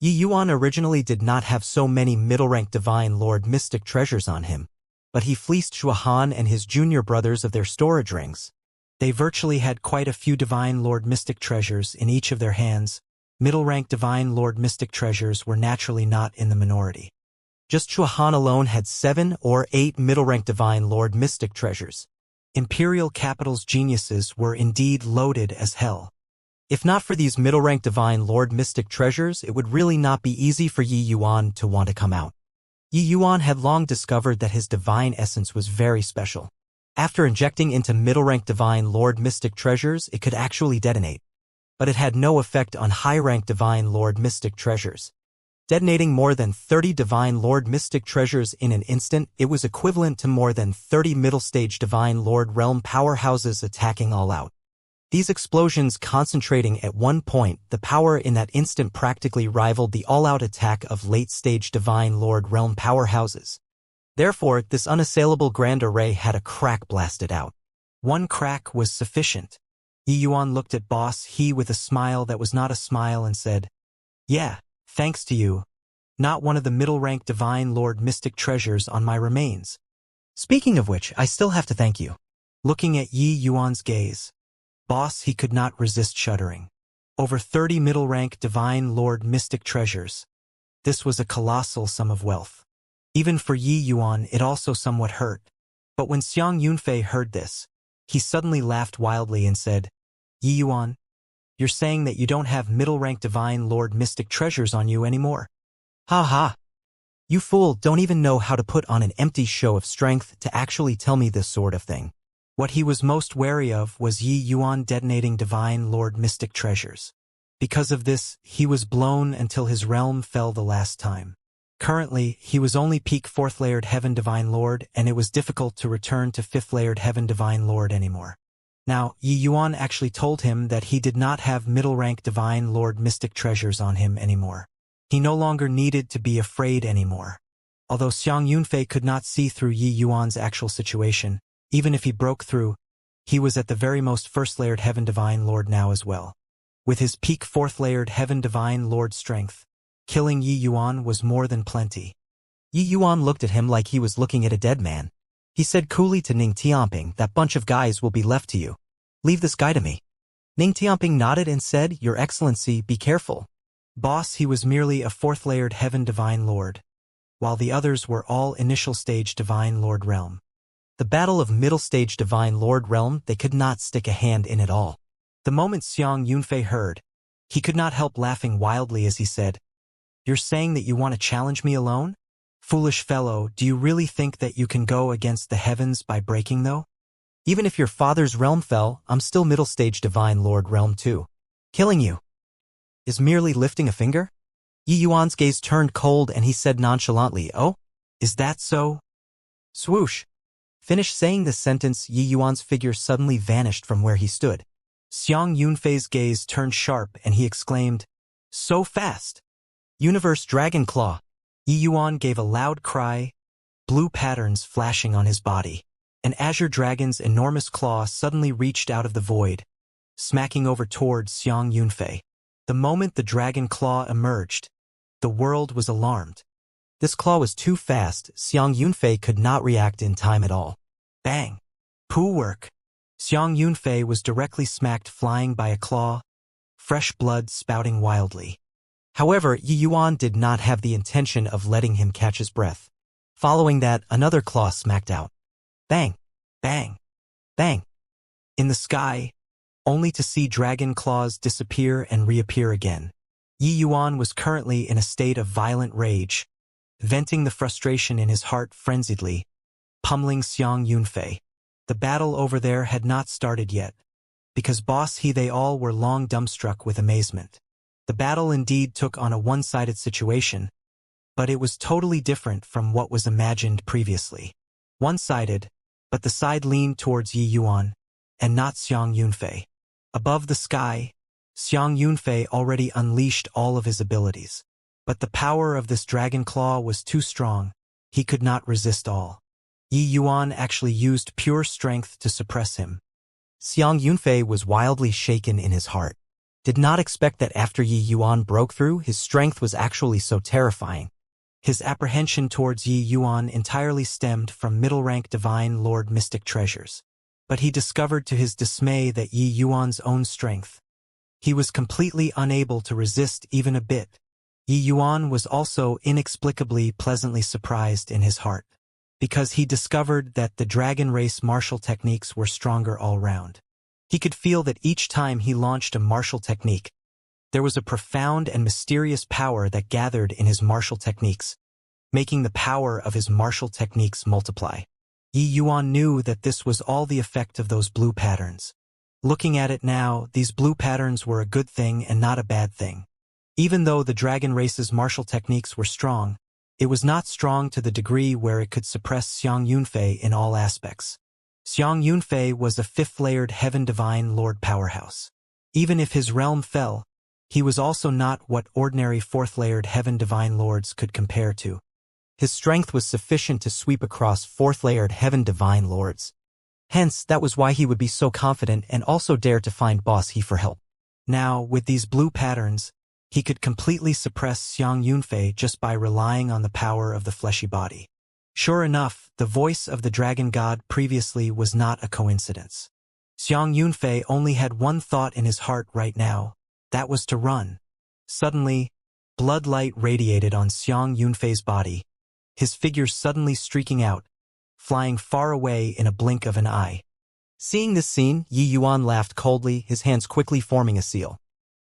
B: Yi Yuan originally did not have so many middle-rank divine lord mystic treasures on him, but he fleeced Shuahan and his junior brothers of their storage rings.
A: They virtually had quite a few divine lord mystic treasures in each of their hands. Middle-rank divine lord mystic treasures were naturally not in the minority.
B: Just Shuahan alone had 7 or 8 middle-rank divine lord mystic treasures.
A: Imperial Capital's geniuses were indeed loaded as hell.
B: If not for these middle-rank divine lord mystic treasures, it would really not be easy for Yi Yuan to want to come out. Yi Yuan had long discovered that his divine essence was very special. After injecting into middle-rank divine lord mystic treasures, it could actually detonate. But it had no effect on high-rank divine lord mystic treasures. Detonating more than 30 divine lord mystic treasures in an instant, it was equivalent to more than 30 middle-stage divine lord realm powerhouses attacking all out. These explosions concentrating at one point, the power in that instant practically rivaled the all-out attack of late-stage divine lord realm powerhouses. Therefore, this unassailable grand array had a crack blasted out.
A: One crack was sufficient. Yi Yuan looked at Boss He with a smile that was not a smile and said, "Yeah, thanks to you. Not one of the middle-rank Divine Lord mystic treasures on my remains."
B: Speaking of which, I still have to thank you.
A: Looking at Yi Yuan's gaze, Boss He could not resist shuddering. Over 30 middle-rank Divine Lord mystic treasures. This was a colossal sum of wealth. Even for Yi Yuan, it also somewhat hurt. But when Xiang Yunfei heard this, he suddenly laughed wildly and said, "Yi Yuan, you're saying that you don't have middle-rank Divine Lord mystic treasures on you anymore?"
B: Ha ha. You fool don't even know how to put on an empty show of strength to actually tell me this sort of thing.
A: What he was most wary of was Yi Yuan detonating Divine Lord mystic treasures. Because of this, he was blown until his realm fell the last time. Currently, he was only peak 4th layered Heaven Divine Lord, and it was difficult to return to 5th layered Heaven Divine Lord anymore. Now, Yi Yuan actually told him that he did not have middle-rank Divine Lord mystic treasures on him anymore. He no longer needed to be afraid anymore. Although Xiang Yunfei could not see through Yi Yuan's actual situation, even if he broke through, he was at the very most 1st layered Heaven Divine Lord now as well. With his peak 4th layered Heaven Divine Lord strength, killing Yi Yuan was more than plenty.
B: Yi Yuan looked at him like he was looking at a dead man. He said coolly to Ning Tianping, "That bunch of guys will be left to you. Leave this guy to me." Ning Tianping nodded and said, "Your Excellency, be careful."
A: Boss He was merely a 4th layered Heaven Divine Lord, while the others were all initial stage Divine Lord realm.
B: The battle of middle stage Divine Lord realm, they could not stick a hand in at all.
A: The moment Xiang Yunfei heard, he could not help laughing wildly as he said, "You're saying that you want to challenge me alone? Foolish fellow, do you really think that you can go against the heavens by breaking though?
B: Even if your father's realm fell, I'm still middle stage Divine Lord realm too. Killing you is merely lifting a finger?" Yi Yuan's gaze turned cold and he said nonchalantly, "Oh?
A: Is that so?"
B: Swoosh. Finished saying this sentence, Yi Yuan's figure suddenly vanished from where he stood.
A: Xiang Yunfei's gaze turned sharp and he exclaimed, "So fast!"
B: Universe Dragon Claw.
A: Yi Yuan gave a loud cry, blue patterns flashing on his body. An azure dragon's enormous claw suddenly reached out of the void, smacking over towards Xiang Yunfei. The moment the dragon claw emerged, the world was alarmed.
B: This claw was too fast, Xiang Yunfei could not react in time at all.
A: Bang! Poo work! Xiang Yunfei was directly smacked flying by a claw, fresh blood spouting wildly.
B: However, Yi Yuan did not have the intention of letting him catch his breath. Following that, another claw smacked out. Bang!
A: Bang!
B: Bang!
A: In the sky, only to see dragon claws disappear and reappear again. Yi Yuan was currently in a state of violent rage, venting the frustration in his heart frenziedly, pummeling Xiang Yunfei. The battle over there had not started yet, because Boss He they all were long dumbstruck with amazement. The battle indeed took on a one-sided situation, but it was totally different from what was imagined previously. One-sided, but the side leaned towards Yi Yuan, and not Xiang Yunfei. Above the sky, Xiang Yunfei already unleashed all of his abilities. But the power of this dragon claw was too strong, he could not resist all. Yi Yuan actually used pure strength to suppress him.
B: Xiang Yunfei was wildly shaken in his heart. Did not expect that after Yi Yuan broke through, his strength was actually so terrifying.
A: His apprehension towards Yi Yuan entirely stemmed from middle-rank Divine Lord mystic treasures. But he discovered to his dismay that Yi Yuan's own strength. He was completely unable to resist even a bit. Yi Yuan was also inexplicably pleasantly surprised in his heart, because he discovered that the dragon race martial techniques were stronger all round. He could feel that each time he launched a martial technique, there was a profound and mysterious power that gathered in his martial techniques, making the power of his martial techniques multiply. Yi Yuan knew that this was all the effect of those blue patterns. Looking at it now, these blue patterns were a good thing and not a bad thing. Even though the dragon race's martial techniques were strong, it was not strong to the degree where it could suppress Xiang Yunfei in all aspects. Xiang Yunfei was a 5th-layered Heaven Divine Lord powerhouse. Even if his realm fell, he was also not what ordinary 4th-layered Heaven Divine Lords could compare to.
B: His strength was sufficient to sweep across 4th-layered Heaven Divine Lords. Hence, that was why he would be so confident and also dare to find Boss He for help.
A: Now, with these blue patterns, he could completely suppress Xiang Yunfei just by relying on the power of the fleshy body. Sure enough, the voice of the dragon god previously was not a coincidence. Xiang Yunfei only had one thought in his heart right now, that was to run. Suddenly, blood light radiated on Xiang Yunfei's body, his figure suddenly streaking out, flying far away in a blink of an eye.
B: Seeing this scene, Yi Yuan laughed coldly, his hands quickly forming a seal.